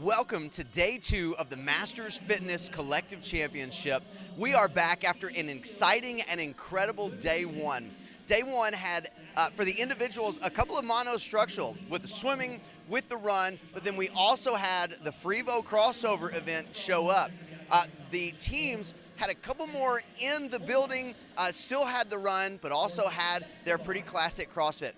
Welcome to day 2 of the Masters Fitness Collective Championship. We are back after an exciting and incredible day 1. Day 1 had, for the individuals, a couple of monostructural with the swimming, with the run, but then we also had the Frevo crossover event show up. The teams had a couple more in the building, still had the run, but also had their pretty classic CrossFit.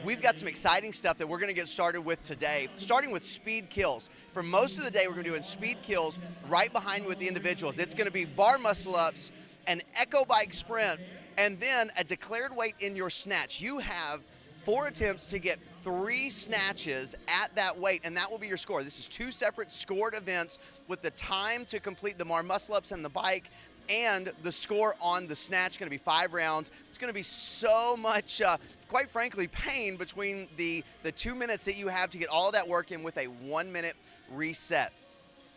We've got some exciting stuff that we're going to get started with today, starting with speed kills. For most of the day, we're going to be doing speed kills right behind with the individuals. It's going to be bar muscle ups, an echo bike sprint, and then a declared weight in your snatch. You have 4 attempts to get 3 snatches at that weight, and that will be your score. This is 2 separate scored events with the time to complete the bar muscle ups and the bike, and the score on the snatch. Going to be 5 rounds. It's going to be so much, quite frankly, pain between the 2 minutes that you have to get all of that work in with a 1-minute reset.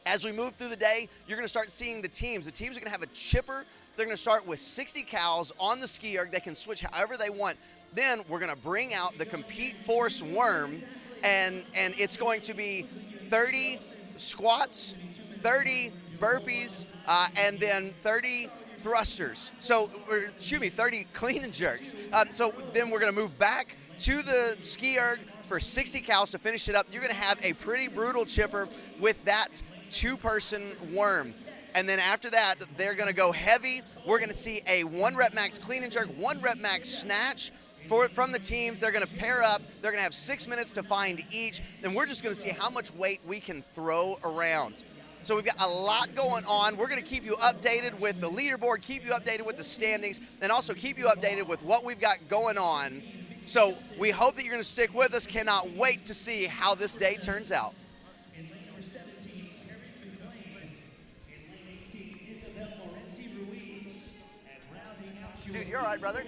As we move through the day, you're going to start seeing the teams. The teams are going to have a chipper. They're going to start with 60 cals on the ski erg. They can switch however they want. Then we're going to bring out the Compete Force worm, and it's going to be 30 squats, 30 burpees, and then 30 thrusters. So, 30 clean and jerks. So then we're going to move back to the ski erg for 60 cals to finish it up. You're going to have a pretty brutal chipper with that 2-person worm. And then after that, they're going to go heavy. We're going to see a 1 rep max clean and jerk, 1 rep max snatch from the teams. They're going to pair up. They're going to have 6 minutes to find each. And we're just going to see how much weight we can throw around. So we've got a lot going on. We're going to keep you updated with the leaderboard, keep you updated with the standings, and also keep you updated with what we've got going on. So we hope that you're going to stick with us. Cannot wait to see how this day turns out. Dude, you're all right, brother.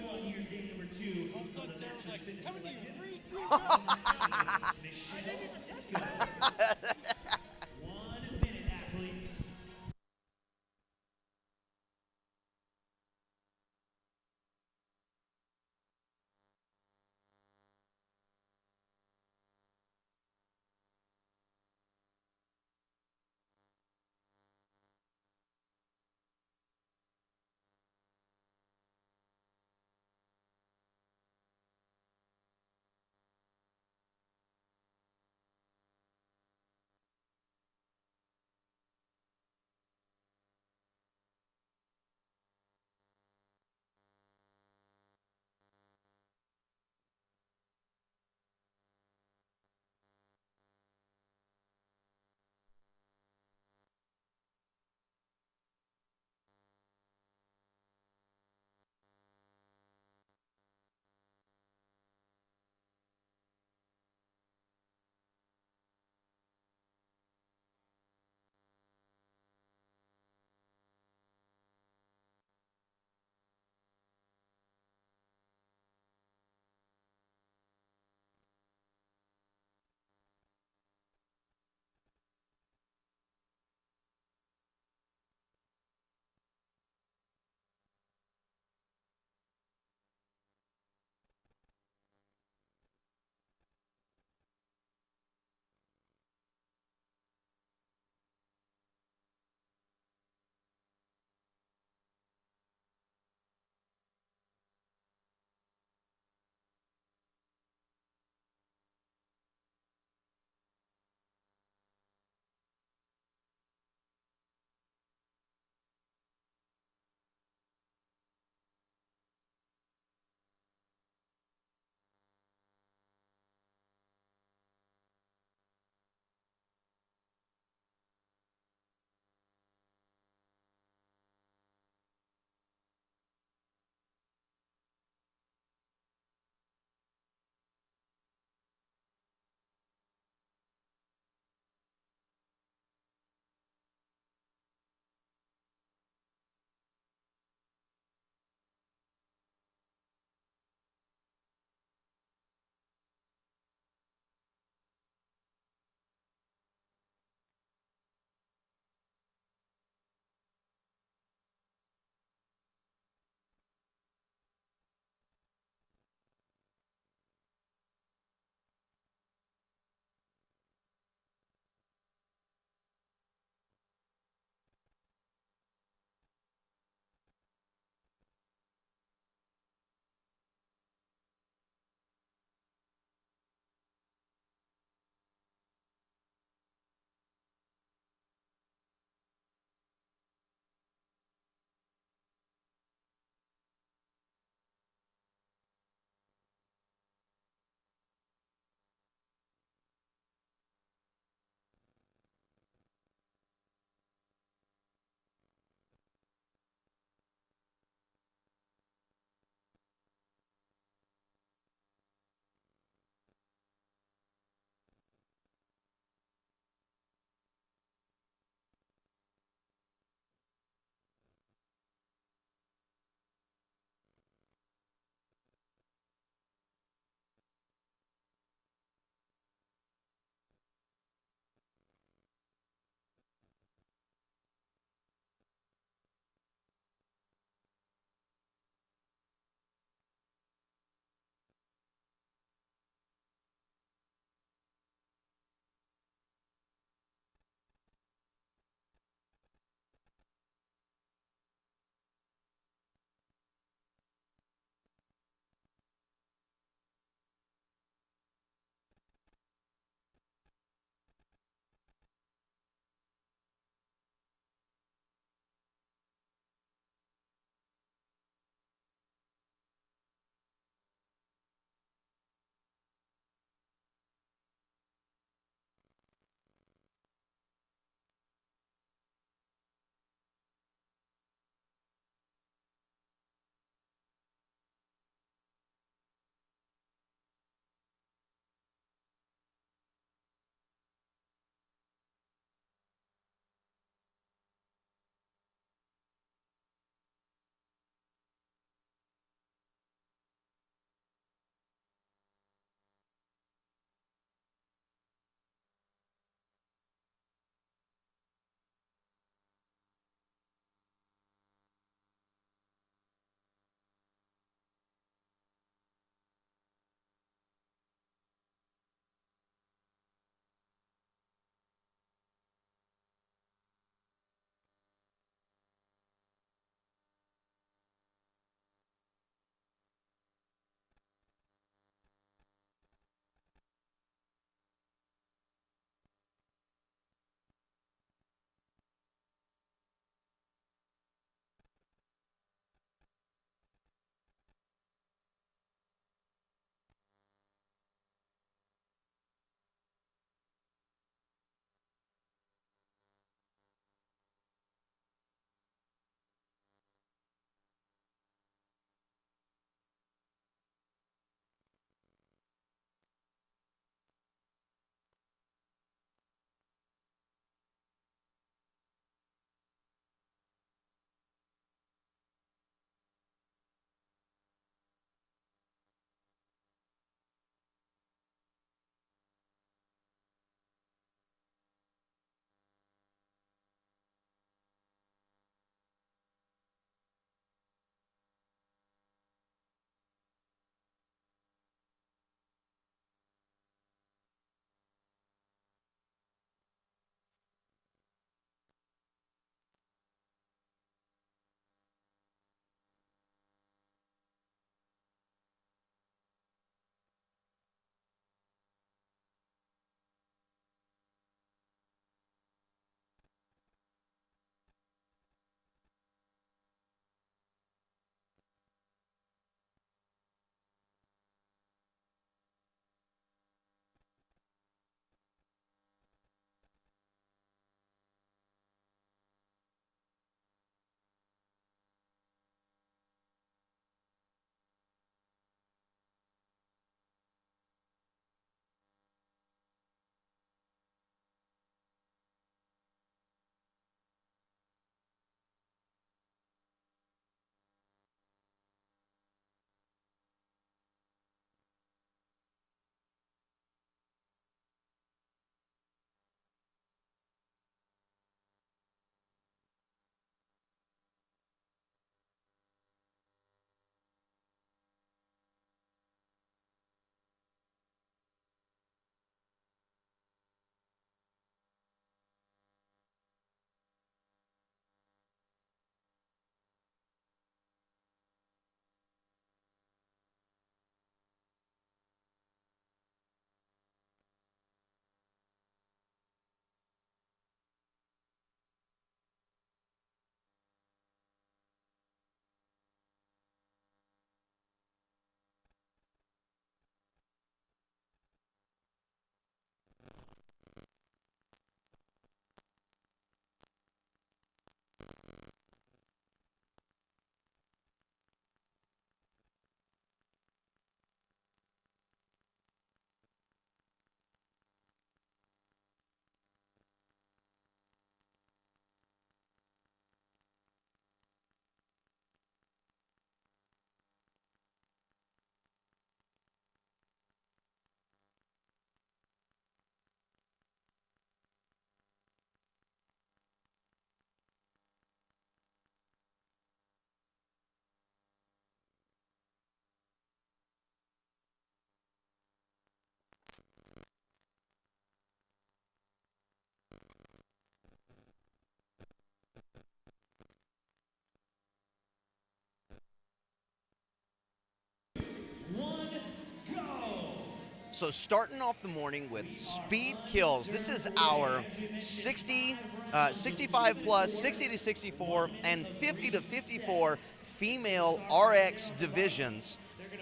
So starting off the morning with speed kills. This is our 65 plus, 60 to 64, and 50 to 54 female RX divisions.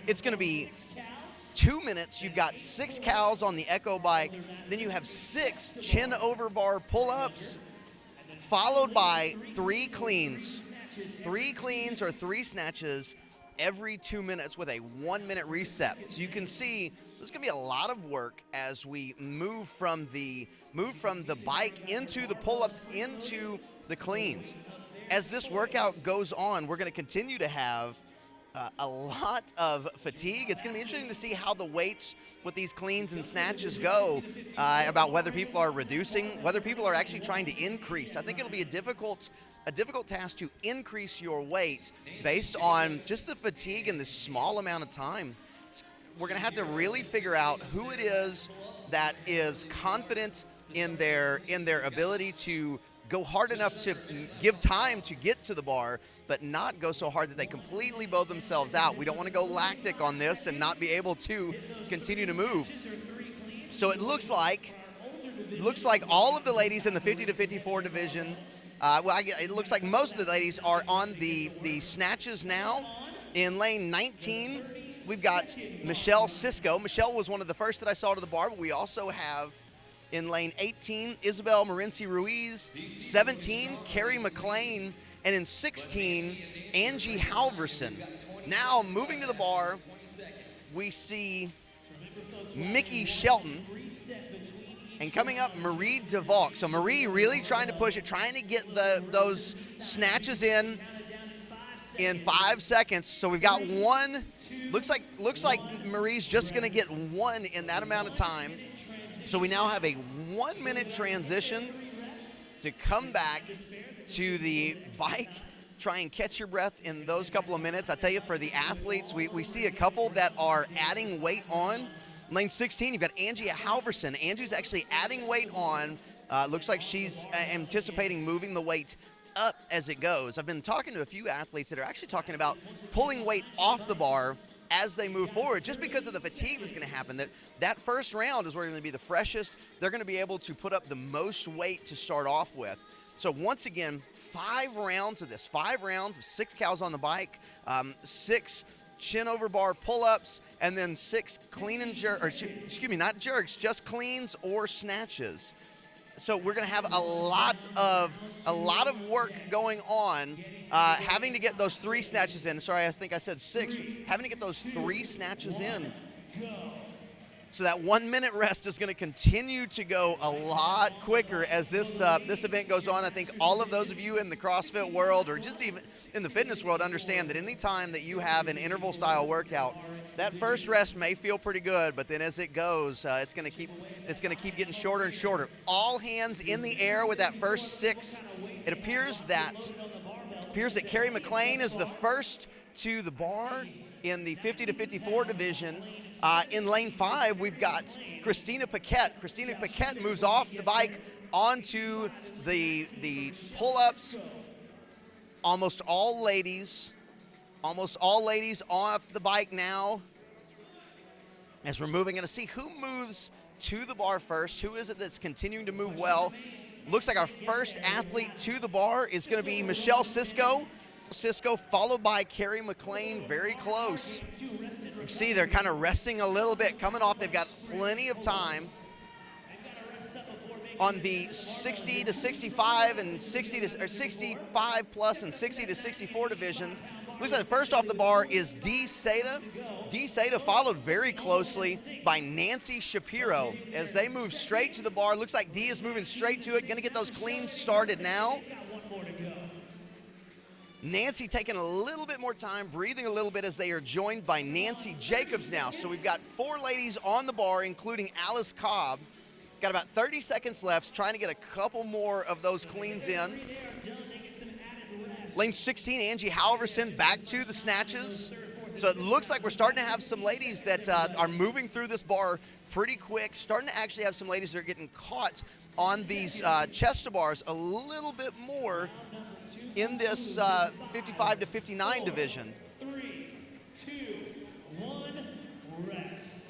It's going to be 2 minutes. You've got 6 cows on the Echo bike. Then you have 6 chin over bar pull-ups, followed by 3 cleans. 3 cleans or 3 snatches every 2 minutes with a 1 minute reset. So you can see there's going to be a lot of work as we move from the bike into the pull-ups into the cleans. As this workout goes on, we're going to continue to have a lot of fatigue. It's going to be interesting to see how the weights with these cleans and snatches go, about whether people are reducing, whether people are actually trying to increase. I think it'll be a difficult task to increase your weight based on just the fatigue in this small amount of time. We're going to have to really figure out who it is that is confident in their ability to go hard enough to give time to get to the bar, but not go so hard that they completely bow themselves out. We don't want to go lactic on this and not be able to continue to move. So it looks like all of the ladies in the 50 to 54 division, it looks like most of the ladies are on the snatches now. In lane 19, we've got Michelle Cisco. Michelle was one of the first that I saw to the bar, but we also have in lane 18, Isabel Morenci Ruiz, 17, Carrie McLean, and in 16, Angie Halverson. Now, moving to the bar, we see Mickey Shelton, and coming up, Marie DeValk. So Marie really trying to push it, trying to get those snatches in 5 seconds. So we've got one. Looks like Marie's just going to get one in that amount of time. So we now have a 1 minute transition to come back to the bike, try and catch your breath in those couple of minutes. I tell you, for the athletes, we see a couple that are adding weight on. Lane 16, you've got Angie Halverson. Angie's actually adding weight on. Looks like she's anticipating moving the weight up as it goes. I've been talking to a few athletes that are actually talking about pulling weight off the bar as they move forward, just because of the fatigue that's going to happen. That first round is where they're going to be the freshest. They're going to be able to put up the most weight to start off with. So once again, 5 rounds of this, 5 rounds of 6 cows on the bike, 6 chin over bar pull-ups, and then 6 clean and jerk, or excuse me, not jerks, just cleans or snatches. So we're going to have a lot of work going on, having to get those 3 snatches in. Sorry, I think I said 6. Having to get those 3 snatches in. So that 1 minute rest is going to continue to go a lot quicker as this event goes on. I think all of those of you in the CrossFit world, or just even in the fitness world, understand that any time that you have an interval style workout, that first rest may feel pretty good, but then as it goes, it's going to keep getting shorter and shorter. All hands in the air with that first 6. It appears that Carrie McLean is the first to the bar in the 50 to 54 division. In lane 5, we've got Christina Paquette. Christina Paquette moves off the bike onto the pull-ups. Almost all ladies off the bike now. As we're moving, going to see who moves to the bar first. Who is it that's continuing to move well? Looks like our first athlete to the bar is going to be Michelle Cisco. Followed by Carrie McLean, very close. You can see they're kind of resting a little bit, coming off. They've got plenty of time. On the 60 to 65 and 65 plus and 60 to 64 division, looks like the first off the bar is Dee Seda. Dee Seda followed very closely by Nancy Shapiro. As they move straight to the bar, looks like Dee is moving straight to it, going to get those cleans started now. Nancy taking a little bit more time, breathing a little bit as they are joined by Nancy Jacobs now. So we've got 4 ladies on the bar, including Alice Cobb. Got about 30 seconds left, trying to get a couple more of those cleans in. Lane 16, Angie Halverson back to the snatches. So it looks like we're starting to have some ladies that are moving through this bar pretty quick, starting to actually have some ladies that are getting caught on these chest to bars a little bit more in this 55 to 59 division. 3, 2, 1, rest.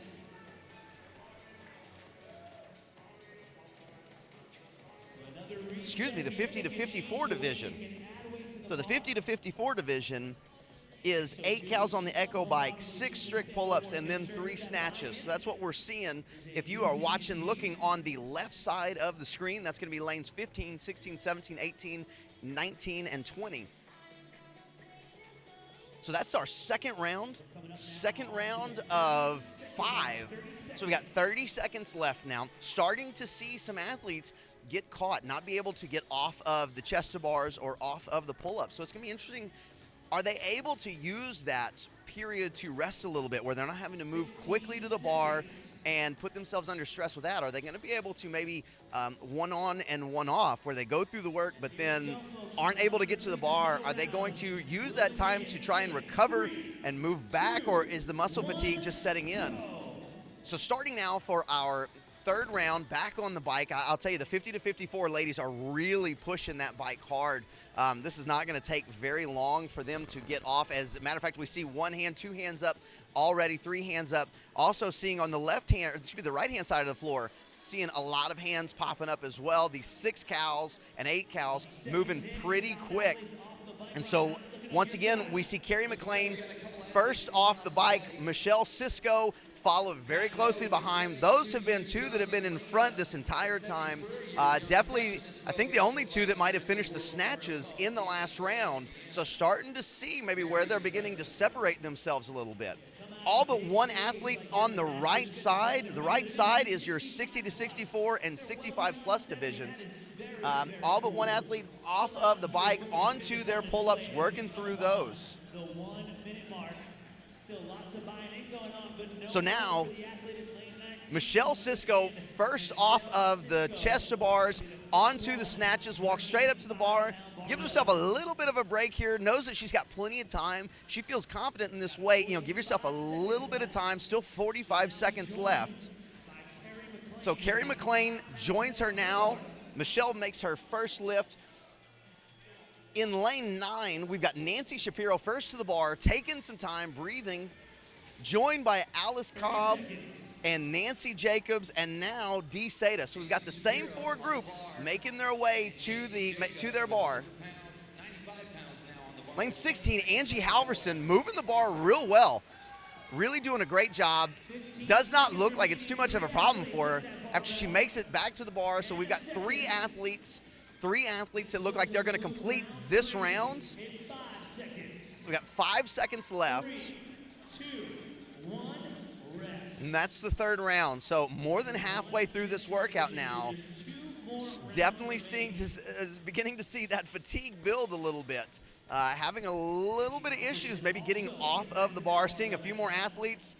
the 50 to 54 division. So the 50 to 54 division is 8 cows on the Echo bike, 6 strict pull-ups, and then 3 snatches. So that's what we're seeing. If you are watching, looking on the left side of the screen, that's going to be lanes 15, 16, 17, 18, 19, and 20. So that's our second round of 5. So we got 30 seconds left now. Starting to see some athletes get caught, not be able to get off of the chest to bars or off of the pull-ups. So it's going to be interesting. Are they able to use that period to rest a little bit where they're not having to move quickly to the bar and put themselves under stress with that? Are they going to be able to maybe one on and one off where they go through the work but then aren't able to get to the bar? Are they going to use that time to try and recover and move back, or is the muscle fatigue just setting in? So starting now for our third round back on the bike, I'll tell you, the 50 to 54 ladies are really pushing that bike hard. This is not going to take very long for them to get off. As a matter of fact, we see 1 hand, 2 hands up already, 3 hands up. Also seeing on the the right-hand side of the floor, seeing a lot of hands popping up as well. These 6 cows and 8 cows moving pretty quick. And so once again, we see Carrie McLean first off the bike, Michelle Cisco followed very closely behind. Those have been 2 that have been in front this entire time. Definitely, I think the only 2 that might have finished the snatches in the last round. So starting to see maybe where they're beginning to separate themselves a little bit. All but 1 athlete on the right side. The right side is your 60 to 64 and 65 plus divisions. All but 1 athlete off of the bike onto their pull-ups, working through those. So now, Michelle Cisco first off of the chest to bars, onto the snatches, walks straight up to the bar, gives herself a little bit of a break here, knows that she's got plenty of time. She feels confident in this weight. Give yourself a little bit of time, still 45 seconds left. So Carrie McLean joins her now. Michelle makes her first lift. In lane 9, we've got Nancy Shapiro first to the bar, taking some time, breathing, joined by Alice Cobb and Nancy Jacobs, and now Dee Seda. So we've got the same 4 group making their way to their bar. Lane 16, Angie Halverson moving the bar real well. Really doing a great job. Does not look like it's too much of a problem for her after she makes it back to the bar. So we've got 3 athletes that look like they're going to complete this round. We've got 5 seconds left. And that's the third round. So more than halfway through this workout now. Definitely beginning to see that fatigue build a little bit. Having a little bit of issues, maybe getting off of the bar, seeing a few more athletes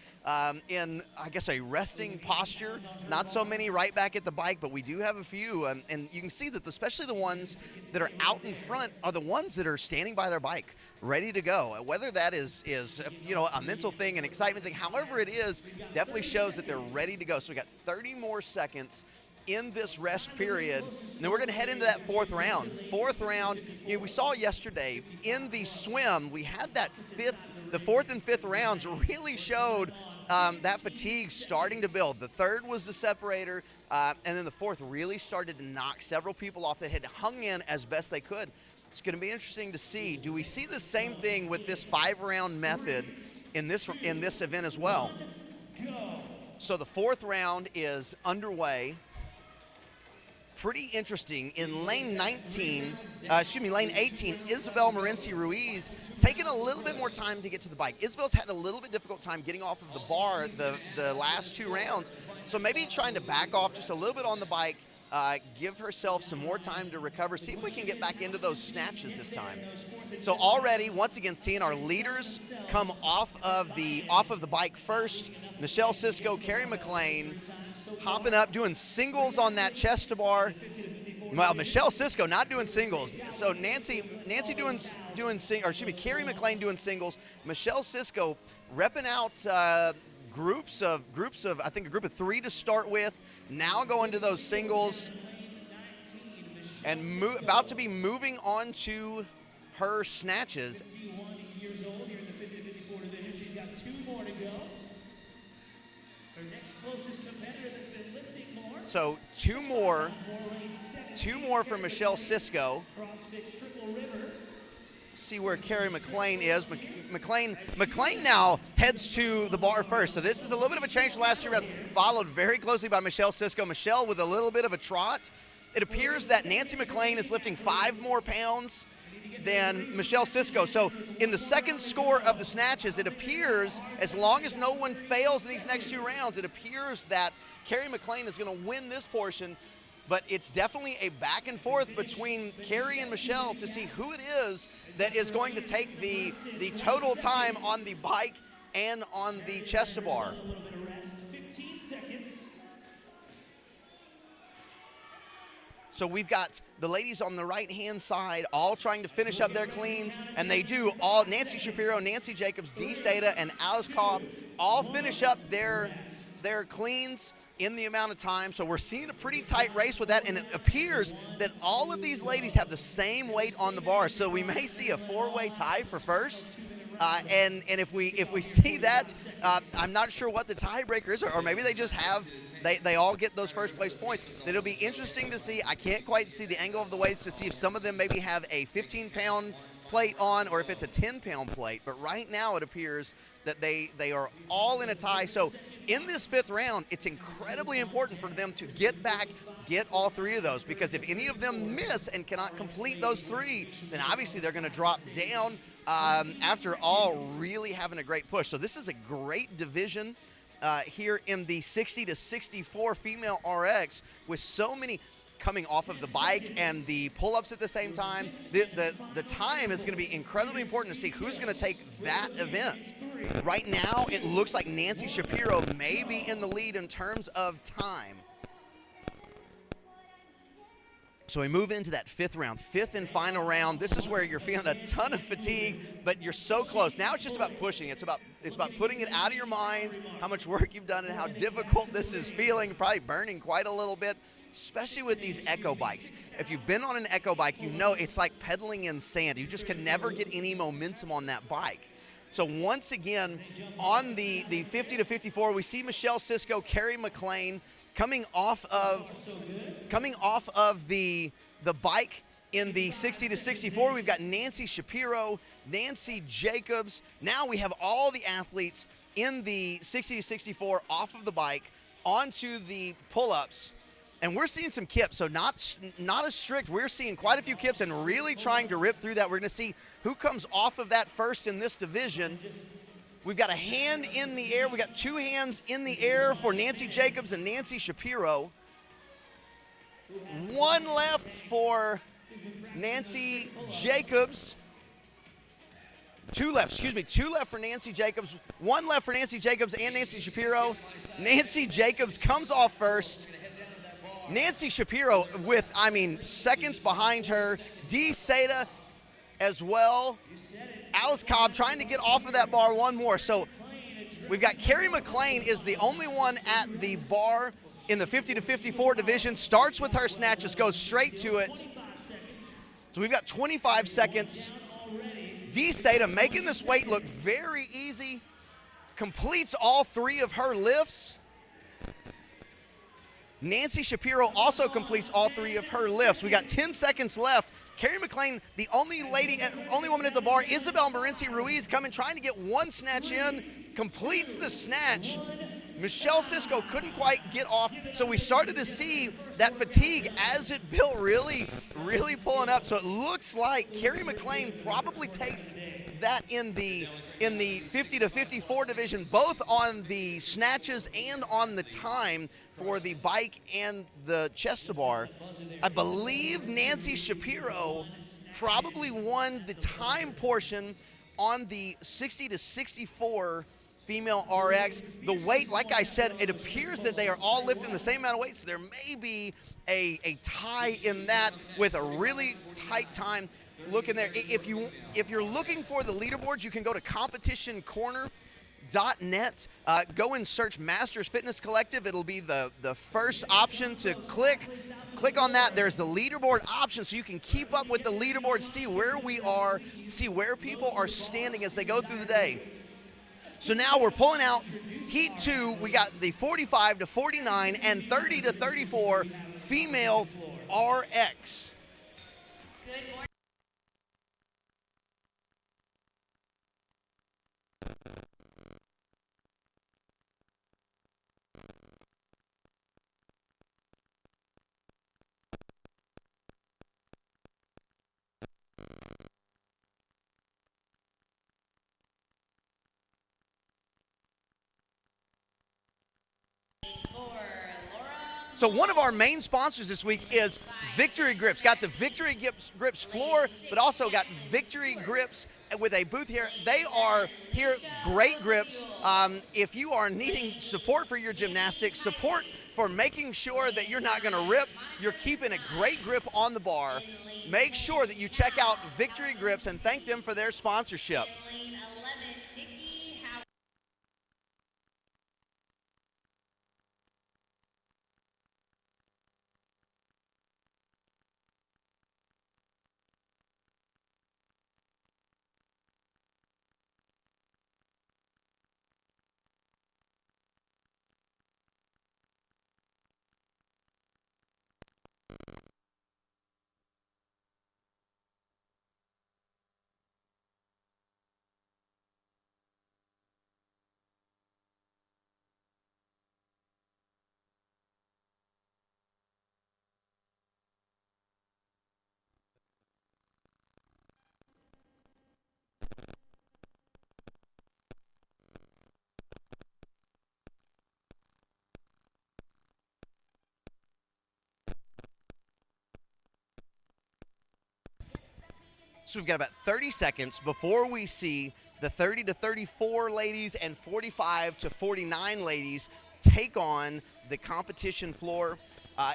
in, I guess, a resting posture. Not so many right back at the bike, but we do have a few. And you can see that especially the ones that are out in front are the ones that are standing by their bike, ready to go. Whether that is a mental thing, an excitement thing, however it is, definitely shows that they're ready to go. So we got 30 more seconds in this rest period. And then we're going to head into that 4th round. 4th round, we saw yesterday in the swim, we had the 4th and 5th rounds really showed that fatigue starting to build. The 3rd was the separator, and then the 4th really started to knock several people off that had hung in as best they could. It's going to be interesting to see. Do we see the same thing with this 5-round method in this event as well? So the 4th round is underway. Pretty interesting. In lane 18, Isabel Morenci Ruiz taking a little bit more time to get to the bike. Isabel's had a little bit difficult time getting off of the bar the last 2 rounds, so maybe trying to back off just a little bit on the bike, give herself some more time to recover, see if we can get back into those snatches this time. So already, once again, seeing our leaders come off of the bike first. Michelle Cisco, Carrie McLean, hopping up, doing singles on that chest to bar. Well, Michelle Cisco not doing singles. So Carrie McLean doing singles. Michelle Cisco repping out groups of, I think a group of 3 to start with. Now going to those singles and about to be moving on to her snatches. So 2 more. 2 more for Michelle Cisco. See where Carrie McLean is. McLean now heads to the bar first. So this is a little bit of a change from the last 2 rounds, followed very closely by Michelle Cisco. Michelle with a little bit of a trot. It appears that Nancy McLean is lifting 5 more pounds than Michelle Cisco. So in the second score of the snatches, it appears, as long as no one fails in these next 2 rounds, it appears that Carrie McLean is going to win this portion. But it's definitely a back and forth between Carrie and Michelle to see who it is that is going to take the total time on the bike and on the chest to bar. So we've got the ladies on the right-hand side all trying to finish up their cleans, and they do all. Nancy Shapiro, Nancy Jacobs, Dee Seda, and Alice Cobb all finish up their cleans in the amount of time. So we're seeing a pretty tight race with that, and it appears that all of these ladies have the same weight on the bar. So we may see a 4-way tie for first. And if we see that, I'm not sure what the tiebreaker is, or maybe they just have they all get those first place points. It'll be interesting to see. I can't quite see the angle of the weights to see if some of them maybe have a 15-pound plate on or if it's a 10-pound plate. But right now it appears that they are all in a tie. So in this 5th round, it's incredibly important for them to get back, get all 3 of those, because if any of them miss and cannot complete those 3, then obviously they're going to drop down after all really having a great push. So this is a great division here in the 60 to 64 female RX, with so many coming off of the bike and the pull-ups at the same time. The time is going to be incredibly important to see who's going to take that event. Right now, it looks like Nancy Shapiro may be in the lead in terms of time. So we move into that 5th round, 5th and final round. This is where you're feeling a ton of fatigue, but you're so close. Now it's just about pushing. It's about putting it out of your mind, how much work you've done and how difficult this is feeling, probably burning quite a little bit, especially with these Echo bikes. If you've been on an Echo bike, you know it's like pedaling in sand. You just can never get any momentum on that bike. So once again, on the 50 to 54, we see Michelle Cisco, Carrie McLean, coming off of the bike in the 60 to 64. We've got Nancy Shapiro, Nancy Jacobs. Now we have all the athletes in the 60 to 64 off of the bike onto the pull-ups. And we're seeing some kips, so not as strict. We're seeing quite a few kips and really trying to rip through that. We're going to see who comes off of that first in this division. We've got a hand in the air. We got 2 hands in the air for Nancy Jacobs and Nancy Shapiro. 1 left for Nancy Jacobs. 2 left for Nancy Jacobs. 1 left for Nancy Jacobs and Nancy Shapiro. Nancy Jacobs comes off first. Nancy Shapiro with, seconds behind her. Dee Seda as well. Alice Cobb trying to get off of that bar 1 more. So we've got Carrie McLean is the only one at the bar in the 50 to 54 division. Starts with her snatches, goes straight to it. So we've got 25 seconds. Dee Seda making this weight look very easy. Completes all 3 of her lifts. Nancy Shapiro also completes all 3 of her lifts. We got 10 seconds left. Carrie McLean, the only woman at the bar, Isabel Morenci Ruiz, trying to get 1 snatch in, completes the snatch. Michelle Cisco couldn't quite get off, so we started to see that fatigue as it built really pulling up. So it looks like Carrie McLean probably takes that in the 50 to 54 division, both on the snatches and on the time for the bike and the chest to bar. I believe Nancy Shapiro probably won the time portion on the 60 to 64 female RX. The weight, like I said, it appears that they are all lifting the same amount of weight, so there may be a tie in that with a really tight time. Look in there. If you're looking for the leaderboards, you can go to competitioncorner.net. Go and search Masters Fitness Collective. It'll be the first option to click. Click on that. There's the leaderboard option, so you can keep up with the leaderboard, see where we are, see where people are standing as they go through the day. So now we're pulling out Heat 2. We got the 45 to 49 and 30 to 34 female RX. Good morning. So one of our main sponsors this week is Victory Grips. Got the Victory Grips floor, but also got Victory Grips with a booth here. They are here, great grips. If you are needing support for your gymnastics, support for making sure that you're not going to rip, you're keeping a great grip on the bar, make sure that you check out Victory Grips and thank them for their sponsorship. So we've got about 30 seconds before we see the 30 to 34 ladies and 45 to 49 ladies take on the competition floor.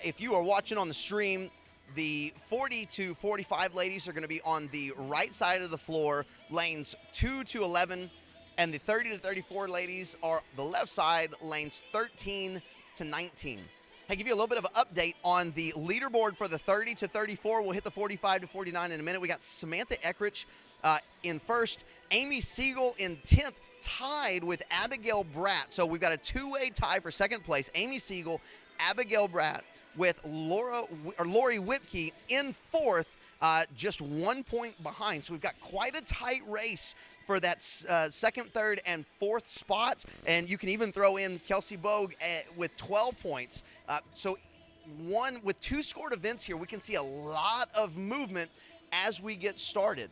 If you are watching on the stream, the 40 to 45 ladies are going to be on the right side of the floor, lanes 2 to 11, and the 30 to 34 ladies are the left side, lanes 13 to 19. Hey, give you a little bit of an update on the leaderboard for the 30 to 34. We'll hit the 45 to 49 in a minute. We got Samantha Eckrich in first, Amy Siegel in 10th, tied with Abigail Bratt. So we've got a two-way tie for second place. Amy Siegel, Abigail Bratt with Lori Whipke in fourth, just 1 point behind. So we've got quite a tight race for that second, third, and fourth spot. And you can even throw in Kelsey Bogue with 12 points. So with two scored events here, we can see a lot of movement as we get started.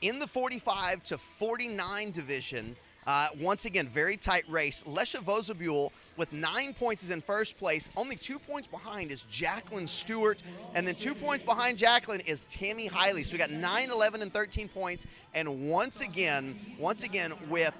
In the 45 to 49 division, once again, very tight race. Lesha Vosabule with 9 points is in first place. Only 2 points behind is Jacqueline Stewart. And then 2 points behind Jacqueline is Tammy Hiley. So we got 9, 11, and 13 points. And once again, with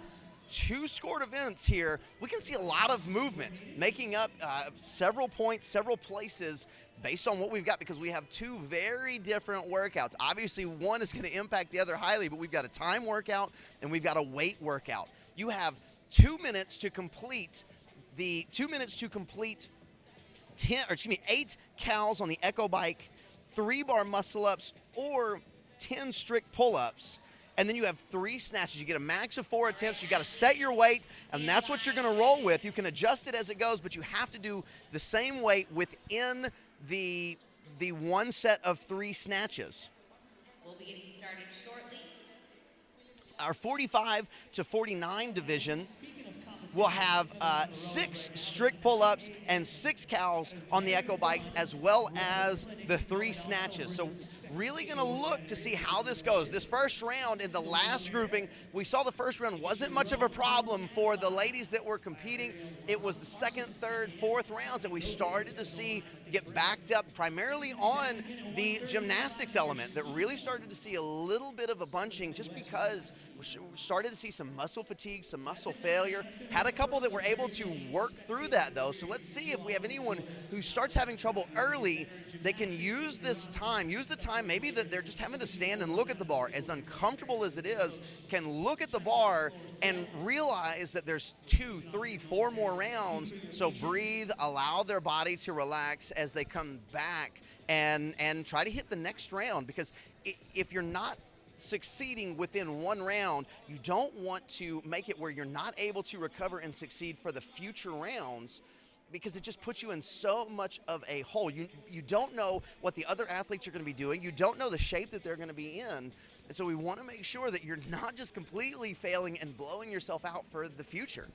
two scored events here, we can see a lot of movement, making up several points, several places based on what we've got, because we have two very different workouts. Obviously, one is going to impact the other highly, but we've got a time workout and we've got a weight workout. You have 2 minutes to complete 8 cows on the Echo Bike, 3-bar muscle-ups, or 10 strict pull-ups. And then you have 3 snatches. You get a max of 4 attempts. You got to set your weight, and that's what you're going to roll with. You can adjust it as it goes, but you have to do the same weight within the one set of 3 snatches. We'll be getting started shortly. Our 45 to 49 division will have 6 strict pull-ups and 6 cows on the Echo Bikes, as well as the 3 snatches. So really going to look to see how this goes. This first round in the last grouping, we saw the first round wasn't much of a problem for the ladies that were competing. It was the second, third, fourth rounds that we started to see get backed up primarily on the gymnastics element, that really started to see a little bit of a bunching just because we started to see some muscle fatigue, some muscle failure. Had a couple that were able to work through that though. So let's see if we have anyone who starts having trouble early. They can use the time maybe that they're just having to stand and look at the bar, as uncomfortable as it is, can look at the bar and realize that there's 2, 3, 4 more rounds. So breathe, allow their body to relax as they come back and try to hit the next round, because if you're not succeeding within one round, you don't want to make it where you're not able to recover and succeed for the future rounds, because it just puts you in so much of a hole. You don't know what the other athletes are going to be doing. You don't know the shape that they're going to be in. And so we want to make sure that you're not just completely failing and blowing yourself out for the future.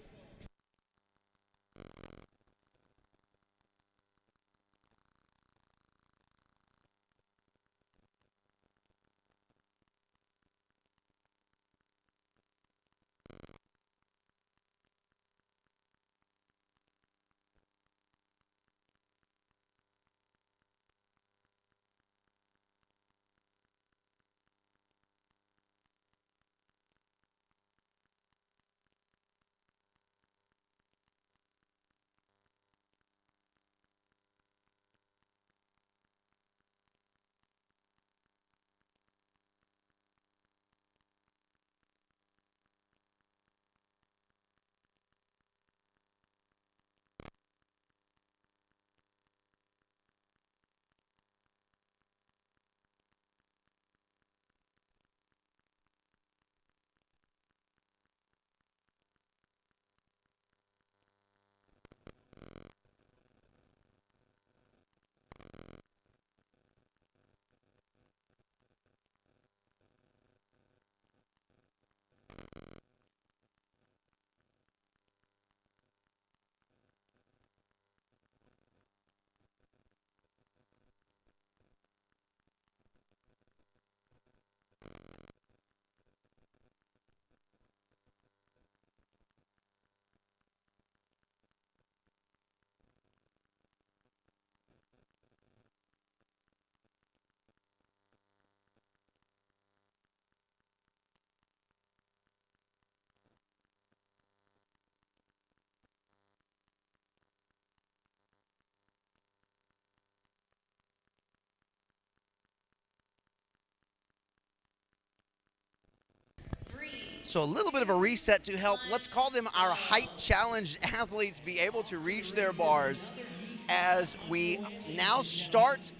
So a little bit of a reset to help, let's call them our height challenged athletes, be able to reach their bars as we now start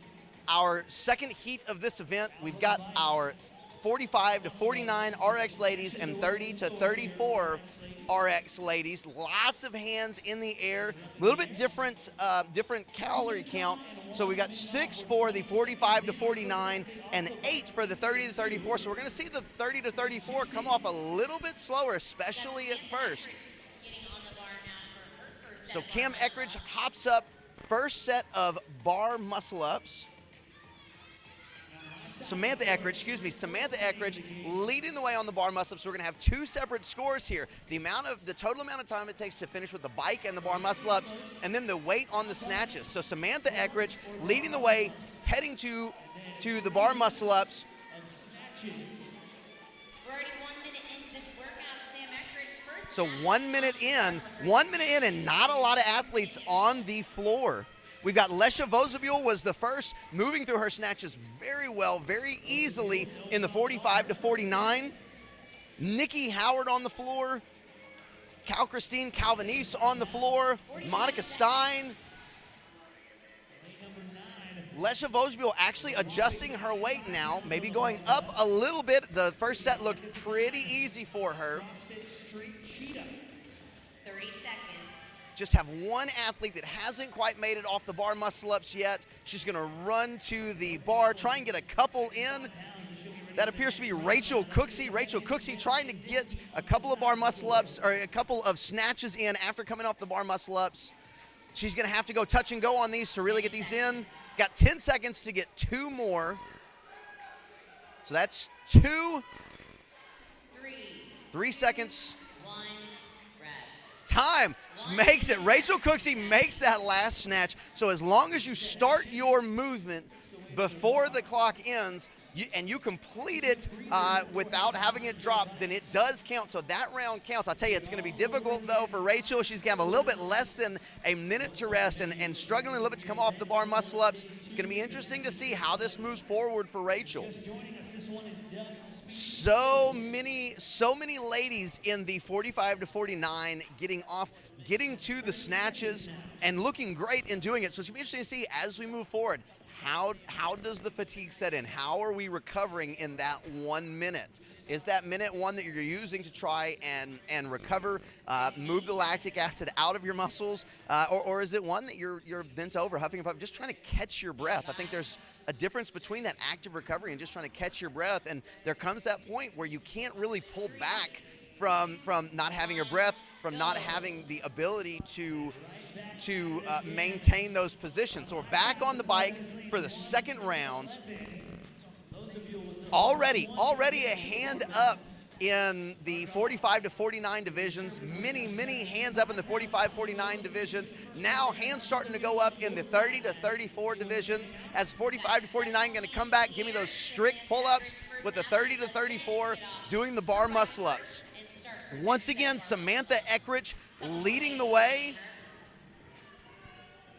our second heat of this event. We've got our 45 to 49 RX ladies and 30 to 34 RX ladies. Lots of hands in the air, a little bit different calorie count. So we got 6 for the 45 to 49 and 8 for the 30 to 34. So we're going to see the 30 to 34 come off a little bit slower, especially at first. So Cam Eckridge hops up, first set of bar muscle ups. Samantha Eckridge leading the way on the bar muscle-ups. So we're going to have two separate scores here. The total amount of time it takes to finish with the bike and the bar muscle-ups, and then the weight on the snatches. So Samantha Eckridge leading the way, heading to the bar muscle-ups. We're already 1 minute into this workout. Sam Eckridge first. So 1 minute in, and not a lot of athletes on the floor. We've got Lesha Vosabule was the first, moving through her snatches very well, very easily in the 45 to 49. Nikki Howard on the floor. Christine Calvanese on the floor. Monica Stein. Lesha Vosabule actually adjusting her weight now, maybe going up a little bit. The first set looked pretty easy for her. 30 seconds. Just have one athlete that hasn't quite made it off the bar muscle-ups yet. She's going to run to the bar, try and get a couple in. That appears to be Rachel Cooksey. Rachel Cooksey trying to get a couple of bar muscle-ups, or a couple of snatches in after coming off the bar muscle-ups. She's going to have to go touch and go on these to really get these in. Got 10 seconds to get two more. So that's 2. 3 seconds. Time makes it. Rachel Cooksey makes that last snatch. So as long as you start your movement before the clock ends, and you complete it without having it drop, then it does count. So that round counts. I'll tell you, it's going to be difficult, though, for Rachel. She's going to have a little bit less than a minute to rest and struggling a little bit to come off the bar muscle-ups. It's going to be interesting to see how this moves forward for Rachel. So many ladies in the 45 to 49 getting to the snatches and looking great in doing it. So it's going to be interesting to see as we move forward how does the fatigue set in? How are we recovering in that 1 minute? Is that minute one that you're using to try and recover, move the lactic acid out of your muscles, or is it one that you're bent over, huffing and puffing, just trying to catch your breath? I think there's a difference between that active recovery and just trying to catch your breath, and there comes that point where you can't really pull back from not having your breath, from not having the ability to maintain those positions. So we're back on the bike for the second round. Already a hand up in the 45 to 49 divisions. Many hands up in the 45-49 divisions. Now hands starting to go up in the 30 to 34 divisions. As 45 to 49 going to come back, give me those strict pull-ups with the 30 to 34, doing the bar muscle-ups. Once again, Samantha Eckrich leading the way,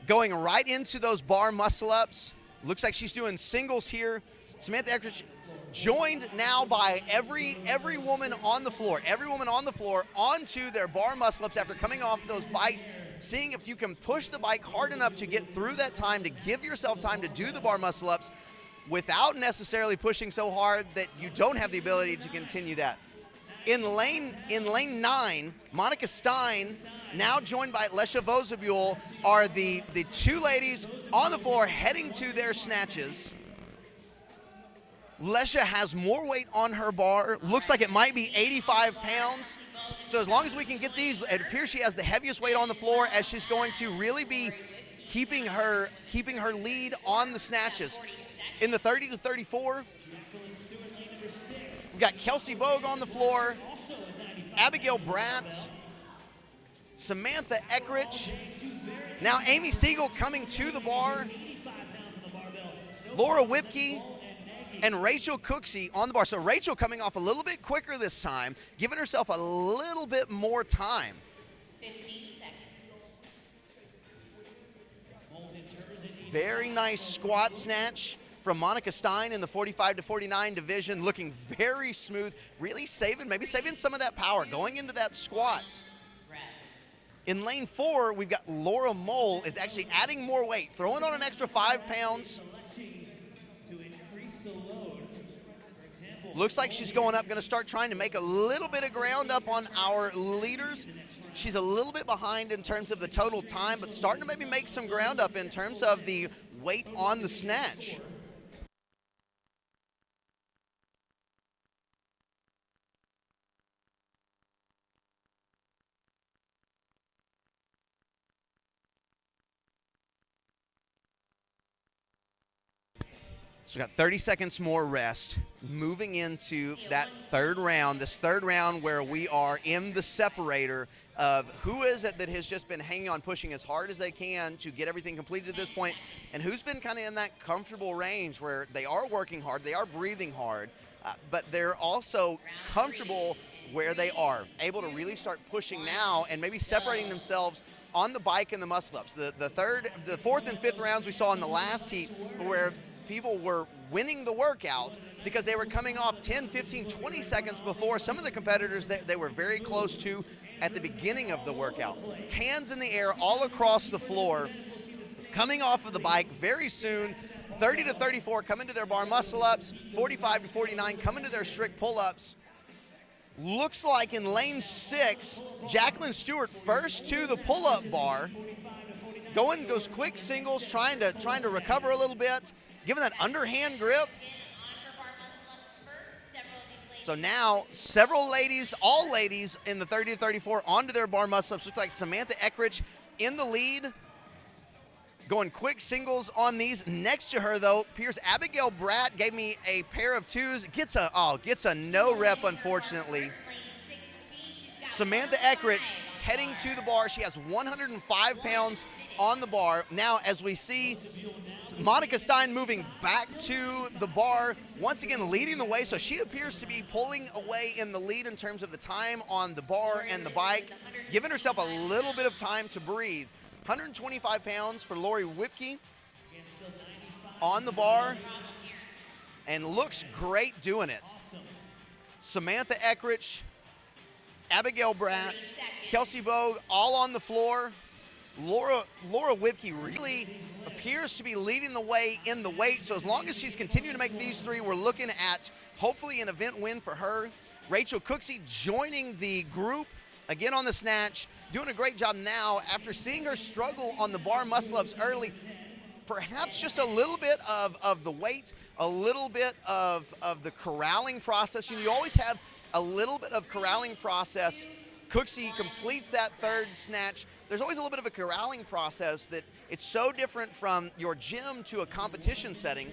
going right into those bar muscle-ups. Looks like she's doing singles here. Samantha Eckrich joined now by every woman on the floor. Every woman on the floor onto their bar muscle-ups after coming off those bikes, seeing if you can push the bike hard enough to get through that time, to give yourself time to do the bar muscle-ups without necessarily pushing so hard that you don't have the ability to continue that. In lane 9, Monica Stein, now joined by Lesha Vozabul, are the two ladies on the floor heading to their snatches. Lesha has more weight on her bar. Looks like it might be 85 pounds. So as long as we can get these, it appears she has the heaviest weight on the floor, as she's going to really be keeping her lead on the snatches. In the 30 to 34, we've got Kelsey Bogue on the floor, Abigail Bratt, Samantha Eckrich. Now Amy Siegel coming to the bar, Laura Whipke, and Rachel Cooksey on the bar. So Rachel coming off a little bit quicker this time, giving herself a little bit more time. 15 seconds. Very nice squat snatch from Monica Stein in the 45 to 49 division, looking very smooth, really saving some of that power going into that squat. In lane 4, we've got Laura Mole is actually adding more weight, throwing on an extra 5 pounds. Looks like she's going up, going to start trying to make a little bit of ground up on our leaders. She's a little bit behind in terms of the total time, but starting to maybe make some ground up in terms of the weight on the snatch. So we've got 30 seconds more rest, moving into that third round, this third round where we are in the separator of who is it that has just been hanging on, pushing as hard as they can to get everything completed at this point, and who's been kind of in that comfortable range where they are working hard, they are breathing hard, but they're also comfortable where they are, able to really start pushing now and maybe separating themselves on the bike and the muscle-ups. The fourth and fifth rounds we saw in the last heat where people were winning the workout because they were coming off 10, 15, 20 seconds before some of the competitors that they were very close to at the beginning of the workout. Hands in the air all across the floor, coming off of the bike very soon. 30 to 34 come into their bar muscle-ups, 45 to 49 come into their strict pull-ups. Looks like in lane 6, Jacqueline Stewart first to the pull-up bar. Goes quick singles, trying to recover a little bit, giving that underhand grip. So now several ladies, all ladies in the 30 to 34 onto their bar muscle-ups. Looks like Samantha Eckrich in the lead, going quick singles on these. Next to her though, Pierce Abigail Bratt gave me a pair of twos. Gets a no rep, unfortunately. Samantha Eckrich heading to the bar. She has 105 pounds on the bar. Now, as we see Monica Stein moving back to the bar, once again leading the way, so she appears to be pulling away in the lead in terms of the time on the bar and the bike, giving herself a little bit of time to breathe. 125 pounds for Lori Whipke on the bar, and looks great doing it. Samantha Eckrich, Abigail Bratt, Kelsey Bogue all on the floor. Laura Whipke really appears to be leading the way in the weight. So as long as she's continuing to make these three, we're looking at hopefully an event win for her. Rachel Cooksey joining the group again on the snatch, doing a great job now after seeing her struggle on the bar muscle-ups early. Perhaps just a little bit of the weight, a little bit of the corralling process. You always have a little bit of corralling process. Cooksey completes that third snatch. There's always a little bit of a corralling process that it's so different from your gym to a competition setting,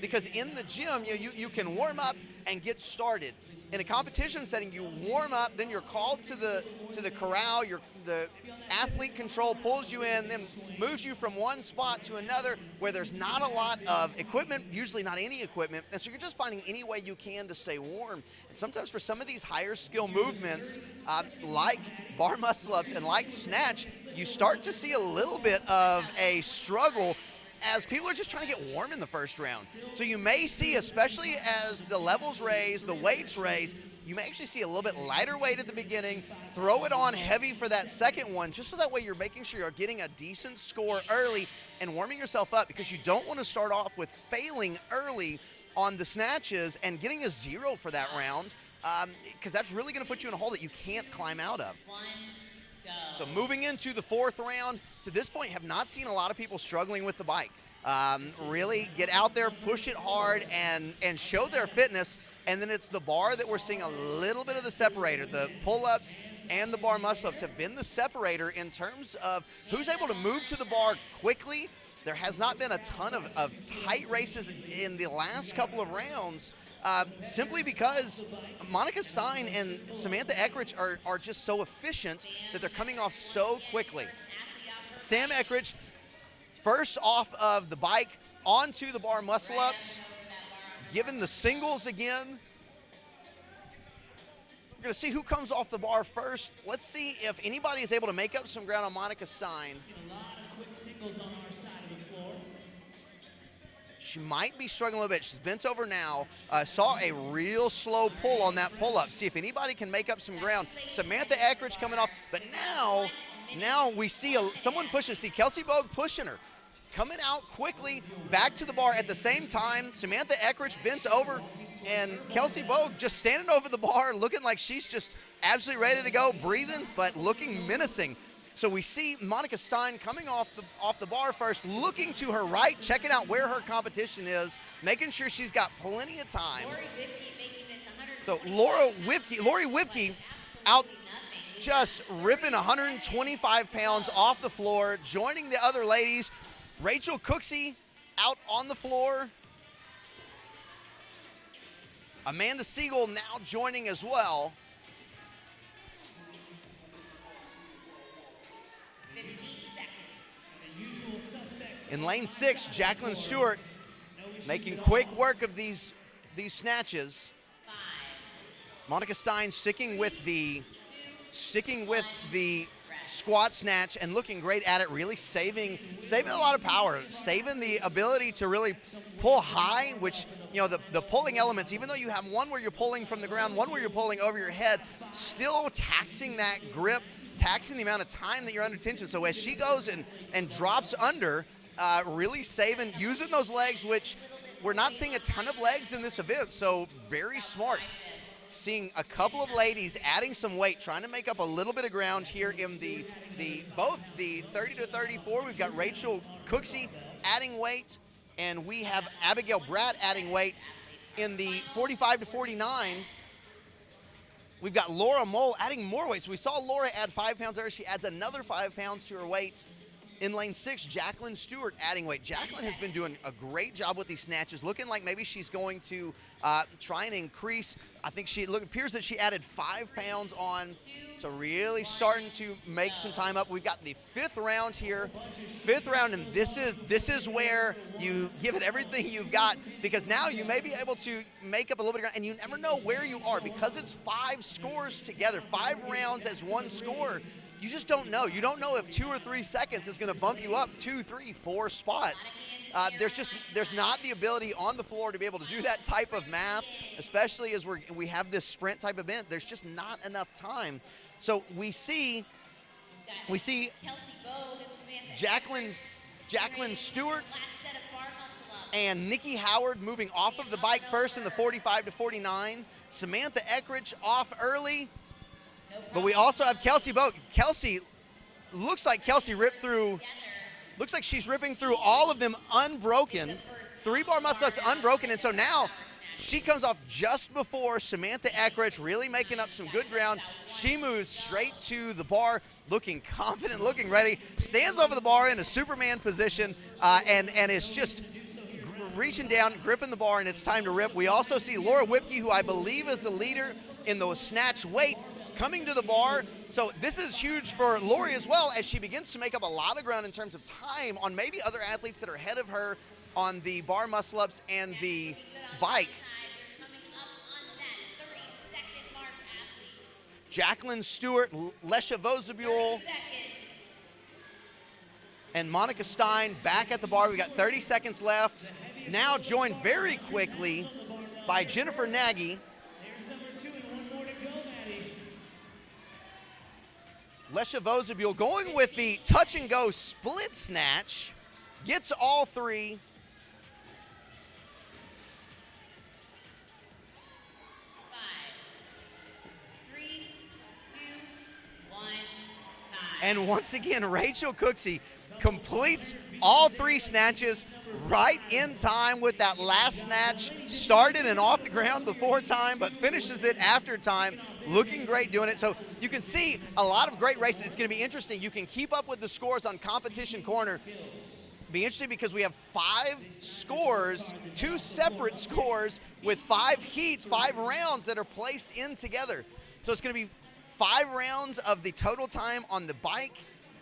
because in the gym, you can warm up and get started. In a competition setting, you warm up, then you're called to the corral. The athlete control pulls you in, then moves you from one spot to another where there's not a lot of equipment, usually not any equipment, and so you're just finding any way you can to stay warm. And sometimes for some of these higher skill movements, like bar muscle-ups and like snatch, you start to see a little bit of a struggle as people are just trying to get warm in the first round. So you may see, especially as the levels raise, the weights raise, you may actually see a little bit lighter weight at the beginning, throw it on heavy for that second one, just so that way you're making sure you're getting a decent score early and warming yourself up, because you don't want to start off with failing early on the snatches and getting a 0 for that round, because that's really going to put you in a hole that you can't climb out of. So moving into the fourth round, to this point, have not seen a lot of people struggling with the bike. Really get out there, push it hard, and show their fitness. And then it's the bar that we're seeing a little bit of the separator. The pull-ups and the bar muscle-ups have been the separator in terms of who's able to move to the bar quickly. There has not been a ton of tight races in the last couple of rounds, simply because Monica Stein and Samantha Eckrich are just so efficient that they're coming off so quickly. Sam Eckrich, first off of the bike, onto the bar muscle-ups, given the singles again. We're going to see who comes off the bar first. Let's see if anybody is able to make up some ground on Monica Stein. She might be struggling a little bit. She's bent over now. Saw a real slow pull on that pull-up. See if anybody can make up some ground. Samantha Eckrich coming off, but now we see someone pushing. See Kelsey Bogue pushing her. Coming out quickly, back to the bar at the same time. Samantha Eckrich bent over, and Kelsey Bogue just standing over the bar, looking like she's just absolutely ready to go, breathing, but looking menacing. So we see Monica Stein coming off the bar first, looking to her right, checking out where her competition is, making sure she's got plenty of time. So Lori Whipke out just ripping 125 pounds off the floor, joining the other ladies. Rachel Cooksey out on the floor. Amanda Siegel now joining as well. 15 seconds. In lane 6, Jacqueline Stewart making quick work of these snatches. 5, Monica Stein sticking with the squat snatch and looking great at it, really saving a lot of power, saving the ability to really pull high, which, the pulling elements, even though you have one where you're pulling from the ground, one where you're pulling over your head, still taxing that grip, taxing the amount of time that you're under tension. So as she goes and drops under, really saving, using those legs, which we're not seeing a ton of legs in this event, so very smart. Seeing a couple of ladies adding some weight, trying to make up a little bit of ground here in both the 30 to 34. We've got Rachel Cooksey adding weight, and we have Abigail Bratt adding weight in the 45 to 49. We've got Laura Mole adding more weight. So we saw Laura add 5 pounds there. She adds another 5 pounds to her weight. In lane 6, Jacqueline Stewart adding weight. Jacqueline has been doing a great job with these snatches, looking like maybe she's going to try and increase. I think appears that she added 5 pounds on, so really starting to make some time up. We've got the 5th round here. 5th round, and this is where you give it everything you've got, because now you may be able to make up a little bit of ground, and you never know where you are, because it's 5 scores together, 5 rounds as one score. You just don't know. You don't know if 2 or 3 seconds is going to bump you up 2, 3, 4 spots. There's not the ability on the floor to be able to do that type of math, especially as we have this sprint type event. There's just not enough time. So we see We see Kelsey Bogue and Samantha Jacqueline Stewart last set of bar muscle ups. and Nikki Howard moving off of the bike first in the 45 to 49. Samantha Eckridge off early. But we also have Kelsey Bogue. Looks like Kelsey ripped through, looks like she's ripping through all of them unbroken. 3-bar muscle ups unbroken, and so now she comes off just before Samantha Eckridge, really making up some good ground. She moves straight to the bar, looking confident, looking ready, stands over the bar in a Superman position, and is just reaching down, gripping the bar, and it's time to rip. We also see Laura Whipke, who I believe is the leader in the snatch weight, coming to the bar. So this is huge for Lori as well, as she begins to make up a lot of ground in terms of time on maybe other athletes that are ahead of her on the bar muscle ups and the bike. You're coming up on that 30-second mark, athletes. Jacqueline Stewart, Lesha Vosabule, 30 seconds. and Monica Stein back at the bar. We got 30 seconds left. Now joined very quickly by Jennifer Nagy. Lesha Vosabule going with the touch and go split snatch. Gets all three. 5, 3, 2, 1, time. And once again, Rachel Cooksey completes all 3 snatches right in time with that last snatch. Started and off the ground before time, but finishes it after time. Looking great doing it. So you can see a lot of great races. It's going to be interesting. You can keep up with the scores on Competition Corner. Be interesting because we have 5 scores, 2 separate scores with 5 heats, 5 rounds that are placed in together. So it's going to be 5 rounds of the total time on the bike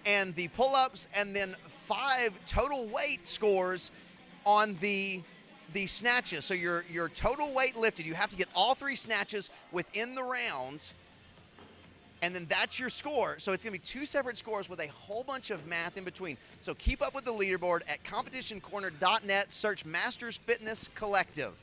and the pull-ups, and then 5 total weight scores on the snatches. So your total weight lifted, you have to get all 3 snatches within the round, and then that's your score. So it's going to be 2 separate scores with a whole bunch of math in between. So keep up with the leaderboard at competitioncorner.net. Search Masters Fitness Collective.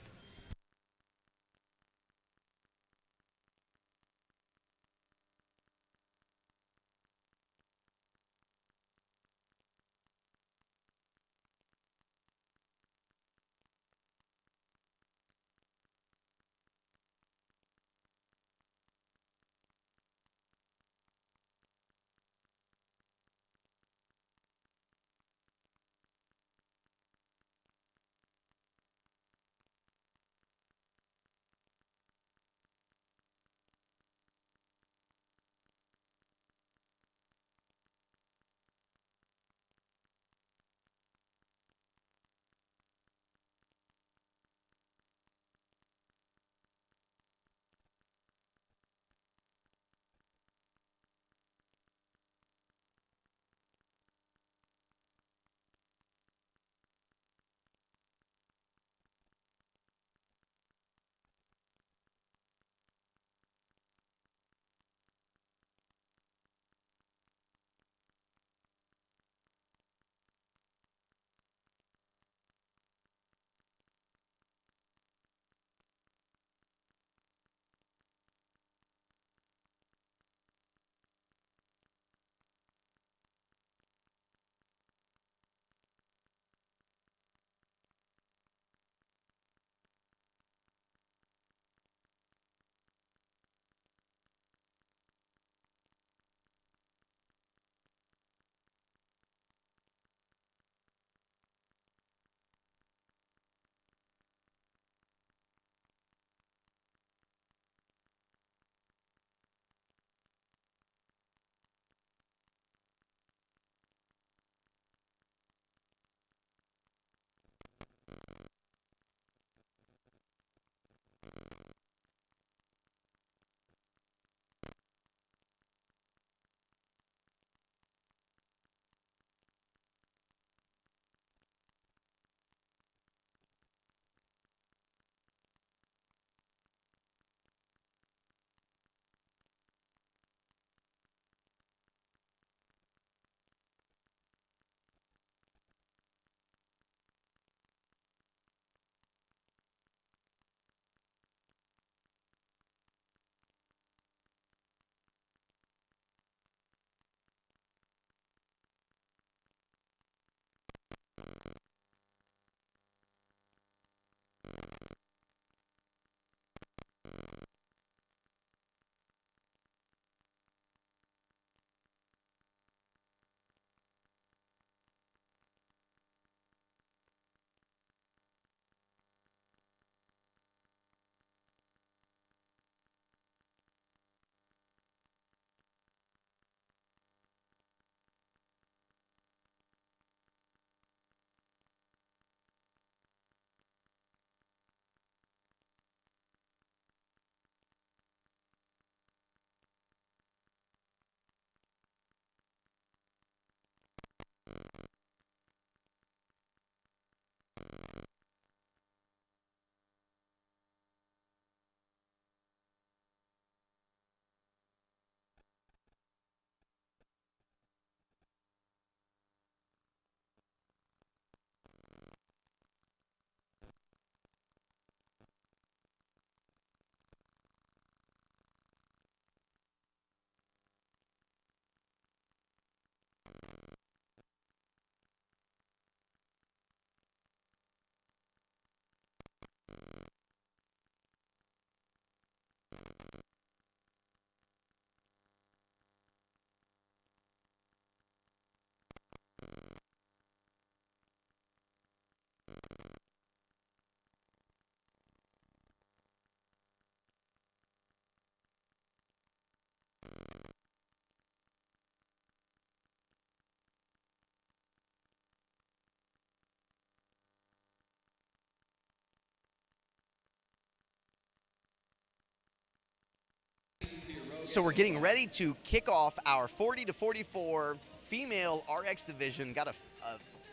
So we're getting ready to kick off our 40 to 44 female RX division. Got a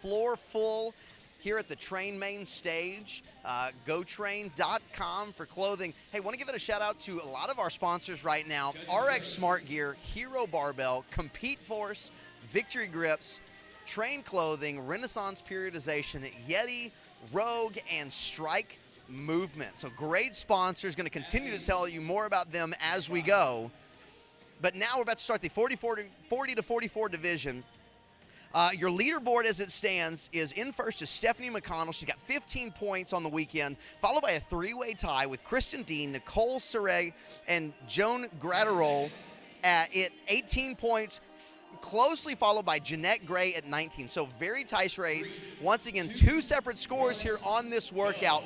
floor full here at the Train main stage. GoTrain.com for clothing. Hey, want to give it a shout out to a lot of our sponsors right now. RX Smart Gear, Hero Barbell, Compete Force, Victory Grips, Train Clothing, Renaissance Periodization, Yeti, Rogue, and Strike Movement. So great sponsors. Going to continue to tell you more about them as we go. But now we're about to start the 40 to 44 division. Your leaderboard as it stands is in first is Stephanie McConnell. She's got 15 points on the weekend, followed by a three-way tie with Kristen Dean, Nicole Saray, and Joan Gratterol at 18 points, closely followed by Jeanette Gray at 19. So very tight race. Once again, two separate scores here on this workout.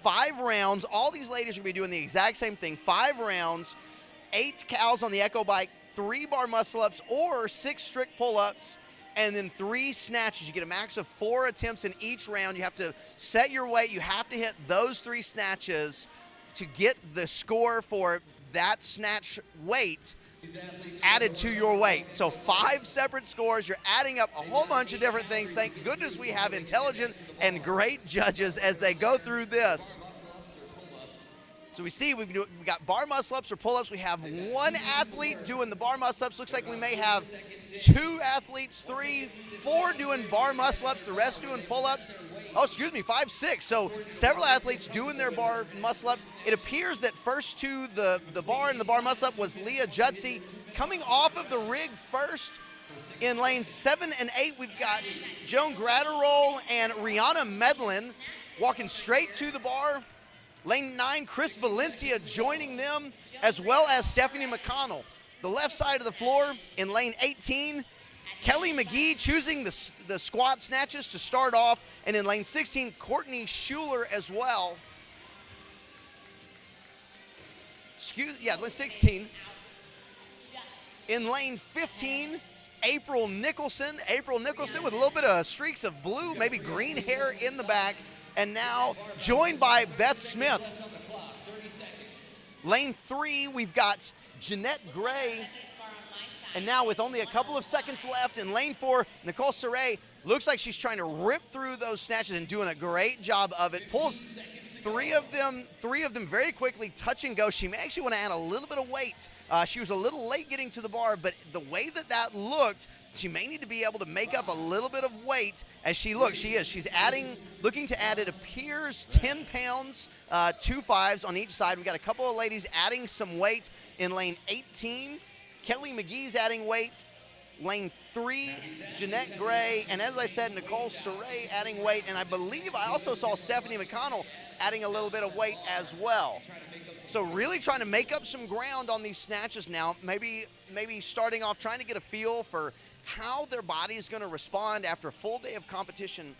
5 rounds. All these ladies are going to be doing the exact same thing. 5 rounds, 8 cows on the Echo bike, 3 bar muscle-ups or 6 strict pull-ups, and then 3 snatches. You get a max of 4 attempts in each round. You have to set your weight. You have to hit those 3 snatches to get the score for that snatch weight added to your weight. So 5 separate scores. You're adding up a whole bunch of different things. Thank goodness we have intelligent and great judges as they go through this. So we see we got bar muscle-ups or pull-ups. We have 1 athlete doing the bar muscle-ups. Looks like we may have 2 athletes, 3, 4 doing bar muscle-ups, the rest doing pull-ups. Oh, excuse me, 5, 6. So several athletes doing their bar muscle-ups. It appears that first to the bar and the bar muscle-up was Leah Jutsey. Coming off of the rig first in lanes 7 and 8, we've got Joan Gratterol and Rihanna Medlin walking straight to the bar. Lane 9, Chris Valencia joining them, as well as Stephanie McConnell. The left side of the floor in lane 18, Kelly McGee choosing the squat snatches to start off, and in lane 16, Courtney Schuler as well. Lane 16. In lane 15, April Nicholson. April Nicholson with a little bit of streaks of blue, maybe green hair in the back. And now joined by Beth Smith. Lane 3, we've got Jeanette Gray. And now with only a couple of seconds left in lane 4, Nicole Saray looks like she's trying to rip through those snatches and doing a great job of it. Pulls 3 of them very quickly, touch and go. She may actually want to add a little bit of weight. She was a little late getting to the bar, but the way that looked, she may need to be able to make up a little bit of weight as she looks. She's looking to add, it appears, 10 pounds, 2 5s on each side. We've got a couple of ladies adding some weight in lane 18. Kelly McGee's adding weight. Lane 3, Jeanette Gray, and as I said, Nicole Saray adding weight, and I believe I also saw Stephanie McConnell adding a little bit of weight as well. So really trying to make up some ground on these snatches now, maybe starting off trying to get a feel for how their body is going to respond after a full day of competition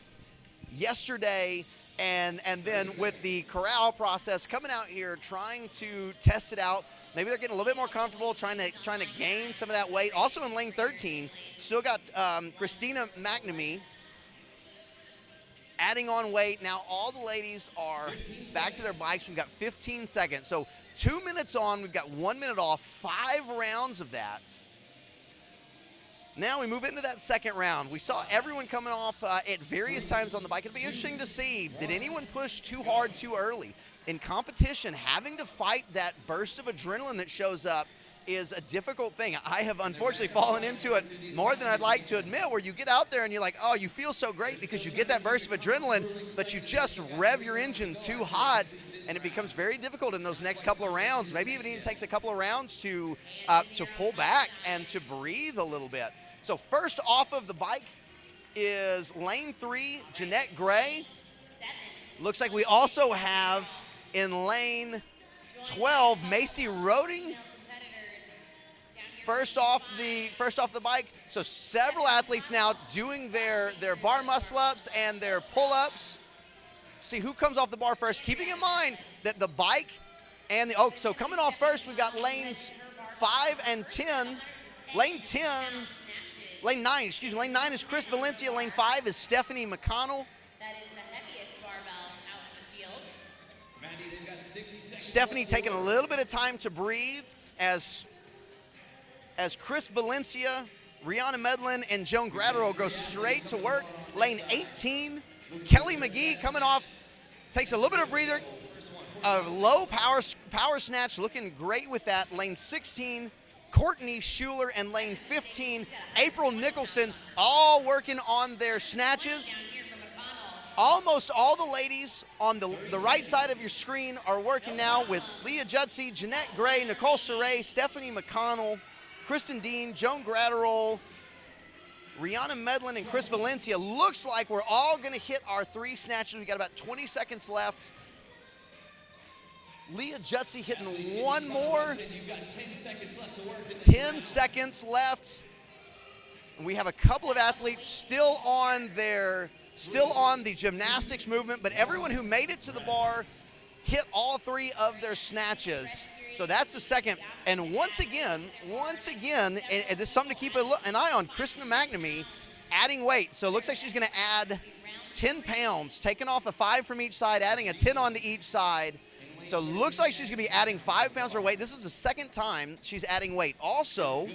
yesterday, and then with the corral process coming out here, trying to test it out. Maybe they're getting a little bit more comfortable, trying to gain some of that weight. Also in lane 13, still got Christina McNamee adding on weight. Now all the ladies are back to their bikes. We've got 15 seconds. So 2 minutes on, we've got 1 minute off, 5 rounds of that. Now we move into that second round. We saw everyone coming off at various times on the bike. It'll be interesting to see, did anyone push too hard too early? In competition, having to fight that burst of adrenaline that shows up is a difficult thing. I have unfortunately fallen into it more than I'd like to admit, where you get out there and you're like, oh, you feel so great because you get that burst of adrenaline, but you just rev your engine too hot, and it becomes very difficult in those next couple of rounds. Maybe even takes a couple of rounds to pull back and to breathe a little bit. So first off of the bike is lane 3, Jeanette Gray. Looks like we also have in lane 12, Macy Roding. First off the bike. So several athletes now doing their bar muscle-ups and their pull-ups. See who comes off the bar first, keeping in mind that the bike and so coming off first, we've got lanes 5 and 10. Lane 9 is Chris Valencia. Lane 5 is Stephanie McConnell. That is the heaviest barbell out in the field. Stephanie taking a little bit of time to breathe as as Chris Valencia, Rihanna Medlin, and Joan Gratterall go straight to work. Lane 18, Kelly McGee coming off, takes a little bit of breather, a low power snatch, looking great with that. Lane 16, Courtney Schuler, and lane 15, April Nicholson, all working on their snatches. Almost all the ladies on the right side of your screen are working now with Leah Jutzi, Jeanette Gray, Nicole Saray, Stephanie McConnell, Kristen Dean, Joan Gratterall, Rihanna Medlin, and Chris Valencia. Looks like we're all going to hit our 3 snatches. We got about 20 seconds left. Leah Jutzi hitting one more. 10 seconds left. We have a couple of athletes still on the gymnastics movement, but everyone who made it to the bar hit all 3 of their snatches. So that's the second. And once again, and this is something to keep an eye on, Kristen McNamee adding weight. So it looks like she's going to add 10 pounds, taking off a 5 from each side, adding a 10 onto each side. So it looks like she's going to be adding 5 pounds to her weight. This is the second time she's adding weight. Also,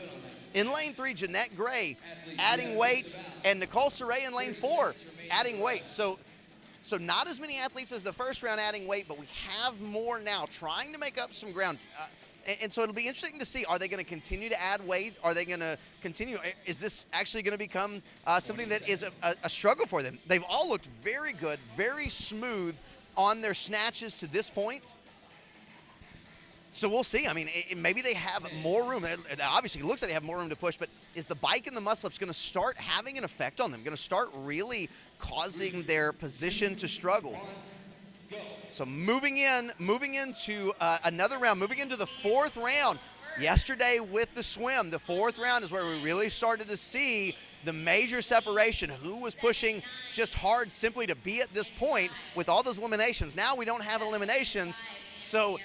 in lane 3, Jeanette Gray adding weight, and Nicole Saray in lane 4 adding weight. So not as many athletes as the first round adding weight, but we have more now trying to make up some ground. And so it'll be interesting to see, are they going to continue to add weight? Are they going to continue? Is this actually going to become something that is a struggle for them? They've all looked very good, very smooth on their snatches to this point. So we'll see. I mean, maybe they have more room. It obviously looks like they have more room to push, but is the bike and the muscle-ups going to start having an effect on them, going to start really causing their position to struggle? So moving into another round, moving into the 4th round. Yesterday with the swim, the 4th round is where we really started to see the major separation. Who was pushing just hard simply to be at this point with all those eliminations. Now we don't have eliminations, so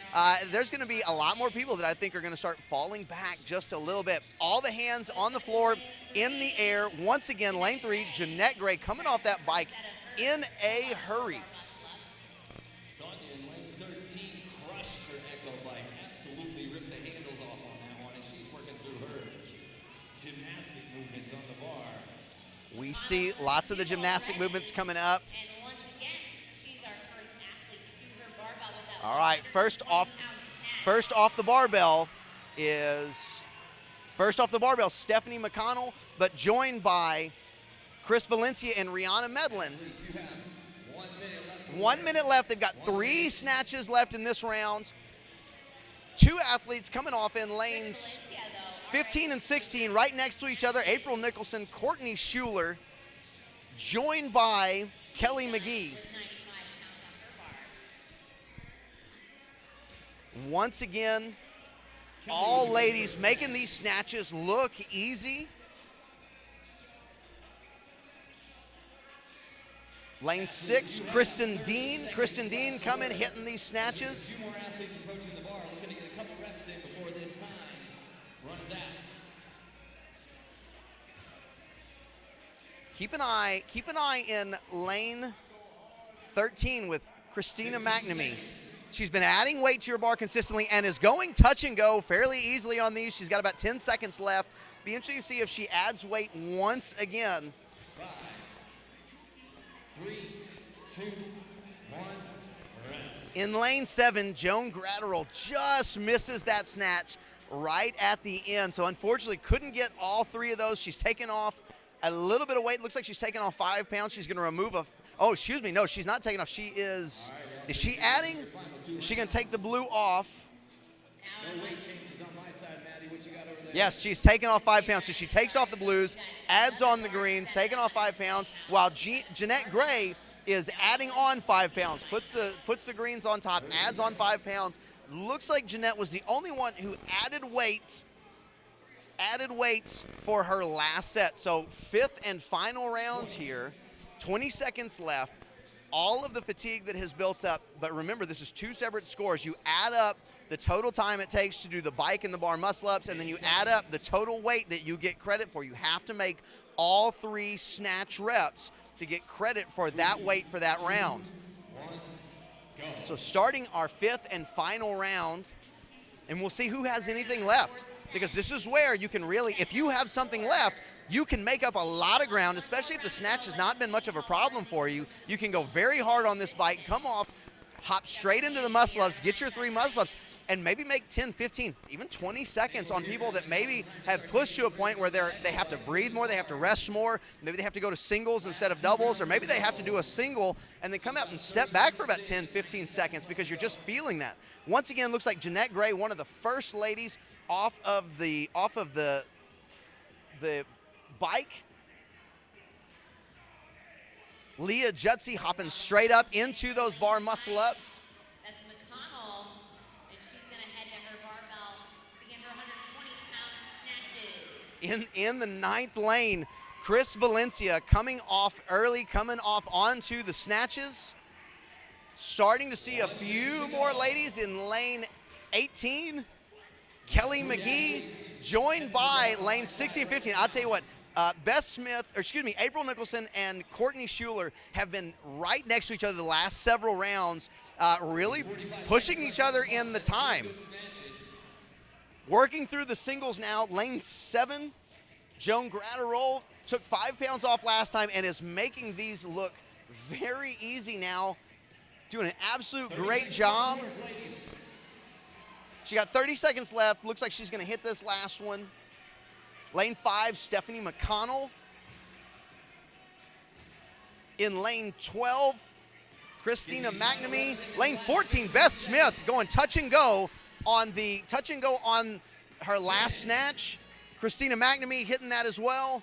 there's going to be a lot more people that I think are going to start falling back just a little bit. All the hands on the floor, in the air. Once again, lane 3, Jeanette Gray coming off that bike in a hurry. Sonia in lane 13 crushed her Echo bike. Absolutely ripped the handles off on that one, and she's working through her gymnastic movements on the bar. We see lots of the gymnastic movements coming up. And once again, she's our first athlete to her barbell with that All right, first off the barbell is Stephanie McConnell, but joined by Chris Valencia and Rihanna Medlin. 1 minute left. They've got 3 snatches left in this round. 2 athletes coming off in lanes 15 and 16 right next to each other. April Nicholson, Courtney Schuler, joined by Kelly McGee. Once again, all ladies making these snatches look easy. Lane 6, Kristen Dean. Kristen Dean coming, hitting these snatches. 2 more athletes approaching the bar, looking to get a couple reps in before this time runs out. Keep an eye in lane 13 with Christina McNamee. She's been adding weight to your bar consistently and is going touch and go fairly easily on these. She's got about 10 seconds left. Be interesting to see if she adds weight once again. 5, 3, 2, 1, rest. In lane 7, Joan Gratterall just misses that snatch right at the end. So unfortunately couldn't get all 3 of those. She's taken off a little bit of weight. Looks like she's taken off 5 pounds. She's going to remove no, she's not taking off. Is she adding? Is she going to take the blue off? No weight changes on my side, Maddie. What you got over there? Yes, she's taking off 5 pounds. So she takes off the blues, adds on the greens, taking off 5 pounds, while Jeanette Gray is adding on 5 pounds, puts the greens on top, adds on 5 pounds. Looks like Jeanette was the only one who added weight for her last set. So 5th and final round here, 20 seconds left. All of the fatigue that has built up, but remember, this is 2 separate scores. You add up the total time it takes to do the bike and the bar muscle-ups, and then you add up the total weight that you get credit for. You have to make all 3 snatch reps to get credit for that weight for that round. So starting our 5th and final round, and we'll see who has anything left. because this is where you can really, if you have something left, you can make up a lot of ground, especially if the snatch has not been much of a problem for you. You can go very hard on this bike, come off, hop straight into the muscle-ups, get your 3 muscle-ups, and maybe make 10, 15, even 20 seconds on people that maybe have pushed to a point where they have to breathe more, they have to rest more, maybe they have to go to singles instead of doubles, or maybe they have to do a single and then come out and step back for about 10, 15 seconds because you're just feeling that. Once again, looks like Jeanette Gray, one of the first ladies off of the bike. Leah Jutzi hopping straight up into those bar muscle-ups. That's McConnell, and she's going to head to her barbell to begin her 120-pound snatches. In the 9th lane, Chris Valencia coming off early, coming off onto the snatches. Starting to see a few more ladies in lane 18. Kelly McGee joined by lane 16 and 15. I'll tell you what, April Nicholson and Courtney Schuler have been right next to each other the last several rounds, really pushing each other in the time. Working through the singles now, lane 7, Joan Gratterall took 5 pounds off last time and is making these look very easy now, doing an absolute great job. She got 30 seconds left. Looks like she's going to hit this last one. Lane 5, Stephanie McConnell. In lane 12, Christina McNamee. Lane 14, Beth Smith going touch and go on her last snatch. Christina McNamee hitting that as well.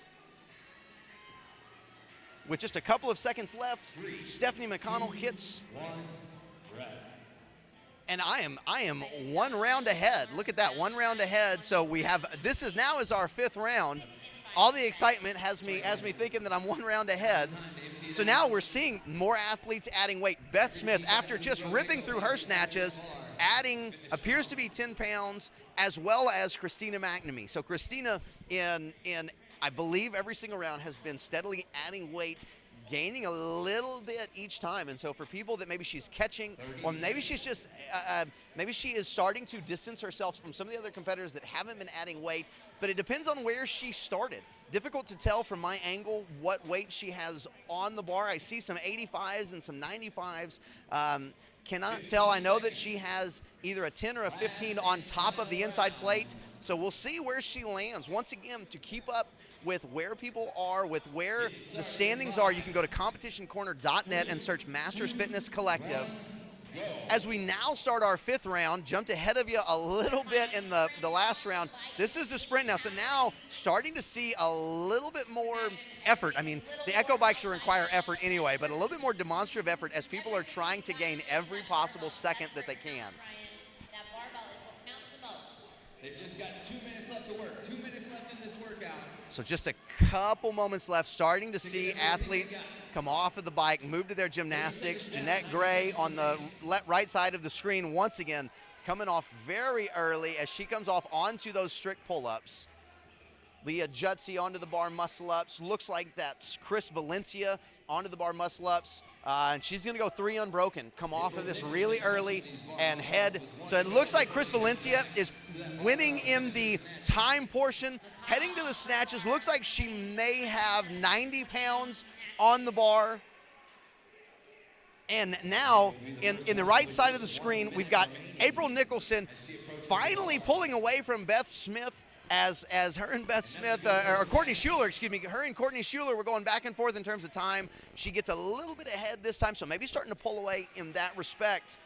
With just a couple of seconds left, Stephanie McConnell hits. And I am 1 round ahead. Look at that, 1 round ahead. So we have, this is now is our 5th round. All the excitement has me thinking that I'm 1 round ahead. So now we're seeing more athletes adding weight. Beth Smith, after just ripping through her snatches, adding appears to be 10 pounds, as well as Christina McNamee. So Christina, in I believe every single round, has been steadily adding weight, gaining a little bit each time. And so for people that maybe she's catching, or maybe she's just, maybe she is starting to distance herself from some of the other competitors that haven't been adding weight, but it depends on where she started. Difficult to tell from my angle what weight she has on the bar. I see some 85s and some 95s. Cannot tell. I know that she has either a 10 or a 15 on top of the inside plate. So we'll see where she lands. Once again, to keep up with where people are, with where the standings are, you can go to competitioncorner.net and search Masters Fitness Collective. As we now start our 5th round, jumped ahead of you a little bit in the last round. This is the sprint now, so now starting to see a little bit more effort. I mean, the Echo bikes require effort anyway, but a little bit more demonstrative effort as people are trying to gain every possible second that they can. That barbell is what counts the most. They've just got 2 minutes left to work, 2 minutes left in this workout. So just a couple moments left, starting to see athletes come off of the bike, move to their gymnastics. Jeanette Gray on the right side of the screen once again, coming off very early as she comes off onto those strict pull-ups. Leah Jutzi onto the bar muscle-ups. Looks like that's Chris Valencia onto the bar muscle-ups. And she's going to go 3 unbroken. Come off of this really early and head. So it looks like Chris Valencia is winning in the time portion. Heading to the snatches. Looks like she may have 90 pounds on the bar. And now, in the right side of the screen, we've got April Nicholson finally pulling away from Beth Smith as her and Beth Smith, or Courtney Schuler, excuse me, her and Courtney Schuler were going back and forth in terms of time. She gets a little bit ahead this time, so maybe starting to pull away in that respect.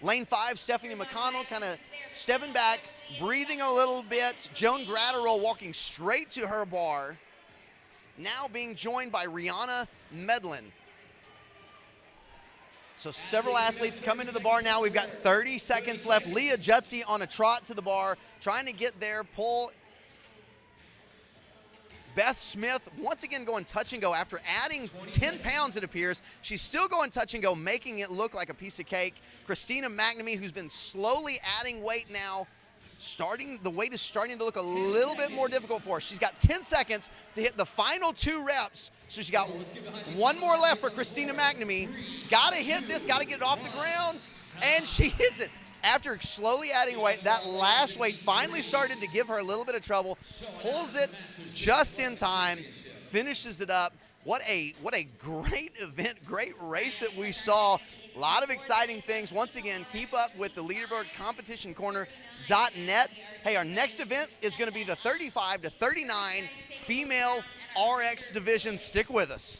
Lane 5, Stephanie McConnell kind of stepping back, breathing a little bit. Joan Gratterall walking straight to her bar. Now being joined by Rihanna Medlin. So several athletes come into the bar now. We've got 30 seconds left. Leah Jutzi on a trot to the bar, trying to get there, pull. Beth Smith once again going touch and go after adding 10 pounds, it appears. She's still going touch and go, making it look like a piece of cake. Christina McNamee, who's been slowly adding weight now, the weight is starting to look a little bit more difficult for her. She's got 10 seconds to hit the final 2 reps. So she's got 1 more left for Christina McNamee. Got to hit this, got to get it off the ground. And she hits it. after slowly adding weight, that last weight finally started to give her a little bit of trouble, pulls it just in time, finishes it up. What a great event, great race that we saw. A lot of exciting things. Once again, keep up with the leaderboard, competitioncorner.net. Hey, our next event is going to be the 35 to 39 female RX division. Stick with us.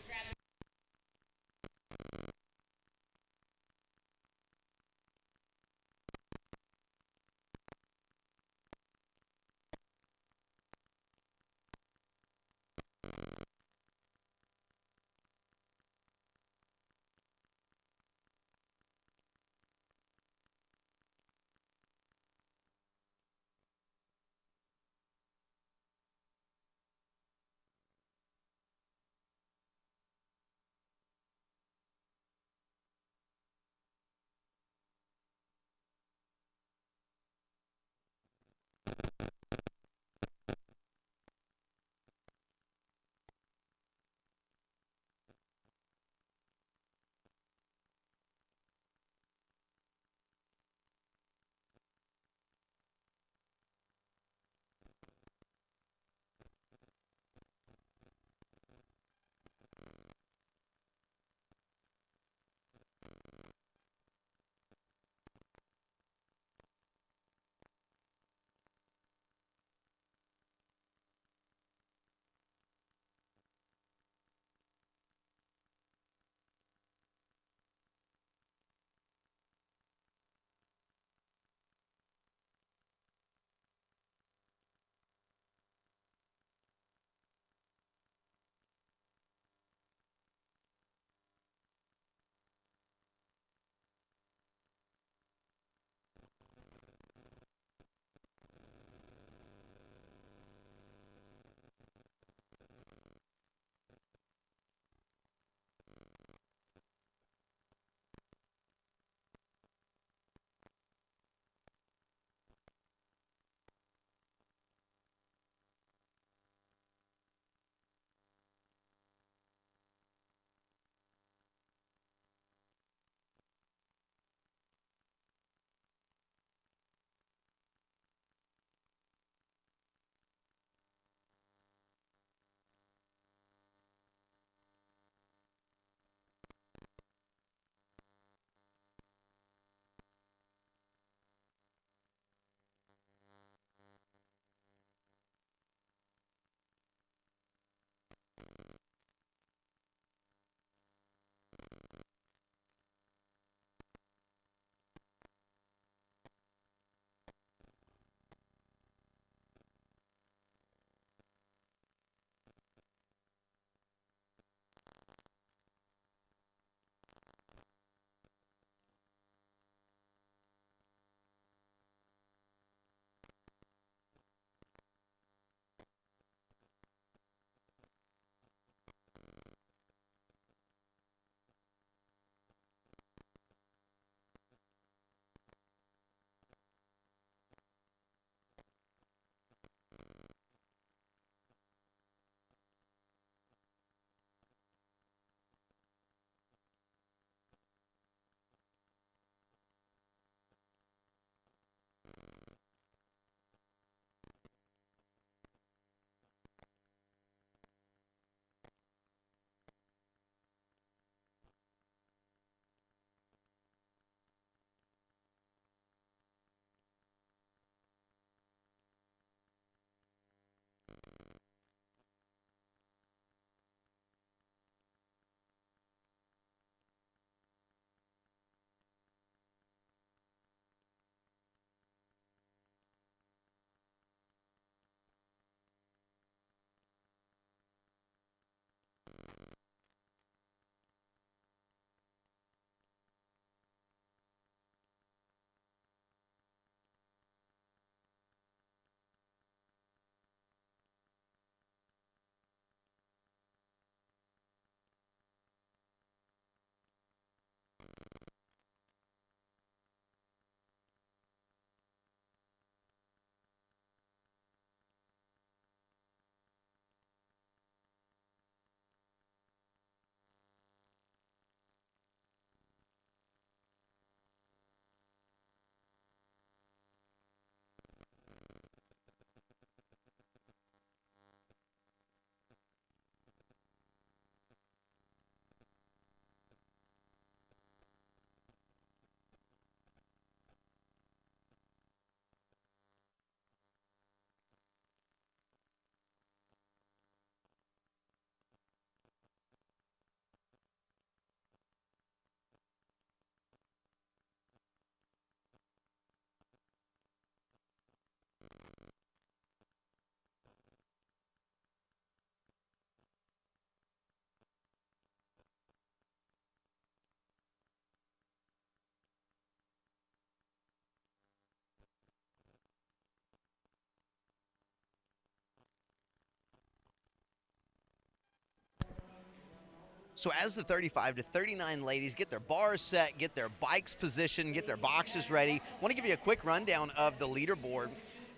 So as the 35 to 39 ladies get their bars set, get their bikes positioned, get their boxes ready, I want to give you a quick rundown of the leaderboard.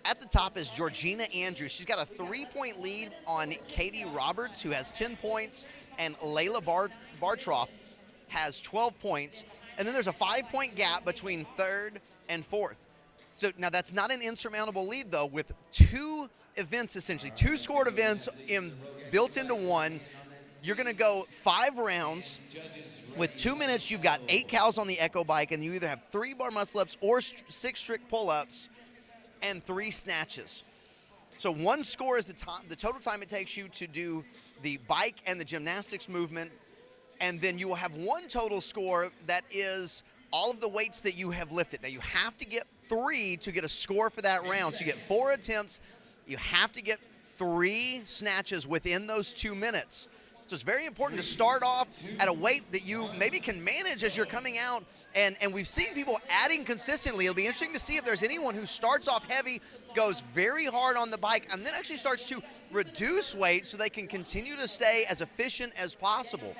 At the top is Georgina Andrews. She's got a 3-point lead on Katie Roberts, who has 10 points, and Layla Bartroff has 12 points. And then there's a 5-point gap between third and fourth. So now that's not an insurmountable lead, though, with 2 events, essentially, 2 scored events built into one. You're going to go 5 rounds. With 2 minutes, you've got 8 cows on the Echo bike, and you either have 3 bar muscle-ups or 6 strict pull-ups and 3 snatches. So 1 score is the total time it takes you to do the bike and the gymnastics movement, and then you will have 1 total score that is all of the weights that you have lifted. Now, you have to get 3 to get a score for that round. So you get 4 attempts. You have to get 3 snatches within those 2 minutes. So it's very important to start off at a weight that you maybe can manage as you're coming out. And we've seen people adding consistently. It'll be interesting to see if there's anyone who starts off heavy, goes very hard on the bike, and then actually starts to reduce weight so they can continue to stay as efficient as possible.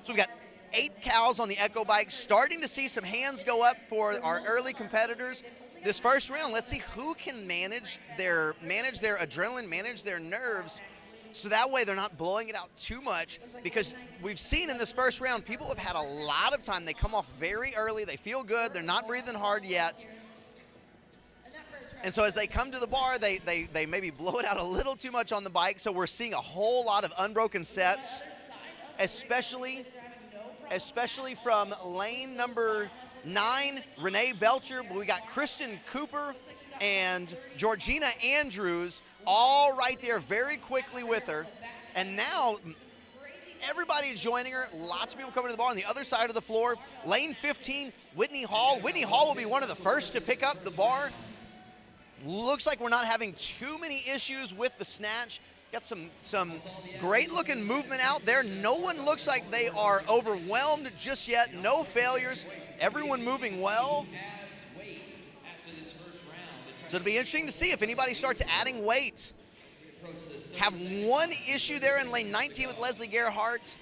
So we've got 8 cows on the Echo bike, starting to see some hands go up for our early competitors. This first round, let's see who can manage their adrenaline, manage their nerves, so that way they're not blowing it out too much, because we've seen in this first round, people have had a lot of time. They come off very early. They feel good. They're not breathing hard yet. And so as they come to the bar, they maybe blow it out a little too much on the bike. So we're seeing a whole lot of unbroken sets, especially from lane number 9, Renee Belcher. We got Kristen Cooper and Georgina Andrews all right there very quickly with her. And now everybody is joining her. Lots of people coming to the bar on the other side of the floor. Lane 15, Whitney Hall. Whitney Hall will be one of the first to pick up the bar. Looks like we're not having too many issues with the snatch. Got some great looking movement out there. No one looks like they are overwhelmed just yet. No failures. Everyone moving well. So it'll be interesting to see if anybody starts adding weight. Have one issue there in lane 19 with Leslie Gerhardt.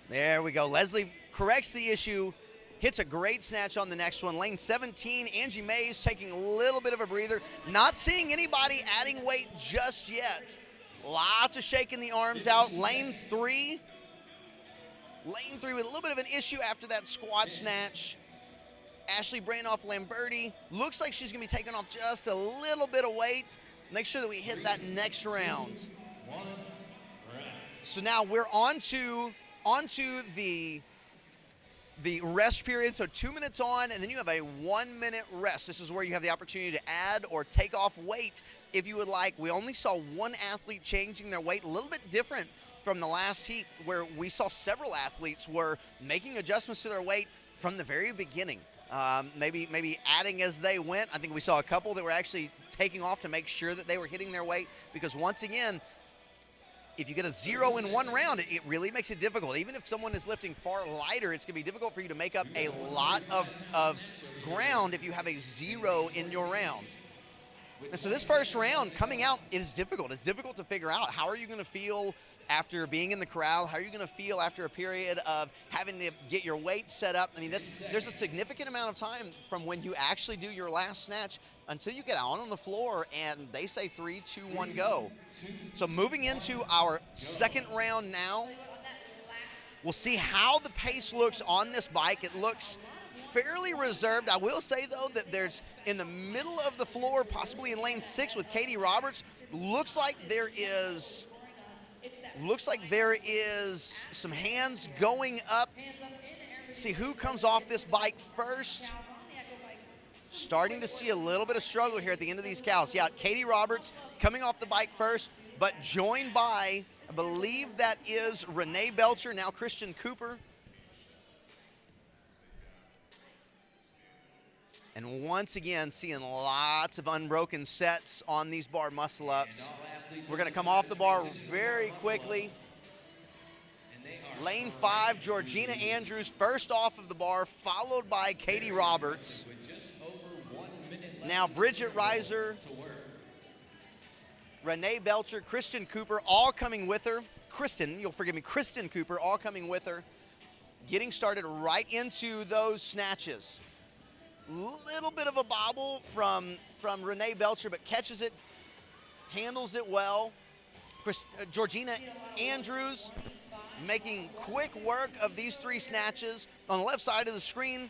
There we go. Leslie corrects the issue, hits a great snatch on the next one. Lane 17, Angie Mays taking a little bit of a breather. Not seeing anybody adding weight just yet. Lots of shaking the arms out. Lane 3 with a little bit of an issue after that squat snatch. Ashley Brainoff-Lamberti looks like she's going to be taking off just a little bit of weight. Make sure that we hit that next round. So now we're on to the rest period. So 2 minutes on, and then you have a 1 minute rest. This is where you have the opportunity to add or take off weight if you would like. We only saw 1 athlete changing their weight, a little bit different from the last heat where we saw several athletes were making adjustments to their weight from the very beginning. Maybe adding as they went. I think we saw a couple that were actually taking off to make sure that they were hitting their weight, because once again, if you get a 0 in 1 round, it really makes it difficult. Even if someone is lifting far lighter, it's going to be difficult for you to make up a lot of ground if you have a 0 in your round. And so this first round coming out, it is difficult. It's difficult to figure out how are you going to feel after being in the crowd. How are you going to feel after a period of having to get your weight set up? I mean, there's a significant amount of time from when you actually do your last snatch until you get out on the floor and they say 3, 2, 1, go. So moving into our second round now, we'll see how the pace looks on this bike. It looks fairly reserved. I will say, though, that there's in the middle of the floor, possibly in lane 6 with Katie Roberts, looks like there is some hands going up. See who comes off this bike first. Starting to see a little bit of struggle here at the end of these cows. Yeah, Katie Roberts coming off the bike first, but joined by, I believe that is Renee Belcher, now Kristen Cooper. And once again, seeing lots of unbroken sets on these bar muscle-ups. We're going to come off the bar very quickly. Lane 5, Georgina Andrews first off of the bar, followed by Katie Roberts. Now Bridget Reiser Renee Belcher, Kristen Cooper, all coming with her. Kristen Cooper, all coming with her. Getting started right into those snatches. Little bit of a bobble from Renee Belcher, but catches it, handles it well. Georgina Andrews making quick work of these 3 snatches. On the left side of the screen,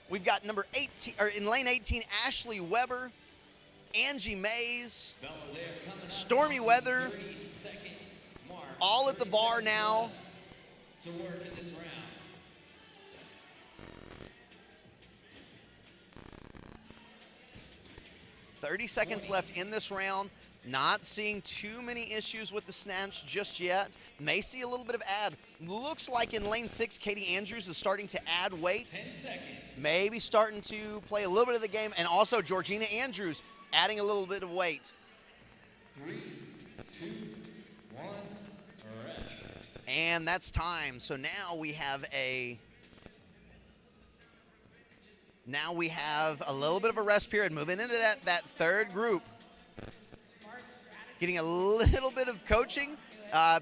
we've got number 18, or in lane 18, Ashley Weber, Angie Mays, Stormy Weather, all at the bar now. To work in this round. 30 seconds left in this round. Not seeing too many issues with the snatch just yet. May see a little bit of add. Looks like in lane 6, Katie Andrews is starting to add weight. 10 seconds. Maybe starting to play a little bit of the game. And also Georgina Andrews adding a little bit of weight. 3, 2, 1, rest. And that's time. So now we have a little bit of a rest period. Moving into that third group. Getting a little bit of coaching. A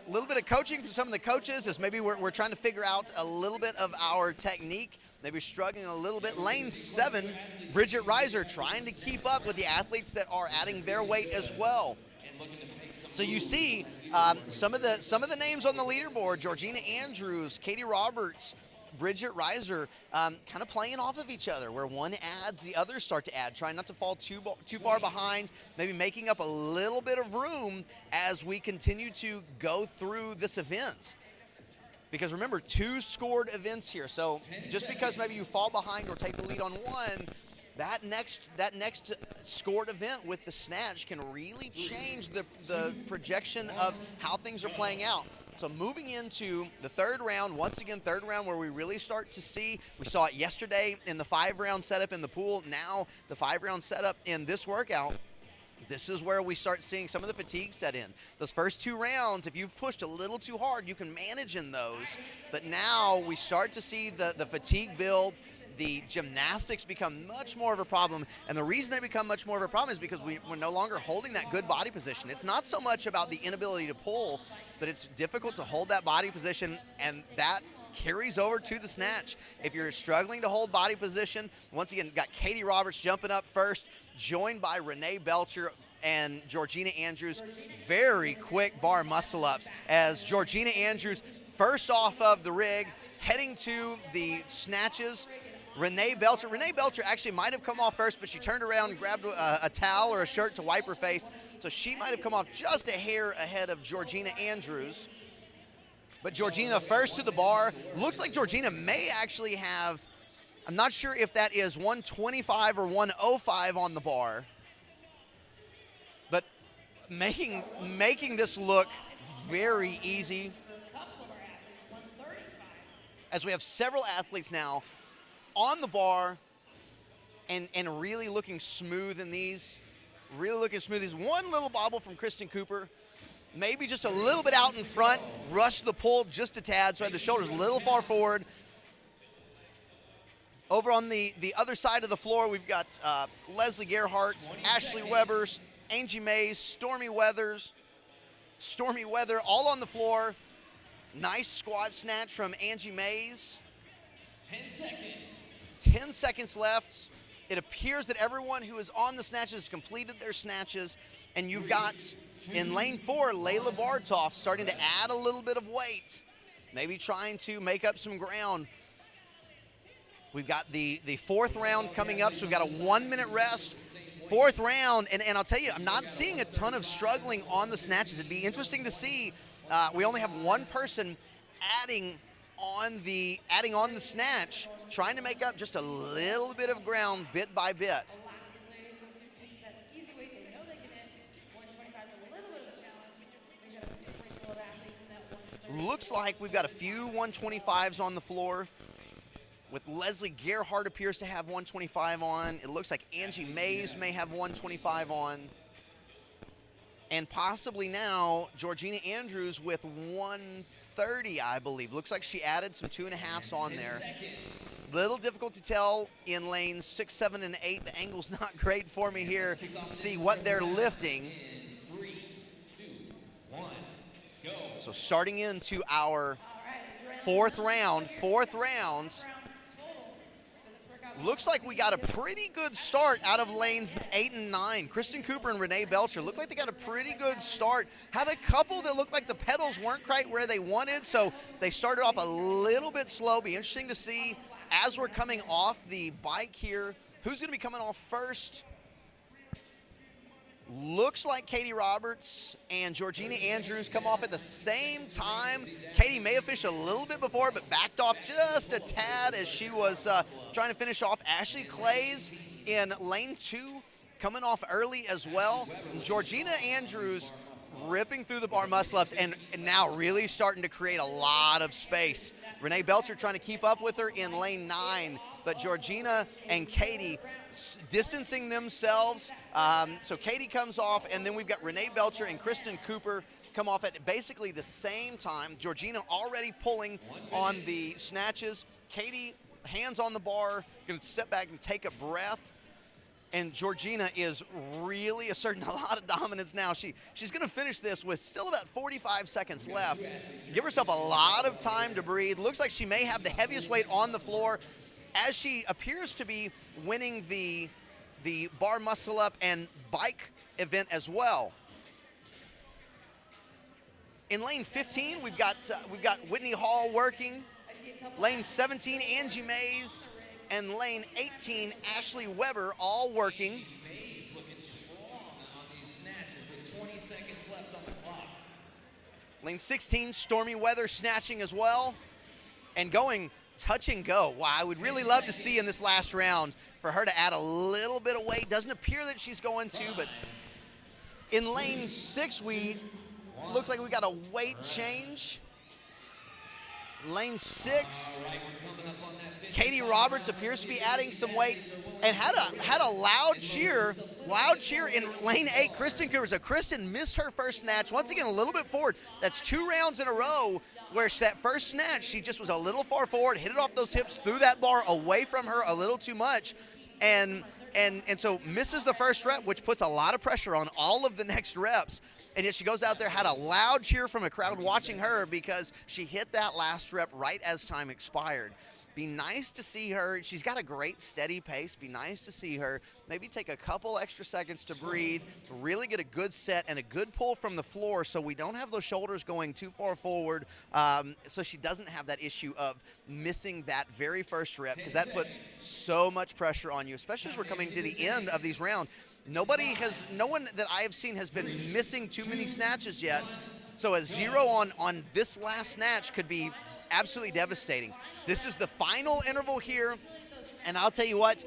little bit of coaching from some of the coaches as maybe we're trying to figure out a little bit of our technique. Maybe struggling a little bit. Lane 7, Bridget Reiser trying to keep up with the athletes that are adding their weight as well. So you see some of the names on the leaderboard: Georgina Andrews, Katie Roberts, Bridget Reiser, kind of playing off of each other, where one adds, the others start to add, trying not to fall too far behind, maybe making up a little bit of room as we continue to go through this event. Because remember, 2 scored events here, so just because maybe you fall behind or take the lead on one, that next scored event with the snatch can really change the projection of how things are playing out. So moving into the third round, once again, third round where we really start to see, we saw it yesterday in the 5-round setup in the pool, now the 5-round setup in this workout. This is where we start seeing some of the fatigue set in. Those first 2 rounds, if you've pushed a little too hard, you can manage in those. But now we start to see the fatigue build. The gymnastics become much more of a problem, and the reason they become much more of a problem is because we're no longer holding that good body position. It's not so much about the inability to pull, but it's difficult to hold that body position, and that carries over to the snatch. If you're struggling to hold body position, once again, got Katie Roberts jumping up first, joined by Renee Belcher and Georgina Andrews. Very quick bar muscle-ups as Georgina Andrews, first off of the rig, heading to the snatches. Renee Belcher actually might have come off first, but she turned around and grabbed a towel or a shirt to wipe her face. So she might have come off just a hair ahead of Georgina Andrews. But Georgina first to the bar. Looks like Georgina may actually have, I'm not sure if that is 125 or 105 on the bar. But making this look very easy. As we have several athletes now on the bar and really looking smooth in these. Really looking smooth. There's one little bobble from Kristen Cooper. Maybe just a little bit out in front. Rushed the pull just a tad, so had the shoulders a little far forward. Over on the other side of the floor, we've got Leslie Gerhardt, Ashley Weber, Angie Mays, Stormy Weather, all on the floor. Nice squat snatch from Angie Mays. 10 seconds. 10 seconds left. It appears that everyone who is on the snatches has completed their snatches, and you've got in lane 4, Layla Bartoff starting to add a little bit of weight, maybe trying to make up some ground. We've got the 4th round coming up, so we've got a 1-minute rest. 4th round, and I'll tell you, I'm not seeing a ton of struggling on the snatches. It'd be interesting to see. We only have one person adding on the snatch, trying to make up just a little bit of ground bit by bit. Looks like we've got a few 125s on the floor. With Leslie Gerhardt appears to have 125 on. It looks like Angie Mays may have 125 on. And possibly now, Georgina Andrews with 130, I believe. Looks like she added some 2.5s on there. Little difficult to tell in lanes 6, 7, and 8. The angle's not great for me here to see what they're lifting. So starting into our fourth round. Looks like we got a pretty good start out of lanes 8 and 9. Kristen Cooper and Renee Belcher looked like they got a pretty good start. Had a couple that looked like the pedals weren't quite where they wanted, so they started off a little bit slow. Be interesting to see as we're coming off the bike here, who's going to be coming off first. Looks like Katie Roberts and Georgina Andrews come off at the same time. Katie may have finished a little bit before, but backed off just a tad as she was trying to finish off. Ashley Clays in lane 2 coming off early as well. And Georgina Andrews ripping through the bar muscle-ups and now really starting to create a lot of space. Renee Belcher trying to keep up with her in lane 9, but Georgina and Katie distancing themselves. So Katie comes off, and then we've got Renee Belcher and Kristen Cooper come off at basically the same time. Georgina already pulling on the snatches. Katie, hands on the bar, going to step back and take a breath. And Georgina is really asserting a lot of dominance now. She's going to finish this with still about 45 seconds left. Give herself a lot of time to breathe. Looks like she may have the heaviest weight on the floor, as she appears to be winning the bar muscle up and bike event as well. In lane 15, we've got Whitney Hall working. Lane 17, Angie Mays, and lane 18, Ashley Weber, all working. Mays looking strong on these snatches with 20 seconds left on the clock. Lane 16, Stormy Weather snatching as well, and going touch and go. Wow, I would really love to see in this last round for her to add a little bit of weight. Doesn't appear that she's going to, but in lane 6, looks like we got a weight change. Lane 6, Katie Roberts appears to be adding some weight and had a loud cheer in lane 8, Kristen Cooper. So Kristen missed her first snatch. Once again, a little bit forward. That's 2 rounds in a row where that first snatch, she just was a little far forward, hit it off those hips, threw that bar away from her a little too much, and so misses the first rep, which puts a lot of pressure on all of the next reps. And yet she goes out there, had a loud cheer from a crowd watching her because she hit that last rep right as time expired. Be nice to see her. She's got a great steady pace. Be nice to see her maybe take a couple extra seconds to breathe, really get a good set and a good pull from the floor so we don't have those shoulders going too far forward, so she doesn't have that issue of missing that very first rep, because that puts so much pressure on you, especially as we're coming to the end of these rounds. No one that I have seen has been missing too many snatches yet, so a 0 on this last snatch could be absolutely devastating. This is the final interval here, and I'll tell you what,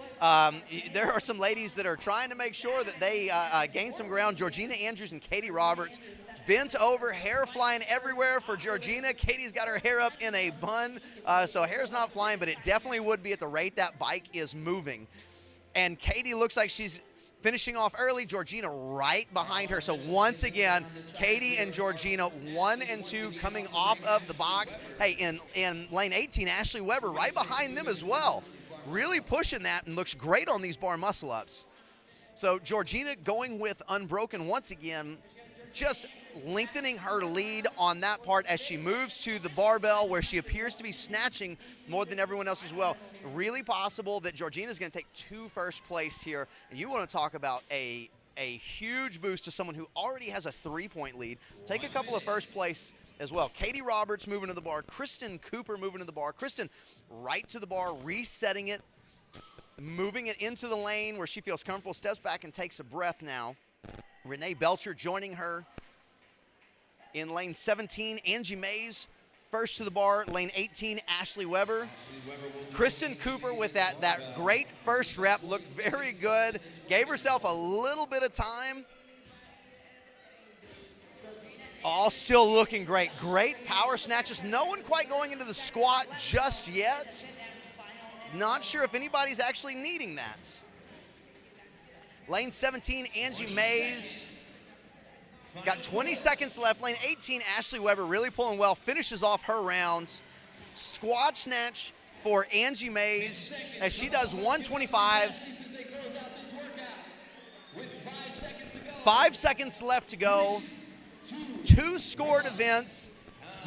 there are some ladies that are trying to make sure that they gain some ground. Georgina Andrews and Katie Roberts bent over, hair flying everywhere for Georgina. Katie's got her hair up in a bun, so hair's not flying, but it definitely would be at the rate that bike is moving. And Katie looks like she's finishing off early, Georgina right behind her. So once again, Katie and Georgina 1 and 2 coming off of the box. Hey, in lane 18, Ashley Weber right behind them as well. Really pushing that and looks great on these bar muscle ups. So Georgina going with Unbroken once again, just lengthening her lead on that part as she moves to the barbell where she appears to be snatching more than everyone else as well. Really possible that Georgina is going to take 2 first place here. And you want to talk about a huge boost to someone who already has a 3-point lead. Take a couple of first place as well. Katie Roberts moving to the bar. Kristen Cooper moving to the bar. Kristen right to the bar, resetting it, moving it into the lane where she feels comfortable, steps back and takes a breath now. Renee Belcher joining her. In lane 17, Angie Mays first to the bar. Lane 18, Ashley Weber. Kristen Cooper with that great first rep, looked very good. Gave herself a little bit of time. All still looking great. Great power snatches. No one quite going into the squat just yet. Not sure if anybody's actually needing that. Lane 17, Angie Mays. Got 20 seconds left. Lane 18, Ashley Weber really pulling well. Finishes off her rounds. Squat snatch for Angie Mays as she does 125. 5 seconds left to go. 2 scored events.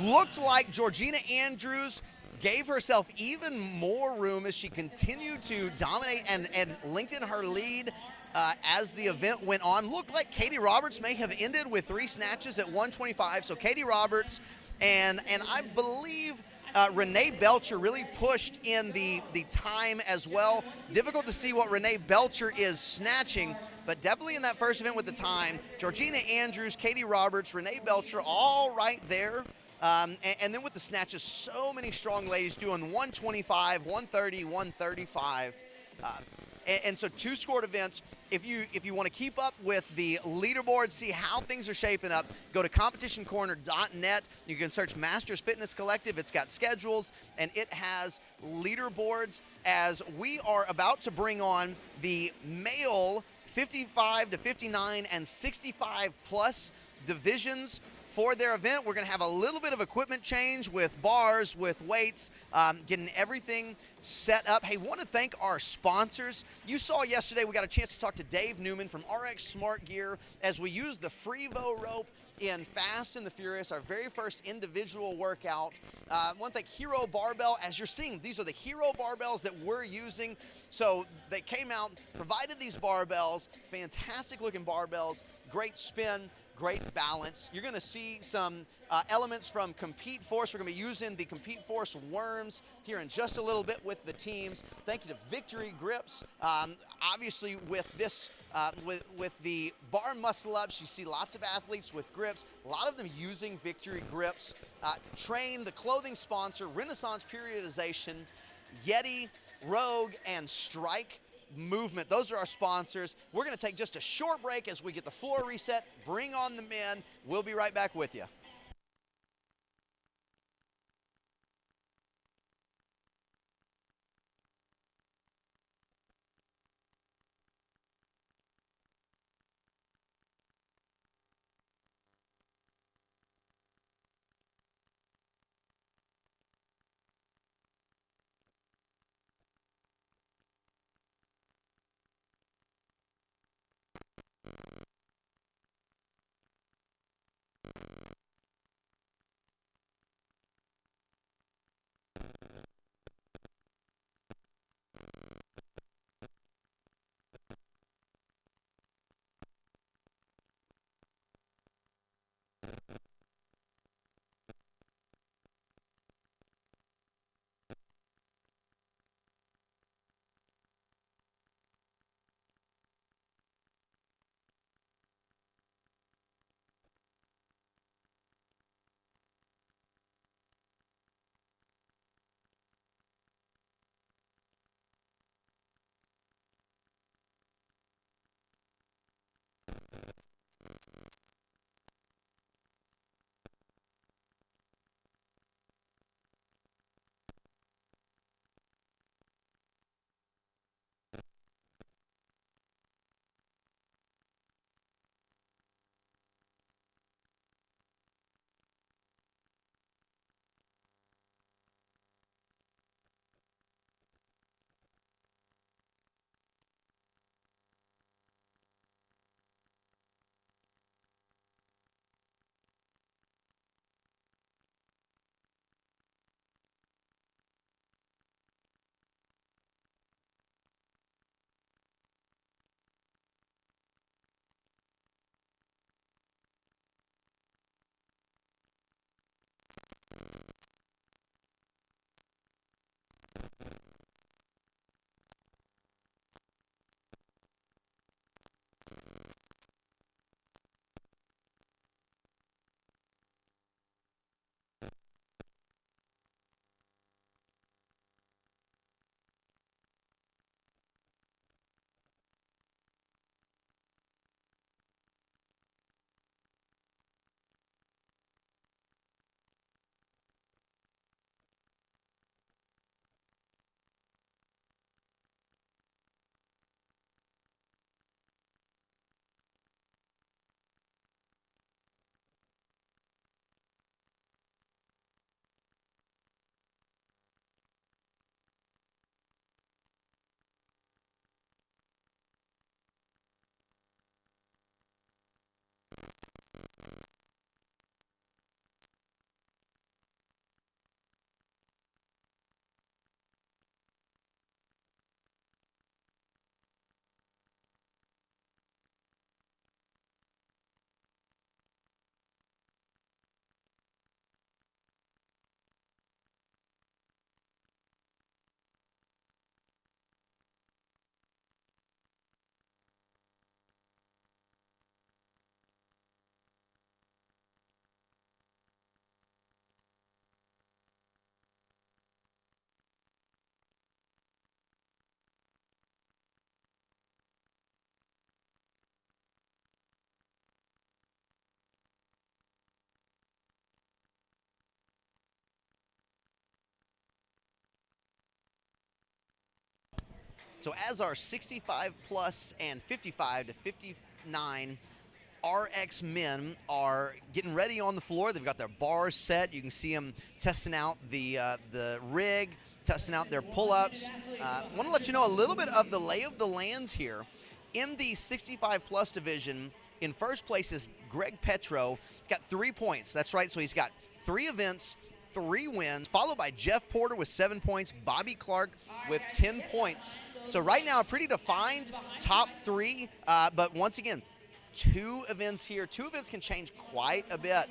Looked like Georgina Andrews gave herself even more room as she continued to dominate and lengthen her lead as the event went on. Looked like Katie Roberts may have ended with 3 snatches at 125. So Katie Roberts and I believe Renee Belcher really pushed in the time as well. Difficult to see what Renee Belcher is snatching, but definitely in that first event with the time, Georgina Andrews, Katie Roberts, Renee Belcher, all right there. And then with the snatches, so many strong ladies doing 125, 130, 135. And so 2 scored events. If you want to keep up with the leaderboard, see how things are shaping up, go to competitioncorner.net. You can search Masters Fitness Collective. It's got schedules and it has leaderboards as we are about to bring on the male 55 to 59 and 65 plus divisions for their event. We're going to have a little bit of equipment change with bars, with weights, getting everything set up. Hey, want to thank our sponsors. You saw yesterday we got a chance to talk to Dave Newman from RX Smart Gear as we used the Frevo rope in Fast and the Furious, our very first individual workout. I want to thank Hero Barbell. As you're seeing, these are the Hero barbells that we're using. So they came out, provided these barbells, fantastic looking barbells, great spin, great balance. You're going to see some elements from Compete Force. We're going to be using the Compete Force worms here in just a little bit with the teams. Thank you to Victory Grips. Obviously, with this, with the bar muscle ups, you see lots of athletes with grips. A lot of them using Victory Grips. Train, the clothing sponsor, Renaissance Periodization, Yeti, Rogue, and Strike Movement. Those are our sponsors. We're going to take just a short break as we get the floor reset, bring on the men. We'll be right back with you. So as our 65 plus and 55 to 59 RX men are getting ready on the floor, they've got their bars set. You can see them testing out the rig, testing out their pull-ups. I want to let you know a little bit of the lay of the lands here. In the 65 plus division, in first place is Greg Petro. He's got 3 points. That's right. So he's got 3 events, 3 wins, followed by Jeff Porter with 7 points, Bobby Clark with 10 points. So right now, a pretty defined top 3. But once again, 2 events here. 2 events can change quite a bit.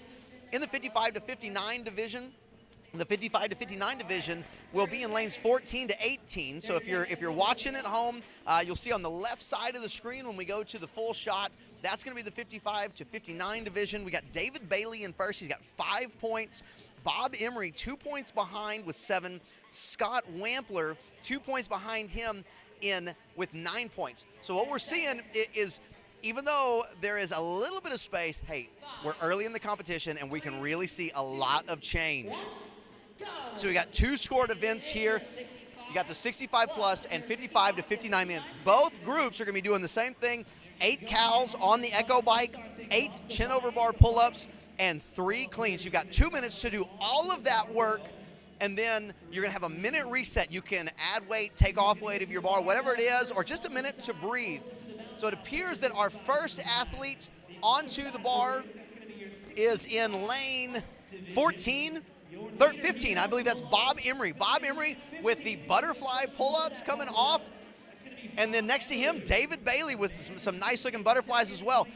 In the 55 to 59 division, the 55 to 59 division will be in lanes 14 to 18. So if you're watching at home, you'll see on the left side of the screen when we go to the full shot, that's going to be the 55 to 59 division. We got David Bailey in first. He's got 5 points. Bob Emery 2 points behind with 7. Scott Wampler 2 points behind him with 9 points. So what we're seeing is, even though there is a little bit of space, hey, we're early in the competition and we can really see a lot of change. So we got 2 scored events here. You got the 65 plus and 55 to 59 men. Both groups are going to be doing the same thing. 8 cows on the Echo bike, 8 chin over bar pull-ups, and 3 cleans. You've got 2 minutes to do all of that work, and then you're going to have a minute reset. You can add weight, take off weight of your bar, whatever it is, or just a minute to breathe. So it appears that our first athlete onto the bar is in lane 15, I believe that's Bob Emery. Bob Emery with the butterfly pull-ups coming off. And then next to him, David Bailey with some nice-looking butterflies as well.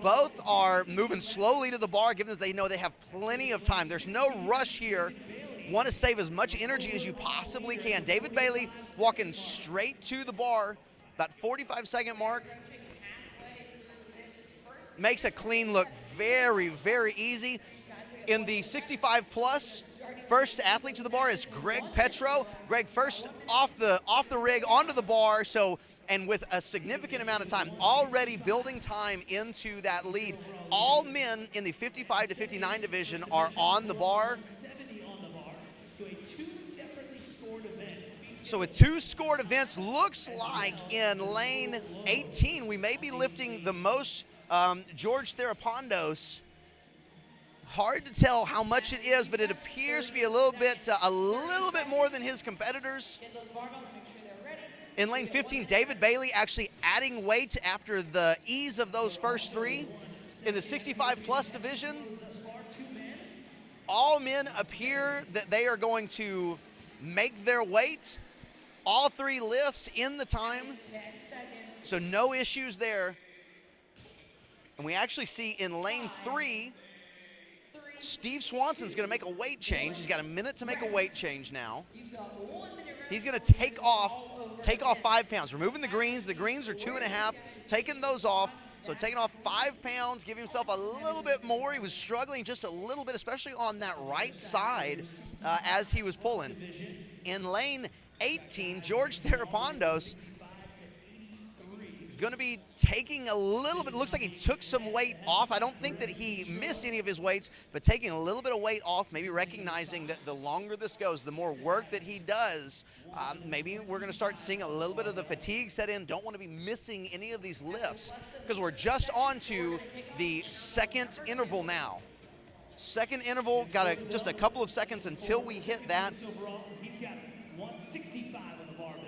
Both are moving slowly to the bar, given that they know they have plenty of time. There's no rush here. Want to save as much energy as you possibly can. David Bailey walking straight to the bar, about 45-second mark. Makes a clean look very, very easy. In the 65 plus, first athlete to the bar is Greg Petro. Greg first off the rig onto the bar, and with a significant amount of time, already building time into that lead. All men in the 55 to 59 division are on the bar. So with 2 scored events, looks like in lane 18, we may be lifting the most. George Therapondos. Hard to tell how much it is, but it appears to be a little bit more than his competitors. In lane 15, David Bailey actually adding weight after the ease of those first 3. In the 65 plus division, all men appear that they are going to make their weight. All 3 lifts in the time, so no issues there. And we actually see in lane 3, Steve Swanson's going to make a weight change. He's got a minute to make a weight change now. He's going to take off 5 pounds, removing the greens. The greens are 2.5, taking those off. So taking off 5 pounds, giving himself a little bit more. He was struggling just a little bit, especially on that right side as he was pulling. In lane 18, George Therapondos going to be taking a little bit. Looks like he took some weight off. I don't think that he missed any of his weights, but taking a little bit of weight off, maybe recognizing that the longer this goes, the more work that he does, maybe we're going to start seeing a little bit of the fatigue set in. Don't want to be missing any of these lifts because we're just on to the second interval now. Second interval, got just a couple of seconds until we hit that. He's got 165 on the barbell.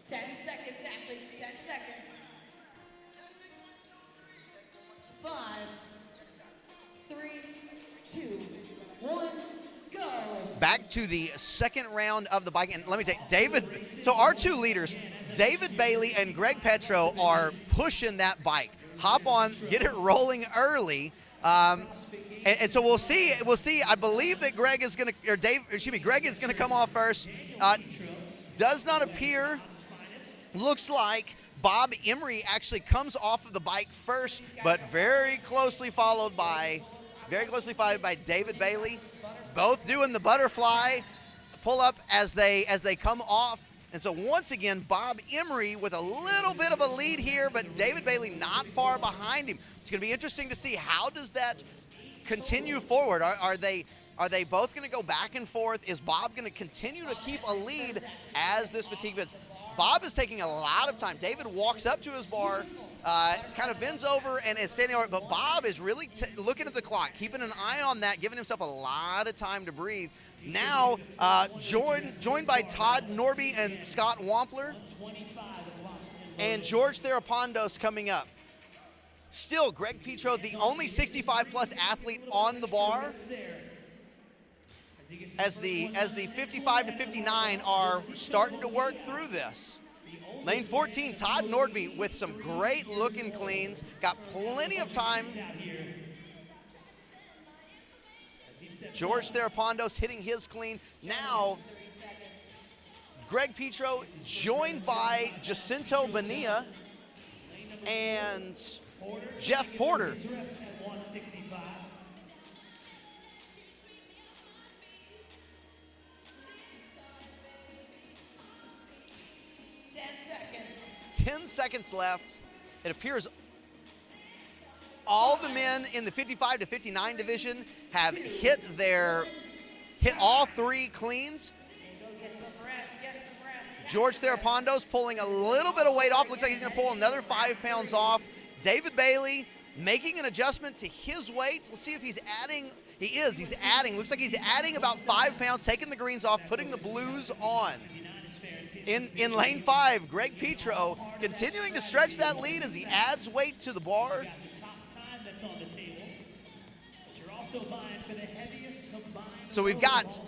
10 seconds, athletes, 10 seconds. 5, 3, 2, 1, go. Back to the second round of the bike. And let me tell you, David, so our 2 leaders, David Bailey and Greg Petro, are pushing that bike. Hop on, get it rolling early. And so we'll see. I believe that Greg is going to come off first. Does not appear. Looks like Bob Emery actually comes off of the bike first, but very closely followed by David Bailey. Both doing the butterfly pull up as they come off. And so once again, Bob Emery with a little bit of a lead here, but David Bailey not far behind him. It's going to be interesting to see how does that continue forward. Are they both going to go back and forth? Is Bob going to continue to keep a lead as this fatigue builds? Bob is taking a lot of time. David walks up to his bar, kind of bends over and is standing over, but Bob is really looking at the clock, keeping an eye on that, giving himself a lot of time to breathe. Now, joined by Todd Norby and Scott Wampler, and George Therapondos coming up. Still, Greg Petro, the only 65-plus athlete on the bar, as the 55 to 59 are starting to work through this. Lane 14, Todd Nordby with some great looking cleans, got plenty of time. George Therapondos hitting his clean. Now, Greg Petro joined by Jacinto Bonilla and Jeff Porter. Ten seconds left. It appears all the men in the 55 to 59 division have hit all three cleans. George Therapondos pulling a little bit of weight off. Looks like he's going to pull another 5 pounds off. David Bailey making an adjustment to his weight. Let's see if he's adding. He is. He's adding. Looks like he's adding about 5 pounds, taking the greens off, putting the blues on. In lane 5, Greg Petro continuing to stretch that lead as he adds weight to the bar. So we've got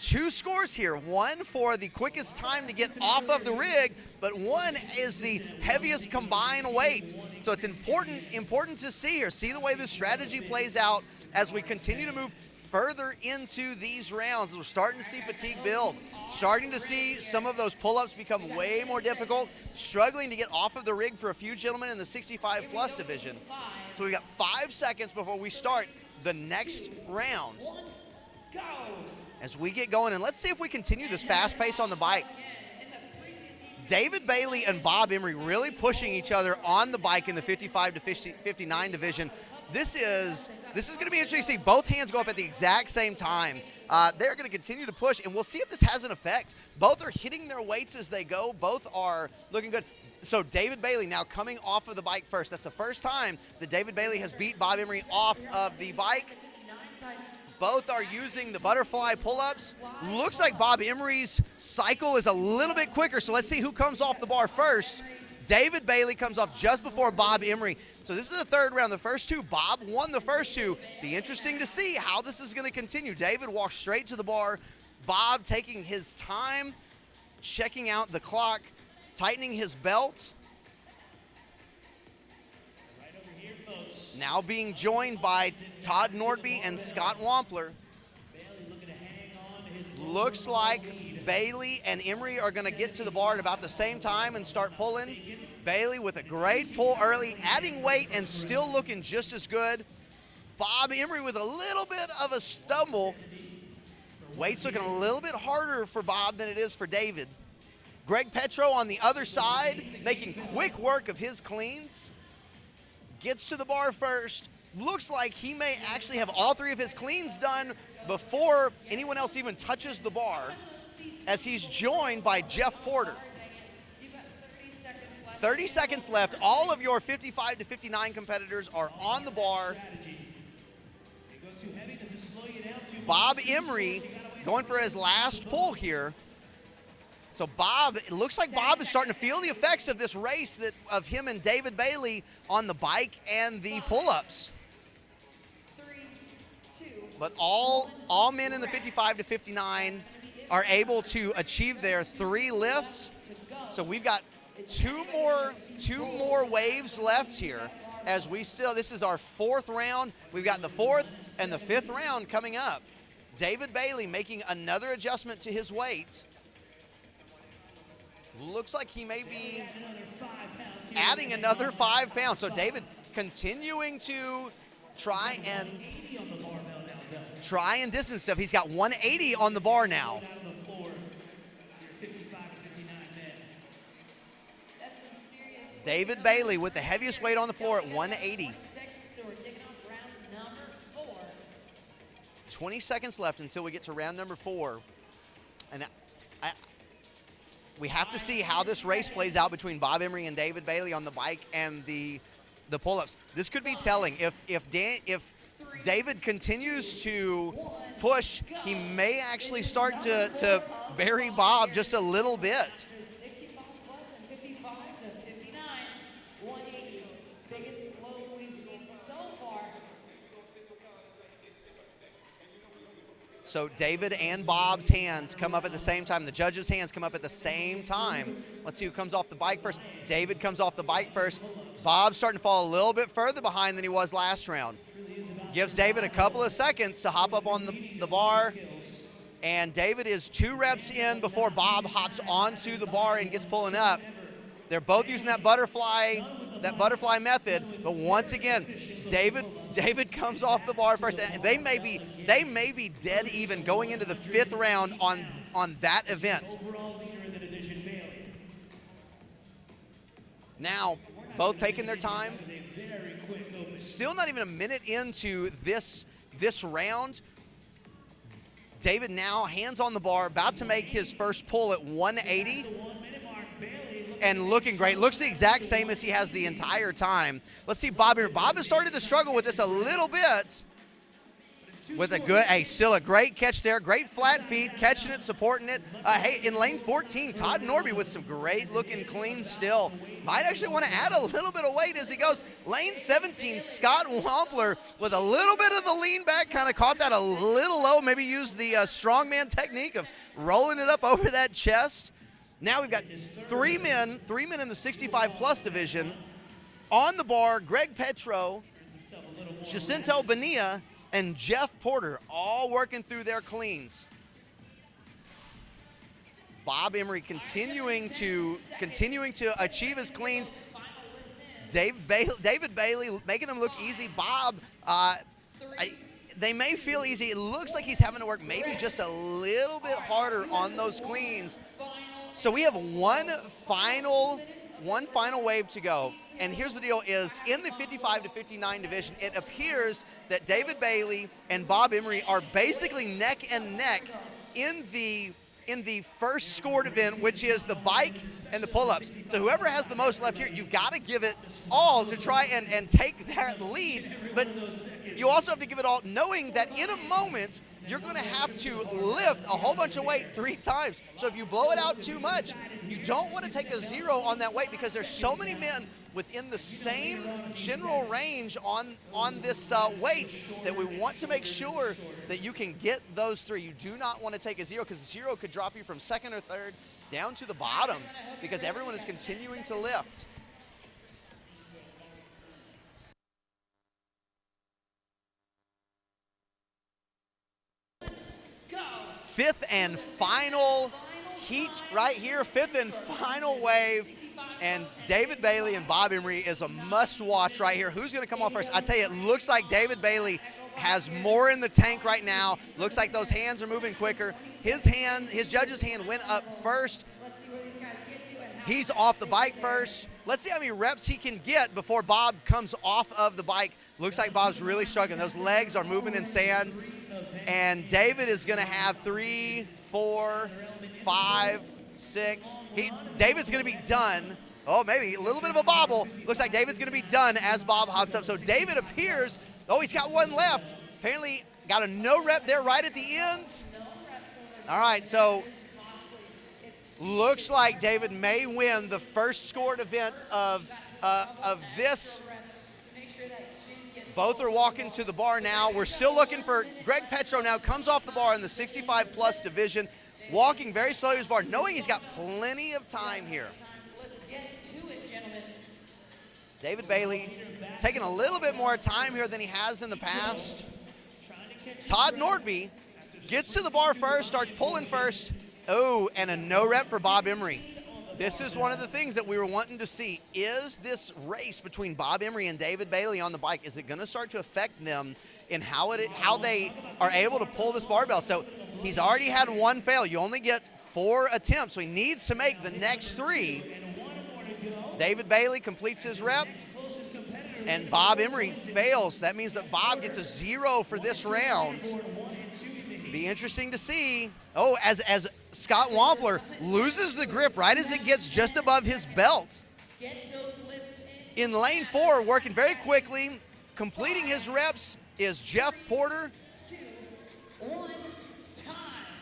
2 scores here. One for the quickest time to get off of the rig, but one is the heaviest combined weight. So it's important to see the way this strategy plays out as we continue to move further into these rounds. We're starting to see fatigue build, starting to see some of those pull-ups become way more difficult, struggling to get off of the rig for a few gentlemen in the 65-plus division. So we got 5 seconds before we start the next round. As we get going, and let's see if we continue this fast pace on the bike. David Bailey and Bob Emery really pushing each other on the bike in the 55 to 59 division. This is going to be interesting to see both hands go up at the exact same time. They're going to continue to push, and we'll see if this has an effect. Both are hitting their weights as they go. Both are looking good. So David Bailey now coming off of the bike first. That's the first time that David Bailey has beat Bob Emery off of the bike. Both are using the butterfly pull-ups. Looks like Bob Emery's cycle is a little bit quicker, so let's see who comes off the bar first. David Bailey comes off just before Bob Emery. So this is the third round. The first 2, Bob won the first 2. Be interesting to see how this is going to continue. David walks straight to the bar. Bob taking his time, checking out the clock, tightening his belt. Now being joined by Todd Nordby and Scott Wampler. Looks like Bailey and Emery are going to get to the bar at about the same time and start pulling. Bailey with a great pull early, adding weight and still looking just as good. Bob Emery with a little bit of a stumble. Weight's looking a little bit harder for Bob than it is for David. Greg Petro on the other side, making quick work of his cleans. Gets to the bar first. Looks like he may actually have all 3 of his cleans done before anyone else even touches the bar, as he's joined by Jeff Porter. 30 seconds left. All of your 55 to 59 competitors are on the bar. Bob Emery going for his last pull here. So Bob, it looks like Bob is starting to feel the effects of this race of him and David Bailey on the bike and the pull-ups. But all men in the 55 to 59 are able to achieve their 3 lifts. So we've got two more waves left here as this is our 4th round. We've got the 4th and the 5th round coming up. David Bailey making another adjustment to his weight. Looks like he may be adding another 5 pounds. So David continuing to try and distance stuff. He's got 180 on the bar now. David Bailey with the heaviest weight on the floor at 180. 20 seconds left until we get to round number 4. And we have to see how this race plays out between Bob Emery and David Bailey on the bike and the pull-ups. This could be telling. If David continues to push, he may actually start to bury Bob just a little bit. 65 plus and 55 to 59, 180. Biggest load we've seen so far. So David and Bob's hands come up at the same time. The judges' hands come up at the same time. Let's see who comes off the bike first. David comes off the bike first. Bob's starting to fall a little bit further behind than he was last round. Gives David a couple of seconds to hop up on the bar. And David is 2 reps in before Bob hops onto the bar and gets pulling up. They're both using that butterfly method, but once again, David comes off the bar first. And they may be dead even going into the 5th round on that event. Now, both taking their time. Still not even a minute into this round. David now hands on the bar, about to make his first pull at 180. And looking great. Looks the exact same as he has the entire time. Let's see Bob here. Bob has started to struggle with this a little bit. With a good, still a great catch there. Great flat feet, catching it, supporting it. Hey, in lane 14, Todd Norby with some great looking clean still. Might actually want to add a little bit of weight as he goes. Lane 17, Scott Wampler with a little bit of the lean back, kind of caught that a little low. Maybe used the strongman technique of rolling it up over that chest. Now we've got 3 men in the 65 plus division. On the bar, Greg Petro, Jacinto Bonilla, and Jeff Porter all working through their cleans. Bob Emery continuing to achieve his cleans. David Bailey making him look easy. Bob, they may feel easy. It looks like he's having to work maybe just a little bit harder on those cleans. So we have one final wave to go. And here's the deal is, in the 55 to 59 division, it appears that David Bailey and Bob Emery are basically neck and neck in the first scored event, which is the bike and the pull-ups. So whoever has the most left here, you've got to give it all to try and take that lead. But you also have to give it all, knowing that in a moment, you're going to have to lift a whole bunch of weight 3 times. So if you blow it out too much, you don't want to take a 0 on that weight, because there's so many men within the same general range on this weight that we want to make sure that you can get those 3. You do not want to take a 0, because a 0 could drop you from 2nd or 3rd down to the bottom, because everyone is continuing to lift. Fifth and final heat right here, 5th and final wave. And David Bailey and Bob Emery is a must-watch right here. Who's going to come off first? I tell you, it looks like David Bailey has more in the tank right now. Looks like those hands are moving quicker. His judge's hand went up first. He's off the bike first. Let's see how many reps he can get before Bob comes off of the bike. Looks like Bob's really struggling. Those legs are moving in sand. And David is going to have 3, 4, 5, 6. David's going to be done. Oh, maybe a little bit of a bobble. Looks like David's going to be done as Bob hops up. So David appears, he's got 1 left. Apparently got a no rep there right at the end. All right, so looks like David may win the first scored event of this. Both are walking to the bar now. We're still looking for Greg Petro now, comes off the bar in the 65 plus division, walking very slowly to his bar, knowing he's got plenty of time here. Let's get to it, gentlemen. David Bailey taking a little bit more time here than he has in the past. Todd Nordby gets to the bar first, starts pulling first. Oh, and a no rep for Bob Emery. This is one of the things that we were wanting to see. Is this race between Bob Emery and David Bailey on the bike, is it going to start to affect them in how they are able to pull this barbell? So he's already had 1 fail. You only get 4 attempts, so he needs to make the next 3. David Bailey completes his rep, and Bob Emery fails. That means that Bob gets a 0 for this round. Be interesting to see. Oh, as Scott Wampler loses the grip right as it gets just above his belt. Get those lifts in. In lane 4, working very quickly, completing his reps is Jeff Porter. 2, 1, time.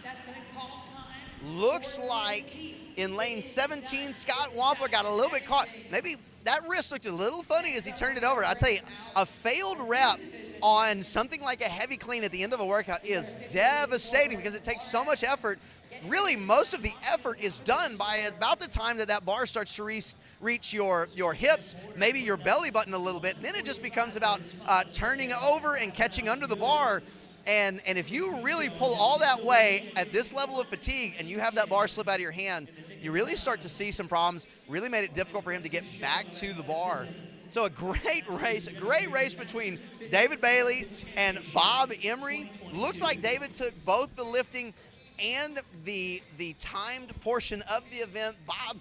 That's gonna call time. Looks like in lane 17, Scott Wampler got a little bit caught. Maybe that wrist looked a little funny as he turned it over. I tell you, a failed rep on something like a heavy clean at the end of a workout is devastating because it takes so much effort. Really, most of the effort is done by about the time that bar starts to reach your hips, maybe your belly button a little bit. Then it just becomes about turning over and catching under the bar. And if you really pull all that way at this level of fatigue and you have that bar slip out of your hand, you really start to see some problems. Really made it difficult for him to get back to the bar. So a great race between David Bailey and Bob Emery. Looks like David took both the lifting and the timed portion of the event. Bob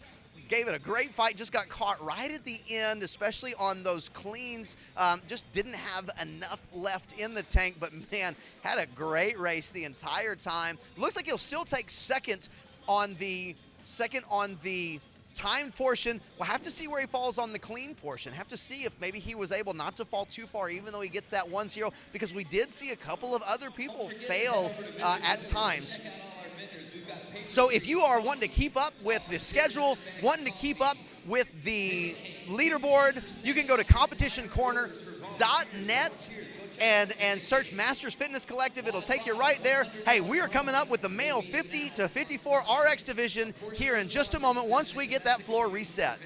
gave it a great fight, just got caught right at the end, especially on those cleans. Just didn't have enough left in the tank, but man, had a great race the entire time. Looks like he'll still take second on the timed portion. We'll have to see where he falls on the clean portion. Have to see if maybe he was able not to fall too far, even though he gets that 1-0, because we did see a couple of other people fail at times. So if you are wanting to keep up with the schedule, wanting to keep up with the leaderboard, you can go to competitioncorner.net and search Masters Fitness Collective. It'll take you right there. Hey, we are coming up with the male 50 to 54 RX division here in just a moment once we get that floor reset.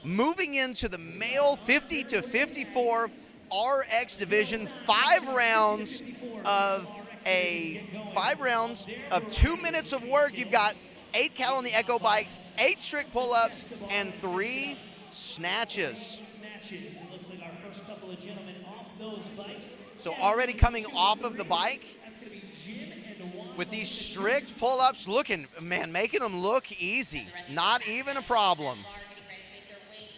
Moving into the male 50 to 54 RX division, 5 rounds of 2 minutes of work. You've got 8 cal on the Echo bikes, 8 strict pull-ups, and 3 snatches. Snatches. It looks like our first couple of gentlemen off those bikes. So already coming off of the bike That's going to be Jim and Juan. with these strict pull-ups, looking, man, making them look easy. Not even a problem. Bar getting ready to make their way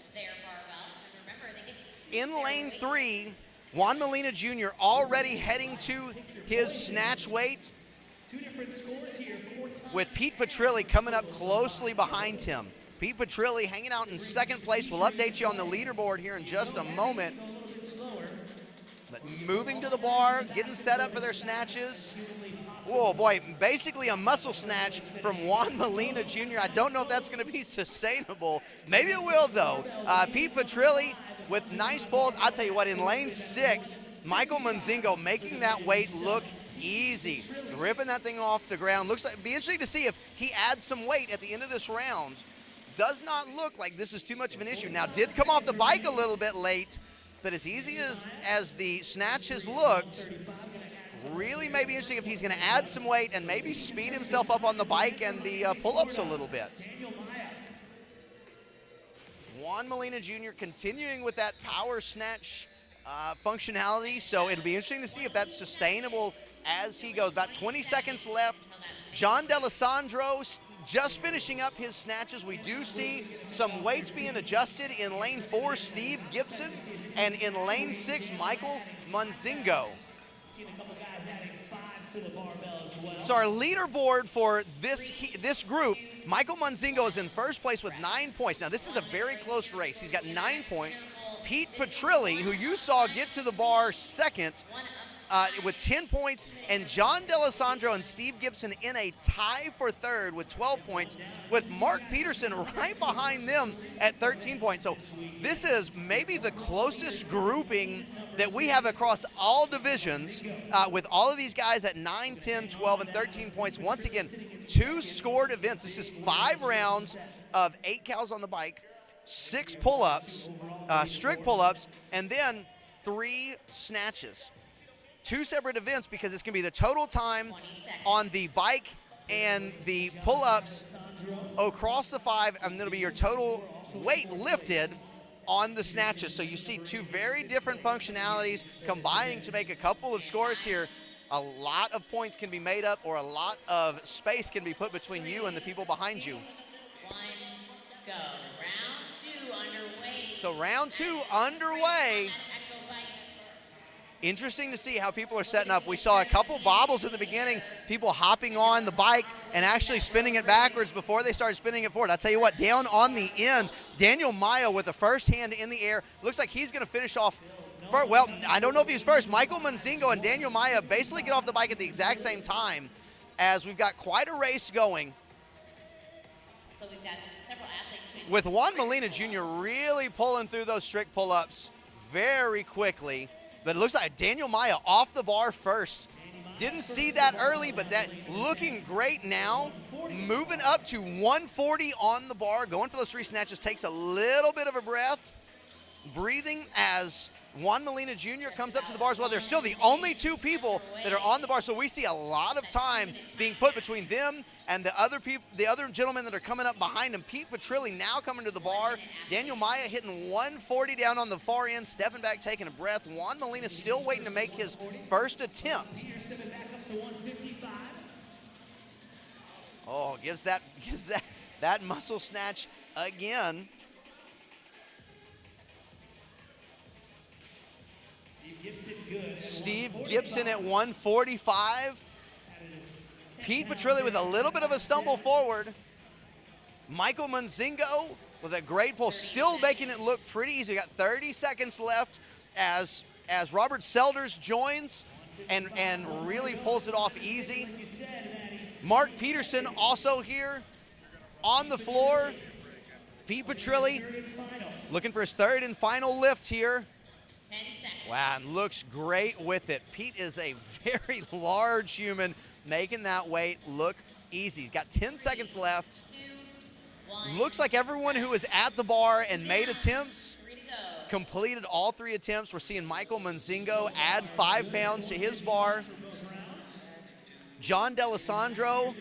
to their barbell. And remember, they get to choose In their lane weight. 3, Juan Molina Jr. already heading to his snatch weight, Two different scores here. 4 times. with Pete Petrilli coming up closely behind him. Pete Petrilli hanging out in second place. We'll update you on the leaderboard here in just a moment. A little bit slower. But moving to the bar, getting set up for their snatches. Whoa, boy, basically a muscle snatch from Juan Molina Jr. I don't know if that's going to be sustainable. Maybe it will, though. Pete Petrilli with nice pulls. I'll tell you what, in lane 6, Michael Munzingo making that weight look easy. Ripping that thing off the ground. Looks like, it'd be interesting to see if he adds some weight at the end of this round. Does not look like this is too much of an issue. Now, did come off the bike a little bit late, but as easy as the snatch has looked, really may be interesting if he's going to add some weight and maybe speed himself up on the bike and the pull-ups a little bit. Juan Molina Jr. continuing with that power snatch functionality, so it'll be interesting to see if that's sustainable as he goes. About 20 seconds left. John D'Alessandro just finishing up his snatches. We do see some weights being adjusted in lane 4, Steve Gibson, and in lane 6, Michael Munzingo. Seen a couple guys adding 5 to the barbell as well. So our leaderboard for this group, Michael Munzingo is in first place with 9 points. Now this is a very close race. He's got 9 points. Pete Petrilli, who you saw get to the bar second, with 10 points, and John D'Alessandro and Steve Gibson in a tie for third with 12 points, with Mark Peterson right behind them at 13 points. So this is maybe the closest grouping that we have across all divisions, with all of these guys at 9, 10, 12, and 13 points. Once again, 2 scored events. This is 5 rounds of 8 cals on the bike, 6 pull-ups, strict pull-ups, and then 3 snatches. 2 separate events because it's going to be the total time on the bike and the pull-ups across the 5, and it'll be your total weight lifted on the snatches. So you see 2 very different functionalities combining to make a couple of scores here. A lot of points can be made up, or a lot of space can be put between you and the people behind you. 1, go. Round 2 underway. So round 2 underway. Echo bike. Interesting to see how people are setting up. We saw a couple bobbles in the beginning, people hopping on the bike and actually spinning it backwards before they started spinning it forward. I'll tell you what, down on the end, Daniel Mayo with the first hand in the air. Looks like he's going to finish off first. Well, I don't know if he's first. Michael Munzingo and Daniel Mayo basically get off the bike at the exact same time, as we've got quite a race going, So we've got several athletes. with Juan Molina Jr. really pulling through those strict pull-ups very quickly. But it looks like Daniel Mayo off the bar first. Didn't see that early, but that looking great now. Moving up to 140 on the bar, going for those 3 snatches, takes a little bit of a breath. Breathing as Juan Molina Jr. comes up to the bar as well. They're still the only 2 people that are on the bar, so we see a lot of time being put between them and the other people, the other gentlemen that are coming up behind him. Pete Petrilli now coming to the bar. Daniel Mayo hitting 140 down on the far end, stepping back, taking a breath. Juan Molina still waiting to make his first attempt. Here, stepping back up to 155. Oh, gives that muscle snatch again. Steve Gibson good. at Steve 145. Gibson at 145. Pete Petrilli with a little bit of a stumble forward. Michael Munzingo with a great pull, still making it look pretty easy. We got 30 seconds left as Robert Selders joins and really pulls it off easy. Mark Peterson also here on the floor. Pete Petrilli looking for his 3rd and final lift here. 10 seconds. Wow, and looks great with it. Pete is a very large human, making that weight look easy. He's got 10 seconds left. 2, 1. Looks like everyone who was at the bar and made attempts 3 to go. completed all 3 attempts. We're seeing Michael Munzingo add 5 pounds to his bar. John D'Alessandro.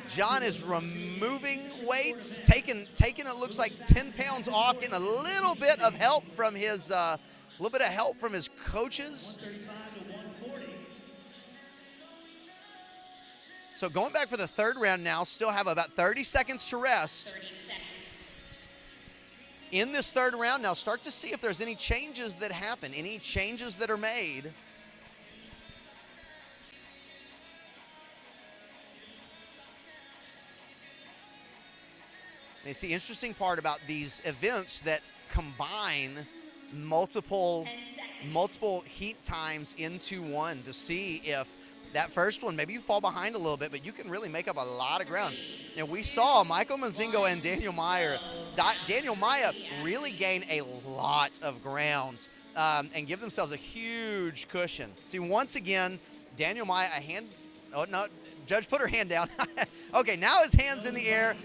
John is removing weights, taking it looks like 10 pounds off, getting a little bit of help from his coaches. So going back for the 3rd round now, still have about 30 seconds to rest. 30 seconds. In this 3rd round now, start to see if there's any changes that happen, any changes that are made. And it's the interesting part about these events that combine multiple 10 seconds. heat times into one to see if that first one, maybe you fall behind a little bit, but you can really make up a lot of ground. And we saw Michael Munzingo and Daniel Maya really gain a lot of ground and give themselves a huge cushion. See, once again, Daniel Maya, Judge put her hand down. Okay, now his hand's in the air.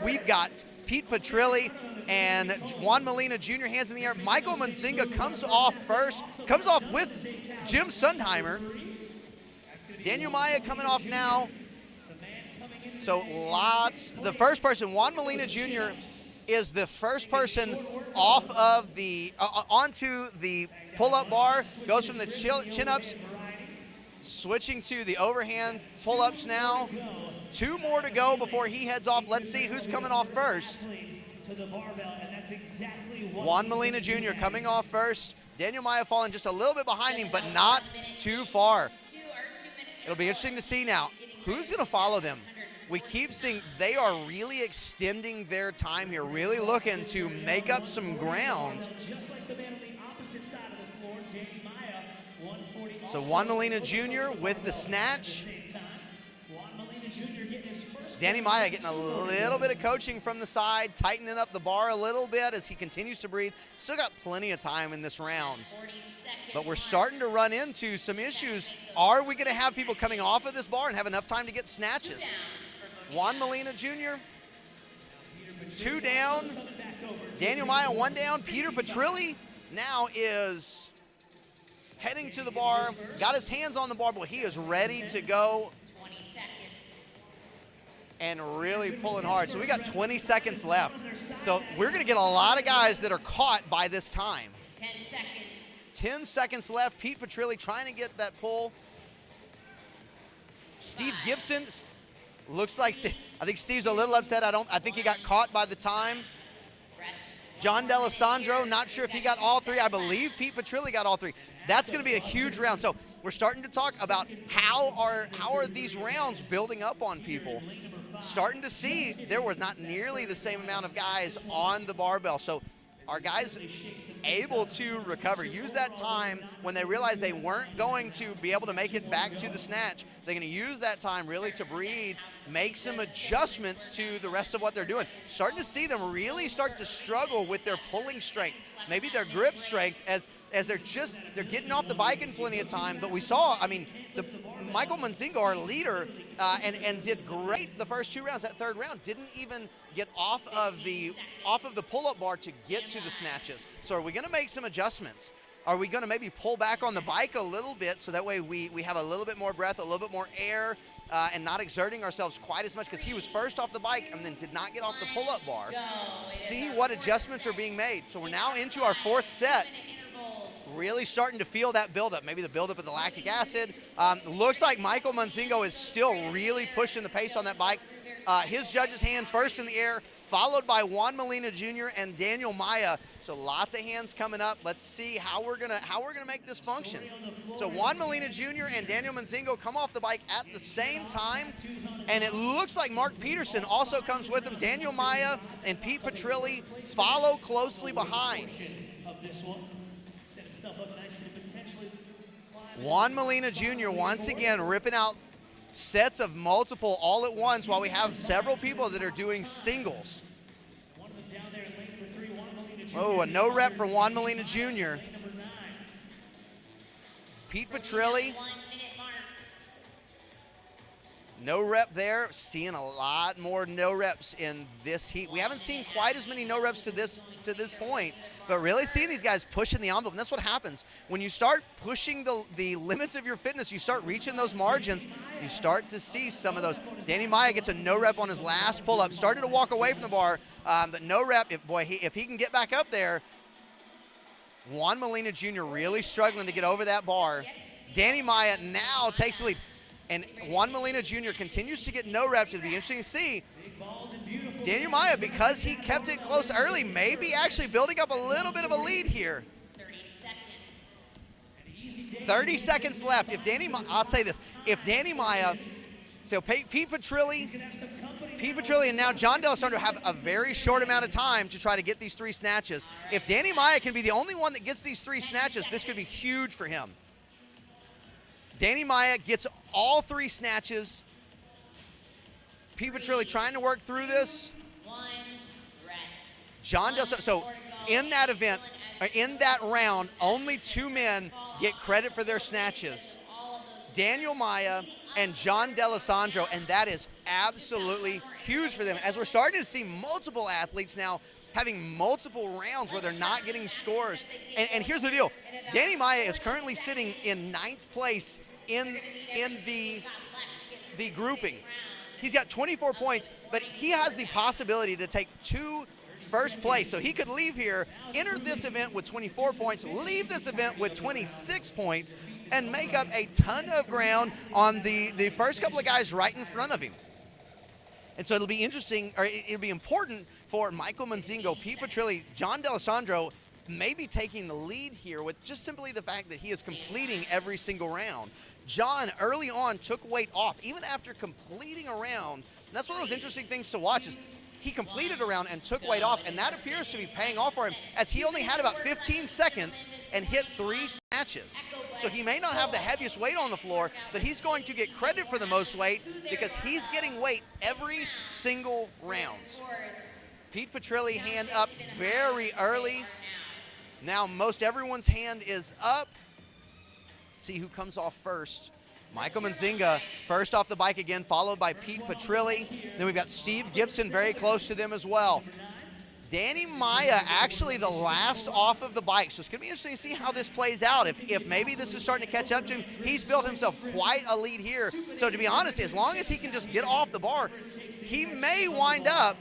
We've got Pete Petrilli and Juan Molina Jr. hands in the air. Michael Munzingo comes off first, comes off with Jim Sundheimer. Daniel Maya coming off now. So the first person, Juan Molina Jr. is the first person off of onto the pull-up bar, goes from the chin-ups, switching to the overhand pull-ups now. 2 more to go before he heads off. Let's see who's coming off first. Juan Molina Jr. coming off first. Daniel Maya falling just a little bit behind him, but not too far. It'll be interesting to see now who's going to follow them. We keep seeing they are really extending their time here, really looking to make up some ground. So Juan Molina Jr. with the snatch. Danny Maya getting a little bit of coaching from the side, tightening up the bar a little bit as he continues to breathe. Still got plenty of time in this round. But we're starting to run into some issues. Are we going to have people coming off of this bar and have enough time to get snatches? Juan Molina Jr., 2 down. Daniel Maya, 1 down. Peter Petrilli now is heading to the bar, got his hands on the bar, but he is ready to go 20 seconds. and really pulling hard. So we got 20 seconds left. So we're going to get a lot of guys that are caught by this time. 10 seconds. 10 seconds left. Pete Petrilli trying to get that pull. Steve Gibson looks like I think Steve's a little upset. I think he got caught by the time. John D'Alessandro, not sure if he got all 3. I believe Pete Petrilli got all 3. That's going to be a huge round. So we're starting to talk about how are these rounds building up on people. Starting to see there were not nearly the same amount of guys on the barbell. So are guys able to recover, use that time when they realize they weren't going to be able to make it back to the snatch? They're going to use that time really to breathe, make some adjustments to the rest of what they're doing. Starting to see them really start to struggle with their pulling strength, maybe their grip strength as they're getting off the bike in plenty of time. But we saw, Michael Munzingo, our leader, and did great the first 2 rounds. That 3rd round didn't even get off of the pull-up bar to get to the snatches. So are we going to make some adjustments? Are we going to maybe pull back on the bike a little bit so that way we have a little bit more breath, a little bit more air, and not exerting ourselves quite as much, because he was first off the bike and then did not get off the pull-up bar. See what adjustments are being made. So we're now into our 4th set. Really starting to feel that buildup, maybe the buildup of the lactic acid. Looks like Michael Munzingo is still really pushing the pace on that bike. His judge's hand first in the air, followed by Juan Molina Jr. and Daniel Maya. So lots of hands coming up. Let's see how we're gonna make this function. So Juan Molina Jr. and Daniel Munzingo come off the bike at the same time, and it looks like Mark Peterson also comes with them. Daniel Maya and Pete Petrilli follow closely behind. Juan Molina Jr. once again ripping out sets of multiple all at once, while we have several people that are doing singles. Oh, a no rep for Juan Molina Jr. Pete Petrilli No rep there. Seeing a lot more no reps in this heat. We haven't seen quite as many no reps to this point, but really seeing these guys pushing the envelope. And that's what happens when you start pushing the limits of your fitness. You start reaching those margins. You start to see some of those. Danny Maia gets a no rep on his last pull up. Started to walk away from the bar, but no rep. If he can get back up there. Juan Molina Jr. really struggling to get over that bar. Danny Maia now takes the lead. And Juan Molina Jr. continues to get no reps. It'll be interesting to see. Daniel Maia, because he kept it close early, maybe actually building up a little bit of a lead here. 30 seconds left. If Danny Maia, I'll say this, if Danny Maia, so Pete Petrilli and now John D'Alessandro have a very short amount of time to try to get these 3 snatches. If Danny Maia can be the only one that gets these 3 snatches, this could be huge for him. Danny Maia gets all 3 snatches. Pete Petrilli trying to work through this. John D'Alessandro, so in that event, in that round, only 2 men get credit for their snatches. Daniel Maia and John D'Alessandro, and that is absolutely huge for them. As we're starting to see multiple athletes now having multiple rounds where they're not getting scores. And here's the deal. Danny Maia is currently sitting in 9th place in the grouping. He's got 24 points, but he has the possibility to take 2 first place. So he could leave here, enter this event with 24 points, leave this event with 26 points, and make up a ton of ground on the first couple of guys right in front of him. And so it'll be interesting, or it'll be important for Michael Monzingo, Pete Petrilli, John D'Alessandro maybe taking the lead here with just simply the fact that he is completing every single round. John early on took weight off, even after completing a round. And that's one of those interesting things to watch is he completed a round and took weight off, and that appears to be paying off for him as he only had about 15 seconds and hit 3 snatches. So he may not have the heaviest weight on the floor, but he's going to get credit for the most weight because he's getting weight every single round. Pete Petrilli hand up very early. Now most everyone's hand is up. See who comes off first. Michael Monzinga first off the bike again, followed by Pete Petrilli. Then we've got Steve Gibson very close to them as well. Danny Maia actually the last off of the bike. So it's going to be interesting to see how this plays out. If maybe this is starting to catch up to him. He's built himself quite a lead here. So to be honest, as long as he can just get off the bar, he may wind up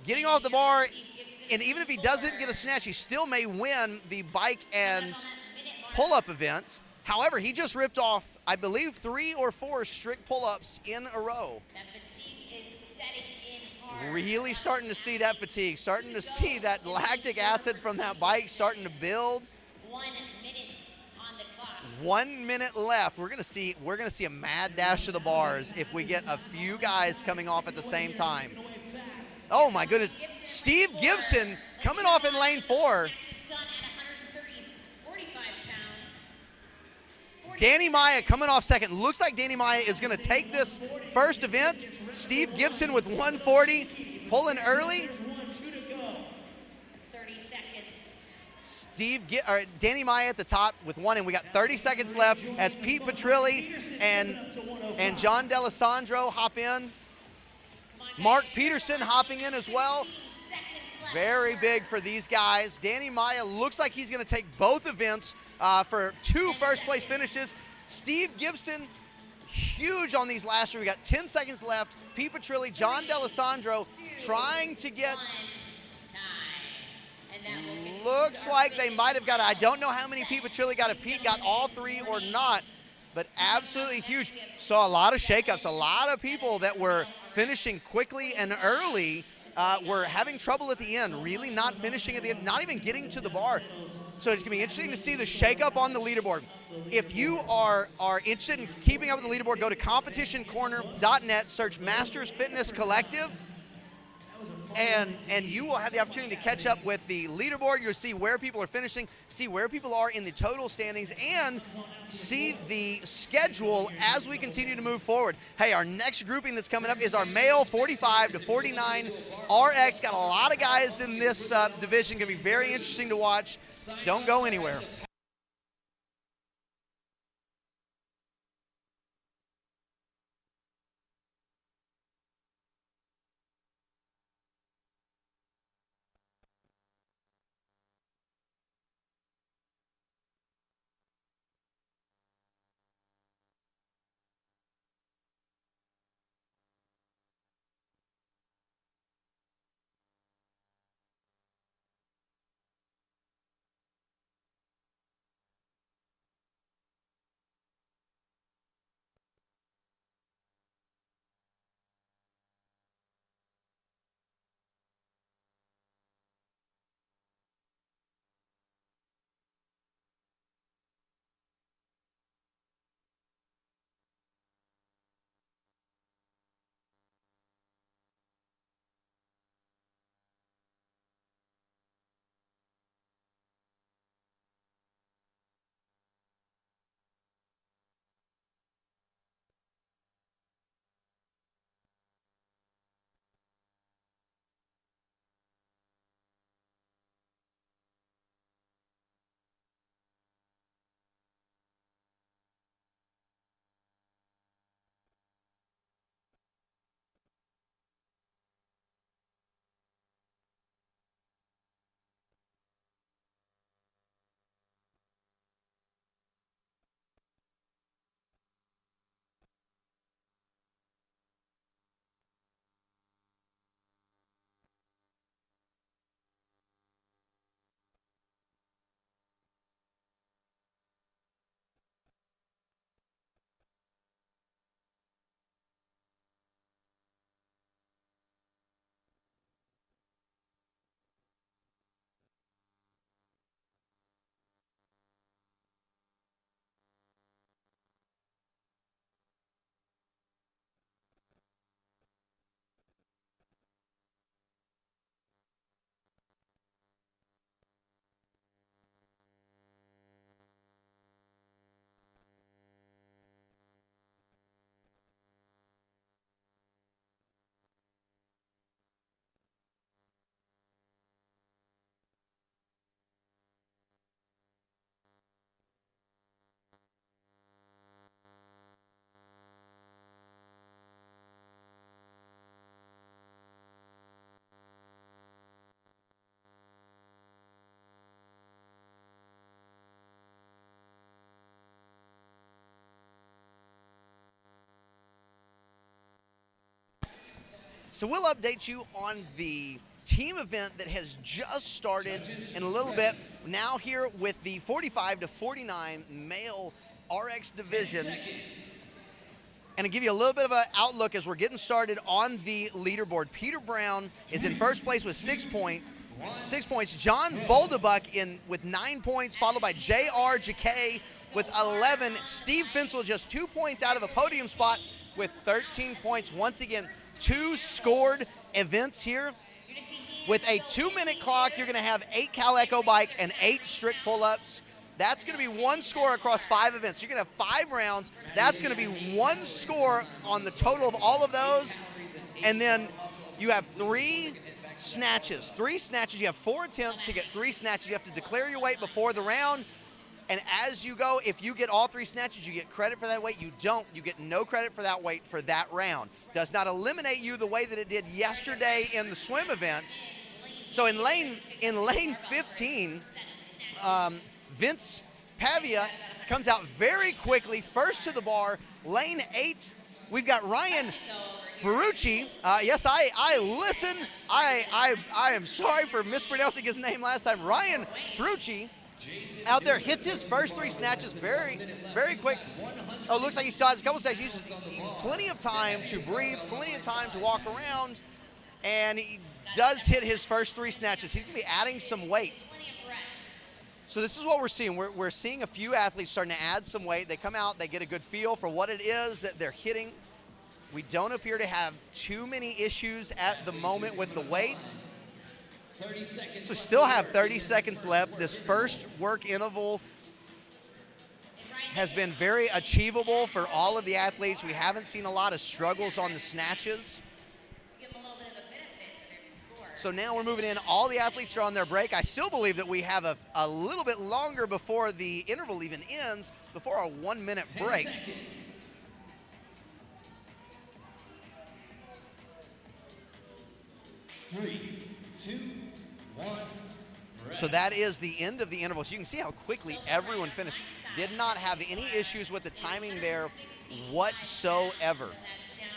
getting off the bar. And even if he doesn't get a snatch, he still may win the bike and pull-up event. However, he just ripped off, I believe, 3 or 4 strict pull-ups in a row. That fatigue is setting in hard. Really starting to see that fatigue, starting to see that lactic acid from that bike starting to build. 1 minute on the clock. 1 minute left. We're gonna see a mad dash to the bars if we get a few guys coming off at the same time. Oh my goodness, Steve Gibson coming off in lane 4. Danny Maia coming off second. Looks like Danny Maia is going to take this first event. Steve Gibson with 140, pulling early. 30 seconds. Danny Maia at the top with 1, and we got 30 seconds left as Pete Petrilli and John D'Alessandro hop in. Mark Peterson hopping in as well. Very big for these guys. Danny Maia looks like he's going to take both events for 2 first-place finishes. Steve Gibson, huge on these last 3. We got 10 seconds left. Pete Petrilli, John D'Alessandro trying to get. Looks like they might have got. I don't know how many Pete Petrilli got. If Pete got all 3 or not, but absolutely huge. Saw a lot of shakeups. A lot of people that were finishing quickly and early were having trouble at the end, really not finishing at the end, not even getting to the bar. So it's going to be interesting to see the shakeup on the leaderboard. If you are interested in keeping up with the leaderboard, go to competitioncorner.net, search Masters Fitness Collective, and you will have the opportunity to catch up with the leaderboard. You'll see where people are finishing, see where people are in the total standings, and see the schedule as we continue to move forward. Hey, our next grouping that's coming up is our male 45 to 49 RX. Got a lot of guys in this division. Going to be very interesting to watch. Don't go anywhere. So we'll update you on the team event that has just started in a little bit. Now here with the 45 to 49 male RX division. And to give you a little bit of an outlook as we're getting started on the leaderboard, Peter Brown is in first place with 6 points. John Boldebuck with 9 points, followed by J.R. Jacquet with 11. Steve Fensel just 2 points out of a podium spot with 13 points. Once again, 2 scored events here. With a 2-minute clock, you're going to have 8 Cal Echo Bike and 8 strict pull-ups. That's going to be 1 score across 5 events. You're going to have 5 rounds. That's going to be 1 score on the total of all of those. And then you have 3 snatches. 3 snatches. You have 4 attempts to get 3 snatches. You have to declare your weight before the round. And as you go, if you get all 3 snatches, you get credit for that weight. You don't, you get no credit for that weight for that round. Does not eliminate you the way that it did yesterday in the swim event. So in lane 15, Vince Pavia comes out very quickly, first to the bar. Lane 8, we've got Ryan Ferrucci. Yes, I listen. I am sorry for mispronouncing his name last time. Ryan Ferrucci out there hits his first 3 snatches very, very quick. Oh, looks like he still has a couple snatches. He's plenty of time to breathe, plenty of time to walk around, and he does hit his first 3 snatches. He's going to be adding some weight. So this is what we're seeing. We're seeing a few athletes starting to add some weight. They come out, they get a good feel for what it is that they're hitting. We don't appear to have too many issues at the moment with the weight. So still have 30 seconds left. This first work interval has been very achievable for all of the athletes. We haven't seen a lot of struggles on the snatches. So now we're moving in. All the athletes are on their break. I still believe that we have a little bit longer before the interval even ends, before our 1-minute break. Three, 2, 1. So that is the end of the interval. So you can see how quickly everyone finished. Did not have any issues with the timing there whatsoever. That's down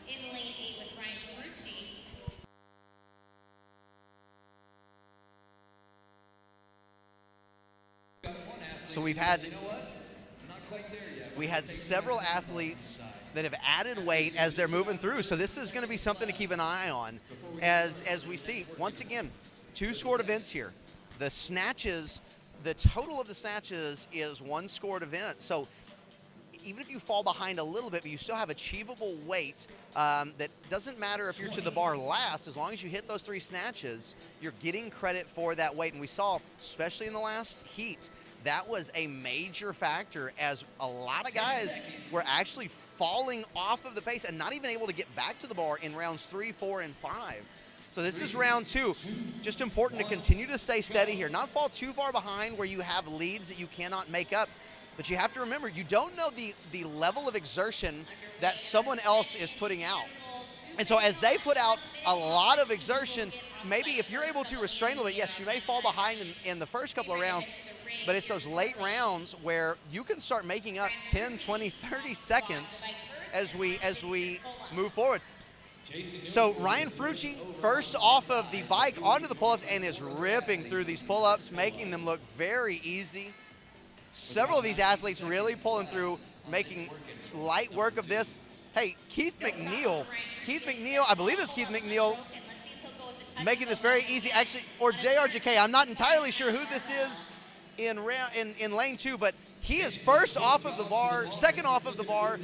in lane 8 with Ryan Ferrucci. So we've had several athletes that have added weight as they're moving through. So this is going to be something to keep an eye on as we see. Once again, 2 scored events here. The snatches, the total of the snatches is 1 scored event. So even if you fall behind a little bit, but you still have achievable weight, that doesn't matter if you're to the bar last, as long as you hit those 3 snatches, you're getting credit for that weight. And we saw, especially in the last heat, that was a major factor as a lot of guys were actually falling off of the pace and not even able to get back to the bar in rounds 3, 4, and 5. So this is round 2. Just important to continue to stay steady here. Not fall too far behind where you have leads that you cannot make up. But you have to remember, you don't know the level of exertion that someone else is putting out. And so as they put out a lot of exertion, maybe if you're able to restrain a little bit, yes, you may fall behind in the first couple of rounds, but it's those late rounds where you can start making up 10, 20, 30 seconds as we move forward. So Ryan Ferrucci, first off of the bike onto the pull-ups and is ripping through these pull-ups, making them look very easy. Several of these athletes really pulling through, making light work of this. Hey, Keith McNeil, I believe it's Keith McNeil, making this very easy, actually, or J.R. Jacquet. I'm not entirely sure who this is in lane 2, but he is first off of the bar, second off of the bar.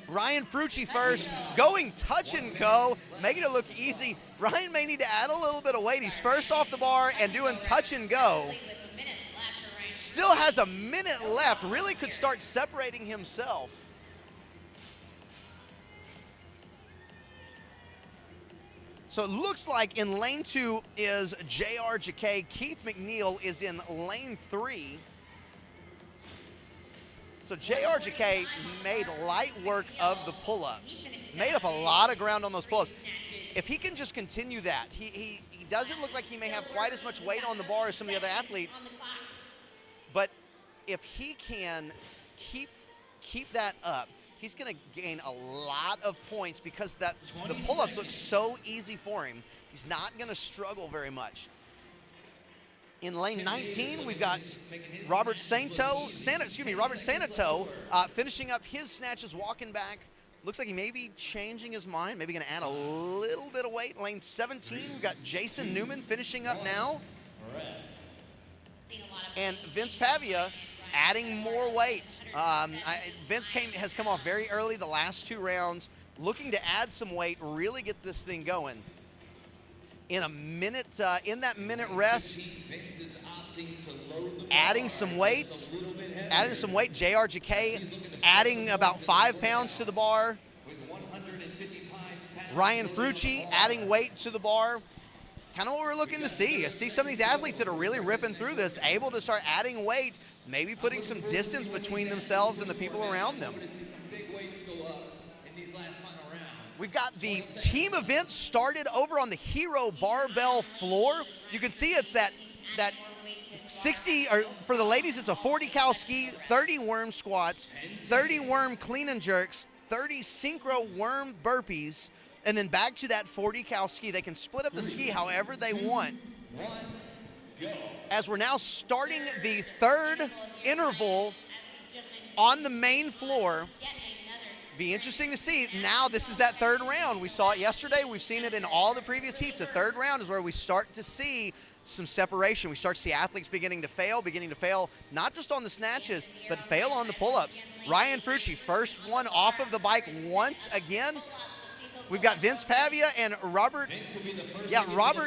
Ryan Ferrucci first, going touch and go, making it look easy. Ryan may need to add a little bit of weight. He's first off the bar and doing touch and go. Still has a minute left, really could start separating himself. So it looks like in lane 2 is J.R. Jacquet. Keith McNeil is in lane 3. So J.R. Jacquet made light work of the pull-ups. Made up a lot of ground on those pull-ups. If he can just continue that, he doesn't look like he may have quite as much weight on the bar as some of the other athletes. But if he can keep that up, he's going to gain a lot of points because the pull-ups look so easy for him. He's not going to struggle very much. In lane 19, we've got Robert Santo finishing up his snatches, walking back. Looks like he may be changing his mind, maybe going to add a little bit of weight. Lane 17, we've got Jason Newman finishing up now. And Vince Pavia adding more weight. Vince has come off very early the last 2 rounds, looking to add some weight, really get this thing going. In a minute, in that minute rest, adding some weight. JRJK adding about 5 pounds to the bar. Ryan Frucci adding weight to the bar. Kind of what we're looking to see. See some of these athletes that are really ripping through this, able to start adding weight, maybe putting some distance between themselves and the people around them. We've got the team event started over on the Hero Barbell floor. You can see it's that 60, or for the ladies, it's a 40 cal ski, 30 worm squats, 30 worm clean and jerks, 30 synchro worm burpees, and then back to that 40 cal ski. They can split up the ski however they want. As we're now starting the 3rd interval on the main floor. Be interesting to see. Now this is that 3rd round. We saw it yesterday. We've seen it in all the previous heats. The 3rd round is where we start to see some separation. We start to see athletes beginning to fail not just on the snatches, but fail on the pull-ups. Ryan Frucci, first one off of the bike once again. We've got Vince Pavia and Robert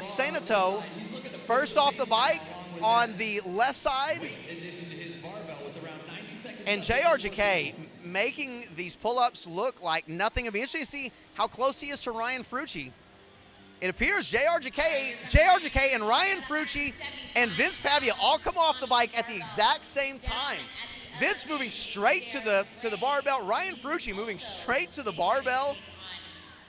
Santo, first off the bike on the left side. And JRJK making these pull-ups look like nothing. It'll be interesting to see how close he is to Ryan Frucci. It appears JRJK and Ryan Frucci and Vince Pavia all come off the bike at the exact same time. Vince moving straight to the barbell. Ryan Frucci moving straight to the barbell.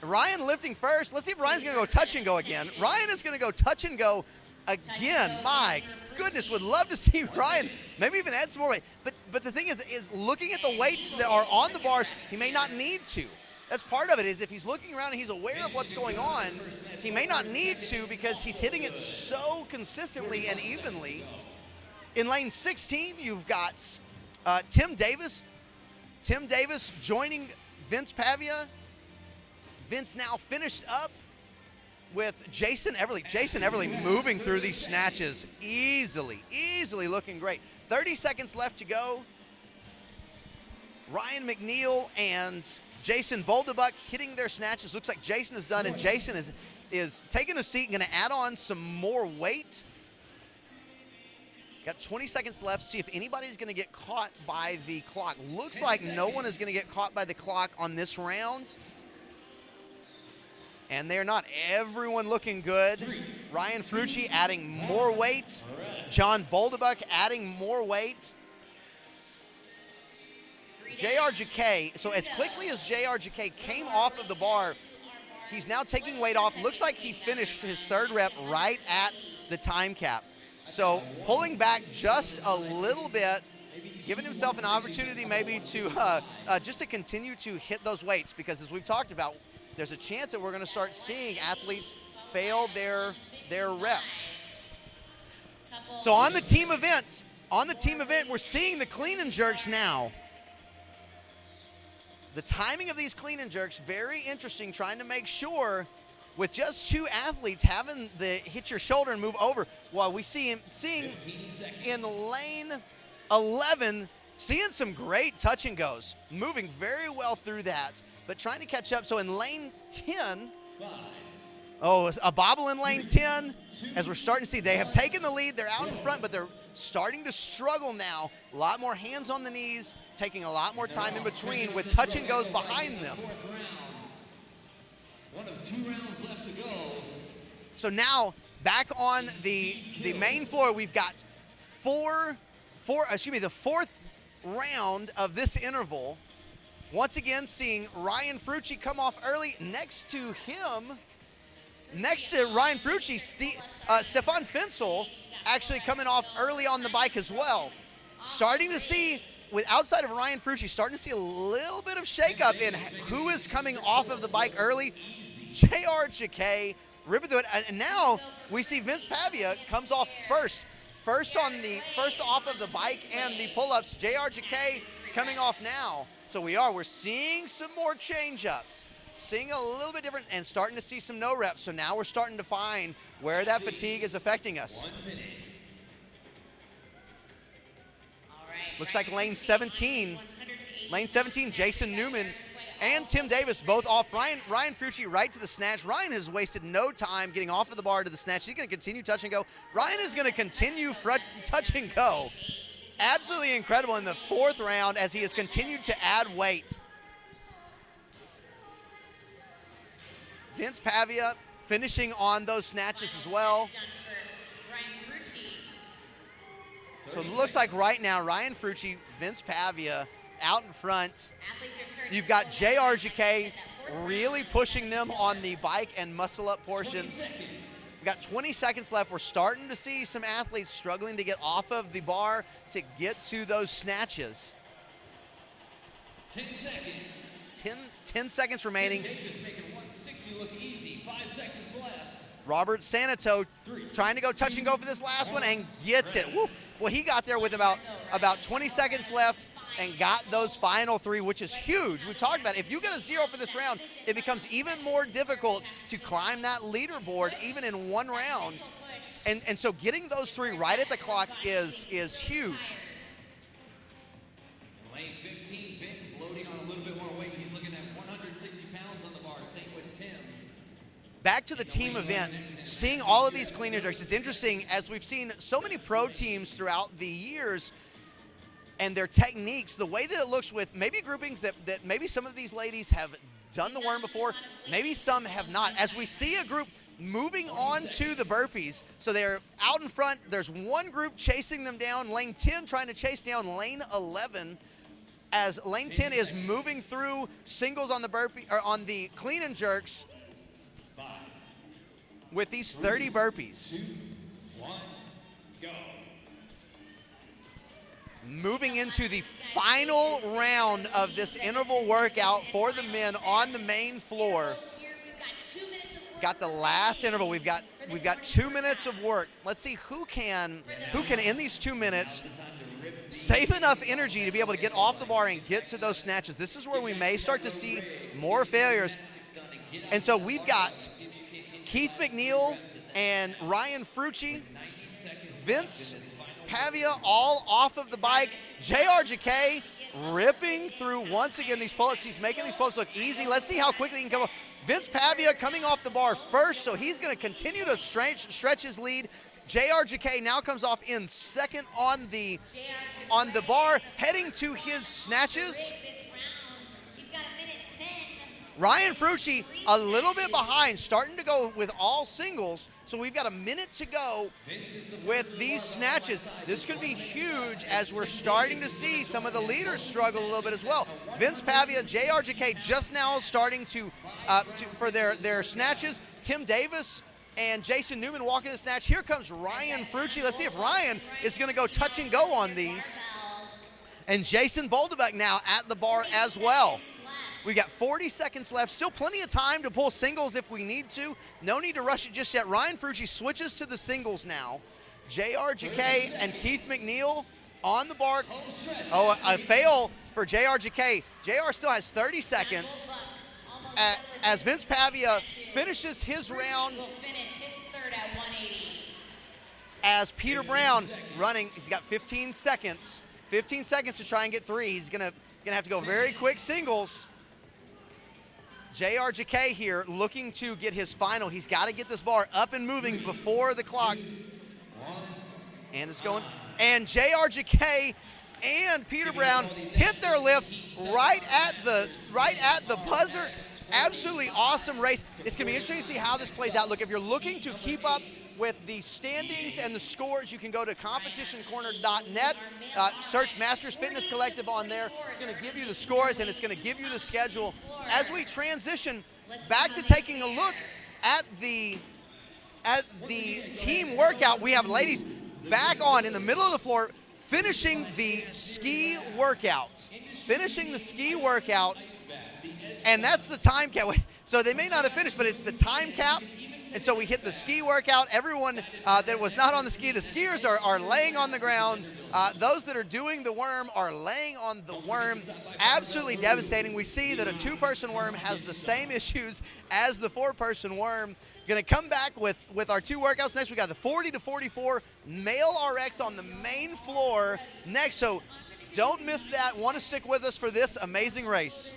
Ryan lifting first. Let's see if Ryan's going to go touch and go again. Ryan is going to go touch and go again. My goodness, would love to see Ryan maybe even add some more weight. But the thing is looking at the weights that are on the bars, he may not need to. That's part of it, is if he's looking around and he's aware of what's going on, he may not need to because he's hitting it so consistently and evenly. In lane 16, you've got Tim Davis. Tim Davis joining Vince Pavia. Vince now finished up with Jason Everly. Jason Everly moving through these snatches easily looking great. 30 seconds left to go. Ryan McNeil and Jason Boldebuck hitting their snatches. Looks like Jason is done, and Jason is taking a seat and going to add on some more weight. Got 20 seconds left. See if anybody's going to get caught by the clock. Looks like no one is going to get caught by the clock on this round. And they're not. Everyone looking good. Ryan Frucci adding more weight. John Boldebuck adding more weight. JRJK, so as quickly as JRJK came off of the bar, he's now taking weight off. Looks like he finished his 3rd rep right at the time cap. So pulling back just a little bit, giving himself an opportunity maybe to just to continue to hit those weights, because as we've talked about, there's a chance that we're going to start seeing athletes fail their reps. So on the team event, we're seeing the clean and jerks now. The timing of these clean and jerks, very interesting, trying to make sure with just 2 athletes having the hit your shoulder and move over. While we seeing in lane 11, seeing some great touch and goes, moving very well through that, but trying to catch up. So in lane 10, a bobble in lane 10, as we're starting to see, they have taken the lead. They're out in front, but they're starting to struggle now. A lot more hands on the knees, taking a lot more time in between with touch and goes behind them. 1 of 2 rounds left to go. So now back on the main floor, we've got the 4th round of this interval. Once again, seeing Ryan Frucci come off early. Next to Ryan Frucci, Stefan Fensel actually coming off early on the bike as well. Starting to see outside of Ryan Frucci, starting to see a little bit of shakeup in who is coming off of the bike early. JR Jacquet ripping through it, and now we see Vince Pavia comes off first off of the bike and the pull-ups. JR Jacquet coming off now. So we're seeing some more change-ups, seeing a little bit different, and starting to see some no reps. So now we're starting to find where that fatigue is affecting us. 1 minute. All right. Looks like lane 17, Jason Newman and Tim Davis both off. Ryan Frucci right to the snatch. Ryan has wasted no time getting off of the bar to the snatch. He's going to continue touch and go. Ryan is going to continue touch and go. Absolutely incredible in the 4th round as he has continued to add weight. Vince Pavia finishing on those snatches as well. So it looks like right now, Ryan Frucci, Vince Pavia out in front. You've got JR Jacquet really pushing them on the bike and muscle up portion. We've got 20 seconds left. We're starting to see some athletes struggling to get off of the bar to get to those snatches. 10 seconds. 10 seconds remaining. Davis making 160 look easy. 5 seconds left. Robert Sanito trying to go touch and go for this last one and gets it. Woo. Well, he got there with about 20 seconds left and got those final 3, which is huge. We talked about it. If you get a 0 for this round, it becomes even more difficult to climb that leaderboard even in 1 round. And so getting those 3 right at the clock is huge. Lane 15, Vince loading on a little bit more weight. He's looking at 160 pounds on the bar. Same with Tim. Back to the team event, seeing all of these clean and jerks. It's interesting as we've seen so many pro teams throughout the years and their techniques, the way that it looks with maybe groupings that maybe some of these ladies have done the worm before, maybe some have not. As we see a group moving on to the burpees, so they're out in front, there's one group chasing them down, lane 10 trying to chase down lane 11, as lane 10 is moving through singles on the burpee, or on the clean and jerks with these 30 burpees. 2, 1, go. Moving into the final round of this interval workout for the men on the main floor. Got the last interval. We've got 2 minutes of work. Let's see who can in these 2 minutes save enough energy to be able to get off the bar and get to those snatches. This is where we may start to see more failures. And so we've got Keith McNeil and Ryan Frucci, Vince Pavia all off of the bike. JR Jacquet ripping through once again these pull-ups. He's making these pull-ups look easy. Let's see how quickly he can come up. Vince Pavia coming off the bar first, so he's going to continue to stretch his lead. JR Jacquet now comes off in second on the bar, heading to his snatches. Ryan Frucci a little bit behind, starting to go with all singles. So we've got a minute to go with these snatches. This could be huge as we're starting to see some of the leaders struggle a little bit as well. Vince Pavia, JR Jacquet just now starting for their snatches. Tim Davis and Jason Newman walking the snatch. Here comes Ryan Frucci. Let's see if Ryan is going to go touch and go on these. And Jason Boldebeck now at the bar as well. We've got 40 seconds left. Still plenty of time to pull singles if we need to. No need to rush it just yet. Ryan Frucci switches to the singles now. JR Jacquet and Keith McNeil on the bar. Oh, a fail for JR Jacquet. JR still has 30 seconds. As Vince Pavia finishes his round. As Peter Brown running, he's got 15 seconds. 15 seconds to try and get 3. He's gonna have to go very quick singles. JR Jacquet here looking to get his final. He's got to get this bar up and moving before the clock. And it's going. And JR Jacquet and Peter Brown hit their lifts right at the buzzer. Absolutely awesome race. It's going to be interesting to see how this plays out. Look, if you're looking to keep up with the standings and the scores, you can go to competitioncorner.net, search Masters Fitness Collective on there. It's going to give you the scores and it's going to give you the schedule. As we transition back to taking a look at the team workout, we have ladies back on in the middle of the floor, finishing the ski workout. Finishing the ski workout, and that's the time cap. So they may not have finished, but it's the time cap. And so we hit the ski workout. Everyone that was not on the skiers are laying on the ground. Those that are doing the worm are laying on the worm. Absolutely devastating. We see that a 2-person worm has the same issues as the 4-person worm. Going to come back with our 2 workouts next. We got the 40 to 44 male RX on the main floor next. So don't miss that. Want to stick with us for this amazing race.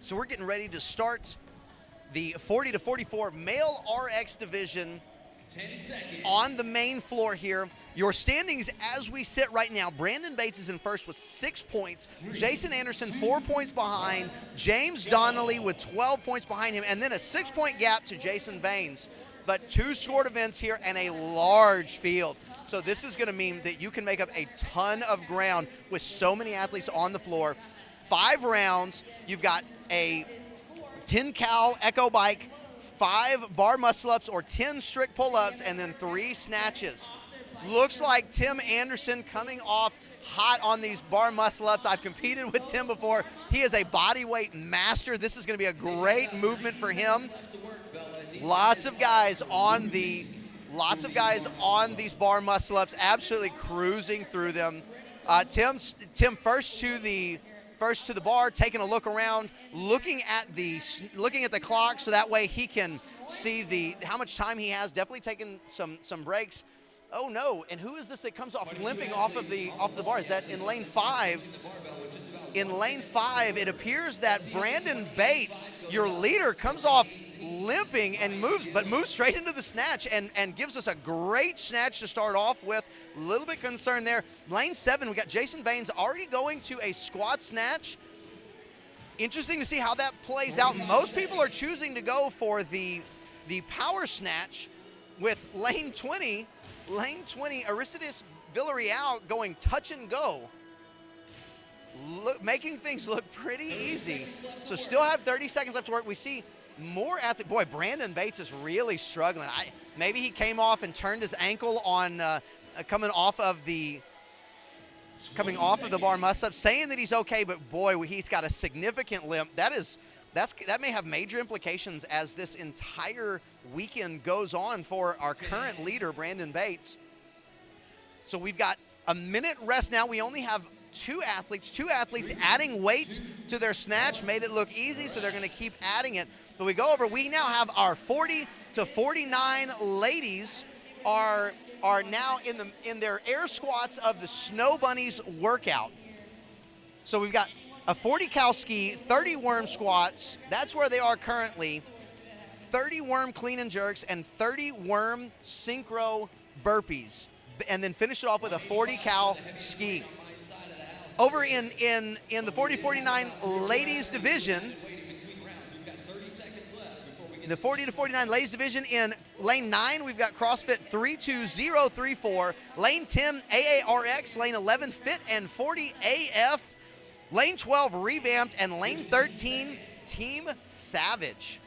So we're getting ready to start the 40 to 44 male RX division on the main floor here. Your standings as we sit right now: Brandon Bates is in first with 6 points. Jason Anderson 4 points behind. James Donnelly with 12 points behind him, and then a 6-point gap to Jason Baines. But 2 short events here and a large field. So this is going to mean that you can make up a ton of ground with so many athletes on the floor. 5 rounds. You've got a 10 cal echo bike, 5 bar muscle ups or 10 strict pull ups, and then 3 snatches. Looks like Tim Anderson coming off hot on these bar muscle ups. I've competed with Tim before. He is a body weight master. This is going to be a great movement for him. Lots of guys on these bar muscle ups, absolutely cruising through them. Tim first to the bar, taking a look around, looking at the clock, so that way he can see how much time he has. Definitely taking some breaks. Oh no! And who is this that comes off limping off the bar? Is that in lane 5? In lane 5, it appears that Brandon Bates, your leader, comes off limping and moves straight into the snatch and gives us a great snatch to start off with. A little bit concerned there. Lane 7, we got Jason Baines already going to a squat snatch. Interesting to see how that plays out. Most people are choosing to go for the power snatch, with lane 20, Aristides Villarreal going touch and go. Making things look pretty easy. So still have 30 seconds left to work. We see more at the, boy, Brandon Bates is really struggling. Maybe he came off and turned his ankle on coming off of the coming off of the bar muscle-up, saying that he's okay, but boy, he's got a significant limp. That may have major implications as this entire weekend goes on for our current leader, Brandon Bates. So we've got a minute rest now. We only have two athletes adding weight to their snatch, made it look easy, so they're going to keep adding it. But we go over, we now have our 40 to 49 ladies are now in their air squats of the Snow Bunnies workout. So we've got a 40 cow ski, 30 worm squats, that's where they are currently, 30 worm clean and jerks, and 30 worm synchro burpees, and then finish it off with a 40 cow ski. Over in the 40-49 ladies division, in the 40 to 49 ladies division, in lane 9, we've got CrossFit 32034, lane 10 AARX, lane 11 Fit and 40 AF, lane 12 Revamped, and lane 13 Team Savage.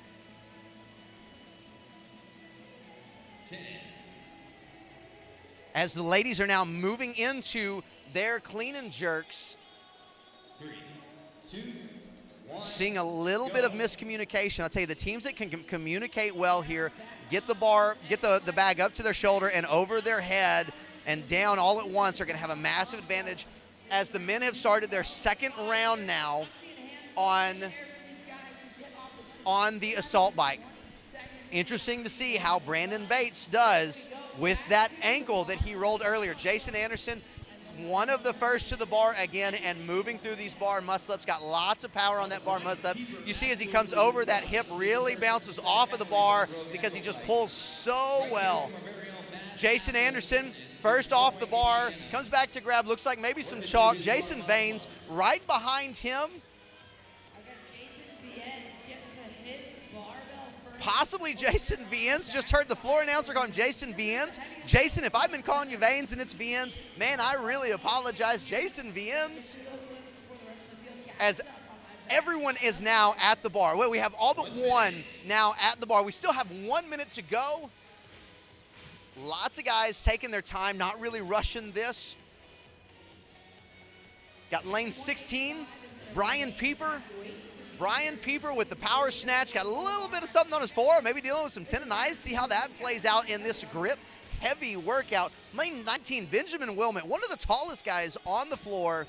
As the ladies are now moving into their clean and jerks, 3, 2, 1. seeing a little bit of miscommunication. I'll tell you, the teams that can communicate well here, get the bar, get the bag up to their shoulder and over their head and down all at once, are going to have a massive advantage as the men have started their second round now on the assault bike. Interesting to see how Brandon Bates does with that ankle that he rolled earlier. Jason Anderson, one of the first to the bar again and moving through these bar muscle-ups, got lots of power on that bar muscle-up. You see as he comes over, that hip really bounces off of the bar because he just pulls so well. Jason Anderson, first off the bar, comes back to grab, looks like maybe some chalk. Jason Vanes right behind him. Possibly Jason Viennes. Just heard the floor announcer calling Jason Viennes. Jason, if I've been calling you Vanes and it's Viennes, man, I really apologize. Jason Viennes. As everyone is now at the bar. Well, we have all but one now at the bar. We still have 1 minute to go. Lots of guys taking their time, not really rushing this. Got lane 16, Brian Pieper. Brian Pieper with the power snatch, got a little bit of something on his forearm, maybe dealing with some tendonitis. See how that plays out in this grip heavy workout. Lane 19, Benjamin Wilmot, one of the tallest guys on the floor.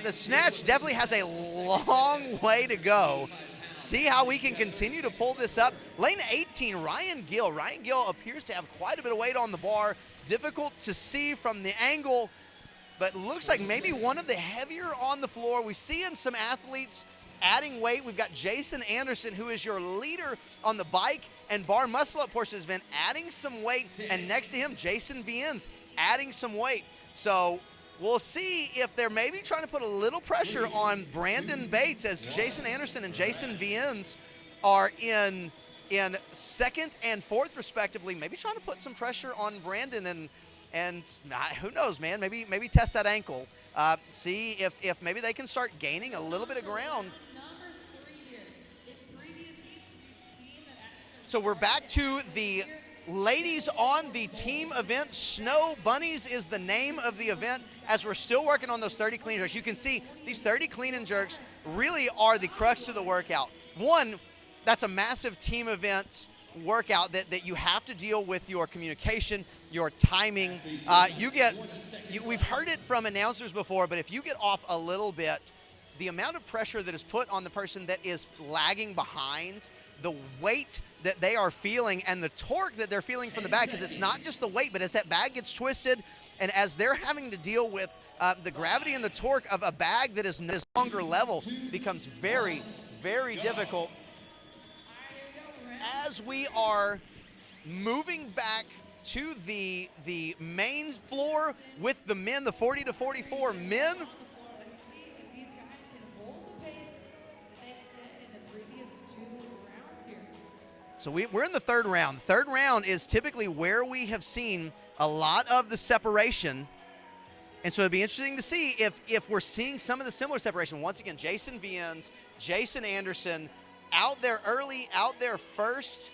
The snatch definitely has a long way to go. See how we can continue to pull this up. Lane 18, Ryan Gill. Ryan Gill appears to have quite a bit of weight on the bar. Difficult to see from the angle, but looks like maybe one of the heavier on the floor. We see in some athletes adding weight. We've got Jason Anderson, who is your leader on the bike and bar muscle-up portion of this event, adding some weight, and next to him, Jason Viennes adding some weight. So we'll see if they're maybe trying to put a little pressure on Brandon Bates, as Jason Anderson and Jason Viennes are in second and fourth respectively, maybe trying to put some pressure on Brandon and who knows, man, maybe test that ankle. See if maybe they can start gaining a little bit of ground. So we're back to the ladies on the team event. Snow Bunnies is the name of the event, as we're still working on those 30 clean and jerks. You can see these 30 clean and jerks really are the crux to the workout. One, that's a massive team event workout that you have to deal with your communication, your timing. We've heard it from announcers before, but if you get off a little bit, the amount of pressure that is put on the person that is lagging behind, the weight that they are feeling and the torque that they're feeling from the bag, because it's not just the weight, but as that bag gets twisted and as they're having to deal with the gravity and the torque of a bag that is no longer level, becomes very, very difficult. As we are moving back to the main floor with the men, the 40 to 44 men. So we're in the third round. The third round is typically where we have seen a lot of the separation. And so it'd be interesting to see if we're seeing some of the similar separation. Once again, Jason Viennes, Jason Anderson, out there early, out there first.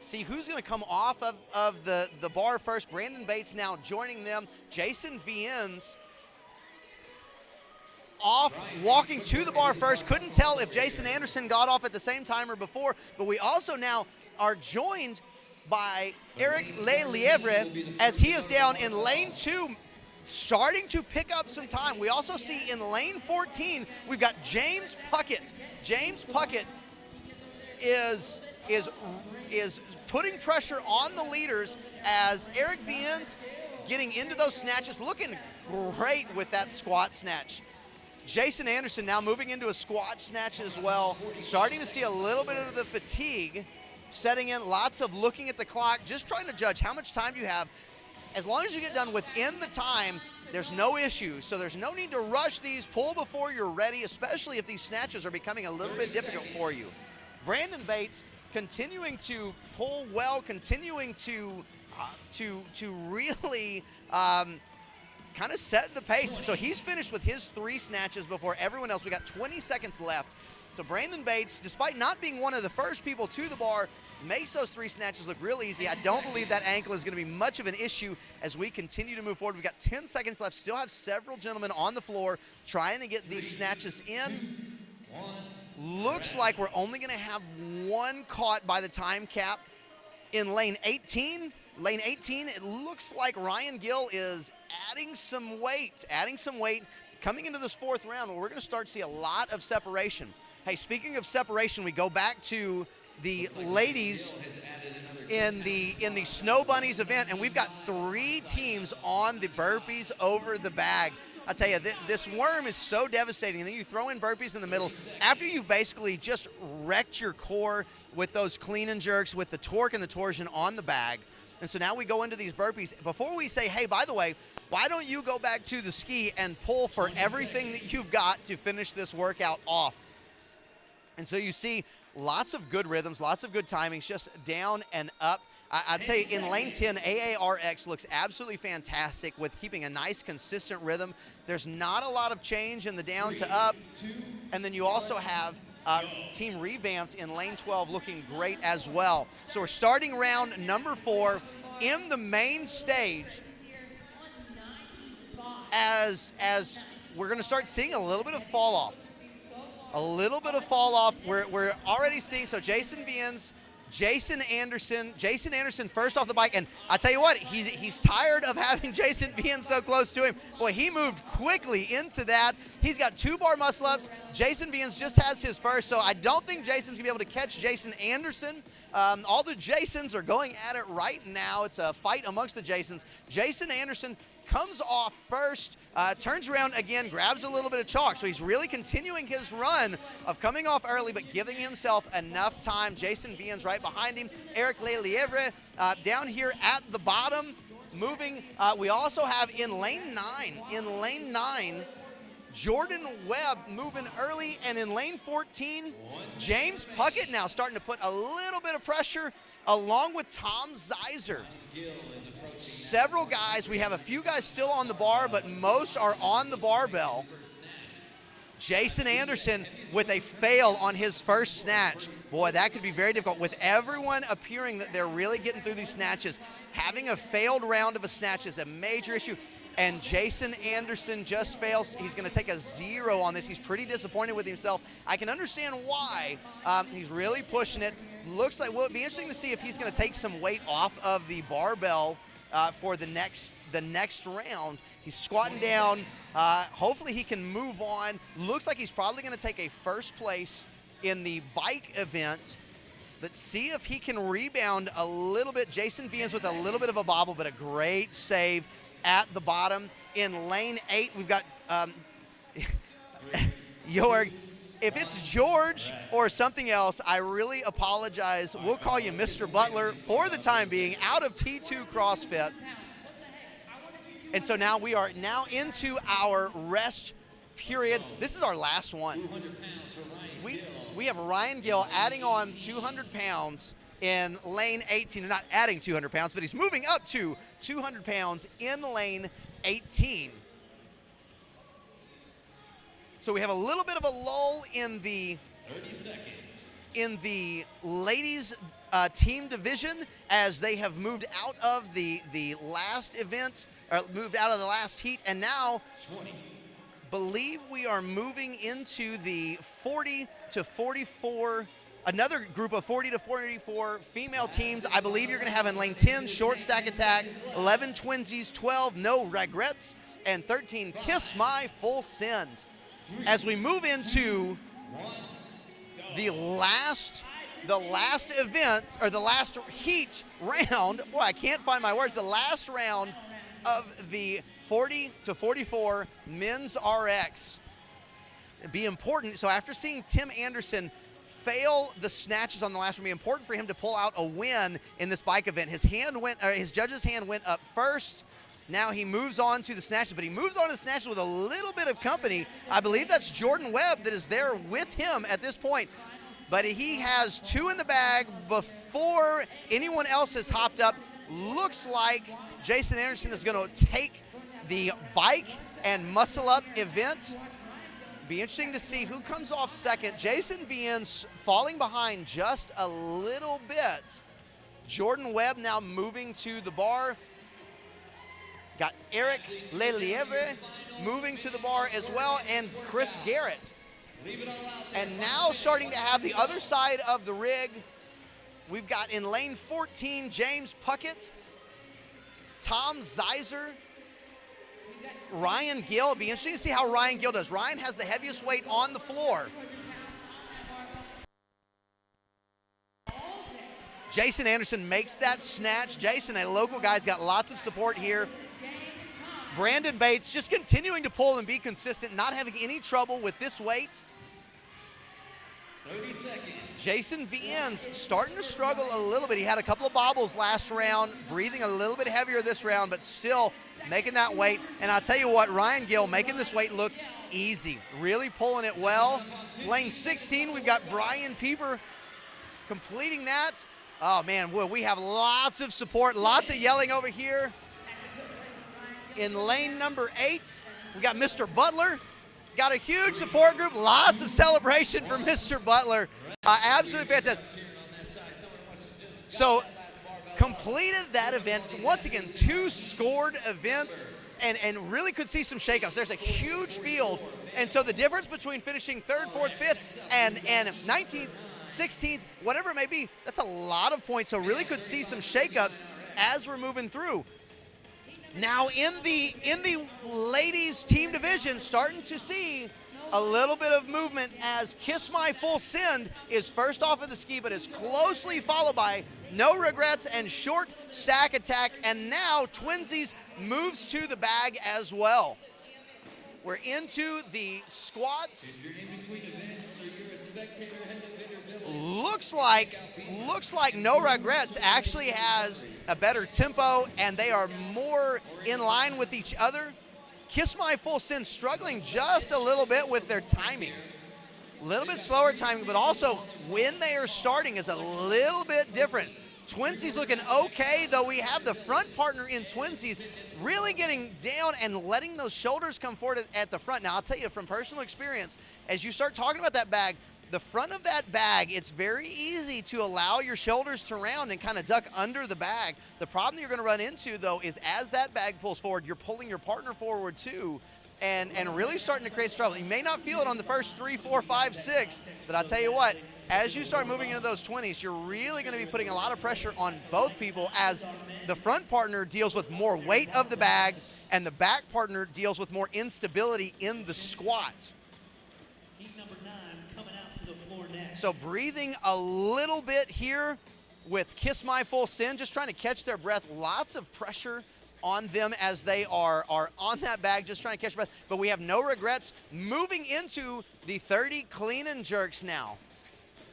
See who's going to come off of the bar first. Brandon Bates now joining them. Jason Viennes off, walking to the bar first. Couldn't tell if Jason Anderson got off at the same time or before, but we also now are joined by Eric Lelievre as he is down in lane 2, starting to pick up some time. We also see in lane 14, we've got James Puckett. James Puckett is putting pressure on the leaders as Eric Viens getting into those snatches, looking great with that squat snatch. Jason Anderson now moving into a squat snatch as well, starting to see a little bit of the fatigue setting in, lots of looking at the clock, just trying to judge how much time you have. As long as you get done within the time, there's no issue. So there's no need to rush these, pull before you're ready, especially if these snatches are becoming a little bit difficult for you. Brandon Bates continuing to pull well, continuing to really kind of set the pace. So he's finished with his 3 snatches before everyone else. We got 20 seconds left. So Brandon Bates, despite not being one of the first people to the bar, makes those 3 snatches look real easy. I don't believe that ankle is going to be much of an issue as we continue to move forward. We've got 10 seconds left. Still have several gentlemen on the floor trying to get these snatches in. Looks like we're only going to have 1 caught by the time cap in lane 18. Lane 18, it looks like Ryan Gill is adding some weight coming into this 4th round where we're going to start to see a lot of separation. Hey, speaking of separation, we go back to the ladies in the Snow Bunnies event, and we've got 3 teams on the burpees over the bag. I tell you, this worm is so devastating. And then you throw in burpees in the middle after you've basically just wrecked your core with those clean and jerks, with the torque and the torsion on the bag. And so now we go into these burpees. Before we say, hey, by the way, why don't you go back to the ski and pull for everything that you've got to finish this workout off? And so you see lots of good rhythms, lots of good timings, just down and up. I'd say in lane 10, AARX looks absolutely fantastic with keeping a nice, consistent rhythm. There's not a lot of change in the down to up. And then you also have Team Revamped in lane 12 looking great as well. So we're starting round number 4 in the main stage as we're going to start seeing a little bit of fall off. We're already seeing, so Jason Viens, Jason Anderson first off the bike, and I tell you what, he's tired of having Jason Viens so close to him. Boy, he moved quickly into that. He's got 2 bar muscle ups. Jason Viens just has his first, so I don't think Jason's gonna be able to catch Jason Anderson. All the Jasons are going at it right now. It's a fight amongst the Jasons. Jason Anderson comes off first, turns around again, grabs a little bit of chalk. So he's really continuing his run of coming off early, but giving himself enough time. Jason Viens right behind him. Eric Lelievre down here at the bottom, moving. We also have in lane 9, Jordan Webb moving early, and in lane 14, James Puckett now starting to put a little bit of pressure along with Tom Zeiser. Several guys, we have a few guys still on the bar, but most are on the barbell. Jason Anderson with a fail on his first snatch. Boy, that could be very difficult. With everyone appearing that they're really getting through these snatches, having a failed round of a snatch is a major issue. And Jason Anderson just fails. He's going to take a 0 on this. He's pretty disappointed with himself. I can understand why. He's really pushing it. Looks like, well, it'd be interesting to see if he's going to take some weight off of the barbell for the next round. He's squatting down. Hopefully he can move on. Looks like he's probably going to take a first place in the bike event. Let's see if he can rebound a little bit. Jason Viens with a little bit of a bobble, but a great save at the bottom. In lane 8, we've got Jorg. If it's George or something else, I really apologize. We'll call you Mr. Butler for the time being, out of T2 CrossFit. And so now we are into our rest period. This is our last one. We have Ryan Gill adding on 200 pounds in lane 18. Not adding 200 pounds, but he's moving up to 200 pounds in lane 18. So we have a little bit of a lull in the 30 seconds. In the ladies team division as they have moved out of the last event, or moved out of the last heat, and now 20. believe we are moving into the 40 to 44, another group of 40 to 44 female teams. I believe you're going to have in lane 10, short stack attack, 11 twinsies, 12 no regrets, and 13 kiss my full send. As we move into the last event, or the last heat round, boy, I can't find my words, the last round of the 40 to 44 men's RX. It'd be important, so after seeing Tim Anderson fail the snatches on the last one, it'd be important for him to pull out a win in this bike event. His judge's hand went up first. Now he moves on to the snatches, but he moves on to the snatches with a little bit of company. I believe that's Jordan Webb that is there with him at this point. But he has 2 in the bag before anyone else has hopped up. Looks like Jason Anderson is going to take the bike and muscle up event. Be interesting to see who comes off second. Jason Viens falling behind just a little bit. Jordan Webb now moving to the bar. Got Eric Lelievre moving to the bar as well, and Chris Garrett. And now starting to have the other side of the rig. We've got in lane 14, James Puckett, Tom Zeiser, Ryan Gill. It'll be interesting to see how Ryan Gill does. Ryan has the heaviest weight on the floor. Jason Anderson makes that snatch. Jason, a local guy, has got lots of support here. Brandon Bates just continuing to pull and be consistent, not having any trouble with this weight. 30 seconds. Jason Viens starting to struggle a little bit. He had a couple of bobbles last round, breathing a little bit heavier this round, but still making that weight. And I'll tell you what, Ryan Gill making this weight look easy, really pulling it well. Lane 16, we've got Brian Pieper completing that. Oh man, well, we have lots of support, lots of yelling over here. In lane number 8, we got Mr. Butler. Got a huge support group, lots of celebration for Mr. Butler. Absolutely fantastic. So, completed that event. Once again, 2 scored events, and really could see some shakeups. There's a huge field, and so the difference between finishing 3rd, 4th, 5th, and 19th, 16th, whatever it may be, that's a lot of points. So really could see some shakeups as we're moving through. Now in the ladies team division, starting to see a little bit of movement as Kiss My Full Send is first off of the ski, but is closely followed by No Regrets and Short Stack Attack, and now Twinsies moves to the bag as well. We're into the squats. If you're in between events or you're a spectator heading to Vanderbilt, Looks like No Regrets actually has a better tempo, and they are more in line with each other. Kiss My Full Send struggling just a little bit with their timing. A little bit slower timing, but also when they are starting is a little bit different. Twinsies looking okay, though we have the front partner in Twinsies really getting down and letting those shoulders come forward at the front. Now, I'll tell you from personal experience, as you start talking about that bag, the front of that bag, it's very easy to allow your shoulders to round and kind of duck under the bag. The problem that you're going to run into, though, is as that bag pulls forward, you're pulling your partner forward, too, and really starting to create trouble. You may not feel it on the first 3, 4, 5, 6, but I'll tell you what, as you start moving into those 20s, you're really going to be putting a lot of pressure on both people as the front partner deals with more weight of the bag and the back partner deals with more instability in the squat. Heat number 9 coming out to the floor next. So breathing a little bit here with Kiss My Full Send, just trying to catch their breath. Lots of pressure on them as they are on that bag, just trying to catch breath. But we have No Regrets moving into the 30 clean and jerks now.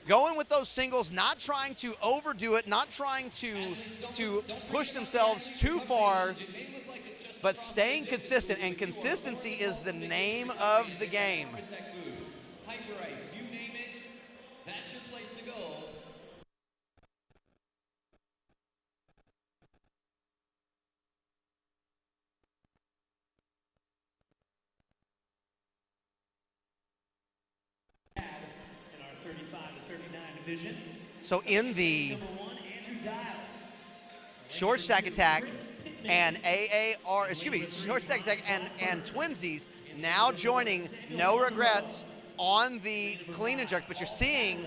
Going with those singles, not trying to overdo it, not trying to push themselves too far, but staying consistent. And consistency is the name of the game. Protect boots, Hyper Ice, you name it, that's your place to go. In our 35 to 39 division. So in the Number 1, Andrew Dial. short stack attack and short stack attack and Twinsies, now joining No Regrets on the clean and jerk, but you're seeing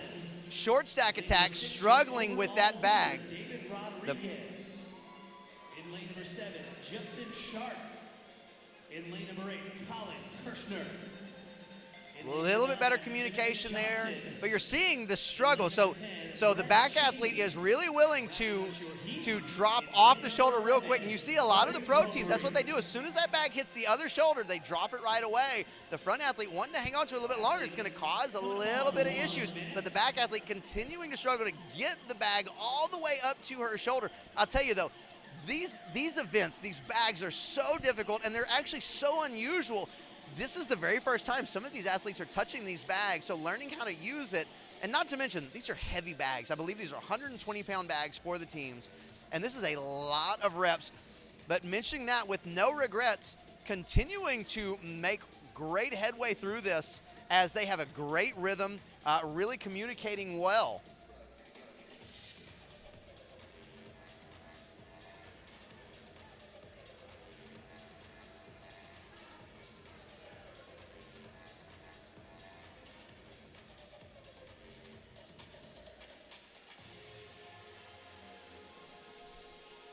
short stack attack struggling with that bag. David Rodriguez. In lane number 7, Justin Sharp. In lane number 8, Colin Kirshner. A little bit better communication there, but you're seeing the struggle. So the back athlete is really willing to drop off the shoulder real quick, and you see a lot of the pro teams, that's what they do. As soon as that bag hits the other shoulder, they drop it right away. The front athlete wanting to hang on to it a little bit longer is going to cause a little bit of issues, but the back athlete continuing to struggle to get the bag all the way up to her shoulder. I'll tell you though, these events, these bags are so difficult, and they're actually so unusual. This is the very first time some of these athletes are touching these bags, so learning how to use it, and not to mention, these are heavy bags. I believe these are 120-pound bags for the teams, and this is a lot of reps. But mentioning that with No Regrets, continuing to make great headway through this as they have a great rhythm, really communicating well.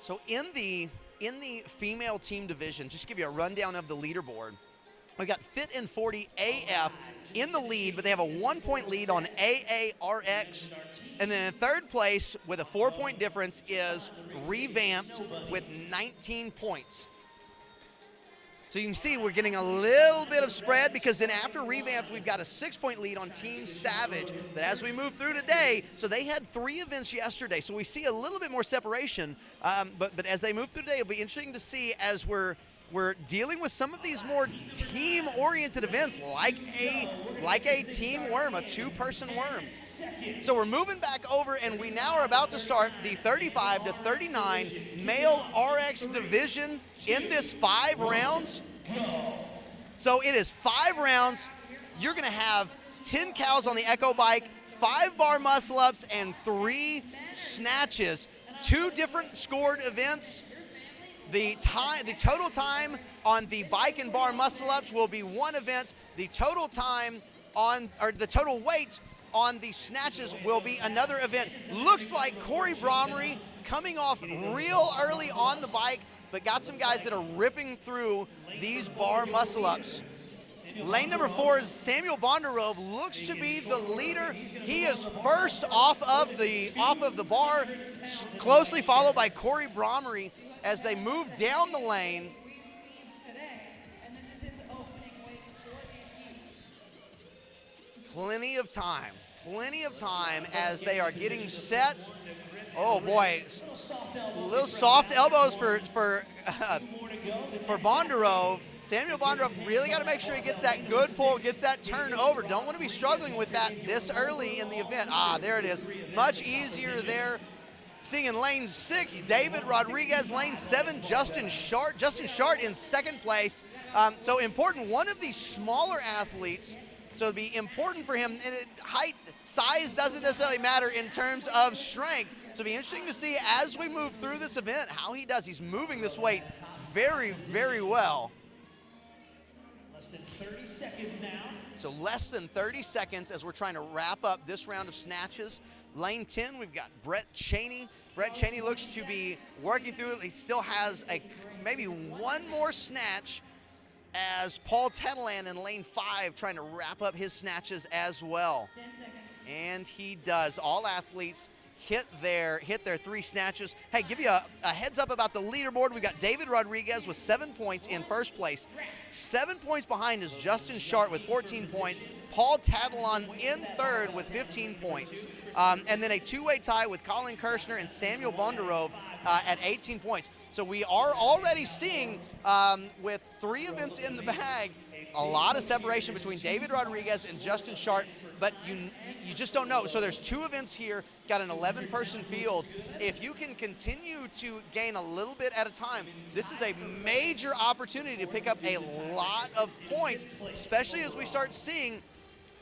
So in the female team division, just to give you a rundown of the leaderboard, we got Fit and 40 AF in the lead, but they have a 1-point lead on AARX. And then in third place with a 4-point difference is Revamped with 19 points. So you can see we're getting a little bit of spread, because then after Revamped, we've got a 6-point lead on Team Savage. But as we move through today, so they had 3 events yesterday, so we see a little bit more separation. But as they move through today, it'll be interesting to see as we're dealing with some of these more team-oriented events, like a team worm, a 2-person worm. So we're moving back over, and we now are about to start the 35 to 39 male RX division in this 5 rounds. So it is 5 rounds. You're going to have 10 cows on the Echo bike, 5 bar muscle ups, and 3 snatches. 2 different scored events. The total time on the bike and bar muscle ups will be 1 event. The total time the total weight on the snatches will be another event. Looks like Corey Bromry coming off real early on the bike, but got some guys that are ripping through these bar muscle ups. Lane number 4 is Samuel Bondarove, looks to be the leader. He is first off of the bar, closely followed by Corey Bromry as they move down the lane. Today, and this is his opening weight for these heats. Plenty of time as they are getting set. Oh boy, little soft elbows for Bondarove. Samuel Bondarove really got to make sure he gets that good pull, gets that turn over. Don't want to be struggling with that this early in the event. There it is. Much easier there. Seeing in lane 6, David Rodriguez. Lane 7, Justin Shart. Justin Shart in second place. So important, one of these smaller athletes. So it'd be important for him. And height, size doesn't necessarily matter in terms of strength. So it'll be interesting to see as we move through this event how he does. He's moving this weight very, very well. Less than 30 seconds now. So less than 30 seconds as we're trying to wrap up this round of snatches. Lane 10, we've got Brett Cheney. Brett Cheney looks to be working through it. He still has maybe 1 more snatch, as Paul Tedelan in lane 5 trying to wrap up his snatches as well. 10 seconds. And he does. All athletes hit their 3 snatches. Hey, give you a heads up about the leaderboard. We've got David Rodriguez with 7 points in first place. 7 points behind is Justin Shart with 14 points. Paul Tadalon in third with 15 points. And then a 2-way tie with Colin Kirshner and Samuel Bondarove at 18 points. So we are already seeing, with 3 events in the bag, a lot of separation between David Rodriguez and Justin Shart, but you just don't know. So there's 2 events here, got an 11-person field. If you can continue to gain a little bit at a time, this is a major opportunity to pick up a lot of points, especially as we start seeing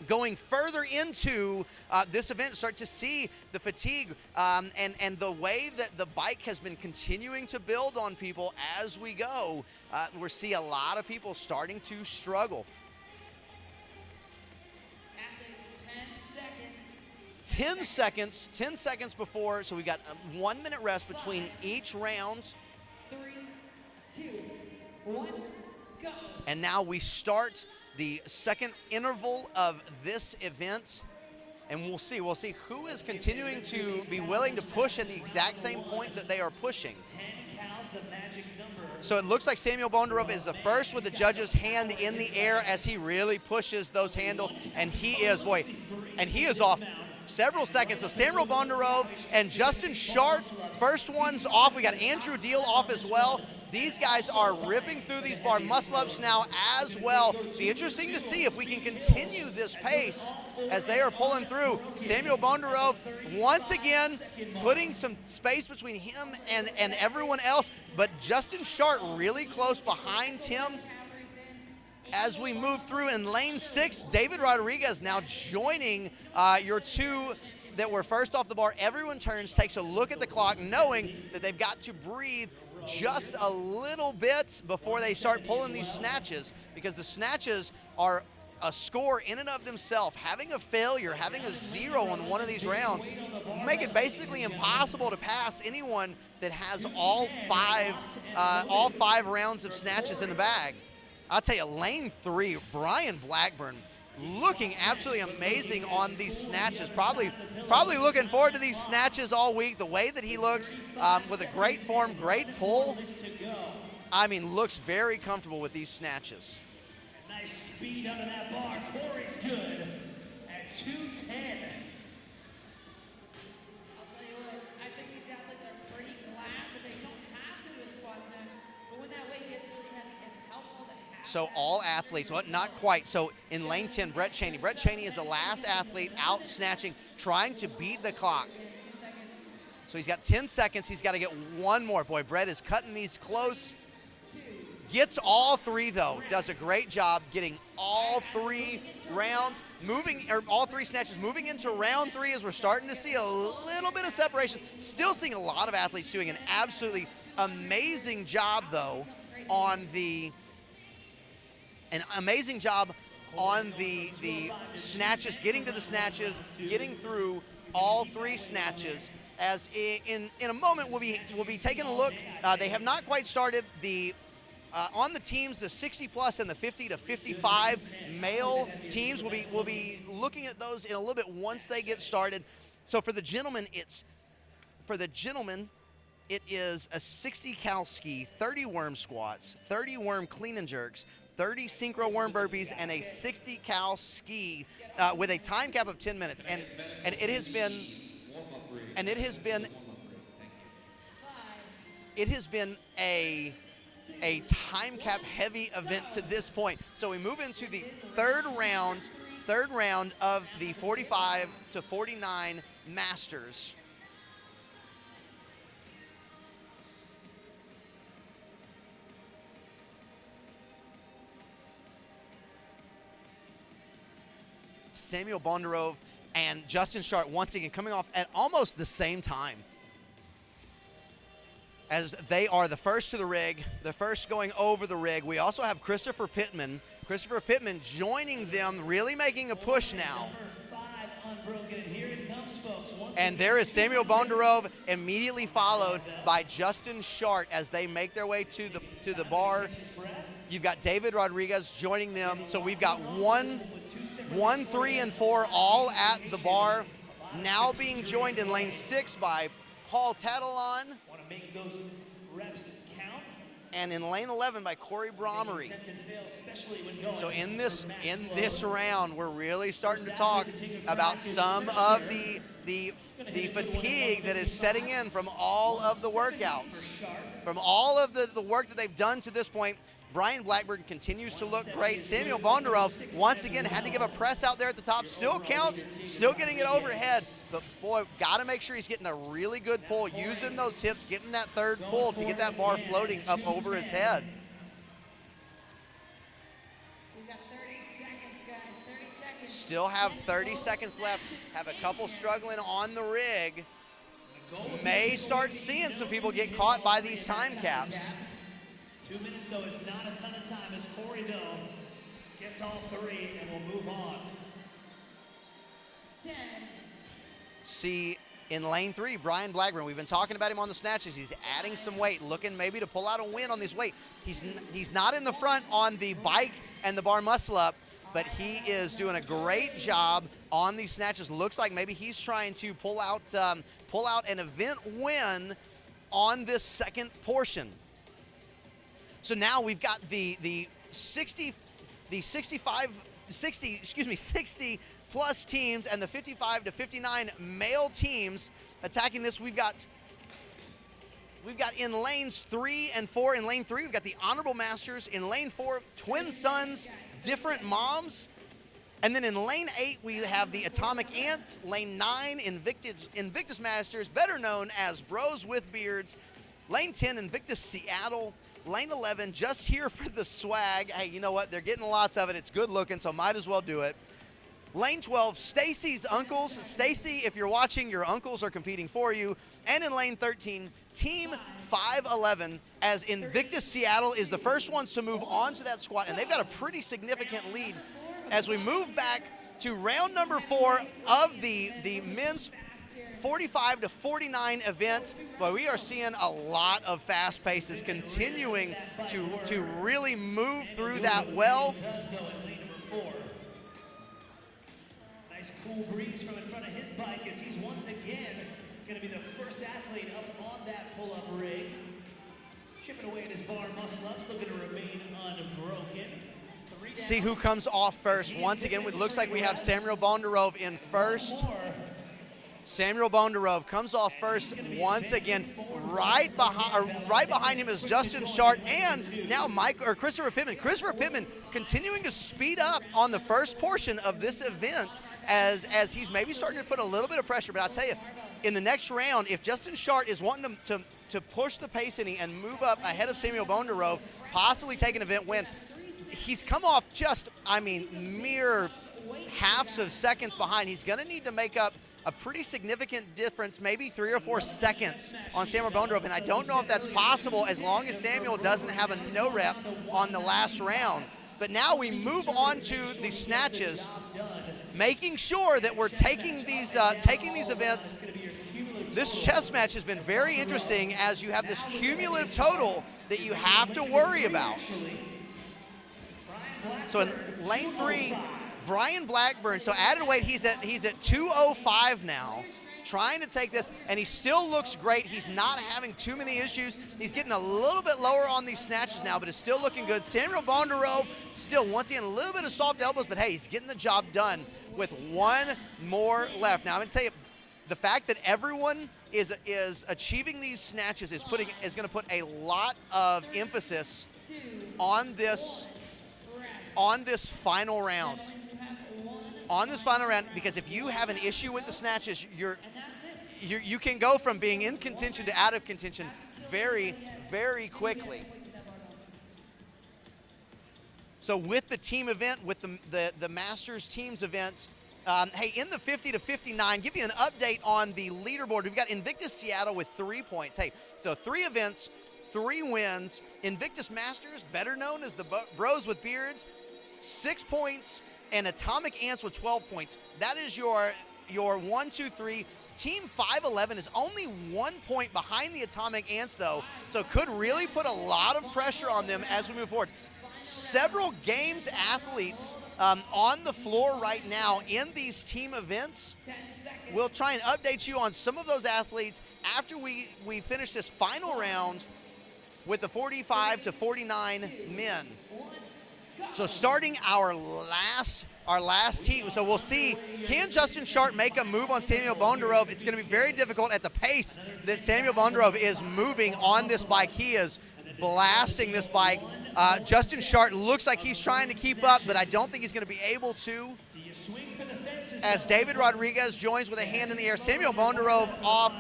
going further into this event, start to see the fatigue and the way that the bike has been continuing to build on people as we go. We see a lot of people starting to struggle. Athletes, 10 seconds before, so we got a 1 minute rest between each round. 3, 2, 1, go. And now we start the second interval of this event, and we'll see who is continuing to be willing to push at the exact same point that they are pushing. 10 cows, the magic number. So it looks like Samuel Bondarov is the first with the judge's hand in the air as he really pushes those handles, and he is off several seconds. So Samuel Bondarov and Justin Sharp, first ones off. We got Andrew Deal off as well. These guys are ripping through these bar muscle-ups now as well. Be interesting to see if we can continue this pace as they are pulling through. Samuel Bondarov once again putting some space between him and everyone else, but Justin Sharp really close behind him. As we move through in lane 6, David Rodriguez now joining your two that were first off the bar. Everyone turns, takes a look at the clock, knowing that they've got to breathe just a little bit before they start pulling these snatches, because the snatches are a score in and of themselves. Having a failure, having a 0 on one of these rounds, make it basically impossible to pass anyone that has all five rounds of snatches in the bag. I'll tell you, lane 3, Brian Blackburn looking absolutely amazing on these snatches. Probably looking forward to these snatches all week. The way that he looks with a great form, great pull. I mean, looks very comfortable with these snatches. Nice speed under that bar. Corey's good at 2:10. I'll tell you what, I think these athletes are pretty glad that they don't have to do a squat snatch, but when that weight gets really heavy, it's helpful to have. So all athletes, well, not quite. So in lane 10, Brett Cheney. Brett Cheney is the last athlete out snatching, trying to beat the clock. So he's got 10 seconds. He's got to get one more. Boy, Brett is cutting these close. Gets all 3 though. Does a great job getting all 3 rounds, all 3 snatches moving into round 3 as we're starting to see a little bit of separation. Still seeing a lot of athletes doing an absolutely amazing job though on the snatches, getting to the snatches, getting through all 3 snatches. As in a moment we'll be taking a look. They have not quite started the on the teams, the 60 plus and the 50 to 55 male teams. We'll be looking at those in a little bit once they get started. So for the gentlemen, it is a 60 cal ski, 30 worm squats, 30 worm clean and jerks, 30 synchro worm burpees, and a 60 cal ski with a time cap of 10 minutes. And it has been a time cap heavy event to this point. So we move into the third round of the 45 to 49 Masters. Samuel Bondarov and Justin Sharp once again coming off at almost the same time, as they are the first to the rig, the first going over the rig. We also have Christopher Pittman joining them, really making a push now. And there is Samuel Bondarov, immediately followed by Justin Sharp as they make their way to the bar. You've got David Rodriguez joining them. So we've got 1, 3, and 4 all at the bar. Now being joined in lane 6 by Paul Tatalon. Want to make those reps count. And in lane 11 by Corey Bromery. So in this round, we're really starting to talk about some of the fatigue that is setting in from all of the workouts, from all of the work that they've done to this point. Brian Blackburn continues to look great. Samuel Bondarov once again had to give a press out there at the top. Still counts, still getting it overhead. But boy, got to make sure he's getting a really good pull, using those hips, getting that third pull to get that bar floating up over his head. We've got 30 seconds, guys. 30 seconds. Still have 30 seconds left. Have a couple struggling on the rig. May start seeing some people get caught by these time caps. 2 minutes, though, is not a ton of time as Corey Doe gets all 3 and will move on. 10, See, in lane 3, Brian Blackburn, we've been talking about him on the snatches. He's adding some weight, looking maybe to pull out a win on this weight. He's not in the front on the bike and the bar muscle up, but he is doing a great job on these snatches. Looks like maybe he's trying to pull out an event win on this second portion. So now we've got the 60 plus teams and the 55 to 59 male teams attacking this. We've got in lanes 3 and 4. In lane 3, we've got the Honorable Masters. In lane 4, Twin Sons, different moms. And then in lane 8, we have the Atomic Ants. Lane 9, Invictus Masters, better known as Bros with Beards. Lane 10, Invictus Seattle. Lane 11, just here for the swag. Hey, you know what? They're getting lots of it. It's good looking, so might as well do it. Lane 12, Stacy's Uncles. Stacy, if you're watching, your uncles are competing for you. And in lane 13, Team 511, as Invictus Seattle is the first ones to move on to that squad, and they've got a pretty significant lead as we move back to round number 4 of the men's 45 to 49 event. But we are seeing a lot of fast paces continuing to really move through that well. Nice cool breeze from in front of his bike as he's once again going to be the first athlete up on that pull-up rig. Chipping away at his bar muscle-ups, looking to remain unbroken. See who comes off first. Once again, it looks like we have Samuel Bondarove in first. Samuel Bondarove comes off first once again. Right behind him is Justin Shart and now Christopher Pittman. Christopher Pittman continuing to speed up on the first portion of this event as he's maybe starting to put a little bit of pressure. But I'll tell you, in the next round, if Justin Shart is wanting to push the pace and move up ahead of Samuel Bondarove, possibly take an event win, he's come off just, mere halves of seconds behind. He's going to need to make up a pretty significant difference, maybe 3 or 4 seconds on Samuel Bondarove, and I don't know if that's possible as long as Samuel doesn't have a no rep on the last round. But now we move on to the snatches, making sure that we're taking these events. This chess match has been very interesting as you have this cumulative total that you have to worry about. So in lane 3, Brian Blackburn, so added weight, he's at 205 now, trying to take this, and he still looks great. He's not having too many issues. He's getting a little bit lower on these snatches now, but it's still looking good. Samuel Bondarove still, once again, a little bit of soft elbows, but hey, he's getting the job done with 1 more left. Now, I'm going to tell you, the fact that everyone is achieving these snatches is going to put a lot of emphasis on this final round. On this final round, because if you have an issue with the snatches, you can go from being in contention to out of contention very, very quickly. So with the team event, with the Masters teams event, hey, in the 50 to 59, give you an update on the leaderboard. We've got Invictus Seattle with 3 points. Hey, so 3 events, 3 wins. Invictus Masters, better known as the Bros with Beards, 6 points. And Atomic Ants with 12 points. That is your 1, 2, 3. Team 511 is only 1 point behind the Atomic Ants, though, so could really put a lot of pressure on them as we move forward. Several games athletes on the floor right now in these team events. We'll try and update you on some of those athletes after we finish this final round with the 45 to 49 men. So starting our last heat, so we'll see, can Justin Shart make a move on Samuel Bondarove? It's going to be very difficult at the pace that Samuel Bondarove is moving on this bike. He is blasting this bike. Justin Shart looks like he's trying to keep up, but I don't think he's going to be able to. As David Rodriguez joins with a hand in the air, Samuel Bondarove off.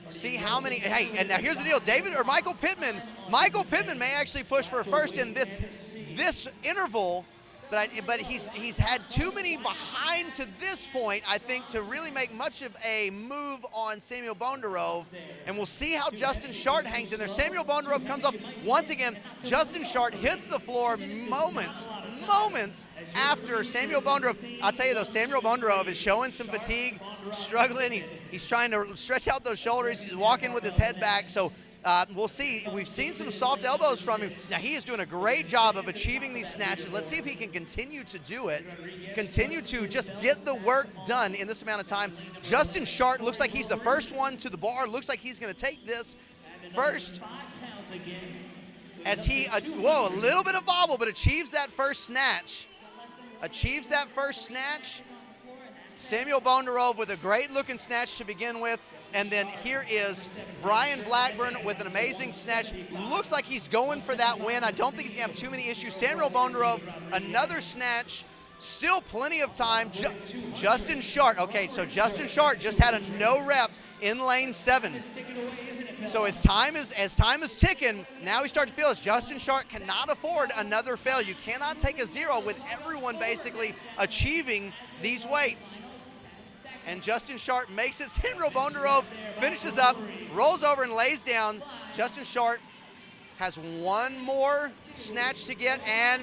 See how many, hey, and now here's the deal, Michael Pittman may actually push for a first in this interval but he's had too many behind to this point, I think, to really make much of a move on Samuel Bondarove. And we'll see how Justin Shart hangs in there. Samuel Bondarove comes off once again. Justin Shart hits the floor moments after Samuel Bondarove. I'll tell you though, Samuel Bondarove is showing some fatigue, struggling. He's trying to stretch out those shoulders. He's walking with his head back. So we'll see. We've seen some soft elbows from him. Now, he is doing a great job of achieving these snatches. Let's see if he can continue to do it, continue to just get the work done in this amount of time. Justin Shart looks like he's the first one to the bar. Looks like he's going to take this first as he, whoa, a little bit of bobble, but achieves that first snatch. Achieves that first snatch. Samuel Bondarove with a great-looking snatch to begin with. And then here is Brian Blackburn with an amazing snatch. Looks like he's going for that win. I don't think he's going to have too many issues. Samuel Bondarove, another snatch. Still plenty of time. Justin Shart. Okay, so Justin Shart just had a no rep in lane 7. So as time is ticking, now we start to feel as Justin Shart cannot afford another fail. You cannot take a 0 with everyone basically achieving these weights. And Justin Shart makes it. Samuel Bondarove finishes up, rolls over and lays down. Justin Shart has one more snatch to get and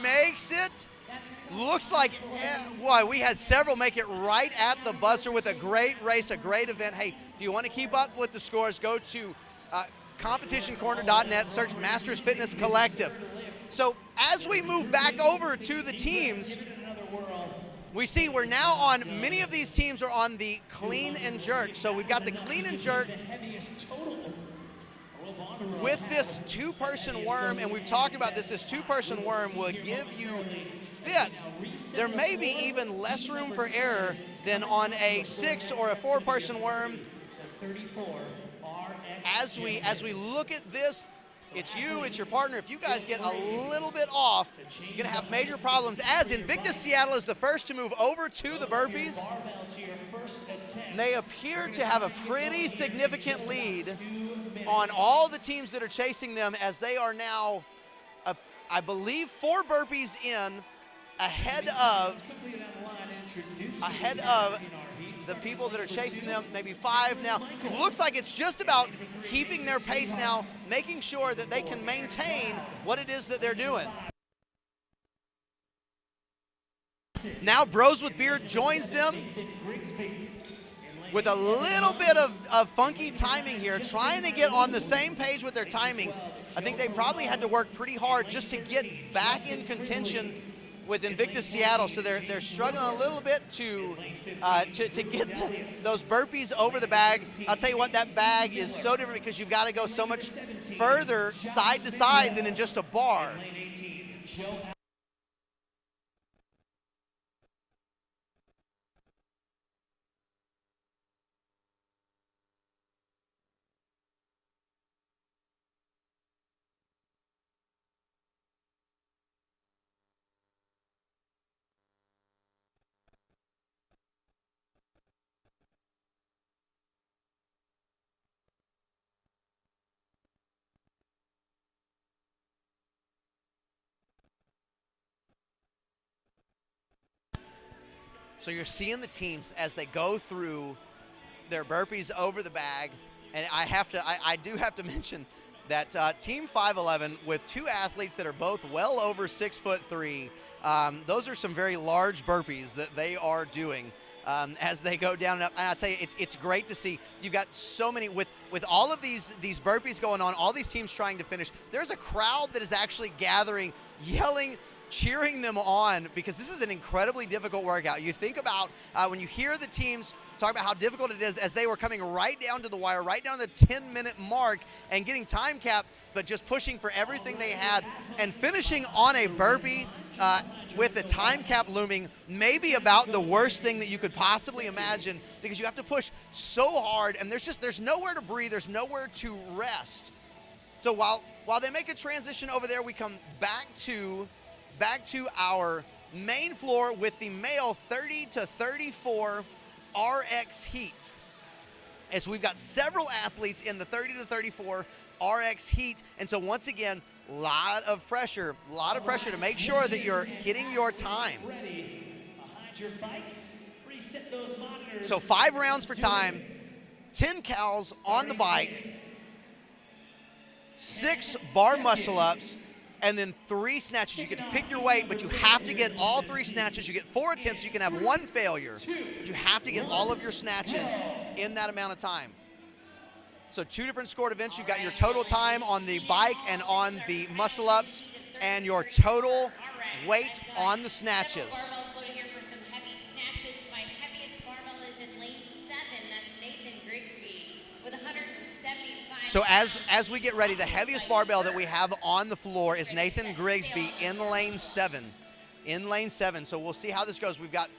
makes it. Looks like, boy, we had several make it right at the buzzer with a great race, a great event. Hey, if you want to keep up with the scores, go to competitioncorner.net, search Masters Fitness Collective. So as we move back over to the teams, we see we're now on, many of these teams are on the clean and jerk. So we've got the clean and jerk with this 2-person worm, and we've talked about this 2-person worm will give you fits. There may be even less room for error than on a 6 or a 4-person worm. As we look at this, it's you, it's your partner. If you guys get a little bit off, you're going to have major problems, as Invictus Seattle is the first to move over to the burpees. They appear to have a pretty significant lead on all the teams that are chasing them, as they are now, I believe, 4 burpees in, ahead of the people that are chasing them, maybe 5 now. Looks like it's just about keeping their pace now, making sure that they can maintain what it is that they're doing. Now Bros with Beard joins them with a little bit of funky timing here, trying to get on the same page with their timing. I think they probably had to work pretty hard just to get back in contention with Invictus Seattle, so they're struggling a little bit to get those burpees over the bag. I'll tell you what, that bag is so different because you've got to go so much further side to side than in just a bar. So you're seeing the teams as they go through their burpees over the bag, and I do have to mention that Team 511 with 2 athletes that are both well over 6'3", those are some very large burpees that they are doing as they go down and up. And I'll tell you, it's great to see. You've got so many with all of these burpees going on, all these teams trying to finish. There's a crowd that is actually gathering, yelling, cheering them on, because this is an incredibly difficult workout. You think about when you hear the teams talk about how difficult it is as they were coming right down to the wire, right down to the 10-minute mark and getting time cap, but just pushing for everything they had and finishing on a burpee with a time cap looming, maybe about the worst thing that you could possibly imagine, because you have to push so hard and there's nowhere to breathe, there's nowhere to rest. So while they make a transition over there, we come back to our main floor with the male 30 to 34 RX heat. As we've got several athletes in the 30 to 34 RX heat. And so once again, lot of pressure to make sure that you're hitting your time. Ready. Behind your bikes. Reset those monitors. So 5 rounds for time, 10 cows on the bike, 6 bar muscle ups, and then 3 snatches. You get to pick your weight, but you have to get all 3 snatches. You get 4 attempts. You can have 1 failure, but you have to get all of your snatches in that amount of time. So 2 different scored events. You got your total time on the bike and on the muscle ups, and your total weight on the snatches. Barbells loaded here for some heavy snatches. My heaviest barbell is in lane 7. That's Nathan Grigsby with 175. So as we get ready, the heaviest barbell that we have on the floor is Nathan Grigsby in lane 7. In lane 7. So we'll see how this goes. We've got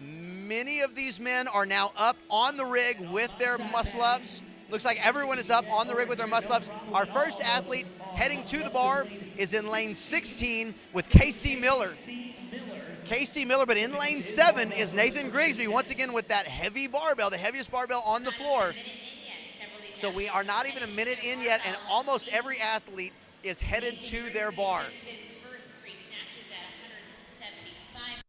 many of these men are now up on the rig with their muscle ups. Looks like everyone is up on the rig with their muscle ups. Our first athlete heading to the bar is in lane 16 with Casey Miller. Casey Miller, but in lane 7 is Nathan Grigsby, once again with that heavy barbell, the heaviest barbell on the floor. So we are not even a minute in yet, and almost every athlete is headed to their bar. His first 3 snatches at 175.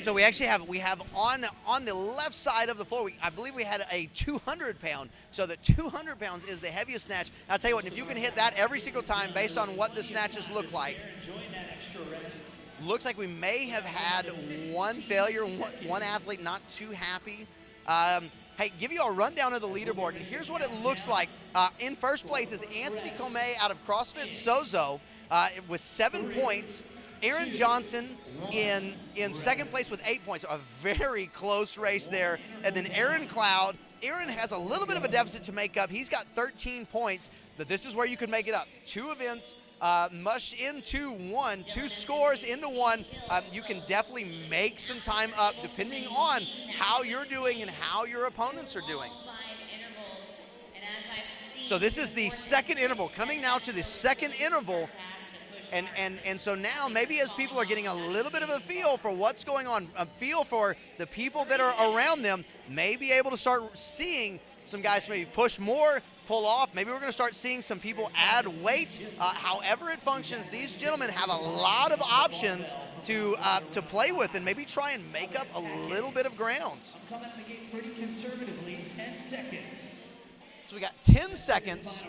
So we actually have on the left side of the floor, I believe we had a 200 pound. So the 200 pounds is the heaviest snatch. I'll tell you what, if you can hit that every single time based on what the snatches look like, looks like we may have had 1 failure, one athlete not too happy. Hey, give you a rundown of the leaderboard, and here's what it looks like. In first place is Anthony Comey out of CrossFit Sozo with 7 points. Aaron Johnson in second place with 8 points. A very close race there. And then Aaron Cloud. Aaron has a little bit of a deficit to make up. He's got 13 points, but this is where you can make it up. 2 events, mush into 1, 2 scores into 1. You can definitely make some time up depending on how you're doing and how your opponents are doing. So this is the second interval. Coming now to the second interval. And so now maybe as people are getting a little bit of a feel for what's going on, a feel for the people that are around them, may be able to start seeing some guys maybe push more, pull off. Maybe we're going to start seeing some people add weight. However it functions, these gentlemen have a lot of options to play with and maybe try and make up a little bit of ground. I'm coming out of the gate pretty conservatively, 10 seconds. So we got 10 seconds.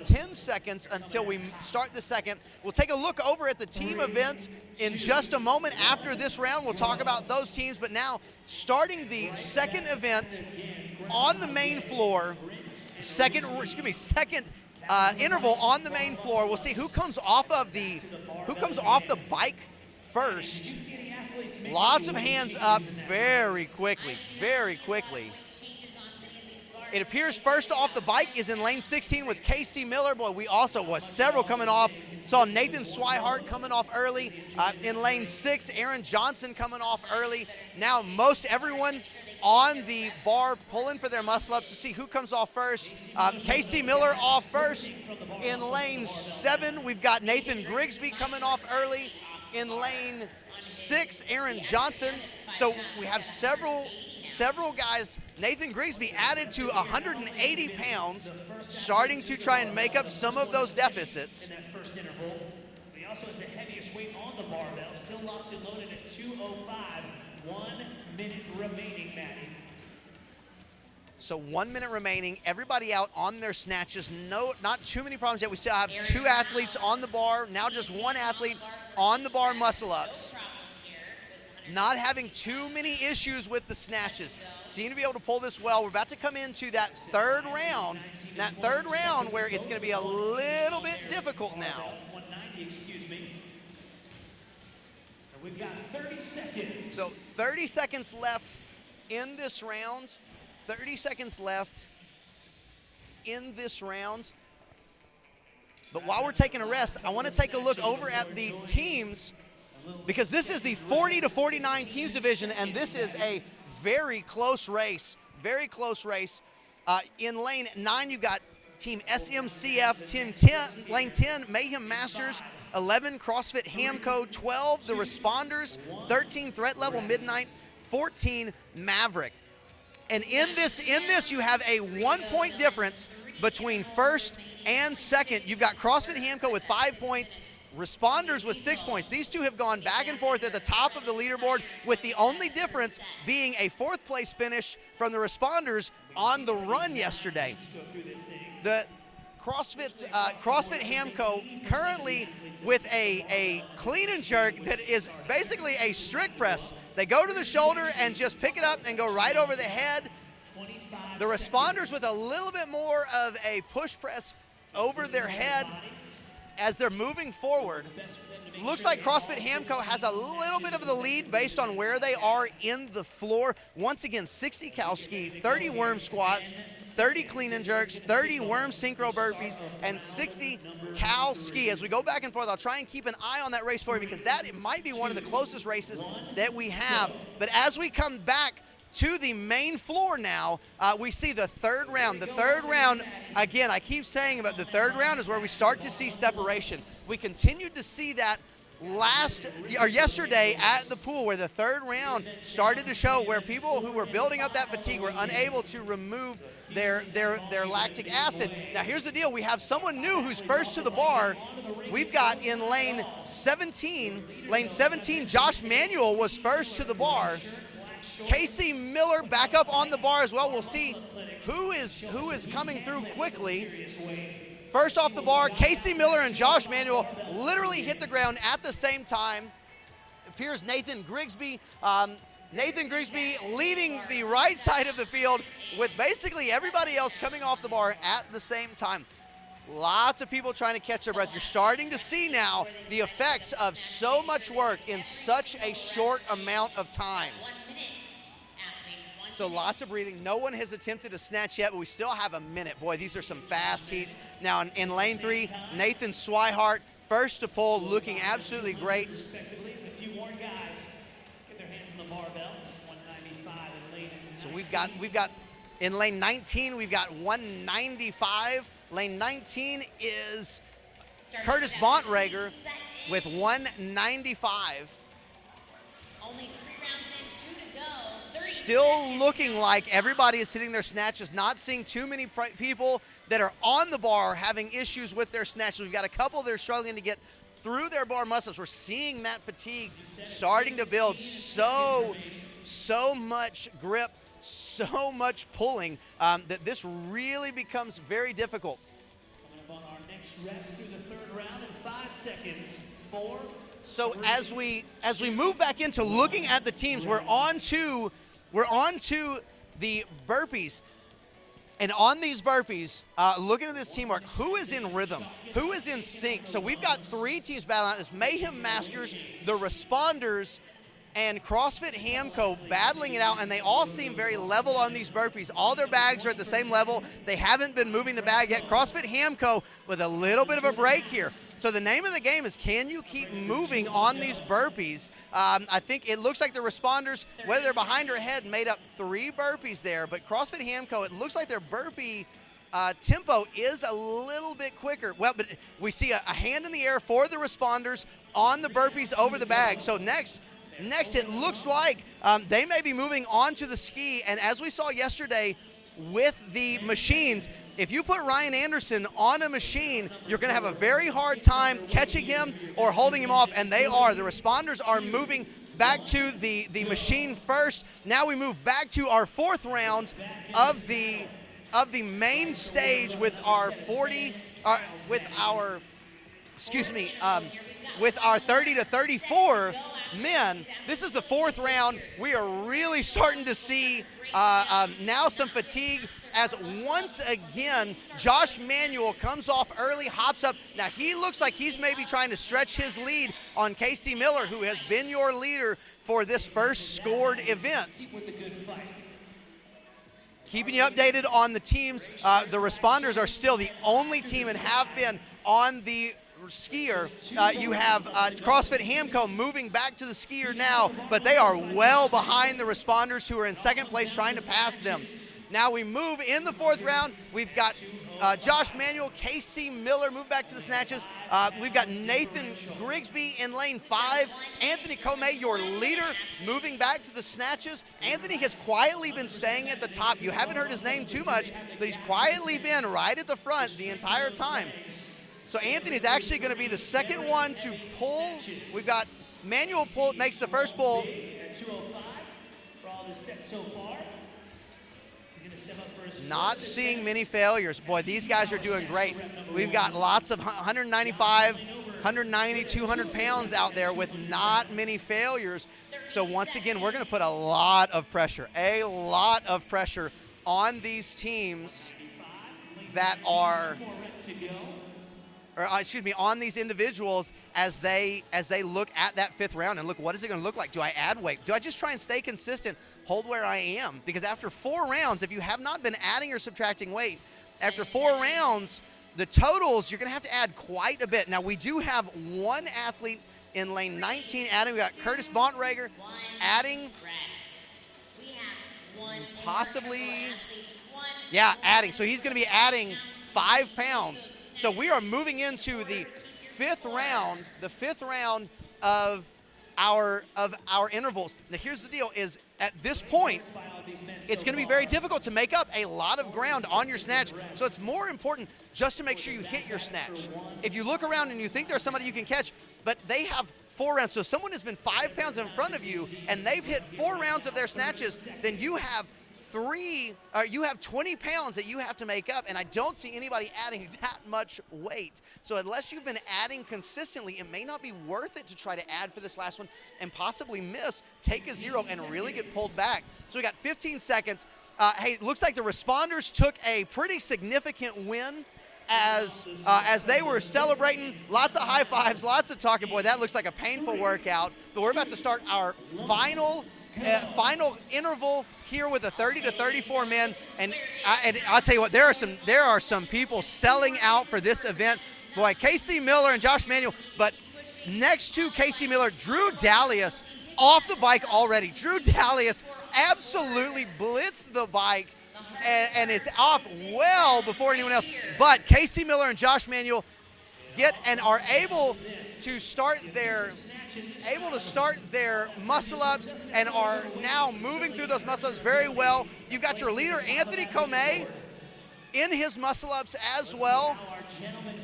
10 seconds until we start the second. We'll take a look over at the team events in just a moment. After this round, we'll talk about those teams. But now, starting the second event on the main floor, second interval on the main floor. We'll see who comes off the bike first. Lots of hands up very quickly, very quickly. It appears first off the bike is in lane 16 with Casey Miller. Boy, we also was several coming off. Saw Nathan Swihart coming off early. In lane 6, Aaron Johnson coming off early. Now most everyone on the bar pulling for their muscle ups to see who comes off first. Casey Miller off first. In lane 7, we've got Nathan Grigsby coming off early. In lane 6, Aaron Johnson. So we have several guys. Nathan Grigsby added to 180 pounds, starting to try and make up some of those deficits. In that first interval, he also has the heaviest weight on the barbell, still locked and loaded at 205. 1 minute remaining, Maddie. So 1 minute remaining. Everybody out on their snatches. No, not too many problems yet. We still have 2 athletes on the bar. Now just 1 athlete on the bar muscle ups. Not having too many issues with the snatches. Seem to be able to pull this well. We're about to come into that third round. That third round where it's going to be a little bit difficult now. 190, excuse me. And we've got 30 seconds. So 30 seconds left in this round. 30 seconds left. in this round. But while we're taking a rest, I want to take a look over at the teams, because this is the 40 to 49 teams division, and this is a very close race. Very close race. In lane 9, you've got Team SMCF, Team 10, lane 10, Mayhem Masters, 11, CrossFit Hamco, 12, The Responders, 13, Threat Level Midnight, 14, Maverick. And in this, you have a 1-point difference between first and second. You've got CrossFit Hamco with 5 points, Responders with 6 points. These two have gone back and forth at the top of the leaderboard, with the only difference being a 4th place finish from the Responders on the run yesterday. The CrossFit Hamco currently with a clean and jerk that is basically a strict press. They go to the shoulder and just pick it up and go right over the head. The Responders with a little bit more of a push press over their head as they're moving forward. Looks like CrossFit Hamco has a little bit of the lead based on where they are in the floor. Once again, 60 cow ski, 30 worm squats, 30 clean and jerks, 30 worm synchro burpees, and 60 cow ski. As we go back and forth, I'll try and keep an eye on that race for you, because it might be one of the closest races that we have. But as we come back to the main floor now, we see the third round. The third round, again, I keep saying about the third round is where we start to see separation. We continued to see that yesterday at the pool, where the third round started to show where people who were building up that fatigue were unable to remove their lactic acid. Now here's the deal, we have someone new who's first to the bar. We've got in lane 17, Josh Manuel was first to the bar. Casey Miller back up on the bar as well. We'll see who is coming through quickly. First off the bar, Casey Miller and Josh Manuel literally hit the ground at the same time. It appears Nathan Grigsby leading the right side of the field, with basically everybody else coming off the bar at the same time. Lots of people trying to catch their breath. You're starting to see now the effects of so much work in such a short amount of time. So lots of breathing. No one has attempted a snatch yet, but we still have a minute. Boy, these are some fast heats. Now in lane 3, Nathan Swihart, first to pull, looking absolutely great. Respectively, as a few more guys get their hands on the barbell. 195 in lane. So we've got in lane 19, we've got 195. Lane 19 is Curtis Bontrager with 195. Only 3 rounds in, 2 to go. 30 Still seconds. looking like everybody is hitting their snatches, not seeing too many people that are on the bar having issues with their snatches. We've got a couple that are struggling to get through their bar muscles. We're seeing that fatigue starting to build. So much grip, so much pulling, that this really becomes very difficult. Coming up on our next rest through the third round in 5 seconds. 4. So as we move back into looking at the teams, we're on to the burpees. And on these burpees, looking at this teamwork, who is in rhythm? Who is in sync? So we've got 3 teams battling out. This Mayhem Masters, the Responders, and CrossFit Hamco battling it out, and they all seem very level on these burpees. All their bags are at the same level. They haven't been moving the bag yet. CrossFit Hamco with a little bit of a break here. So the name of the game is, can you keep moving on these burpees? I think it looks like the Responders, whether they're behind or ahead, made up 3 burpees there. But CrossFit Hamco, it looks like their burpee tempo is a little bit quicker. Well, but we see a hand in the air for the Responders on the burpees over the bag. So next, it looks like they may be moving on to the ski. And as we saw yesterday with the machines, if you put Ryan Anderson on a machine, you're going to have a very hard time catching him or holding him off. And they are. The Responders are moving back to the machine first. Now we move back to our 4th round of the main stage with our 30 to 34 men. This is the 4th round. We are really starting to see now some fatigue, as once again Josh Manuel comes off early, hops up. Now he looks like he's maybe trying to stretch his lead on Casey Miller, who has been your leader for this first scored event. With a good fight. Keeping you updated on the teams. The responders are still the only team and have been on the skier. You have CrossFit Hamco moving back to the skier now, but they are well behind the responders who are in second place trying to pass them. Now we move in the fourth round. We've got Josh Manuel, Casey Miller move back to the snatches. We've got Nathan Grigsby in lane 5. Anthony Comey, your leader, moving back to the snatches. Anthony has quietly been staying at the top. You haven't heard his name too much, but he's quietly been right at the front the entire time. So Anthony's actually going to be the second one to pull. We've got Manuel pull, makes the first pull. 205 for all the sets so far. Not seeing many failures. Boy, these guys are doing great. We've got lots of 195, 190, 200 pounds out there with not many failures. So once again, we're going to put a lot of pressure on these teams that are, on these individuals as they look at that fifth round and look, what is it going to look like? Do I add weight? Do I just try and stay consistent, hold where I am? Because after 4 rounds, if you have not been adding or subtracting weight, after 4 rounds, the totals, you're going to have to add quite a bit. Now, we do have one athlete in lane 19 adding. We got Curtis Bontrager adding. Possibly, yeah, adding. So he's going to be adding 5 pounds. So we are moving into the fifth round of our intervals. Now here's the deal: is at this point, it's going to be very difficult to make up a lot of ground on your snatch. So it's more important just to make sure you hit your snatch. If you look around and you think there's somebody you can catch, but they have 4 rounds, so someone has been 5 pounds in front of you and they've hit 4 rounds of their snatches, then you have 20 pounds that you have to make up, and I don't see anybody adding that much weight. So unless you've been adding consistently, it may not be worth it to try to add for this last one and possibly miss, take a 0, and really get pulled back. So we got 15 seconds. Hey, looks like the responders took a pretty significant win as they were celebrating. Lots of high fives, lots of talking. Boy, that looks like a painful workout. But we're about to start our final interval here with the 30 to 34 men, and I'll tell you what, there are some people selling out for this event. Boy, Casey Miller and Josh Manuel, but next to Casey Miller, Drew Dalius off the bike already. Drew Dalius absolutely blitzed the bike and is off well before anyone else. But Casey Miller and Josh Manuel are able to start their muscle ups and are now moving through those muscle ups very well. You've got your leader, Anthony Comey, in his muscle ups as well,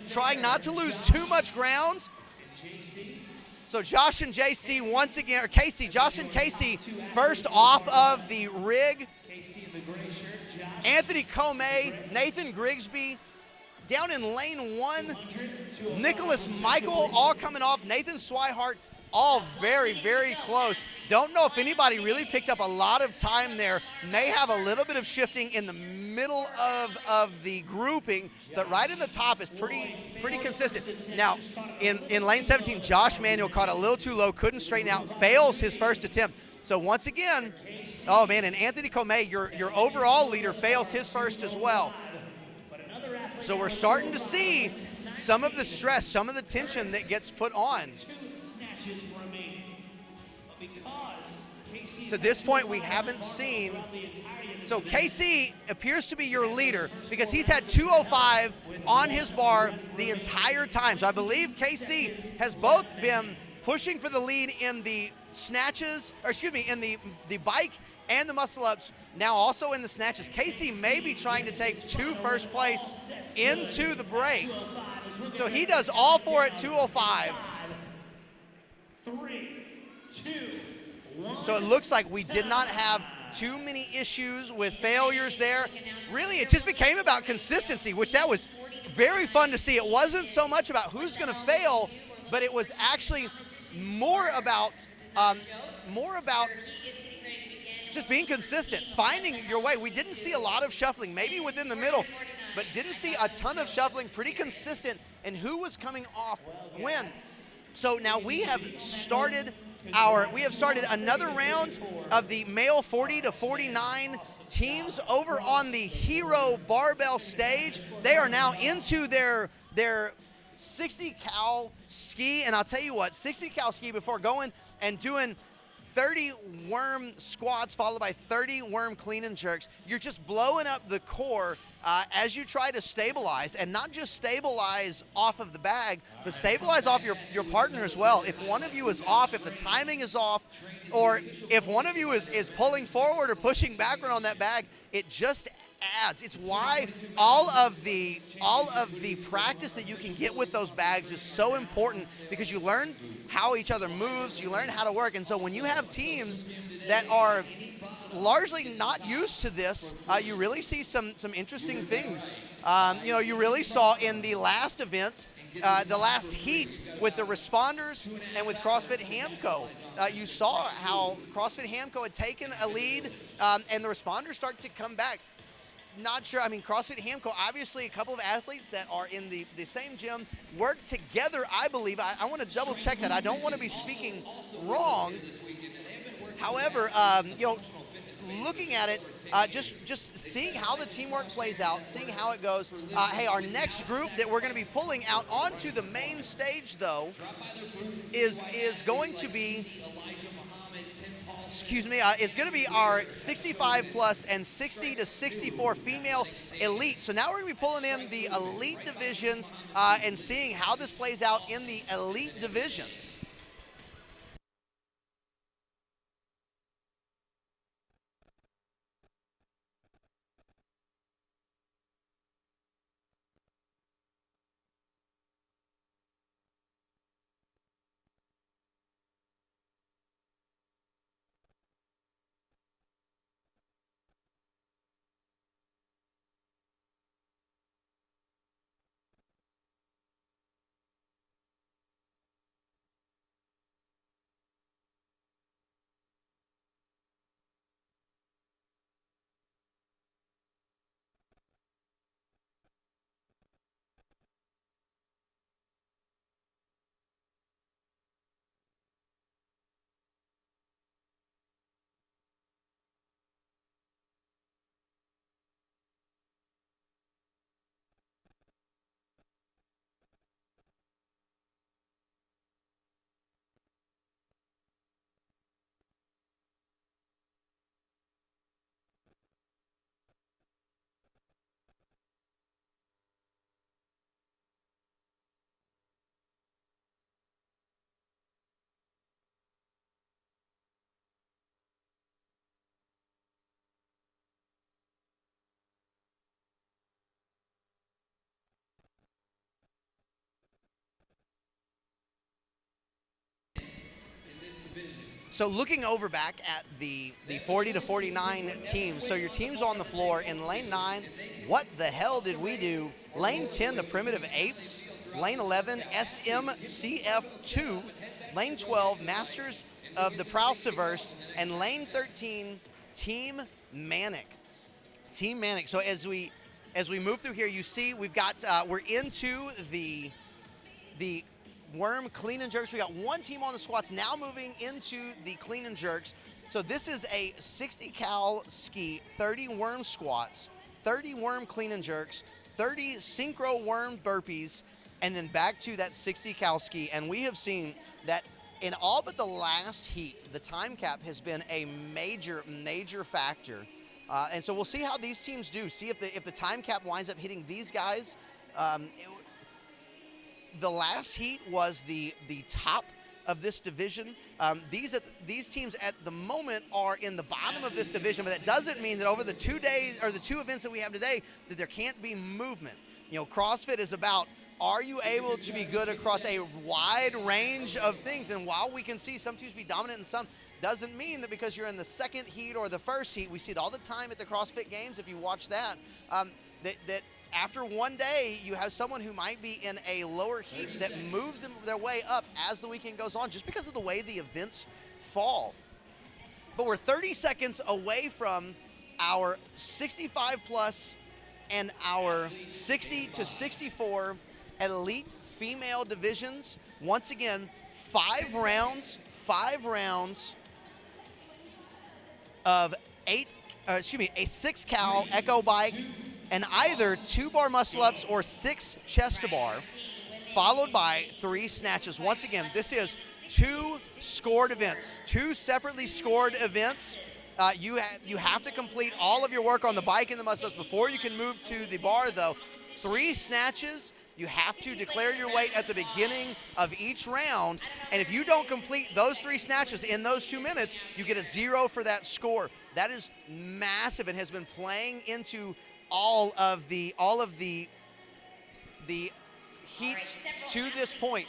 trying not to lose too much ground. So Josh and JC once again, or Casey, Josh and Casey first off of the rig. Anthony Comey, Nathan Grigsby, down in lane 1, Nicholas Michael all coming off, Nathan Swihart, all very, very close. Don't know if anybody really picked up a lot of time there. May have a little bit of shifting in the middle of the grouping, but right in the top is pretty consistent. Now, in lane 17, Josh Manuel caught a little too low, couldn't straighten out, fails his first attempt. So once again, oh man, and Anthony Comey, your overall leader, fails his first as well. So we're starting to see some of the stress, some of the tension that gets put on. To this point, we haven't seen. So Casey appears to be your leader because he's had 205 on his bar the entire time. So I believe Casey has both been pushing for the lead in the snatches, or excuse me, in the bike and the muscle ups. Now also in the snatches. Casey may be trying to take 2 first place into the break. So he does all 4 at 205. 3, 2, 1. So it looks like we did not have too many issues with failures there. Really, it just became about consistency, which that was very fun to see. It wasn't so much about who's going to fail, but it was actually more about just being consistent, finding your way. We didn't see a lot of shuffling, maybe within the middle, but didn't see a ton of shuffling, pretty consistent in who was coming off when. So now we have started we have started another round of the male 40 to 49 teams over on the Hero Barbell stage. They are now into their 60 cal ski, and I'll tell you what, 60 cal ski before going and doing 30 worm squats followed by 30 worm clean and jerks. You're just blowing up the core as you try to stabilize, and not just stabilize off of the bag, but stabilize off your partner as well. If one of you is off, if the timing is off, or if one of you is pulling forward or pushing backward on that bag, it just adds. It's why all of the practice that you can get with those bags is so important, because you learn how each other moves, you learn how to work. And so when you have teams that are largely not used to this, you really see some interesting things. You really saw in the last event, the last heat with the responders and with CrossFit Hamco, you saw how CrossFit Hamco had taken a lead, and the responders started to come back. Not sure. I mean, CrossFit Hamco, obviously a couple of athletes that are in the same gym work together, I believe. I want to double check that. I don't want to be speaking wrong. However, looking at it, just seeing how the teamwork plays out, seeing how it goes. Hey, our next group that we're going to be pulling out onto the main stage, though, is going to be, it's going to be our 65 plus and 60 to 64 female elite. So now we're going to be pulling in the elite divisions and seeing how this plays out in the elite divisions. So looking over back at the 40 to 49 teams, so your team's on the floor. In lane 9, what the hell did we do? Lane 10, the Primitive Apes. Lane 11, SMCF2. Lane 12, Masters of the Prowsiverse. And lane 13, Team Manic. Team Manic. So as we move through here, you see we've got, we're into the worm clean and jerks. We got one team on the squats, now moving into the clean and jerks. So this is a 60 cal ski, 30 worm squats, 30 worm clean and jerks, 30 synchro worm burpees, and then back to that 60 cal ski. And we have seen that in all but the last heat, the time cap has been a major factor. And so we'll see how these teams do. See if the time cap winds up hitting these guys. The last heat was the top of this division. These teams at the moment are in the bottom of this division, but that doesn't mean that over the 2 days or the 2 events that we have today that there can't be movement. You know, CrossFit is about, are you able to be good across a wide range of things? And while we can see some teams be dominant in some, doesn't mean that because you're in the second heat or the first heat, we see it all the time at the CrossFit Games, if you watch that, that after one day, you have someone who might be in a lower heat that moves them their way up as the weekend goes on, just because of the way the events fall. But we're 30 seconds away from our 65 plus and our 60 to 64 elite female divisions. Once again, 5 rounds, 5 rounds of a 6 cal Echo Bike, and either 2 bar muscle ups or 6 chest to bar, followed by 3 snatches. Once again, this is 2 scored events, 2 separately scored events. You have to complete all of your work on the bike and the muscle ups before you can move to the bar, though. 3 snatches. You have to declare your weight at the beginning of each round, and if you don't complete those 3 snatches in those 2 minutes, you get a 0 for that score. That is massive and has been playing into all of the heats to this point.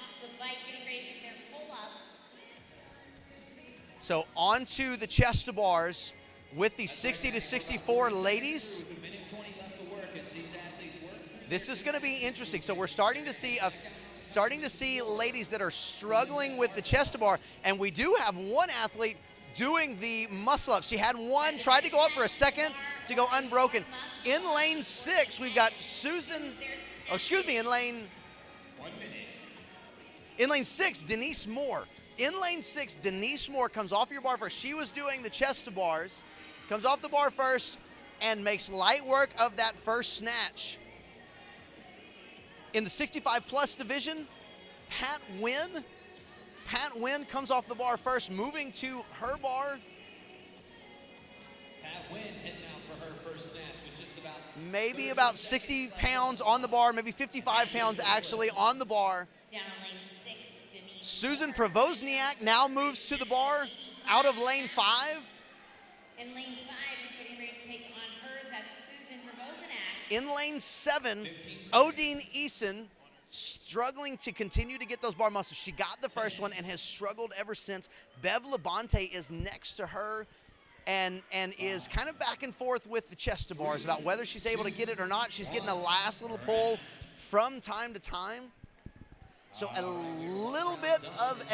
So on to the chest to bars with the 60 to 64 ladies. This is going to be interesting. So we're starting to see ladies that are struggling with the chest to bar, and we do have one athlete doing the muscle up. She had one, tried to go up for a second to go unbroken. In lane 6, we've got in lane 6, Denise Moore. In lane 6, Denise Moore comes off your bar first. She was doing the chest to bars, comes off the bar first, and makes light work of that first snatch. In the 65-plus division, Pat Wynn comes off the bar first, moving to her bar. Pat Wynn heading out for her first snatch with just maybe about 60 pounds on the bar, maybe 55 pounds actually on the bar. Down on lane 6, Denise. Susan Provozniak now moves to the bar out of lane 5. And lane 5 is getting ready to take on hers. That's Susan Provozniak. In lane 7, Odine Eason struggling to continue to get those bar muscles. She got the first one and has struggled ever since. Bev Labonte is next to her and is kind of back and forth with the chest to bars about whether she's able to get it or not. She's getting a last little pull from time to time. So a little bit of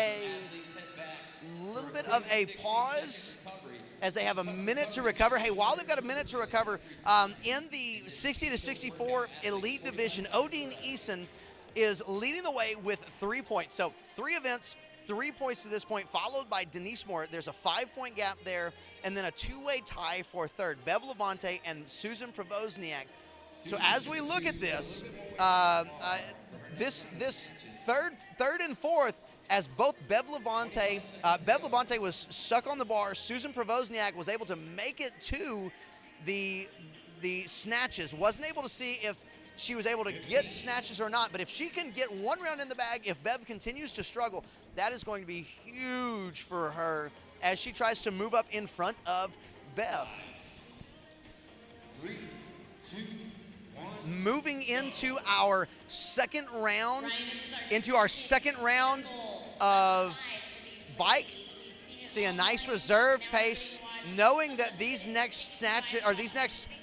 a pause as they have a minute to recover. Hey, while they've got a minute to recover, in the 60 to 64 elite division, Odine Eason is leading the way with 3 points. So 3 events, 3 points to this point, followed by Denise Moore. There's a 5-point gap there, and then a 2-way tie for third, Bev Labonte and Susan Provozniak. So as we look at this, this third and fourth, as both Bev Labonte was stuck on the bar, Susan Provozniak was able to make it to the snatches. Wasn't able to see if she was able to get snatches or not, but if she can get 1 round in the bag, if Bev continues to struggle, that is going to be huge for her as she tries to move up in front of Bev. 3, 2, 1. Moving into our second round, of bike. See a nice reserved pace, knowing that these next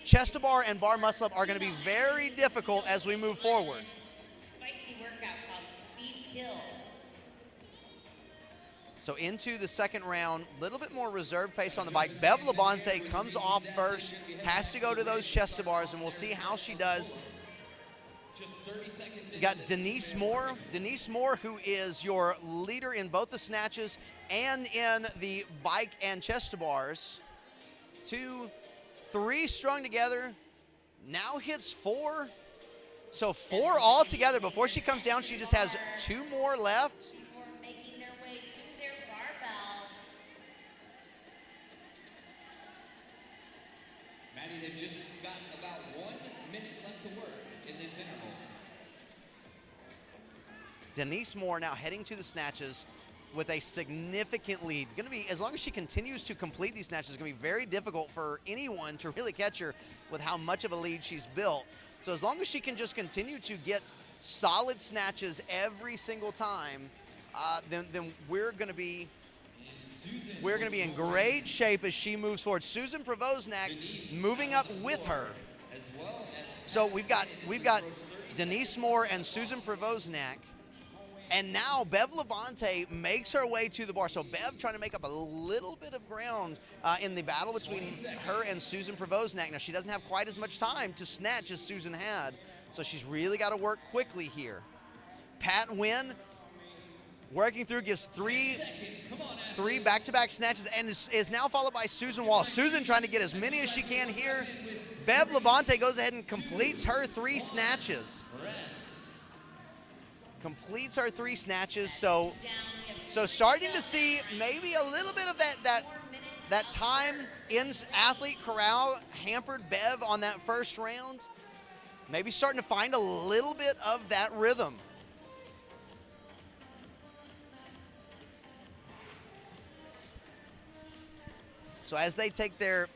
chest to bar and bar muscle up are going to be very difficult as we move forward. Spicy workout called Speed Kills. So into the second round, a little bit more reserved pace on the bike. Bev Labonte comes off first, has to go to those chest to bars, and we'll see how she does. Just 30 seconds. You got Denise Moore. Denise Moore, who is your leader in both the snatches and in the bike and chest to bars. 2, 3 strung together. Now hits 4. So 4 all together. Before she comes down, she just has 2 more left. Before making their way to their barbell. Maddie, they've just got about 1 minute left to work in this interval. Denise Moore now heading to the snatches with a significant lead. Going to be, as long as she continues to complete these snatches, it's going to be very difficult for anyone to really catch her with how much of a lead she's built. So as long as she can just continue to get solid snatches every single time, then we're going to be in great shape as she moves forward. Susan Provozniak moving up with her. So we've got Denise Moore and Susan Provozniak. And now Bev Labonte makes her way to the bar. So Bev trying to make up a little bit of ground in the battle between her and Susan Provozniak. Now she doesn't have quite as much time to snatch as Susan had, so she's really got to work quickly here. Pat Wynn working through, gives three back-to-back snatches, and is now followed by Susan Wall. Susan trying to get as many as she can here. Bev Labonte goes ahead and completes her 3 snatches. Completes her 3 snatches, so starting to see maybe a little bit of that time in athlete corral hampered Bev on that first round. Maybe starting to find a little bit of that rhythm. So as they take their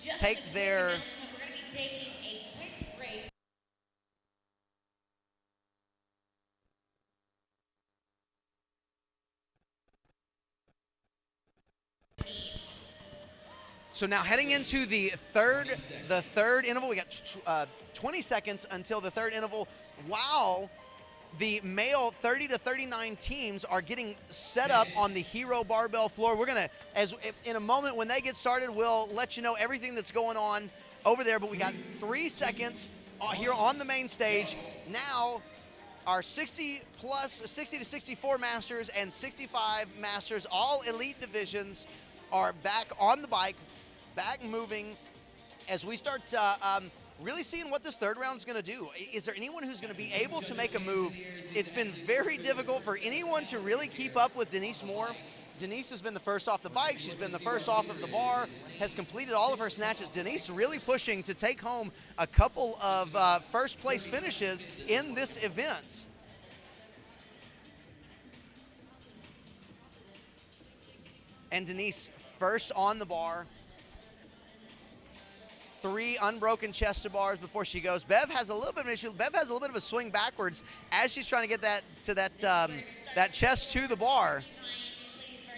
We're going to be taking a quick break. So now heading into the third interval, we got 20 seconds until the third interval. While the male 30 to 39 teams are getting set up on the Hero Barbell floor. We're gonna, in a moment when they get started, we'll let you know everything that's going on over there. But we got 3 seconds here on the main stage. Now, our 60 to 64 masters and 65 masters, all elite divisions, are back on the bike, back moving, as we start really seeing what this third round is going to do. Is there anyone who's going to be able to make a move? It's been very difficult for anyone to really keep up with Denise Moore. Denise has been the first off the bike. She's been the first off of the bar, has completed all of her snatches. Denise really pushing to take home a couple of first place finishes in this event. And Denise first on the bar. 3 unbroken chest to bars before she goes. Bev has a little bit of an issue. Bev has a little bit of a swing backwards as she's trying to get that chest to the bar.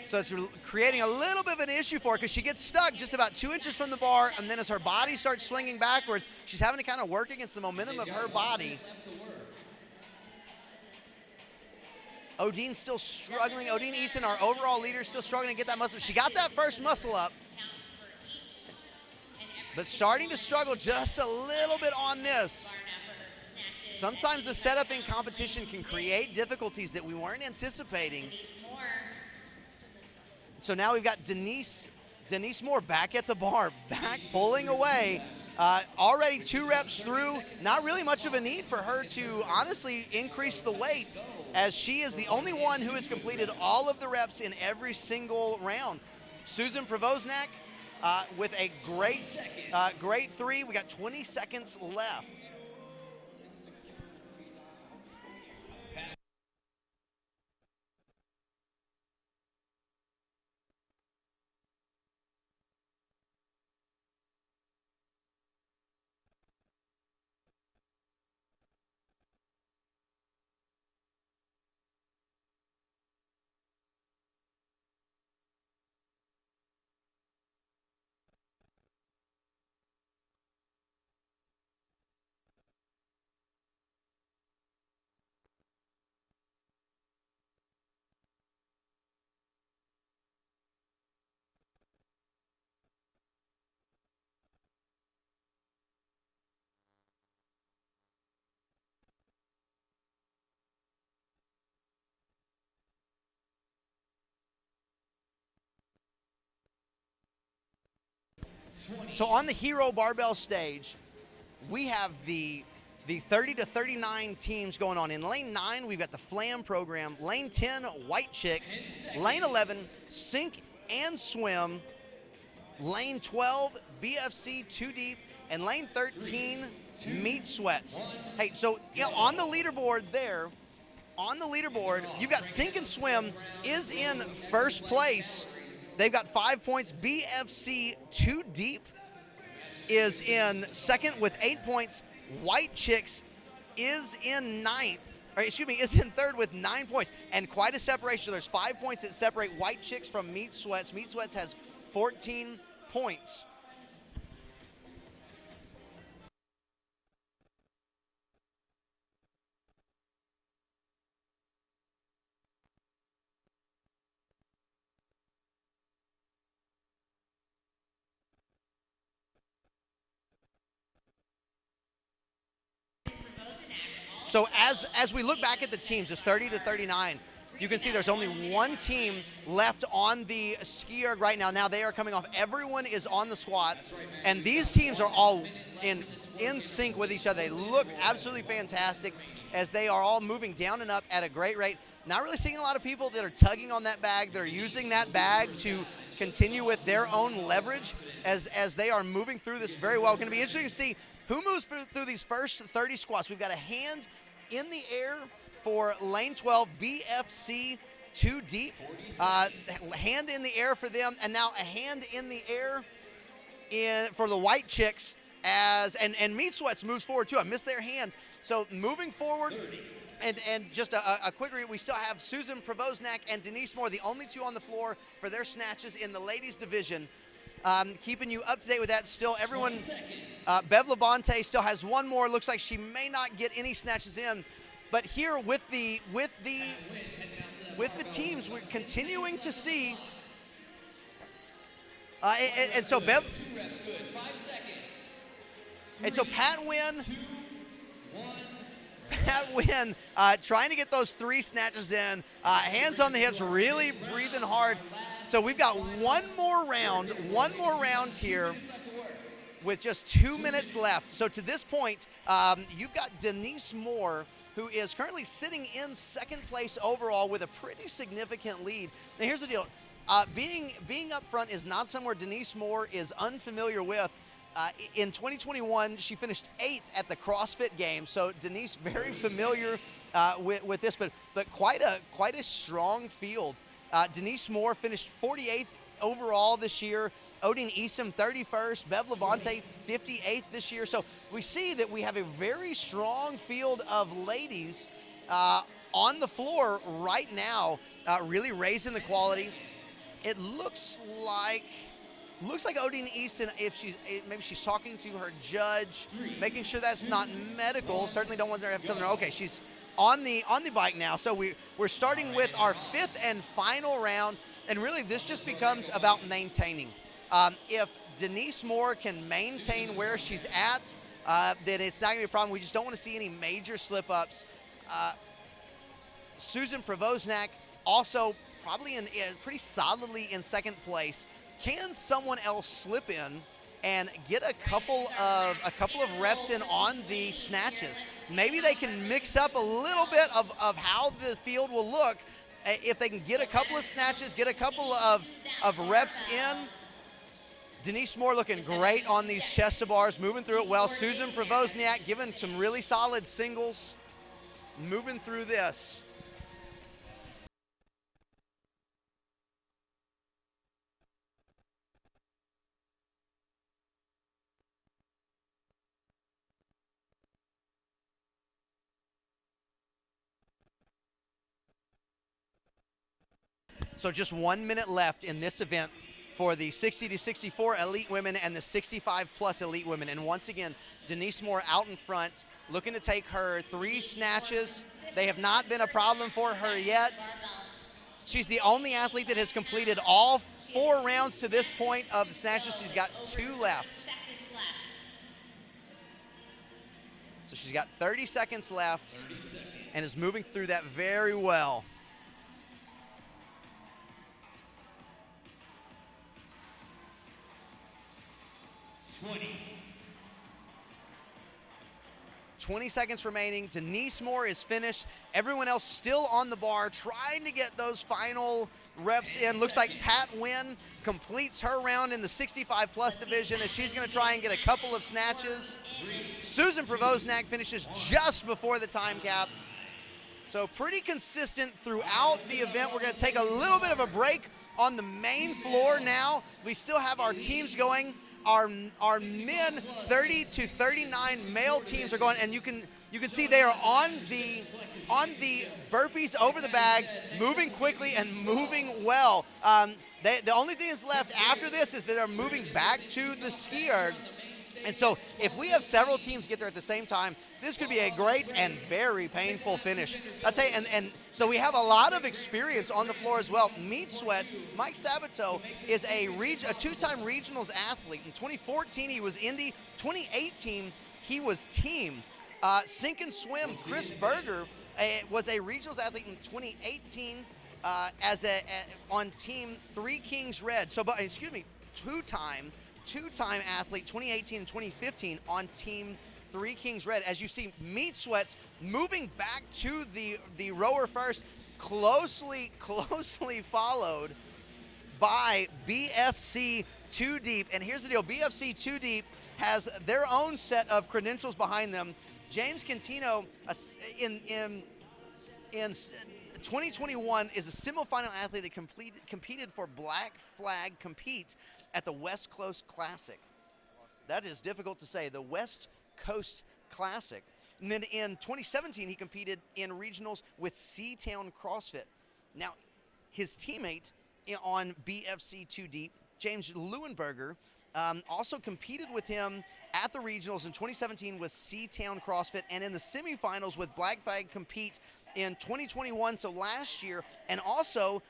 So it's creating a little bit of an issue for her because she gets stuck just about 2 inches from the bar, and then as her body starts swinging backwards, she's having to kind of work against the momentum of her body. Odine's still struggling. Odine Easton, our overall leader, still struggling to get that muscle. She got that first muscle up, but starting to struggle just a little bit on this. Sometimes the setup in competition can create difficulties that we weren't anticipating. So now we've got Denise Moore back at the bar, back pulling away. Already 2 reps through. Not really much of a need for her to honestly increase the weight, as she is the only one who has completed all of the reps in every single round. Susan Provoznak with a great 3. We got 20 seconds left. So on the Hero Barbell stage, we have the 30 to 39 teams going on. In lane 9, we've got the Flam program. Lane 10, White Chicks. Lane 11, Sink and Swim. Lane 12, BFC 2 Deep. And lane 13, Meat Sweats. Hey, so on the leaderboard there, you've got Sink and Swim is in first place. They've got 5 points. BFC 2 Deep is in second with 8 points. White Chicks is in third with 9 points. And quite a separation. There's 5 points that separate White Chicks from Meat Sweats. Meat Sweats has 14 points. So as we look back at the teams, it's 30 to 39. You can see there's only one team left on the ski erg right now. Now they are coming off. Everyone is on the squats, and these teams are all in sync with each other. They look absolutely fantastic as they are all moving down and up at a great rate. Not really seeing a lot of people that are tugging on that bag. They're using that bag to continue with their own leverage as they are moving through this very well. Going to be interesting to see who moves through these first 30 squats. We've got a hand in the air for lane 12, BFC 2 deep. Hand in the air for them, and now a hand in the air for the white chicks and Meat Sweats moves forward too. I missed their hand. So moving forward, and just a quick read, we still have Susan Provoznak and Denise Moore, the only two on the floor for their snatches in the ladies division. Keeping you up to date with that still. Everyone, Bev Labonte still has one more. Looks like she may not get any snatches in. But here with the teams, we're continuing to see. And so Bev, and so Pat Wynn trying to get those 3 snatches in, hands on the hips, really breathing hard. So we've got one more round here with just 2 minutes left. So to this point, you've got Denise Moore, who is currently sitting in second place overall with a pretty significant lead. Now here's the deal. Being up front is not somewhere Denise Moore is unfamiliar with. In 2021, she finished 8th at the CrossFit Games, so Denise very familiar with this, but quite a strong field. Denise Moore finished 48th overall this year. Odin Easom 31st, Bev Labonte 58th this year. So we see that we have a very strong field of ladies on the floor right now, really raising the quality. It looks like Odin Eason, maybe she's talking to her judge, making sure that's not medical. Certainly don't want her to have something. Okay, she's on the bike now. So we're starting with our 5th and final round, and really this just becomes about maintaining. If Denise Moore can maintain where she's at, then it's not going to be a problem. We just don't want to see any major slip-ups. Susan Provoznak also probably pretty solidly in second place. Can someone else slip in and get a couple of reps in on the snatches? Maybe they can mix up a little bit of how the field will look if they can get a couple of snatches, get a couple of reps in. Denise Moore looking great on these chest to bars, moving through it well. Susan Provoznak giving some really solid singles, moving through this. So just 1 minute left in this event for the 60 to 64 elite women and the 65 plus elite women. And once again, Denise Moore out in front, looking to take her 3 snatches. They have not been a problem for her yet. She's the only athlete that has completed all 4 rounds to this point of the snatches. She's got 2 left. So she's got 30 seconds left and is moving through that very well. 20 seconds remaining. Denise Moore is finished. Everyone else still on the bar, trying to get those final reps in. Looks like Pat Wynn completes her round in the 65 plus division as she's going to try and get a couple of snatches. Susan Provoznak finishes just before the time cap. So pretty consistent throughout the event. We're going to take a little bit of a break on the main floor now. We still have our teams going. Our men 30 to 39 male teams are going, and you can see they are on the burpees over the bag, moving quickly and moving well. The only thing that's left after this is that they're moving back to the ski erg. And so if we have several teams get there at the same time, this could be a great and very painful finish. I'll tell you, and so we have a lot of experience on the floor as well. Meat Sweats, Mike Sabato is a 2-time regionals athlete. In 2014, he was Indy. 2018, he was team. Sink and Swim, Chris Berger was a regionals athlete in 2018 on Team Three Kings Red. So, but excuse me, two-time athlete 2018 and 2015 on Team Three Kings Red. As you see, Meat Sweats moving back to the rower first, closely followed by BFC Two Deep. And here's the deal: BFC Two Deep has their own set of credentials behind them. James Cantino in 2021 is a semifinal athlete that competed for Black Flag Compete at the West Coast Classic. That is difficult to say. The West Coast Classic. And then in 2017, he competed in regionals with Seatown CrossFit. Now, his teammate on BFC Two Deep, James Leuenberger, also competed with him at the regionals in 2017 with Seatown CrossFit, and in the semifinals with Black Flag Compete in 2021, so last year, and also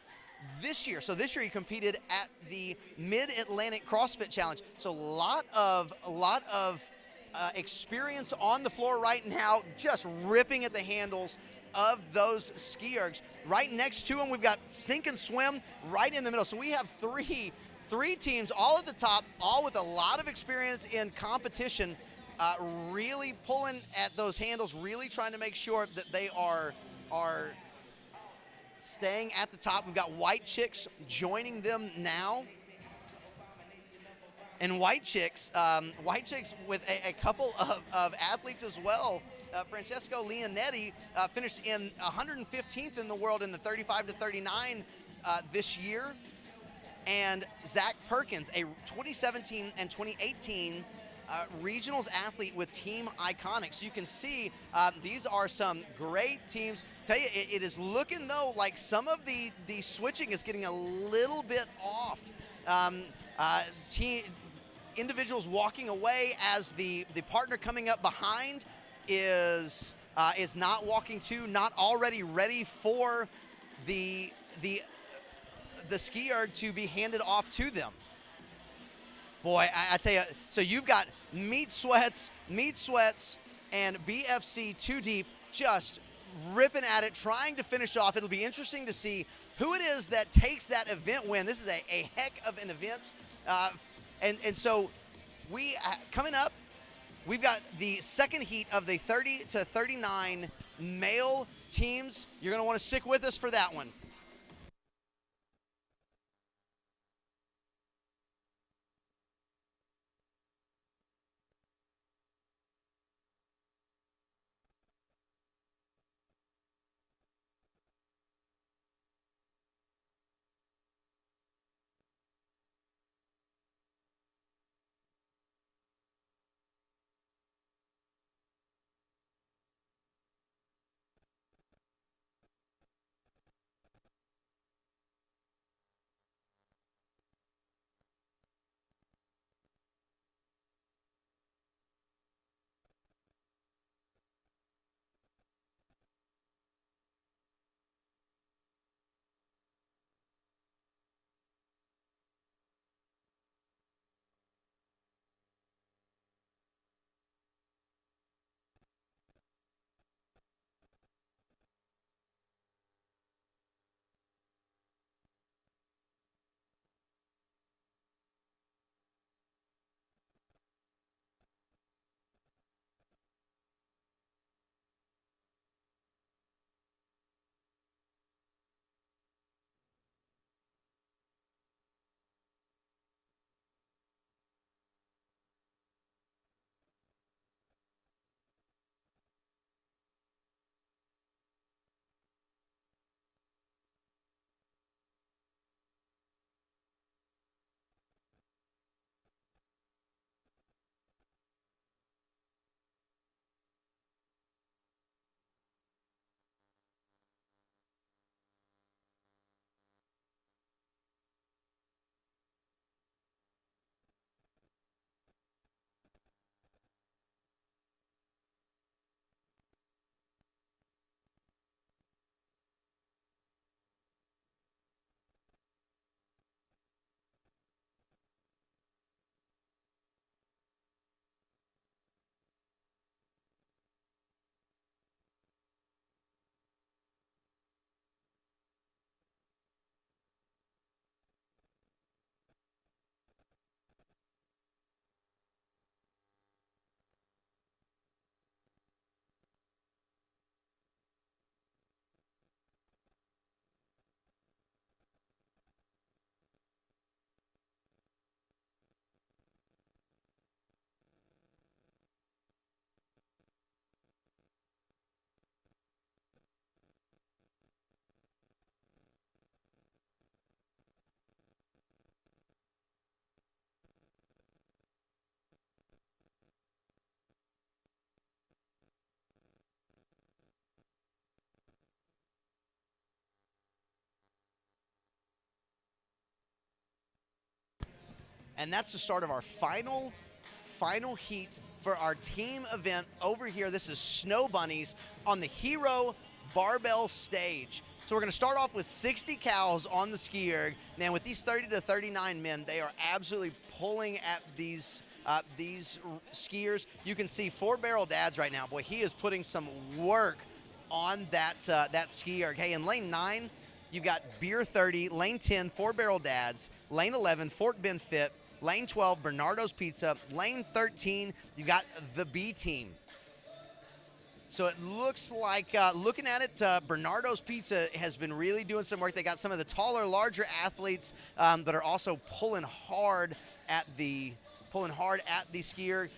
this year. So this year he competed at the Mid-Atlantic CrossFit Challenge. So a lot of experience on the floor right now, just ripping at the handles of those ski ergs. Right next to him, we've got Sink and Swim right in the middle. So we have three teams all at the top, all with a lot of experience in competition, really pulling at those handles, really trying to make sure that they are staying at the top. We've got White Chicks joining them now. And White Chicks with a couple of athletes as well. Francesco Leonetti finished in 115th in the world in the 35 to 39 this year. And Zach Perkins, a 2017 and 2018 regionals athlete with Team Iconic. So you can see these are some great teams. Tell you, it is looking though like some of the switching is getting a little bit off. Individuals walking away as the partner coming up behind is not walking to, not already ready for the ski erg to be handed off to them. Boy, I tell you, so you've got Meat Sweats, and BFC Two Deep just ripping at it, trying to finish off. It'll be interesting to see who it is that takes that event win. This is a heck of an event. And so coming up, we've got the second heat of the 30 to 39 male teams. You're going to want to stick with us for that one. And that's the start of our final heat for our team event over here. This is Snow Bunnies on the Hero Barbell stage. So we're going to start off with 60 cows on the ski erg. Now with these 30 to 39 men, they are absolutely pulling at these skiers. You can see 4-barrel dads right now. Boy, he is putting some work on that ski erg. Hey, in lane 9, you've got Beer 30, lane 10, 4-barrel dads, lane 11, Fort Bend Fit, lane 12, Bernardo's Pizza, lane 13, you got the B team. So it looks like, looking at it, Bernardo's Pizza has been really doing some work. They got some of the taller, larger athletes that are also pulling hard at the skier.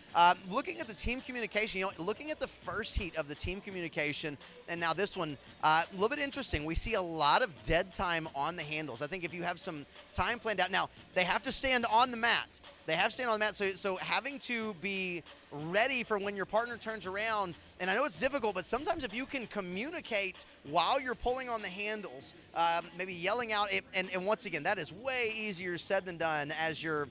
Looking at the team communication, looking at the first heat of the team communication, and now this one, a little bit interesting. We see a lot of dead time on the handles. I think if you have some time planned out, now they have to stand on the mat. So having to be ready for when your partner turns around, and I know it's difficult, but sometimes if you can communicate while you're pulling on the handles, maybe yelling out, and once again, that is way easier said than done as you're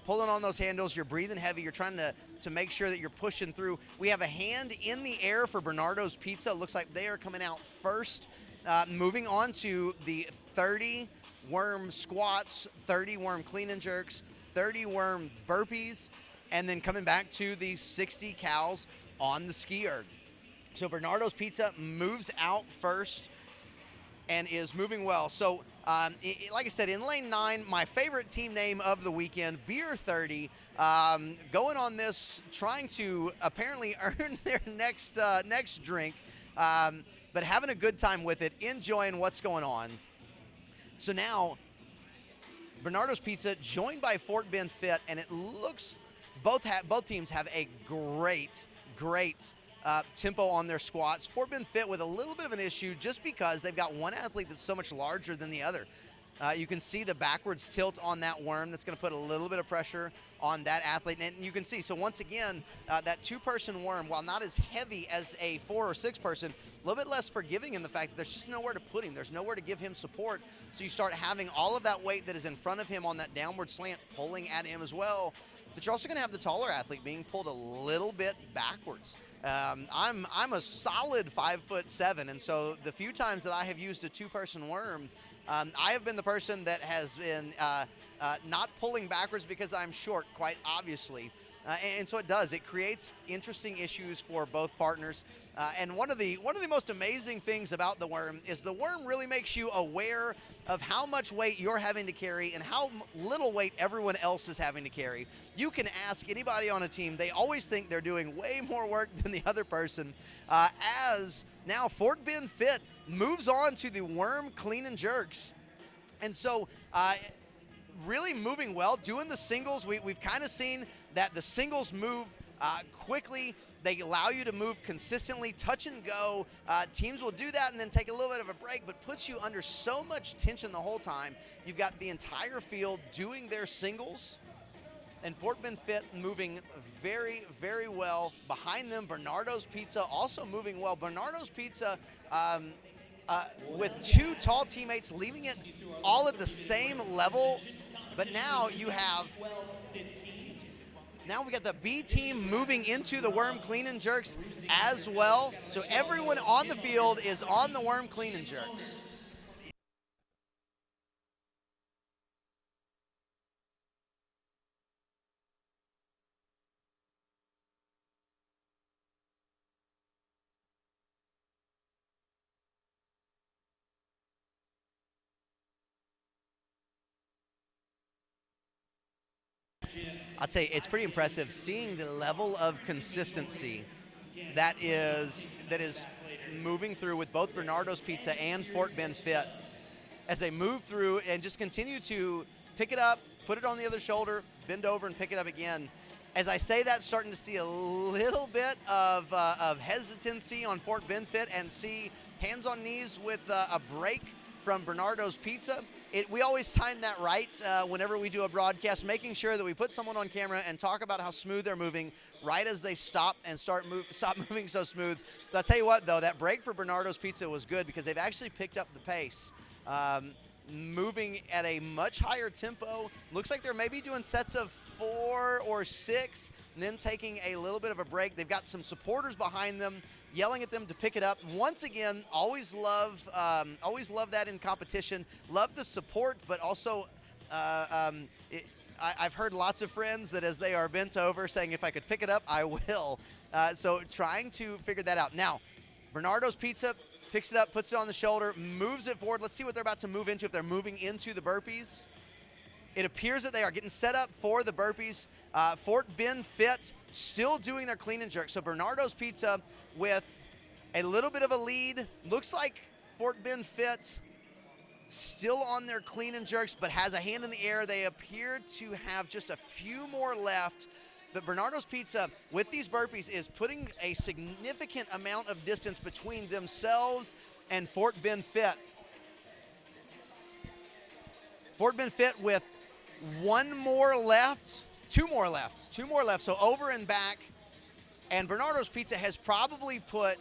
pulling on those handles, you're breathing heavy, you're trying to make sure that you're pushing through. We have a hand in the air for Bernardo's Pizza. It looks like they are coming out first. Moving on to the 30 worm squats, 30 worm clean and jerks, 30 worm burpees, and then coming back to the 60 cows on the ski erg. So Bernardo's Pizza moves out first and is moving well. So like I said, in lane 9, my favorite team name of the weekend, Beer 30, going on this, trying to apparently earn their next drink, but having a good time with it, enjoying what's going on. So now, Bernardo's Pizza joined by Fort Bend Fit, and it looks both teams have a great tempo on their squats. Fort Bend Fit with a little bit of an issue just because they've got one athlete that's so much larger than the other. You can see the backwards tilt on that worm. That's going to put a little bit of pressure on that athlete. And you can see, so once again, that 2-person worm, while not as heavy as a 4 or 6 person, a little bit less forgiving in the fact that there's just nowhere to put him. There's nowhere to give him support. So you start having all of that weight that is in front of him on that downward slant pulling at him as well. But you're also going to have the taller athlete being pulled a little bit backwards. I'm a solid 5'7", and so the few times that I have used a 2-person worm, I have been the person that has been not pulling backwards because I'm short, quite obviously. And so it creates interesting issues for both partners. And one of the most amazing things about the worm is the worm really makes you aware of how much weight you're having to carry and how little weight everyone else is having to carry. You can ask anybody on a team, they always think they're doing way more work than the other person. As now Fort Bend Fit moves on to the worm clean and jerks. And so really moving well, doing the singles. We've kind of seen that the singles move quickly. They allow you to move consistently, touch and go. Teams will do that and then take a little bit of a break, but puts you under so much tension the whole time. You've got the entire field doing their singles, and Fort Bend Fit moving very, very well. Behind them, Bernardo's Pizza also moving well. Bernardo's Pizza with 2 tall teammates, leaving it all at the same level, but now you have... Now we got the B team moving into the worm clean and jerks as well. So everyone on the field is on the worm clean and jerks. I'd say it's pretty impressive seeing the level of consistency that is moving through with both Bernardo's Pizza and Fort Bend Fit as they move through and just continue to pick it up, put it on the other shoulder, bend over and pick it up again. As I say that, starting to see a little bit of hesitancy on Fort Bend Fit and see hands on knees with a break from Bernardo's Pizza. We always time that right whenever we do a broadcast, making sure that we put someone on camera and talk about how smooth they're moving right as they stop and stop moving so smooth. But I'll tell you what, though, that break for Bernardo's Pizza was good because they've actually picked up the pace. moving at a much higher tempo. Looks like they're maybe doing sets of 4 or 6, and then taking a little bit of a break. They've got some supporters behind them, yelling at them to pick it up. Once again, always love that in competition. Love the support, but also I've heard lots of friends that as they are bent over saying, if I could pick it up, I will. So trying to figure that out. Now, Bernardo's Pizza picks it up, puts it on the shoulder, moves it forward. Let's see what they're about to move into, if they're moving into the burpees. It appears that they are getting set up for the burpees. Fort Bend Fit still doing their clean and jerk. So Bernardo's Pizza with a little bit of a lead. Looks like Fort Bend Fit still on their clean and jerks, but has a hand in the air. They appear to have just a few more left. But Bernardo's Pizza, with these burpees, is putting a significant amount of distance between themselves and Fort Bend Fit. Fort Bend Fit with two more left. So over and back. And Bernardo's Pizza has probably put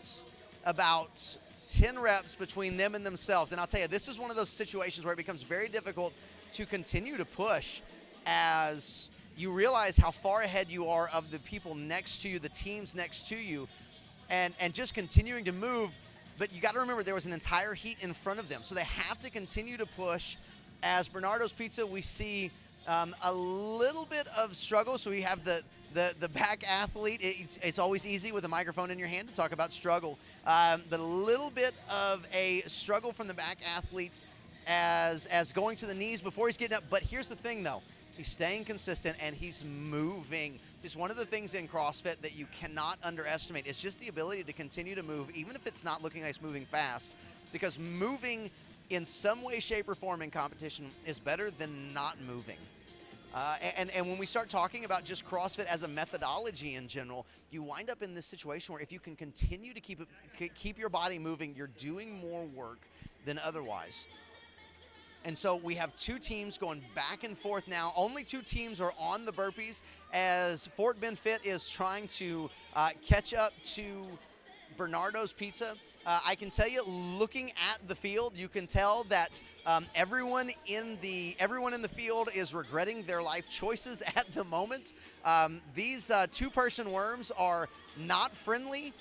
about 10 reps between them and themselves. And I'll tell you, this is one of those situations where it becomes very difficult to continue to push as you realize how far ahead you are of the people next to you, the teams next to you, and just continuing to move. But you got to remember, there was an entire heat in front of them. So they have to continue to push. As Bernardo's Pizza, we see a little bit of struggle. So we have the back athlete. It's always easy with a microphone in your hand to talk about struggle. But a little bit of a struggle from the back athlete as going to the knees before he's getting up. But here's the thing, though. He's staying consistent, and he's moving. Just one of the things in CrossFit that you cannot underestimate is just the ability to continue to move, even if it's not looking like it's moving fast, because moving in some way, shape, or form in competition is better than not moving. And when we start talking about just CrossFit as a methodology in general, you wind up in this situation where if you can continue to keep your body moving, you're doing more work than otherwise. And so we have two teams going back and forth now. Only two teams are on the burpees as Fort Bend Fit is trying to catch up to Bernardo's Pizza. I can tell you, looking at the field, you can tell that everyone in the field is regretting their life choices at the moment. These two-person worms are not friendly.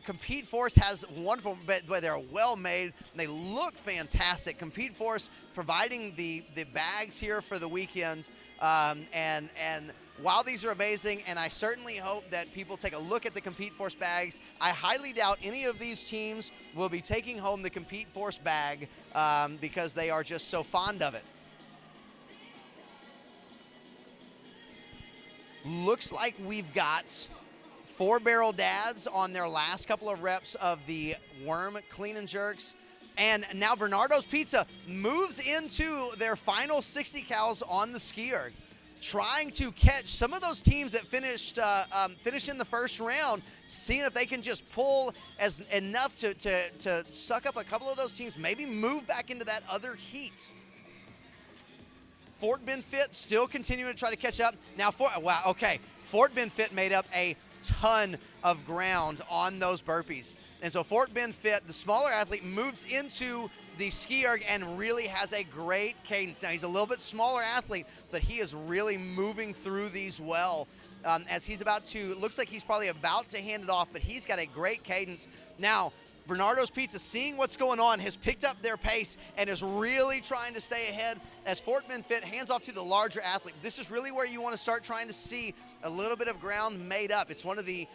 Compete Force has wonderful, but they're well made. They look fantastic. Compete Force providing the bags here for the weekend, and while these are amazing, and I certainly hope that people take a look at the Compete Force bags, I highly doubt any of these teams will be taking home the Compete Force bag because they are just so fond of it. Looks like we've got 4 Barrel Dads on their last couple of reps of the worm clean and jerks. And now Bernardo's Pizza moves into their final 60 cals on the skier, trying to catch some of those teams that finished in the first round, seeing if they can just pull enough to suck up a couple of those teams, maybe move back into that other heat. Fort Bend Fit still continuing to try to catch up. Now, Fort Bend Fit made up a ton of ground on those burpees. And so Fort Bend Fit, the smaller athlete, moves into the ski erg and really has a great cadence. Now, he's a little bit smaller athlete, but he is really moving through these well. As he's looks like he's probably about to hand it off, but he's got a great cadence. Now, Bernardo's Pizza, seeing what's going on, has picked up their pace and is really trying to stay ahead as Fort Bend Fit hands off to the larger athlete. This is really where you want to start trying to see a little bit of ground made up. It's one of the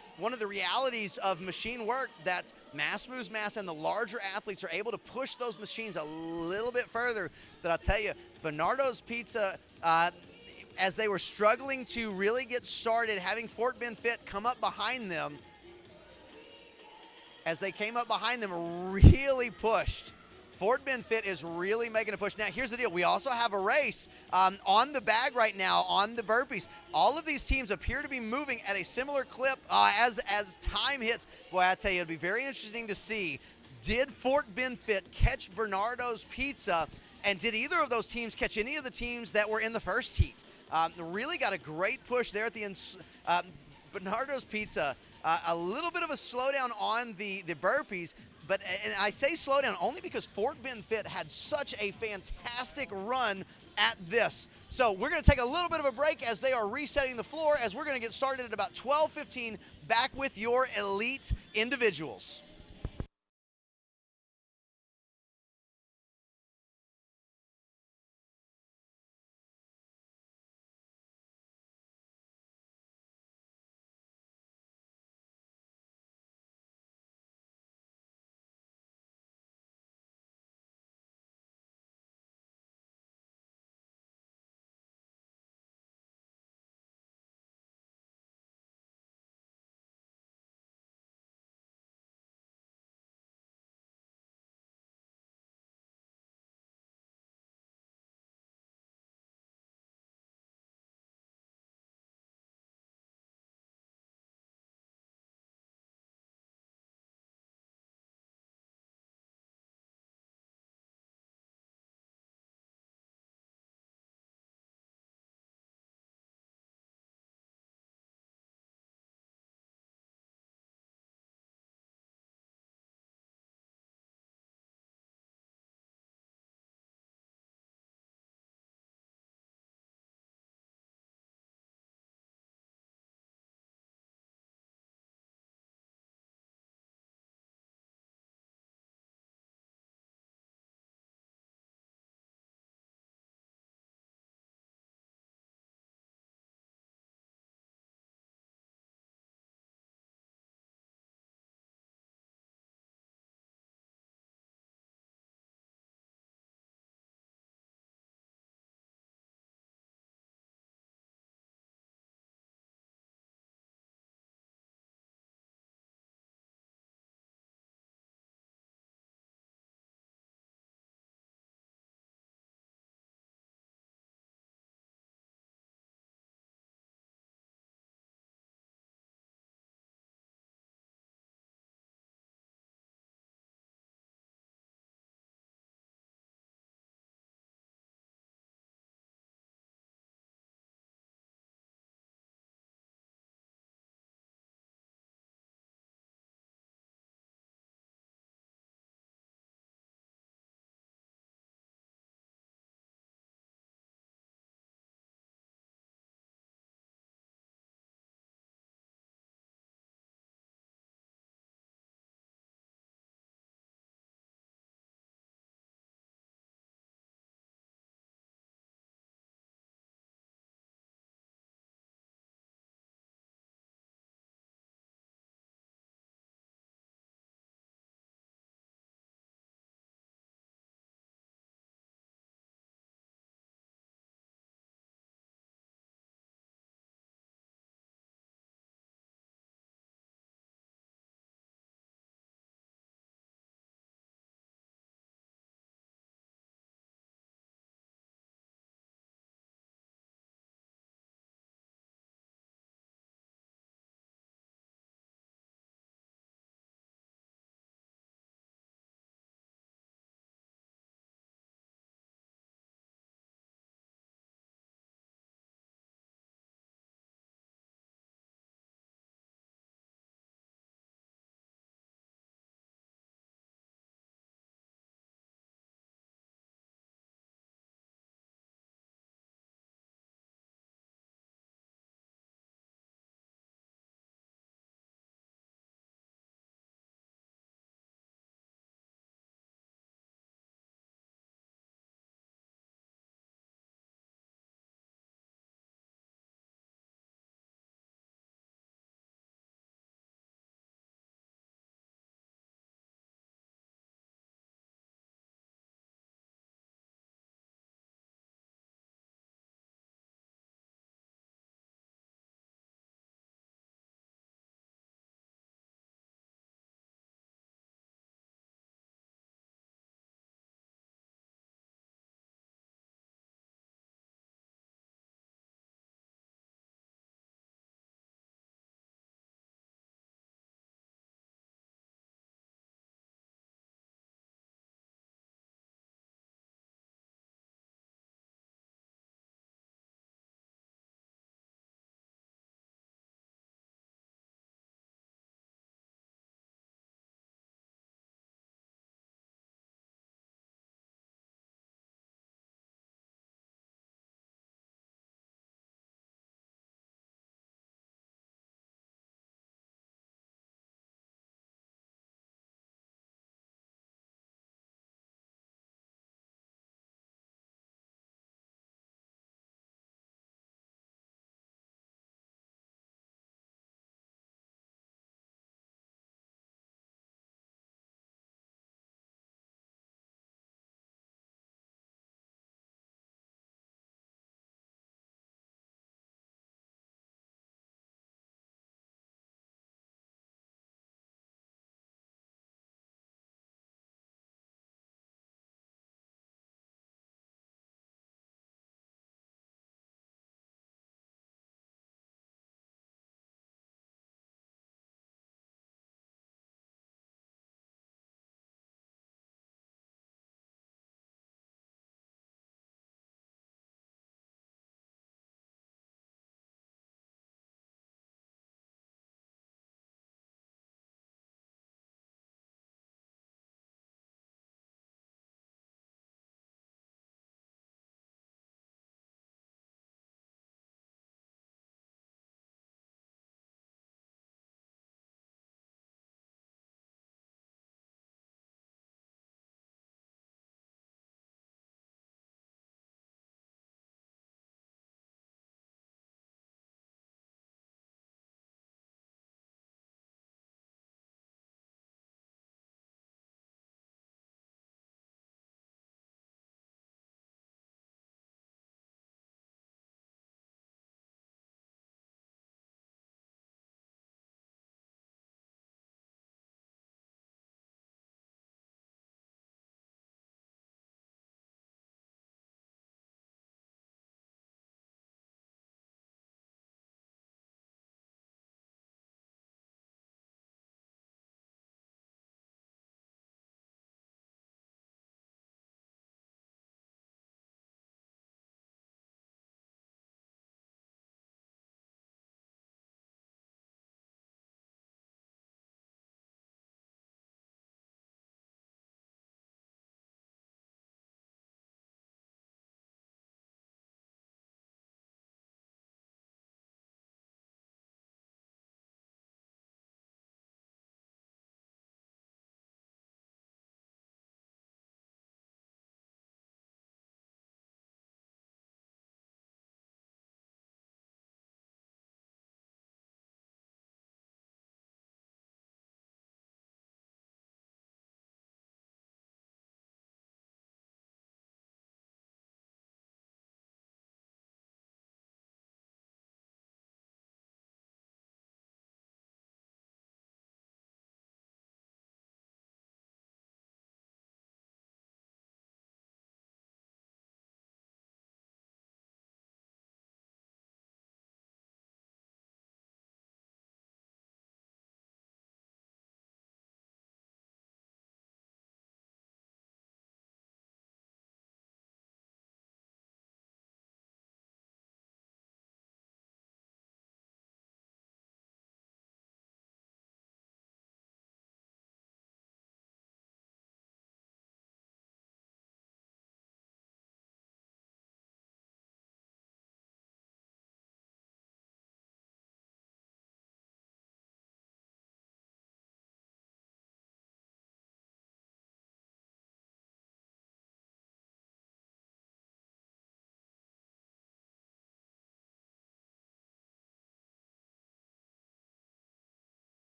realities of machine work that mass moves mass, and the larger athletes are able to push those machines a little bit further. But I'll tell you, Bernardo's Pizza, as they were struggling to really get started, having Fort Bend Fit come up behind them, as they came up behind them, really pushed. Fort Bend Fit is really making a push. Now, here's the deal. We also have a race on the bag right now on the burpees. All of these teams appear to be moving at a similar clip as time hits. Boy, I tell you, it'll be very interesting to see. Did Fort Bend Fit catch Bernardo's Pizza, and did either of those teams catch any of the teams that were in the first heat? Really got a great push there at the end. Bernardo's Pizza, a little bit of a slowdown on the burpees, But and I say slow down only because Fort Bend Fit had such a fantastic run at this. So we're going to take a little bit of a break as they are resetting the floor, as we're going to get started at about 12:15 back with your elite individuals.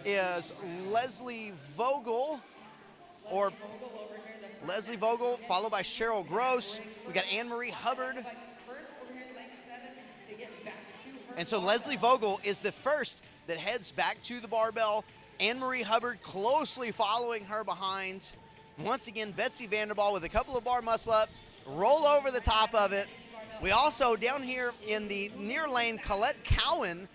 is Leslie Vogel, or Leslie Vogel, followed by Cheryl Gross. We got Anne-Marie Hubbard. First over here in lane 7 to get back to her. And so Leslie Vogel is the first that heads back to the barbell. Anne-Marie Hubbard closely following her behind. Once again, Betsy Vanderbilt with a couple of bar muscle-ups, roll over the top of it. We also, down here in the near lane, Colette Cowan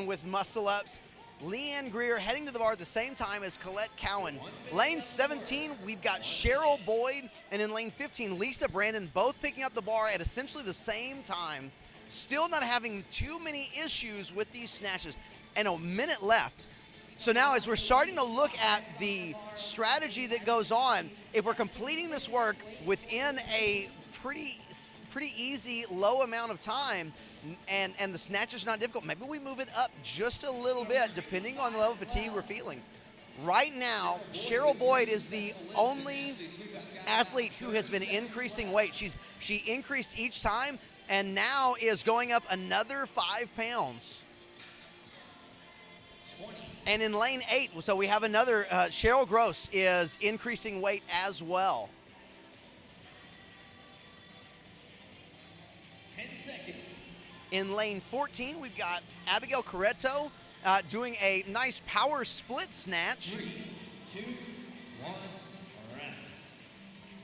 with muscle-ups. Leanne Greer heading to the bar at the same time as Colette Cowan. Lane 17, we've got Cheryl Boyd, and in lane 15, Lisa Brandon, both picking up the bar at essentially the same time. Still not having too many issues with these snatches, and a minute left. So now as we're starting to look at the strategy that goes on, if we're completing this work within a pretty easy low amount of time, and the snatch is not difficult, maybe we move it up just a little bit depending on the level of fatigue we're feeling. Right now, Cheryl Boyd is the only athlete who has been increasing weight. She increased each time and now is going up another 5 pounds. And in lane 8, so we have another, Cheryl Gross is increasing weight as well. 10 seconds. In lane 14, we've got Abigail Corretto doing a nice power split snatch. 3, 2, 1, rest.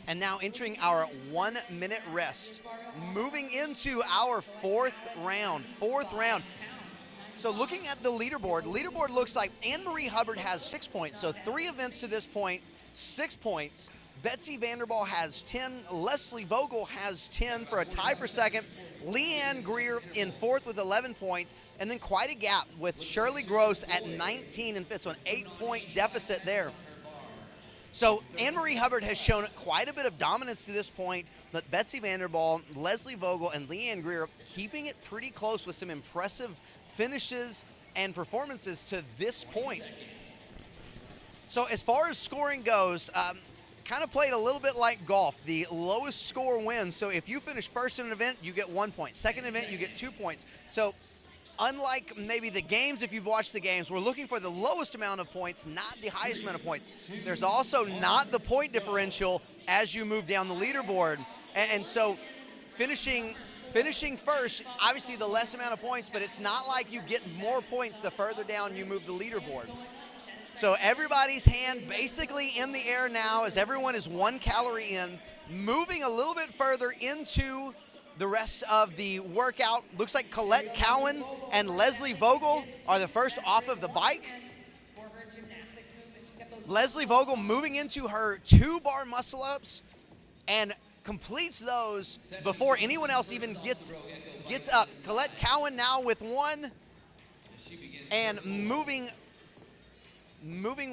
And now entering our 1 minute rest. Moving into our fourth round. So looking at the leaderboard looks like Anne-Marie Hubbard has 6 points. So 3 events to this point, 6 points. Betsy Vanderbilt has 10. Leslie Vogel has 10 for a tie for second. Leanne Greer in fourth with 11 points. And then quite a gap with Shirley Gross at 19 in fifth. So an 8-point deficit there. So Anne-Marie Hubbard has shown quite a bit of dominance to this point, but Betsy Vanderbilt, Leslie Vogel, and Leanne Greer keeping it pretty close with some impressive finishes and performances to this point. So as far as scoring goes, kind of played a little bit like golf. The lowest score wins. So if you finish first in an event, you get 1 point. Second event, you get 2 points. So unlike maybe the games, if you've watched the games, we're looking for the lowest amount of points, not the highest amount of points. There's also not the point differential as you move down the leaderboard. And so finishing first, obviously the less amount of points, but it's not like you get more points the further down you move the leaderboard. So everybody's hand basically in the air now as everyone is 1 calorie in, moving a little bit further into the rest of the workout. Looks like Colette Cowan and Leslie Vogel are the first off of the bike. Leslie Vogel moving into her 2-bar muscle-ups and completes those before anyone else even gets up. Colette Cowan now with 1, and moving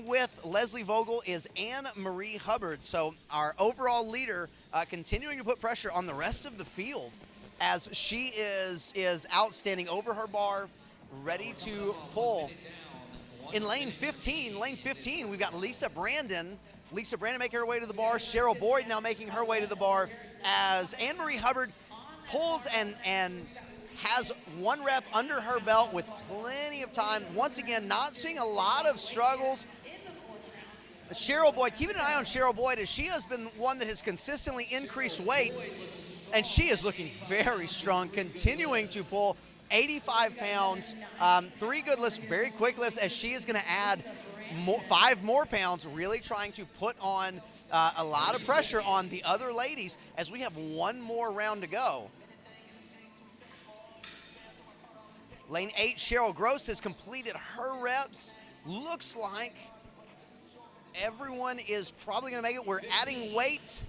with Leslie Vogel is Anne-Marie Hubbard. So our overall leader continuing to put pressure on the rest of the field as she is outstanding over her bar, ready to pull. In lane 15, we've got Lisa Brandon. Lisa Brandon making her way to the bar. Cheryl Boyd now making her way to the bar as Anne-Marie Hubbard pulls and has 1 rep under her belt with plenty of time. Once again, not seeing a lot of struggles. Cheryl Boyd, keeping an eye on Cheryl Boyd as she has been one that has consistently increased weight, and she is looking very strong, continuing to pull 85 pounds, 3 good lifts, very quick lifts, as she is going to add 5 more pounds, really trying to put on a lot of pressure on the other ladies as we have 1 more round to go. Lane 8, Cheryl Gross has completed her reps. Looks like everyone is probably going to make it. We're adding weight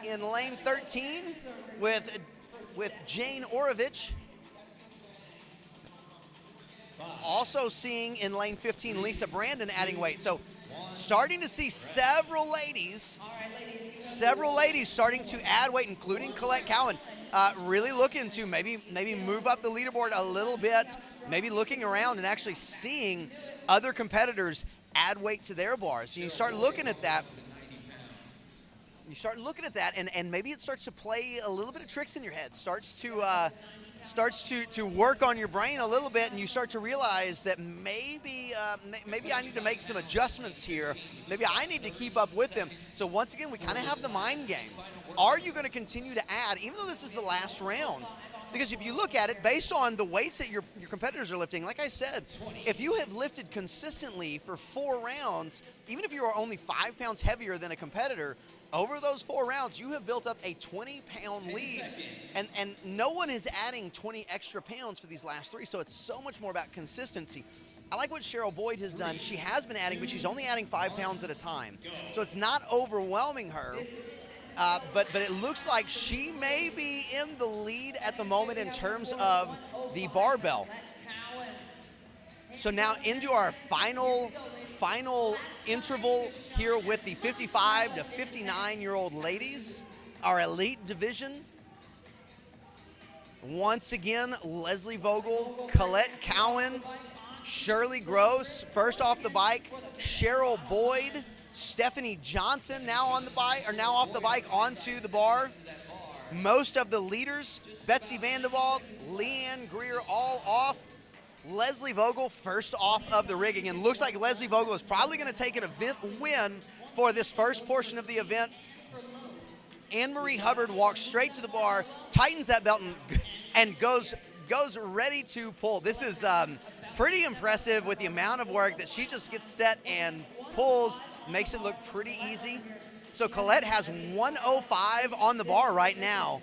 in lane 13 with Jane Orovich. Also seeing in lane 15 Lisa Brandon adding weight. So starting to see several ladies starting to add weight, including Colette Cowan. Really looking to maybe move up the leaderboard a little bit, maybe looking around and actually seeing other competitors add weight to their bars. So you start looking at that. And maybe it starts to play a little bit of tricks in your head. Starts to starts to work on your brain a little bit, and you start to realize that maybe I need to make some adjustments here. Maybe I need to keep up with them. So once again, we kind of have the mind game. Are you going to continue to add, even though this is the last round? Because if you look at it, based on the weights that your competitors are lifting, like I said, if you have lifted consistently for 4 rounds, even if you are only 5 pounds heavier than a competitor, over those 4 rounds, you have built up a 20-pound lead, and no one is adding 20 extra pounds for these last 3, so it's so much more about consistency. I like what Cheryl Boyd has done. She has been adding, but she's only adding 5 pounds at a time, so it's not overwhelming her. But it looks like she may be in the lead at the moment in terms of the barbell. So now into our final interval here with the 55 to 59-year-old ladies, our elite division. Once again, Leslie Vogel, Colette Cowan, Shirley Gross, first off the bike, Cheryl Boyd, Stephanie Johnson now on the bike, or now off the bike onto the bar. Most of the leaders, Betsy Vanderwald, Leanne Greer, all off. Leslie Vogel first off of the rigging, and looks like Leslie Vogel is probably going to take an event win for this first portion of the event. Anne-Marie Hubbard walks straight to the bar, tightens that belt, and goes ready to pull. This is pretty impressive with the amount of work that she just gets set and pulls, makes it look pretty easy. So Colette has 105 on the bar right now.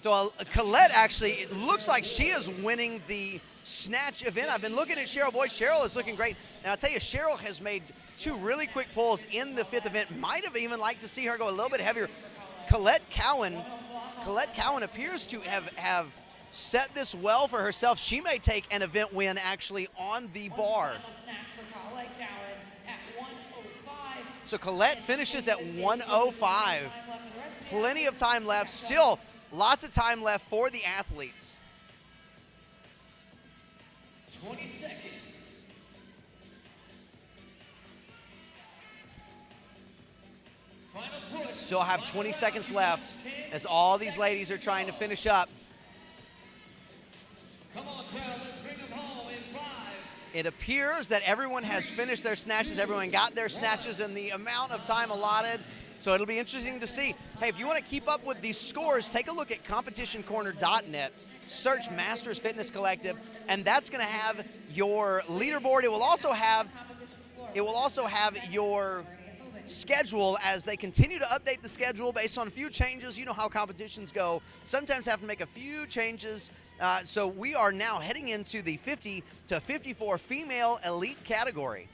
So Colette actually, it looks like she is winning the snatch event. I've been looking at Cheryl Boyd. Cheryl is looking great. And I'll tell you, Cheryl has made 2 really quick pulls in the 5th event. Might have even liked to see her go a little bit heavier. Colette Cowan appears to have set this well for herself. She may take an event win actually on the bar. So Colette finishes at 105. Plenty of time left. Still lots of time left for the athletes. 20 seconds. Final push. Still have 20 seconds left as all these ladies are trying to finish up. Come on, crowd, let's bring them home in 5. It appears that everyone has finished their snatches. Everyone got their snatches in the amount of time allotted. So it'll be interesting to see. Hey, if you want to keep up with these scores, take a look at competitioncorner.net. Search Masters Fitness Collective, and that's going to have your leaderboard. It will also have your schedule as they continue to update the schedule based on a few changes. You know how competitions go. Sometimes have to make a few changes. So we are now heading into the 50 to 54 female elite category.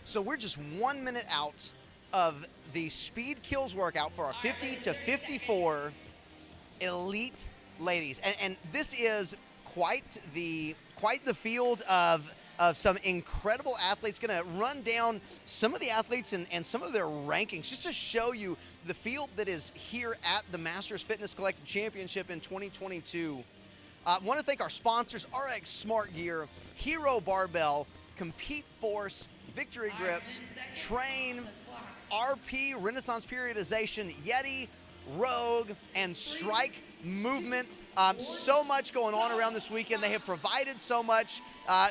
So we're just 1 minute out of the speed kills workout for our 50 to 54 elite ladies. And this is quite the field of some incredible athletes. Going to run down some of the athletes and some of their rankings just to show you the field that is here at the Masters Fitness Collective Championship in 2022. I want to thank our sponsors, RX Smart Gear, Hero Barbell, Compete Force, Victory Grips, Train, RP, Renaissance Periodization, Yeti, Rogue, and Strike Movement. So much going on around this weekend. They have provided so much.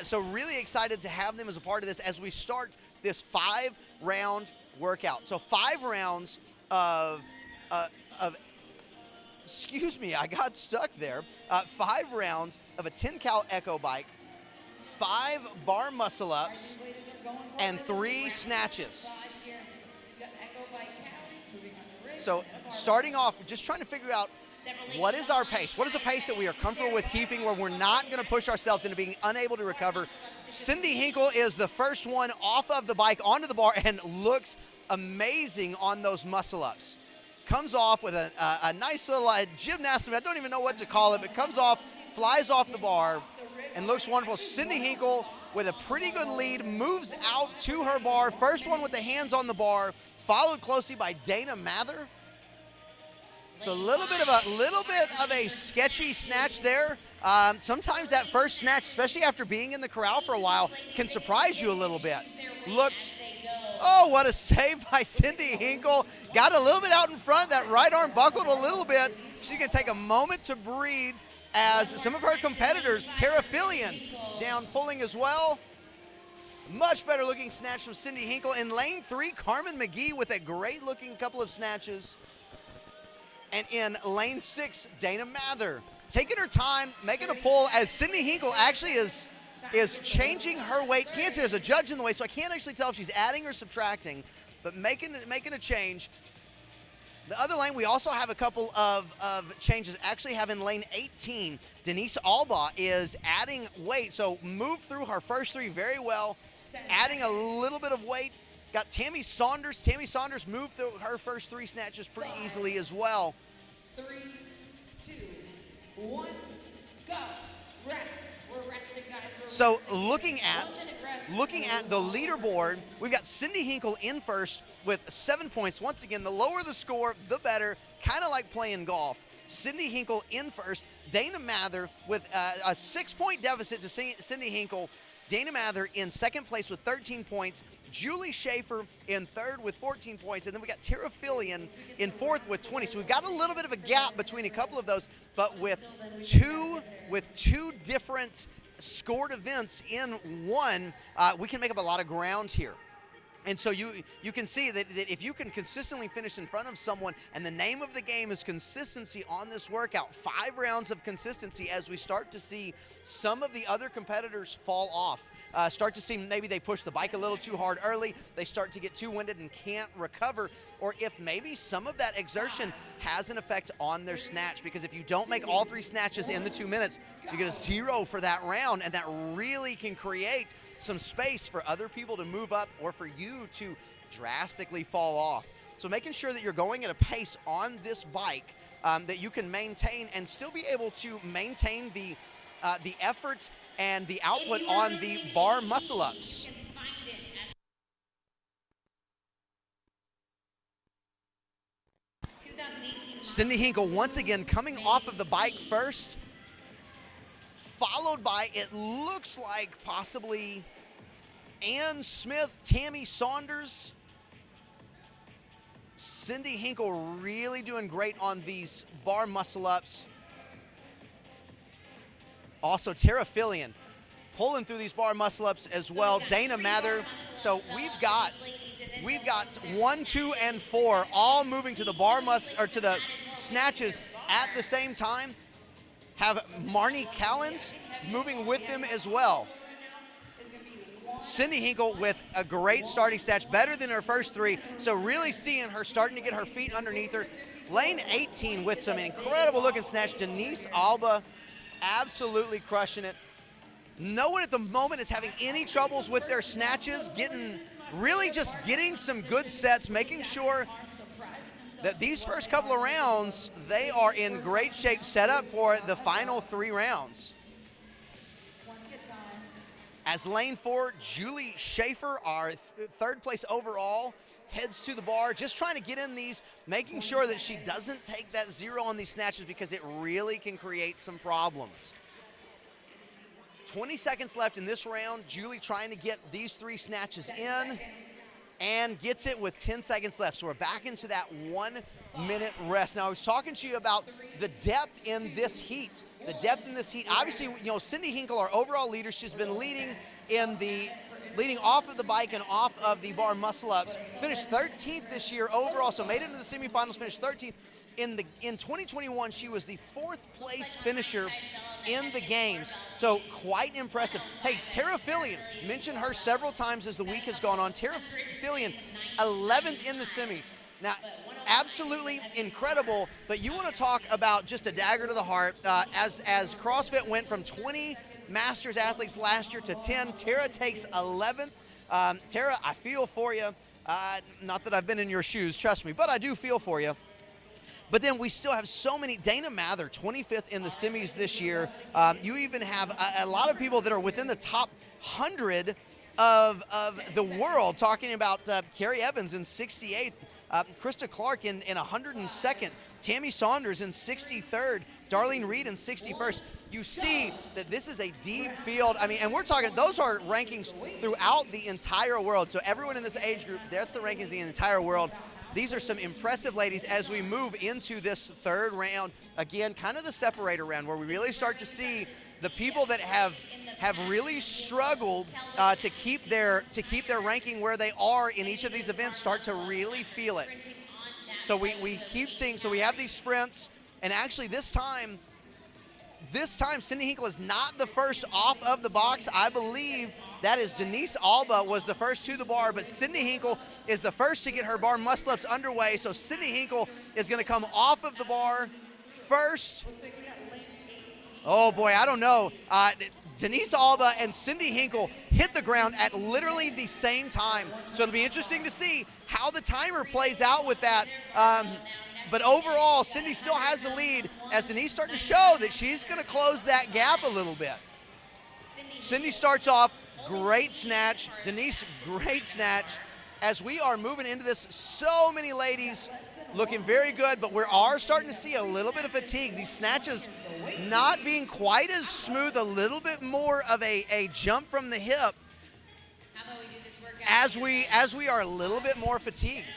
So really excited to have them as a part of this as we start this 5-round workout. So 5 rounds of excuse me, I got stuck there. 5 rounds of a 10 cal Echo Bike, 5 bar muscle ups, and 3 snatches. So starting off, just trying to figure out what is our pace? What is a pace that we are comfortable with keeping where we're not going to push ourselves into being unable to recover? Cindy Hinkle is the first one off of the bike onto the bar and looks amazing on those muscle ups. Comes off with a nice little gymnastic, I don't even know what to call it, but comes off, flies off the bar, and looks wonderful. Cindy Hinkle with a pretty good lead, moves out to her bar. First one with the hands on the bar, followed closely by Dana Mather. So a little bit of a sketchy snatch there. Sometimes that first snatch, especially after being in the corral for a while, can surprise you a little bit. Looks, oh, what a save by Cindy Hinkle. Got a little bit out in front. That right arm buckled a little bit. She's going to take a moment to breathe as some of her competitors, Tara Fillion, down pulling as well. Much better looking snatch from Cindy Hinkle. In lane 3, Carmen McGee with a great looking couple of snatches. And in lane 6, Dana Mather taking her time, making a pull as Cindy Hinkle actually is changing her weight. Can't see there's a judge in the way, so I can't actually tell if she's adding or subtracting, but making a change. The other lane, we also have a couple of changes. Actually have in lane 18, Denise Alba is adding weight, so moved through her first 3 very well, adding a little bit of weight. Got Tammy Saunders. Tammy Saunders moved through her first 3 snatches pretty easily as well. 3, 2, 1, go. Rest. We're resting, guys. So looking at the leaderboard, we've got Cindy Hinkle in first with 7 points. Once again, the lower the score, the better. Kind of like playing golf. Cindy Hinkle in first. Dana Mather with a 6-point deficit to Cindy Hinkle. Dana Mather in second place with 13 points. Julie Schaefer in third with 14 points. And then we got Tara Fillion in fourth with 20. So we've got a little bit of a gap between a couple of those, but with two different scored events in one, we can make up a lot of ground here. And so you can see that if you can consistently finish in front of someone, and the name of the game is consistency on this workout, 5 rounds of consistency as we start to see some of the other competitors fall off. Start to see maybe they push the bike a little too hard early, they start to get too winded and can't recover, or if maybe some of that exertion has an effect on their snatch, because if you don't make all 3 snatches in the 2 minutes, you get a 0 for that round, and that really can create some space for other people to move up or for you to drastically fall off. So making sure that you're going at a pace on this bike that you can maintain and still be able to maintain the efforts and the output on the bar muscle ups. Cindy Hinkle once again coming off of the bike first, followed by, it looks like possibly Ann Smith, Tammy Saunders. Cindy Hinkle really doing great on these bar muscle ups. Also Tara Fillion pulling through these bar muscle ups as well. Dana Mather. So we've got 1, 2, and 4 all moving to the to the snatches at the same time. Have Marnie Callens moving with them as well. Cindy Hinkle with a great starting snatch, better than her first 3. So really seeing her starting to get her feet underneath her. Lane 18 with some incredible looking snatch. Denise Alba absolutely crushing it. No one at the moment is having any troubles with their snatches, getting really just getting some good sets, making sure that these first couple of rounds, they are in great shape, set up for the final 3 rounds. As lane 4, Julie Schaefer, our third place overall, heads to the bar, just trying to get in these, making sure that she doesn't take that 0 on these snatches because it really can create some problems. 20 seconds left in this round. Julie trying to get these 3 snatches in and gets it with 10 seconds left. So we're back into that 1-minute rest. Now, I was talking to you about the depth in this heat. The depth in this heat. Obviously, you know, Cindy Hinkle, our overall leader, she's been leading off of the bike and off of the bar muscle-ups. Finished 13th this year overall, so made it into the semifinals, finished 13th. In 2021, she was the 4th place finisher in the games, so quite impressive. Hey, Tara Fillion, mentioned her several times as the week has gone on. Tara Fillion, 11th in the semis. Now, absolutely incredible, but you want to talk about just a dagger to the heart. As CrossFit went from 20 Masters athletes last year to 10, Tara takes 11th. Tara, I feel for you. Not that I've been in your shoes, trust me, but I do feel for you. But then we still have so many. Dana Mather, 25th in the semis this year. You even have a lot of people that are within the top 100 of the world, talking about Carrie Evans in 68th, Krista Clark in 102nd, Tammy Saunders in 63rd, Darlene Reed in 61st. You see that this is a deep field. I mean, and we're talking, those are rankings throughout the entire world. So everyone in this age group, that's the rankings in the entire world. These are some impressive ladies as we move into this 3rd round. Again, kind of the separator round where we really start to see the people that have really struggled to keep their ranking where they are in each of these events start to really feel it. So we keep seeing, so we have these sprints, and actually this time Cindy Hinkle is not the first off of the box. I believe that is Denise Alba was the first to the bar, but Cindy Hinkle is the first to get her bar muscle-ups underway. So Cindy Hinkle is going to come off of the bar first. Oh boy, I don't know. Denise Alba and Cindy Hinkle hit the ground at literally the same time. So it'll be interesting to see how the timer plays out with that. But overall, Cindy still has the lead as Denise starting to show that she's going to close that gap a little bit. Cindy starts off, great snatch. Denise, great snatch. As we are moving into this, so many ladies looking very good, but we are starting to see a little bit of fatigue. These snatches not being quite as smooth, a little bit more of a jump from the hip as we are a little bit more fatigued.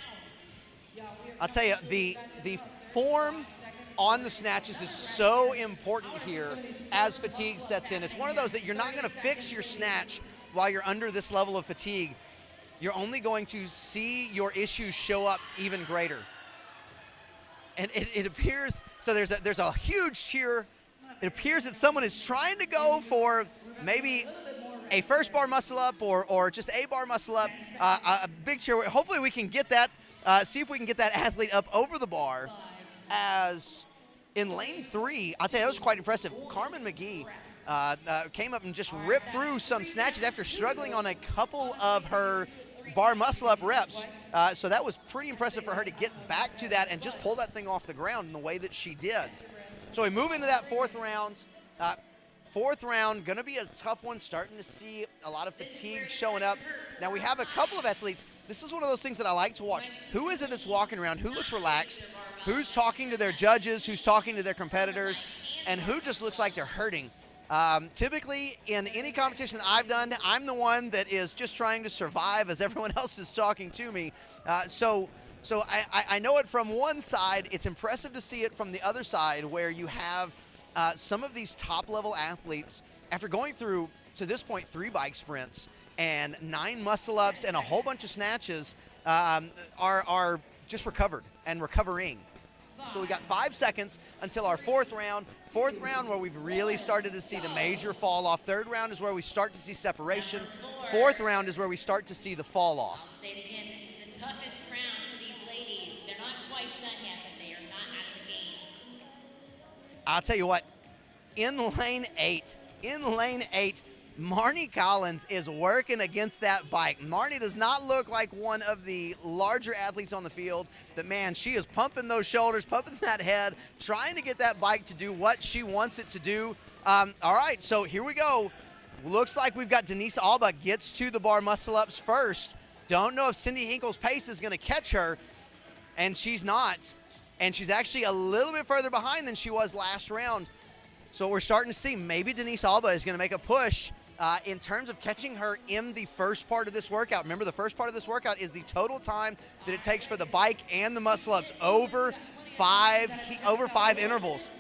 I'll tell you, the form on the snatches is so important here as fatigue sets in. It's one of those that you're not going to fix your snatch while you're under this level of fatigue. You're only going to see your issues show up even greater. And it appears, so there's a huge cheer. It appears that someone is trying to go for maybe a first bar muscle up or just a bar muscle up, a big cheer. Hopefully we can get that, see if we can get that athlete up over the bar. As in lane 3, I'll tell you, that was quite impressive. Carmen McGee came up and just ripped through some snatches after struggling on a couple of her bar muscle up reps. So that was pretty impressive for her to get back to that and just pull that thing off the ground in the way that she did. So we move into that 4th round. 4th round, going to be a tough one, starting to see a lot of fatigue showing up. Now we have a couple of athletes. This is one of those things that I like to watch. Who is it that's walking around? Who looks relaxed? Who's talking to their judges? Who's talking to their competitors? And who just looks like they're hurting? Typically, in any competition that I've done, I'm the one that is just trying to survive as everyone else is talking to me. So I know it from one side. It's impressive to see it from the other side where you have some of these top-level athletes, after going through, to this point, 3 bike sprints and 9 muscle-ups and a whole bunch of snatches, are just recovered and recovering. So we got 5 seconds until our 4th round. 4th round where we've really started to see the major fall off. 3rd round is where we start to see separation. 4th round is where we start to see the fall off. I'll state again, this is the toughest round for these ladies. They're not quite done yet, but they are not out of the game. I'll tell you what, in lane 8, Marnie Collins is working against that bike. Marnie does not look like one of the larger athletes on the field, but man, she is pumping those shoulders, pumping that head, trying to get that bike to do what she wants it to do. All right, so here we go. Looks like we've got Denise Alba gets to the bar muscle-ups first. Don't know if Cindy Hinkle's pace is going to catch her, and she's not. And she's actually a little bit further behind than she was last round. So we're starting to see maybe Denise Alba is going to make a push in terms of catching her in the first part of this workout. Remember, the first part of this workout is the total time that it takes for the bike and the muscle-ups over five intervals.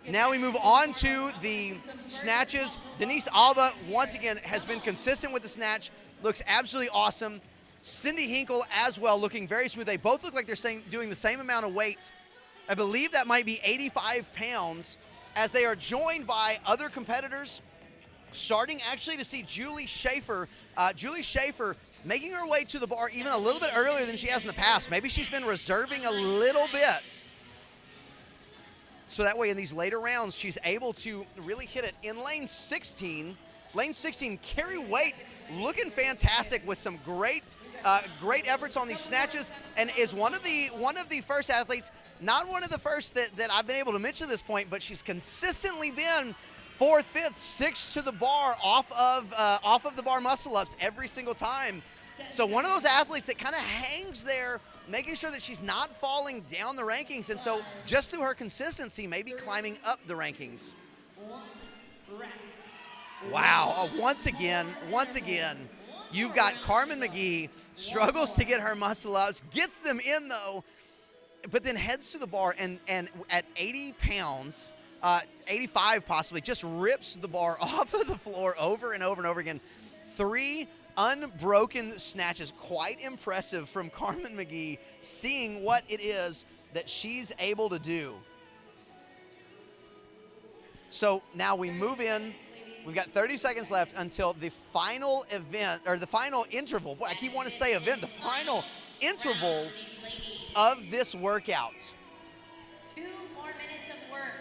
Now we move on to the snatches. Denise Alba, once again, has been consistent with the snatch, looks absolutely awesome. Cindy Hinkle as well, looking very smooth. They both look like they're doing the same amount of weight. I believe that might be 85 pounds, as they are joined by other competitors, starting actually to see Julie Schaefer. Julie Schaefer making her way to the bar even a little bit earlier than she has in the past. Maybe she's been reserving a little bit, so that way in these later rounds, she's able to really hit it. In lane 16, Carrie Waite looking fantastic with some great efforts on these snatches, and is one of the first athletes, not one of the first that I've been able to mention at this point, but she's consistently been 4th, 5th, 6th to the bar off of the bar muscle-ups every single time. So one of those athletes that kind of hangs there, making sure that she's not falling down the rankings, and so just through her consistency, maybe climbing up the rankings. Wow, once again, you've got Carmen McGee, struggles to get her muscle-ups, gets them in though, but then heads to the bar and at 80 pounds, 85 possibly, just rips the bar off of the floor over and over and over again. 3 unbroken snatches, quite impressive from Carmen McGee, seeing what it is that she's able to do. So now we move in. We've got 30 seconds left until the final event, or the final interval. Boy, I keep wanting to say event. The final interval of this workout. 2 more minutes of work.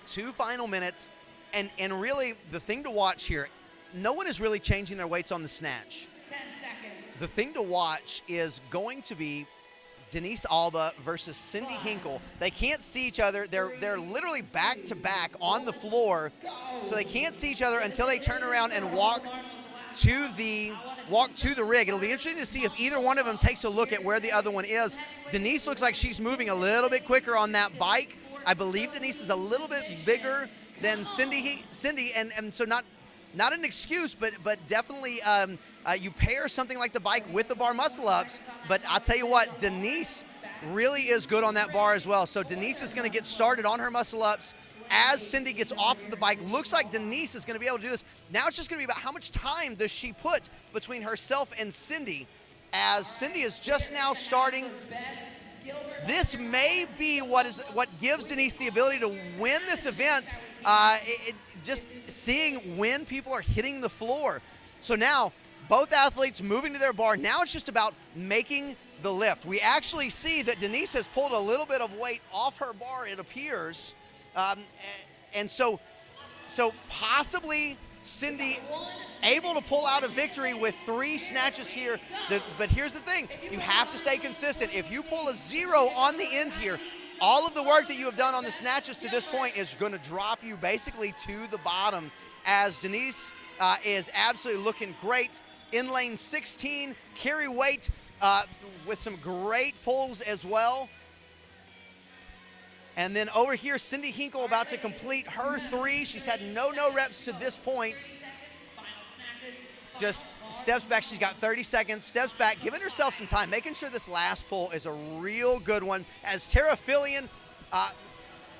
2 final minutes. And really, the thing to watch here, no one is really changing their weights on the snatch. 10 seconds. The thing to watch is going to be Denise Alba versus Cindy Hinkle. They can't see each other. They're literally back to back on the floor, so they can't see each other until they turn around and walk to the rig. It'll be interesting to see if either one of them takes a look at where the other one is. Denise looks like she's moving a little bit quicker on that bike. I believe Denise is a little bit bigger than Cindy, and so not an excuse, but definitely you pair something like the bike with the bar muscle-ups. But I'll tell you what, Denise really is good on that bar as well. So Denise is going to get started on her muscle-ups as Cindy gets off of the bike. Looks like Denise is going to be able to do this. Now it's just going to be about how much time does she put between herself and Cindy, as Cindy is just now starting. This may be what gives Denise the ability to win this event, just seeing when people are hitting the floor. So now both athletes moving to their bar. Now it's just about making the lift. We actually see that Denise has pulled a little bit of weight off her bar, it appears. And so possibly Cindy able to pull out a victory with 3 snatches here. But here's the thing, you have to stay consistent. If you pull a 0 on the end here, all of the work that you have done on the snatches to this point is going to drop you basically to the bottom, as Denise is absolutely looking great. In lane 16, Carrie Waite with some great pulls as well. And then over here, Cindy Hinkle about to complete her 3. She's had no reps to this point. Just steps back. She's got 30 seconds, steps back, giving herself some time, making sure this last pull is a real good one. As Tara Fillion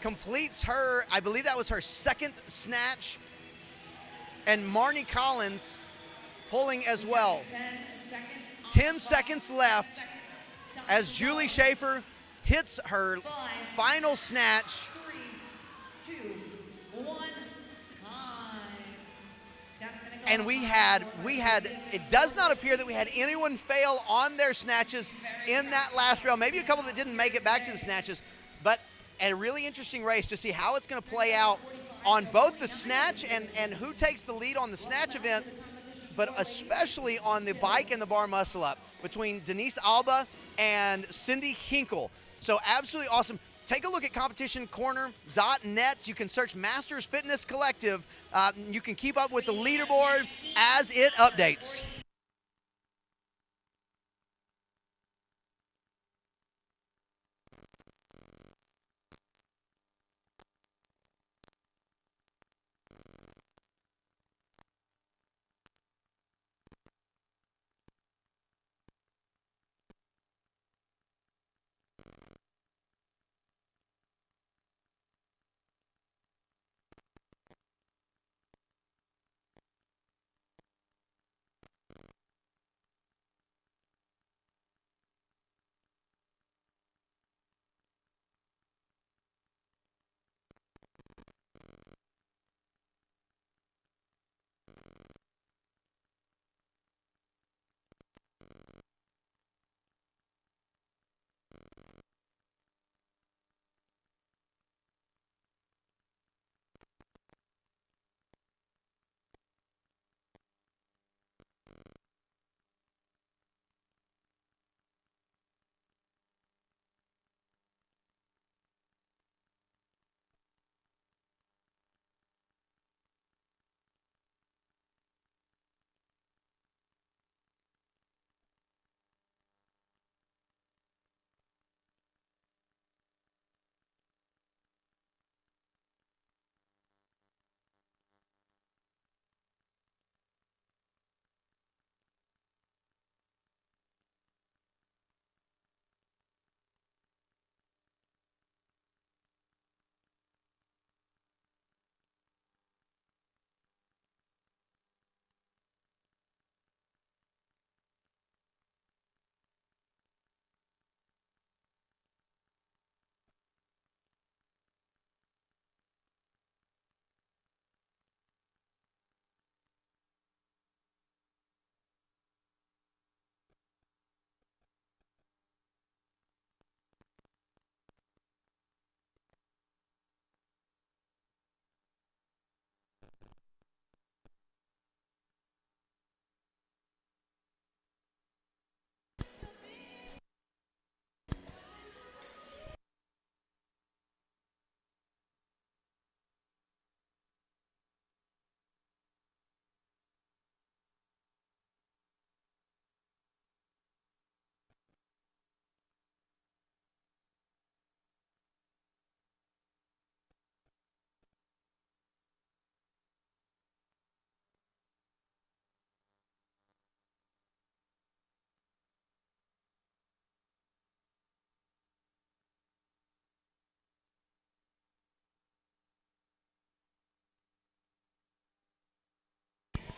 completes her, I believe that was her 2nd snatch. And Marnie Collins pulling as well. 10 seconds left as Julie Schaefer hits her final snatch. 3, 2, 1, time. And we had, it does not appear that we had anyone fail on their snatches in that last round. Maybe a couple that didn't make it back to the snatches, but a really interesting race to see how it's going to play out on both the snatch and who takes the lead on the snatch event, but especially on the bike and the bar muscle up between Denise Alba and Cindy Hinkle. So absolutely awesome. Take a look at competitioncorner.net. You can search Masters Fitness Collective. You can keep up with the leaderboard as it updates.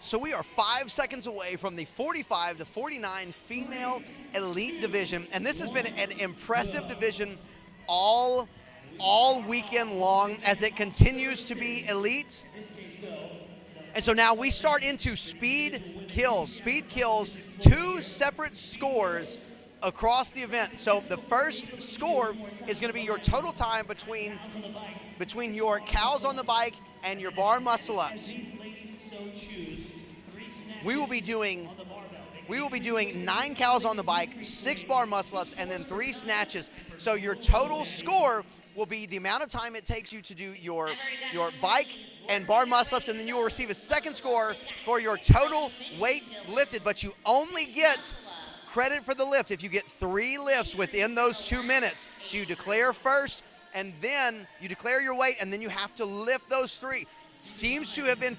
So we are 5 seconds away from the 45 to 49 female elite division, and this has been an impressive division all weekend long as it continues to be elite. And so now we start into speed kills. Speed kills, 2 separate scores across the event. So the first score is going to be your total time between your cows on the bike and your bar muscle ups. We will be doing 9 cows on the bike, 6 bar muscle ups, and then 3 snatches. So your total score will be the amount of time it takes you to do your bike and bar muscle ups, and then you will receive a second score for your total weight lifted, but you only get credit for the lift if you get 3 lifts within those 2 minutes. So you declare first, and then you declare your weight, and then you have to lift those 3. Seems to have been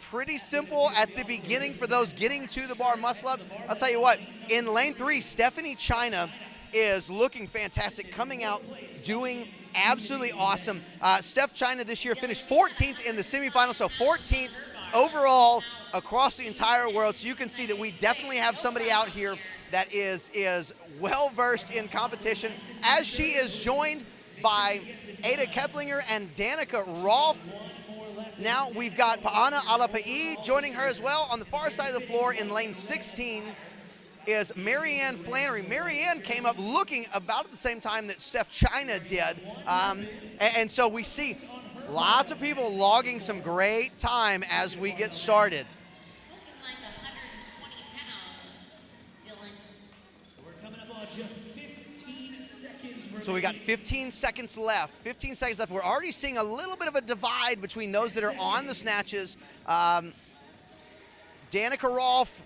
pretty simple at the beginning for those getting to the bar muscle ups. I'll tell you what, in lane 3, Stephanie China is looking fantastic, coming out, doing absolutely awesome. Steph China this year finished 14th in the semifinals, so 14th overall across the entire world. So you can see that we definitely have somebody out here that is well-versed in competition, as she is joined by Ada Keplinger and Danica Rolfe. Now we've got Paana Alapai joining her as well. On the far side of the floor in lane 16 is Marianne Flannery. Marianne came up looking about at the same time that Steph China did. And so we see Lots of people logging some great time as we get started. It's looking like 120 pounds, Dylan. We're coming up on just 15 seconds remaining. So we got 15 seconds left. 15 seconds left. We're already seeing a little bit of a divide between those that are on the snatches. Danica Rolfe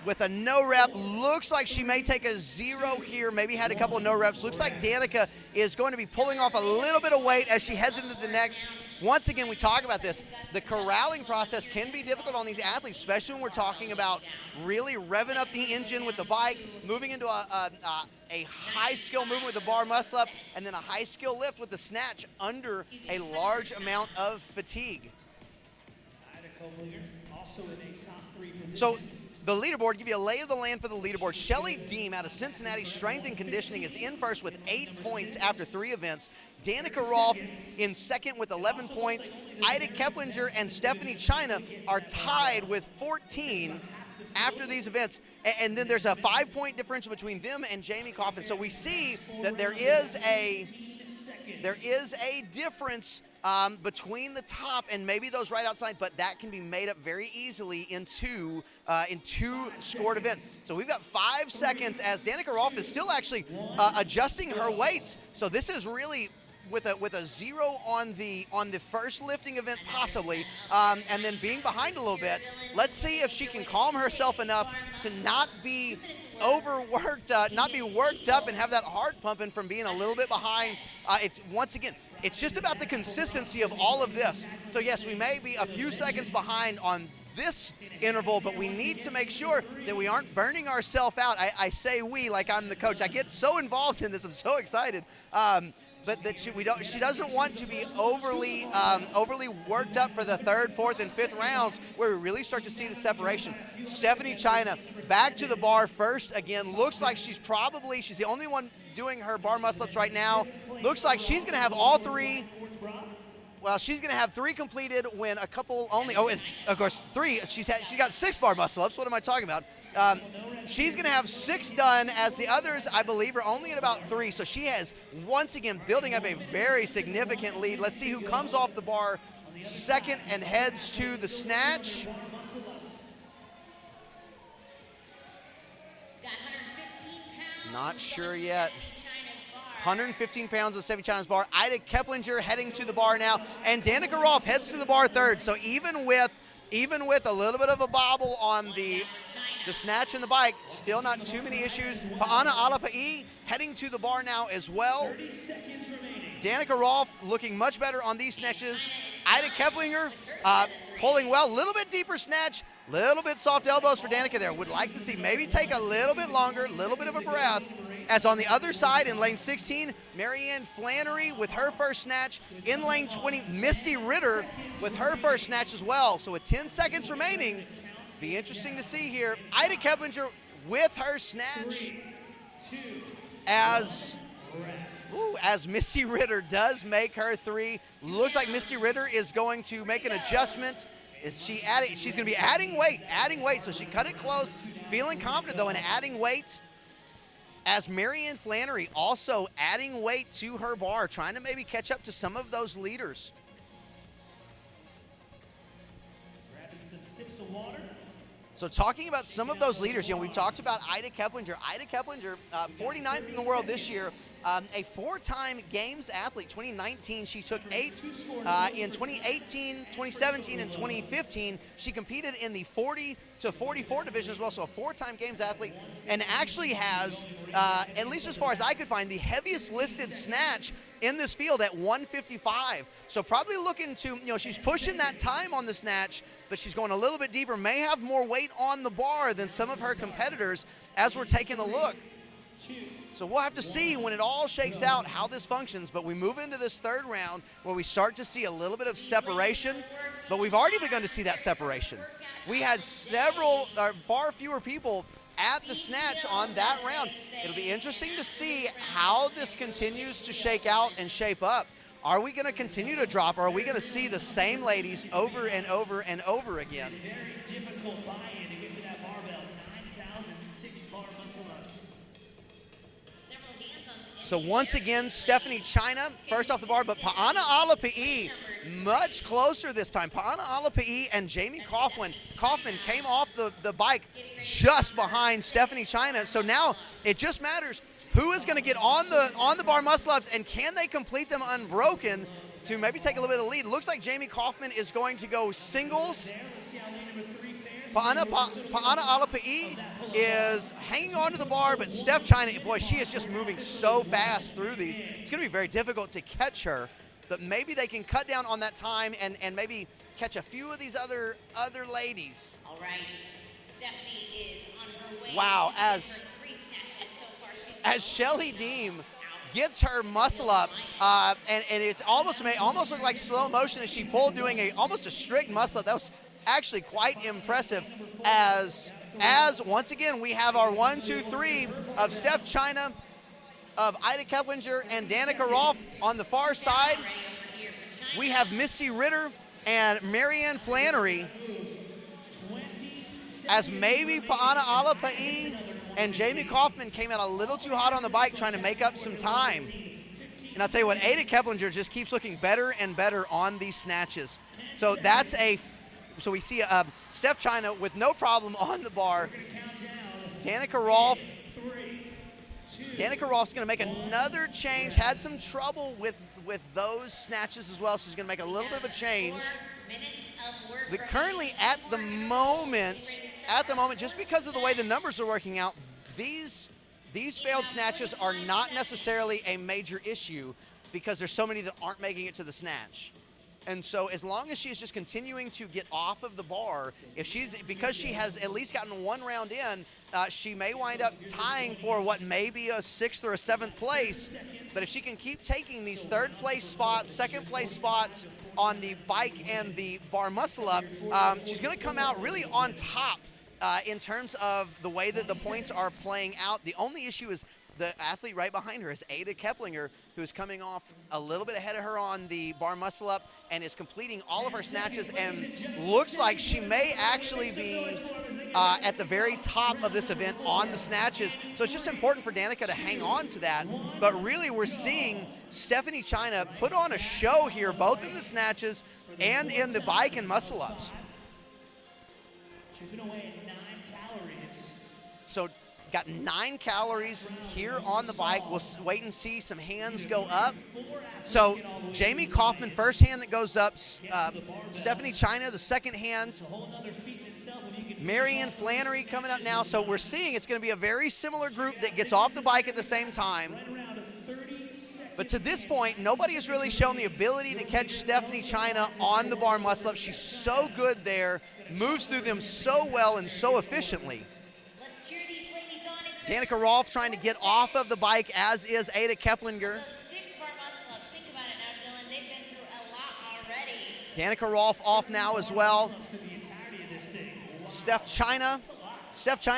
with a no rep. Looks like she may take a 0 here. Maybe had a couple of no reps. Looks like Danica is going to be pulling off a little bit of weight as she heads into the next. Once again, we talk about this. The corralling process can be difficult on these athletes, especially when we're talking about really revving up the engine with the bike, moving into a high skill movement with the bar muscle up, and then a high skill lift with the snatch under a large amount of fatigue. Ida Koblinger also in a top 3 position. So the leaderboard, give you a lay of the land for the leaderboard. Shelly Deem out of Cincinnati Strength and Conditioning is in first with 8 points after 3 events. Danica Rolfe in second with 11 points. Ida Keplinger and Stephanie China are tied with 14 after these events. And then there's a 5-point differential between them and Jamie Coffin. So we see that there is a difference between the top and maybe those right outside, but that can be made up very easily in two scored events. So we've got 5 seconds as Danica Rolfe is still actually adjusting her weights. So this is really with a 0 on the first lifting event possibly, and then being behind a little bit. Let's see if she can calm herself enough to not be overworked, not be worked up and have that heart pumping from being a little bit behind. Once again, it's just about the consistency of all of this. So yes, we may be a few seconds behind on this interval, but we need to make sure that we aren't burning ourselves out. I say we like I'm the coach. I get so involved in this. I'm so excited. But that she doesn't want to be overly worked up for the 3rd, 4th, and 5th rounds where we really start to see the separation. Stephanie China back to the bar first again. Looks like she's the only one doing her bar muscle ups right now. Looks like she's going to have all 3. Well, she's going to have 3 completed when a couple only. Oh, and of course 3. She's got 6 bar muscle ups. What am I talking about? She's going to have 6 done, as the others, I believe, are only at about 3. So she has once again building up a very significant lead. Let's see who comes off the bar second and heads to the snatch. Got 115 pounds. Not sure yet. Stephanie China's bar. 115 pounds of Stephanie China's bar. Ida Keplinger heading to the bar now, and Danica Rolfe heads to the bar third. So even with a little bit of a bobble on the snatch and the bike, still not too many issues. Pa'ana Alapa'i heading to the bar now as well. Danica Rolfe looking much better on these snatches. Ida Keplinger pulling well, little bit deeper snatch, little bit soft elbows for Danica there. Would like to see maybe take a little bit longer, little bit of a breath. As on the other side in lane 16, Marianne Flannery with her first snatch. In lane 20, Misty Ritter with her first snatch as well. So with 10 seconds remaining, be interesting to see here. Ida Keplinger with her snatch as Misty Ritter does make her 3. Looks like Misty Ritter is going to make an adjustment. She's going to be adding weight. So she cut it close, feeling confident though in adding weight. As Marianne Flannery also adding weight to her bar, trying to maybe catch up to some of those leaders. Grabbing some sips of water. So talking about some of those leaders, we've talked about Ida Keplinger. Ida Keplinger, 49th in the world this year, a 4-time Games athlete. 2019, she took 8th. In 2018, 2017, and 2015, she competed in the 40 to 44 division as well, so a 4-time Games athlete, and actually has, at least as far as I could find, the heaviest listed snatch in this field at 155. So probably looking to, she's pushing that time on the snatch, but she's going a little bit deeper, may have more weight on the bar than some of her competitors as we're taking a look. So we'll have to see when it all shakes out how this functions, but we move into this 3rd round where we start to see a little bit of separation, but we've already begun to see that separation. We had far fewer people at the snatch on that round. It'll be interesting to see how this continues to shake out and shape up. Are we going to continue to drop, or are we going to see the same ladies over and over and over again? Very difficult buy-in to get to that barbell. 9,006 bar muscle-ups. Several hands on the So once again, Stephanie China first off the bar, but Pa'ana Alapa'i much closer this time. Pa'ana Alapa'i and Jamie Kaufman came off the bike just behind Stephanie China. So now it just matters who is going to get on the bar muscle-ups, and can they complete them unbroken to maybe take a little bit of the lead. Looks like Jamie Kaufman is going to go singles. Pa'ana Alapa'i is hanging on to the bar, but Steph China, boy, she is just moving so fast through these. It's going to be very difficult to catch her, but maybe they can cut down on that time and maybe catch a few of these other ladies. All right, Stephanie is on her way. Wow, to as her 3 snatches so far. as Shelly Deem gets her muscle up, and it's almost looked like slow motion as she pulled, doing almost a strict muscle up. That was actually quite impressive. As once again we have our 1, 2, 3 of Steph China, of Ida Keplinger, and Danica Rolfe on the far side. We have Misty Ritter and Marianne Flannery, as maybe Pa'ana Alapa'i and Jamie Kaufman came out a little too hot on the bike trying to make up some time. And I'll tell you what, Ada Keplinger just keeps looking better and better on these snatches. So so we see Steph China with no problem on the bar. Danica Rolfe's going to make another change. Had some trouble with those snatches as well, so she's going to make a little bit of a change. Currently at the moment, just because of the way the numbers are working out, these failed snatches are not necessarily a major issue because there's so many that aren't making it to the snatch. And so as long as she's just continuing to get off of the bar, because she has at least gotten one round in, she may wind up tying for what may be a 6th or a 7th place. But if she can keep taking these 3rd place spots, 2nd place spots on the bike and the bar muscle up, she's going to come out really on top in terms of the way that the points are playing out. The only issue is the athlete right behind her is Ada Keplinger, who is coming off a little bit ahead of her on the bar muscle up and is completing all of her snatches, and looks like she may actually be at the very top of this event on the snatches. So it's just important for Danica to hang on to that. But really we're seeing Stephanie China put on a show here, both in the snatches and in the bike and muscle ups. Chipping away at 9 calories. So got 9 calories here on the bike. We'll wait and see some hands go up. So Jamie Kaufman, first hand that goes up. Stephanie China, the second hand. Marianne Flannery coming up now. So we're seeing it's going to be a very similar group that gets off the bike at the same time. But to this point, nobody has really shown the ability to catch Stephanie China on the bar muscle up. She's so good there, moves through them so well and so efficiently. Danica Rolfe trying to get off of the bike, as is Ada Keplinger. Those 6 bar muscle ups, think about it now, Dylan. They've been through a lot already. Danica Rolfe off now as well. Steph China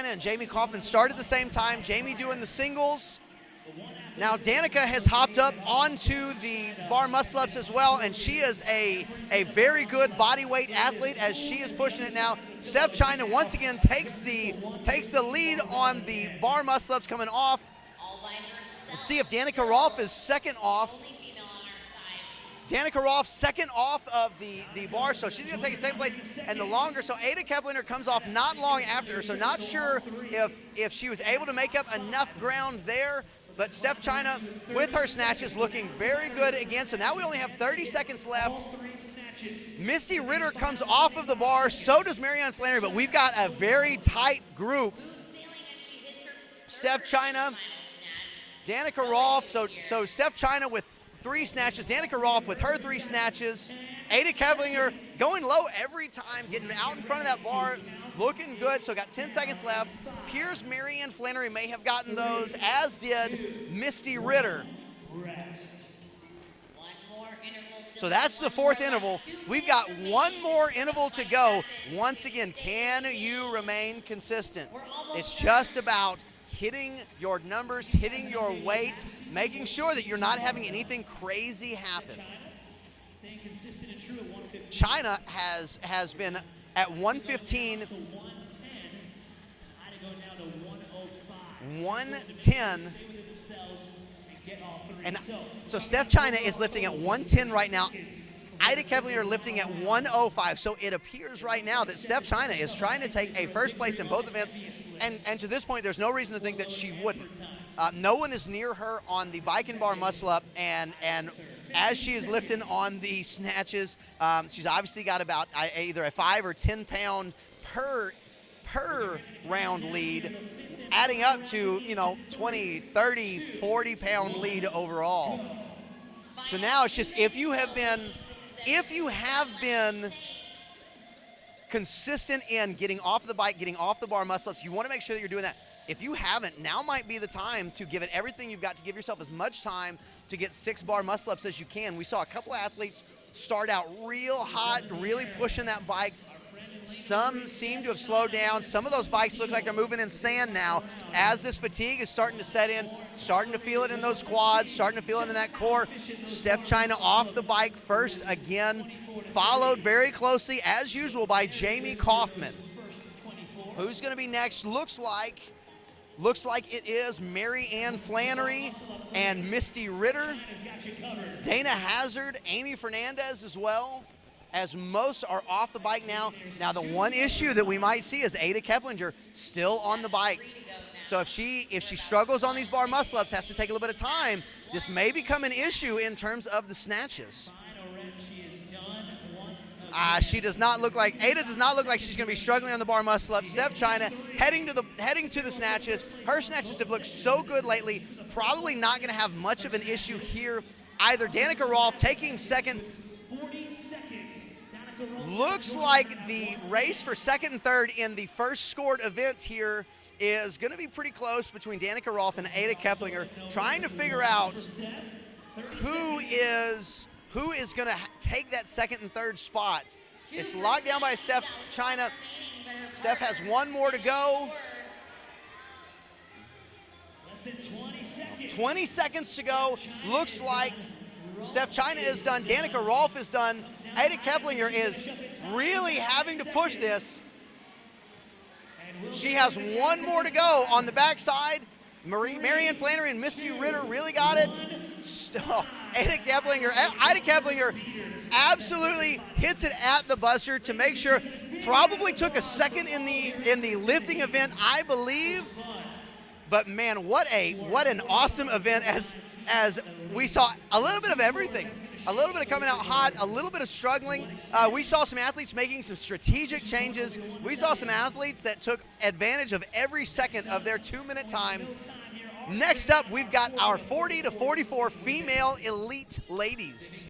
and Jamie Kaufman started at the same time. Jamie doing the singles. Now Danica has hopped up onto the bar muscle ups as well, and she is a very good body weight athlete as she is pushing it now. Steph China once again takes the lead on the bar muscle ups coming off. We'll see if Danica Rolfe is second off. Danica Rolfe second off of the bar, so she's going to take the same place and the longer. So Ada Keplinger comes off not long after her, so not sure if she was able to make up enough ground there. But Steph China with her snatches looking very good again. So now we only have 30 seconds left. Misty Ritter comes off of the bar, so does Marianne Flannery, but we've got a very tight group. Steph China, Danica Rolfe, so Steph China with 3 snatches, Danica Rolfe with her 3 snatches, Ada Keplinger going low every time, getting out in front of that bar, looking good. So got 10 seconds left. Piers, Marianne Flannery may have gotten those, as did Misty Ritter. So that's the 4th interval. We've got 1 more interval to go. Once again, can you remain consistent? It's just about hitting your numbers, hitting your weight, making sure that you're not having anything crazy happen. China has been at 115, 110, and so Steph China is lifting at 110 right now. Ida Keplinger lifting at 105. So it appears right now that Steph China is trying to take a first place in both events, and to this point, there's no reason to think that she wouldn't. No one is near her on the bike and bar muscle up, and as she is lifting on the snatches, she's obviously got about either a 5 or 10 pound per round lead, adding up to 20, 30, 40 pound lead overall. So now it's just if you have been consistent in getting off the bike, getting off the bar muscle ups, you want to make sure that you're doing that. If you haven't, now might be the time to give it everything you've got, to give yourself as much time to get 6 bar muscle ups as you can. We saw a couple of athletes start out real hot, really pushing that bike. Some seem to have slowed down. Some of those bikes look like they're moving in sand now as this fatigue is starting to set in, starting to feel it in those quads, starting to feel it in that core. Steph China off the bike first again, followed very closely as usual by Jamie Kaufman. Who's going to be next? Looks like it is Mary Ann Flannery and Misty Ritter. Dana Hazard, Amy Fernandez as well, as most are off the bike now. Now the one issue that we might see is Ada Keplinger still on the bike. So if she struggles on these bar muscle ups, has to take a little bit of time, this may become an issue in terms of the snatches. Ada does not look like she's going to be struggling on the bar muscle up. Steph China heading to the snatches. Her snatches have looked so good lately. Probably not going to have much of an issue here either. Danica Rolfe taking second. Looks like the race for second and third in the first scored event here is going to be pretty close between Danica Rolfe and Ada Keplinger, trying to figure out who is going to take that second and third spot. It's locked down by Steph China. Steph has one more to go. 20 seconds to go. Looks like Steph China is done. Danica Rolfe is done. Ada Keplinger is really having to push this. She has one more to go on the backside. Marianne Flannery and Misty Ritter really got it. Ada Keplinger absolutely hits it at the buzzer to make sure. Probably took a second in the lifting event, I believe. But man, what an awesome event as we saw a little bit of everything. A little bit of coming out hot, a little bit of struggling. We saw some athletes making some strategic changes. We saw some athletes that took advantage of every second of their 2-minute time. Next up, we've got our 40 to 44 female elite ladies.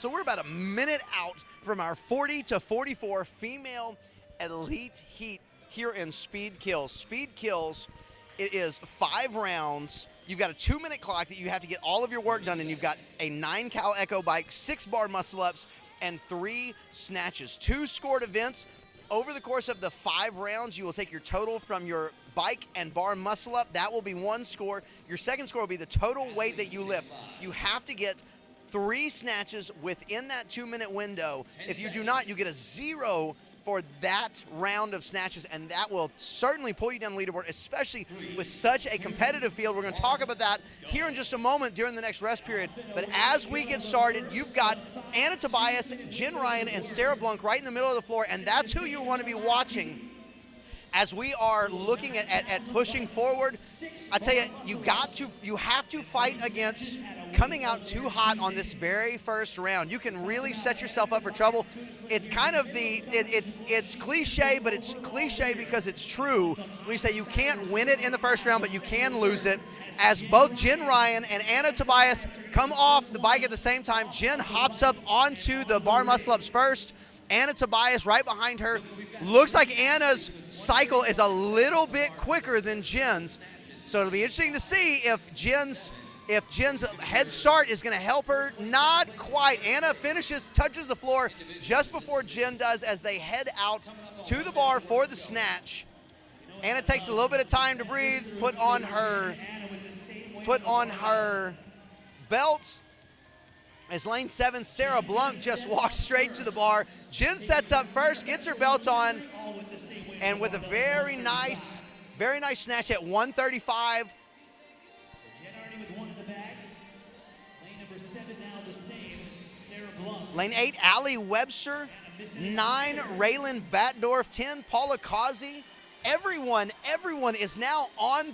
So we're about a minute out from our 40 to 44 female elite heat here in Speed Kills. Speed Kills, it is 5 rounds. You've got a 2-minute clock that you have to get all of your work done, and you've got a 9-cal Echo bike, 6-bar muscle-ups, and 3 snatches. 2 scored events. Over the course of the 5 rounds, you will take your total from your bike and bar muscle-up. That will be 1 score. Your second score will be the total weight that you lift. You have to get 3 snatches within that 2-minute window. If you do not, you get a 0 for that round of snatches, and that will certainly pull you down the leaderboard, especially with such a competitive field. We're going to talk about that here in just a moment during the next rest period. But as we get started, you've got Anna Tobias, Jen Ryan, and Sarah Blunk right in the middle of the floor, and that's who you want to be watching as we are looking at pushing forward. I tell you, you have to fight against coming out too hot on this very first round. You can really set yourself up for trouble. It's kind of it's cliche, but it's cliche because it's true when you say you can't win it in the first round, but you can lose it. As both Jen Ryan and Anna Tobias come off the bike at the same time, Jen hops up onto the bar muscle-ups first. Anna Tobias right behind her. Looks like Anna's cycle is a little bit quicker than Jen's. So it'll be interesting to see if Jen's head start is going to help her. Not quite. Anna touches the floor just before Jen does as they head out to the bar for the snatch. Anna takes a little bit of time to breathe, put on her belt. As lane 7, Sarah Blunk just walks straight to the bar. Jen sets up first, gets her belt on, and with a very nice snatch at 135. Jen already with 1 in the bag. Lane number 7 now the same. Sarah Blunk. Lane 8, Allie Webster. 9, Raylan Batdorf. 10, Paula Causey. Everyone is now on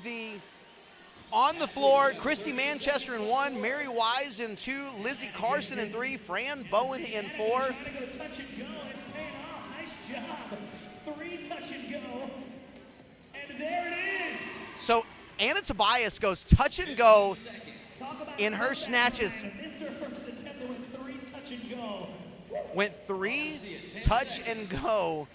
the floor. Christy Manchester in 1, Mary Wise in 2, Lizzie Carson in 3, Fran Bowen in 4. Trying to go touch and go. It's paying off. Nice job. 3 touch and go. And there it is. So Anna Tobias goes touch and go in her snatches. Missed her first attempt to win 3 touch and go. Went 3 touch and go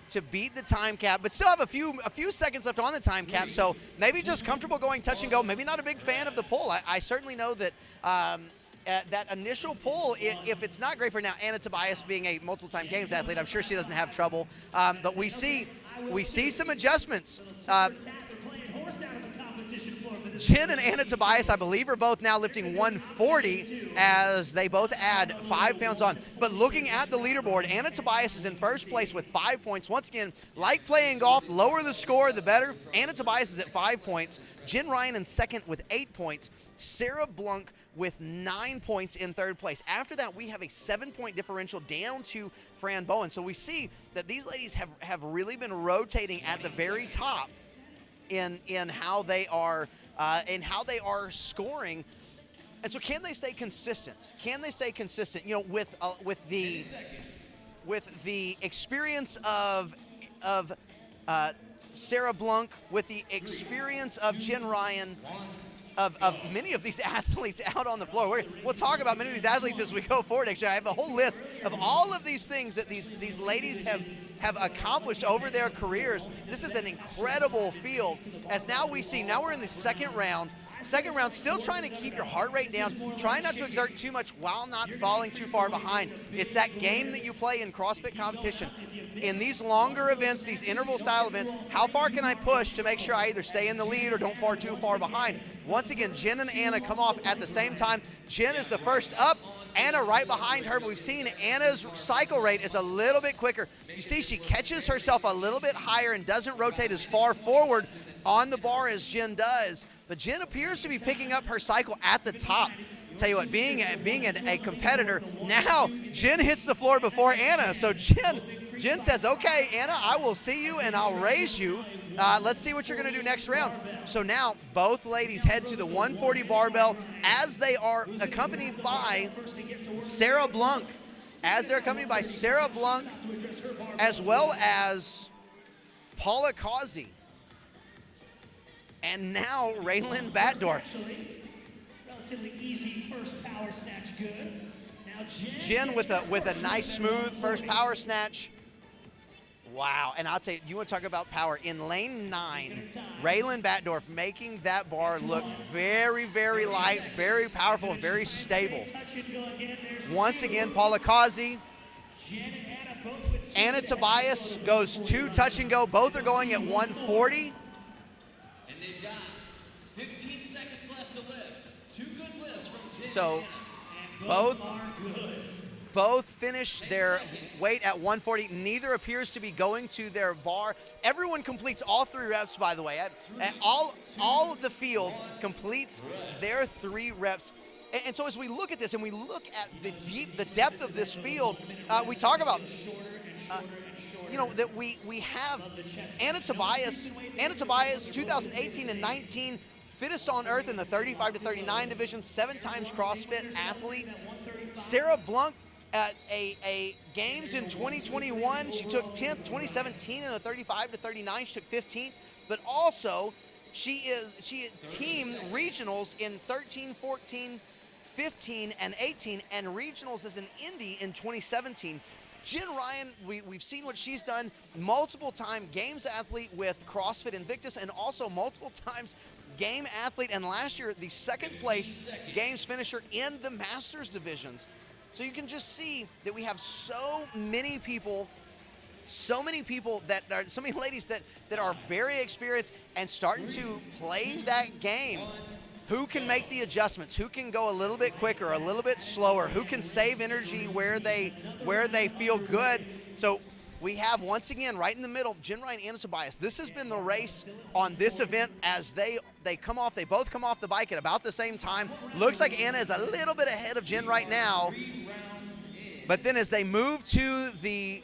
to beat the time cap, but still have a few seconds left on the time cap, so maybe just comfortable going touch and go. Maybe not a big fan of the pull. I certainly know that that initial pull, if it's not great for now, Anna Tobias being a multiple-time games athlete, I'm sure she doesn't have trouble. But we see some adjustments. Jen and Anna Tobias, I believe, are both now lifting 140 as they both add 5 pounds on. But looking at the leaderboard, Anna Tobias is in first place with 5 points. Once again, like playing golf, lower the score, the better. Anna Tobias is at 5 points. Jen Ryan in second with 8 points. Sarah Blunk with 9 points in third place. After that, we have a 7-point differential down to Fran Bowen. So we see that these ladies have really been rotating at the very top in how they are scoring. And so can they stay consistent? Can they stay consistent? You know, with the experience of Sarah Blunk, with the experience of Jen Ryan, of many of these athletes out on the floor. We'll talk about many of these athletes as we go forward. Actually, I have a whole list of all of these things that these ladies have accomplished over their careers. This is an incredible field. As now we're in the second round. Second round, still trying to keep your heart rate down, trying not to exert too much while not falling too far behind. It's that game that you play in CrossFit competition. In these longer events, these interval-style events, how far can I push to make sure I either stay in the lead or don't fall too far behind? Once again, Jen and Anna come off at the same time. Jen is the first up. Anna right behind her, but we've seen Anna's cycle rate is a little bit quicker. You see she catches herself a little bit higher and doesn't rotate as far forward on the bar as Jen does. But Jen appears to be picking up her cycle at the top. Tell you what, being a competitor, now Jen hits the floor before Anna. So Jen says, okay, Anna, I will see you and I'll raise you. Let's see what you're going to do next round. So now both ladies head to the 140 barbell as they are accompanied by Sarah Blunk. As they're accompanied by Sarah Blunk as well as Paula Causey. And now Raylan Batdorf. Relatively easy first power snatch, good. Now Jen with a nice smooth first power snatch. Wow, and I'll tell you, you want to talk about power. In lane 9, Raylan Batdorf making that bar look very, very light, very powerful, and very stable. Once again, Paula Kazi. Anna Tobias goes 2 touch and go. Both are going at 140. And they've got 15 seconds left to lift. 2 good lifts from Jen. So both finish their weight at 140. Neither appears to be going to their bar. Everyone completes all 3 reps, by the way. All of the field completes their 3 reps. And so as we look at this and we look at the depth of this field, we talk about, that we have Anna Tobias, 2018 and 19, fittest on earth in the 35 to 39 division, 7 times CrossFit athlete. Sarah Blunk at a games in 2021, she took 10th. 2017 in the 35 to 39, she took 15th. But also, she team regionals in 13, 14, 15, and 18, and regionals as an Indy in 2017. Jen Ryan, we've seen what she's done, multiple time games athlete with CrossFit Invictus, and also multiple times game athlete, and last year the 2nd place games finisher in the Masters divisions. So you can just see that we have so many ladies that are very experienced and starting to play that game. Who can make the adjustments? Who can go a little bit quicker, a little bit slower? Who can save energy where they feel good? So we have, once again, right in the middle, Jen Ryan and Anna Tobias. This has been the race on this event as they both come off the bike at about the same time. Looks like Anna is a little bit ahead of Jen right now. But then as they move to the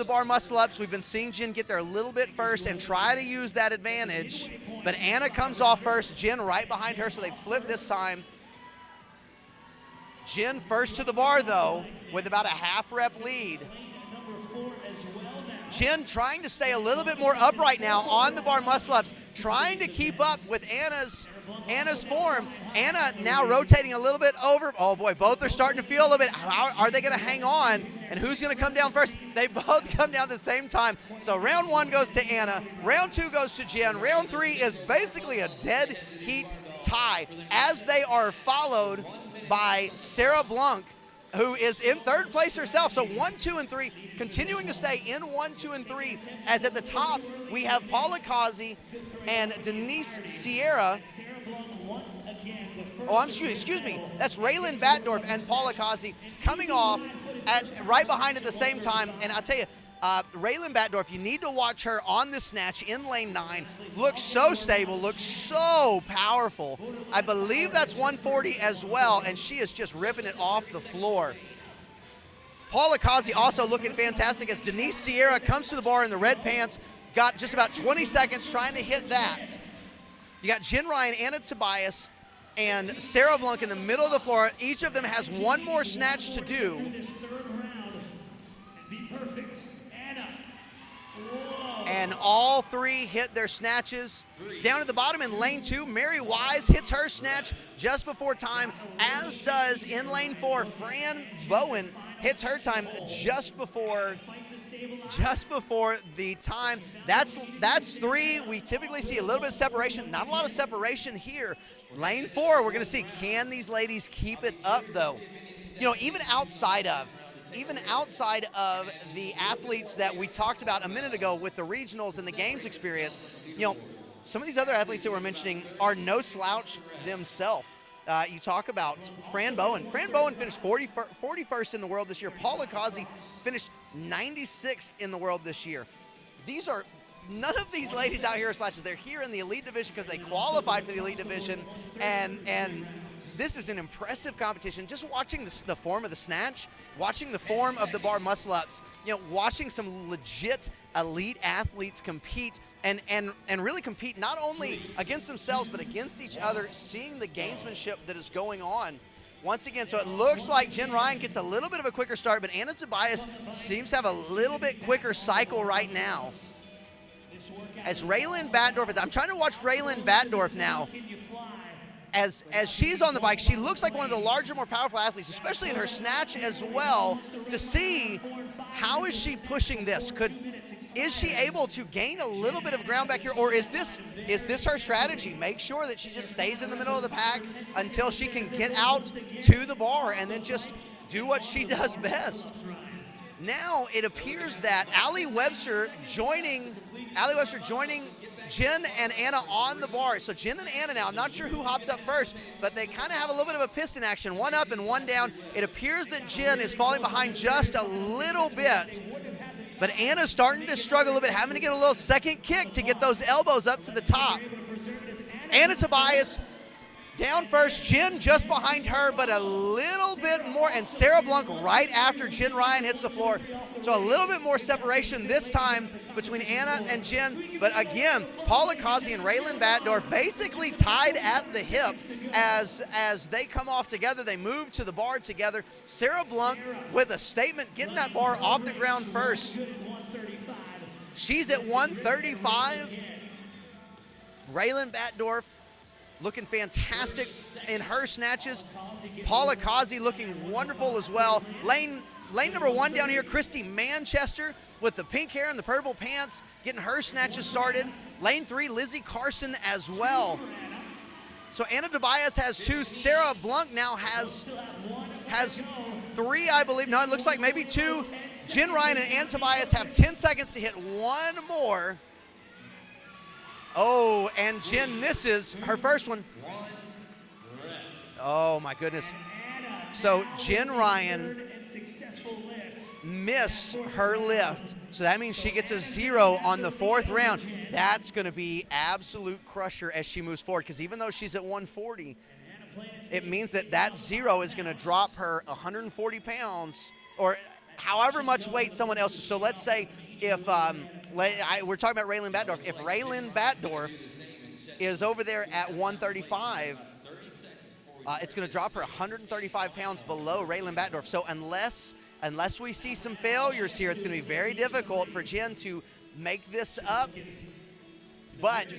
bar muscle-ups, we've been seeing Jen get there a little bit first and try to use that advantage. But Anna comes off first, Jen right behind her, so they flip this time. Jen first to the bar, though, with about a half rep lead. Jen trying to stay a little bit more upright now on the bar muscle-ups, trying to keep up with Anna's form. Anna now rotating a little bit over. Oh boy, both are starting to feel a little bit. How are they going to hang on? And who's going to come down first? They both come down at the same time. So round 1 goes to Anna. Round 2 goes to Jen. Round 3 is basically a dead heat tie as they are followed by Sarah Blunk, who is in 3rd place herself. So 1, 2, and 3, continuing to stay in 1, 2, and 3. As at the top, we have Paula Kazi and Denise Sierra. Oh, excuse me. That's Raylan Batdorf and Paula Kazi coming off right behind at the same time. And I'll tell you, Raylan Batdorf, you need to watch her on the snatch in lane 9. Looks so stable, looks so powerful. I believe that's 140 as well, and she is just ripping it off the floor. Paula Kazi also looking fantastic as Denise Sierra comes to the bar in the red pants. Got just about 20 seconds trying to hit that. You got Jen Ryan, Anna Tobias, and Sarah Blunk in the middle of the floor. Each of them has one more snatch to do. And all 3 hit their snatches. Down at the bottom in lane 2, Mary Wise hits her snatch just before time, as does in lane 4, Fran Bowen hits her time just before the time. That's 3. We typically see a little bit of separation. Not a lot of separation here. Lane 4, we're going to see, can these ladies keep it up, though? Even outside of the athletes that we talked about a minute ago with the regionals and the games experience, some of these other athletes that we're mentioning are no slouch themselves. You talk about Fran Bowen. Fran Bowen finished 41st in the world this year. Paula Kazi finished 96th in the world this year. None of these ladies out here are slouches. They're here in the elite division because they qualified for the elite division, and this is an impressive competition. Just watching the form of the snatch, watching the form of the bar muscle-ups, watching some legit elite athletes compete and really compete not only against themselves but against each other, seeing the gamesmanship that is going on. Once again, so it looks like Jen Ryan gets a little bit of a quicker start, but Anna Tobias seems to have a little bit quicker cycle right now. As Raylan Batdorf, I'm trying to watch Raylan Batdorf now. as she's on the bike, she looks like one of the larger, more powerful athletes, especially in her snatch as well, to see how is she pushing this. Is she able to gain a little bit of ground back here, or is this her strategy? Make sure that she just stays in the middle of the pack until she can get out to the bar and then just do what she does best. Now it appears that Allie Webster joining Jen and Anna on the bar. So Jen and Anna now, I'm not sure who hopped up first, but they kind of have a little bit of a piston action, one up and one down. It appears that Jen is falling behind just a little bit, but Anna's starting to struggle a little bit, having to get a little second kick to get those elbows up to the top. Anna Tobias down first, Jen just behind her, but a little bit more, and Sarah Blunk right after Jen Ryan hits the floor. So a little bit more separation this time between Anna and Jen, but again, Paula Causey and Raylan Batdorf basically tied at the hip as they come off together. They move to the bar together. Sarah Blunk with a statement, getting that bar off the ground first. She's at 135. Raylan Batdorf looking fantastic in her snatches. Paula Causey looking wonderful as well. Lane number 1 down here, Christy Manchester with the pink hair and the purple pants, getting her snatches started. Lane 3, Lizzie Carson as well. So Anna Tobias has 2. Sarah Blunk now has 3, I believe. No, it looks like maybe 2. Jen Ryan and Anna Tobias have 10 seconds to hit one more. Oh, and Jen misses her first one. Oh, my goodness. So Jen Ryan missed her lift. So that means she gets a 0 on the 4th round. That's going to be absolute crusher as she moves forward, because even though she's at 140, it means that 0 is going to drop her 140 pounds or however much weight someone else is. So let's say if we're talking about Raylan Batdorf. If Raylan Batdorf is over there at 135, it's going to drop her 135 pounds below Raylan Batdorf. So unless we see some failures here, it's going to be very difficult for Jen to make this up. But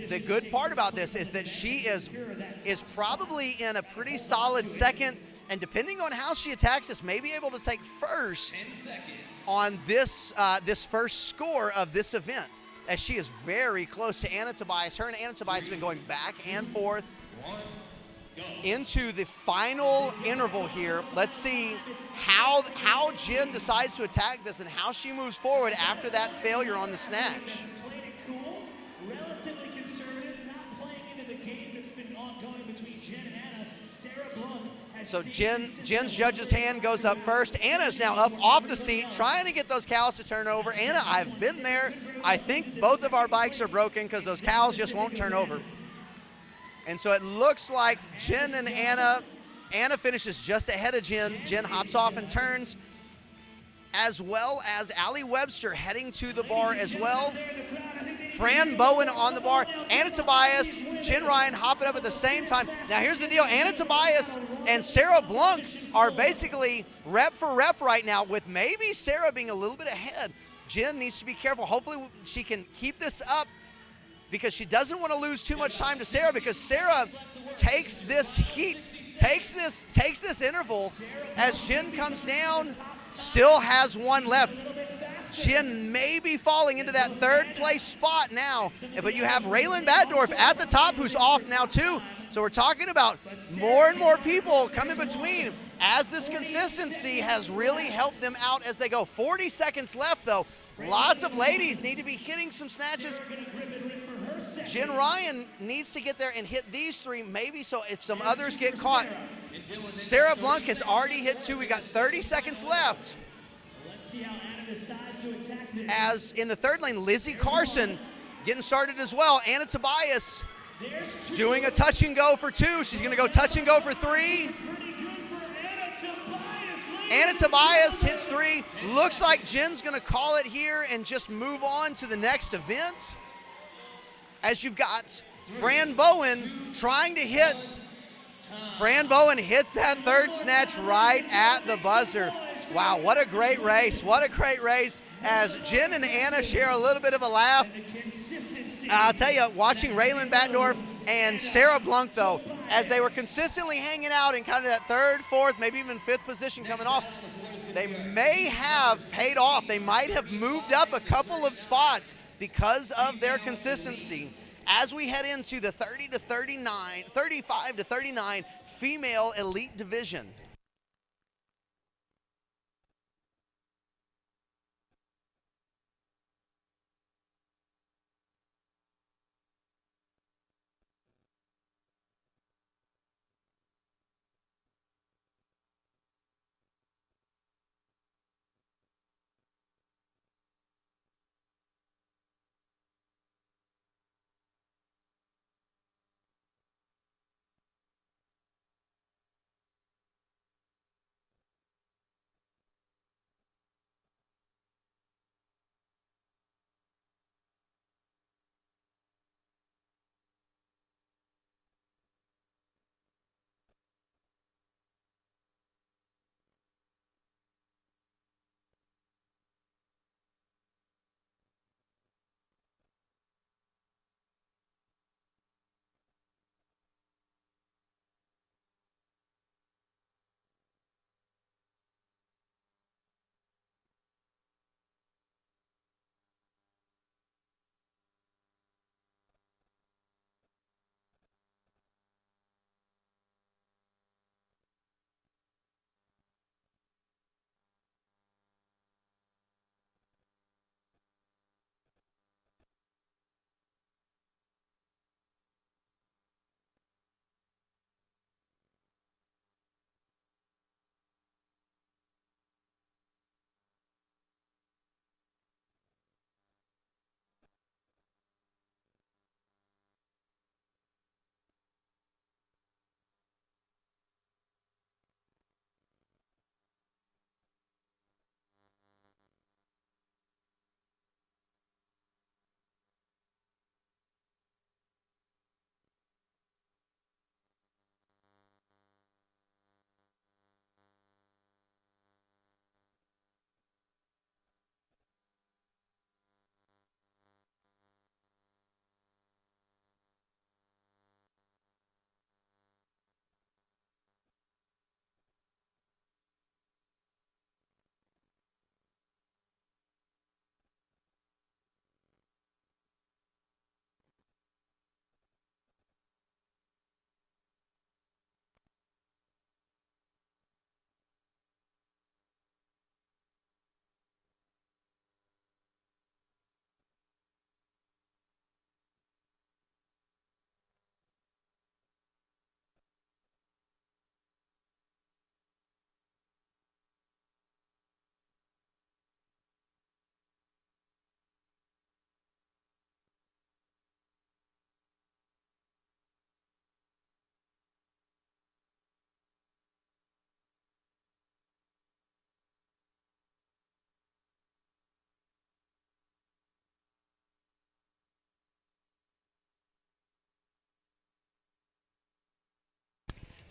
the good part about this is that she is probably in a pretty solid second, and depending on how she attacks this, may be able to take first on this first score of this event, as she is very close to Anna Tobias. Her and Anna Tobias have been going back and forth into the final interval here. Let's see how Jen decides to attack this and how she moves forward after that failure on the snatch. Relatively conservative, not playing into the game that's been ongoing between Jen and Anna. Sarah Blunk has So Jen's judge's hand goes up first. Anna's now up off the seat, trying to get those cows to turn over. Anna, I've been there. I think both of our bikes are broken because those cows just won't turn over. And so it looks like Jen and Anna finishes just ahead of Jen. Jen hops off and turns, as well as Allie Webster heading to the bar as well. Fran Bowen on the bar. Anna Tobias, Jen Ryan hopping up at the same time. Now here's the deal. Anna Tobias and Sarah Blunk are basically rep for rep right now, with maybe Sarah being a little bit ahead. Jen needs to be careful. Hopefully she can keep this up, because she doesn't want to lose too much time to Sarah, because Sarah takes this heat, takes this interval as Jen comes down, still has one left. Jen may be falling into that 3rd place spot now, but you have Raylan Batdorf at the top, who's off now too. So we're talking about more and more people coming between, as this consistency has really helped them out as they go. 40 seconds left though. Lots of ladies need to be hitting some snatches. Jen Ryan needs to get there and hit these 3, maybe, so if some others get caught. Sarah Blunk has already hit 2. We got 30 seconds left. As in the 3rd lane, Lizzie Carson getting started as well. Anna Tobias doing a touch and go for 2. She's going to go touch and go for 3. Anna Tobias hits 3. Looks like Jen's going to call it here and just move on to the next event, as you've got Fran Bowen trying to hit. Fran Bowen hits that 3rd snatch right at the buzzer. Wow, what a great race. What a great race, as Jen and Anna share a little bit of a laugh. I'll tell you, watching Raylan Batdorf and Sarah Blunk, though, as they were consistently hanging out in kind of that third, fourth, maybe even fifth position coming off, they may have paid off. They might have moved up a couple of spots because of their consistency as we head into the 35 to 39 female elite division.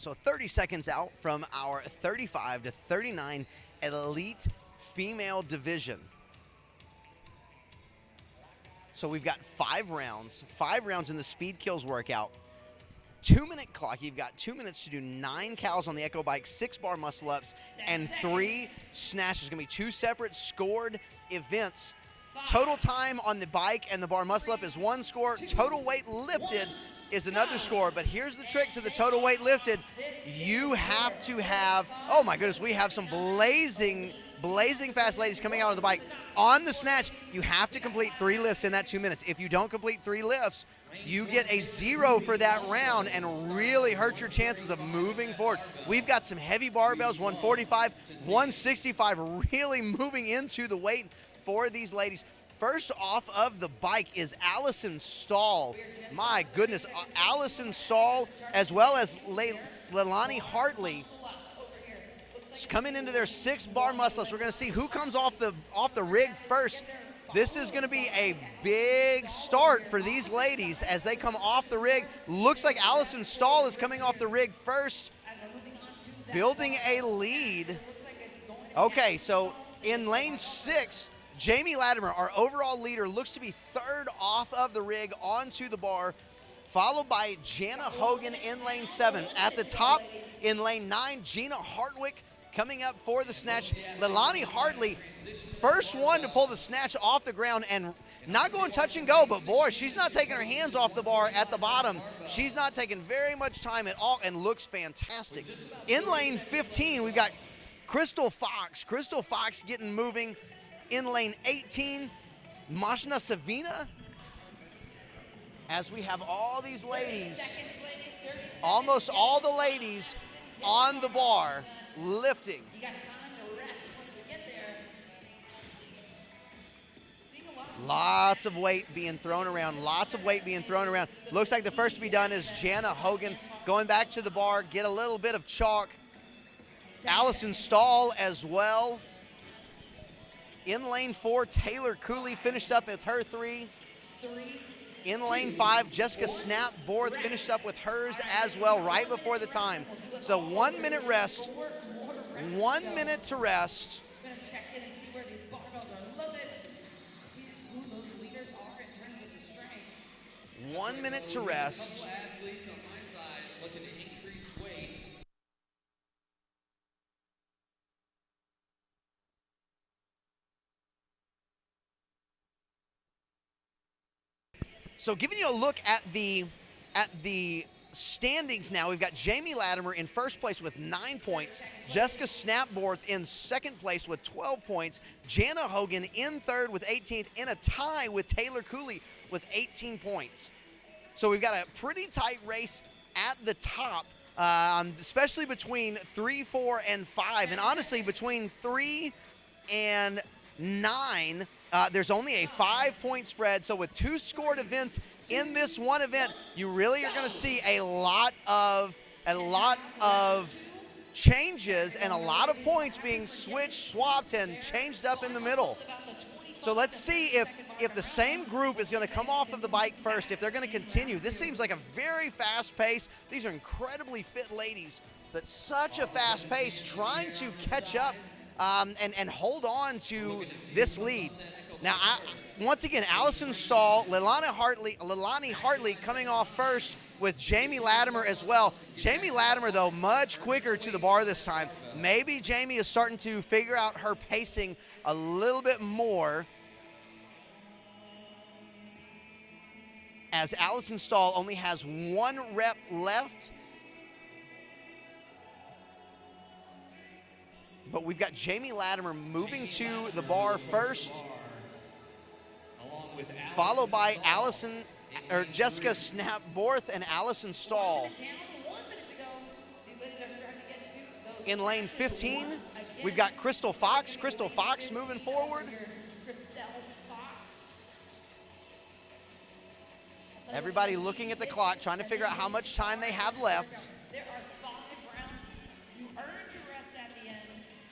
So 30 seconds out from our 35 to 39 elite female division. So we've got 5 rounds in the speed kills workout. 2-minute clock. You've got 2 minutes to do 9 cows on the Echo Bike, 6 bar muscle ups, and 3 snatches. Going to be 2 separate scored events. Total time on the bike and the bar muscle up is 1 score. Total weight lifted is another score. But here's the trick to the total weight lifted. You have to have, oh my goodness, we have some blazing fast ladies coming out on the bike. On the snatch, you have to complete 3 lifts in that 2 minutes. If you don't complete 3 lifts, you get a 0 for that round and really hurt your chances of moving forward. We've got some heavy barbells, 145, 165, really moving into the weight for these ladies. First off of the bike is Allison Stahl. My goodness, Allison Stahl as well as Leilani Hartley coming into their 6 bar muscle ups. We're going to see who comes off the rig first. This is going to be a big start for these ladies as they come off the rig. Looks like Allison Stahl is coming off the rig first, building a lead. Okay, so in lane 6, Jamie Latimer, our overall leader, looks to be 3rd off of the rig onto the bar. followed by Jana Hogan in lane 7. At the top in lane 9, Gina Hartwick coming up for the snatch. Leilani Hartley, first one to pull the snatch off the ground and not going touch and go, but boy, she's not taking her hands off the bar at the bottom. She's not taking very much time at all and looks fantastic. In lane 15, we've got Crystal Fox. Crystal Fox getting moving. In lane 18, Mashna Savina. As we have all these ladies, almost all the ladies on the bar lifting. You got time to rest once we get there. Seeing a lot of Lots of weight being thrown around, lots of weight being thrown around. Looks like the first to be done is Jana Hogan going back to the bar, get a little bit of chalk. Allison Stahl as well. In lane 4, Taylor Cooley finished up with her 3. In lane 5, Jessica Snapborth finished up with hers as well right before the time. So 1 minute rest, 1 minute to rest. We're gonna check in and see where these barbells are loaded. See who those leaders are in terms of the strength. 1 minute to rest. Couple athletes on my side looking to increase weight. So giving you a look at the standings now, we've got Jamie Latimer in first place with 9 points, Jessica Snapborth in second place with 12 points, Jana Hogan in third with 18th, in a tie with Taylor Cooley with 18 points. So we've got a pretty tight race at the top, especially between 3, 4, and 5, and honestly between 3 and 9. There's only a 5-point spread, so with 2 scored events in this one event, you really are going to see a lot of changes and a lot of points being switched, swapped, and changed up in the middle. So let's see if the same group is going to come off of the bike first, if they're going to continue. This seems like a very fast pace. These are incredibly fit ladies, but such a fast pace trying to catch up and hold on to this lead. Now, once again, Allison Stahl, Leilani Hartley coming off first with Jamie Latimer as well. Jamie Latimer, though, much quicker to the bar this time. Maybe Jamie is starting to figure out her pacing a little bit more, as Allison Stahl only has 1 rep left. But we've got Jamie Latimer moving to the bar first, followed by Jessica Snapborth and Allison Stahl. In lane 15, we've got Crystal Fox. Crystal Fox moving forward. Everybody looking at the clock, trying to figure out how much time they have left. There are 5 rounds. You earned your rest at the end,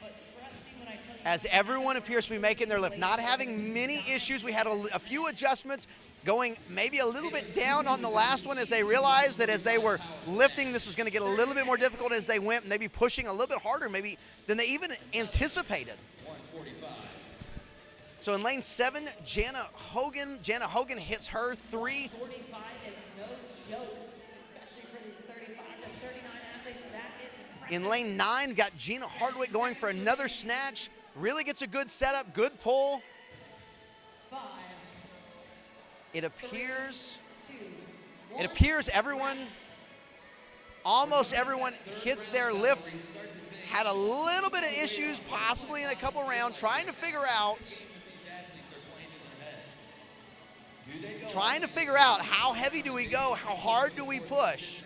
but trust me when I tell you. As everyone appears to be making their lift, not having many issues. We had a few adjustments, going maybe a little bit down on the last one as they realized that as they were lifting, this was going to get a little bit more difficult as they went, maybe pushing a little bit harder maybe than they even anticipated. So in lane 7, Jana Hogan hits her 3. 45 is no joke, especially for these 35 to 39 athletes. That is impressive. In lane 9, we've got Gina Hartwick going for another snatch. Really gets a good setup, good pull. 5, It appears 2, almost everyone hits their lift. Had a little bit of issues possibly in a couple rounds, trying to figure out how heavy do we go, how hard do we push.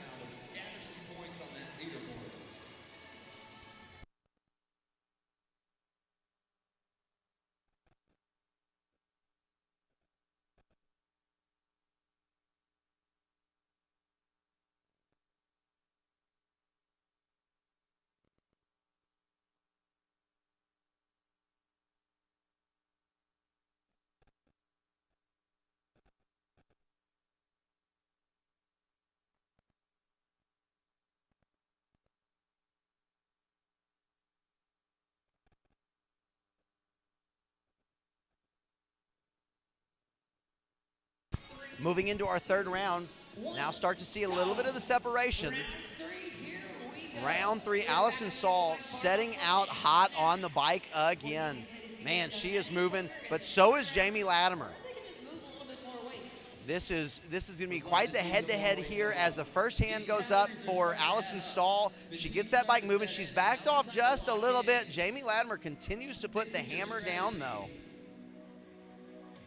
Moving into our third round, Now start to see a little bit of the separation. Here we go. Round 3, Allison Stahl setting out hot on the bike again. Man, she is moving, but so is Jamie Latimer. They can just move a little bit more weight. This is going to be quite the head-to-head here as the first hand goes up for Allison Stahl. She gets that bike moving. She's backed off just a little bit. Jamie Latimer continues to put the hammer down, though.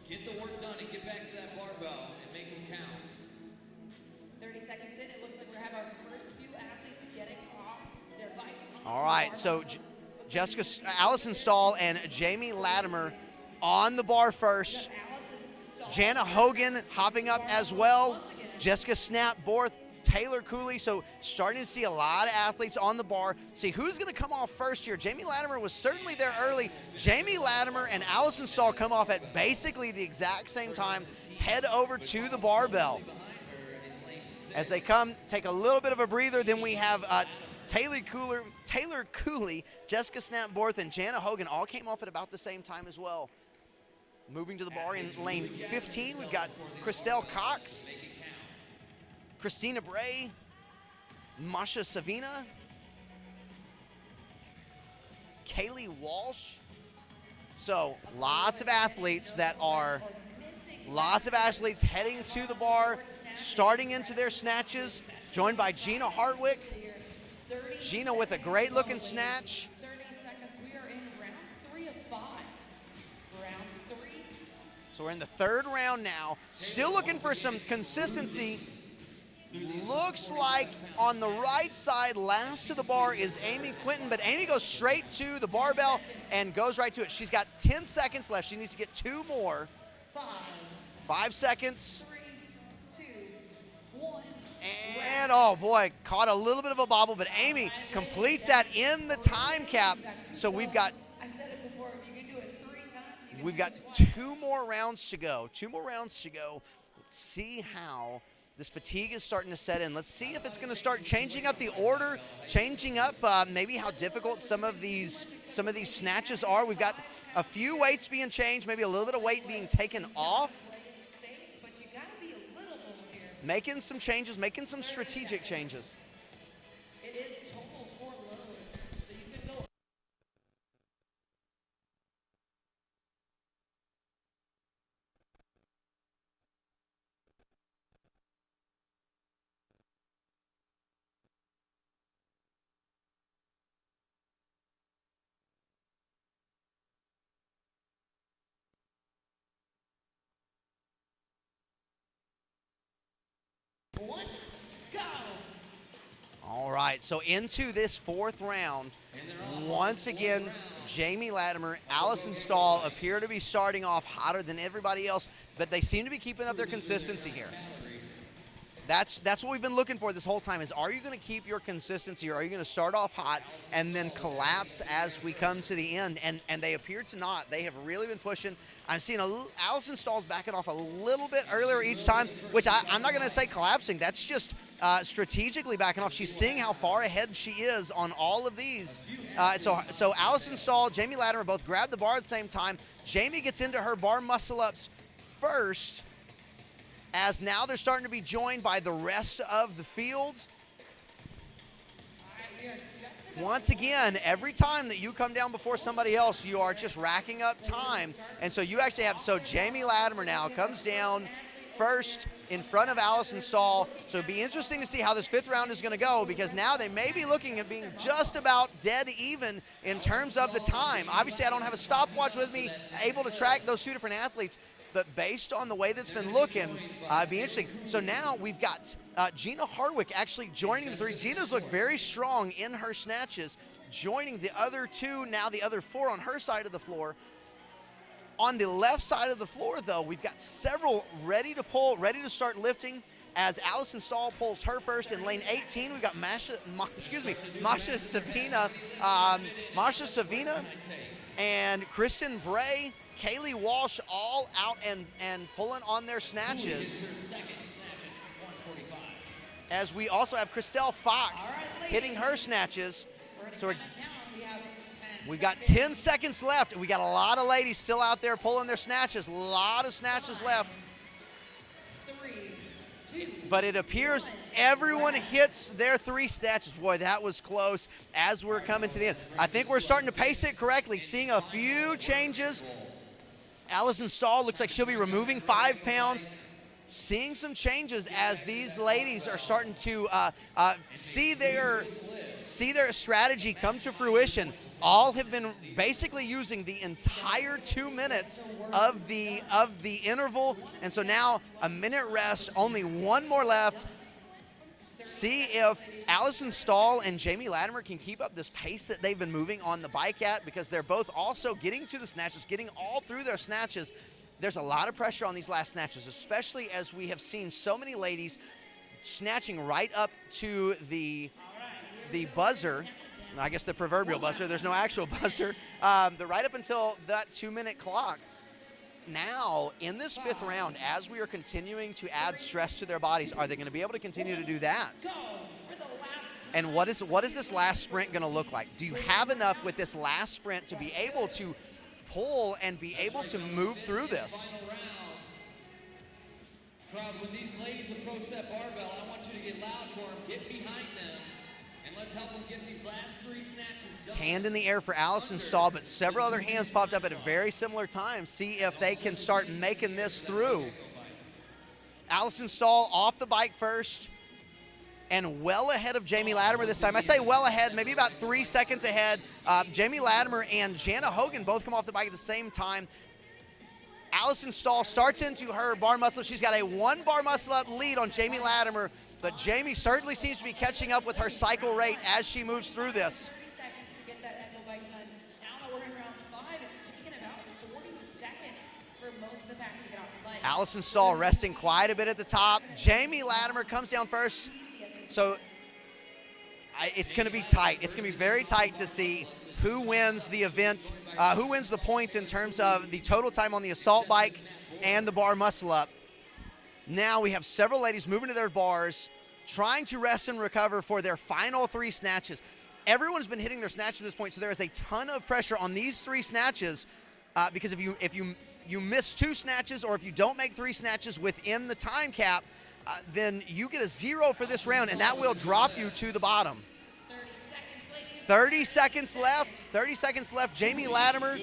Get the work done and get back to that barbell and make them count. 30 seconds in, it looks like we have our first few athletes getting off their bikes. All right, so Allison Stahl and Jamie Latimer on the bar first. Jana Hogan hopping up as well. Jessica Snap-Borth, Taylor Cooley. So starting to see a lot of athletes on the bar. See who's going to come off first here. Jamie Latimer was certainly there early. Jamie Latimer and Allison Stahl come off at basically the exact same time. Head over to the barbell. As they come, take a little bit of a breather. Then we have Taylor Cooley, Jessica Snap-Borth, and Jana Hogan all came off at about the same time as well. Moving to the bar in lane 15, we've got Christelle Cox, Christina Bray, Masha Savina, Kaylee Walsh. So lots of athletes heading to the bar, starting into their snatches, joined by Gina Hartwick. Gina with a great looking snatch. 30 seconds. We are in round 3 of 5. Round 3. So we're in the third round now. Still looking for some consistency. Looks like on the right side, last to the bar is Amy Quinton, but Amy goes straight to the barbell and goes right to it. She's got 10 seconds left. She needs to get 2 more. 5 seconds. 3, 2, 1. And, oh boy, caught a little bit of a bobble, but Amy completes that in the time cap. So we've got I said it before, if you can do it 3 times, you can We've do got it twice. 2 more rounds to go. 2 more rounds to go. Let's see how this fatigue is starting to set in. Let's see if it's going to start changing up the order, changing up maybe how difficult some of these snatches are. We've got a few weights being changed, maybe a little bit of weight being taken off. But you gotta be a little bold here. Making some changes, making some strategic changes. It is total core load. So you could go. One, go. All right, so into this 4th round, once again, Jamie Latimer, Allison Stahl appear to be starting off hotter than everybody else, but they seem to be keeping up their consistency here. That's what we've been looking for this whole time is, are you going to keep your consistency, or are you going to start off hot and then collapse as we come to the end? And they appear to not. They have really been pushing. I'm seeing Allison Stahl's backing off a little bit earlier each time, which I'm not going to say collapsing. That's just strategically backing off. She's seeing how far ahead she is on all of these. So Allison Stahl, Jamie Latimer both grab the bar at the same time. Jamie gets into her bar muscle-ups first, as now they're starting to be joined by the rest of the field. Once again, every time that you come down before somebody else, you are just racking up time. And so you actually have, so Jamie Latimer now comes down first in front of Allison Stahl. So it'd be interesting to see how this 5th round is going to go, because now they may be looking at being just about dead even in terms of the time. Obviously, I don't have a stopwatch with me, able to track those 2 different athletes. But based on the way that's been looking, it'd be interesting. So now we've got Gina Hartwick actually joining the 3. Gina's looked very strong in her snatches, joining the other 2, now the other 4 on her side of the floor. On the left side of the floor, though, we've got several ready to pull, ready to start lifting, as Allison Stahl pulls her first. In lane 18, we've got Masha Savina and Kristen Bray, Kaylee Walsh all out and pulling on their snatches. As we also have Christelle Fox hitting her snatches. So we've got 10 seconds left. We got a lot of ladies still out there pulling their snatches. A lot of snatches left. 3, 2, but it appears everyone hits their 3 snatches. Boy, that was close as we're coming to the end. I think we're starting to pace it correctly, seeing a few changes. Allison Stahl looks like she'll be removing 5 pounds. Seeing some changes as these ladies are starting to see their strategy come to fruition. All have been basically using the entire 2 minutes of the interval, and so now a minute rest, only 1 more left. See if Allison Stahl and Jamie Latimer can keep up this pace that they've been moving on the bike at, because they're both also getting to the snatches, getting all through their snatches. There's a lot of pressure on these last snatches, especially as we have seen so many ladies snatching right up to the buzzer. I guess the proverbial buzzer. There's no actual buzzer. But right up until that 2-minute clock. Now, in this 5th round, as we are continuing to add stress to their bodies, are they going to be able to continue to do that? And what is this last sprint going to look like? Do you have enough with this last sprint to be able to pull and be able to move through this? Crowd, when these ladies approach that barbell, I want you to get loud for them, get behind them, and let's help them get these last 3 snatches done. Hand in the air for Allison Stahl, but several other hands popped up at a very similar time. See if they can start making this through. Allison Stahl off the bike first, and well ahead of Jamie Latimer this time. I say well ahead, maybe about 3 seconds ahead. Jamie Latimer and Jana Hogan both come off the bike at the same time. Allison Stahl starts into her bar muscle up. She's got a 1 bar muscle up lead on Jamie Latimer, but Jamie certainly seems to be catching up with her cycle rate as she moves through this. 30 seconds to get that echo bike done. Now that we're in round 5, it's taken about 40 seconds for most of the pack to get off the bike. Allison Stahl resting quite a bit at the top. Jamie Latimer comes down first. So it's going to be tight. It's going to be very tight to see who wins the event, who wins the points in terms of the total time on the assault bike and the bar muscle up. Now we have several ladies moving to their bars, trying to rest and recover for their final 3 snatches. Everyone's been hitting their snatches at this point, so there is a ton of pressure on these 3 snatches because if you miss 2 snatches, or if you don't make 3 snatches within the time cap, then you get a 0 for this round, and that will drop you to the bottom. 30 seconds left. 30 seconds left. Jamie Latimer,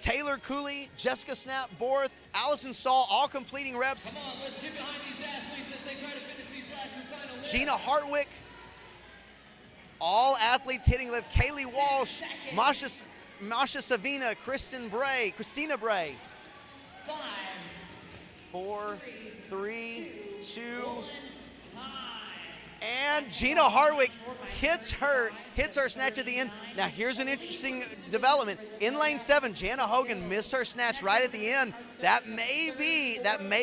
Taylor Cooley, Jessica Snap Borth, Allison Stahl, all completing reps. Come on, let's get behind these athletes as they try to finish these last 2 final lifts. Gina Hartwick, all athletes hitting lift. Kaylee Walsh, Masha Savina, Christina Bray. 5, 4, 3, 2, and Gina Hartwick hits her snatch at the end. Now here's an interesting development. In lane 7, Jana Hogan missed her snatch right at the end. That may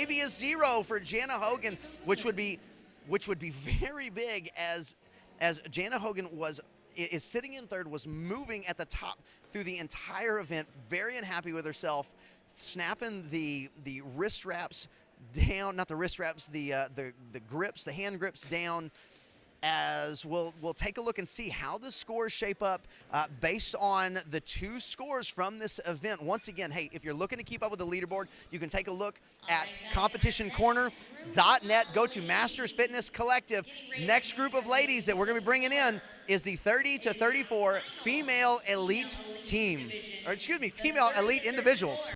be a 0 for Jana Hogan, which would be very big as Jana Hogan is sitting in 3rd, was moving at the top through the entire event, very unhappy with herself, snapping the wrist wraps down, not the wrist wraps, the grips, the hand grips down. As we'll take a look and see how the scores shape up based on the 2 scores from this event. Once again, hey, if you're looking to keep up with the leaderboard, you can take a look at competitioncorner.net. Go to Masters Fitness Collective. Next group of ladies that we're going to be bringing in is the 30 to 34 female elite team, or excuse me, female elite individuals.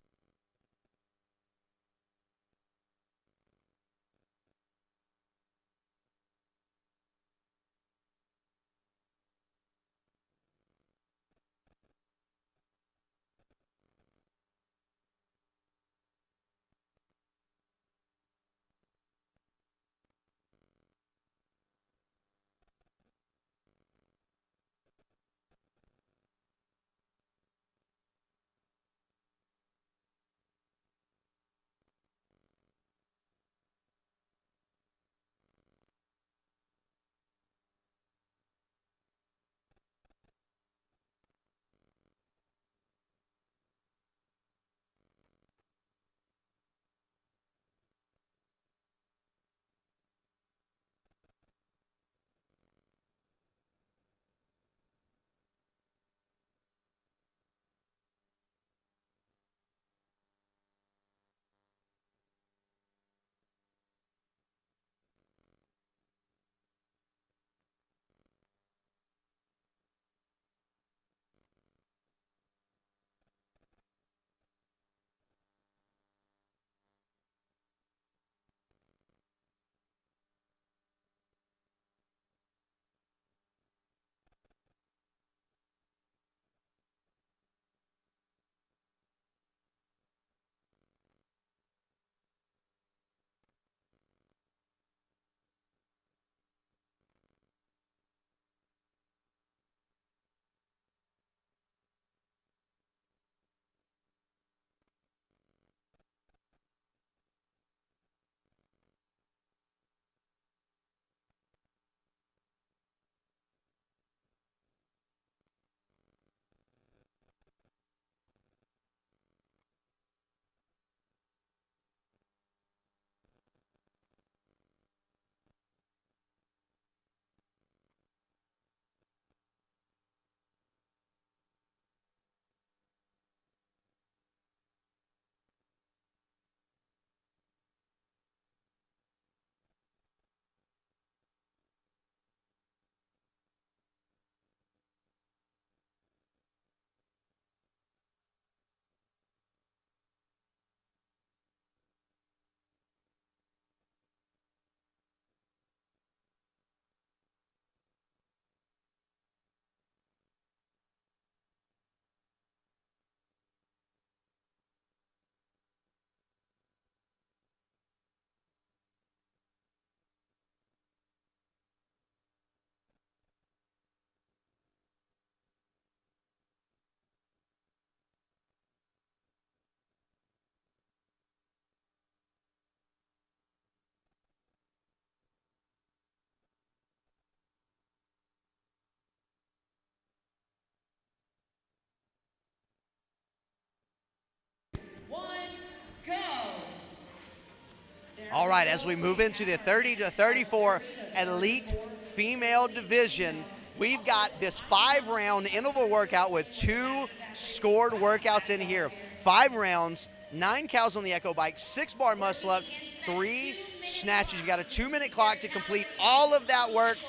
All right, as we move into the 30 to 34 elite female division, we've got this 5-round interval workout with 2 scored workouts in here. 5 rounds, 9 cows on the Echo Bike, 6 bar muscle-ups, 3 snatches. You got a 2-minute clock to complete all of that work,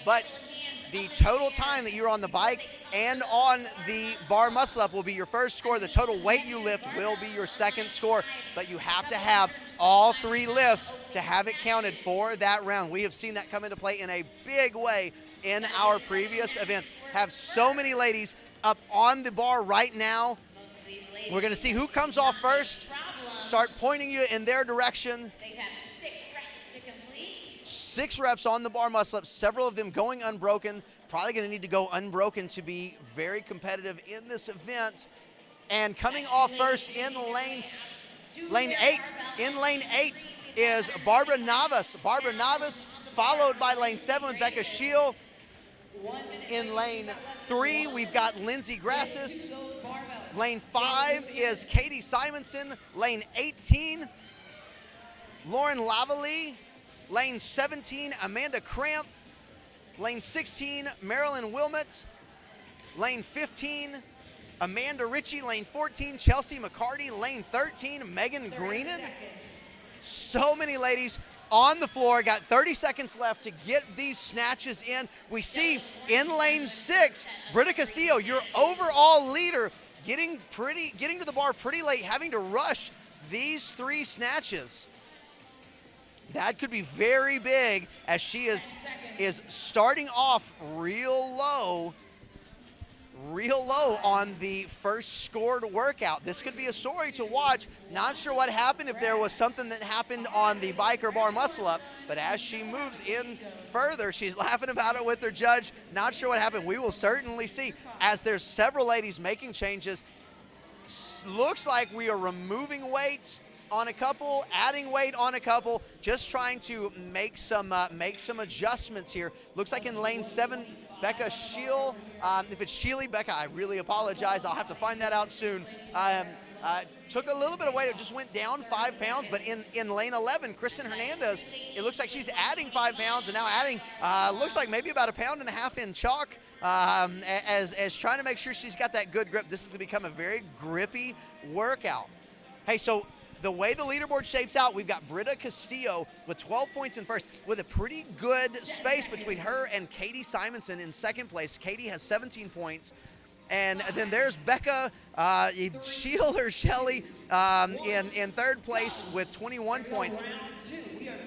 but the total time that you're on the bike and on the bar muscle-up will be your first score. The total weight you lift will be your second score, but you have to have all 3 lifts to have it counted for that round. We have seen that come into play in a big way in our previous events. Have so many ladies up on the bar right now. We're going to see who comes off first. Start pointing you in their direction. They have 6 reps to complete. 6 reps on the bar muscle-ups, several of them going unbroken. Probably going to need to go unbroken to be very competitive in this event. And coming off first in lane 8. In lane 8 is Barbara Navas. Barbara Navas followed by lane 7 with Becca Shield. In lane 3, we've got Lindsay Grassis. Lane 5 is Katie Simonson. Lane 18, Lauren Lavalley. Lane 17, Amanda Cramp. Lane 16, Marilyn Wilmot. Lane 15, Amanda Ritchie. Lane 14, Chelsea McCarty. Lane 13, Megan Greenan. So many ladies on the floor. Got 30 seconds left to get these snatches in. We see in lane 6, Britta Castillo, your overall leader, getting to the bar pretty late, having to rush these 3 snatches. That could be very big as she is starting off real low on the first scored workout. This could be a story to watch. Not sure what happened, if there was something that happened on the bike or bar muscle up, but as she moves in further, she's laughing about it with her judge. Not sure what happened. We will certainly see as there's several ladies making changes. Looks like we are removing weight on a couple, adding weight on a couple, just trying to make some adjustments here. Looks like in lane 7, Becca Shield. If it's Sheely, Becca, I really apologize. I'll have to find that out soon. Took a little bit of weight. It just went down 5 pounds. But in lane 11, Kristen Hernandez, it looks like she's adding 5 pounds and now adding, looks like maybe about 1.5 pounds in chalk. As trying to make sure she's got that good grip. This is to become a very grippy workout. Hey, so the way the leaderboard shapes out, we've got Britta Castillo with 12 points in first, with a pretty good space between her and Katie Simonson in second place. Katie has 17 points. And then there's Becca Shield or Shelley in third place with 21 points.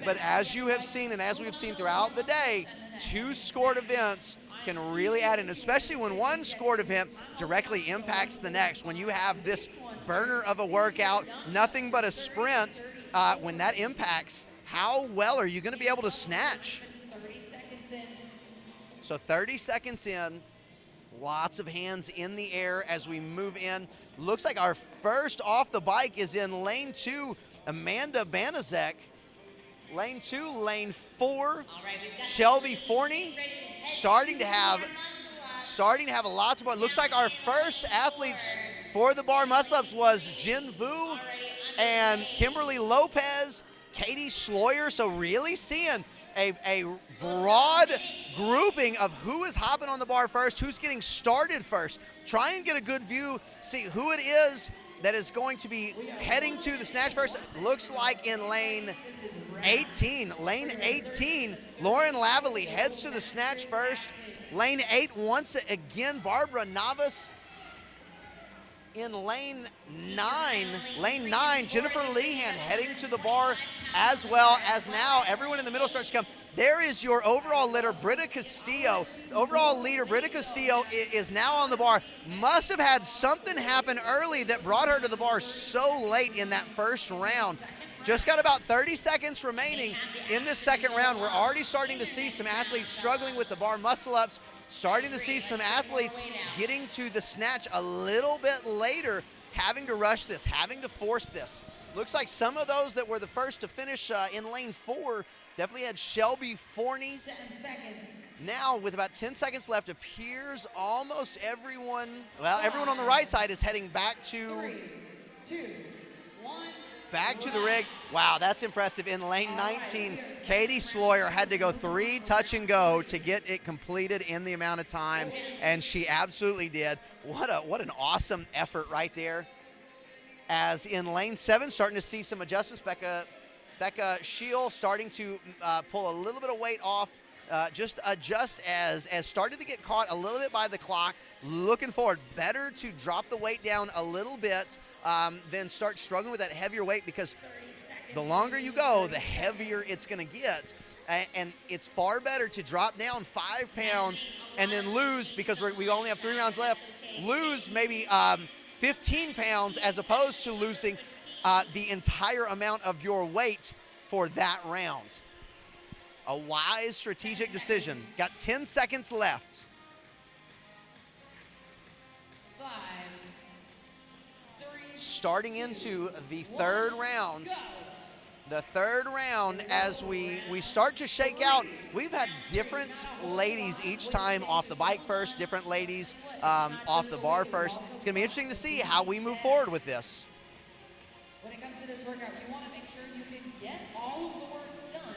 But as you have seen and as we've seen throughout the day, 2 scored events can really add in, especially when one scored event directly impacts the next. When you have this burner of a workout, nothing but a sprint, when that impacts, how well are you going to be able to snatch? 30 seconds in. So 30 seconds in, lots of hands in the air as we move in. Looks like our first off the bike is in lane 2, Amanda Banaszek. Lane 2, lane 4, All right, we've got Shelby Forney. Starting to have lots of bar. Looks like our first athletes for the bar muscle-ups was Jin Vu and Kimberly Lopez, Katie Schloyer. So really seeing a broad grouping of who is hopping on the bar first, who's getting started first. Try and get a good view, see who it is that is going to be heading to the snatch first. Looks like in lane 18, Lauren Lavalley heads to the snatch first. Lane 8, once again, Barbara Navas. In lane 9, Jennifer Lehan heading to the bar, as well as now everyone in the middle starts to come. There is your overall leader, Britta Castillo. Overall leader, Britta Castillo, is now on the bar. Must have had something happen early that brought her to the bar so late in that first round. Just got about 30 seconds remaining in this second round. We're already starting to see some athletes struggling with the bar muscle-ups, starting to see some athletes getting to the snatch a little bit later, having to rush this, having to force this. Looks like some of those that were the first to finish in lane 4 definitely had Shelby Forney. 10 seconds. Now, with about 10 seconds left, appears almost everyone, well, everyone on the right side is heading back to 3, 2, 1. Back to the rig. Wow, that's impressive. In lane 19, Katie Sloyer had to go 3 touch and go to get it completed in the amount of time, and she absolutely did. What an awesome effort right there. As in lane 7, starting to see some adjustments. Becca Scheel starting to pull a little bit of weight off, just adjust as started to get caught a little bit by the clock. Looking forward, better to drop the weight down a little bit than start struggling with that heavier weight, because the longer you go, the heavier it's going to get. And it's far better to drop down 5 pounds and then lose, because we only have 3 rounds left, lose maybe 15 pounds as opposed to losing the entire amount of your weight for that round. A wise strategic decision. Got 10 seconds left. 5, 3, Starting into the third round. The third round, as we start to shake out, we've had different ladies each time off the bike first, different ladies off the bar first. It's going to be interesting to see how we move forward with this. when it comes to this workout, you want to make sure you can get all of the work done,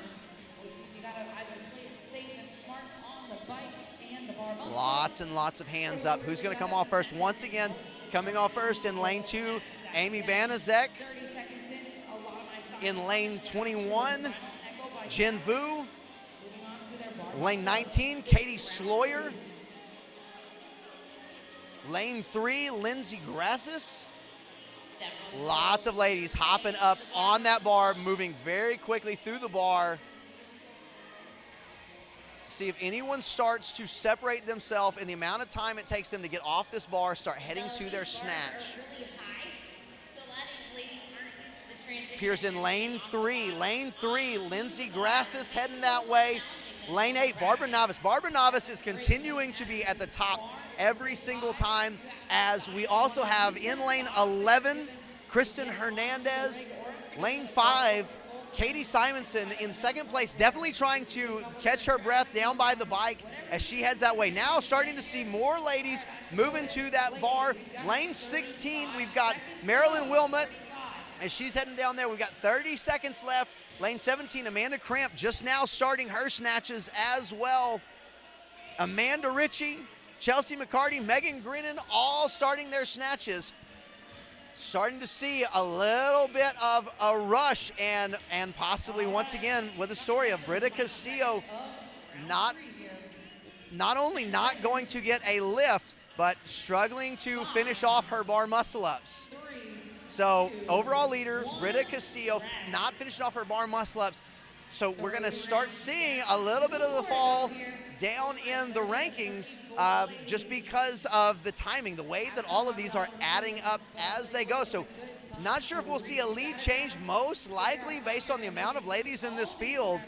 which means you got to either play it safe and smart on the bike and the bar muscle. Lots and lots of hands up. Who's going to come off first? Once again, coming off first in lane 2, Amy Banaszek. 30 seconds in, a lot of my side. In lane 21, Jen Vu. Moving on to their bar. Lane 19, Katie Sloyer. Lane 3, Lindsey Grassis. Lots of ladies hopping up on that bar, moving very quickly through the bar. See if anyone starts to separate themselves in the amount of time it takes them to get off this bar, start heading to their snatch. Really high, so a lot of these ladies aren't used to the transition. Appears in lane 3. Lane 3, Lindsey Grassis heading that way. Lane 8, Barbara Novice. Barbara Novice is continuing to be at the top every single time, as we also have in lane 11, Kristen Hernandez. Lane 5, Katie Simonson in second place, definitely trying to catch her breath down by the bike as she heads that way. Now starting to see more ladies moving to that bar. Lane 16, we've got Marilyn Wilmot as she's heading down there. We've got 30 seconds left. Lane 17, Amanda Cramp just now starting her snatches as well. Amanda Ritchie, Chelsea McCarty, Megan Grinnan, all starting their snatches. Starting to see a little bit of a rush, and possibly once again with the story of Britta Castillo not only not going to get a lift, but struggling to finish off her bar muscle-ups. So overall leader, Britta Castillo, not finishing off her bar muscle-ups. So we're going to start seeing a little bit of the fall down in the rankings just because of the timing, the way that all of these are adding up as they go. So not sure if we'll see a lead change, most likely based on the amount of ladies in this field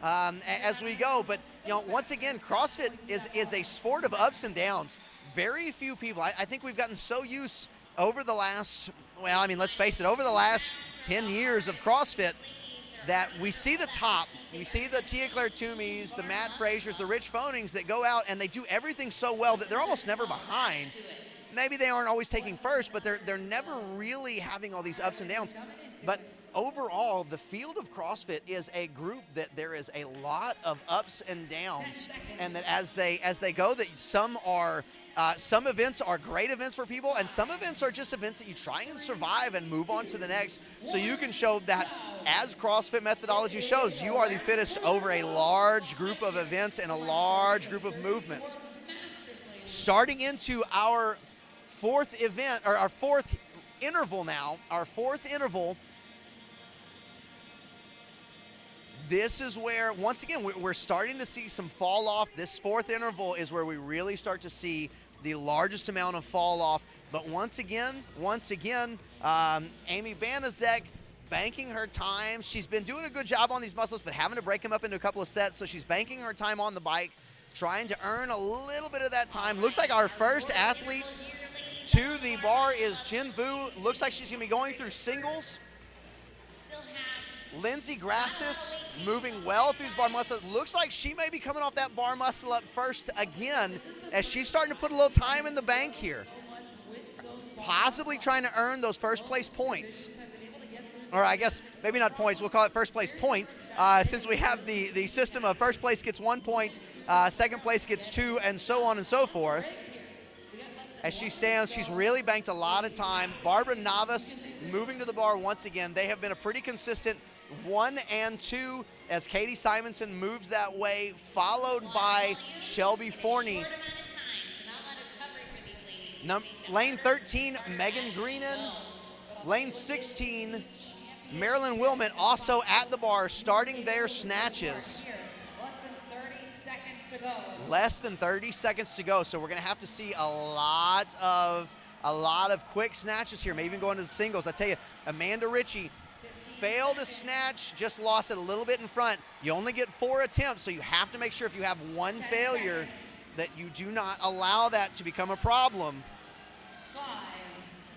as we go. But, you know, once again, CrossFit is a sport of ups and downs. Very few people, I think we've gotten so used over the last, well, I mean, let's face it, over the last 10 years of CrossFit, that we see the top, we see the Tia-Claire Toomeys, the Matt Frasers, the Rich Fonings that go out and they do everything so well that they're almost never behind. Maybe they aren't always taking first, but they're never really having all these ups and downs. But overall, the field of CrossFit is a group that there is a lot of ups and downs, and that as they go, that some events are great events for people, and some events are just events that you try and survive and move on to the next, so you can show that, as CrossFit methodology shows, you are the fittest over a large group of events and a large group of movements. Starting into our fourth event, or our fourth interval now, this is where, once again, we're starting to see some fall off. This fourth interval is where we really start to see the largest amount of fall off. But once again, Amy Banaszek banking her time. She's been doing a good job on these muscles, but having to break them up into a couple of sets. So she's banking her time on the bike, trying to earn a little bit of that time. Looks like our first athlete to the bar is Jen Vu. Looks like she's going to be going through singles. Lindsey Grassis moving well through his bar muscle. Looks like she may be coming off that bar muscle up first again, as she's starting to put a little time in the bank here. Possibly trying to earn those first place points. or I guess maybe not points, we'll call it first place points, since we have the system of first place gets 1 point, second place gets 2, and so on and so forth. As she stands, she's really banked a lot of time. Barbara Navas moving to the bar once again. They have been a pretty consistent 1 and 2 as Katie Simonson moves that way, followed by Shelby Forney. Lane 13, Megan Greenan. Lane 16, Marilyn Wilmot also at the bar starting their snatches. Less than 30 seconds to go, so we're going to have to see a lot of quick snatches here, maybe even going to the singles. I tell you, Amanda Ritchie failed a snatch, just lost it a little bit in front. You only get 4 attempts, so you have to make sure if you have 1 failure that you do not allow that to become a problem. 5,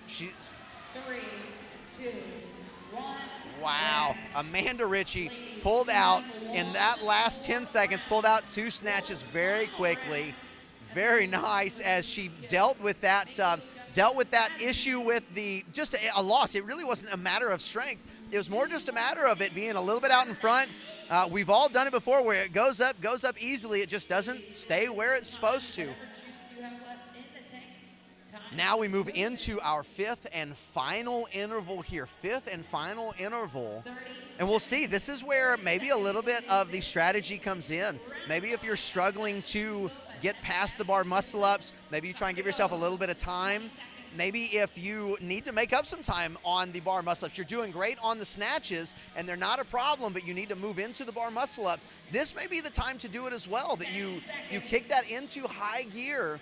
She's 3, 2, 1. Wow, Amanda Ritchie pulled out in that last 10 seconds, pulled out 2 snatches very quickly. Very nice as she dealt with that issue with just a loss. It really wasn't a matter of strength. It was more just a matter of it being a little bit out in front. We've all done it before where it goes up easily. It just doesn't stay where it's supposed to. Now we move into our 5th and final interval here. 5th and final interval. And we'll see, this is where maybe a little bit of the strategy comes in. Maybe if you're struggling to get past the bar muscle ups, maybe you try and give yourself a little bit of time. Maybe if you need to make up some time on the bar muscle ups, you're doing great on the snatches and they're not a problem, but you need to move into the bar muscle ups. This may be the time to do it as well, that you kick that into high gear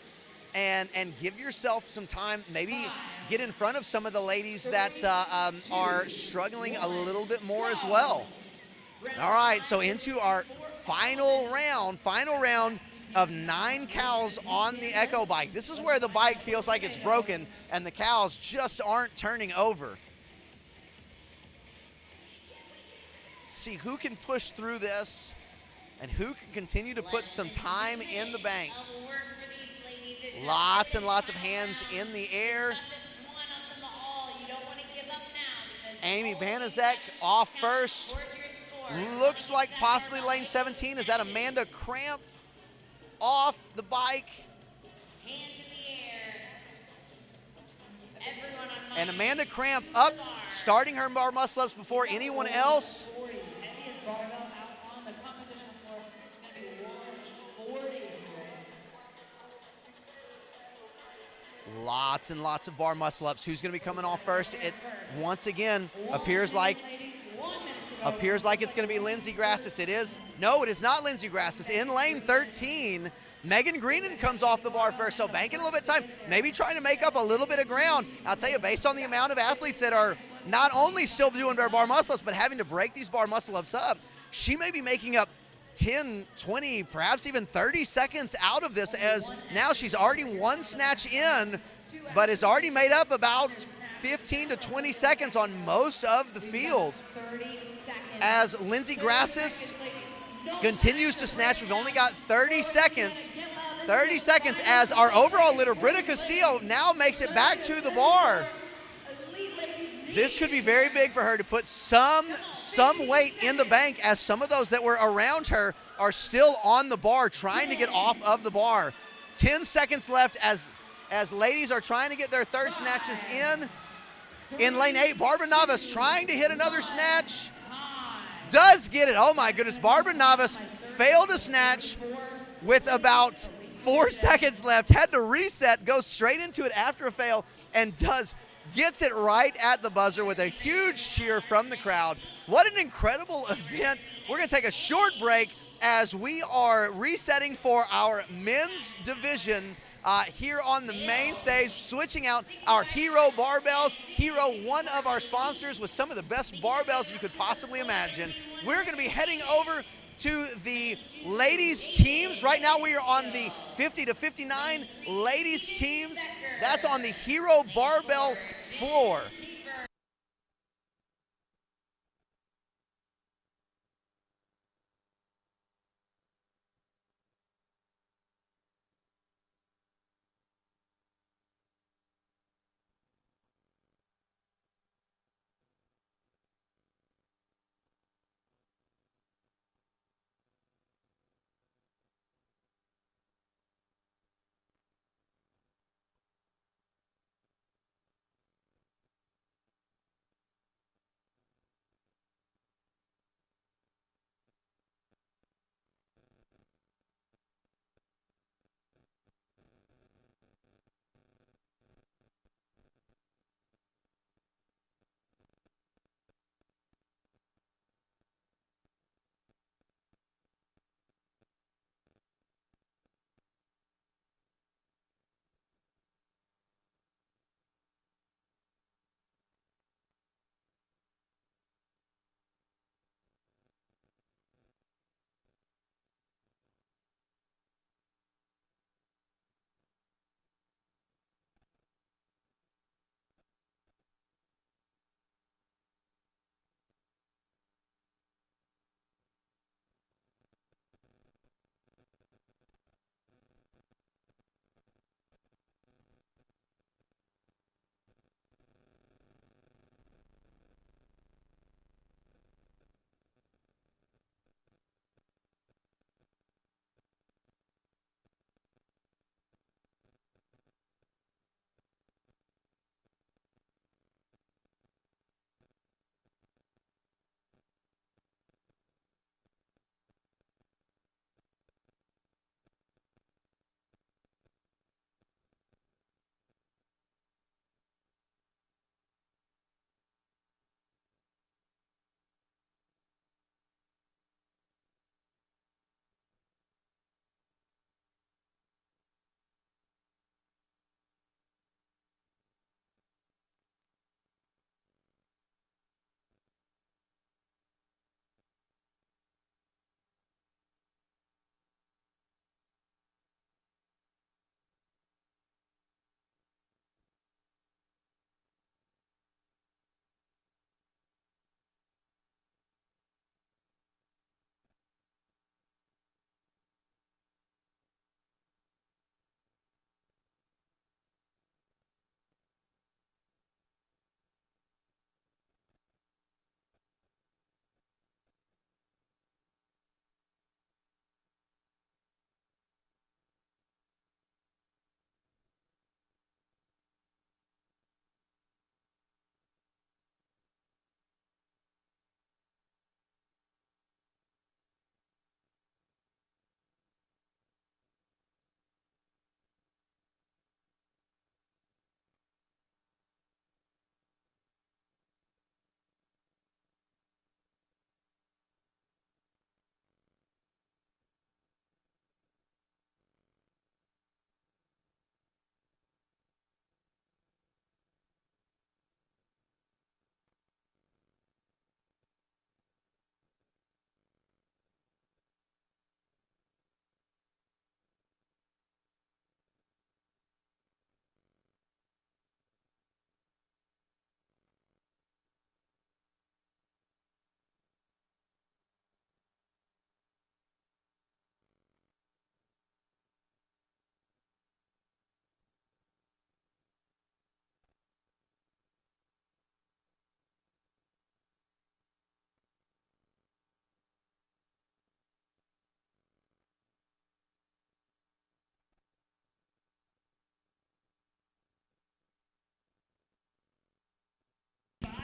and give yourself some time, maybe get in front of some of the ladies that are struggling a little bit more as well. All right, so into our final round of 9 cows on the Echo bike. This is where the bike feels like it's broken and the cows just aren't turning over. See who can push through this and who can continue to put some time in the bank. Lots and lots of hands in the air. Amy Banaszek off first. Looks like possibly lane 17. Is that Amanda Cramp off the bike? And Amanda Cramp up, starting her bar muscle ups before anyone else. Lots and lots of bar muscle ups. Who's going to be coming off first? It once again appears like it's going to be Lindsey Grassis. It is. No, it is not Lindsey Grassis. In lane 13, Megan Greenan comes off the bar first, so banking a little bit of time, maybe trying to make up a little bit of ground. I'll tell you, based on the amount of athletes that are not only still doing their bar muscle ups, but having to break these bar muscle ups up, she may be making up 10, 20, perhaps even 30 seconds out of this, as now she's already 1 snatch in, but has already made up about 15 to 20 seconds on most of the field. As Lindsey Grassis continues to snatch, we've only got 30 seconds. 30 seconds as our overall leader, Britta Castillo, now makes it back to the bar. This could be very big for her to put some weight in the bank, as some of those that were around her are still on the bar trying to get off of the bar. 10 seconds left as ladies are trying to get their 3rd snatches in. In lane 8, Barbara Navas trying to hit another snatch. Does get it. Oh my goodness, Barbara Navas failed a snatch with about 4 seconds left. Had to reset, go straight into it after a fail, and gets it right at the buzzer with a huge cheer from the crowd. What an incredible event. We're going to take a short break as we are resetting for our men's division here on the main stage, switching out our Hero barbells. Hero, one of our sponsors with some of the best barbells you could possibly imagine. We're going to be heading over to the ladies teams. Right now we are on the 50 to 59 ladies teams. That's on the Hero barbell floor.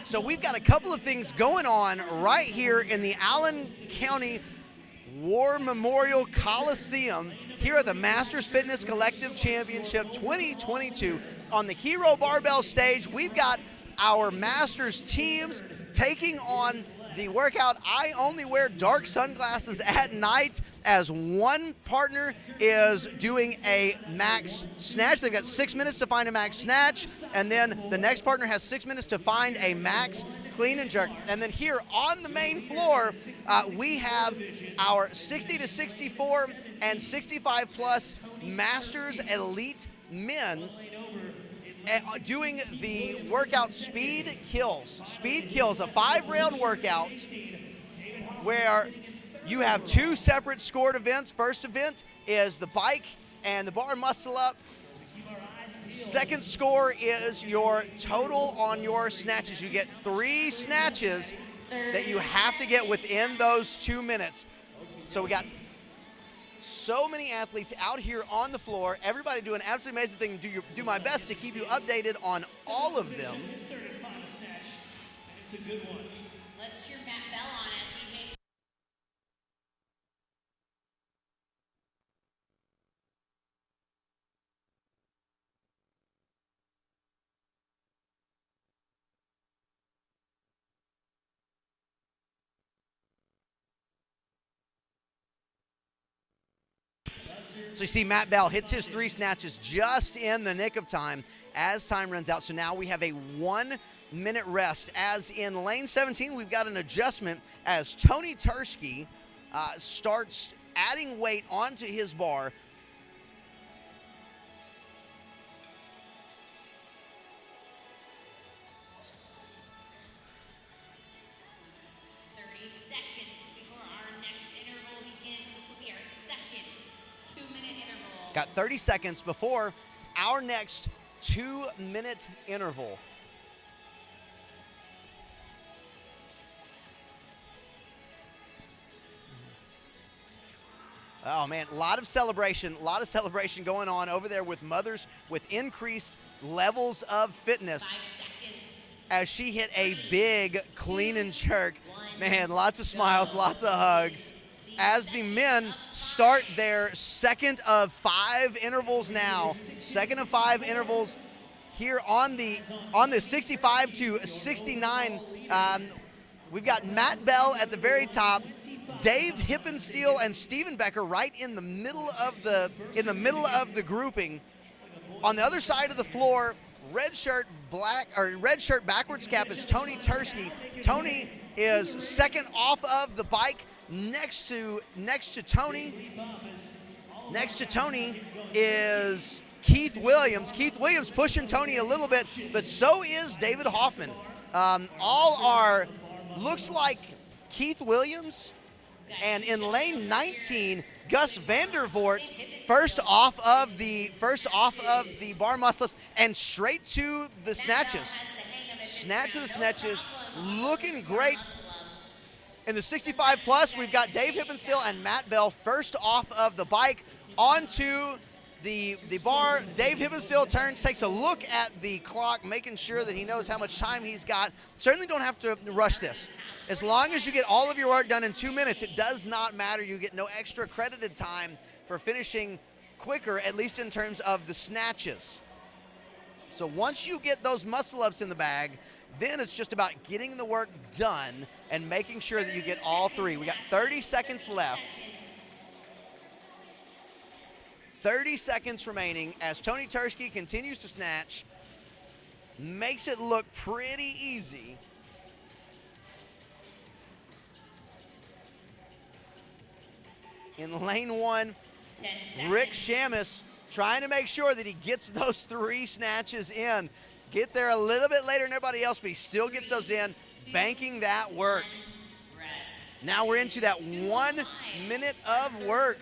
So we've got a couple of things going on right here in the Allen County War Memorial Coliseum here at the Masters Fitness Collective Championship 2022. On the Hero Barbell stage, we've got our Masters teams taking on the workout. I only wear dark sunglasses at night, as one partner is doing a max snatch. They've got 6 minutes to find a max snatch, and then the next partner has 6 minutes to find a max clean and jerk. And then here on the main floor, we have our 60 to 64 and 65 plus Masters Elite men doing the workout Speed Kills. Speed Kills, a 5-round workout where you have 2 separate scored events. First event is the bike and the bar muscle up. Second score is your total on your snatches. You get 3 snatches that you have to get within those 2 minutes. So we got so many athletes out here on the floor, everybody doing an absolutely amazing thing. Do my best to keep you updated on all of them. His third and final snatch, and it's a good one. Let's cheer Matt Bell on as he makes So you see Matt Bell hits his 3 snatches just in the nick of time as time runs out. So now we have a 1-minute rest. As in lane 17, we've got an adjustment as Tony Tursky starts adding weight onto his bar. Got 30 seconds before our next 2-minute interval. Oh man, a lot of celebration going on over there with mothers with increased levels of fitness as she hit a big clean and jerk. Man, lots of smiles, lots of hugs. As the men start their second of 5 intervals now, second of 5 intervals here on the 65 to 69. We've got Matt Bell at the very top, Dave Hippensteel and Steven Becker right in the middle of the grouping. On the other side of the floor, red shirt backwards cap is Tony Tursky. Tony is second off of the bike. Next to Tony is Keith Williams. Keith Williams pushing Tony a little bit, but so is David Hoffman. Looks like Keith Williams, and in lane 19, Gus Vandervoort first off of the bar muscle-ups and straight to the snatches. Looking great. In the 65 plus, we've got Dave Hippensteel and Matt Bell first off of the bike onto the bar. Dave Hippensteel turns, takes a look at the clock, making sure that he knows how much time he's got. Certainly don't have to rush this. As long as you get all of your work done in 2 minutes, it does not matter. You get no extra credited time for finishing quicker, at least in terms of the snatches. So once you get those muscle-ups in the bag, then it's just about getting the work done and making sure that you get all 3. We got 30 seconds left. 30 seconds remaining as Tony Tursky continues to snatch. Makes it look pretty easy. In lane 1, Rick Shamus trying to make sure that he gets those 3 snatches in. Get there a little bit later than everybody else, but he still gets those in, banking that work. Now we're into that 1 minute of work.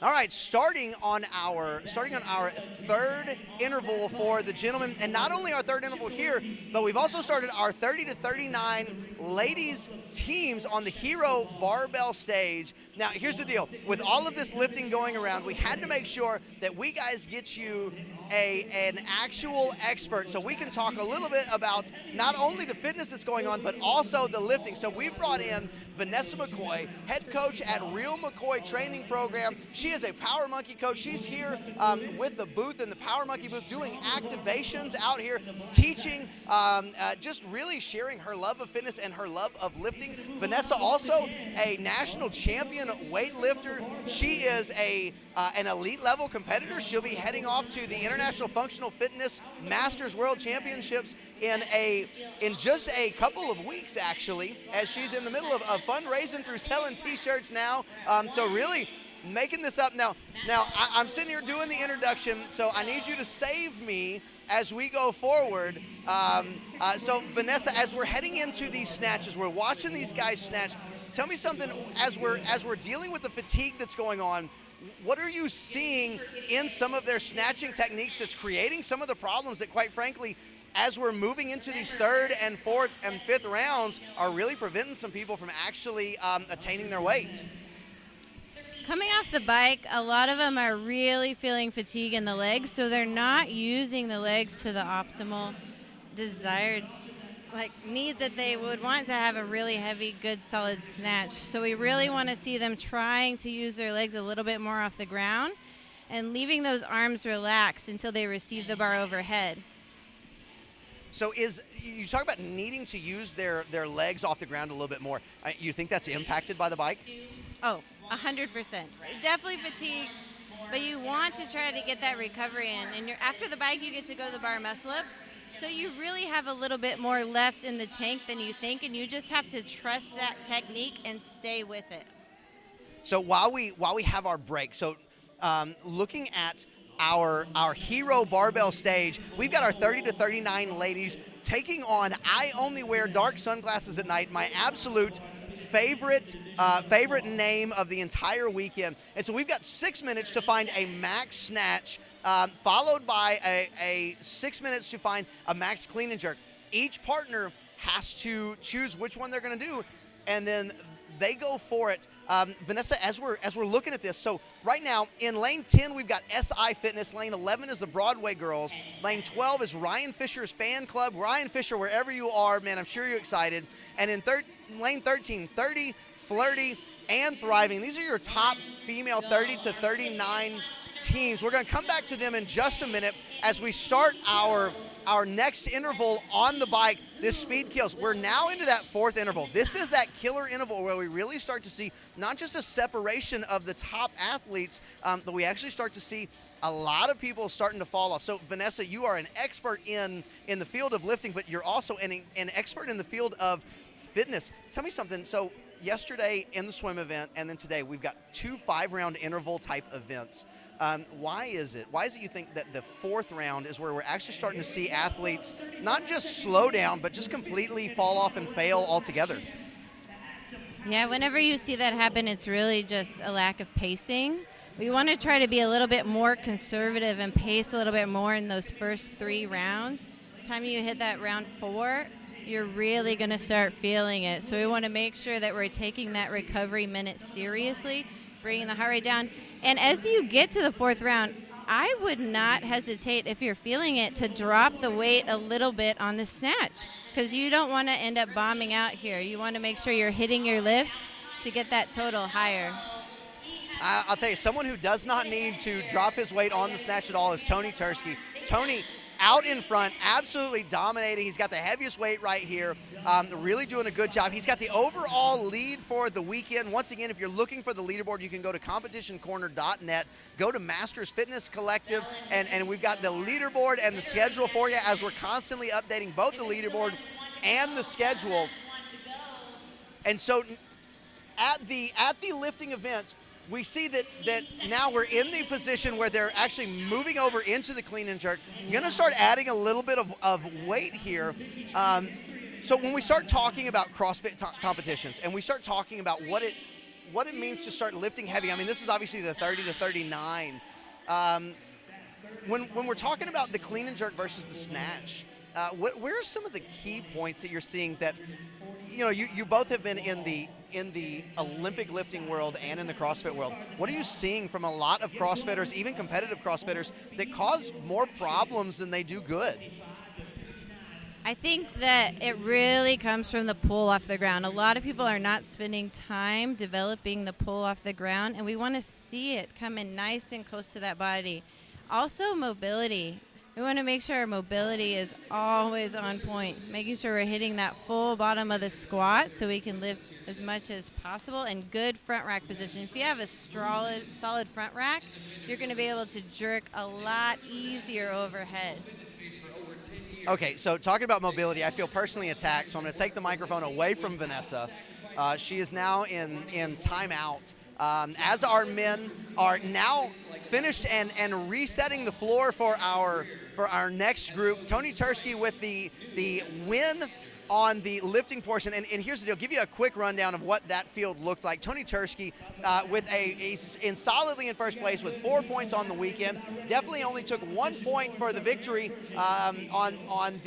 All right, starting on our third interval for the gentlemen, and not only our third interval here, but we've also started our 30 to 39 ladies teams on the Hero Barbell stage. Now, here's the deal. With all of this lifting going around, we had to make sure that we guys get you an actual expert so we can talk a little bit about not only the fitness that's going on, but also the lifting. So we brought in Vanessa McCoy, head coach at Real McCoy Training Program. She is a Power Monkey coach. She's here with the booth in the Power Monkey booth doing activations out here, teaching, just really sharing her love of fitness and her love of lifting. Vanessa also a national champion weightlifter. She is an elite level competitor. She'll be heading off to the International Functional Fitness Masters World Championships in just a couple of weeks, actually, as she's in the middle of fundraising through selling t-shirts now. So really making this up. Now I'm sitting here doing the introduction, so I need you to save me as we go forward. So Vanessa, as we're heading into these snatches, we're watching these guys snatch. Tell me something as we're dealing with the fatigue that's going on. What are you seeing in some of their snatching techniques that's creating some of the problems that, quite frankly, as we're moving into these third and fourth and fifth rounds, are really preventing some people from actually attaining their weight? Coming off the bike, a lot of them are really feeling fatigue in the legs, so they're not using the legs to the optimal desired need that they would want to have a really heavy, good, solid snatch. So we really want to see them trying to use their legs a little bit more off the ground and leaving those arms relaxed until they receive the bar overhead. So you talk about needing to use their legs off the ground a little bit more. You think that's impacted by the bike? Oh, 100%. Definitely fatigued, but you want to try to get that recovery in. And after the bike, you get to go to the bar muscle-ups. So you really have a little bit more left in the tank than you think, and you just have to trust that technique and stay with it. So while we have our break, so looking at our Hero Barbell stage, we've got our 30 to 39 ladies taking on I Only Wear Dark Sunglasses at Night, my absolute favorite name of the entire weekend. And so we've got 6 minutes to find a max snatch, followed by a 6 minutes to find a max clean and jerk. Each partner has to choose which one they're going to do, and then they go for it. Vanessa, as we're looking at this, so right now in lane 10 we've got SI Fitness, lane 11 is the Broadway Girls, lane 12 is Ryan Fisher's fan club. Ryan Fisher, wherever you are, man, I'm sure you're excited. And in lane 13, 30, Flirty, and Thriving. These are your top female 30 to 39 teams. We're going to come back to them in just a minute as we start our next interval on the bike, this Speed Kills. We're now into that fourth interval. This is that killer interval where we really start to see not just a separation of the top athletes, but we actually start to see a lot of people starting to fall off. So Vanessa, you are an expert in the field of lifting, but you're also an expert in the field of fitness. Tell me something. So yesterday in the swim event, and then today we've got 2 5-round interval type events. Why is it you think that the fourth round is where we're actually starting to see athletes not just slow down, but just completely fall off and fail altogether? Yeah, whenever you see that happen, it's really just a lack of pacing. We want to try to be a little bit more conservative and pace a little bit more in those first 3 rounds. By the time you hit that round 4, you're really going to start feeling it. So we want to make sure that we're taking that recovery minute seriously, bringing the heart rate down. And as you get to the 4th round, I would not hesitate, if you're feeling it, to drop the weight a little bit on the snatch, because you don't want to end up bombing out here. You want to make sure you're hitting your lifts to get that total higher. I'll tell you, someone who does not need to drop his weight on the snatch at all is Tony Tursky. Tony, out in front, absolutely dominating. He's got the heaviest weight right here, really doing a good job. He's got the overall lead for the weekend. Once again, if you're looking for the leaderboard, you can go to competitioncorner.net, go to Masters Fitness Collective, and we've got the leaderboard and the schedule for you as we're constantly updating both the leaderboard and the schedule. And so at the lifting event, we see that now we're in the position where they're actually moving over into the clean and jerk. I'm going to start adding a little bit of weight here. So when we start talking about CrossFit competitions and we start talking about what what it means to start lifting heavy. I mean, this is obviously the 30 to 39. When we're talking about the clean and jerk versus the snatch, where are some of the key points that you're seeing that, you both have been in the Olympic lifting world and in the CrossFit world. What are you seeing from a lot of CrossFitters, even competitive CrossFitters, that cause more problems than they do good? I think that it really comes from the pull off the ground. A lot of people are not spending time developing the pull off the ground, and we want to see it come in nice and close to that body. Also, mobility. We want to make sure our mobility is always on point, making sure we're hitting that full bottom of the squat so we can lift as much as possible, and good front rack position. If you have a solid front rack, you're going to be able to jerk a lot easier overhead. Okay, so talking about mobility, I feel personally attacked, so I'm going to take the microphone away from Vanessa. She is now in timeout. As our men are now finished and resetting the floor for our next group, Tony Tursky with the win on the lifting portion. And here's the deal. I'll give you a quick rundown of what that field looked like. Tony Tursky with solidly in first place with 4 points on the weekend. Definitely only took 1 point for the victory on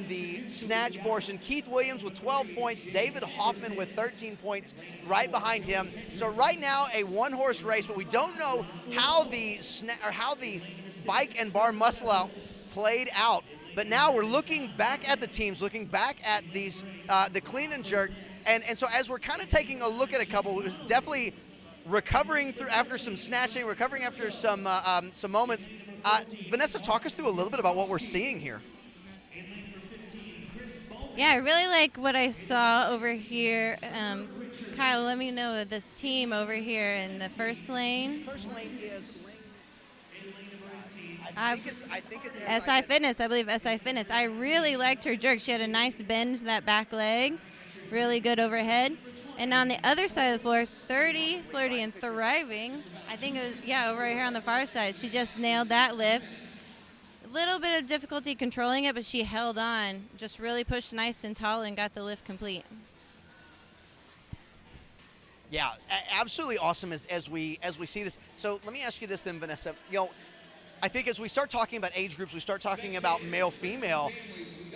the snatch portion. Keith Williams with 12 points. David Hoffman with 13 points right behind him. So right now a one-horse race, but we don't know how the bike and bar muscle out played out. But now we're looking back at the teams, looking back at these the clean and jerk, and so as we're kind of taking a look at a couple, definitely recovering after some snatching, recovering after some moments. Vanessa, talk us through a little bit about what we're seeing here. Yeah, I really like what I saw over here. Kyle, let me know this team over here in the first lane. First lane is I think it's SI Fitness. I believe SI Fitness. I really liked her jerk. She had a nice bend to that back leg, really good overhead. And on the other side of the floor, 30, Flirty, and Thriving. I think it was, over right here on the far side. She just nailed that lift. A little bit of difficulty controlling it, but she held on. Just really pushed nice and tall and got the lift complete. Yeah, absolutely awesome as we see this. So let me ask you this then, Vanessa. I think as we start talking about age groups, we start talking about male, female,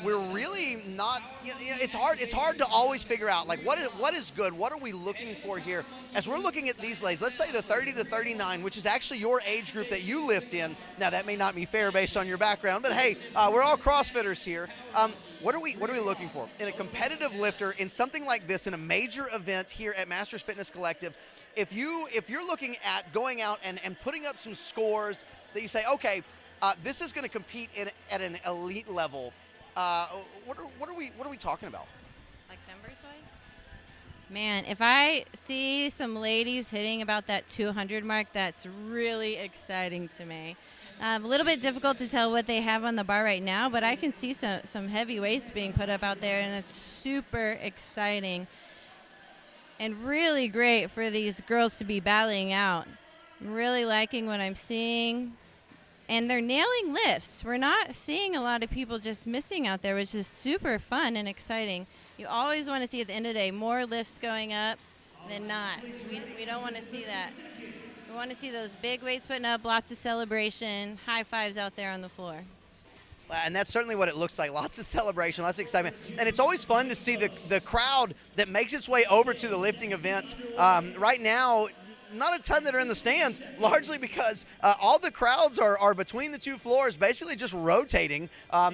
we're really not, it's hard to always figure out, like, what is good? What are we looking for here? As we're looking at these ladies, let's say the 30 to 39, which is actually your age group that you lift in. Now, that may not be fair based on your background, but hey, we're all CrossFitters here. What are we looking for? In a competitive lifter, in something like this, in a major event here at Masters Fitness Collective, if you're looking at going out and putting up some scores that you say, okay, this is going to compete at an elite level, what are we talking about? Like numbers wise? Man, if I see some ladies hitting about that 200 mark, that's really exciting to me. A little bit difficult to tell what they have on the bar right now, but I can see some heavy weights being put up out there, and it's super exciting and really great for these girls to be battling out. I'm really liking what I'm seeing. And they're nailing lifts. We're not seeing a lot of people just missing out there, which is super fun and exciting. You always want to see at the end of the day more lifts going up than not. We don't want to see that. We want to see those big weights putting up, lots of celebration, high fives out there on the floor. And that's certainly what it looks like. Lots of celebration, lots of excitement. And it's always fun to see the crowd that makes its way over to the lifting event. Right now, not a ton that are in the stands, largely because all the crowds are between the two floors, basically just rotating,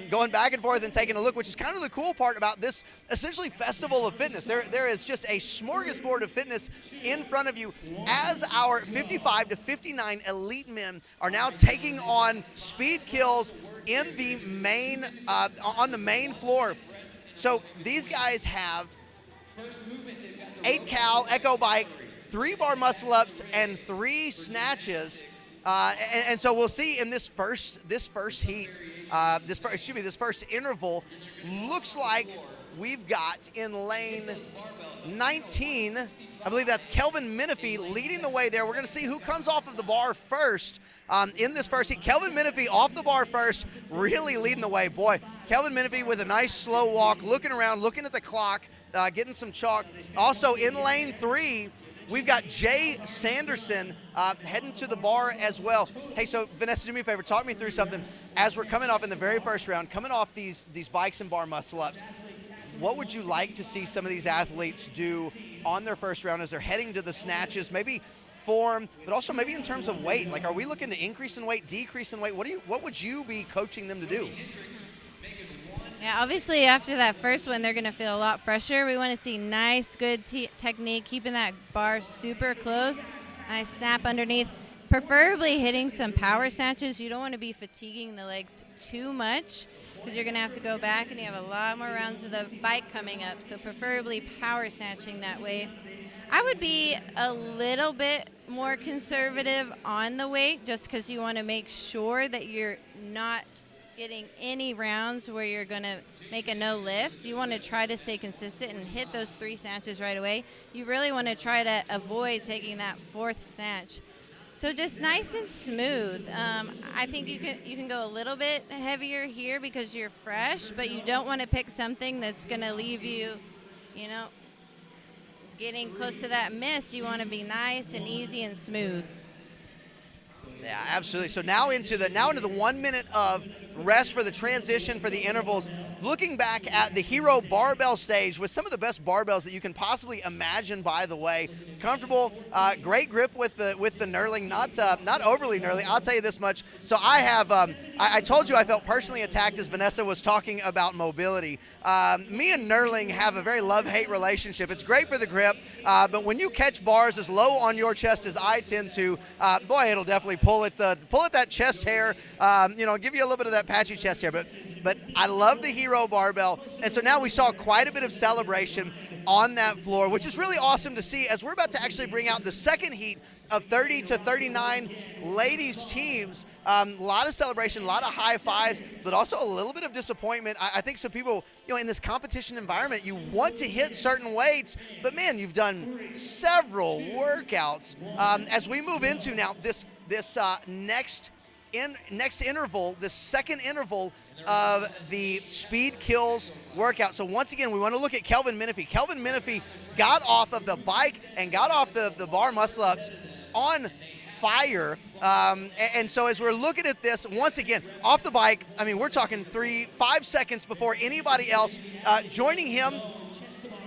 going back and forth and taking a look, which is kind of the cool part about this essentially festival of fitness. There is just a smorgasbord of fitness in front of you as our 55 to 59 elite men are now taking on speed kills in the main on the main floor. So these guys have 8 cal Echo Bike, 3 bar muscle ups, and 3 snatches, and so we'll see in this first heat, this first interval. Looks like we've got in lane 19, I believe that's Kelvin Menifee leading the way there. We're going to see who comes off of the bar first in this first heat. Kelvin Menifee off the bar first, really leading the way. Boy, Kelvin Menifee with a nice slow walk, looking around, looking at the clock, getting some chalk. Also in lane 3, we've got Jay Sanderson heading to the bar as well. Hey, so Vanessa, do me a favor, talk me through something. As we're coming off in the very first round, coming off these bikes and bar muscle-ups, what would you like to see some of these athletes do on their first round as they're heading to the snatches, maybe form, but also maybe in terms of weight? Like, are we looking to increase in weight, decrease in weight? What would you be coaching them to do? Yeah, obviously after that first one, they're going to feel a lot fresher. We want to see nice, good technique, keeping that bar super close, nice snap underneath, preferably hitting some power snatches. You don't want to be fatiguing the legs too much because you're going to have to go back and you have a lot more rounds of the bike coming up, so preferably power snatching that way. I would be a little bit more conservative on the weight just because you want to make sure that you're not getting any rounds where you're going to make a no lift. You want to try to stay consistent and hit those 3 snatches right away. You really want to try to avoid taking that 4th snatch. So just nice and smooth. I think you can go a little bit heavier here because you're fresh, but you don't want to pick something that's going to leave you, getting close to that miss. You want to be nice and easy and smooth. Yeah, absolutely. So now into the 1 minute of rest for the transition for the intervals. Looking back at the Hero barbell stage with some of the best barbells that you can possibly imagine, by the way. Comfortable, great grip with the knurling, not overly knurling, I'll tell you this much. So I have, I told you I felt personally attacked as Vanessa was talking about mobility. Me and knurling have a very love-hate relationship. It's great for the grip, but when you catch bars as low on your chest as I tend to, boy, it'll definitely pull at that chest hair, give you a little bit of that patchy chest hair. But I love the Hero barbell, and so now we saw quite a bit of celebration on that floor, which is really awesome to see as we're about to actually bring out the second heat of 30 to 39 ladies teams. A lot of celebration, a lot of high fives, but also a little bit of disappointment. I think some people, in this competition environment, you want to hit certain weights, but man, you've done several workouts. As we move into now this next interval, the second interval of the Speed Kills workout. So once again, we want to look at Kelvin Menifee. Kelvin Menifee got off of the bike and got off the bar muscle-ups on fire. And so as we're looking at this, once again, off the bike, we're talking 3-5 seconds before anybody else. Joining him,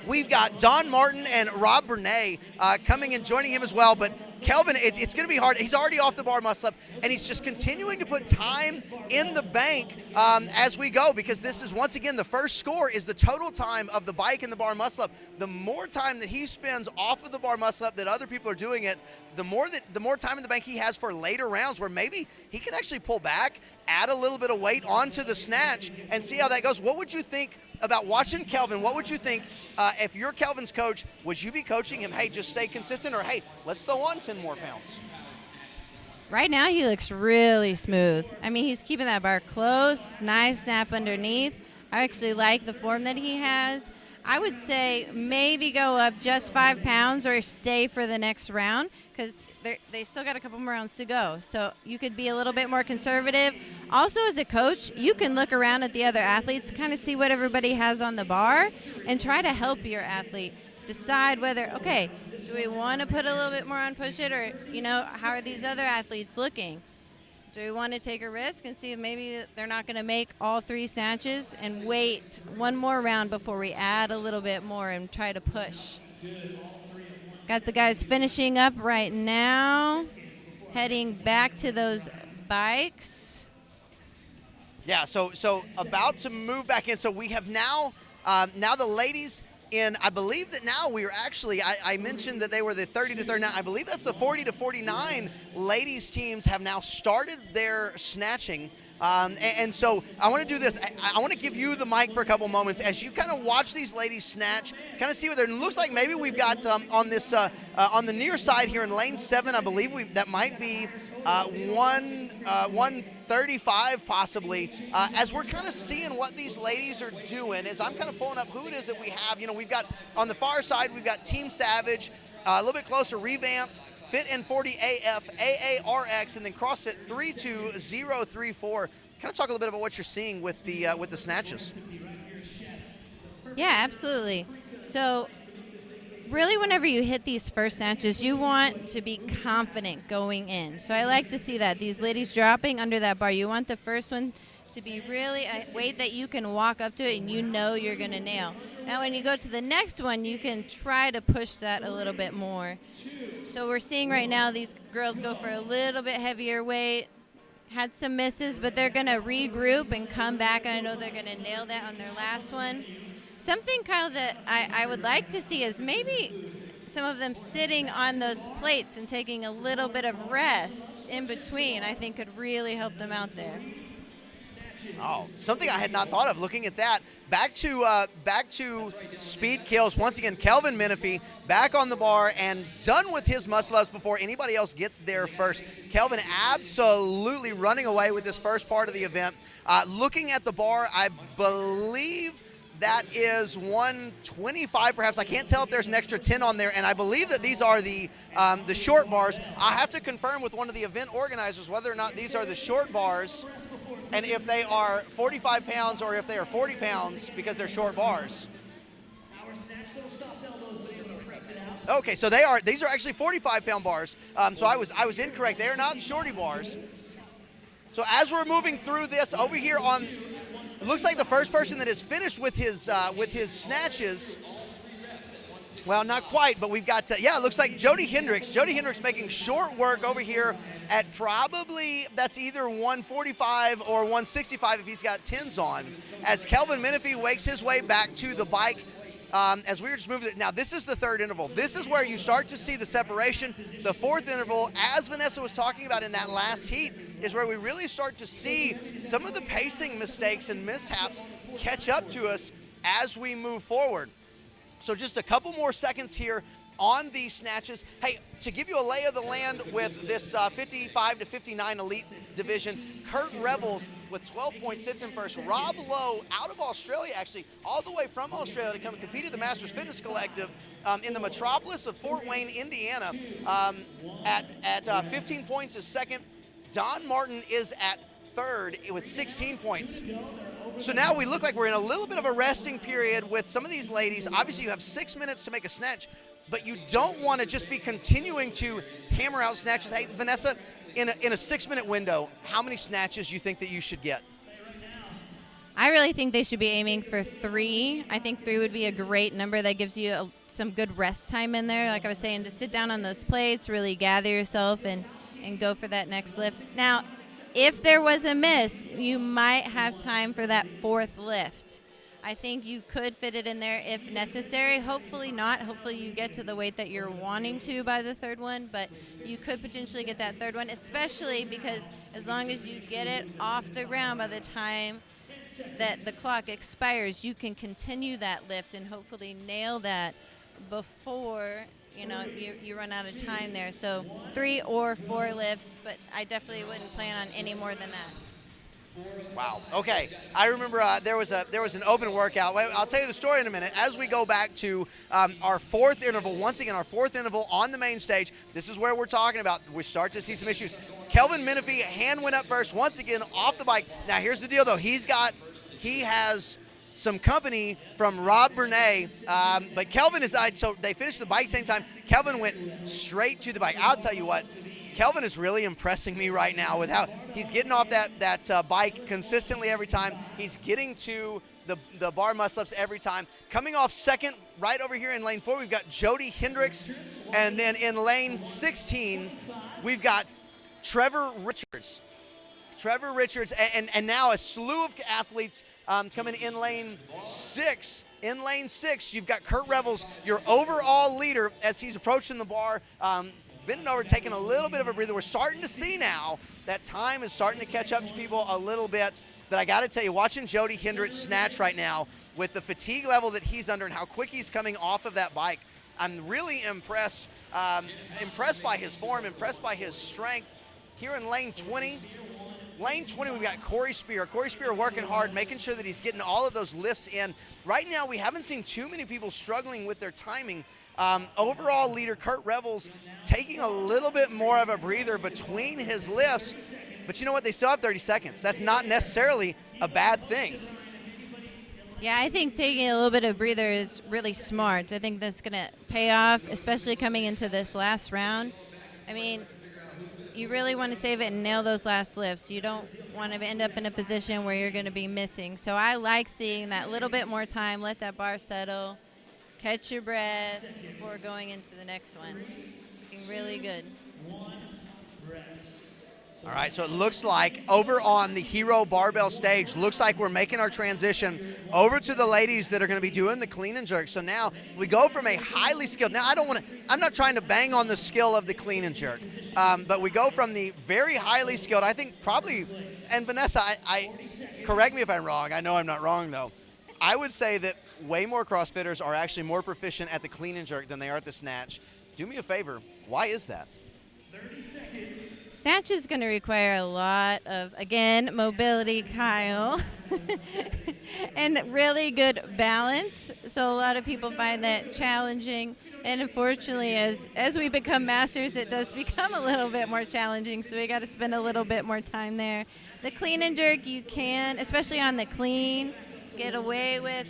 we've got Don Martin and Rob Bernay coming and joining him as well. But Kelvin, it's going to be hard. He's already off the bar muscle-up, and he's just continuing to put time in the bank as we go, because this is, once again, the first score is the total time of the bike and the bar muscle-up. The more time that he spends off of the bar muscle-up that other people are doing it, the more time in the bank he has for later rounds where maybe he can actually pull back, add a little bit of weight onto the snatch, and see how that goes. What would you think about watching Kelvin? What would you think if you're Kelvin's coach? Would you be coaching him, hey, just stay consistent, or hey, let's throw on 10 more pounds? Right now he looks really smooth. He's keeping that bar close, nice snap underneath. I actually like the form that he has. I would say maybe go up just 5 pounds or stay for the next round, because they still got a couple more rounds to go. So you could be a little bit more conservative. Also, as a coach, you can look around at the other athletes, kind of see what everybody has on the bar, and try to help your athlete decide whether, okay, do we want to put a little bit more on push it, or, how are these other athletes looking? Do we want to take a risk and see if maybe they're not going to make all 3 snatches and wait one more round before we add a little bit more and try to push? Got the guys finishing up right now, heading back to those bikes. Yeah, so about to move back in. So we have now the ladies in, I believe that now we are actually, I mentioned that they were the 30 to 39. I believe that's the 40 to 49 ladies teams have now started their snatching. And so I want to do this. I want to give you the mic for a couple moments as you kind of watch these ladies snatch, kind of see what it looks like. Maybe we've got on the near side here in lane 7, I believe that might be 135 possibly. As we're kind of seeing what these ladies are doing, as I'm kind of pulling up who it is that we have. We've got on the far side, we've got Team Savage, a little bit closer, Revamped, Fit N40 AF, AARX, and then CrossFit 32034. Kind of talk a little bit about what you're seeing with the snatches. Yeah, absolutely. So really whenever you hit these first snatches, you want to be confident going in. So I like to see that. These ladies dropping under that bar. You want the first one to be really a weight that you can walk up to it and you know you're going to nail. Now when you go to the next one, you can try to push that a little bit more. So we're seeing right now these girls go for a little bit heavier weight. Had some misses, but they're going to regroup and come back, and I know they're going to nail that on their last one. Something, Kyle, that I would like to see is maybe some of them sitting on those plates and taking a little bit of rest in between, I think could really help them out there. Oh, something I had not thought of. Looking at that, back to speed kills once again. Kelvin Menifee back on the bar and done with his muscle ups before anybody else gets there first. Kelvin absolutely running away with this first part of the event. Looking at the bar, I believe that is 125, perhaps. I can't tell if there's an extra 10 on there, and I believe that these are the short bars. I have to confirm with one of the event organizers whether or not these are the short bars, and if they are 45 pounds or if they are 40 pounds because they're short bars. Okay, so these are actually 45-pound bars. So I was incorrect. They are not shorty bars. So as we're moving through this over here on, it looks like the first person that is finished with his snatches. Well, not quite, but we've got, it looks like Jody Hendricks. Jody Hendricks making short work over here at probably, that's either 145 or 165 if he's got 10s on. As Kelvin Menifee wakes his way back to the bike, as we were just moving it. Now, this is the third interval. This is where you start to see the separation. The fourth interval, as Vanessa was talking about in that last heat, is where we really start to see some of the pacing mistakes and mishaps catch up to us as we move forward. So just a couple more seconds here on these snatches. Hey, to give you a lay of the land with this 55 to 59 elite division, Kurt Revels with 12 points sits in first. Rob Lowe out of Australia, actually, all the way from Australia to come and compete at the Masters Fitness Collective in the metropolis of Fort Wayne, Indiana, at 15 points is second. Don Martin is at third with 16 points. So now we look like we're in a little bit of a resting period with some of these ladies. Obviously, you have 6 minutes to make a snatch, but you don't want to just be continuing to hammer out snatches. Hey, Vanessa, in a 6-minute window, how many snatches do you think that you should get? I really think they should be aiming for 3. I think 3 would be a great number that gives you some good rest time in there. Like I was saying, to sit down on those plates, really gather yourself and go for that next lift. Now, if there was a miss, you might have time for that 4th lift. I think you could fit it in there if necessary. Hopefully not. Hopefully you get to the weight that you're wanting to by the 3rd one, but you could potentially get that 3rd one, especially because as long as you get it off the ground by the time that the clock expires, you can continue that lift and hopefully nail that before you run out of time there. So 3 or 4 lifts, but I definitely wouldn't plan on any more than that. Wow. Okay. I remember there was an open workout. I'll tell you the story in a minute. As we go back to our 4th interval, once again, our 4th interval on the main stage, this is where we're talking about. We start to see some issues. Kelvin Menifee, hand went up first, once again, off the bike. Now, here's the deal, though. He has some company from Rob Bernay, but Kelvin is, so they finished the bike same time. Kelvin went straight to the bike. I'll tell you what, Kelvin is really impressing me right now with how he's getting off that bike consistently every time. He's getting to the bar muscle-ups every time. Coming off second, right over here in lane 4, we've got Jody Hendricks, and then in lane 16, we've got Trevor Richards. Trevor Richards, and now a slew of athletes coming in lane 6. In lane 6, you've got Kurt Revels, your overall leader, as he's approaching the bar, bending over, taking a little bit of a breather. We're starting to see now that time is starting to catch up to people a little bit. But I got to tell you, watching Jody Hendricks snatch right now with the fatigue level that he's under and how quick he's coming off of that bike, I'm really impressed. Impressed by his form, impressed by his strength. Here in lane 20, we've got Corey Spear. Corey Spear working hard, making sure that he's getting all of those lifts in. Right now, we haven't seen too many people struggling with their timing. Overall leader Kurt Revels taking a little bit more of a breather between his lifts. But you know what? They still have 30 seconds. That's not necessarily a bad thing. Yeah, I think taking a little bit of breather is really smart. I think that's going to pay off, especially coming into this last round. I mean, you really want to save it and nail those last lifts. You don't want to end up in a position where you're going to be missing. So I like seeing that little bit more time, let that bar settle, catch your breath before going into the next one. Looking really good. All right, so it looks like over on the Hero Barbell stage, looks like we're making our transition over to the ladies that are going to be doing the clean and jerk. So now we go from a highly skilled, now I'm not trying to bang on the skill of the clean and jerk, but we go from the very highly skilled, I think probably, and Vanessa, I correct me if I'm wrong, I know I'm not wrong though, I would say that way more CrossFitters are actually more proficient at the clean and jerk than they are at the snatch. Do me a favor, why is that? 30 seconds. Snatch is going to require a lot of, again, mobility, Kyle, and really good balance. So a lot of people find that challenging. And unfortunately, as we become masters, it does become a little bit more challenging. So we got to spend a little bit more time there. The clean and jerk, you can, especially on the clean, get away with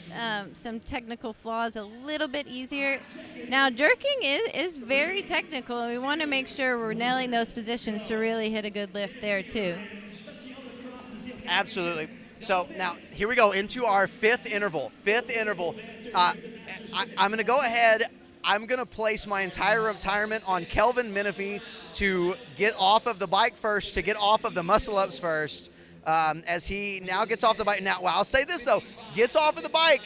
some technical flaws a little bit easier. Now, jerking is very technical, and we want to make sure we're nailing those positions to really hit a good lift there, too. Absolutely. So now here we go into our fifth interval. I'm going to go ahead. I'm going to place my entire retirement on Kelvin Menifee to get off of the bike first, to get off of the muscle-ups first. As he now gets off the bike. Now, well, I'll say this, though. Gets off of the bike.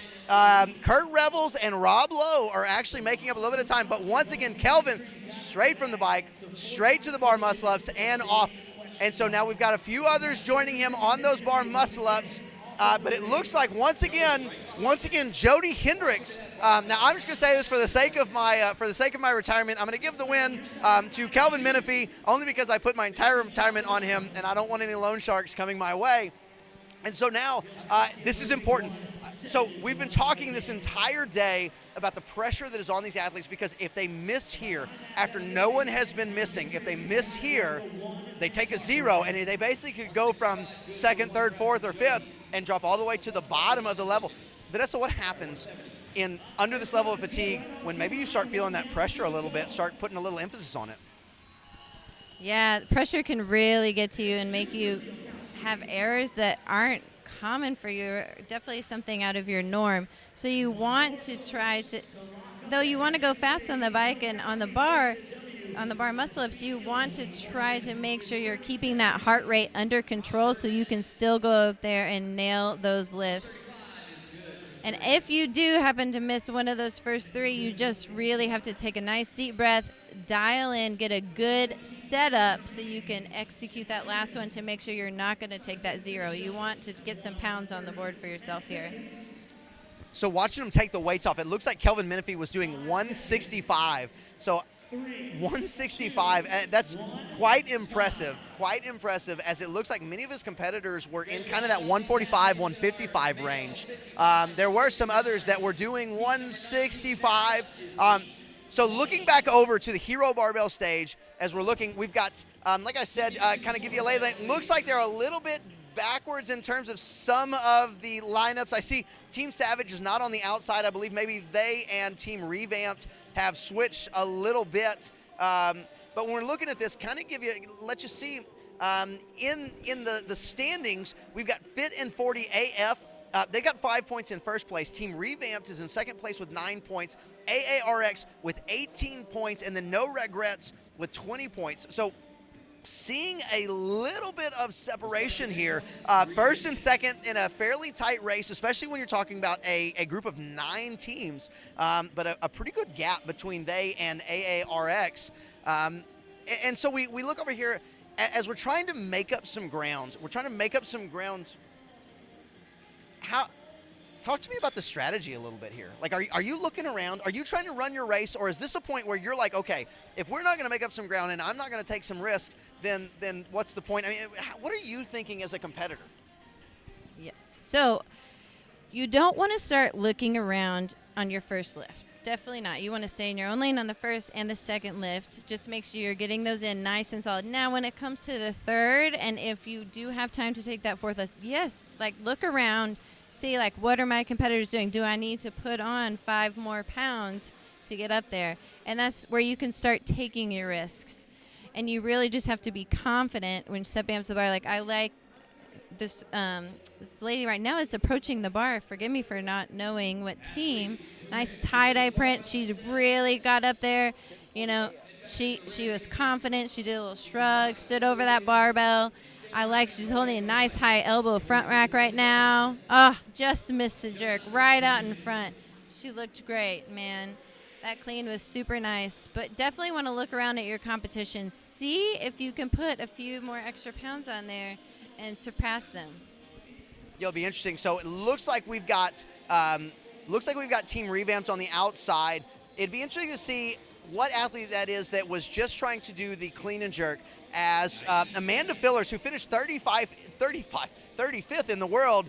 Kurt Revels and Rob Lowe are actually making up a little bit of time. But once again, Kelvin, straight from the bike, straight to the bar muscle-ups and off. And so now we've got a few others joining him on those bar muscle-ups. But it looks like, once again, Jody Hendricks. Now, I'm just going to say this for the sake of my retirement. I'm going to give the win to Kelvin Menifee, only because I put my entire retirement on him, and I don't want any loan sharks coming my way. And so now, this is important. So we've been talking this entire day about the pressure that is on these athletes, because if they miss here, after no one has been missing, if they miss here, they take a 0, and they basically could go from second, third, fourth, or fifth and drop all the way to the bottom of the level. Vanessa, what happens under this level of fatigue when maybe you start feeling that pressure a little bit, start putting a little emphasis on it? Yeah, pressure can really get to you and make you have errors that aren't common for you, definitely something out of your norm. So you want to try to, though you want to go fast on the bike and on the bar muscle-ups, you want to try to make sure you're keeping that heart rate under control so you can still go out there and nail those lifts. And if you do happen to miss one of those first 3, you just really have to take a nice deep breath, dial in, get a good setup so you can execute that last one to make sure you're not going to take that 0. You want to get some pounds on the board for yourself here. So watching him take the weights off, it looks like Kelvin Menifee was doing 165. So 165, that's quite impressive, as it looks like many of his competitors were in kind of that 145, 155 range. There were some others that were doing 165. So looking back over to the Hero Barbell stage, as we're looking, we've got, like I said, kind of give you a lay of the land. Looks like they're a little bit backwards in terms of some of the lineups. I see Team Savage is not on the outside. I believe maybe they and Team Revamped have switched a little bit. But when we're looking at this, kind of let you see in the standings, we've got Fit and 40 AF. They got 5 points in first place. Team Revamped is in second place with 9 points. AARX with 18 points, and then No Regrets with 20 points. So seeing a little bit of separation here. First and second in a fairly tight race, especially when you're talking about a group of 9 teams, but a pretty good gap between they and AARX. And so we look over here as we're trying to make up some ground. Talk to me about the strategy a little bit here. Like, are you looking around? Are you trying to run your race, or is this a point where you're like, okay, if we're not going to make up some ground and I'm not going to take some risks, then what's the point? I mean, what are you thinking as a competitor? Yes. So you don't want to start looking around on your first lift. Definitely not. You want to stay in your own lane on the first and the second lift. Just make sure you're getting those in nice and solid. Now, when it comes to the third, and if you do have time to take that fourth lift, yes, like look around. see, like, what are my competitors doing? Do I need to put on 5 more pounds to get up there? And that's where you can start taking your risks. And you really just have to be confident when stepping up to the bar. Like, I like this lady right now is approaching the bar. Forgive me for not knowing what team. Nice tie-dye print. She's really got up there. You know, she was confident. She did a little shrug, stood over that barbell. I like she's holding a nice high elbow front rack right now. Oh, just missed the jerk right out in front. She looked great, man. That clean was super nice. But definitely want to look around at your competition. See if you can put a few more extra pounds on there and surpass them. It'll be interesting. So it looks like we've got Team Revamped on the outside. It'd be interesting to see what athlete that is that was just trying to do the clean and jerk, as Amanda Fillers, who finished 35th in the world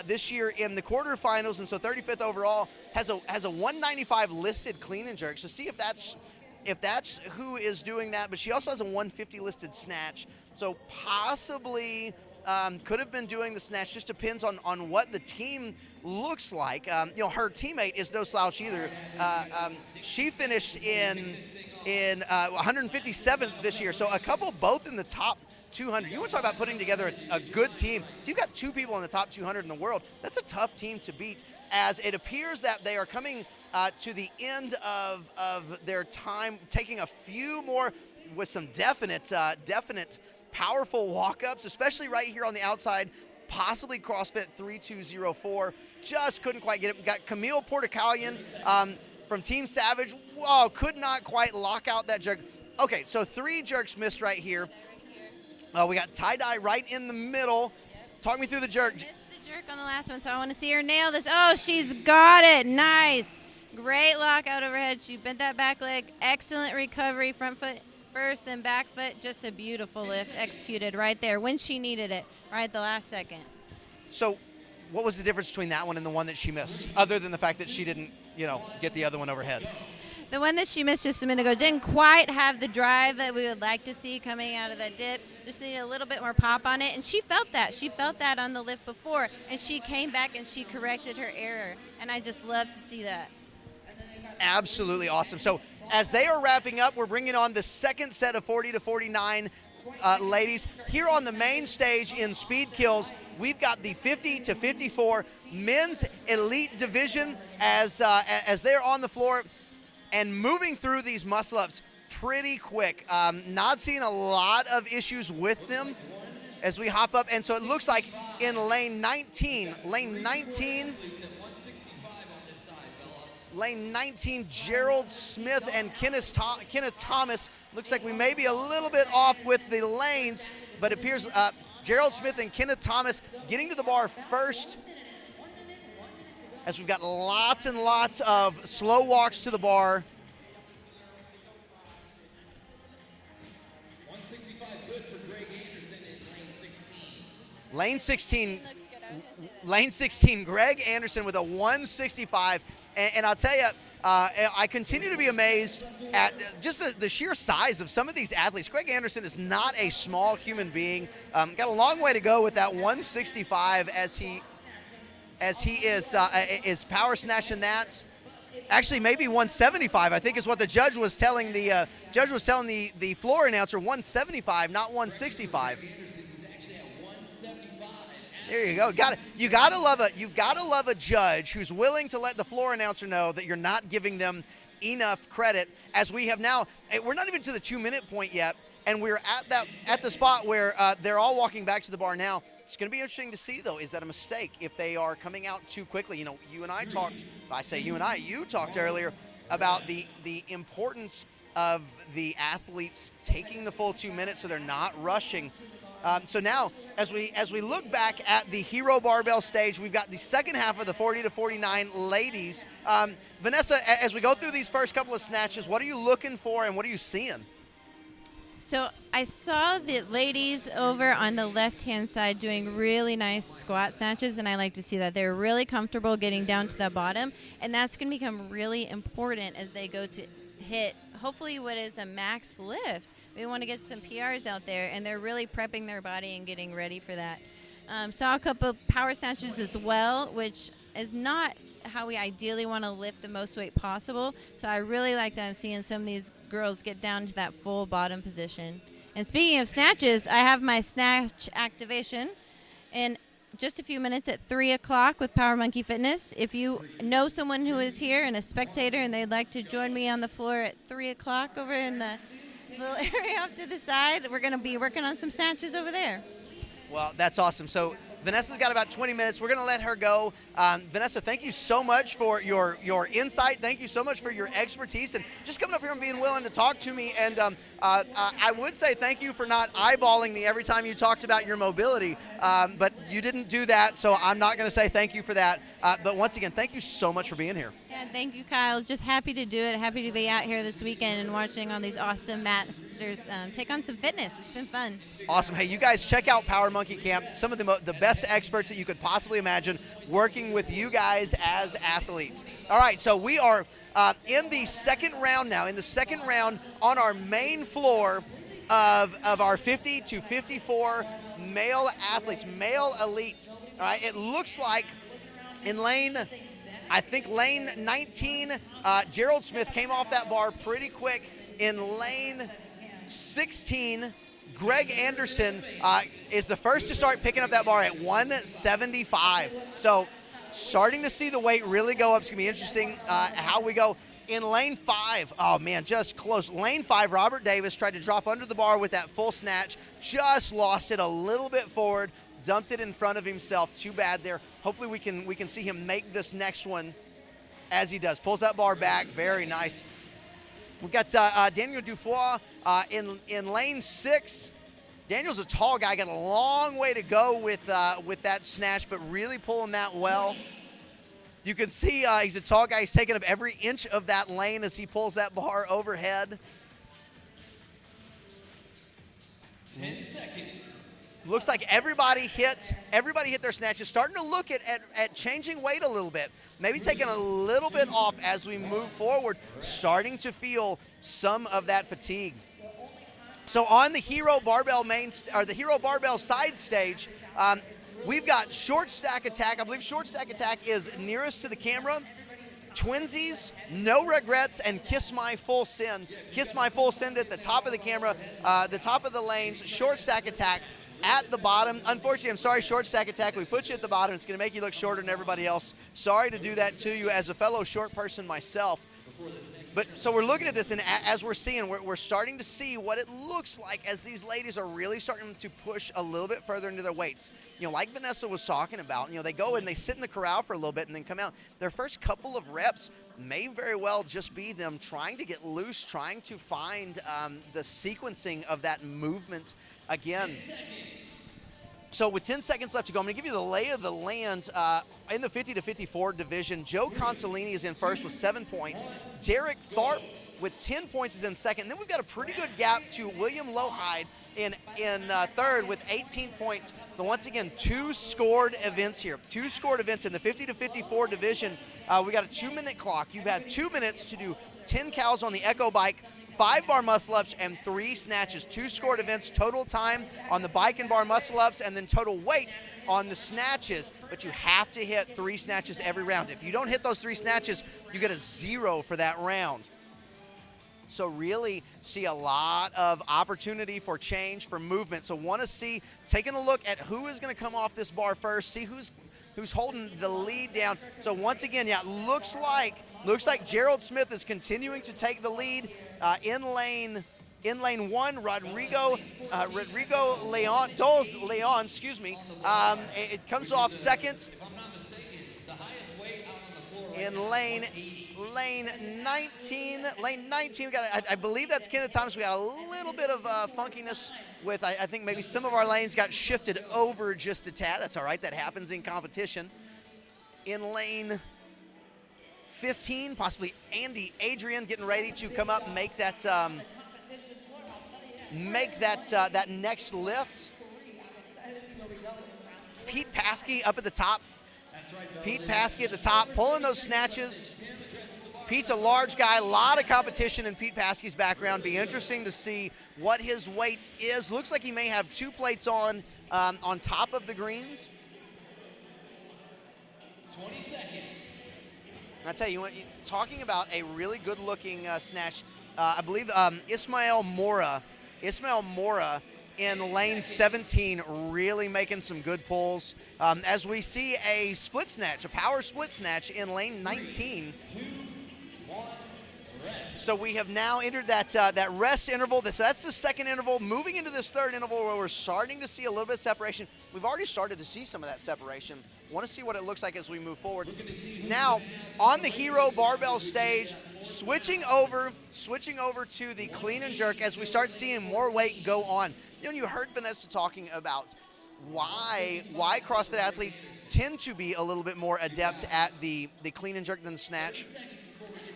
this year in the quarterfinals, and so 35th overall, has a 195 listed clean and jerk. So see if that's who is doing that. But she also has a 150 listed snatch. So possibly could have been doing the snatch. Just depends on what the team looks like. Her teammate is no slouch either. She finished in 157th this year. So a couple both in the top 200. You want to talk about putting together a good team. If you've got 2 people in the top 200 in the world, that's a tough team to beat, as it appears that they are coming to the end of their time, taking a few more with some definite powerful walk-ups, especially right here on the outside, possibly CrossFit 3204. Just couldn't quite get it. We got Camille Porticalian from Team Savage. Whoa, could not quite lock out that jerk. Okay, so 3 jerks missed right here. We got tie-dye right in the middle. Talk me through the jerk. Missed the jerk on the last one, so I want to see her nail this. Oh, she's got it. Nice. Great lockout overhead. She bent that back leg. Excellent recovery. Front foot first, then back foot. Just a beautiful lift executed right there when she needed it, right at the last second. So what was the difference between that one and the one that she missed, other than the fact that she didn't, get the other one overhead? The one that she missed just a minute ago didn't quite have the drive that we would like to see coming out of that dip. Just needed a little bit more pop on it, and she felt that. She felt that on the lift before, and she came back and she corrected her error, and I just love to see that. Absolutely awesome. So as they are wrapping up, we're bringing on the second set of 40 to 49 ladies. Here on the main stage in Speed Kills, we've got the 50 to 54 men's elite division as they're on the floor and moving through these muscle-ups pretty quick. Not seeing a lot of issues with them as we hop up. And so it looks like in lane 19, Gerald Smith and Kenneth Thomas. Looks like we may be a little bit off with the lanes, but it appears Gerald Smith and Kenneth Thomas getting to the bar first, as we've got lots and lots of slow walks to the bar. 165 good for Greg Anderson in lane 16. Lane 16, Greg Anderson with a 165. And I'll tell you, I continue to be amazed at just the sheer size of some of these athletes. Greg Anderson is not a small human being. Got a long way to go with that 165 as he is power snatching that. Actually, maybe 175. I think is what the judge was telling the the floor announcer. 175, not 165. There you go. You've got to love a judge who's willing to let the floor announcer know that you're not giving them enough credit. As we have now, we're not even to the 2-minute point yet, and we're at the spot where they're all walking back to the bar now. It's going to be interesting to see, though, is that a mistake if they are coming out too quickly? You and I talked. I say you and I. You talked earlier about the importance of the athletes taking the full 2 minutes so they're not rushing. So now, as we look back at the Hero Barbell stage, we've got the second half of the 40 to 49 ladies. Vanessa, as we go through these first couple of snatches, what are you looking for and what are you seeing? So I saw the ladies over on the left-hand side doing really nice squat snatches, and I like to see that. They're really comfortable getting down to the bottom, and that's going to become really important as they go to hit, hopefully, what is a max lift. We want to get some PRs out there, and they're really prepping their body and getting ready for that. Saw a couple power snatches as well, which is not how we ideally want to lift the most weight possible. So I really like that I'm seeing some of these girls get down to that full bottom position. And speaking of snatches, I have my snatch activation in just a few minutes at 3 o'clock with Power Monkey Fitness. If you know someone who is here and a spectator and they'd like to join me on the floor at 3 o'clock over in the little area off to the side, we're going to be working on some snatches over there. Well, that's awesome. So Vanessa's got about 20 minutes. We're going to let her go. Vanessa, thank you so much for your insight. Thank you so much for your expertise and just coming up here and being willing to talk to me. And I would say thank you for not eyeballing me every time you talked about your mobility. But you didn't do that, so I'm not going to say thank you for that. But once again, thank you so much for being here. Yeah, thank you, Kyle. Just happy to do it. Happy to be out here this weekend and watching all these awesome masters take on some fitness. It's been fun. Awesome. Hey, you guys check out Power Monkey Camp. Some of the best experts that you could possibly imagine working with you guys as athletes. All right, so we are in the second round now. In the second round on our main floor of our 50 to 54 male athletes, male elite. All right, it looks like in lane 19, Gerald Smith came off that bar pretty quick. In lane 16, Greg Anderson is the first to start picking up that bar at 175. So starting to see the weight really go up. It's going to be interesting how we go. In lane 5, oh man, just close. Lane 5, Robert Davis tried to drop under the bar with that full snatch. Just lost it a little bit forward. Dumped it in front of himself. Too bad there. Hopefully we can see him make this next one as he does. Pulls that bar back. Very nice. We've got Daniel Dufour in lane 6. Daniel's a tall guy. Got a long way to go with that snatch, but really pulling that well. You can see he's a tall guy. He's taking up every inch of that lane as he pulls that bar overhead. 10 seconds. Looks like everybody hit their snatches. Starting to look at changing weight a little bit. Maybe taking a little bit off as we move forward. Starting to feel some of that fatigue. So on the Hero Barbell the Hero Barbell side stage, we've got Short Stack Attack. I believe Short Stack Attack is nearest to the camera. Twinsies, No Regrets, and Kiss My Full Send. Kiss My Full Send at the top of the camera, the top of the lanes. Short Stack Attack at the bottom. Unfortunately, I'm sorry, Short Stack Attack. We put you at the bottom. It's going to make you look shorter than everybody else. Sorry to do that to you as a fellow short person myself. But so we're looking at this, and as we're seeing, we're starting to see what it looks like as these ladies are really starting to push a little bit further into their weights. You know, like Vanessa was talking about, you know, they go and they sit in the corral for a little bit and then come out. Their first couple of reps may very well just be them trying to get loose, trying to find the sequencing of that movement again. So with 10 seconds left to go, I'm going to give you the lay of the land in the 50 to 54 division. Joe Consolini is in first with 7 points. Derek Tharp with 10 points is in second. And then we've got a pretty good gap to William Lohide in third with 18 points. So once again, 2 scored events here. 2 scored events in the 50 to 54 division. We got a 2-minute clock. You've had 2 minutes to do 10 cows on the Echo bike, 5 bar muscle ups, and 3 snatches. 2 scored events, total time on the bike and bar muscle ups, and then total weight on the snatches. But you have to hit 3 snatches every round. If you don't hit those 3 snatches, you get a 0 for that round. So really see a lot of opportunity for change, for movement. So want to see, taking a look at who is going to come off this bar first, see who's holding the lead down. So once again, yeah, looks like Gerald Smith is continuing to take the lead in lane 1. Rodrigo Leon, Doles Leon, excuse me. It comes off second. If I'm not mistaken, the highest weight out on the floor In lane 19, we got, I believe that's Kenneth Thomas. We got a little bit of funkiness with, I think maybe some of our lanes got shifted over just a tad. That's all right, that happens in competition. In lane 15, possibly Andy Adrian getting ready to come up and make that that next lift. Pete Paskey up at the top. Pete Paskey at the top, pulling those snatches. Pete's a large guy, a lot of competition in Pete Paskey's background. Be interesting to see what his weight is. Looks like he may have 2 plates on top of the greens. 20 seconds. I tell you, talking about a really good-looking snatch, I believe Ismael Mora in lane 17 really making some good pulls. As we see a split snatch, a power split snatch in lane 19. 3, 2, 1, rest. So we have now entered that rest interval. That's the second interval. Moving into this third interval where we're starting to see a little bit of separation. We've already started to see some of that separation. Want to see what it looks like as we move forward. Now, on the Hero Barbell stage, switching over to the clean and jerk as we start seeing more weight go on. You know, you heard Vanessa talking about why CrossFit athletes tend to be a little bit more adept at the clean and jerk than the snatch.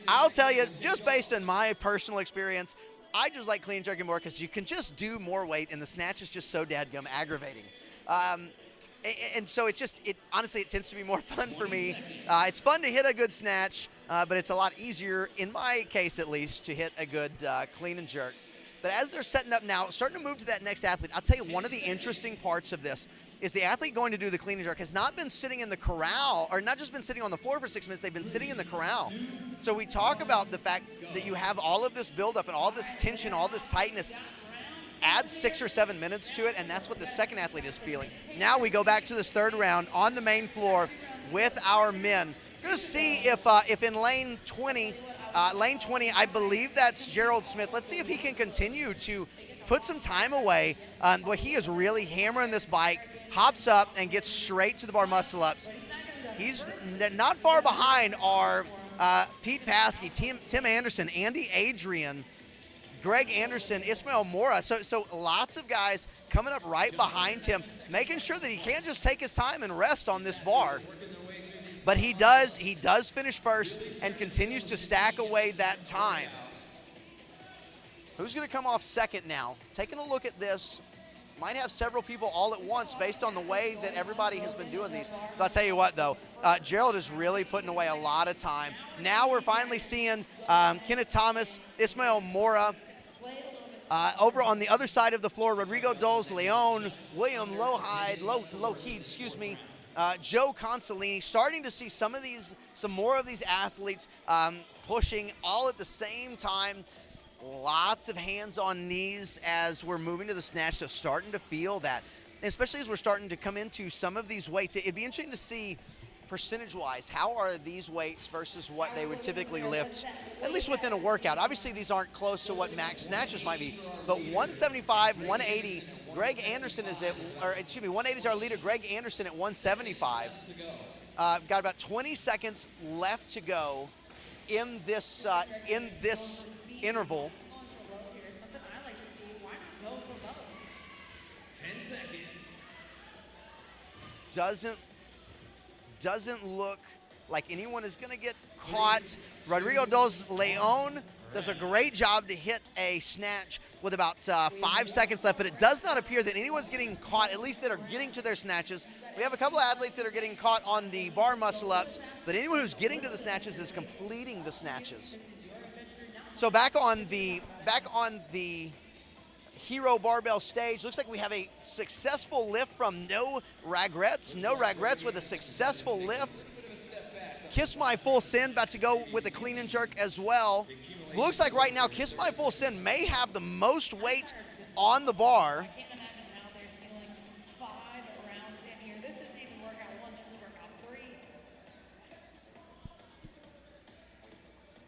I'll tell you, just based on my personal experience, I just like clean and jerking more because you can just do more weight, and the snatch is just so dadgum aggravating. And so honestly, it tends to be more fun for me. It's fun to hit a good snatch, but it's a lot easier, in my case at least, to hit a good clean and jerk. But as they're setting up now, starting to move to that next athlete, I'll tell you one of the interesting parts of this is the athlete going to do the clean and jerk has not been sitting in the corral, or not just been sitting on the floor for 6 minutes, they've been sitting in the corral. So we talk about the fact that you have all of this buildup and all this tension, all this tightness. Add 6 or 7 minutes to it, and that's what the second athlete is feeling. Now we go back to this third round on the main floor with our men. We're going to see if in lane 20, I believe that's Gerald Smith. Let's see if he can continue to put some time away. But he is really hammering this bike, hops up, and gets straight to the bar muscle-ups. He's not far behind are Pete Paskey, Tim Anderson, Andy Adrian, Greg Anderson, Ismael Mora. So lots of guys coming up right behind him, making sure that he can't just take his time and rest on this bar. But he does finish first and continues to stack away that time. Who's going to come off second now? Taking a look at this, might have several people all at once based on the way that everybody has been doing these. But I'll tell you what, though, Gerald is really putting away a lot of time. Now we're finally seeing Kenneth Thomas, Ismael Mora. Over on the other side of the floor, Rodrigo Doles Leon, William Lougheed, Joe Consolini, starting to see some more of these athletes pushing all at the same time. Lots of hands on knees as we're moving to the snatch, so starting to feel that. And especially as we're starting to come into some of these weights, it'd be interesting to see percentage-wise, how are these weights versus what they would typically lift, at least within a workout. Obviously, these aren't close to what max snatches might be, but 175, 180, Greg Anderson is at, 180 is our leader, Greg Anderson at 175. Got about 20 seconds left to go in this interval. 10 seconds. Doesn't look like anyone is going to get caught. Rodrigo Dos Leon does a great job to hit a snatch with about 5 seconds left, but it does not appear that anyone's getting caught, at least that are getting to their snatches. We have a couple of athletes that are getting caught on the bar muscle-ups, but anyone who's getting to the snatches is completing the snatches. So back on the Hero Barbell stage, looks like we have a successful lift from No Regrets with a successful lift. Kiss My Full Sin about to go with a clean and jerk as well. Looks like right now Kiss My Full Sin may have the most weight on the bar. I can't imagine how they're feeling 5 rounds in here. This isn't even workout 1, this is workout 3.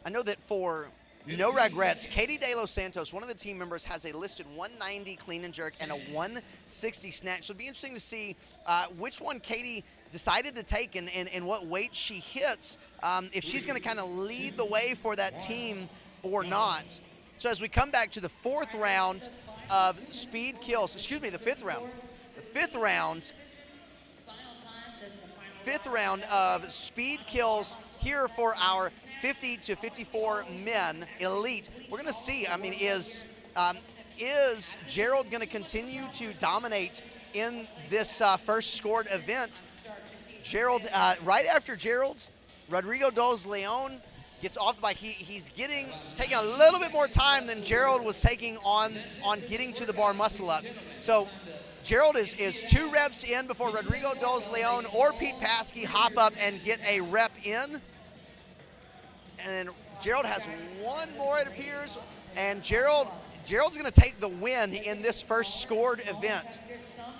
I know that for No Regrets, Katie De Los Santos, one of the team members, has a listed 190 clean and jerk and a 160 snatch. So it'll be interesting to see which one Katie decided to take and what weight she hits, if she's going to kind of lead the way for that team or not. So as we come back to the fifth round of speed kills here for our 50 to 54 men elite. We're going to see, is Gerald going to continue to dominate in this first scored event? Gerald, right after Gerald, Rodrigo Dos Leon gets off the bike. He's taking a little bit more time than Gerald was taking on getting to the bar muscle-ups. So Gerald is 2 reps in before Rodrigo Dos Leon or Pete Paskey hop up and get a rep in. And Gerald has 1 more, it appears, and Gerald's going to take the win in this first scored event.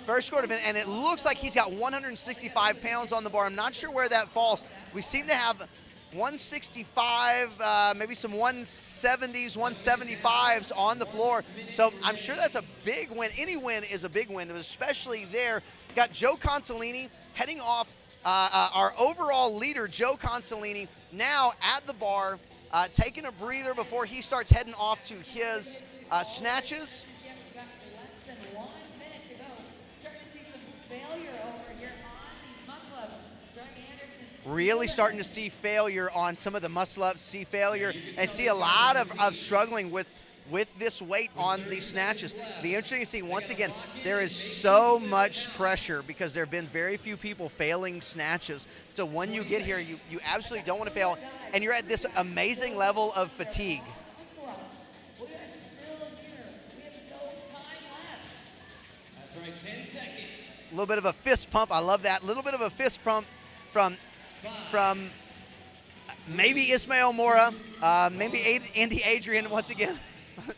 And it looks like he's got 165 pounds on the bar. I'm not sure where that falls. We seem to have 165, maybe some 170s, 175s on the floor. So I'm sure that's a big win. Any win is a big win, especially there. Got Joe Consolini heading off. Our overall leader, Joe Consolini, now at the bar, taking a breather before he starts heading off to his snatches. We've got less than 1 minute to go. Starting to see some failure over here on these muscle-ups. Greg Anderson. Really starting to see failure on some of the muscle-ups, and see a lot of struggling with this weight on these snatches. Be interesting to see, once again, there is so much pressure because there have been very few people failing snatches. So when you get here, you absolutely don't want to fail, and you're at this amazing level of fatigue. We are still here. We have no time left. That's right, 10 seconds. A little bit of a fist pump. I love that. A little bit of a fist pump from maybe Ismael Mora, maybe Andy Adrian once again.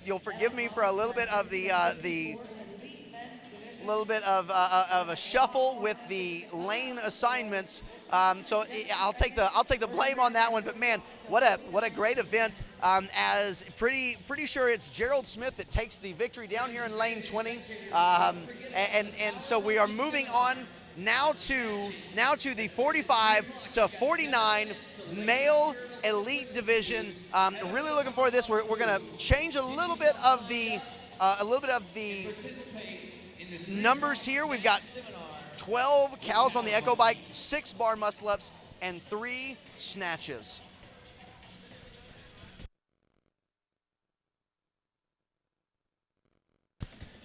You'll forgive me for a little bit of the little bit of a shuffle with the lane assignments. So I'll take the blame on that one. But man, what a great event! As pretty sure it's Gerald Smith that takes the victory down here in lane 20. And so we are moving on now to the 45 to 49 male elite division. Really looking forward to this. We're going to change a little bit of the numbers here. We've got 12 cows on the Echo Bike, 6 bar muscle ups, and 3 snatches.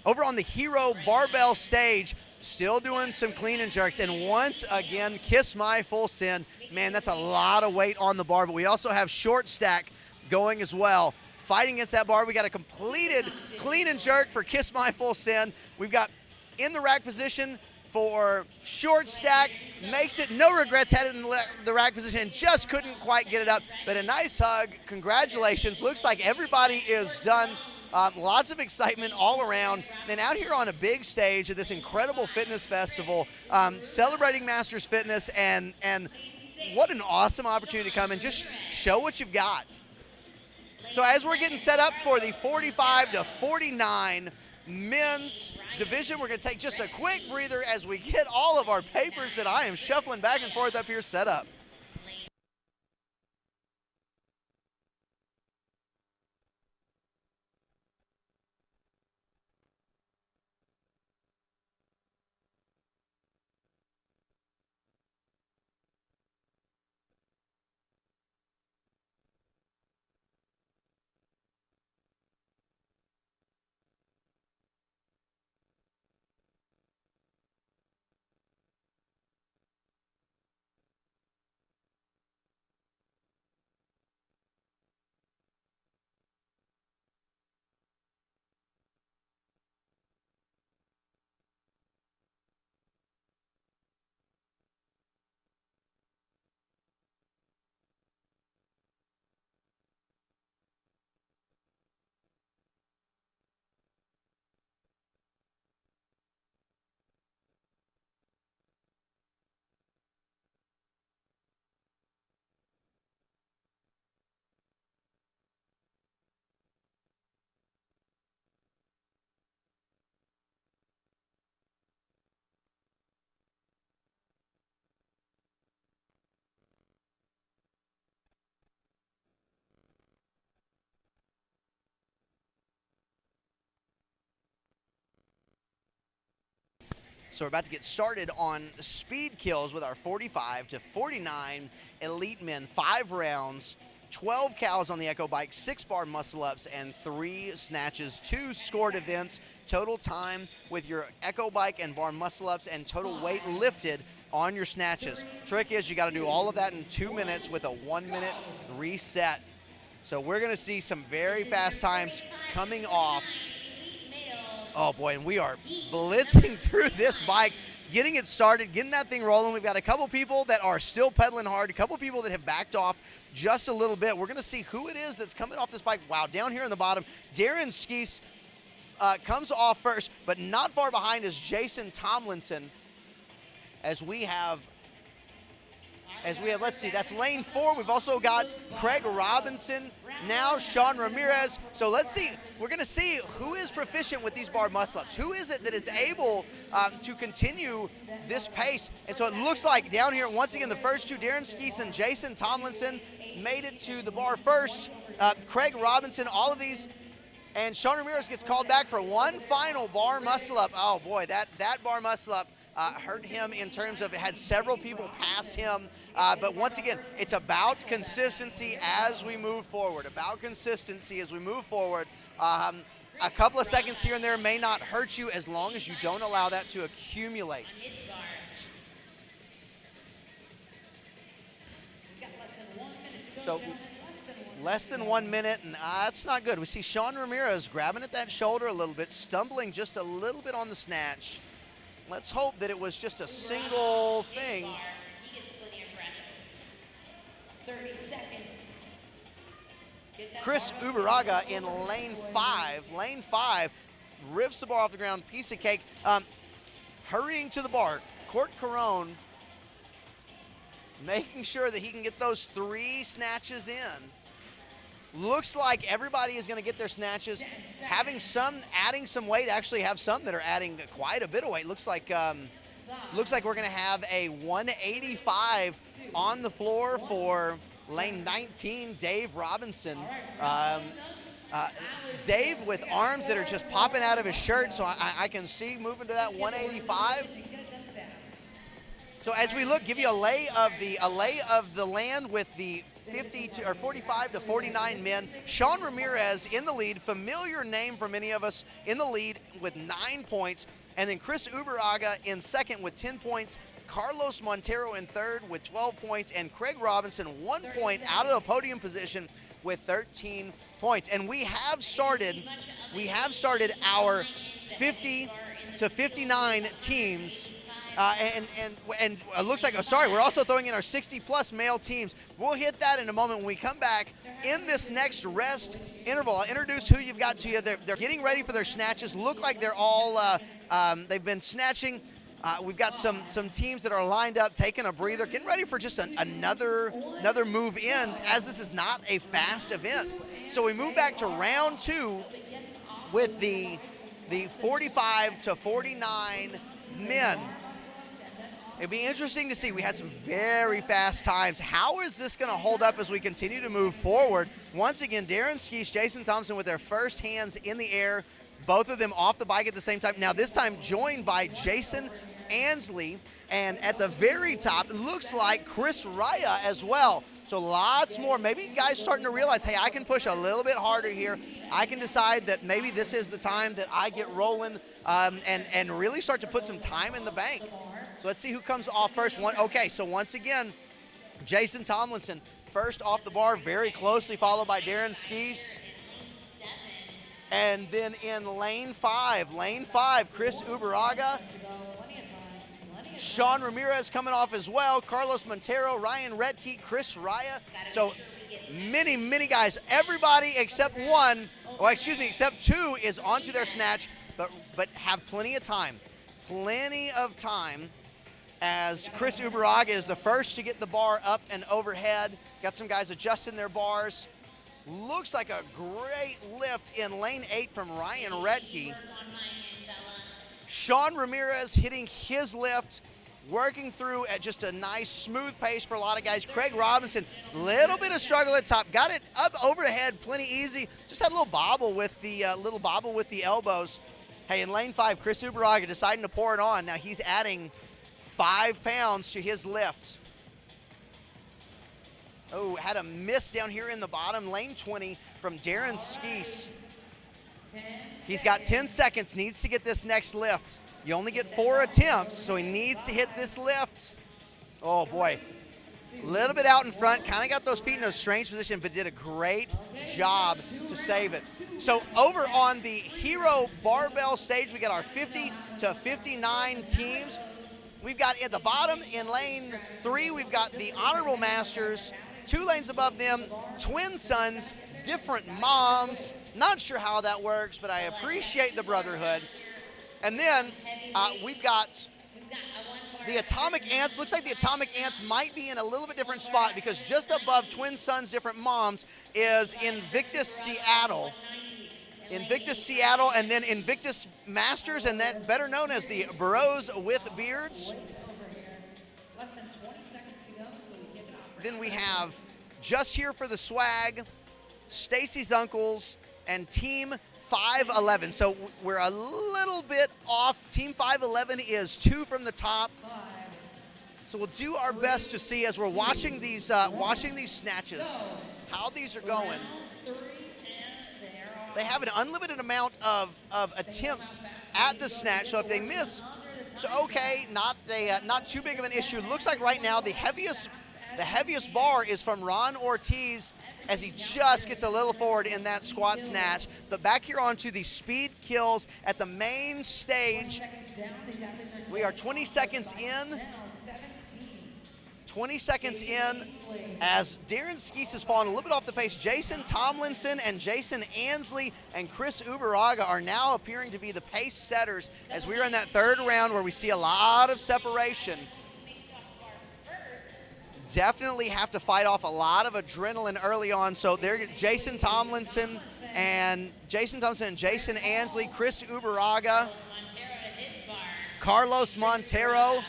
Over on the Hero barbell stage, still doing some clean and jerks, and once again, Kiss My Full Send. Man, that's a lot of weight on the bar, but we also have short stack going as well. Fighting against that bar, we got a completed clean and jerk for Kiss My Full Send. We've got in the rack position for short stack, makes it, no regrets, had it in the rack position and just couldn't quite get it up, but a nice hug. Congratulations. Looks like everybody is done. Lots of excitement all around. And out here on a big stage at this incredible fitness festival, celebrating Masters Fitness, and what an awesome opportunity to come and just show what you've got. So as we're getting set up for the 45 to 49 men's division, we're going to take just a quick breather as we get all of our papers that I am shuffling back and forth up here set up. So we're about to get started on speed kills with our 45 to 49 elite men, 5 rounds, 12 cows on the Echo Bike, 6 bar muscle ups, and 3 snatches, 2 scored events. Total time with your Echo Bike and bar muscle ups and total weight lifted on your snatches. Trick is you got to do all of that in 2 minutes with a 1 minute reset. So we're going to see some very fast times coming off. Oh boy, and we are blitzing through this bike, getting it started, getting that thing rolling. We've got a couple people that are still pedaling hard, a couple people that have backed off just a little bit. We're going to see who it is that's coming off this bike. Wow, down here in the bottom, Darren Skeese comes off first, but not far behind is Jason Tomlinson. As we have, let's see, that's lane 4. We've also got Craig Robinson, now Sean Ramirez. So let's see, we're going to see who is proficient with these bar muscle-ups. Who is it that is able to continue this pace? And so it looks like down here, once again, the first two, Darren Skeese and Jason Tomlinson, made it to the bar first. Craig Robinson, all of these. And Sean Ramirez gets called back for one final bar muscle-up. Oh boy, that bar muscle-up hurt him in terms of it had several people pass him. But once again, it's about consistency as we move forward. A couple of seconds here and there may not hurt you as long as you don't allow that to accumulate. So less than 1 minute, and that's not good. We see Sean Ramirez grabbing at that shoulder a little bit, stumbling just a little bit on the snatch. Let's hope that it was just a single thing. He gets plenty of rest. 30 seconds. Chris Uberaga in lane 5. Lane 5 rips the bar off the ground, piece of cake. Hurrying to the bar, Court Carone making sure that he can get those 3 snatches in. Looks like everybody is going to get their snatches. Having some adding some weight, actually have some that are adding quite a bit of weight. Looks like we're going to have a 185 on the floor for lane 19, Dave Robinson. Dave with arms that are just popping out of his shirt, so I can see moving to that 185. So as we look, give you a lay of the land with the 45 to 49 men. Sean Ramirez in the lead, familiar name for many of us, in the lead with 9 points. And then Chris Uberaga in second with 10 points. Carlos Montero in third with 12 points. And Craig Robinson 1 point out of the podium position with 13 points. And we have started our 50 to 59 teams. And it looks like, we're also throwing in our 60-plus male teams. We'll hit that in a moment when we come back in this next rest interval. I'll introduce who you've got to you. They're getting ready for their snatches. Look like they're all, they've been snatching. We've got some teams that are lined up, taking a breather, getting ready for just another move in, as this is not a fast event. So we move back to round 2 with the 45 to 49 men. It'd be interesting to see. We had some very fast times. How is this going to hold up as we continue to move forward? Once again, Darren Skeese, Jason Thompson with their first hands in the air, both of them off the bike at the same time. Now this time joined by Jason Ansley, and at the very top, it looks like Chris Raya as well. So lots more. Maybe guys starting to realize, hey, I can push a little bit harder here. I can decide that maybe this is the time that I get rolling and really start to put some time in the bank. So let's see who comes off first. Okay, so once again, Jason Tomlinson first off the bar, very closely followed by Darren Skeese. And then in lane 5, Chris Uberaga. Sean Ramirez coming off as well. Carlos Montero, Ryan Redke, Chris Raya. So many guys. Everybody except except 2 is onto their snatch, but have plenty of time. Plenty of time, as Chris Uberaga is the first to get the bar up and overhead. Got some guys adjusting their bars. Looks like a great lift in lane 8 from Ryan Redke. Sean Ramirez hitting his lift, working through at just a nice smooth pace for a lot of guys. Craig Robinson, little bit of struggle at top, got it up over the head, plenty easy. Just had a little bobble with the elbows. Hey, in lane 5, Chris Uberaga deciding to pour it on. Now he's adding 5 pounds to his lift. Oh, had a miss down here in the bottom. Lane 20 from Darren Skeese. He's got 10 seconds, needs to get this next lift. You only get 4 attempts, so he needs to hit this lift. Oh, boy. A little bit out in front, kind of got those feet in a strange position, but did a great job to save it. So over on the Hero Barbell stage, we got our 50 to 59 teams. We've got at the bottom in lane 3, we've got the Honorable Masters. 2 lanes above them, twin sons, different moms. Not sure how that works, but I appreciate the brotherhood. And then we've got the Atomic Ants. Looks like the Atomic Ants might be in a little bit different spot because just above Twin Sons, Different Moms is Invictus Seattle. Invictus Seattle, and then Invictus Masters, and that better known as the Bros with Beards. Then we have Just Here for the Swag, Stacy's Uncles, and Team 511. So we're a little bit off. Team 511 is 2 from the top. So we'll do our best to see as we're watching these snatches, how these are going. They have an unlimited amount of attempts at the snatch. So if they miss, so okay, not too big of an issue. Looks like right now the heaviest bar is from Ron Ortiz, as he just gets a little forward in that squat snatch. But back here onto the speed kills at the main stage. We are 20 seconds in. 20 seconds in as Darren Skeese has fallen a little bit off the pace. Jason Tomlinson and Jason Ansley and Chris Uberaga are now appearing to be the pace setters as we are in that 3rd round where we see a lot of separation. Definitely have to fight off a lot of adrenaline early on. So there, Jason Tomlinson and Jason Ansley, Chris Uberaga, Carlos Montero.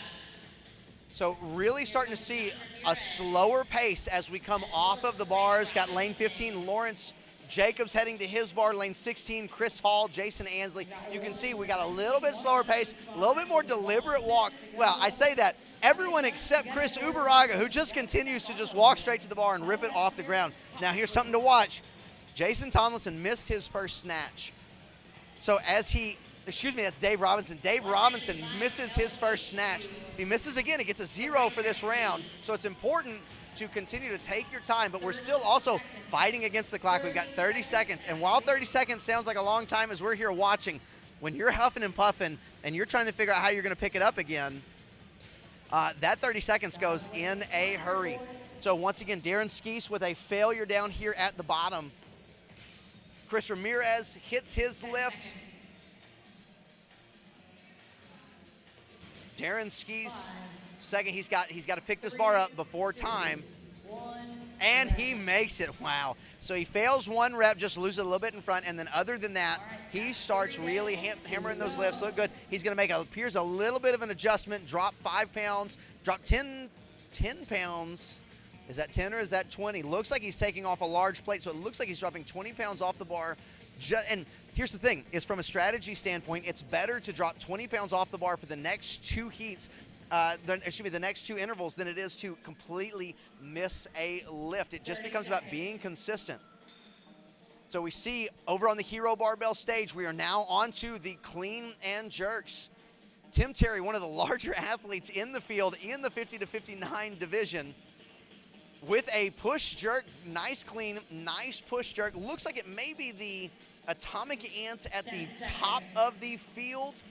So really starting to see a slower pace as we come off of the bars. Got lane 15, Lawrence Jacobs heading to his bar. Lane 16, Chris Hall, Jason Ansley. You can see we got a little bit slower pace, a little bit more deliberate walk. Well, I say that. Everyone except Chris Uberaga, who just continues to just walk straight to the bar and rip it off the ground. Now here's something to watch. Jason Tomlinson missed his first snatch. So that's Dave Robinson. Dave Robinson misses his first snatch. If he misses again, he gets a 0 for this round. So it's important to continue to take your time, but we're still also fighting against the clock. We've got 30 seconds. And while 30 seconds sounds like a long time as we're here watching, when you're huffing and puffing and you're trying to figure out how you're going to pick it up again, that 30 seconds goes in a hurry. So once again, Darren Skeese with a failure down here at the bottom. Chris Ramirez hits his lift. Darren Skeese, second, he's got to pick this bar up before time. And he makes it. Wow. So he fails 1 rep, just loses a little bit in front, and then other than that, he starts really hammering those lifts. Look good. He's going to make appears a little bit of an adjustment, drop 5 pounds, drop 10 pounds. Is that 10 or is that 20? Looks like he's taking off a large plate, so it looks like he's dropping 20 pounds off the bar. And here's the thing, is from a strategy standpoint, it's better to drop 20 pounds off the bar for the next 2 heats, the next 2 intervals than it is to completely miss a lift. It just becomes about being consistent. So we see over on the Hero Barbell stage, we are now onto the clean and jerks. Tim Terry, one of the larger athletes in the field in the 50 to 59 division, with a push jerk, nice clean, nice push jerk. Looks like it may be the Atomic Ants at the top of the field.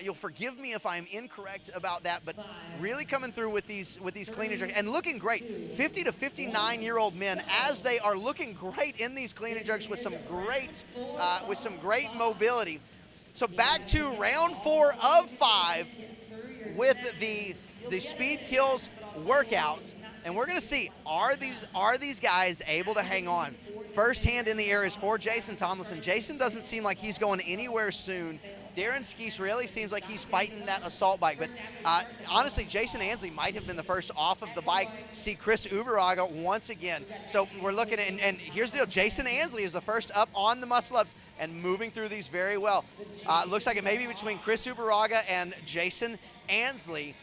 You'll forgive me if I'm incorrect about that, but really coming through with these clean and jerks and looking great. 50 to 59-year-old men, as they are looking great in these clean and jerks with some great mobility. So back to round 4 of 5 with the speed kills workouts. And we're going to see, are these guys able to hang on? First hand in the air is for Jason Tomlinson. Jason doesn't seem like he's going anywhere soon. Darren Skeese really seems like he's fighting that assault bike. But honestly, Jason Ansley might have been the first off of the bike. See Chris Uberaga once again. So we're looking at, and here's the deal. Jason Ansley is the first up on the muscle-ups and moving through these very well. Looks like it may be between Chris Uberaga and Jason Ansley.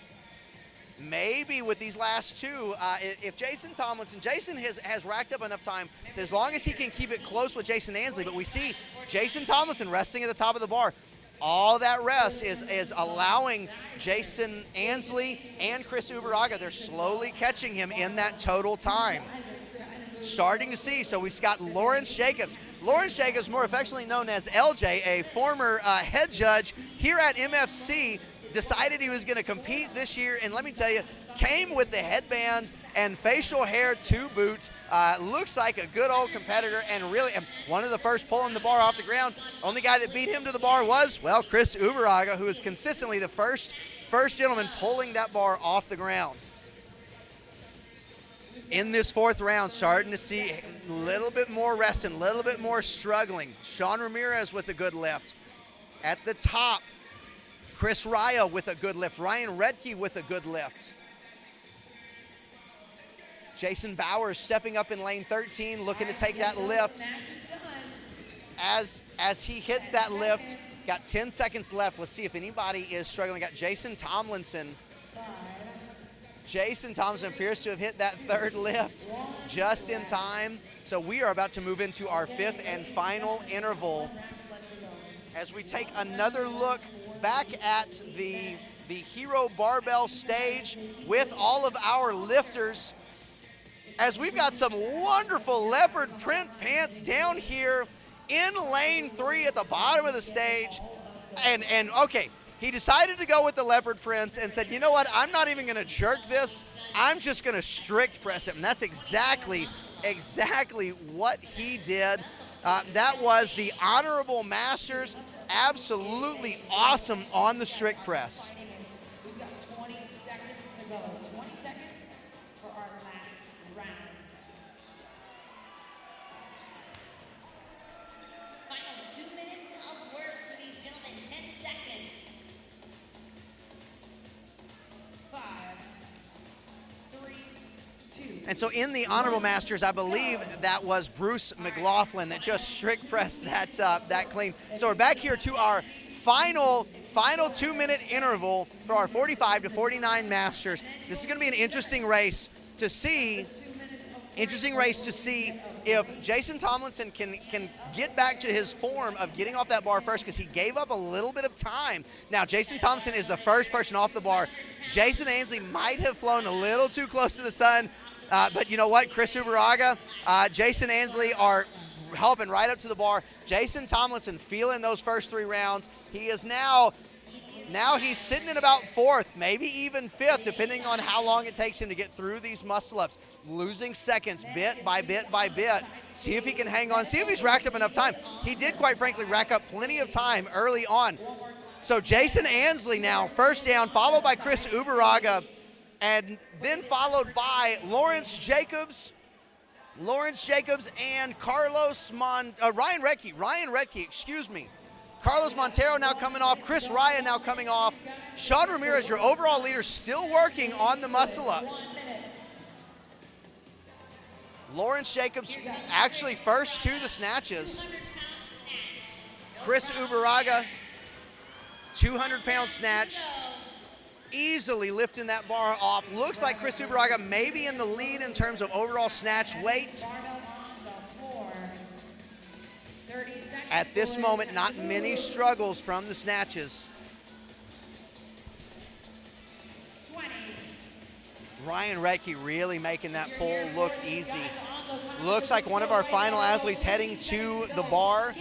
Maybe with these last 2, if Jason Tomlinson, Jason has racked up enough time that as long as he can keep it close with Jason Ansley, but we see Jason Tomlinson resting at the top of the bar. all that rest is allowing Jason Ansley and Chris Uberaga, they're slowly catching him in that total time. Starting to see, so we've got Lawrence Jacobs. Lawrence Jacobs, more affectionately known as LJ, a former head judge here at MFC, decided he was going to compete this year, and let me tell you, came with the headband and facial hair to boot. Looks like a good old competitor, and really one of the first pulling the bar off the ground. Only guy that beat him to the bar was, well, Chris Uberaga, who is consistently the first gentleman pulling that bar off the ground. In this fourth round, starting to see a little bit more resting, a little bit more struggling. Sean Ramirez with a good lift. At the top, Chris Raya with a good lift. Ryan Redke with a good lift. Jason Bowers stepping up in lane 13, looking to take that lift. As he hits that lift, got 10 seconds left. Let's see if anybody is struggling. Got Jason Tomlinson. Jason Thompson appears to have hit that third lift just in time. So we are about to move into our fifth and final interval as we take another look back at the Hero Barbell stage with all of our lifters, as we've got some wonderful leopard print pants down here in lane 3 at the bottom of the stage. And okay, he decided to go with the leopard prints and said, you know what, I'm not even gonna jerk this, I'm just gonna strict press it. And that's exactly what he did. That was the Honorable Masters, absolutely awesome on the strict press. We've got 20 seconds to go. 20 seconds for our last round. Final 2 minutes of work for these gentlemen. 10 seconds. 5, 3, 2. And so in the Honorable Masters, I believe that was Bruce McLaughlin that just strict pressed that clean. So we're back here to our final 2-minute interval for our 45 to 49 Masters. This is going to be an interesting race to see. If Jason Tomlinson can get back to his form of getting off that bar first, because he gave up a little bit of time. Now, Jason Thompson is the first person off the bar. Jason Ansley might have flown a little too close to the sun, but you know what? Chris Uberaga, Jason Ansley are helping right up to the bar. Jason Tomlinson feeling those first 3 rounds. He is now he's sitting in about 4th, maybe even 5th, depending on how long it takes him to get through these muscle-ups. Losing seconds bit by bit by bit. See if he can hang on. See if he's racked up enough time. He did, quite frankly, rack up plenty of time early on. So Jason Ansley now, first down, followed by Chris Uberaga, and then followed by Lawrence Jacobs and Ryan Redke, excuse me. Carlos Montero now coming off, Chris Raya now coming off. Sean Ramirez, your overall leader, still working on the muscle-ups. Lawrence Jacobs actually first to the snatches. Chris Uberaga, 200-pound snatch. Easily lifting that bar off. Looks like Chris Uberaga may be in the lead in terms of overall snatch weight. At this moment, not many struggles from the snatches. 20. Ryan Redke really making that pull look easy. Looks like one of our final athletes heading to the bar.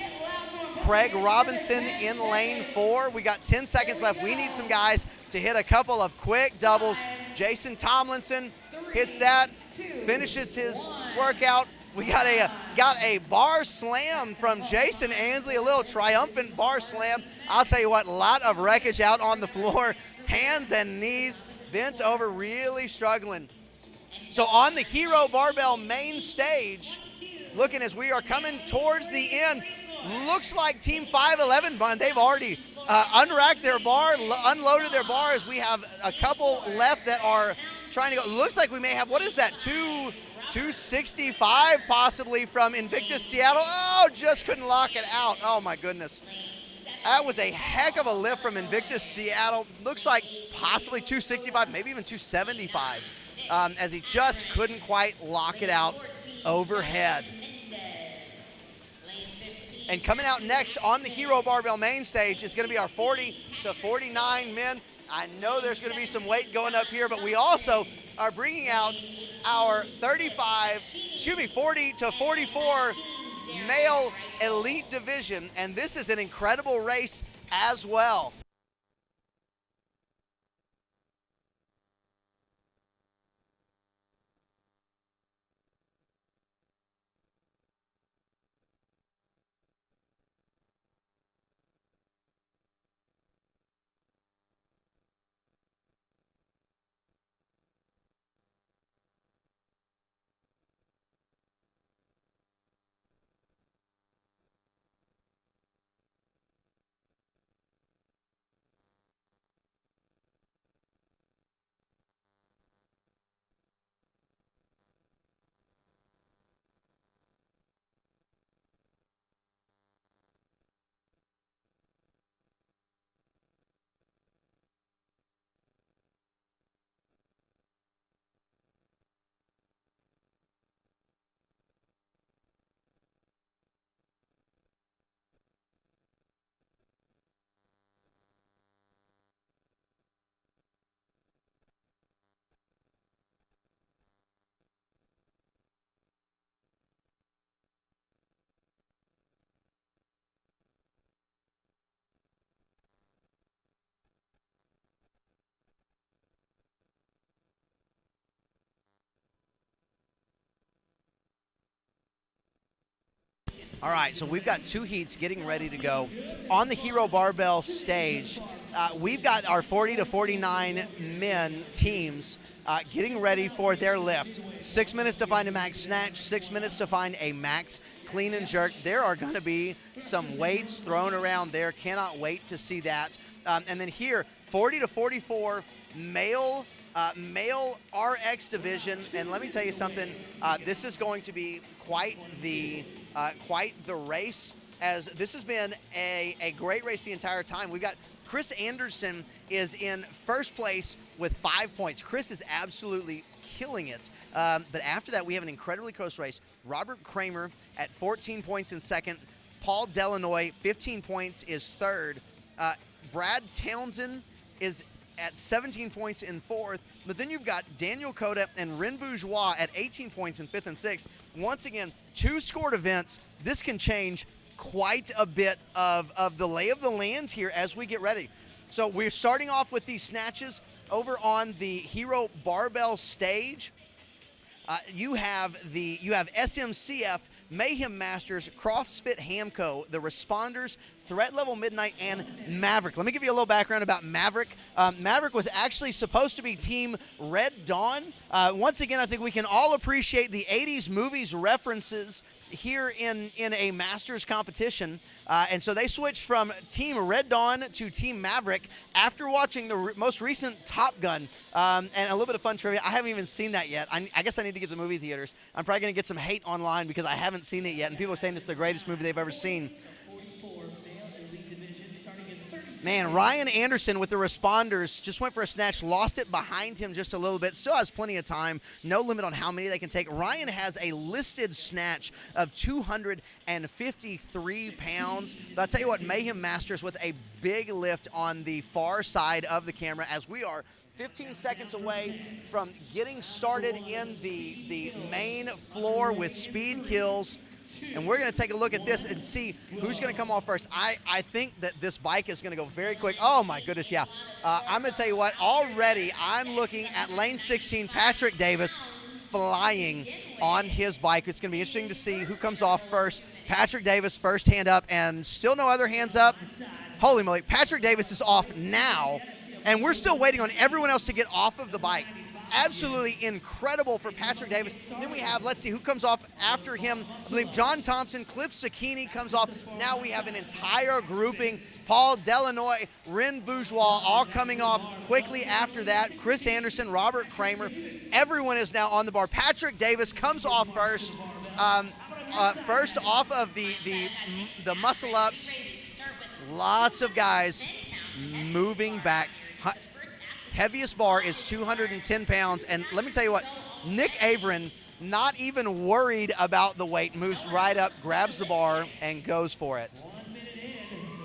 Craig Robinson in lane 4. We got 10 seconds left. We need some guys to hit a couple of quick doubles. Jason Tomlinson hits that, finishes his workout. We got a bar slam from Jason Ansley, a little triumphant bar slam. I'll tell you what, a lot of wreckage out on the floor, hands and knees, bent over, really struggling. So on the Hero Barbell main stage, looking as we are coming towards the end, looks like Team 511, they've already unracked their bar, unloaded their bar, as we have a couple left that are trying to go. Looks like we may have, what is that, 265 possibly from Invictus Seattle. Oh, just couldn't lock it out. Oh my goodness. That was a heck of a lift from Invictus Seattle. Looks like possibly 265, maybe even 275, as he just couldn't quite lock it out overhead. And coming out next on the Hero Barbell main stage is going to be our 40 to 49 men. I know there's going to be some weight going up here, but we also are bringing out our 40 to 44 male elite division, and this is an incredible race as well. All right, so we've got two heats getting ready to go. On the Hero Barbell stage, we've got our 40 to 49 men teams getting ready for their lift. 6 minutes to find a max snatch, 6 minutes to find a max clean and jerk. There are going to be some weights thrown around there. Cannot wait to see that. And then here, 40 to 44 male RX division. And let me tell you something, this is going to be quite the race, as this has been a great race the entire time. We've got Chris Anderson is in first place with 5 points. Chris is absolutely killing it. But after that, we have an incredibly close race. Robert Kramer at 14 points in second. Paul Delanoy, 15 points, is third. Brad Townsend is at 17 points in fourth. But then you've got Daniel Coda and Ren Bourgeois at 18 points in fifth and sixth. Once again, two scored events. This can change quite a bit of the lay of the land here as we get ready. So we're starting off with these snatches over on the Hero Barbell stage. You have SMCF, Mayhem Masters, CrossFit Hamco, the Responders, Threat Level Midnight, and Maverick. Let me give you a little background about Maverick. Maverick was actually supposed to be Team Red Dawn. Once again, I think we can all appreciate the 80s movies references here in a Masters competition. And so they switched from Team Red Dawn to Team Maverick after watching the most recent Top Gun. And a little bit of fun trivia. I haven't even seen that yet. I guess I need to get to the movie theaters. I'm probably going to get some hate online because I haven't seen it yet. And people are saying it's the greatest movie they've ever seen. Man, Ryan Anderson with the Responders just went for a snatch, lost it behind him just a little bit. Still has plenty of time. No limit on how many they can take. Ryan has a listed snatch of 253 pounds. But I'll tell you what, Mayhem Masters with a big lift on the far side of the camera as we are 15 seconds away from getting started in the main floor with speed kills. And we're going to take a look at this and see who's going to come off first. I think that this bike is going to go very quick. Oh, my goodness, yeah. I'm going to tell you what, already I'm looking at lane 16, Patrick Davis, flying on his bike. It's going to be interesting to see who comes off first. Patrick Davis, first hand up, and still no other hands up. Holy moly, Patrick Davis is off now, and we're still waiting on everyone else to get off of the bike. Absolutely incredible for Patrick Davis. Then we have, let's see, who comes off after him. I believe John Thompson, Cliff Zucchini comes off. Now we have an entire grouping. Paul Delanoy, Ren Bourgeois, all coming off quickly after that. Chris Anderson, Robert Kramer. Everyone is now on the bar. Patrick Davis comes off first. First off of the muscle ups. Lots of guys moving back. Heaviest bar is 210 pounds. And let me tell you what, Nick Averin not even worried about the weight, moves right up, grabs the bar, and goes for it.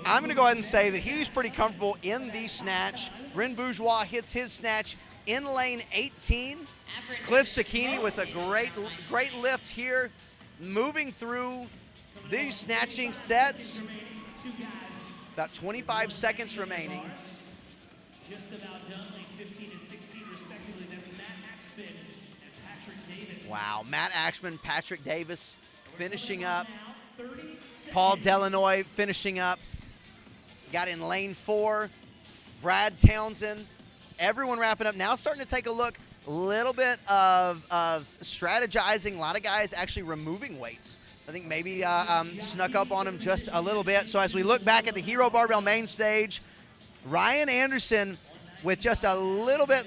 I'm going to go ahead and say that he was pretty comfortable in the snatch. Bryn Bourgeois hits his snatch in lane 18. Cliff Sakini with a great lift here, moving through these snatching sets. About 25 seconds remaining. Just about done, lane 15 and 16 respectively. That's Matt Axman and Patrick Davis. Wow, Matt Axman, Patrick Davis finishing up. Paul Delanoy finishing up. Got in lane 4. Brad Townsend. Everyone wrapping up. Now starting to take a look. A little bit of strategizing. A lot of guys actually removing weights. I think maybe snuck up on him just a little bit. So as we look back at the Hero Barbell main stage, Ryan Anderson with just a little bit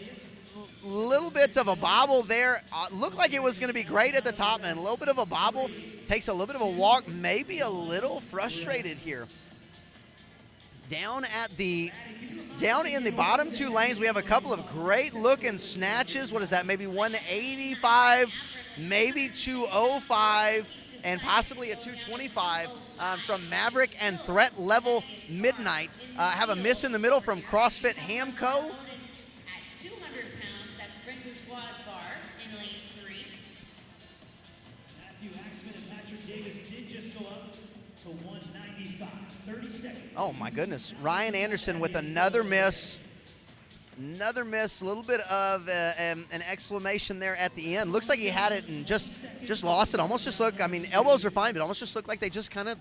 of a bobble there. Looked like it was going to be great at the top, and a little bit of a bobble. Takes a little bit of a walk, maybe a little frustrated here. Down in the bottom 2 lanes, we have a couple of great looking snatches. What is that? Maybe 185, maybe 205, and possibly a 225 from Maverick and Threat Level Midnight. Have a miss in the middle from CrossFit Hamco. At 200 pounds, that's Bryn Bourgeois' bar in lane 3. Matthew Axman and Patrick Davis did just go up to 195. 30 seconds. Oh my goodness. Ryan Anderson with another miss. Another miss, a little bit of an exclamation there at the end. Looks like he had it and just lost it. Almost just looked, I mean, elbows are fine, but almost just looked like they just kind of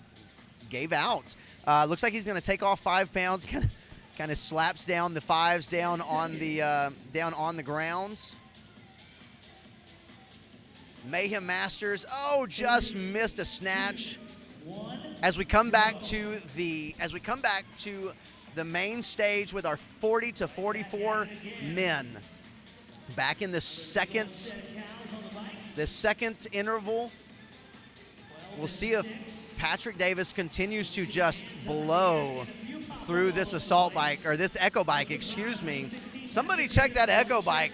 gave out. Looks like he's going to take off 5 pounds, kind of slaps down the 5s down on the ground. Mayhem Masters, just missed a snatch. As we come back to the main stage with our 40 to 44 men. Back in the second interval, we'll see if Patrick Davis continues to just blow through this assault bike, or this Echo bike, excuse me. Somebody check that Echo bike.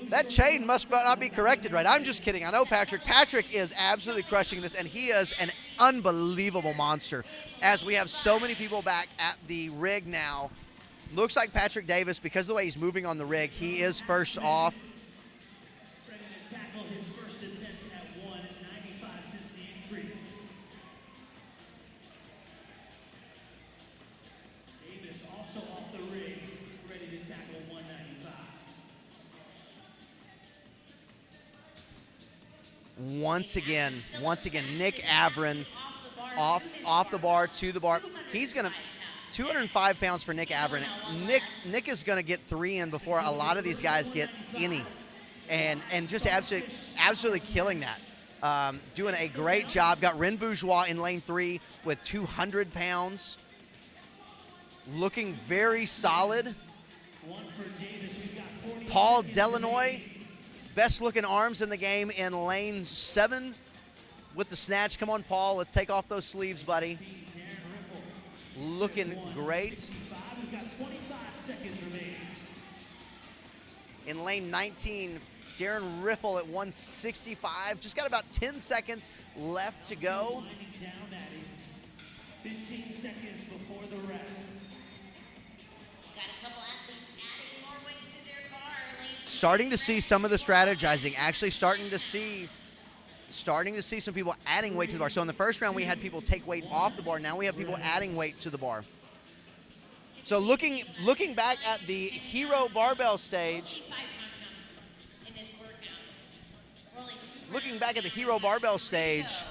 That chain must not be corrected right. I'm just kidding. I know Patrick. Patrick is absolutely crushing this, and he is an unbelievable monster. As we have so many people back at the rig now, looks like Patrick Davis, because of the way he's moving on the rig, he is first off. Ready to tackle his first attempt at 195 since the increase. Davis also off the rig, ready to tackle 195. Once again, Nick Avron off the bar to the bar. He's going to 205 pounds for Nick Avron. Nick is going to get 3 in before a lot of these guys get any, and just absolutely killing that. Doing a great job. Got Bryn Bourgeois in lane 3 with 200 pounds. Looking very solid. Paul Delanoy, best looking arms in the game in lane 7 with the snatch. Come on, Paul, let's take off those sleeves, buddy. Looking great. We've got 25 seconds remaining. In lane 19, Darren Riffle at 165. Just got about 10 seconds left to go. Winding down at him. 15 seconds before the rest. Got a couple athletes adding more weight to their bar. Lane Starting to see some of the strategizing. Actually starting to see some people adding weight to the bar. So in the first round, we had people take weight off the bar. Now we have people adding weight to the bar. So looking back at the Hero Barbell stage, 5-pound jumps in this workout. We're only 2 looking back at the Hero Barbell stage,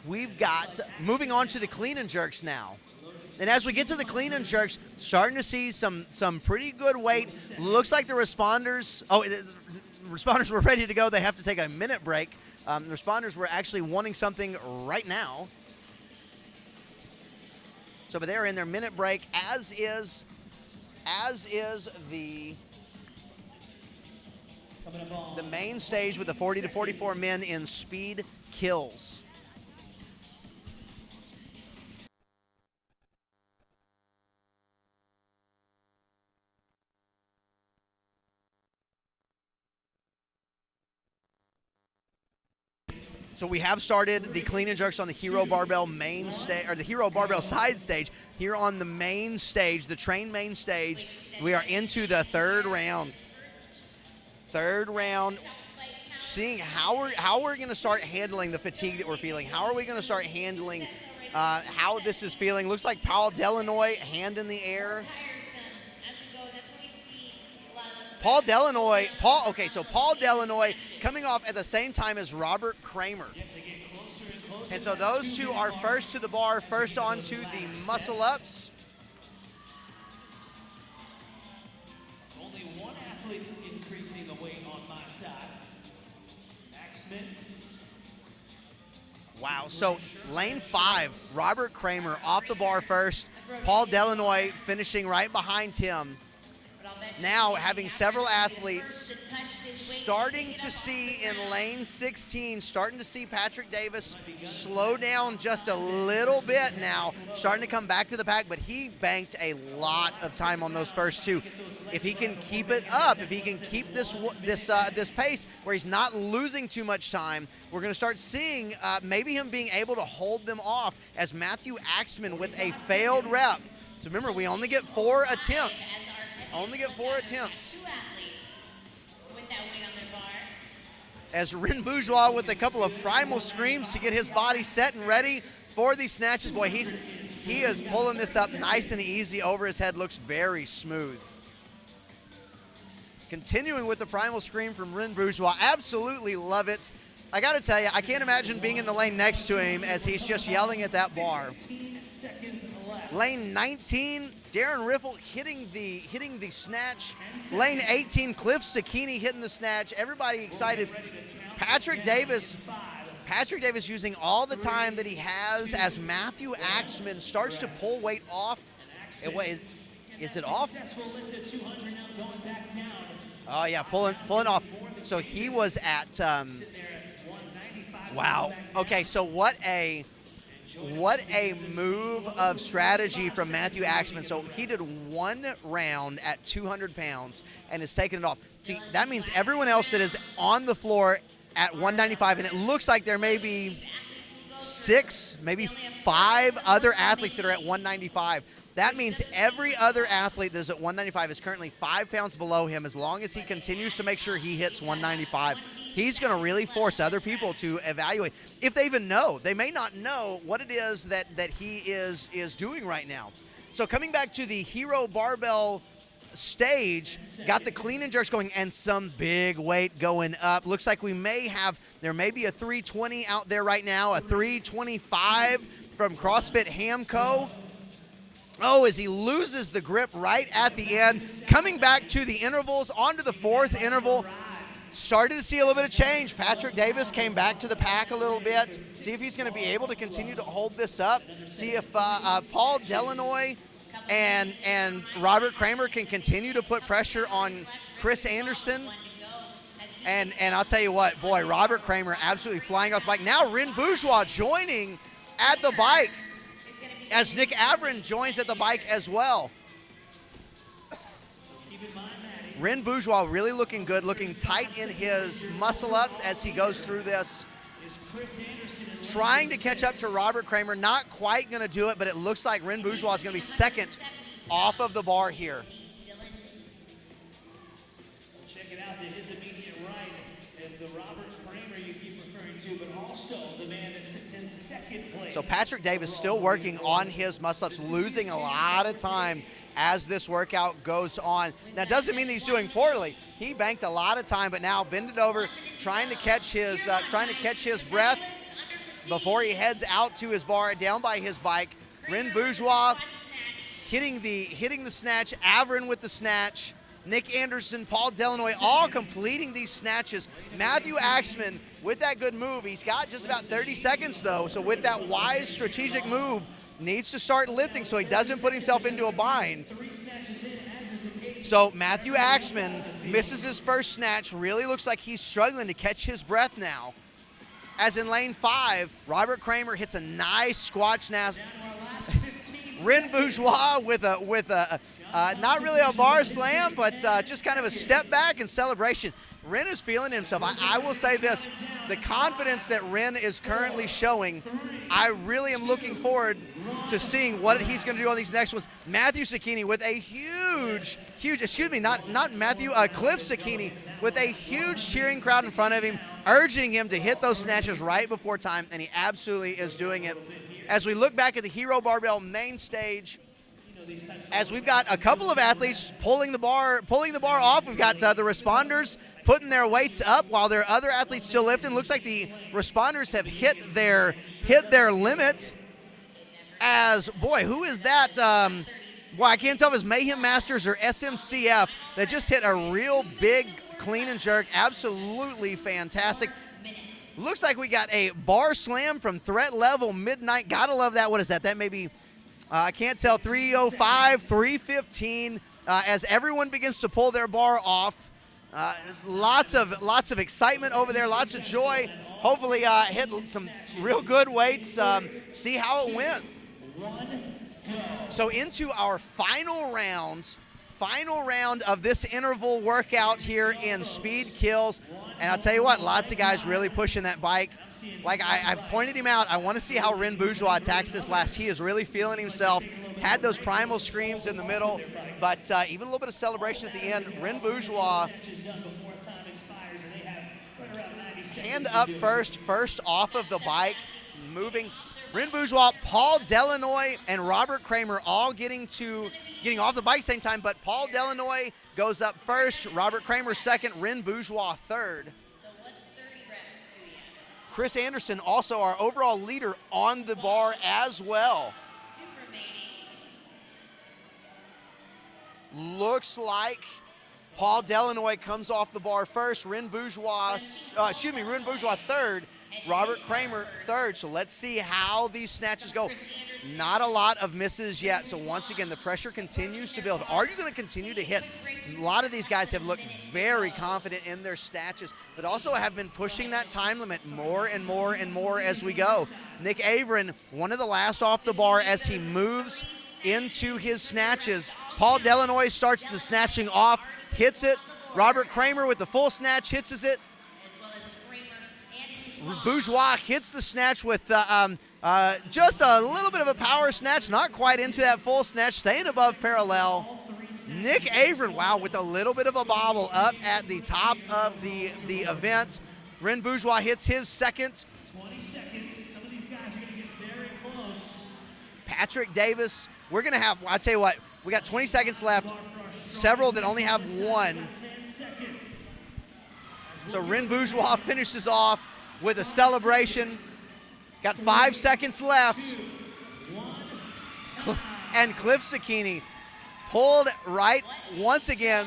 we've got, moving on to the clean and jerks now. And as we get to the clean and jerks, starting to see some pretty good weight. Looks like the responders, responders were ready to go. They have to take a minute break. The responders were actually wanting something right now. So, but they're in their minute break, as is the main stage with the 40 to 44 men in speed kills. So we have started the clean and jerks on the Hero Barbell main stage, or the Hero Barbell side stage. Here on the main stage, the train main stage, we are into the third round. Third round, seeing how we're going to start handling the fatigue that we're feeling. How are we going to start handling how this is feeling? Looks like Paul Delanoy, hand in the air. Paul Delanoy, so Paul Delanoy coming off at the same time as Robert Kramer. And so those two are first to the bar, first on to the muscle-ups. Only one athlete increasing the weight on my side. Axman. Wow, so lane 5, Robert Kramer off the bar first. Paul Delanoy finishing right behind him. Now having several athletes starting to see in lane 16, starting to see Patrick Davis slow down just a little bit now, starting to come back to the pack, but he banked a lot of time on those first two. If he can keep it up, if he can keep this pace where he's not losing too much time, we're going to start seeing maybe him being able to hold them off as Matthew Axman with a failed rep. So remember, we only get 4 attempts. Only get 4 attempts. As Ren Bourgeois with a couple of primal screams to get his body set and ready for these snatches. Boy, he is pulling this up nice and easy over his head. Looks very smooth. Continuing with the primal scream from Ren Bourgeois. Absolutely love it. I got to tell you, I can't imagine being in the lane next to him as he's just yelling at that bar. Lane 19, Darren Riffle hitting the snatch. Lane 18, Cliff Sakini hitting the snatch. Everybody excited. Patrick Davis using all the time that he has as Matthew Axman starts to pull weight off. Is it off? Oh yeah, pulling off. So he was at wow. Okay, so what a move of strategy from Matthew Axman. So he did 1 round at 200 pounds and has taken it off. See, that means everyone else that is on the floor at 195, and it looks like there may be 6, maybe 5 other athletes that are at 195. That means every other athlete that is at 195 is currently 5 pounds below him. As long as he continues to make sure he hits 195, he's going to really force other people to evaluate. If they even know, they may not know what it is that he is doing right now. So coming back to the Hero Barbell stage, got the clean and jerks going and some big weight going up. Looks like there may be a 320 out there right now, a 325 from CrossFit Hamco. Oh, as he loses the grip right at the end. Coming back to the intervals, onto the 4th interval. Started to see a little bit of change. Patrick Davis came back to the pack a little bit. See if he's going to be able to continue to hold this up. See if Paul Delanoy and Robert Kramer can continue to put pressure on Chris Anderson. And I'll tell you what, boy, Robert Kramer absolutely flying off the bike. Now Ren Bourgeois joining at the bike, as Nick Avron joins at the bike as well. Ren Bourgeois really looking good, looking tight in his muscle-ups as he goes through this. Trying to catch up to Robert Kramer, not quite going to do it, but it looks like Ren Bourgeois is going to be second off of the bar here. Check it out to his immediate right is the Robert Kramer you keep referring to, but also the man that sits in second place. So Patrick Davis still working on his muscle-ups, losing a lot of time as this workout goes on. That doesn't mean he's doing poorly. He banked a lot of time, but now bended over, trying to catch his breath before he heads out to his bar, down by his bike. Ren Bourgeois hitting the snatch, Avron with the snatch, Nick Anderson, Paul Delanoy, all completing these snatches. Matthew Axman with that good move. He's got just about 30 seconds though, so with that wise strategic move, needs to start lifting so he doesn't put himself into a bind. So Matthew Axman misses his first snatch. Really looks like he's struggling to catch his breath now. As in lane 5, Robert Kramer hits a nice squat snatch. Ren Bourgeois with a not really a bar slam, but just kind of a step back in celebration. Ren is feeling himself. I will say this, the confidence that Ren is currently showing, I really am looking forward to seeing what he's going to do on these next ones. Matthew Cicchini with a huge, Cliff Cicchini with a huge cheering crowd in front of him, urging him to hit those snatches right before time, and he absolutely is doing it. As we look back at the Hero Barbell main stage, as we've got a couple of athletes pulling the bar off. We've got the responders putting their weights up while there are other athletes still lifting. Looks like the responders have hit their limit. As, boy, who is that? Well, I can't tell if it's Mayhem Masters or SMCF that just hit a real big clean and jerk. Absolutely fantastic. Looks like we got a bar slam from Threat Level Midnight. Gotta love that. What is that? That may be, I can't tell, 305, 315. As everyone begins to pull their bar off. Lots of excitement over there, lots of joy. Hopefully hit some real good weights, see how it went. So into our final round of this interval workout here in Speed Kills. And I'll tell you what, lots of guys really pushing that bike. Like I pointed him out, I want to see how Ren Bourgeois attacks this last. He is really feeling himself. Had those primal screams in the middle, but even a little bit of celebration at the end. Ren Bourgeois, hand up first off of the bike, moving. Ren Bourgeois, Paul Delanoy, and Robert Kramer all getting off the bike same time, but Paul Delanoy goes up first, Robert Kramer second, Ren Bourgeois third. So what's 30 reps to you? Chris Anderson, also our overall leader on the bar as well. 2 remaining. Looks like Paul Delanoy comes off the bar first, Ren Bourgeois third, Robert Kramer third. So let's see how these snatches go. Not a lot of misses yet. So once again, the pressure continues to build. Are you going to continue to hit? A lot of these guys have looked very confident in their snatches, but also have been pushing that time limit more and more and more as we go. Nick Averin, one of the last off the bar as he moves into his snatches. Paul Delanoy starts the snatching off, hits it. Robert Kramer with the full snatch hits it. As well as Kramer and Bourgeois hits the snatch with just a little bit of a power snatch, not quite into that full snatch, staying above parallel. Nick Averin, wow, with a little bit of a bobble up at the top of the event. Ren Bourgeois hits his second. 20 seconds. Some of these guys are going to get very close. Patrick Davis, we're going to have, I'll tell you what, we got 20 seconds left. Several that only have one. 10 seconds. So Ren Bourgeois finishes off with a celebration. Got 5 seconds left. And Cliff Cicchini pulled right once again,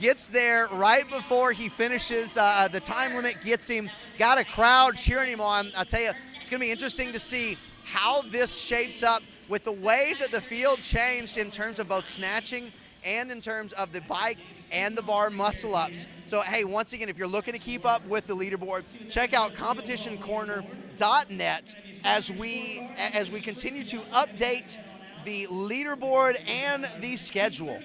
gets there right before he finishes. The time limit gets him. Got a crowd cheering him on. I'll tell you, it's going to be interesting to see how this shapes up with the way that the field changed in terms of both snatching and in terms of the bike and the bar muscle-ups. So, hey, once again, if you're looking to keep up with the leaderboard, check out competitioncorner.net as we continue to update the leaderboard and the schedule.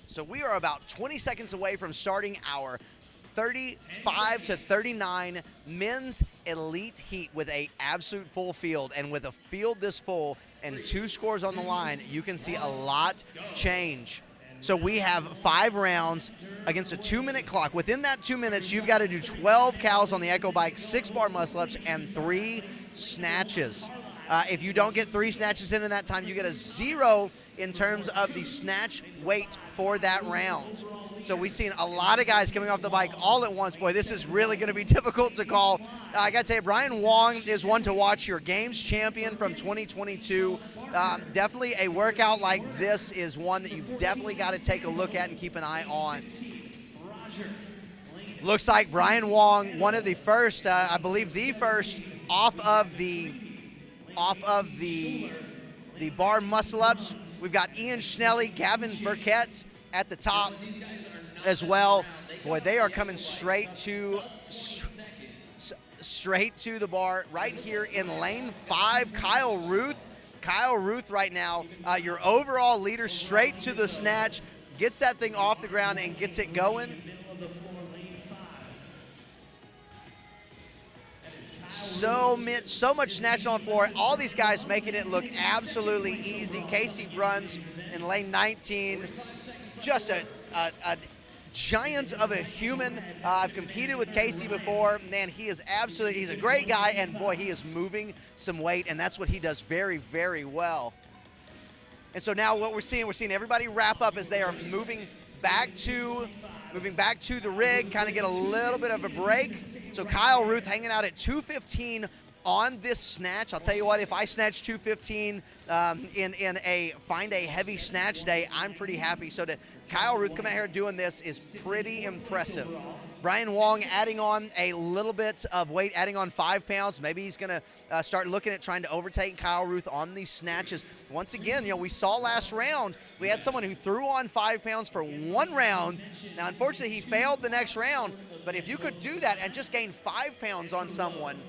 So we are about 20 seconds away from starting our 35 to 39 men's elite heat with a absolute full field. And with a field this full and 2 scores on the line, you can see a lot change. So we have 5 rounds against a 2-minute clock. Within that 2 minutes, you've got to do 12 cows on the Echo Bike, 6 bar muscle-ups, and 3 snatches. If you don't get 3 snatches in that time, you get a 0 in terms of the snatch weight for that round. So we've seen a lot of guys coming off the bike all at once. Boy, this is really going to be difficult to call. I got to say, Brian Wong is one to watch, your games champion from 2022. Definitely a workout like this is one that you've definitely got to take a look at and keep an eye on. Looks like Brian Wong, one of the first, I believe the first, off of the bar muscle-ups. We've got Ian Schnelly, Gavin Burkett at the top as well. Boy, they are coming straight to the bar right here in lane 5. Kyle Ruth right now, your overall leader, straight to the snatch, gets that thing off the ground and gets it going. So much snatching on the floor. All these guys making it look absolutely easy. Casey Bruns in lane 19, just a giant of a human. I've competed with Casey before. Man, he's a great guy, and boy, he is moving some weight, and that's what he does very, very well. And so now what we're seeing everybody wrap up as they are moving back to the rig, kind of get a little bit of a break. So Kyle Ruth hanging out at 2:15 on this snatch. I'll tell you what, if I snatch 2:15 in a find a heavy snatch day, I'm pretty happy. So to Kyle Ruth come out here doing this is pretty impressive. Brian Wong adding on a little bit of weight, adding on 5 pounds. Maybe he's going to start looking at trying to overtake Kyle Ruth on these snatches. Once again, we saw last round, we had someone who threw on 5 pounds for 1 round. Now, unfortunately, he failed the next round. But if you could do that and just gain 5 pounds on someone,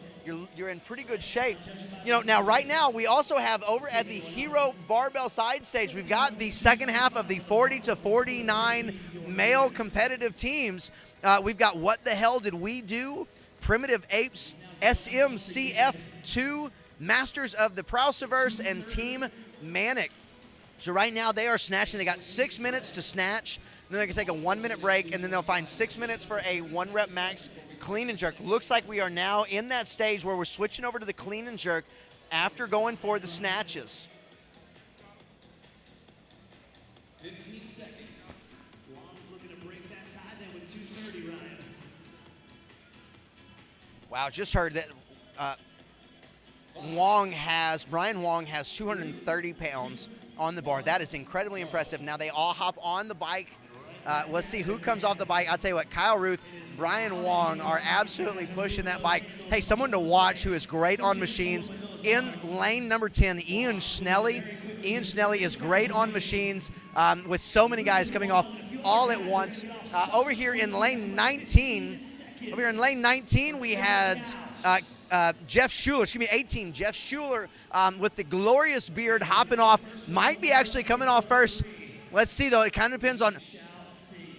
you're in pretty good shape. Now right now we also have over at the Hero Barbell Side Stage, we've got the second half of the 40 to 49 male competitive teams. We've got What the Hell Did We Do, Primitive Apes, SMCF2, Masters of the Prowsiverse, and Team Manic. So right now they are snatching. They got 6 minutes to snatch. Then they can take a 1-minute break, and then they'll find 6 minutes for a 1-rep max clean and jerk. Looks like we are now in that stage where we're switching over to the clean and jerk after going for the snatches. 15 seconds. Long's looking to break that tie then with 2:30, Ryan. Wow, just heard that Brian Wong has 230 pounds on the bar. That is incredibly impressive. Now they all hop on the bike. Let's see who comes off the bike. I'll tell you what, Kyle Ruth, Brian Wong are absolutely pushing that bike. Hey, someone to watch who is great on machines. In lane number 10, Ian Schnelly. Ian Schnelly is great on machines with so many guys coming off all at once. Over here in lane 19, we had Jeff Schuler, 18, Jeff Schuler with the glorious beard hopping off. Might be actually coming off first. Let's see, though. It kind of depends on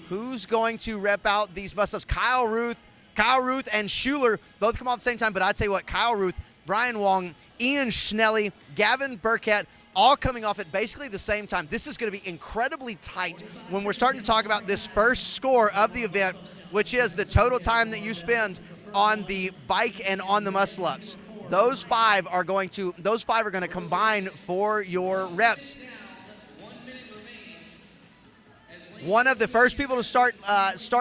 who's going to rep out these muscle-ups. Kyle Ruth and Schuler both come off at the same time, but I'll tell you what, Kyle Ruth, Brian Wong, Ian Schnelly, Gavin Burkett, all coming off at basically the same time. This is going to be incredibly tight when we're starting to talk about this first score of the event, which is the total time that you spend on the bike and on the muscle-ups. Those five are going to combine for your reps. One of the first people to start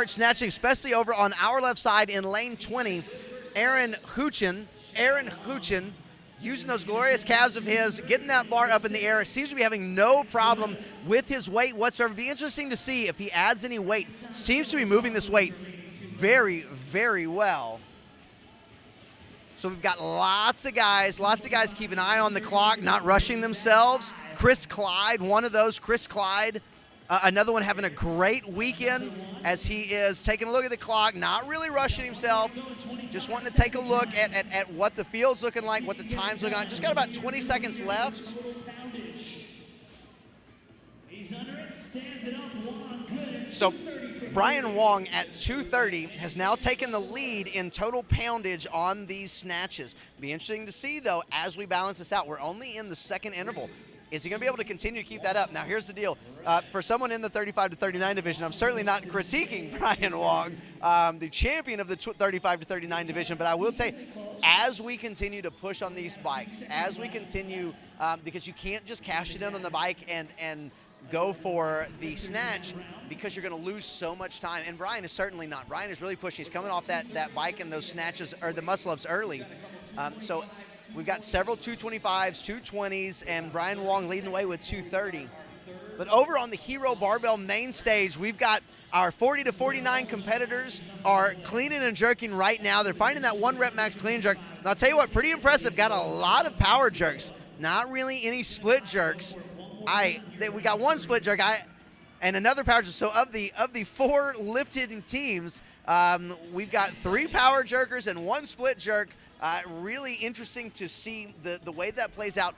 snatching, especially over on our left side in lane 20, Aaron Huchin, using those glorious calves of his, getting that bar up in the air. Seems to be having no problem with his weight whatsoever. It'd be interesting to see if he adds any weight. Seems to be moving this weight very, very well. So we've got lots of guys keep an eye on the clock, not rushing themselves. Chris Clyde, one of those, another one having a great weekend as he is taking a look at the clock, not really rushing himself, just wanting to take a look at what the field's looking like, what the time's looking like. Just got about 20 seconds left. He's under it, stands it up, Wong So Brian Wong at 230 has now taken the lead in total poundage on these snatches. Be interesting to see, though, as we balance this out. We're only in the second interval. Is he going to be able to continue to keep that up? Now, here's the deal. For someone in the 35 to 39 division, I'm certainly not critiquing Brian Wong, the champion of the 35 to 39 division, but I will say, as we continue to push on these bikes, as we continue, because you can't just cash it in on the bike and go for the snatch because you're going to lose so much time. And Brian is certainly not. Brian is really pushing. He's coming off that bike and those snatches, or the muscle-ups early. So we've got several 225s, 220s, and Brian Wong leading the way with 230. But over on the Hero Barbell main stage, we've got our 40 to 49 competitors are cleaning and jerking right now. They're finding that 1 rep max clean and jerk. And I'll tell you what, pretty impressive. Got a lot of power jerks, not really any split jerks. We got 1 split jerk and another power jerk. So of the 4 lifted teams, we've got 3 power jerkers and 1 split jerk. Really interesting to see the way that plays out.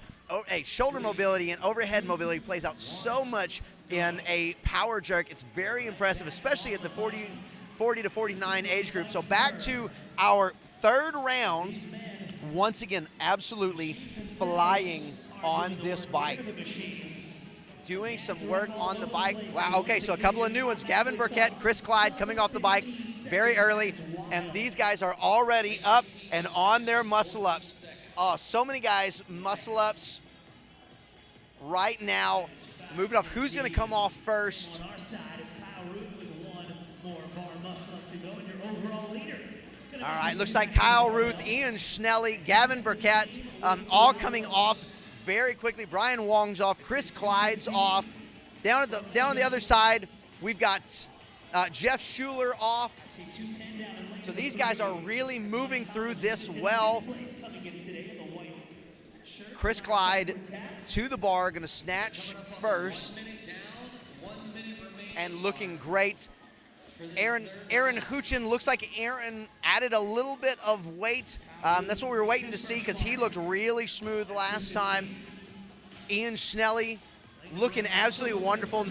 Shoulder mobility and overhead mobility plays out so much in a power jerk. It's very impressive, especially at the 40 to 49 age group. So back to our third round. Once again, absolutely flying on this bike. Doing some work on the bike. Wow, okay, so a couple of new ones. Gavin Burkett, Chris Clyde coming off the bike very early, and these guys are already up and on their muscle-ups. Oh, so many guys muscle-ups right now. Moving off. Who's going to come off first? On our side is Kyle Ruth with 1 more bar muscle-up to go, and your overall leader. All right, looks like Kyle Ruth, Ian Schnelly, Gavin Burkett, all coming off very quickly. Brian Wong's off. Chris Clyde's off. Down on the other side, we've got Jeff Schuler off. So these guys are really moving through this well. Chris Clyde to the bar, going to snatch first. And looking great. Aaron Huchin, looks like Aaron added a little bit of weight. That's what we were waiting to see because he looked really smooth last time. Ian Schnelly looking absolutely wonderful.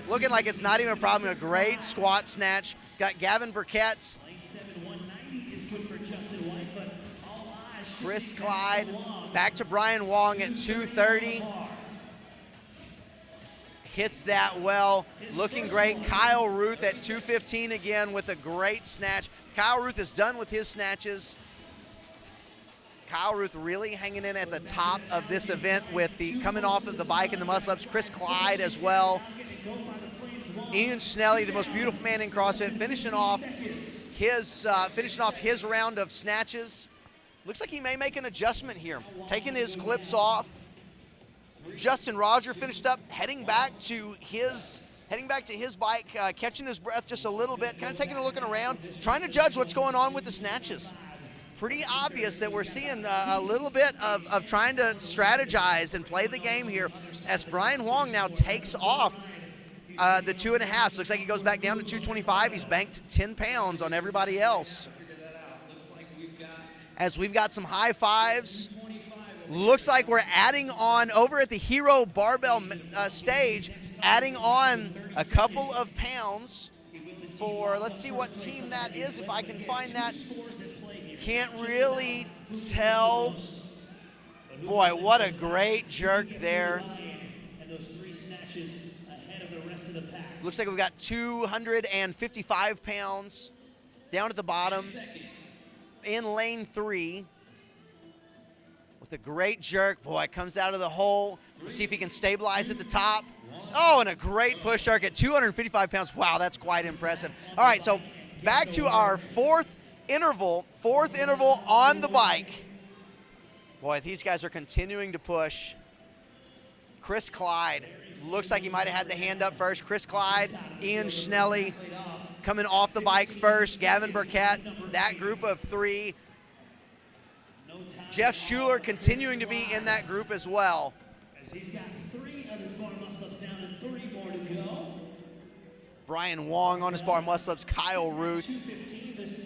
Looking like it's not even a problem. A great squat snatch. Got Gavin Burkett. Chris Clyde. Back to Brian Wong at 230. Hits that well. Looking great. Kyle Ruth at 215 again with a great snatch. Kyle Ruth is done with his snatches. Kyle Ruth really hanging in at the top of this event with the coming off of the bike and the muscle-ups. Chris Clyde as well. Ian Schnelly, the most beautiful man in CrossFit, finishing off his round of snatches. Looks like he may make an adjustment here. Taking his clips off. Justin Roger finished up, heading back to his bike, catching his breath just a little bit, kind of taking a look around, trying to judge what's going on with the snatches. Pretty obvious that we're seeing a little bit of trying to strategize and play the game here as Brian Wong now takes off the 2.5. So looks like he goes back down to 225. He's banked 10 pounds on everybody else. As we've got some high fives. Looks like we're adding on over at the Hero Barbell stage, adding on a couple of pounds for, let's see what team that is, if I can find that. Can't really tell. Boy, what a great jerk there. Looks like we've got 255 pounds down at the bottom in lane 3. With a great jerk. Boy, comes out of the hole. We'll see if he can stabilize at the top. Oh, and a great push jerk at 255 pounds. Wow, that's quite impressive. All right, so back to our fourth interval on the bike. Boy, these guys are continuing to push. Chris Clyde. Looks like he might have had the hand up first. Chris Clyde, Ian Schnelly coming off the bike first. Gavin Burkett, that group of 3. Jeff Schuler continuing to be in that group as well. As he's got 3 of his bar muscle-ups down and 3 more to go. Brian Wong on his bar muscle-ups. Kyle Ruth.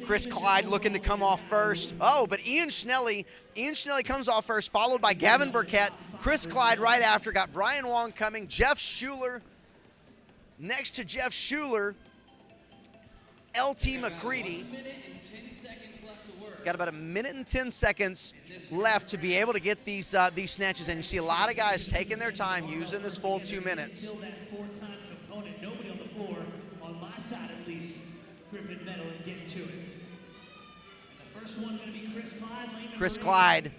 Chris Clyde looking to come off first. Oh, but Ian Schnelly comes off first, followed by Gavin Burkett. Chris Clyde right after. Got Brian Wong coming. Jeff Schuler. Next to Jeff Schuler, LT McCready. Got about a minute and 10 seconds left to be able to get these snatches in. You see a lot of guys taking their time using this full 2 minutes. Still that 4-time component. Nobody on the floor, on my side at least, gripping metal and getting to it. And the first one going to be Chris Clyde. Chris Clyde,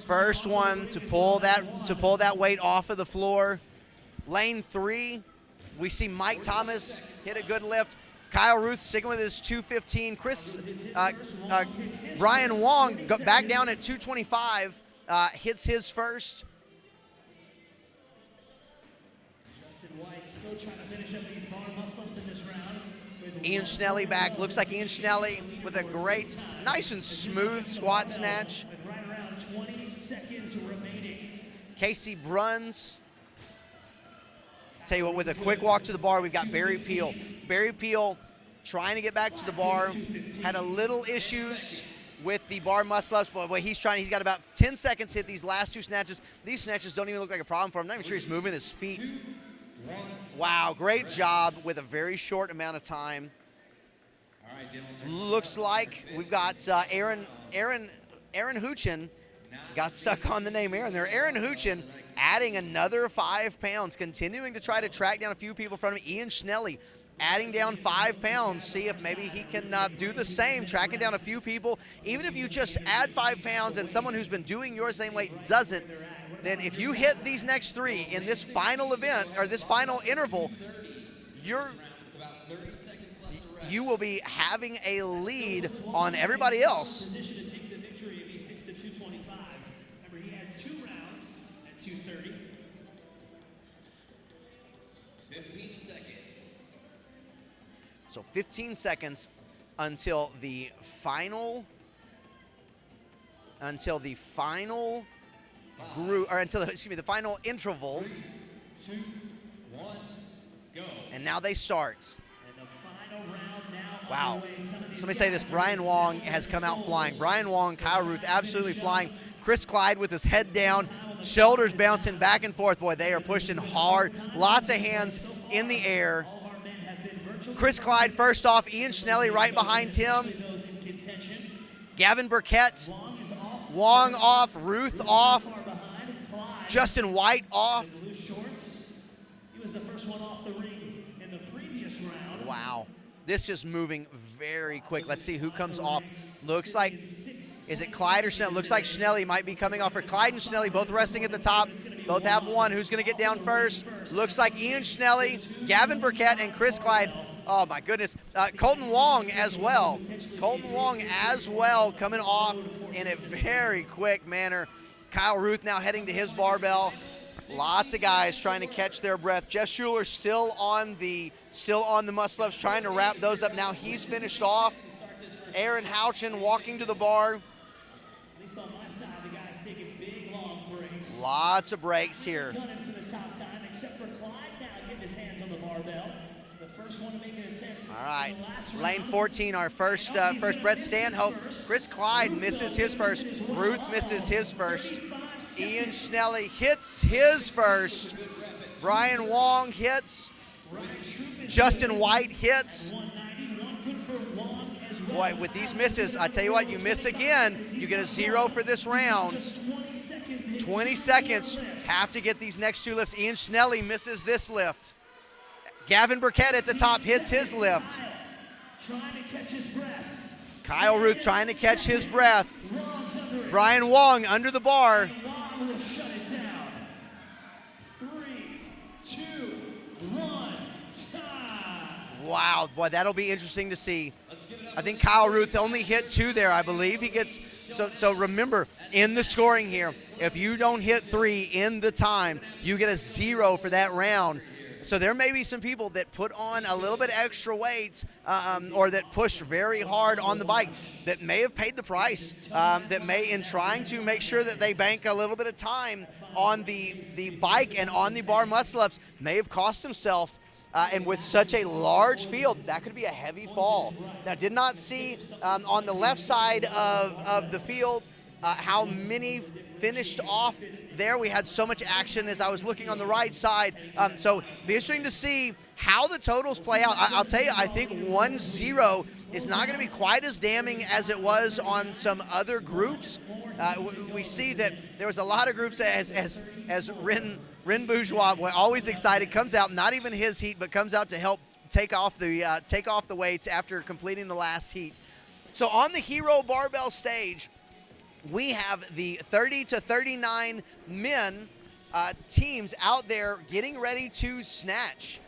first one to pull that weight off of the floor. Lane 3, we see Mike Thomas hit a good lift. Kyle Ruth sticking with his 215. Brian Wong back down at 225, hits his first. Justin White still trying to finish up these bar muscle-ups in this round. Ian Schnelly back. Looks like Ian Schnelly with a great, nice and smooth squat snatch. With right around 20 seconds remaining. Casey Bruns. Tell you what, with a quick walk to the bar, we've got Barry Peel. Barry Peel trying to get back to the bar. Had a little issues with the bar muscle-ups, but he's got about 10 seconds to hit these last 2 snatches. These snatches don't even look like a problem for him. I'm not even sure he's moving his feet. Wow, great job with a very short amount of time. Looks like we've got Aaron Huchin. Got stuck on the name Aaron there. Aaron Huchin adding another 5 pounds, continuing to try to track down a few people from him. Ian Schnelly adding down 5 pounds, see if maybe he can do the same, tracking down a few people. Even if you just add 5 pounds and someone who's been doing your same weight doesn't, then if you hit these next 3 in this final event or this final interval, you will be having a lead on everybody else. Position to take the victory if he sticks to 225. Remember, he had 2 rounds at 230. 15 seconds. So 15 seconds until the final group, or until the final interval. 3, 2, 1, go. And now they start. And the final round now Wow. underway. Some of these So let me say this, Brian Wong has come out flying. Brian Wong, Kyle Ruth absolutely flying. Chris Clyde with his head down, shoulders bouncing back and forth. Boy, they are pushing hard. Lots of hands in the air. all of our men have been virtually Chris Clyde first off, Ian Schnelly right behind him. those in contention. Gavin Burkett, Long is off. Wong off, Ruth off, Far behind. Clyde. Justin White off. Blue shorts. He was the first one off the ring in the previous round. Wow, this is moving very quick. Let's see who comes off. Looks like, is it Clyde or Schnelly? Looks like Schnelly might be coming off for Clyde and Schnelly, both resting at the top. Both have one. Who's going to get down first? Looks like Ian Schnelly, Gavin Burkett, and Chris Clyde. Oh, my goodness. Colton Wong as well. Colton Wong as well coming off in a very quick manner. Kyle Ruth now heading to his barbell. Lots of guys trying to catch their breath. Jeff Schuler still on the muscle-ups, trying to wrap those up. Now he's finished off. Aaron Houchin walking to the bar. At least on my side, the guys taking big, long breaks. Lots of breaks here. Gunning for the top time, except for Clyde now getting his hands on the barbell. The first one to make an attempt. All right, in the last lane round. 14, our first Brett Stanhope. Chris Clyde misses his first. Ruth misses his first. Ian Schnelly hits his first. Brian Wong hits. Justin White hits. 191, good for Wong as well. Boy, with these misses, I tell you what, you miss again, you get a 0 for this round. 20 seconds. 20 seconds, have to get these next 2 lifts. Ian Schnelly misses this lift. Gavin Burkett at the top hits his lift. Trying to catch his breath. Kyle Ruth trying to catch his breath. Wong's under it. Brian Wong under the bar. Wong will shut it down. 3, 2, 1, time. Wow, boy, that'll be interesting to see. I think Kyle Ruth only hit 2 there, I believe. He gets, so remember, in the scoring here, if you don't hit 3 in the time, you get a 0 for that round. So there may be some people that put on a little bit extra weight or that push very hard on the bike that may have paid the price, that may, in trying to make sure that they bank a little bit of time on the bike and on the bar muscle-ups, may have cost himself. And with such a large field, that could be a heavy fall. Now, did not see on the left side of the field how many finished off there. We had so much action as I was looking on the right side. So be interesting to see how the totals play out. I'll tell you, I think 1-0 is not going to be quite as damning as it was on some other groups. We see that there was a lot of groups as Rin Bourgeois, boy, always excited, comes out, not even his heat, but comes out to help take off the weights after completing the last heat. So on the Hero Barbell stage, we have the 30 to 39 men teams out there getting ready to snatch.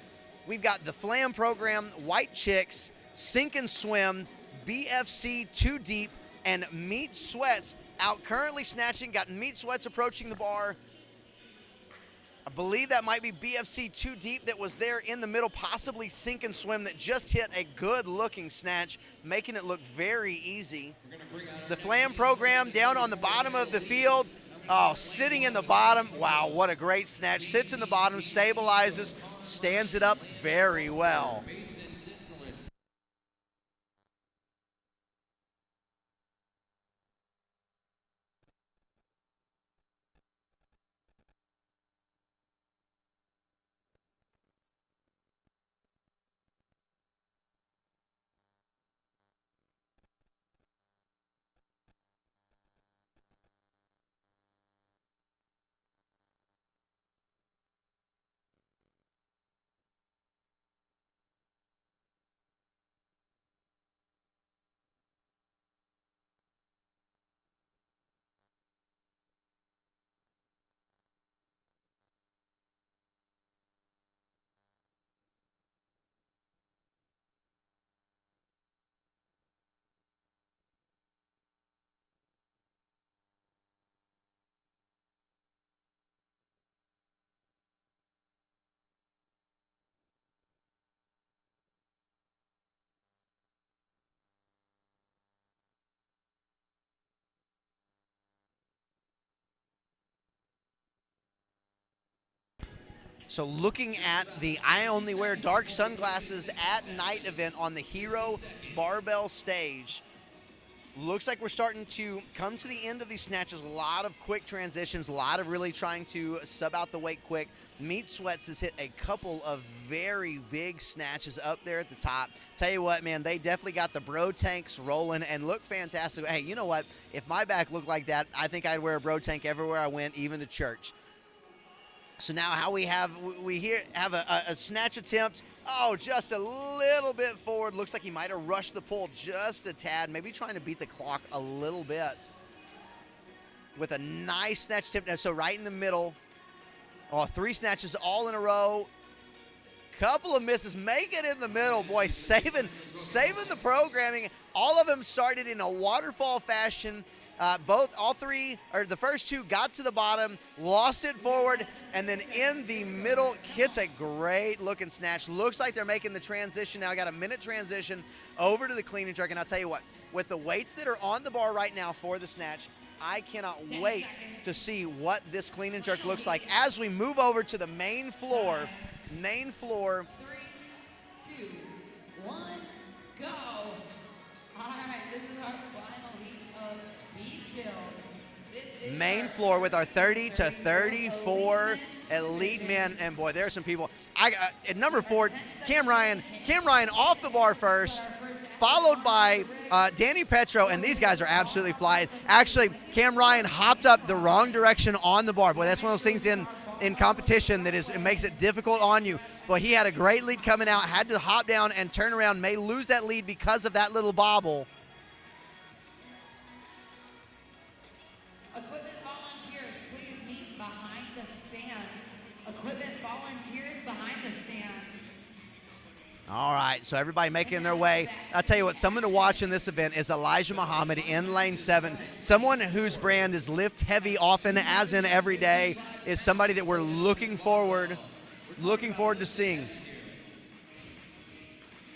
We've got the Flam program, White Chicks, Sink and Swim, BFC 2 Deep, and Meat Sweats out currently snatching. Got Meat Sweats approaching the bar. I believe that might be BFC 2 Deep that was there in the middle, possibly Sink and Swim that just hit a good-looking snatch, making it look very easy. The Flam program down on the bottom of the field. Oh, sitting in the bottom. Wow, what a great snatch. Sits in the bottom, stabilizes, stands it up very well. So looking at the I Only Wear Dark Sunglasses at Night event on the Hero Barbell stage, looks like we're starting to come to the end of these snatches. A lot of quick transitions, a lot of really trying to sub out the weight quick. Meat Sweats has hit a couple of very big snatches up there at the top. Tell you what, man, they definitely got the bro tanks rolling and look fantastic. Hey, you know what? If my back looked like that, I think I'd wear a bro tank everywhere I went, even to church. So now how we have a snatch attempt. Oh, just a little bit forward. Looks like he might have rushed the pull just a tad, maybe trying to beat the clock a little bit. With a nice snatch attempt. So right in the middle. Oh, 3 snatches all in a row. Couple of misses. Make it in the middle. Boy, saving the programming. All of them started in a waterfall fashion. The first 2 got to the bottom, lost it forward, and then in the middle, hits a great looking snatch. Looks like they're making the transition now. Got a minute transition over to the clean and jerk. And I'll tell you what, with the weights that are on the bar right now for the snatch, I cannot wait to see what this clean and jerk looks like as we move over to the main floor. 3, 2, 1, go. All right, this is our final heat of speed kills. Main floor with our 30 to 34 elite men, and boy, there are some people. At number 4, Cam Ryan off the bar first, followed by Danny Petro, and these guys are absolutely flying. Actually, Cam Ryan hopped up the wrong direction on the bar. Boy, that's one of those things in competition that it makes it difficult on you. But he had a great lead coming out, had to hop down and turn around, may lose that lead because of that little bobble. Equipment volunteers, please meet behind the stands. Equipment volunteers behind the stands. All right, so everybody making their way. I'll tell you what, someone to watch in this event is Elijah Muhammad in lane 7. Someone whose brand is lift heavy often, as in every day, is somebody that we're looking forward to seeing.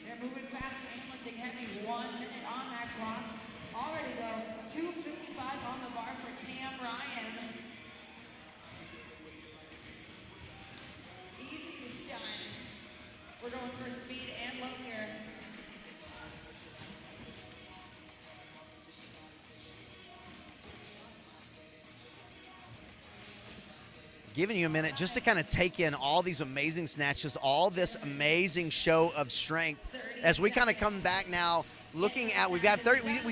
They're moving fast and lifting heavy. 1 minute on that clock. Already though, 2:55 on the bar for Cam Ryan. Easy is done. We're going for speed and load here. giving you a minute just to kind of take in all these amazing snatches, all this amazing show of strength. As we kind of come back now, looking at, we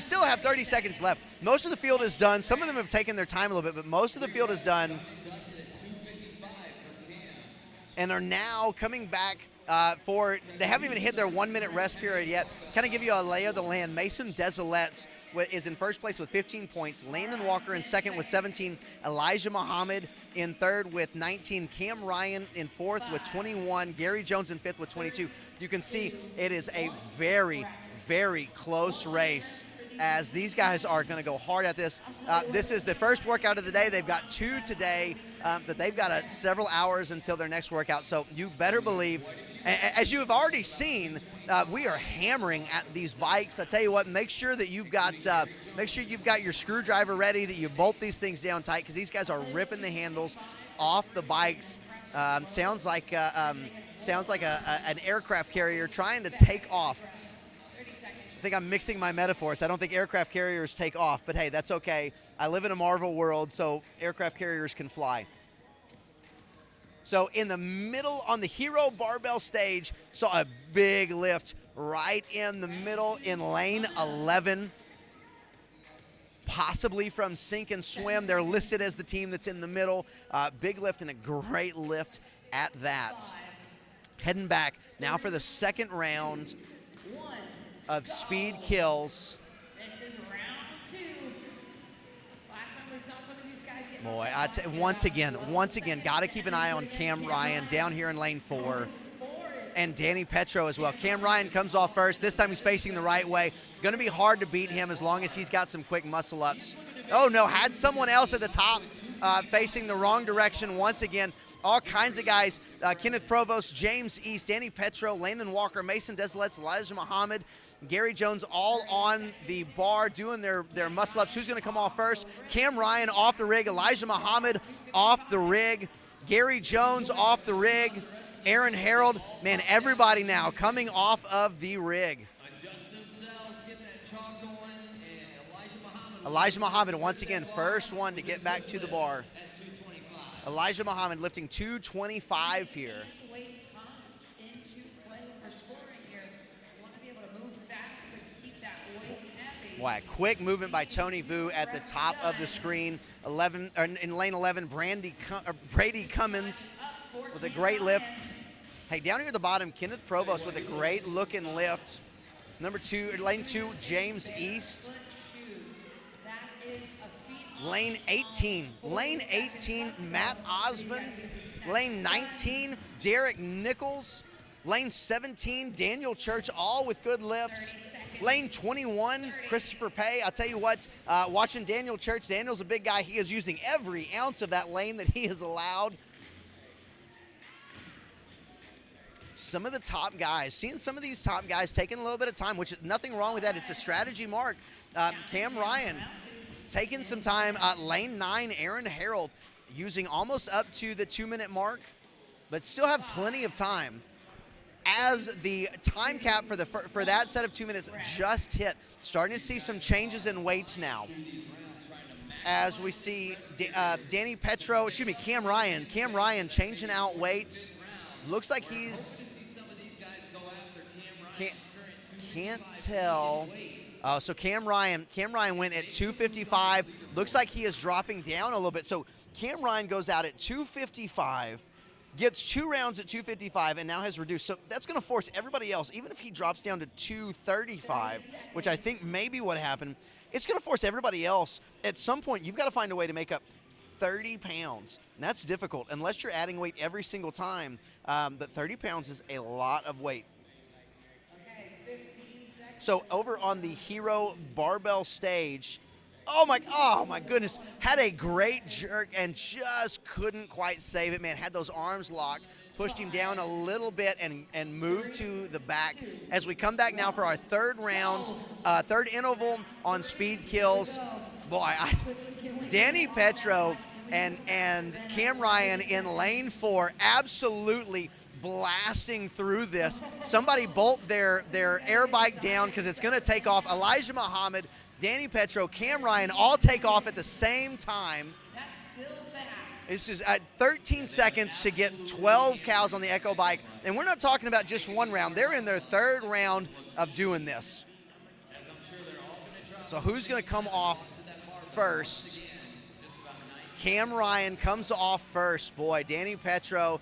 still have 30 seconds left. Most of the field is done. Some of them have taken their time a little bit, but most of the field is done. And are now coming back they haven't even hit their 1 minute rest period yet. Kind of give you a lay of the land. Mason Desilets is in first place with 15 points. Landon Walker in second with 17. Elijah Muhammad in third with 19. Cam Ryan in fourth with 21. Gary Jones in fifth with 22. You can see it is a very, very close race as these guys are going to go hard at this. This is the first workout of the day. They've got two today that they've got several hours until their next workout. So you better believe, as you have already seen, we are hammering at these bikes. I tell you what, make sure you've got your screwdriver ready, that you bolt these things down tight, because these guys are ripping the handles off the bikes. Sounds like an aircraft carrier trying to take off. I think I'm mixing my metaphors. I don't think aircraft carriers take off, but hey, that's okay. I live in a Marvel world, so aircraft carriers can fly. So in the middle on the Hero Barbell stage, saw a big lift right in the middle in lane 11, possibly from Sink and Swim. They're listed as the team that's in the middle. Big lift and a great lift at that. Heading back now for the second round of speed kills. This is round 2. Last time we saw some of these guys get Boy, I'd say once again, got to keep an eye on Cam Ryan down here in lane 4. And Danny Petro as well. Cam Ryan comes off first. This time he's facing the right way. Going to be hard to beat him as long as he's got some quick muscle ups. Oh no, had someone else at the top facing the wrong direction once again. All kinds of guys, Kenneth Provost, James East, Danny Petro, Landon Walker, Mason Desilets, Elijah Muhammad, Gary Jones all on the bar doing their muscle ups. Who's going to come off first? Cam Ryan off the rig, Elijah Muhammad off the rig, Gary Jones off the rig, Aaron Harold. Man, everybody now coming off of the rig. Elijah Muhammad once again, first one to get back to the bar. Elijah Muhammad lifting 225 here. Wow, quick movement by Tony Vu at the top of the screen. In lane 11, Brady Cummins with a great lift. Hey, down here at the bottom, Kenneth Provost with a great looking lift. Lane 2, James East. Lane 18, Matt Osmond. Lane 19, Derek Nichols. Lane 17, Daniel Church, all with good lifts. Lane 21, Christopher Pay. I'll tell you what, watching Daniel Church, Daniel's a big guy. He is using every ounce of that lane that he is allowed. Some of the top guys, seeing some of these top guys taking a little bit of time, which is nothing wrong with that. It's a strategy mark. Cam Ryan taking some time. Lane 9, Aaron Harold, using almost up to the 2-minute mark, but still have plenty of time. As the time cap for that set of 2 minutes just hit, starting to see some changes in weights now. As we see Cam Ryan changing out weights. Looks like he's, can't tell. So Cam Ryan went at 255. Looks like he is dropping down a little bit. So Cam Ryan goes out at 255. Gets 2 rounds at 255 and now has reduced. So that's going to force everybody else, even if he drops down to 235, which I think may be what happened, it's going to force everybody else. At some point, you've got to find a way to make up 30 pounds. And that's difficult unless you're adding weight every single time. But 30 pounds is a lot of weight. So over on the Hero Barbell stage, oh my goodness, had a great jerk and just couldn't quite save it, man. Had those arms locked, pushed him down a little bit and moved to the back. As we come back now for our third round, third interval on speed kills. Boy, Danny Petro and Cam Ryan in lane 4 absolutely blasting through this. Somebody bolt their air bike down because it's going to take off. Elijah Muhammad, Danny Petro, Cam Ryan all take off at the same time. That's still fast. This is at 13 seconds to get 12 cows on the Echo Bike. And we're not talking about just one round. They're in their third round of doing this. So who's going to come off first? Cam Ryan comes off first. Boy, Danny Petro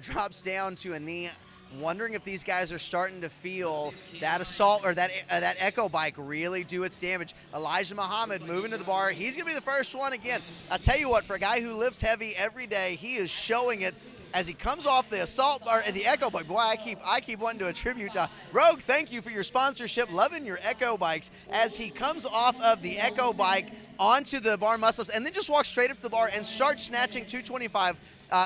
drops down to a knee. Wondering if these guys are starting to feel that assault or that Echo Bike really do its damage. Elijah Muhammad moving to the bar. He's going to be the first one again. I'll tell you what, for a guy who lifts heavy every day, he is showing it as he comes off the assault or the Echo Bike. Boy, I keep wanting to attribute Rogue. Thank you for your sponsorship. Loving your Echo Bikes as he comes off of the Echo Bike onto the bar muscle-ups and then just walks straight up to the bar and starts snatching 225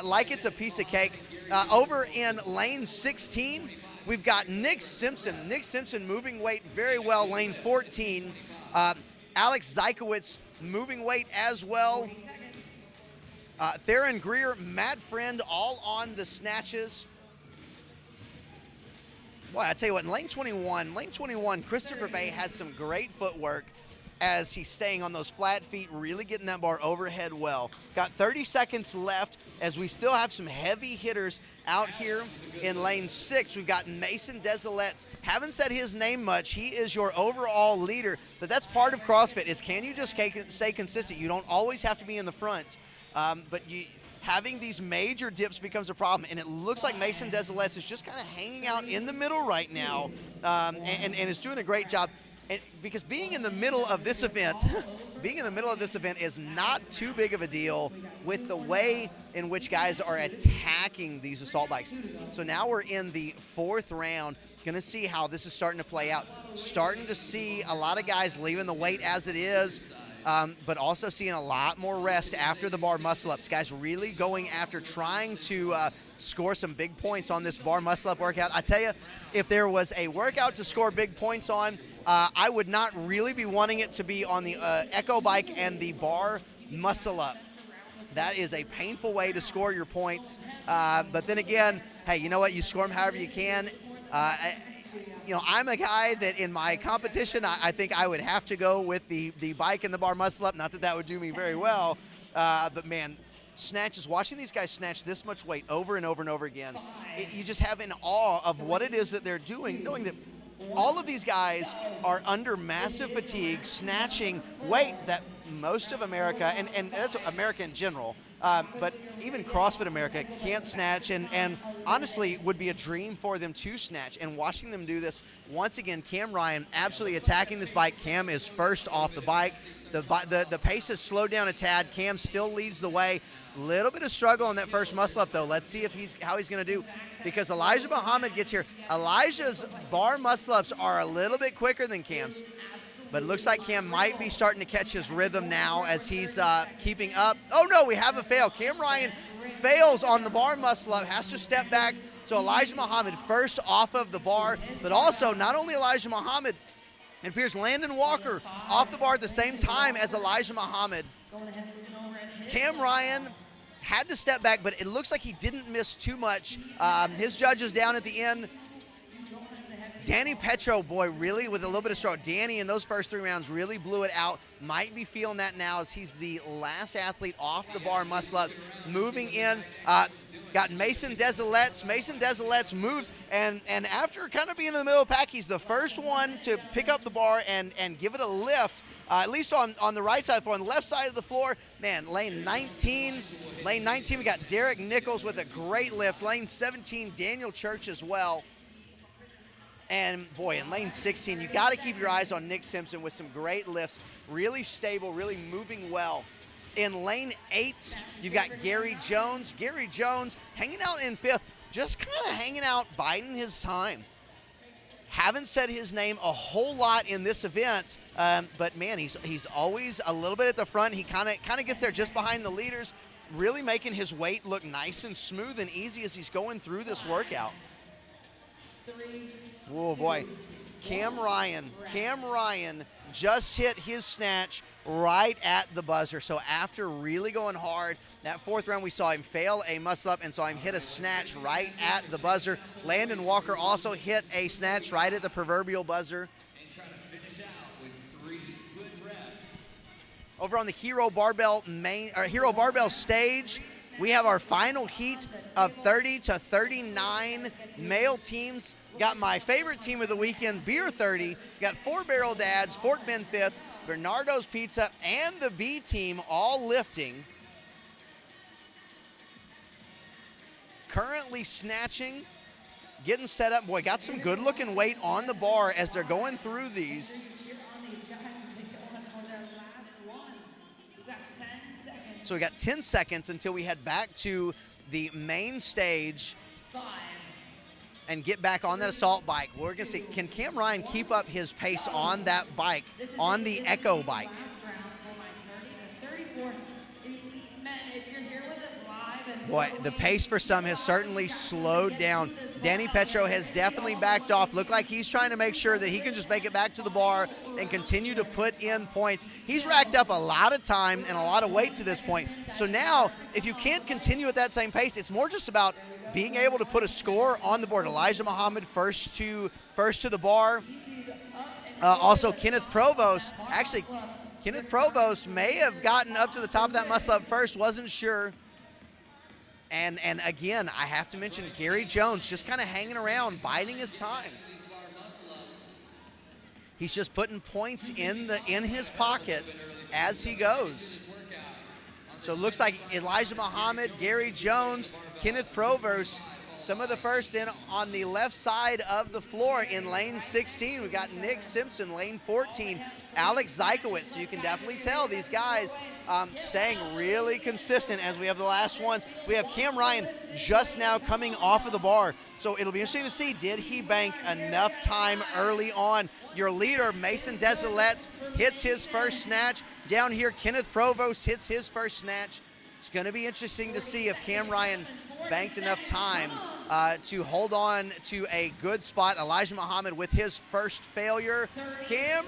like it's a piece of cake. Over in lane 16, we've got Nick Simpson. Nick Simpson moving weight very well, lane 14. Alex Zykowitz moving weight as well. Theron Greer, Matt Friend, all on the snatches. Boy, I tell you what, in lane 21, Christopher Bay has some great footwork as he's staying on those flat feet, really getting that bar overhead well. Got 30 seconds left as we still have some heavy hitters out here in lane 6. We've got Mason Desilets. Haven't said his name much. He is your overall leader, but that's part of CrossFit is can you just stay consistent? You don't always have to be in the front, but having these major dips becomes a problem, and it looks like Mason Desilets is just kind of hanging out in the middle right now and is doing a great job. And because being in the middle of this event is not too big of a deal with the way in which guys are attacking these assault bikes. So now we're in the 4th round. Going to see how this is starting to play out. Starting to see a lot of guys leaving the weight as it is, but also seeing a lot more rest after the bar muscle-ups. Guys really going after trying to score some big points on this bar muscle-up workout. I tell you, if there was a workout to score big points on, I would not really be wanting it to be on the Echo Bike and the bar muscle-up. That is a painful way to score your points. But then again, hey, you know what? You score them however you can. I'm a guy that in my competition, I think I would have to go with the bike and the bar muscle-up. Not that that would do me very well, but man, snatches, watching these guys snatch this much weight over and over and over again, you just have an awe of what it is that they're doing, knowing that all of these guys are under massive fatigue, snatching weight that most of America, and that's America in general, but even CrossFit America can't snatch, and honestly would be a dream for them to snatch. And watching them do this, once again, Cam Ryan absolutely attacking this bike. Cam is first off the bike. The pace has slowed down a tad. Cam still leads the way. Little bit of struggle on that first muscle-up, though. Let's see if how he's going to do, because Elijah Muhammad gets here. Elijah's bar muscle-ups are a little bit quicker than Cam's, but it looks like Cam might be starting to catch his rhythm now as he's keeping up. Oh, no, we have a fail. Cam Ryan fails on the bar muscle-up, has to step back. So Elijah Muhammad first off of the bar, but also not only Elijah Muhammad, it appears Landon Walker off the bar at the same time as Elijah Muhammad. Cam Ryan had to step back, but it looks like he didn't miss too much. His judges down at the end. Danny Petro, boy, really with a little bit of struggle. Danny in those first 3 rounds really blew it out. Might be feeling that now as he's the last athlete off the bar muscle-ups. Moving in, got Mason Desilets. Mason Desilets moves, and after kind of being in the middle of the pack, he's the first one to pick up the bar and give it a lift, at least on the right side of the floor. On the left side of the floor, man, lane 19, we got Derek Nichols with a great lift. Lane 17, Daniel Church as well. And boy, in lane 16, you got to keep your eyes on Nick Simpson with some great lifts, really stable, really moving well. In lane 8, you've got Gary Jones. Gary Jones hanging out in 5th, just kind of hanging out, biding his time. Haven't said his name a whole lot in this event, but man, he's always a little bit at the front. He kind of gets there just behind the leaders, really making his weight look nice and smooth and easy as he's going through this workout. Oh boy, Cam Ryan just hit his snatch right at the buzzer. So after really going hard, that 4th round we saw him fail a muscle-up and saw him hit a snatch right at the buzzer. Landon Walker also hit a snatch right at the proverbial buzzer. And try to finish out with 3 good reps. over on the Hero Barbell Hero Barbell stage, we have our final heat of 30 to 39 male teams. Got my favorite team of the weekend, Beer 30. Got 4 Barrel Dads, Fort Bend 5th, Bernardo's Pizza, and the B team all lifting. Currently snatching, getting set up. Boy, got some good looking weight on the bar as they're going through these. So we got 10 seconds until we head back to the main stage and get back on that assault bike. We're gonna see, can Cam Ryan keep up his pace on that bike, on the Echo bike? Boy, the pace for some has certainly slowed down. Danny Petro has definitely backed off. Looked like he's trying to make sure that he can just make it back to the bar and continue to put in points. He's racked up a lot of time and a lot of weight to this point. So now, if you can't continue at that same pace, it's more just about being able to put a score on the board. Elijah Muhammad first to the bar. Also, Kenneth Provost. Actually, Kenneth Provost may have gotten up to the top of that muscle up first, wasn't sure. And again, I have to mention Gary Jones just kind of hanging around, biding his time. He's just putting points in his pocket as he goes. So it looks like Elijah Muhammad, Gary Jones, Kenneth Provost, some of the first. Then on the left side of the floor in lane 16, we got Nick Simpson, lane 14, Alex Zykowitz. So you can definitely tell these guys staying really consistent as we have the last ones. We have Cam Ryan just now coming off of the bar. So it'll be interesting to see, did he bank enough time early on? Your leader, Mason Desilets, hits his first snatch. Down here, Kenneth Provost hits his first snatch. It's going to be interesting to see if Cam Ryan banked enough time to hold on to a good spot. Elijah Muhammad with his first failure. Cam,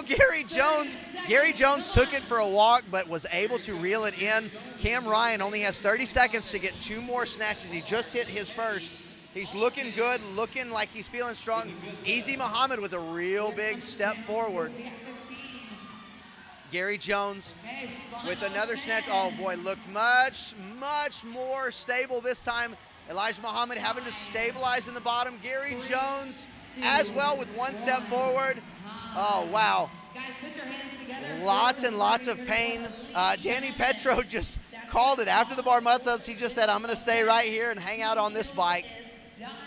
Gary Jones. Gary Jones took it for a walk but was able to reel it in. Cam Ryan only has 30 seconds to get 2 more snatches. He just hit his first. He's looking good, looking like he's feeling strong. Easy Muhammad with a real big step forward. Gary Jones with another snatch. Oh boy, looked much, much more stable this time. Elijah Muhammad having to stabilize in the bottom. Gary Jones as well with 1 step forward. Oh wow. Lots and lots of pain. Danny Petro just called it after the bar muscle-ups. He just said, I'm gonna stay right here and hang out on this bike.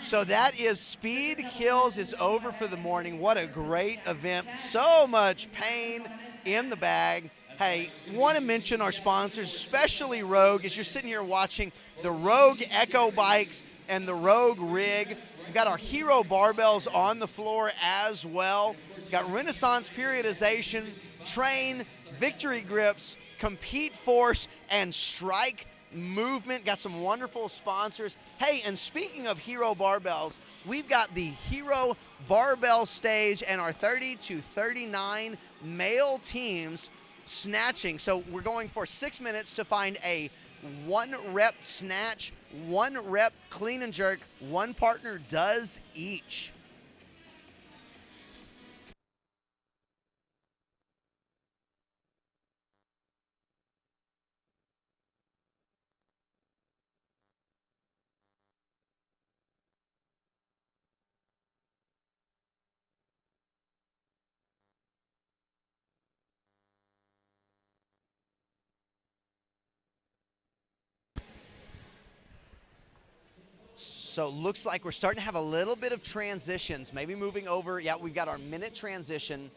So that is Speed Kills is over for the morning. What a great event. So much pain in the bag. Hey, want to mention our sponsors, especially Rogue, as you're sitting here watching the Rogue Echo bikes and the Rogue rig. We've got our Hero barbells on the floor as well. We've got Renaissance periodization, Train, Victory grips, Compete Force, and Strike Movement. Got some wonderful sponsors. Hey, and speaking of Hero barbells, we've got the Hero barbell stage and our 30 to 39 male teams snatching. So we're going for 6 minutes to find a 1 rep snatch, 1 rep clean and jerk. One partner does each. So it looks like we're starting to have a little bit of transitions, maybe moving over. Yeah, we've got our minute transition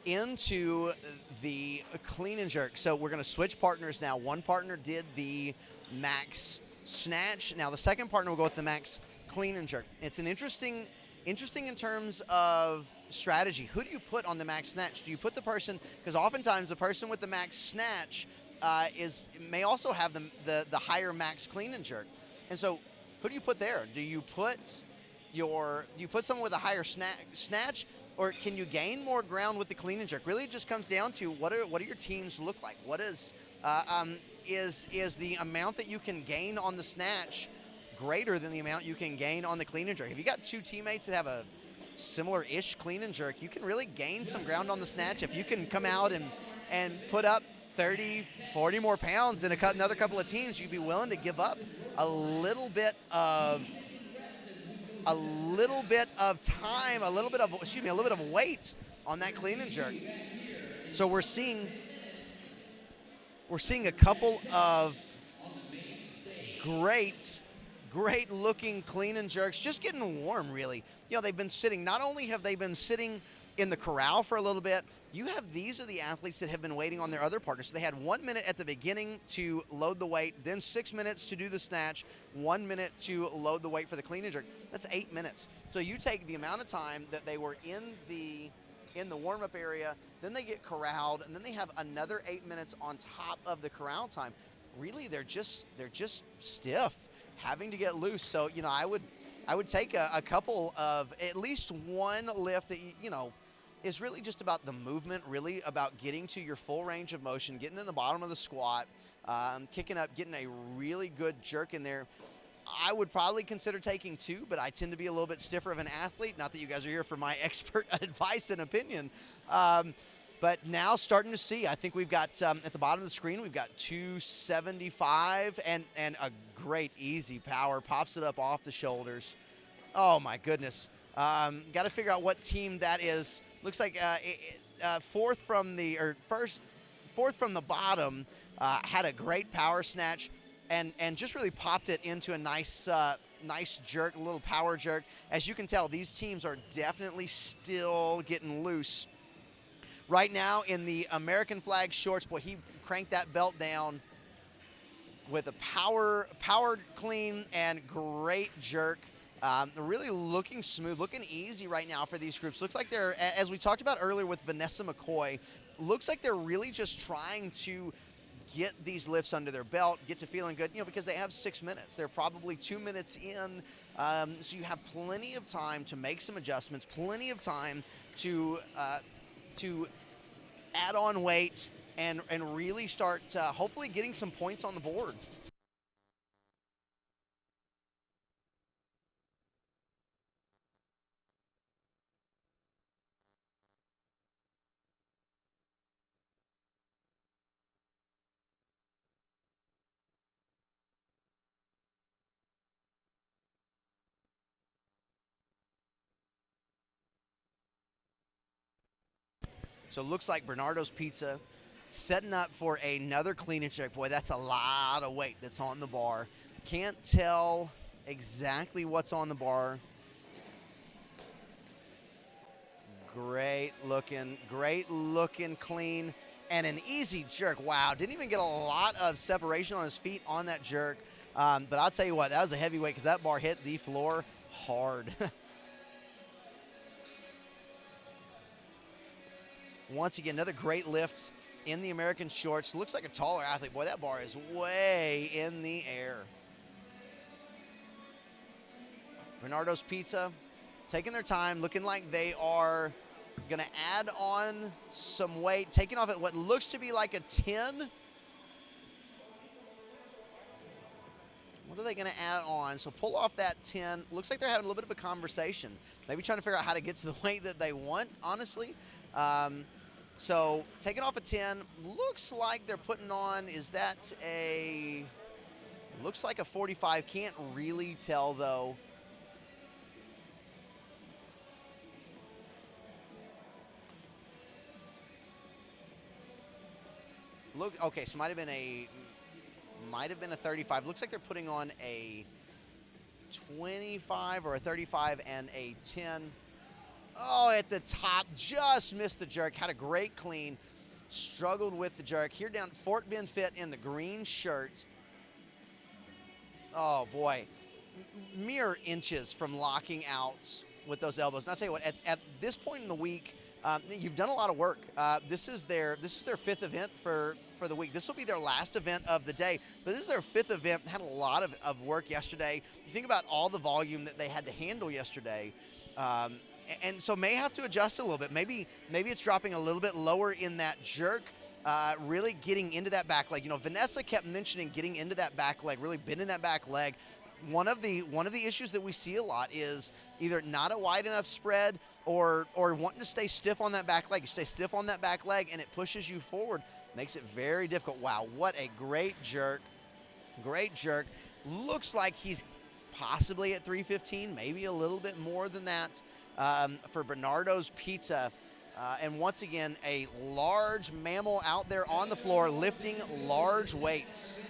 into the clean and jerk. So we're going to switch partners now. One partner did the max snatch. Now the second partner will go with the max clean and jerk. It's an interesting in terms of strategy. Who do you put on the max snatch? Do you put the person, because oftentimes the person with the max snatch may also have the higher max clean and jerk. And so who do you put there? Do you put someone with a higher snatch, or can you gain more ground with the clean and jerk? Really, it just comes down to what do your teams look like? What is the amount that you can gain on the snatch greater than the amount you can gain on the clean and jerk? If you got 2 teammates that have a similar-ish clean and jerk, you can really gain some ground on the snatch. If you can come out and put up 30, 40 more pounds than another couple of teams, you'd be willing to give up a little bit of time, a little bit of weight on that clean and jerk. So we're seeing a couple of great looking clean and jerks just getting warm, really. You know, they've been sitting, not only have they been sitting in the corral for a little bit, these are the athletes that have been waiting on their other partners. So they had 1 minute at the beginning to load the weight, then 6 minutes to do the snatch, 1 minute to load the weight for the clean and jerk. That's 8 minutes. So you take the amount of time that they were in the warm-up area, then they get corralled, and then they have another 8 minutes on top of the corral time. Really, they're just stiff, having to get loose. So, you know, I would take a couple of, at least one lift that, you know, is really just about the movement, really about getting to your full range of motion, getting in the bottom of the squat, kicking up, getting a really good jerk in there. I would probably consider taking 2, but I tend to be a little bit stiffer of an athlete. Not that you guys are here for my expert advice and opinion. But now starting to see, I think we've got, at the bottom of the screen, we've got 275 and a great easy power. Pops it up off the shoulders. Oh, my goodness. Got to figure out what team that is. Looks like fourth from the bottom had a great power snatch and just really popped it into a nice jerk, a little power jerk. As you can tell, these teams are definitely still getting loose. Right now in the American flag shorts, boy, he cranked that belt down with a powered clean and great jerk. Really looking smooth, looking easy right now for these groups. Looks like they're, as we talked about earlier with Vanessa McCoy, looks like they're really just trying to get these lifts under their belt, get to feeling good, you know, because they have 6 minutes. They're probably 2 minutes in, so you have plenty of time to make some adjustments, plenty of time to add on weight and really start hopefully getting some points on the board. So it looks like Bernardo's Pizza setting up for another clean and jerk. Boy, that's a lot of weight that's on the bar. Can't tell exactly what's on the bar. Great looking clean and an easy jerk. Wow, didn't even get a lot of separation on his feet on that jerk. But I'll tell you what, that was a heavy weight because that bar hit the floor hard. Once again, another great lift in the American shorts. Looks like a taller athlete. Boy, that bar is way in the air. Bernardo's Pizza taking their time, looking like they are going to add on some weight, taking off at what looks to be like a 10. What are they going to add on? So pull off that 10. Looks like they're having a little bit of a conversation. Maybe trying to figure out how to get to the weight that they want, honestly. So taking off a 10, looks like they're putting on, looks like a 45. Can't really tell though. Look, okay, so might have been a 35. Looks like they're putting on a 25 or a 35 and a 10. Oh, at the top, just missed the jerk. Had a great clean, struggled with the jerk. Here down Fort Bend Fit in the green shirt. Oh, boy. Mere inches from locking out with those elbows. And I'll tell you what, at this point in the week, you've done a lot of work. This is their fifth event for the week. This will be their last event of the day, but this is their fifth event. Had a lot of work yesterday. You think about all the volume that they had to handle yesterday. And so may have to adjust a little bit. Maybe it's dropping a little bit lower in that jerk, really getting into that back leg. You know, Vanessa kept mentioning getting into that back leg, really bending that back leg. One of the issues that we see a lot is either not a wide enough spread, or wanting to stay stiff on that back leg. You stay stiff on that back leg, and it pushes you forward. Makes it very difficult. Wow, what a great jerk. Great jerk. Looks like he's possibly at 315, maybe a little bit more than that for Bernardo's Pizza. And once again, a large mammal out there on the floor lifting large weights.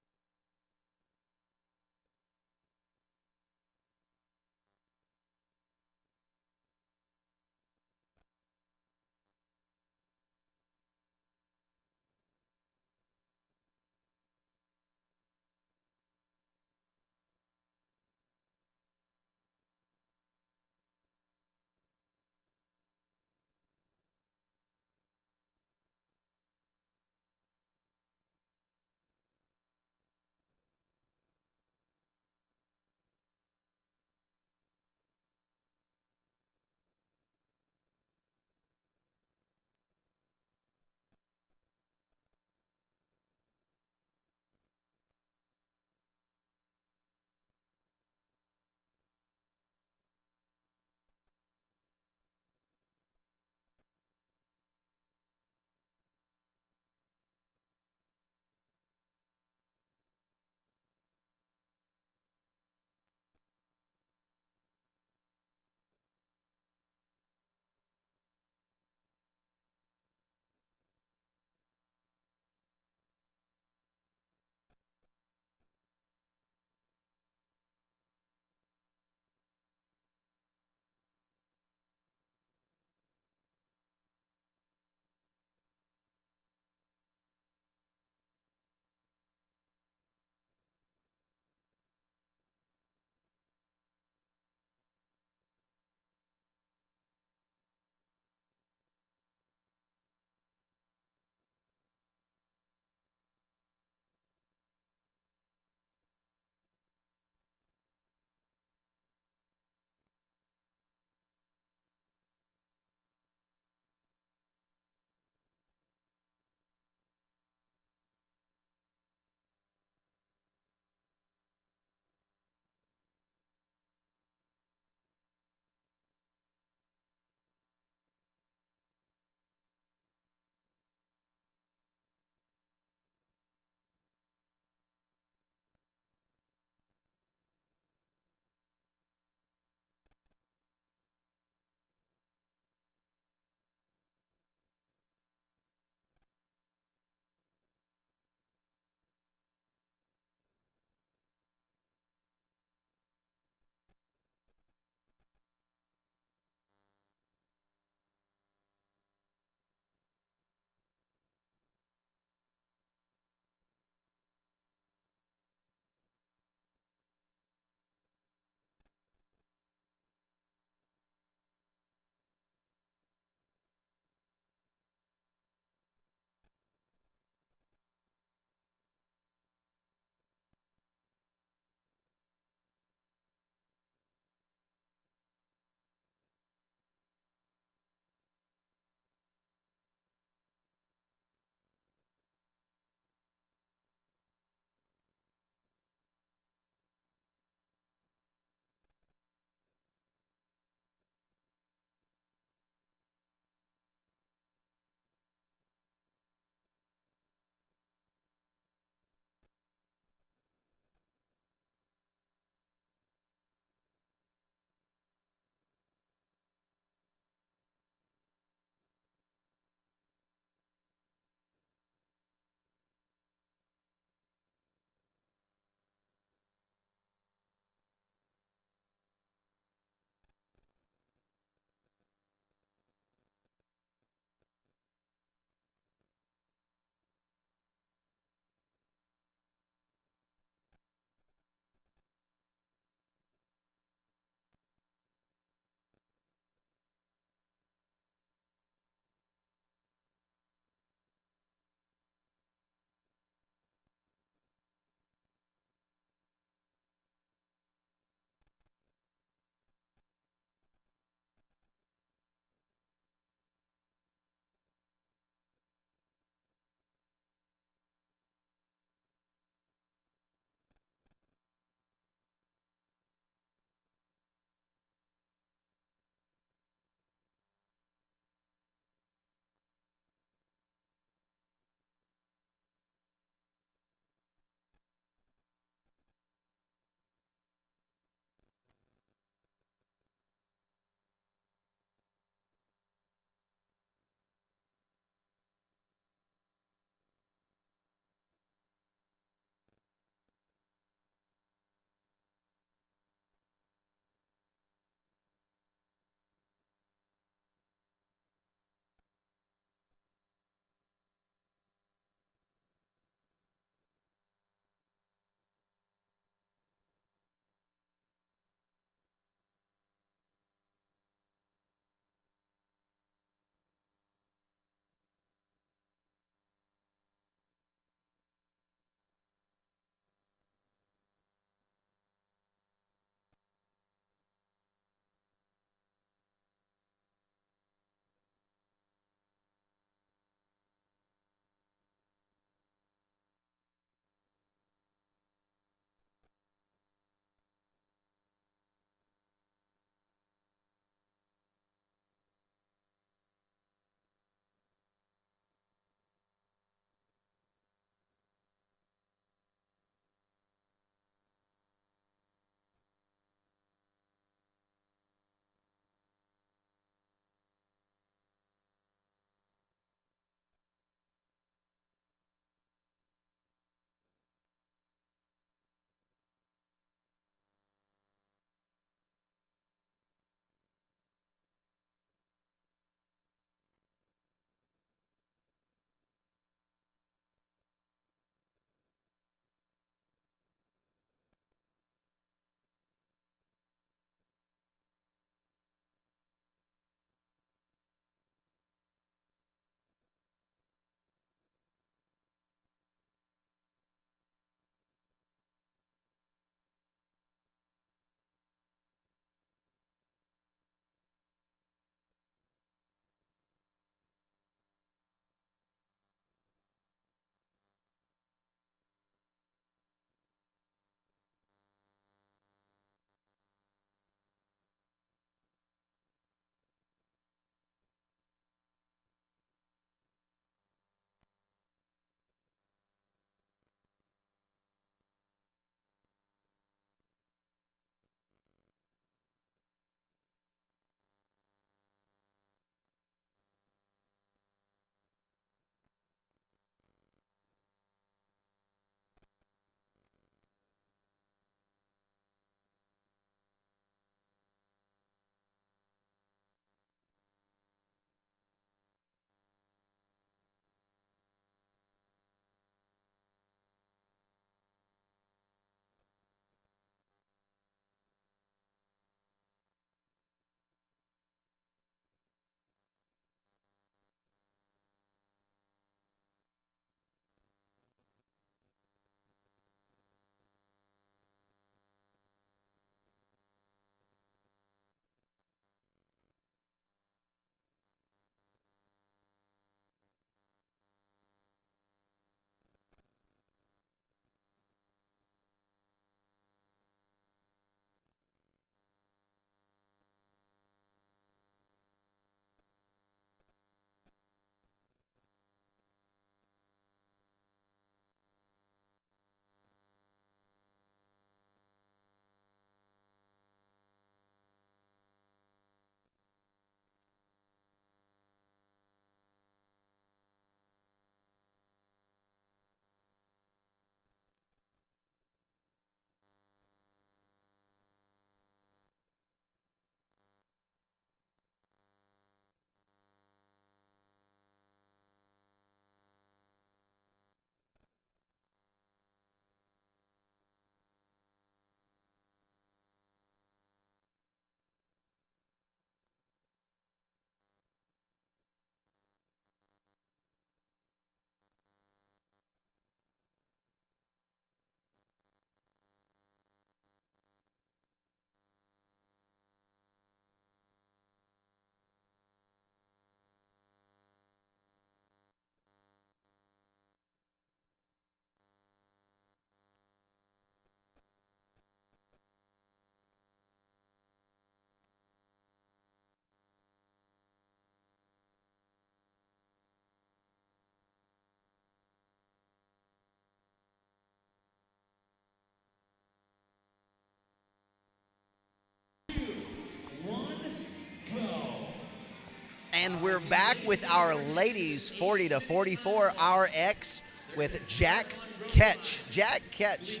And we're back with our ladies 40 to 44 RX with Jack Ketch. Jack Ketch,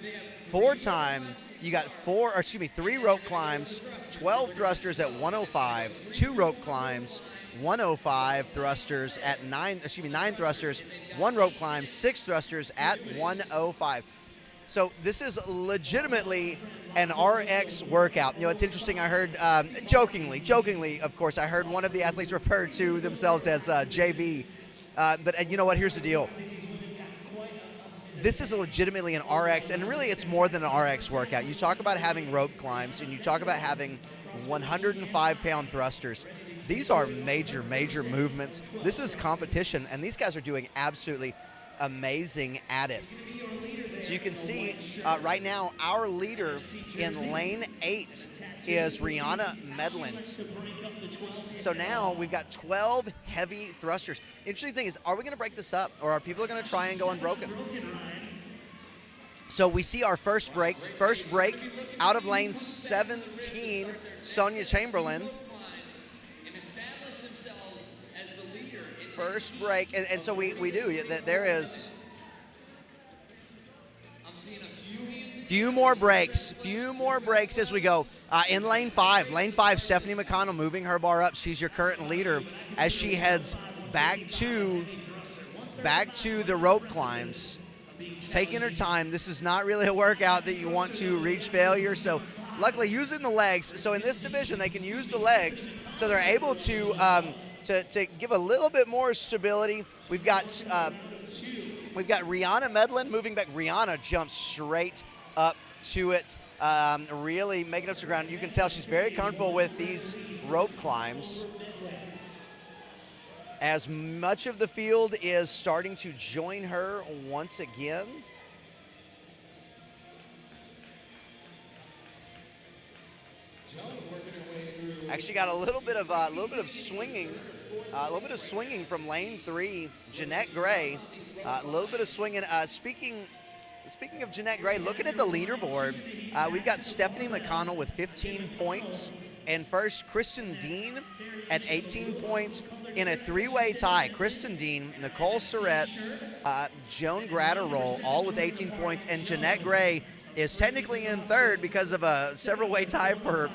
4-time. You got 3 rope climbs, 12 thrusters at 105, 2 rope climbs, 105 thrusters at 9 thrusters, 1 rope climb, 6 thrusters at 105. So this is legitimately an RX workout. You know, it's interesting. I heard, jokingly, of course, I heard one of the athletes refer to themselves as JV. But you know what? Here's the deal. This is legitimately an RX, and really it's more than an RX workout. You talk about having rope climbs, and you talk about having 105-pound thrusters. These are major, major movements. This is competition, and these guys are doing absolutely amazing at it. So you can see right now our leader in lane 8 is Rihanna Medland. So now we've got 12 heavy thrusters. Interesting thing is, are we going to break this up, or are people going to try and go unbroken? So we see our first break out of lane 17, Sonia Chamberlain. First break, and so we do. There is few more breaks as we go. In lane 5, Stephanie McConnell moving her bar up. She's your current leader as she heads back to the rope climbs, taking her time. This is not really a workout that you want to reach failure. So luckily using the legs. So in this division, they can use the legs, so they're able to give a little bit more stability. We've got Rihanna Medland moving back. Rihanna jumps straight up to it, really making up some ground. You can tell she's very comfortable with these rope climbs, as much of the field is starting to join her once again. Actually got a little bit of swinging from lane 3, Jeanette Gray. A little bit of swinging. Speaking of Jeanette Gray, looking at the leaderboard, we've got Stephanie McConnell with 15 points, and first Kristen Dean at 18 points in a 3-way tie. Kristen Dean, Nicole Surratt, Joan Gratterroll, all with 18 points, and Jeanette Gray is technically in third because of a several-way tie for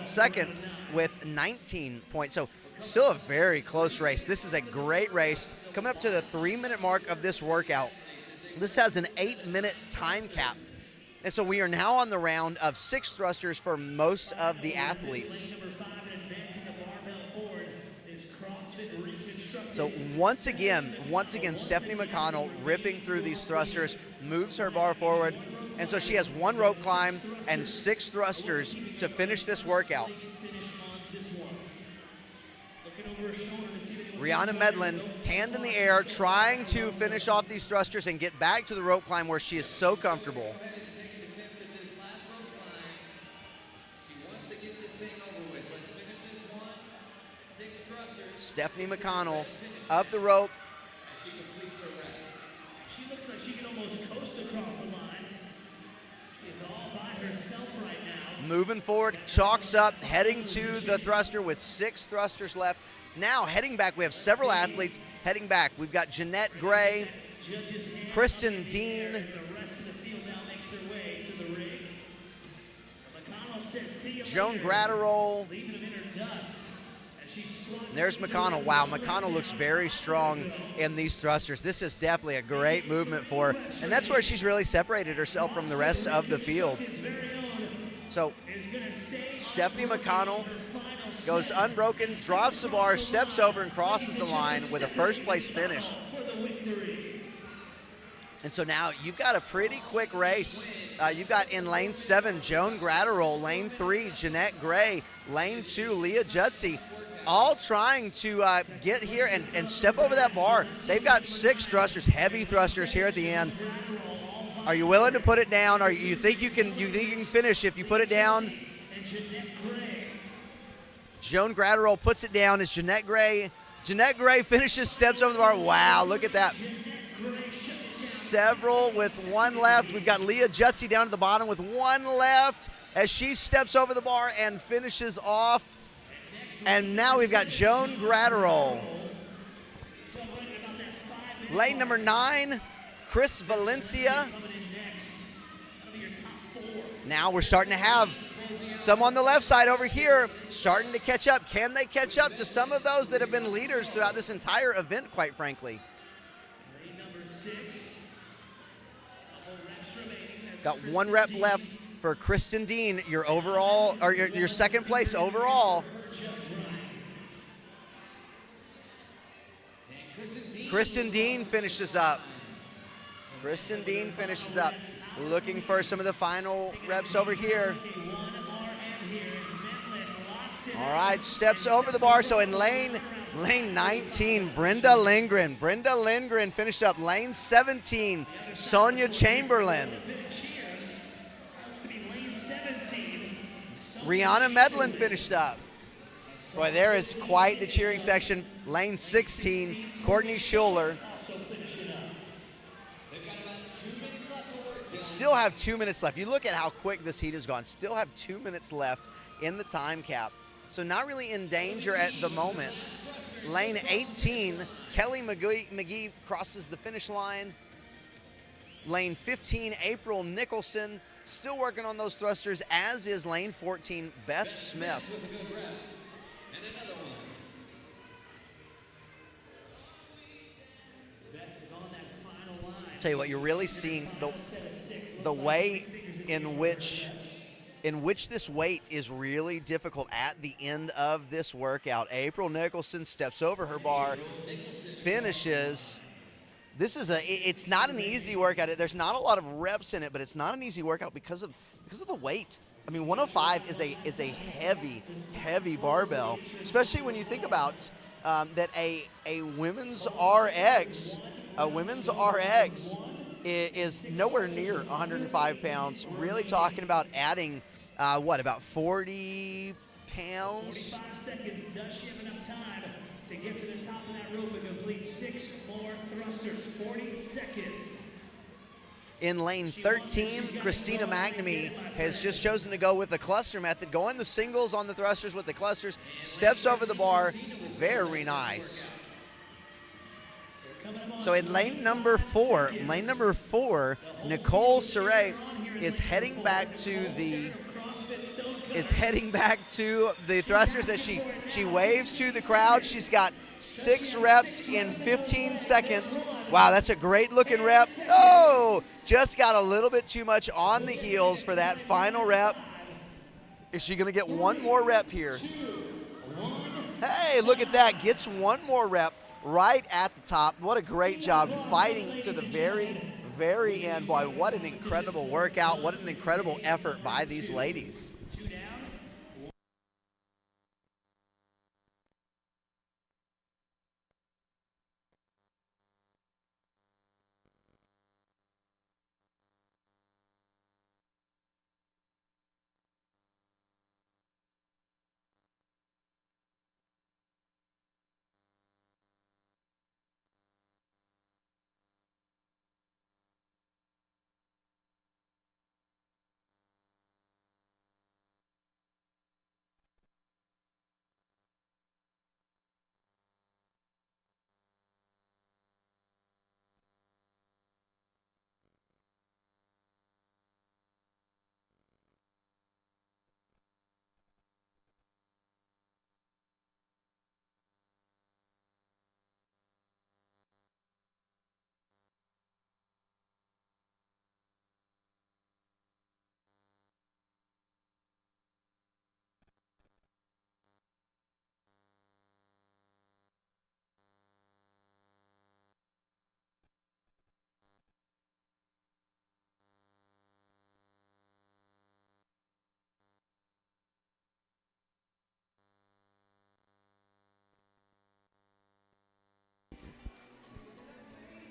second with 19 points. So still a very close race. This is a great race. Coming up to the 3-minute mark of this workout. This has an 8-minute time cap. And so we are now on the round of 6 thrusters for most of the athletes. So once again, Stephanie McConnell ripping through these thrusters, moves her bar forward. And so she has 1 rope climb and 6 thrusters to finish this workout. Rihanna Medland, hand in the air, trying to finish off these thrusters and get back to the rope climb where she is so comfortable. Stephanie McConnell up the rope. She looks like she can almost coast across the line. She is all by herself right now. Moving forward, chalks up, heading to the thruster with 6 thrusters left. Now heading back, we have several athletes heading back. We've got Jeanette Gray, Kristen Dean, Joan Gratterroll. There's McConnell. Wow, McConnell looks very strong in these thrusters. This is definitely a great movement for her, and that's where she's really separated herself from the rest of the field. So Stephanie McConnell goes unbroken, drops the bar, steps over, and crosses the line with a first-place finish. And so now you've got a pretty quick race. You've got in lane 7, Joan Gratterroll, lane 3, Jeanette Gray, lane 2, Leah Judsey, all trying to get here and step over that bar. They've got 6 thrusters, heavy thrusters here at the end. Are you willing to put it down? Or you think you can finish if you put it down? Joan Gratterroll puts it down as Jeanette Gray finishes, steps over the bar. Wow, look at that. Several with 1 left. We've got Leah Judsey down to the bottom with 1 left as she steps over the bar and finishes off And now we've got Joan Gratterall. Lane number 9, Chris Valencia. Now we're starting to have some on the left side over here starting to catch up. Can they catch up to some of those that have been leaders throughout this entire event, quite frankly? Got 1 rep left for Kristen Dean, your overall, or your second place overall. Kristen Dean finishes up. Kristen Dean finishes up. Looking for some of the final reps over here. All right, steps over the bar. So in lane 19, Brenda Lindgren. Brenda Lindgren finished up. Lane 17, Sonia Chamberlain. Rihanna Medlin finished up. Boy, there is quite the cheering section. Lane 16, Courtney Schuler. Still have 2 minutes left. You look at how quick this heat has gone. Still have 2 minutes left in the time cap. So not really in danger at the moment. Lane 18, Kelly McGee crosses the finish line. Lane 15, April Nicholson, still working on those thrusters, as is lane 14, Beth Smith. Tell you what, you're really seeing the way in which this weight is really difficult at the end of this workout. April Nicholson steps over her bar, finishes. It's not an easy workout. There's not a lot of reps in it, but it's not an easy workout because of the weight. I mean, 105 is a heavy barbell, especially when you think about that a women's RX is nowhere near 105 pounds. Really talking about adding, about 40 pounds? 45 seconds. Does she have enough time to get to the top of that rope and complete 6 more thrusters? 40 seconds. In lane 13, Christina McNamee has just chosen to go with the cluster method, going the singles on the thrusters with the clusters, steps over the bar. Very nice. So in lane number 4, Nicole Saray is heading back to the thrusters as she waves to the crowd. She's got 6 reps in 15 seconds. Wow, that's a great looking rep. Oh, just got a little bit too much on the heels for that final rep. Is she going to get one more rep here? Hey, look at that. Gets one more rep right at the top. What a great job fighting to the very, very end. Boy, what an incredible workout. What an incredible effort by these ladies.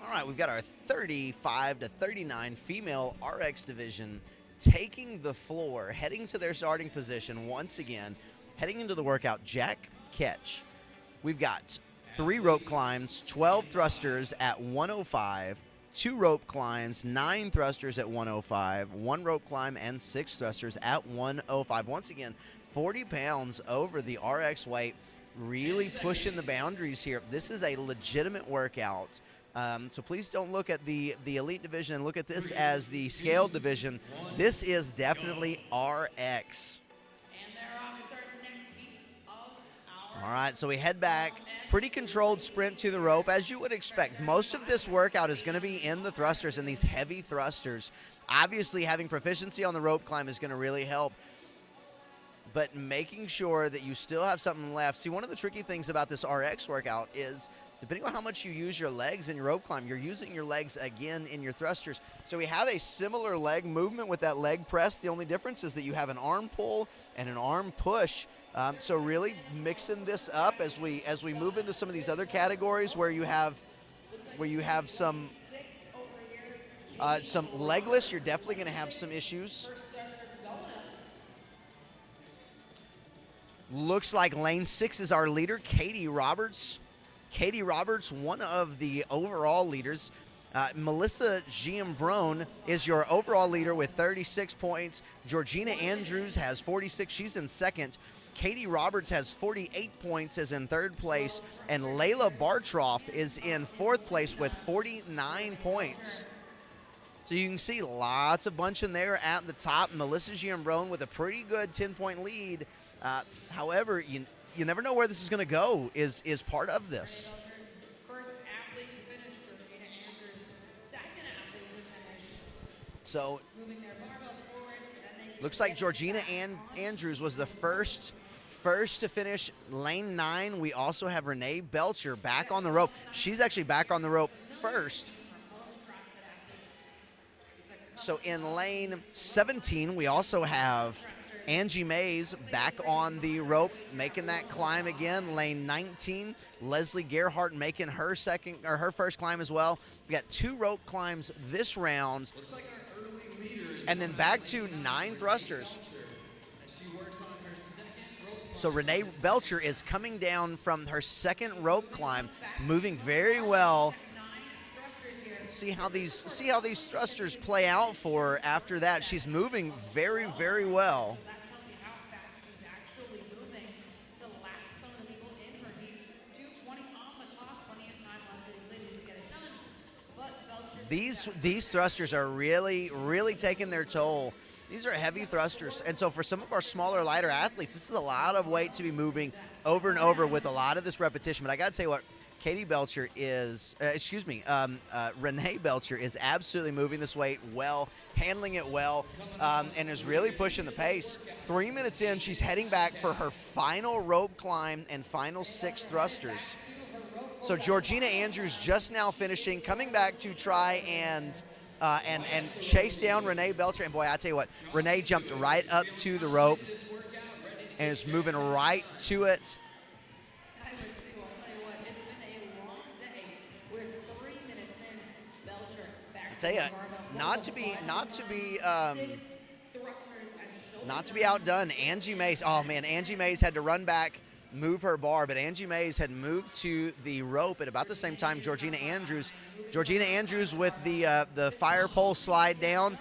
All right, we've got our 35 to 39 female RX division taking the floor, heading to their starting position once again, heading into the workout. Jack Ketch. We've got 3 rope climbs, 12 thrusters at 105, 2 rope climbs, 9 thrusters at 105, 1 rope climb, and 6 thrusters at 105. Once again, 40 pounds over the RX weight, really pushing the boundaries here. This is a legitimate workout. So please don't look at the elite division and look at this as the scaled division. This is definitely RX. And they're off. It's our next heat of our All right, so we head back. Pretty controlled sprint to the rope, as you would expect. Most of this workout is going to be in the thrusters and these heavy thrusters. Obviously, having proficiency on the rope climb is going to really help. But making sure that you still have something left. See, one of the tricky things about this RX workout is depending on how much you use your legs in your rope climb, you're using your legs again in your thrusters. So we have a similar leg movement with that leg press. The only difference is that you have an arm pull and an arm push. So really mixing this up as we move into some of these other categories where you have some legless, you're definitely going to have some issues. Looks like lane 6 is our leader, Katie Roberts. Katie Roberts, one of the overall leaders. Melissa Giambrone is your overall leader with 36 points. Georgina Andrews has 46. She's in second. Katie Roberts has 48 points, is in third place. And Layla Bartroff is in fourth place with 49 points. So you can see lots of bunch in there at the top. Melissa Giambrone with a pretty good 10-point lead. However, you never know where this is going to go is part of this. first athlete to finish, Georgina Andrews, second athlete to finish. So Moving their barbells forward. Then they looks like Georgina Andrews was the first to finish lane 9. We also have Renee Belcher back on the rope. She's actually back on the rope first. So in lane 17, we also have Angie Mays back on the rope, making that climb again. Lane 19, Leslie Gerhardt making her first climb as well. We got 2 rope climbs this round, and then back to 9 thrusters. So Renee Belcher is coming down from her second rope climb, moving very well. See how these thrusters play out for her after that. She's moving very, very well. that tells you how fast she's actually moving to lap some of the people in her heat. 2:20 on the clock, plenty of time left for these ladies to get it done. But Belcher These thrusters are really, really taking their toll. These are heavy thrusters, and so for some of our smaller, lighter athletes, this is a lot of weight to be moving over and over with a lot of this repetition. But I got to tell you what, Renee Belcher is absolutely moving this weight well, handling it well, and is really pushing the pace. 3 minutes in, she's heading back for her final rope climb and final 6 thrusters. So Georgina Andrews just now finishing, coming back to try and chase down Renee Belcher. And boy, I tell you what, Renee jumped right up to the rope and is moving right to it. I would too. I'll tell you what, it's been a long day. We're 3 minutes in. Belcher back I tell you, to the barbell. not to be outdone. Angie Mays. Oh man, Angie Mays had to run back, move her bar, but Angie Mays had moved to the rope at about the same time Georgina Andrews. Georgina Andrews with the fire pole slide down.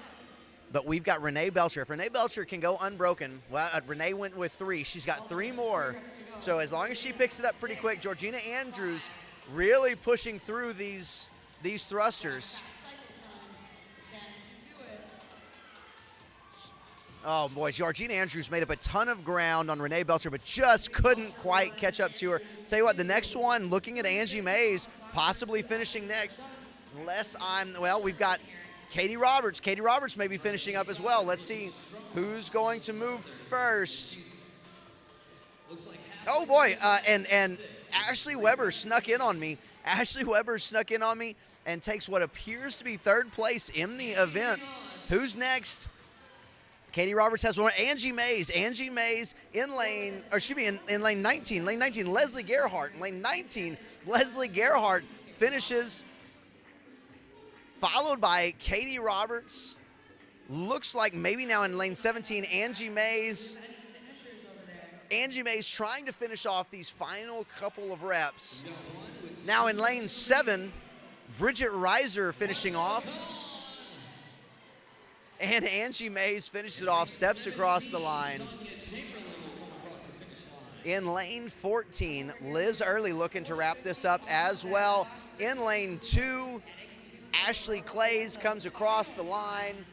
But we've got Renee Belcher. If Renee Belcher can go unbroken, well, Renee went with 3. She's got 3 more. So as long as she picks it up pretty quick, Georgina Andrews really pushing through these thrusters. Oh boy, Georgina Andrews made up a ton of ground on Renee Belcher, but just couldn't quite catch up to her. Tell you what, the next one, looking at Angie Mays, possibly finishing next. We've got Katie Roberts. Katie Roberts may be finishing up as well. Let's see who's going to move first. Oh boy, and Ashley Weber snuck in on me. Ashley Weber snuck in on me and takes what appears to be 3rd place in the event. Who's next? Katie Roberts has one. Angie Mays in lane 19. Lane 19, Leslie Gerhardt. In lane 19, Leslie Gerhardt finishes, followed by Katie Roberts. Looks like maybe now in lane 17, Angie Mays. Angie Mays trying to finish off these final couple of reps. Now in lane 7, Bridget Reiser finishing off. And Angie Mays finishes it off, steps across the line. In lane 14, Liz Early looking to wrap this up as well. In lane 2, Ashley Clays comes across the line.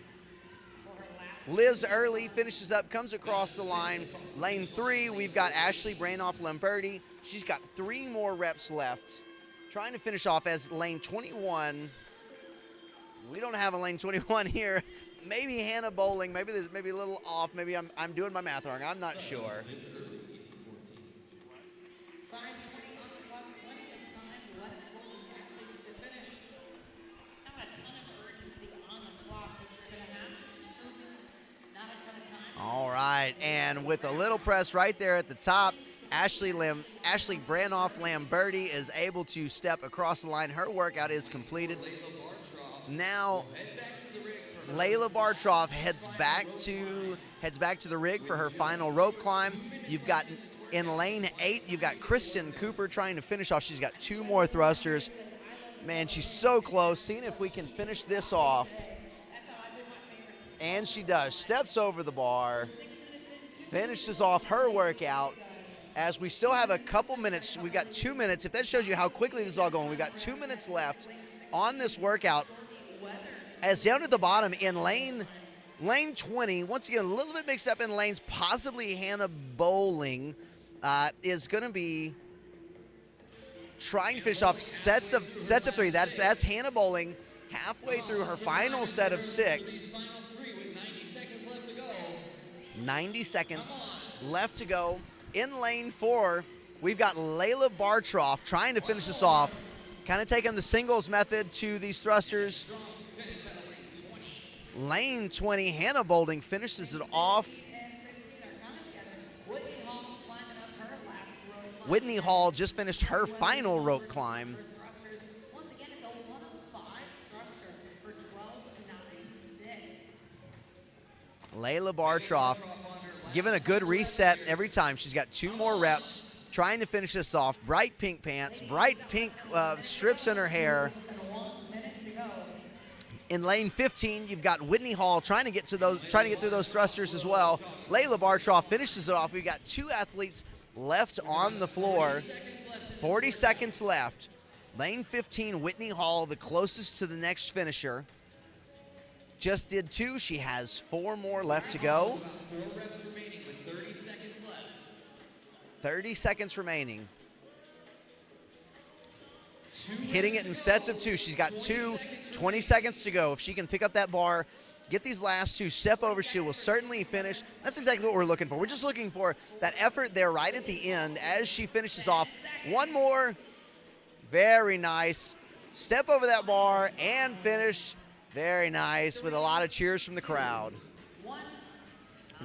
Liz Early finishes up, comes across the line. Lane 3, we've got Ashley Branoff Lamberti. She's got 3 more reps left. Trying to finish off as lane 21. We don't have a lane 21 here. Maybe Hannah Bowling. Maybe there's maybe a little off. Maybe I'm doing my math wrong. I'm not sure. 5:20 on the clock, plenty of time left for these athletes to finish. Not a ton of urgency on the clock, but you're going to have to move. Not a ton of time. All right, and with a little press right there at the top, Ashley Branoff Lamberti is able to step across the line. Her workout is completed. Now, Layla Bartroff heads back to the rig for her final rope climb. You've got in lane 8, you've got Kristen Cooper trying to finish off. She's got 2 more thrusters. Man, she's so close. Seeing if we can finish this off. And she does. Steps over the bar, finishes off her workout. As we still have a couple minutes, we've got 2 minutes. If that shows you how quickly this is all going, we've got 2 minutes left on this workout. As down at the bottom in lane 20, once again, a little bit mixed up in lanes, possibly Hannah Bowling is going to be trying to finish off sets of 3. That's Hannah Bowling halfway through her final set of 6. 90 seconds left to go. In lane 4, we've got Layla Bartroff trying to finish this off, kind of taking the singles method to these thrusters. Lane 20, Hannah Bowling finishes it off. Whitney Hall just finished her final rope climb. Once again, it's a 105 thruster for 12.96. Layla Bartroff giving a good reset every time. She's got 2 more reps, trying to finish this off. Bright pink pants, bright pink strips in her hair. In lane 15, you've got Whitney Hall trying to get through those thrusters as well. Layla Bartroff finishes it off. We've got 2 athletes left on the floor. 40 seconds left. Lane 15, Whitney Hall, the closest to the next finisher. Just did 2. She has 4 more left to go. 4 reps remaining with 30 seconds left. 30 seconds remaining. Hitting it in sets of 2. She's got 20 seconds to go. If she can pick up that bar, get these last 2, step over, she will certainly finish. That's exactly what we're looking for. We're just looking for that effort there right at the end as she finishes off. 1 more. Very nice. Step over that bar and finish. Very nice, with a lot of cheers from the crowd.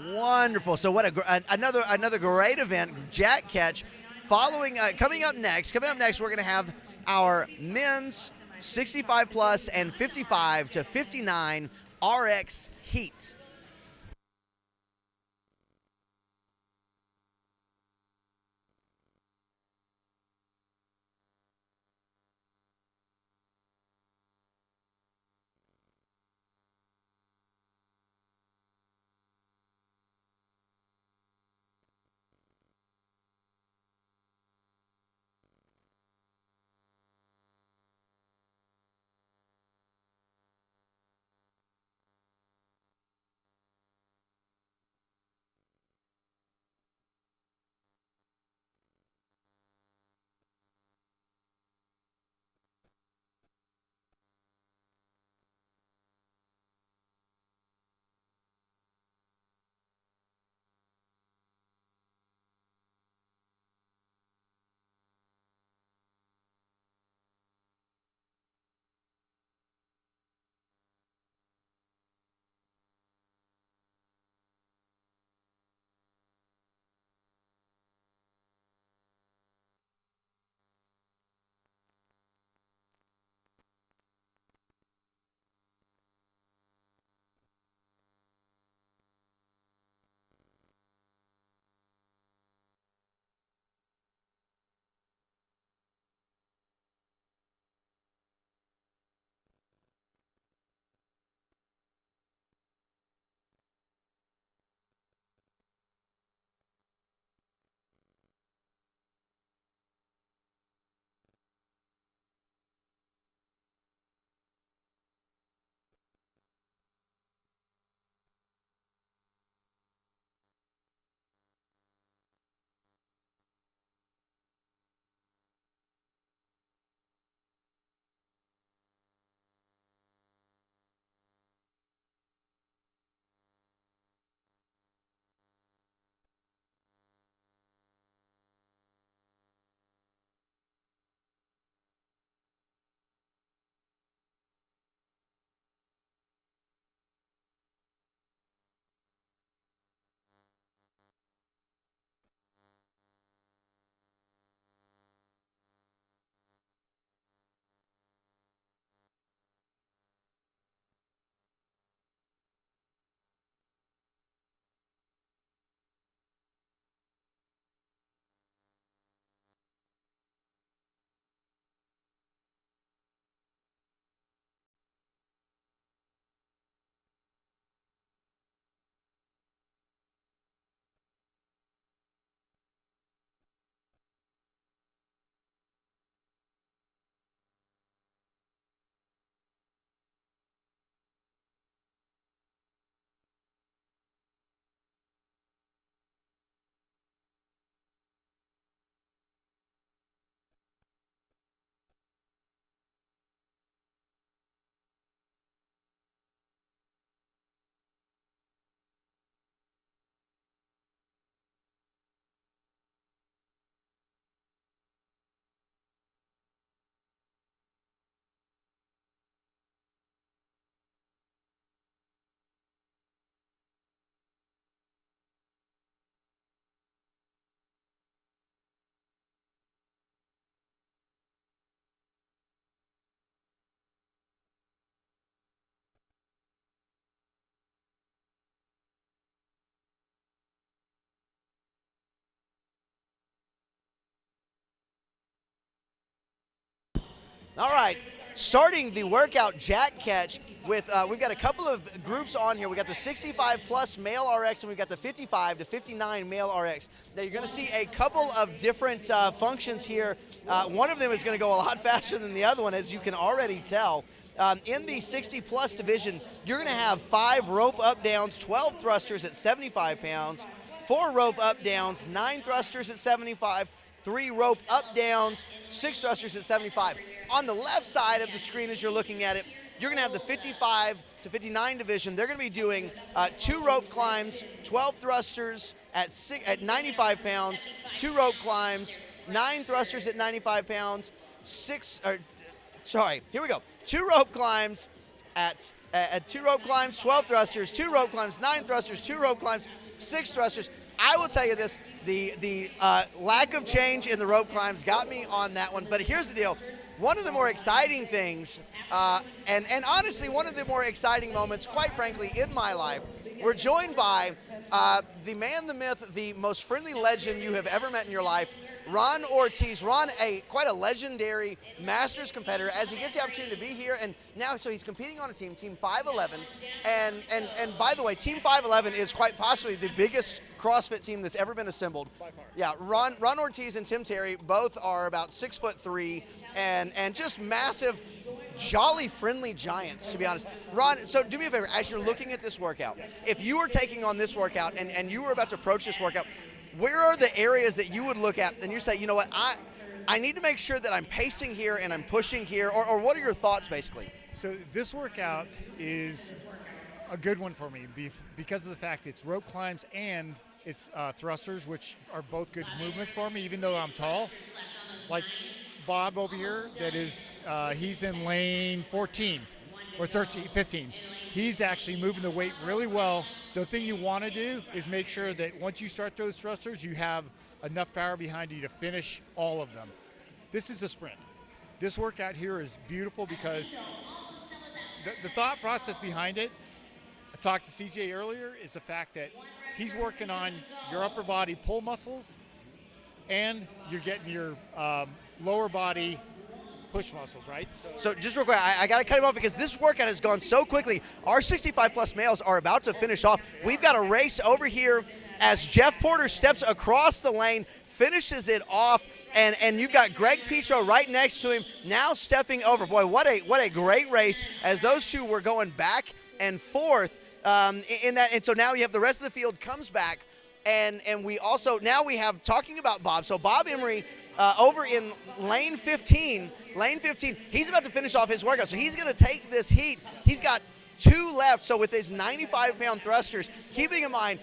Wonderful. So what another great event, Jack Catch. Coming up next, we're going to have our men's 65 plus and 55 to 59 RX heat. All right, starting the workout jack catch with, we've got a couple of groups on here. We got the 65 plus male RX and we've got the 55 to 59 male RX. Now you're gonna see a couple of different functions here. One of them is gonna go a lot faster than the other one, as you can already tell. In the 60 plus division, you're gonna have 5 rope up downs, 12 thrusters at 75 pounds, 4 rope up downs, 9 thrusters at 75, 3 rope up downs, 6 thrusters at 75. On the left side of the screen as you're looking at it, you're gonna have the 55 to 59 division. They're gonna be doing 2 rope climbs, 12 thrusters at 95 pounds, 2 rope climbs, 9 thrusters at 95 pounds, 2 rope climbs at 2 rope climbs, 12 thrusters, 2 rope climbs, 9 thrusters, 2 rope climbs, 6 thrusters. I will tell you this, the lack of change in the rope climbs got me on that one, but here's the deal. One of the more exciting things, and honestly one of the more exciting moments, quite frankly, in my life, we're joined by the man, the myth, the most friendly legend you have ever met in your life, Ron Ortiz. Ron, quite a legendary Masters competitor, as he gets the opportunity to be here, and now so he's competing on a team, Team 511, and by the way, Team 511 is quite possibly the biggest CrossFit team that's ever been assembled. By far. Yeah, Ron Ortiz and Tim Terry both are about 6'3" and just massive, jolly friendly giants, to be honest. Ron, so do me a favor, as you're looking at this workout, if you were taking on this workout and you were about to approach this workout, where are the areas that you would look at and you say, you know what, I need to make sure that I'm pacing here and I'm pushing here, or what are your thoughts basically? So this workout is a good one for me because of the fact it's rope climbs and it's thrusters, which are both good movements for me, even though I'm tall. Like Bob over here, he's in lane 14 or 15. He's actually moving the weight really well. The thing you want to do is make sure that once you start those thrusters, you have enough power behind you to finish all of them. This is a sprint. This workout here is beautiful because the thought process behind it, I talked to CJ earlier, is the fact that he's working on your upper body pull muscles and you're getting your lower body push muscles, right? So just real quick, I got to cut him off because this workout has gone so quickly. Our 65 plus males are about to finish off. We've got a race over here as Jeff Porter steps across the lane, finishes it off, and you've got Greg Petro right next to him, now stepping over. Boy, what a great race as those two were going back and forth in that. And so now you have the rest of the field comes back, and we also, now we have, talking about Bob, so Bob Emery, over in lane 15, he's about to finish off his workout. So he's going to take this heat. He's got 2 left. So with his 95-pound thrusters, keeping in mind,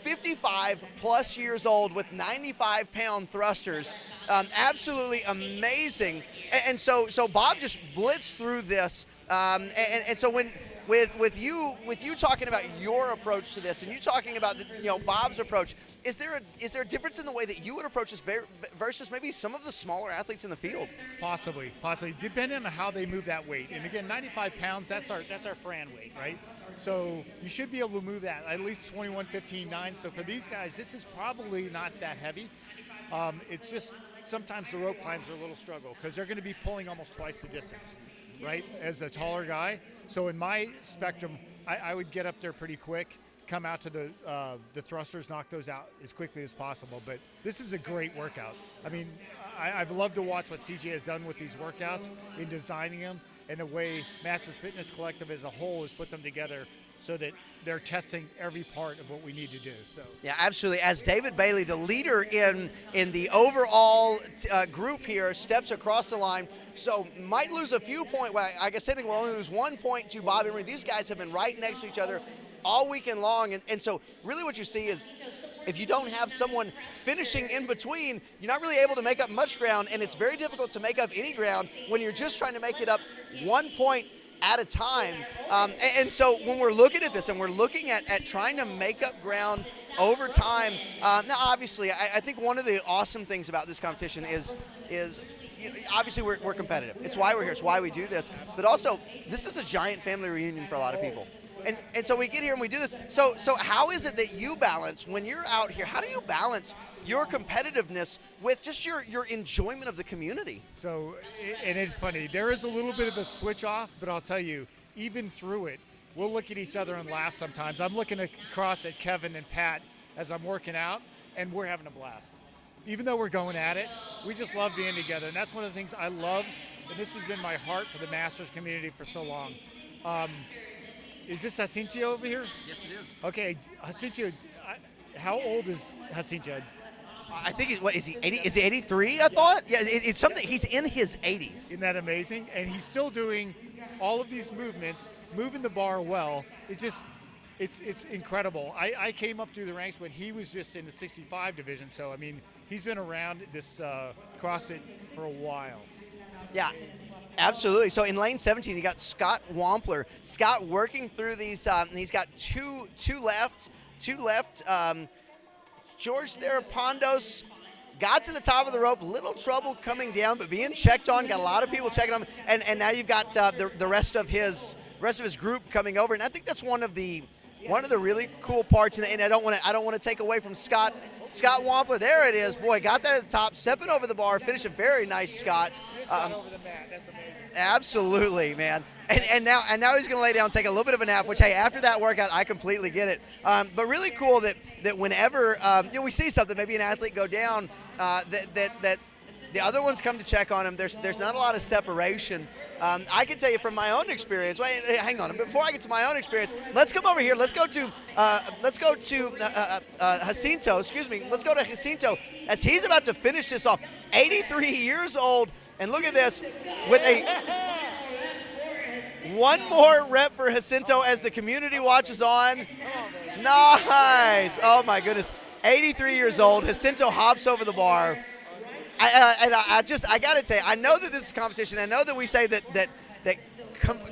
55 plus years old with 95-pound thrusters, absolutely amazing. And so Bob just blitzed through this. And so when with you talking about your approach to this, and you talking about Bob's approach, is there a difference in the way that you would approach this versus maybe some of the smaller athletes in the field? Possibly, depending on how they move that weight. And again, 95 pounds, that's our Fran weight, right? So you should be able to move that at least 21:15.9. So for these guys, this is probably not that heavy. It's just sometimes the rope climbs are a little struggle because they're going to be pulling almost twice the distance, right, as a taller guy. So in my spectrum, I would get up there pretty quick, come out to the thrusters, knock those out as quickly as possible. But this is a great workout. I mean, I've loved to watch what CJ has done with these workouts in designing them, and the way Masters Fitness Collective as a whole has put them together so that they're testing every part of what we need to do. So yeah, absolutely. As David Bailey, the leader in the overall group here, steps across the line, so might lose a few points. Well, I guess technically we'll only lose 1 point to Bob Emery. These guys have been right next to each other all weekend long, and so really what you see is if you don't have someone finishing in between, you're not really able to make up much ground, and it's very difficult to make up any ground when you're just trying to make it up 1 point at a time. And so when we're looking at this and we're looking at trying to make up ground over time, now obviously I think one of the awesome things about this competition is obviously we're competitive. It's why we're here. It's why we do this. But also, this is a giant family reunion for a lot of people. And so we get here and we do this. So how is it that you balance when you're out here? How do you balance your competitiveness with just your enjoyment of the community? So, and it's funny, there is a little bit of a switch off, but I'll tell you, even through it, we'll look at each other and laugh sometimes. I'm looking across at Kevin and Pat as I'm working out, and we're having a blast. Even though we're going at it, we just love being together. And that's one of the things I love, and this has been my heart for the Masters community for so long. Is this Jacinto over here? Yes, it is. Okay, Jacinto, how old is Jacinto? I think what is he 80? Is he 83? I thought. Yeah, it's something. He's in his 80s. Isn't that amazing? And he's still doing all of these movements, moving the bar well. It's incredible. I came up through the ranks when he was just in the 65 division. So I mean, he's been around this CrossFit for a while. Yeah. Absolutely. So in lane 17, you got Scott Wampler. Scott working through these. He's got two left. George Therapondos got to the top of the rope. Little trouble coming down, but being checked on. Got a lot of people checking on him. And now you've got the rest of his group coming over. And I think that's one of the really cool parts. And I don't want to take away from Scott Wampler. There it is. Boy, got that at the top, stepping over the bar, finishing very nice, Scott. Over the mat. That's amazing. Absolutely, man. And now he's going to lay down and take a little bit of a nap, which, hey, after that workout, I completely get it. But really cool that whenever we see something, maybe an athlete go down, that the other ones come to check on him. There's not a lot of separation. I can tell you from my own experience. Wait, hang on. Before I get to my own experience, let's come over here. Let's go to Jacinto. Excuse me. Let's go to Jacinto as he's about to finish this off. 83 years old, and look at this with one more rep for Jacinto as the community watches on. Nice. Oh my goodness. 83 years old. Jacinto hops over the bar. I got to tell you, I know that this is competition. I know that we say that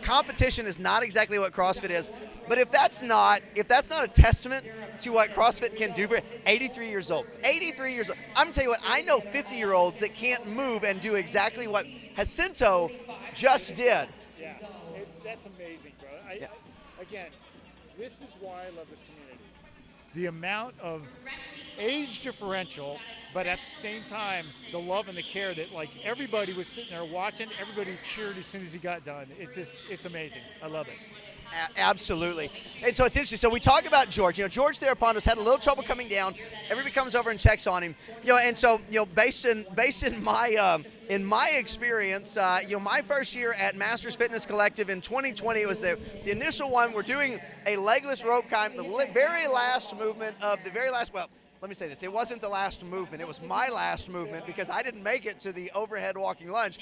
competition is not exactly what CrossFit is, but if that's not a testament to what CrossFit can do for 83 years old, 83 years old. I'm gonna tell you what, I know 50-year-olds that can't move and do exactly what Jacinto just did. Yeah, that's amazing, bro. Again, this is why I love this community. The amount of age differential, but at the same time, the love and the care that like everybody was sitting there watching, everybody cheered as soon as he got done. It's amazing. I love it. Absolutely. And so it's interesting. So we talk about George. George Therapondos had a little trouble coming down. Everybody comes over and checks on him. And so based in my experience, my first year at Masters Fitness Collective in 2020, it was the initial one. We're doing a legless rope climb, the very last movement of the very last. Well, let me say this. It wasn't the last movement. It was my last movement because I didn't make it to the overhead walking lunge.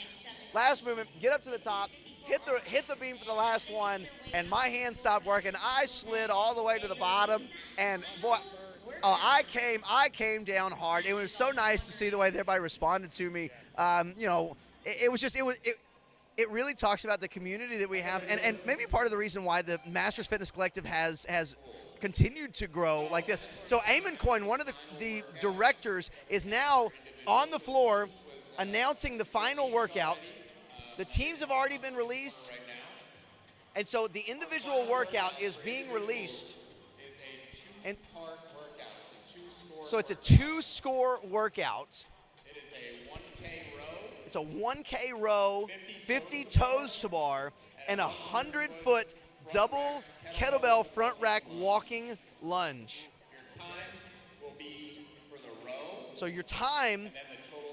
Last movement, get up to the top. Hit the beam for the last one, and my hand stopped working. I slid all the way to the bottom, and boy, I came down hard. It was so nice to see the way that everybody responded to me. It really talks about the community that we have, and maybe part of the reason why the Masters Fitness Collective has continued to grow like this. So Eamon Coyne, one of the directors, is now on the floor announcing the final workout. The teams have already been released, and so the individual workout is being released. And so it's a two-score workout. It is a 1K row. It's a 1K row, 50 toes to bar, and a 100-foot double kettlebell front rack walking lunge. Your time will be for the row. So your time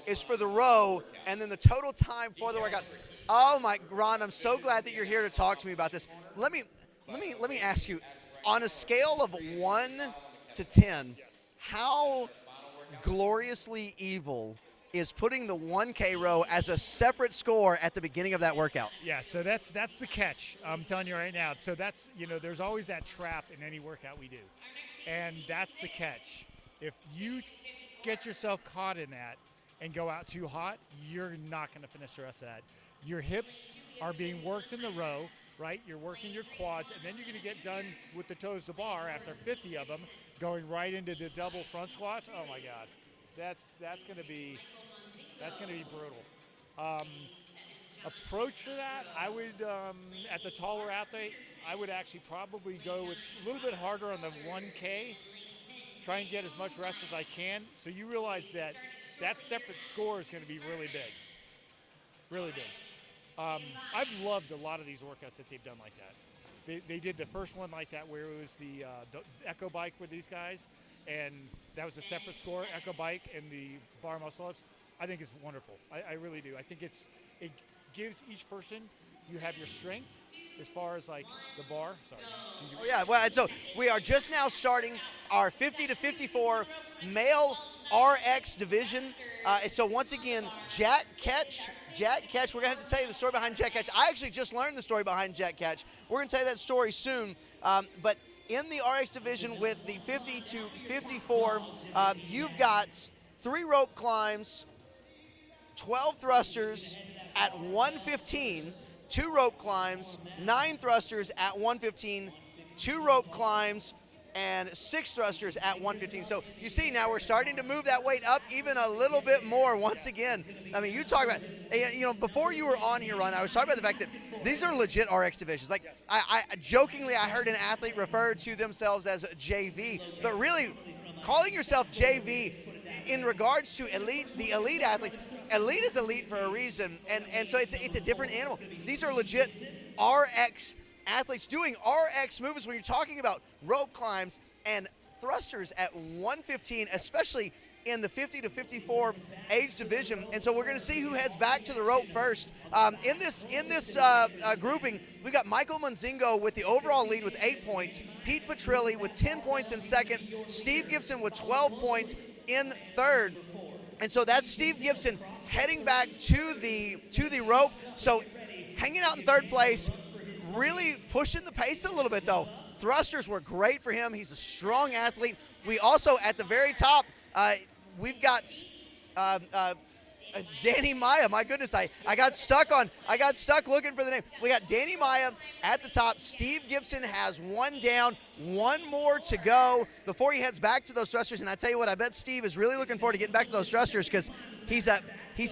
is for the row, and then the total time for the workout. Oh my, Ron, I'm so glad that you're here to talk to me about this. Let me ask you, on a scale of 1 to 10, how gloriously evil is putting the 1K row as a separate score at the beginning of that workout? Yeah, so that's the catch. I'm telling you right now. So that's, there's always that trap in any workout we do. And that's the catch. If you get yourself caught in that and go out too hot, you're not going to finish the rest of that. Your hips are being worked in the row, right? You're working your quads, and then you're going to get done with the toes to bar after 50 of them, going right into the double front squats. Oh my God, that's going to be brutal. approach for that, I would, as a taller athlete, I would actually probably go with a little bit harder on the 1K, try and get as much rest as I can, so you realize that that separate score is going to be really big. Really big. I've loved a lot of these workouts that they've done like that. They did the first one like that where it was the Echo Bike with these guys, and that was a separate score, Echo Bike and the bar muscle-ups. I think it's wonderful. I really do. I think it gives each person, you have your strength as far as like the bar. Sorry. Oh, yeah, well, and so we are just now starting our 50 to 54 male RX division. So once again, Jack Ketch, we're going to have to tell you the story behind Jack Ketch. I actually just learned the story behind Jack Ketch. We're going to tell you that story soon. But in the RX division with the 50 to 54, you've got 3 rope climbs, 12 thrusters at 115, 2 rope climbs, 9 thrusters at 115, 2 rope climbs, and 6 thrusters at 115. So you see now we're starting to move that weight up even a little bit more once again. I mean, you talk about, you know, before you were on here, Ron, I was talking about the fact that these are legit RX divisions. Like, I jokingly, I heard an athlete refer to themselves as JV, but really calling yourself JV in regards to the elite athletes, elite is elite for a reason, and so it's a different animal. These are legit RX athletes doing RX movements when you're talking about rope climbs and thrusters at 115, especially in the 50 to 54 age division. And so we're going to see who heads back to the rope first. In this grouping, we've got Michael Munzingo with the overall lead with 8 points, Pete Petrilli with 10 points in second, Steve Gibson with 12 points in third. And so that's Steve Gibson heading back to the rope. So hanging out in third place, really pushing the pace a little bit though. Thrusters were great for him. He's a strong athlete. We also, at the very top, we've got Danny Maya. My goodness, I got stuck looking for the name. We got Danny Maya at the top. Steve Gibson has 1 down, 1 more to go before he heads back to those thrusters. And I tell you what, I bet Steve is really looking forward to getting back to those thrusters because he's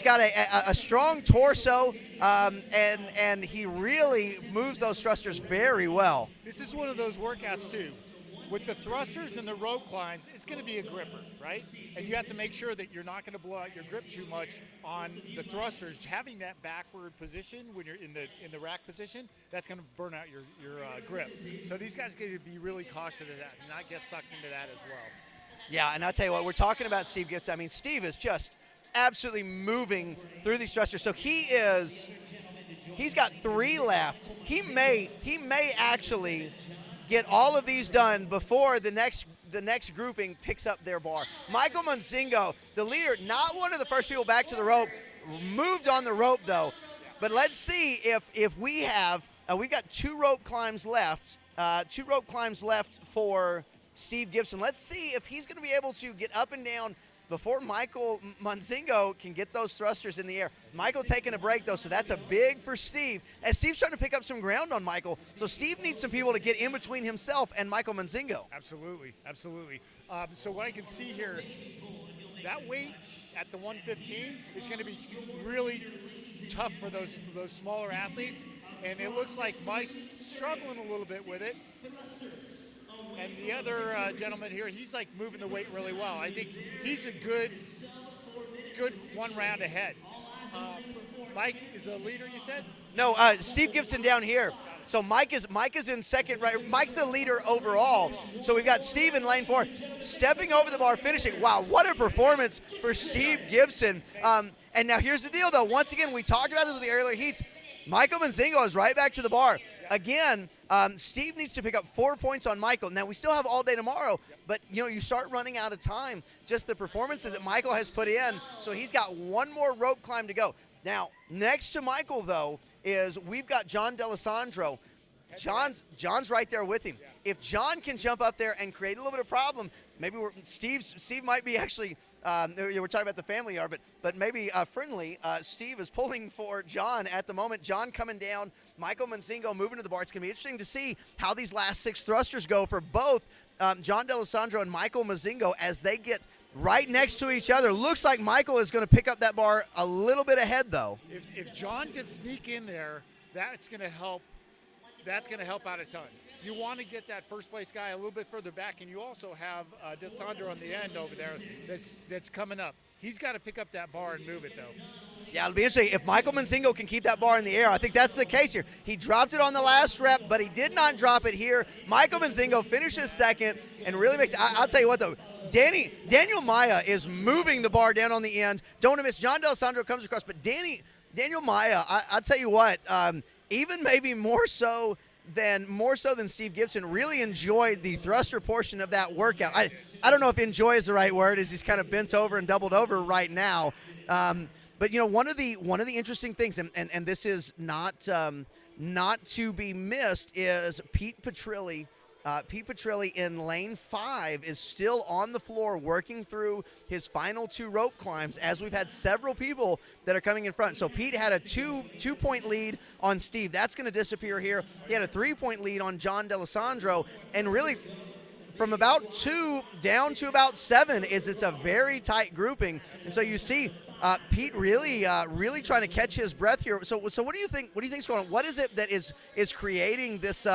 got a strong torso, and he really moves those thrusters very well. This is one of those workouts too. With the thrusters and the rope climbs, it's going to be a gripper, right? And you have to make sure that you're not going to blow out your grip too much on the thrusters. Having that backward position when you're in the rack position, that's going to burn out your grip. So these guys got to be really cautious of that and not get sucked into that as well. Yeah, and I'll tell you what, we're talking about Steve Gibson. I mean, Steve is just absolutely moving through these thrusters. So he's got 3 left. He may actually get all of these done before the next grouping picks up their bar. Michael Munzingo, the leader, not one of the first people back to the rope, moved on the rope though. But let's see if we have we've got 2 rope climbs left. 2 rope climbs left for Steve Gibson. Let's see if he's going to be able to get up and down before Michael Munzingo can get those thrusters in the air. Michael taking a break, though, so that's a big for Steve. And Steve's trying to pick up some ground on Michael, so Steve needs some people to get in between himself and Michael Munzingo. Absolutely, absolutely. So what I can see here, that weight at the 115 is going to be really tough for those smaller athletes, and it looks like Mike's struggling a little bit with it. And the other gentleman here, he's like moving the weight really well. I think he's a good 1 round ahead. Mike is the leader, you said? No, Steve Gibson down here. So Mike is in second, right? Mike's the leader overall. So we've got Steve in lane 4, stepping over the bar, finishing. Wow, what a performance for Steve Gibson. And now here's the deal, though. Once again, we talked about this with the earlier heats. Michael Munzingo is right back to the bar. Again, Steve needs to pick up 4 points on Michael. Now, we still have all day tomorrow, but, you know, you start running out of time. Just the performances that Michael has put in, so he's got 1 more rope climb to go. Now, next to Michael, though, is we've got John D'Alessandro. John's right there with him. If John can jump up there and create a little bit of problem, maybe Steve might be actually we're talking about the family yard, but maybe friendly. Steve is pulling for John at the moment. John coming down, Michael Munzingo moving to the bar. It's going to be interesting to see how these last 6 thrusters go for both John D'Alessandro and Michael Munzingo as they get right next to each other. Looks like Michael is going to pick up that bar a little bit ahead, though. If John can sneak in there, that's going to help. That's going to help out a ton. You want to get that first place guy a little bit further back, and you also have DeSandro on the end over there that's coming up. He's got to pick up that bar and move it, though. Yeah, it'll be interesting. If Michael Manzingo can keep that bar in the air, I think that's the case here. He dropped it on the last rep, but he did not drop it here. Michael Manzingo finishes second and really makes – I'll tell you what, though. Daniel Maya is moving the bar down on the end. Don't miss. John D'Alessandro comes across, but Daniel Maya, I'll tell you what, even maybe more so than Steve Gibson, really enjoyed the thruster portion of that workout. I don't know if enjoy is the right word, as he's kind of bent over and doubled over right now. But one of the interesting things, and this is not to be missed, is Pete Petrilli. Pete Petrilli in lane 5 is still on the floor working through his final 2 rope climbs, as we've had several people that are coming in front. So Pete had a two-point lead on Steve. That's going to disappear here. He had a 3-point lead on John D'Alessandro, and really from about 2 down to about 7 it's a very tight grouping. And so you see Pete really trying to catch his breath here. So what do you think? What do you think's going on? What is it that is creating this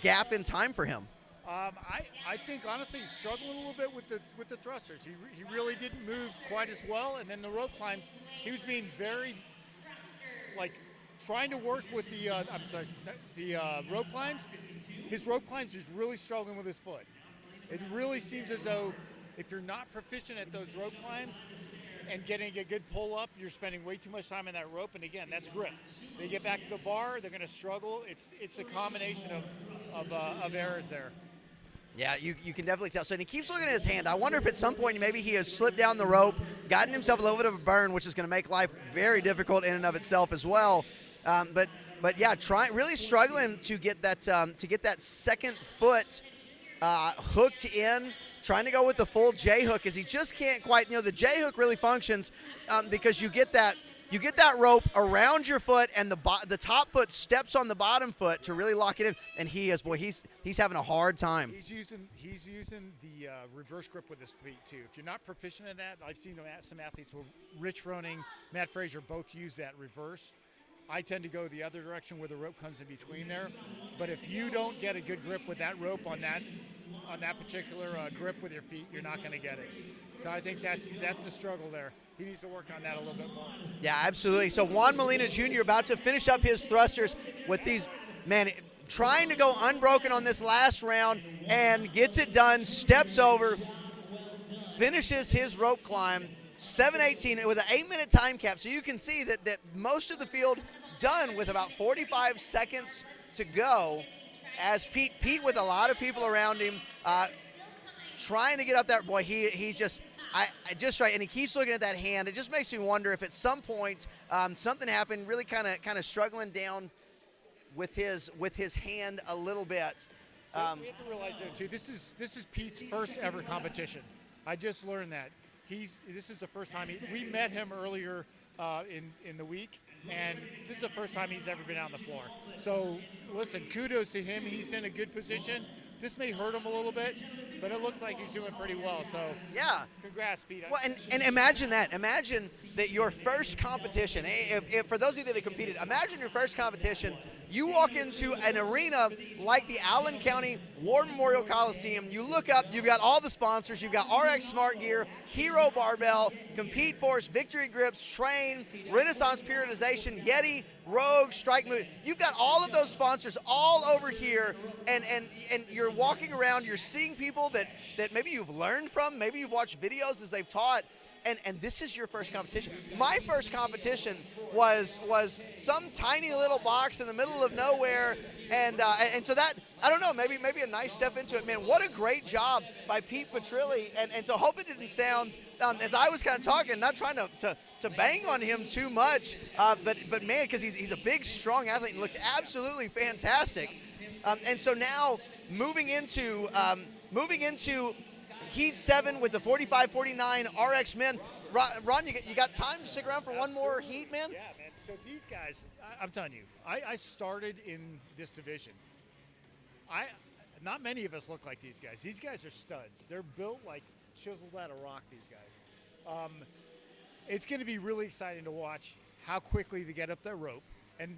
gap in time for him? I think honestly he's struggling a little bit with the thrusters. He really didn't move quite as well, and then the rope climbs, he was being very trying to work with the rope climbs. His rope climbs, he's really struggling with his foot. It really seems as though if you're not proficient at those rope climbs and getting a good pull up, you're spending way too much time in that rope. And again, that's grip. They get back to the bar, they're going to struggle. It's a combination of errors there. Yeah, you can definitely tell. So and he keeps looking at his hand. I wonder if at some point maybe he has slipped down the rope, gotten himself a little bit of a burn, which is going to make life very difficult in and of itself as well. But yeah, really struggling to get that second foot hooked in. Trying to go with the full J hook, as he just can't quite. The J hook really functions because you get that rope around your foot, and the top foot steps on the bottom foot to really lock it in. And he's having a hard time. He's using the reverse grip with his feet too. If you're not proficient in that, I've seen some athletes, Rich Froning, Matt Frazier, both use that reverse. I tend to go the other direction where the rope comes in between there. But if you don't get a good grip with that rope on that particular grip with your feet, you're not going to get it. So I think that's the struggle there. He needs to work on that a little bit more. Yeah, absolutely. So Juan Molina Jr. about to finish up his thrusters with these, trying to go unbroken on this last round, and gets it done, steps over, finishes his rope climb, 7:18 with an 8-minute time cap. So you can see that most of the field done with about 45 seconds to go, as Pete with a lot of people around him trying to get up there. Boy, he's just right, and he keeps looking at that hand. It just makes me wonder if at some point something happened, really kind of struggling down with his hand a little bit. We have to realize that too. This is Pete's first ever competition. I just learned that. This is the first time we met him earlier in the week, and this is the first time he's ever been out on the floor. So listen, kudos to him. He's in a good position. This may hurt him a little bit, but it looks like he's doing pretty well. So yeah, congrats, Pete. Well, and imagine that. Imagine that your first competition. If for those of you that have competed, imagine your first competition. You walk into an arena like the Allen County War Memorial Coliseum. You look up. You've got all the sponsors. You've got RX Smart Gear, Hero Barbell, Compete Force, Victory Grips, Train, Renaissance Periodization, Yeti, Rogue, Strike Move. You've got all of those sponsors all over here, and you're walking around. You're seeing people that maybe you've learned from, maybe you've watched videos as they've taught, and this is your first competition. My first competition was some tiny little box in the middle of nowhere, and so that, I don't know, maybe a nice step into it. Man, what a great job by Pete Petrilli, and so hope it didn't sound, as I was kind of talking, not trying to bang on him too much, but man, because he's a big, strong athlete and looked absolutely fantastic. And so now moving into Heat 7 with the 45-49 RX men. Ron, you got time to stick around for one more heat, man? Yeah, man. So these guys, I'm telling you, I started in this division. Not many of us look like these guys. These guys are studs. They're built like chiseled out of rock, these guys. It's going to be really exciting to watch how quickly they get up that rope. And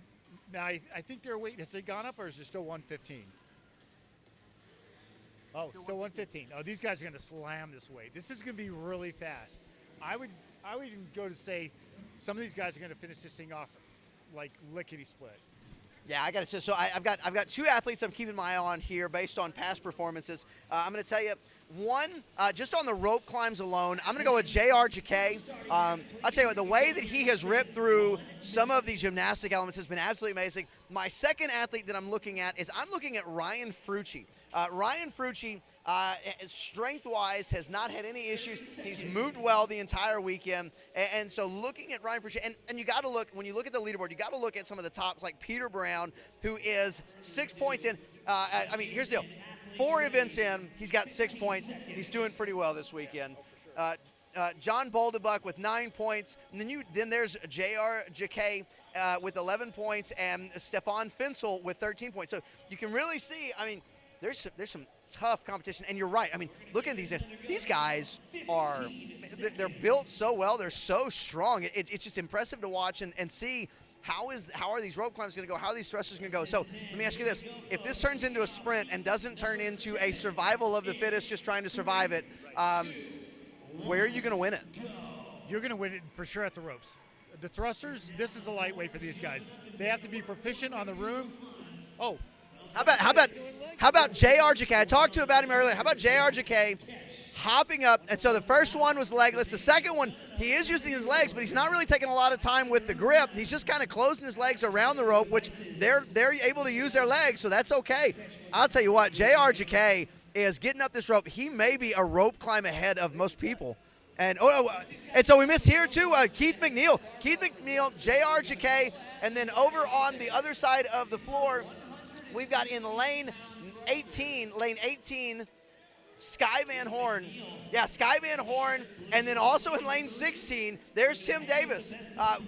now I think their weight, has it gone up or is it still 115? Oh, still 115. Oh, these guys are going to slam this weight. This is going to be really fast. I would even go to say some of these guys are going to finish this thing off like lickety split. Yeah, I got to say. So I've got two athletes I'm keeping my eye on here based on past performances. I'm going to tell you one just on the rope climbs alone. I'm going to go with J.R. Jacquet. I'll tell you what, the way that he has ripped through some of the gymnastic elements has been absolutely amazing. My second athlete that I'm looking at is Ryan Frucci. Ryan Frucci, strength-wise, has not had any issues. He's moved well the entire weekend. And so looking at Ryan Frucci, and you got to look, when you look at the leaderboard, you got to look at some of the tops like Peter Brown, who is 6 points in. Here's the deal. 4 events in, he's got 6 points. He's doing pretty well this weekend. John Boldebuck with 9 points. And then there's J.R. Jacquet with 11 points and Stefan Fensel with 13 points. So you can really see, there's some tough competition. And you're right. Look at these guys they're built so well. They're so strong. It's just impressive to watch and see how are these rope climbs going to go? How are these thrusters going to go? So let me ask you this. If this turns into a sprint and doesn't turn into a survival of the fittest, just trying to survive it, where are you going to win it? You're going to win it for sure at the ropes. The thrusters, this is a lightweight for these guys. They have to be proficient on the room. Oh. How about J.R. Jacquet? I talked to about him earlier. How about J.R. Jacquet hopping up? And so the first one was legless. The second one, he is using his legs, but he's not really taking a lot of time with the grip. He's just kind of closing his legs around the rope, which they're able to use their legs, so that's okay. I'll tell you what, J.R. Jacquet is getting up this rope. He may be a rope climb ahead of most people. And so we miss here too, Keith McNeil, J.R. Jacquet, and then over on the other side of the floor, we've got in lane 18, Sky Van Horn. Yeah, Sky Van Horn. And then also in lane 16, there's Tim Davis.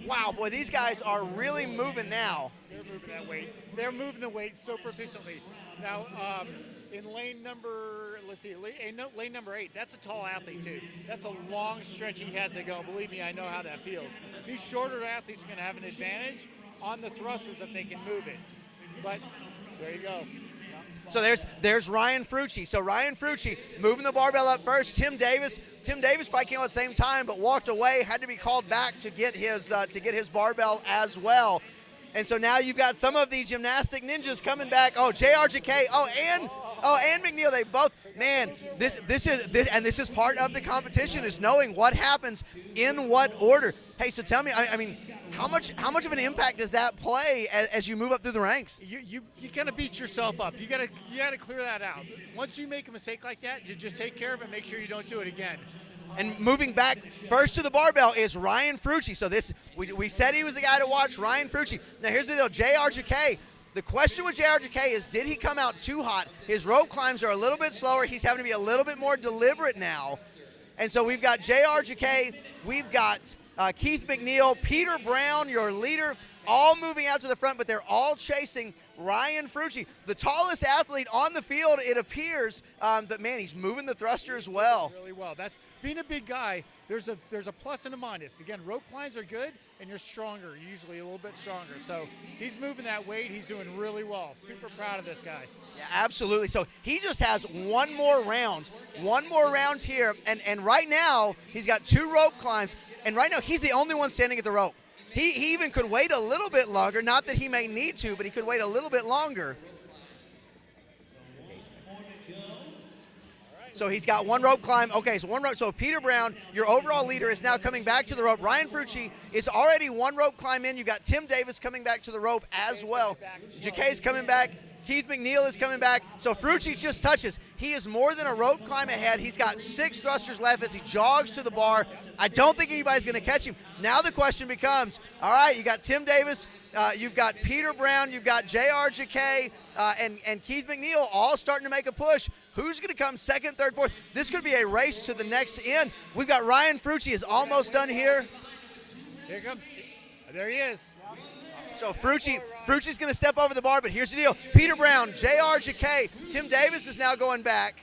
Wow, boy, these guys are really moving now. They're moving that weight. They're moving the weight so proficiently. Now, in lane number, lane number 8, that's a tall athlete too. That's a long stretch he has to go. Believe me, I know how that feels. These shorter athletes are going to have an advantage on the thrusters if they can move it. But there you go. So there's Ryan Frucci. So Ryan Frucci moving the barbell up first. Tim Davis probably came at the same time, but walked away. Had to be called back to get his barbell as well. And so now you've got some of the gymnastic ninjas coming back. Oh, J.R. Jacquet. And McNeil. They both. Man, this is part of the competition, is knowing what happens in what order. Hey, so tell me, how much of an impact does that play as you move up through the ranks? You gotta beat yourself up. You gotta clear that out. Once you make a mistake like that, you just take care of it. Make sure you don't do it again. And moving back first to the barbell is Ryan Frucci. So we said he was the guy to watch, Ryan Frucci. Now here's the deal, J.R. Jacquet. The question with J.R. Jacquet is, did he come out too hot? His rope climbs are a little bit slower. He's having to be a little bit more deliberate now. And so we've got J.R. Jacquet, we've got Keith McNeil, Peter Brown, your leader, all moving out to the front, but they're all chasing Ryan Frucci, the tallest athlete on the field, it appears. But man, he's moving the thruster as well. Really well. That's being a big guy. There's a plus and a minus. Again, rope climbs are good, and you're stronger, usually a little bit stronger. So he's moving that weight. He's doing really well. Super proud of this guy. Yeah, absolutely. So he just has one more round here, and right now he's got 2 rope climbs, and right now he's the only one standing at the rope. He even could wait a little bit longer, not that he may need to, but he could wait a little bit longer. So he's got 1 rope climb. Okay, so 1 rope. So Peter Brown, your overall leader, is now coming back to the rope. Ryan Frucci is already 1 rope climb in. You've got Tim Davis coming back to the rope as well. Jacquet's coming back. Keith McNeil is coming back. So Frucci just touches. He is more than a rope climb ahead. He's got 6 thrusters left as he jogs to the bar. I don't think anybody's going to catch him. Now the question becomes, all right, you got Tim Davis, you've got Peter Brown, you've got J.R. Jacquet, and Keith McNeil all starting to make a push. Who's going to come second, third, fourth? This could be a race to the next end. We've got Ryan Frucci is almost done here. Here comes. There he is. So Frucci's going to step over the bar, but here's the deal. Peter Brown, J.R. Jacquet, Tim Davis is now going back.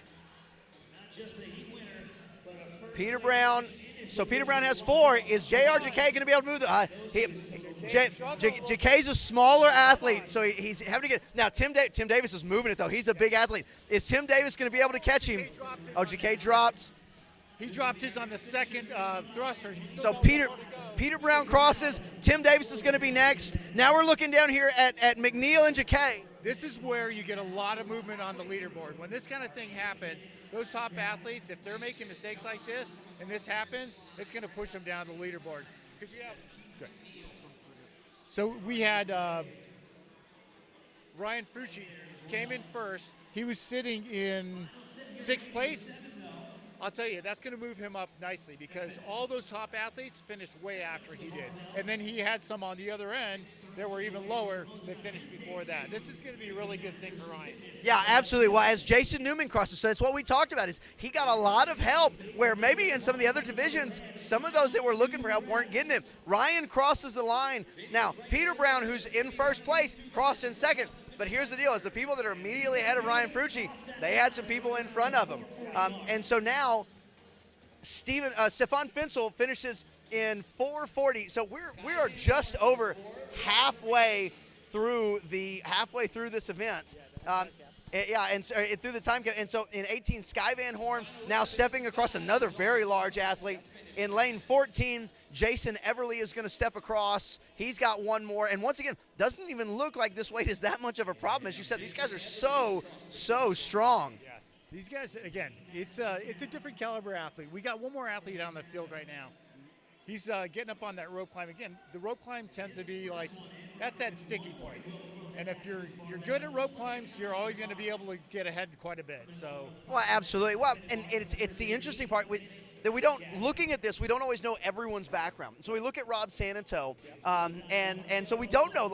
Peter Brown. So Peter Brown has 4. Is J.R. Jakay going to be able to move the? Jakay's a smaller athlete, so he's having to get. Now Tim Davis is moving it though. He's a big athlete. Is Tim Davis going to be able to catch him? Oh, Jakay dropped. He dropped his on the second thruster. So Peter Brown crosses. Tim Davis is going to be next. Now we're looking down here at McNeil and Jakay. This is where you get a lot of movement on the leaderboard. When this kind of thing happens, those top athletes, if they're making mistakes like this and this happens, it's going to push them down the leaderboard. Because you have. Good. So we had Ryan Frucci came in first. He was sitting in 6th place. I'll tell you, that's going to move him up nicely because all those top athletes finished way after he did. And then he had some on the other end that were even lower that finished before that. This is going to be a really good thing for Ryan. Yeah, absolutely. Well, as Jason Newman crosses, so that's what we talked about, is he got a lot of help where maybe in some of the other divisions, some of those that were looking for help weren't getting it. Ryan crosses the line. Now, Peter Brown, who's in first place, crossed in second. But here's the deal, is the people that are immediately ahead of Ryan Frucci, they had some people in front of him. And so now Stefan Finsel finishes in 4:40. So we are just over halfway through this event. And through the time. And so in 18, Sky Van Horn now stepping across another very large athlete. In lane 14, Jason Everly is going to step across. He's got one more. And once again, doesn't even look like this weight is that much of a problem. As you said, these guys are so strong. Yes. These guys, again, it's a different caliber athlete. We got one more athlete on the field right now. He's getting up on that rope climb. Again, the rope climb tends to be like, that's that sticky point. And if you're good at rope climbs, you're always going to be able to get ahead quite a bit. So. Well, absolutely. Well, and it's the interesting part that we don't, looking at this, we don't always know everyone's background. So we look at Rob Santo, and so we don't know,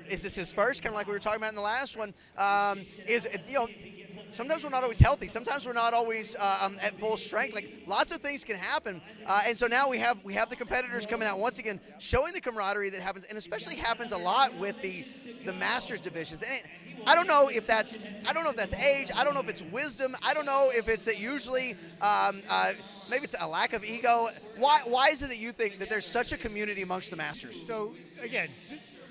is this his first? Kind of like we were talking about in the last one. Sometimes we're not always healthy. Sometimes we're not always at full strength. Like, lots of things can happen. And so now we have the competitors coming out once again, showing the camaraderie that happens, and especially happens a lot with the Masters divisions. And I don't know if that's age. I don't know if it's wisdom. I don't know if it's that usually maybe it's a lack of ego. Why is it that you think that there's such a community amongst the Masters? So again,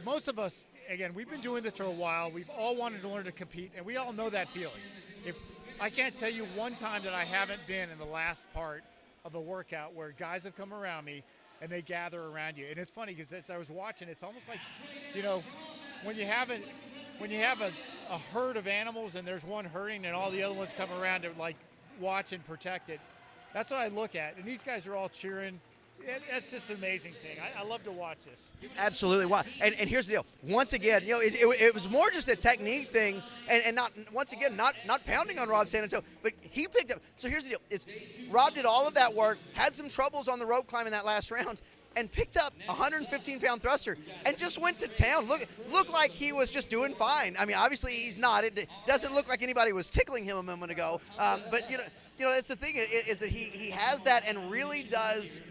most of us, again, we've been doing this for a while. We've all wanted to learn to compete, and we all know that feeling. If I can't tell you one time that I haven't been in the last part of the workout where guys have come around me and they gather around you. And it's funny because as I was watching, it's almost like, when you have a herd of animals and there's one herding and all the other ones come around to like watch and protect it. That's what I look at. And these guys are all cheering. It's just an amazing thing. I love to watch this. Absolutely. Wow. And here's the deal. Once again, it was more just a technique thing, and not pounding on Rob Santo, but he picked up. So here's the deal: is Rob did all of that work, had some troubles on the rope climb in that last round, and picked up a 115-pound thruster and just went to town. Looked like he was just doing fine. I mean, obviously he's not. It doesn't look like anybody was tickling him a moment ago. But that's the thing is that he has that and really does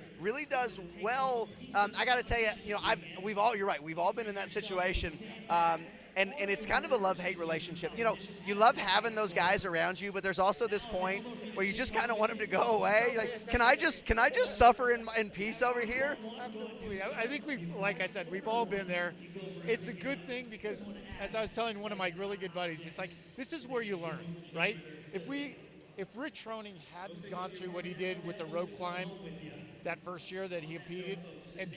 well. I got to tell you, you're right. We've all been in that situation, and it's kind of a love-hate relationship. You love having those guys around you, but there's also this point where you just kind of want them to go away. Like, can I just suffer in peace over here? Absolutely. I think like I said, we've all been there. It's a good thing because, as I was telling one of my really good buddies, it's like this is where you learn, right? If Rich Froning hadn't gone through what he did with the rope climb that first year that he competed, and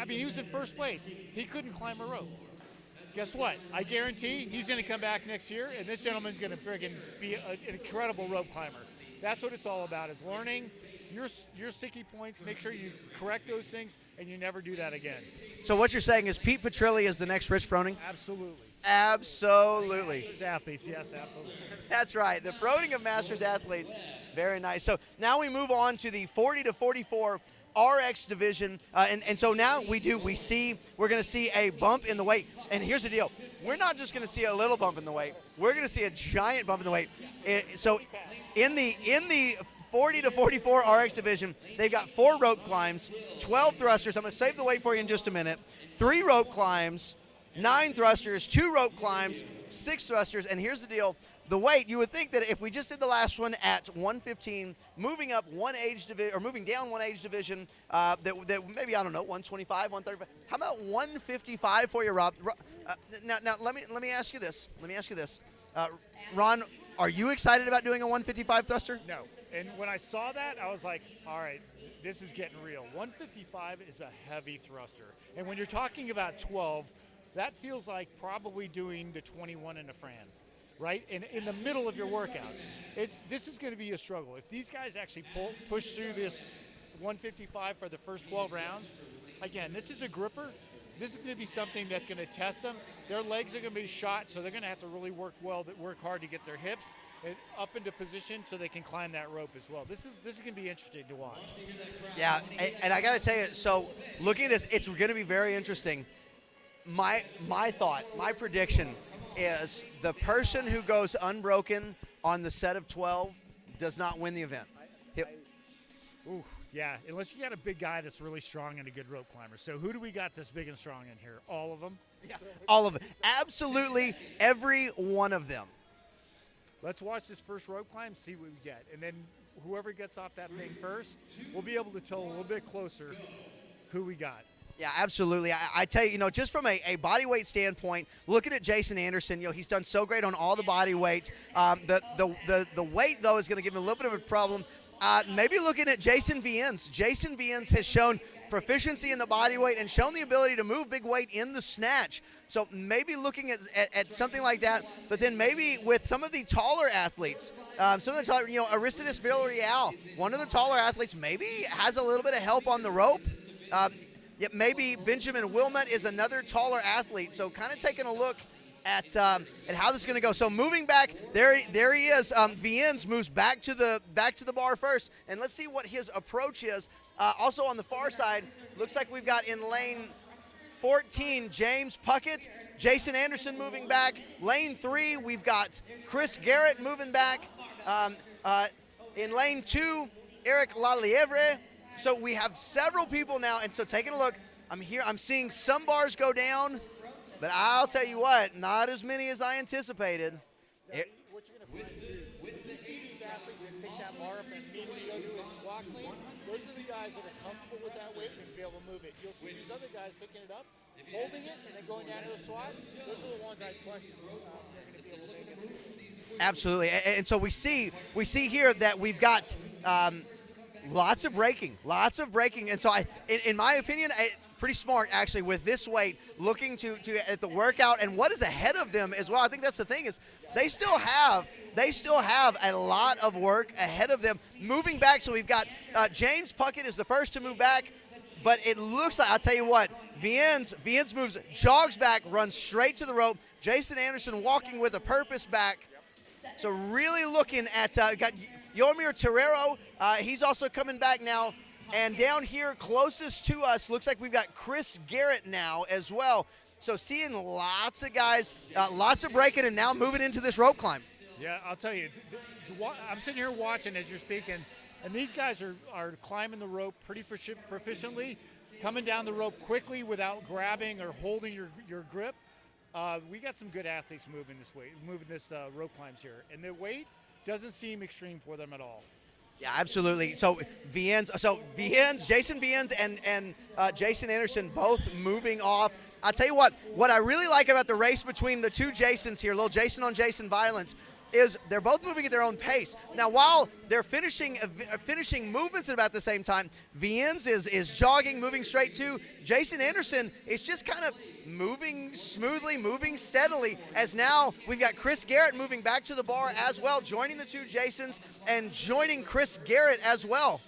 he was in first place. He couldn't climb a rope. Guess what? I guarantee he's going to come back next year, and this gentleman's going to friggin' be an incredible rope climber. That's what it's all about, is learning your sticky points, make sure you correct those things, and you never do that again. So what you're saying is Pete Petrilli is the next Rich Froning? Absolutely. Absolutely. Masters athletes, yes, absolutely. That's right. The Froning of Masters athletes. Very nice. So now we move on to the 40 to 44 RX division, and so now we're going to see a bump in the weight. And here's the deal: we're not just going to see a little bump in the weight; we're going to see a giant bump in the weight. So in the 40 to 44 RX division, they've got 4 rope climbs, 12 thrusters. I'm going to save the weight for you in just a minute. 3 rope climbs, 9 thrusters, 2 rope climbs, 6 thrusters. And here's the deal: the weight, you would think that if we just did the last one at 115, moving up one age division or moving down one age division, that maybe, I don't know, 125, 135. How about 155 for you, Rob? Now let me ask you this. Ron, are you excited about doing a 155 thruster? No. And when I saw that, I was like, all right, this is getting real. 155 is a heavy thruster. And when you're talking about 12, that feels like probably doing the 21 in a Fran, right? And in the middle of your workout. This is going to be a struggle. If these guys actually push through this 155 for the first 12 rounds, again, this is a gripper. This is going to be something that's going to test them. Their legs are going to be shot, so they're going to have to really work hard to get their hips up into position so they can climb that rope as well. This is going to be interesting to watch. Yeah, and I got to tell you, so looking at this, it's going to be very interesting. My prediction is the person who goes unbroken on the set of 12 does not win the event. Ooh, yeah, unless you got a big guy that's really strong and a good rope climber. So who do we got that's big and strong in here? All of them? Yeah, all of them. Absolutely every one of them. Let's watch this first rope climb, see what we get. And then whoever gets off that thing first, we'll be able to tell a little bit closer who we got. Yeah, absolutely. I tell you, just from a body weight standpoint, looking at Jason Anderson, he's done so great on all the body weights. The weight, though, is going to give him a little bit of a problem. Maybe looking at Jason Viennes. Jason Viennes has shown proficiency in the body weight and shown the ability to move big weight in the snatch. So maybe looking at something like that, but then maybe with some of the taller athletes, some of the taller, Aristides Villarreal, one of the taller athletes, maybe has a little bit of help on the rope. Yet maybe Benjamin Wilmot is another taller athlete. So kind of taking a look at how this is going to go. So moving back, there he is. Viennes moves back to the bar first, and let's see what his approach is. Also on the far side, looks like we've got in lane 14 James Puckett, Jason Anderson moving back. Lane 3, we've got Chris Garrett moving back. In lane 2, Eric Lalievre. So we have several people now, and so taking a look, I'm seeing some bars go down, but I'll tell you what, not as many as I anticipated. What you're going to find too, when you see these athletes that pick that bar up and immediately go to a squat clean, those are the guys that are comfortable with that weight and be able to move it. You'll see these other guys picking it up, holding it, and then going down to the squat. Those are the ones I question. They're going to be able to make it. Absolutely, and so we see here that we've got lots of braking, and so in my opinion, pretty smart actually with this weight, looking to at the workout and what is ahead of them as well. I think that's the thing is they still have a lot of work ahead of them. Moving back, so we've got James Puckett is the first to move back, but it looks like, I'll tell you what, Viennes moves, jogs back, runs straight to the rope. Jason Anderson walking with a purpose back. So really looking at got Yomir Terrero. He's also coming back now. And down here closest to us, looks like we've got Chris Garrett now as well. So seeing lots of guys, lots of braking, and now moving into this rope climb. Yeah, I'll tell you, I'm sitting here watching as you're speaking, and these guys are climbing the rope pretty proficiently, coming down the rope quickly without grabbing or holding your grip. We got some good athletes moving this rope climbs here, and the weight doesn't seem extreme for them at all. Yeah, absolutely. So Jason Viennes and Jason Anderson both moving off. I'll tell you what I really like about the race between the two Jasons here, little Jason on Jason violence, is they're both moving at their own pace. Now, while they're finishing movements at about the same time, Viennes is jogging, moving straight to. Jason Anderson is just kind of moving smoothly, moving steadily, as now we've got Chris Garrett moving back to the bar as well, joining the two Jasons and joining Chris Garrett as well.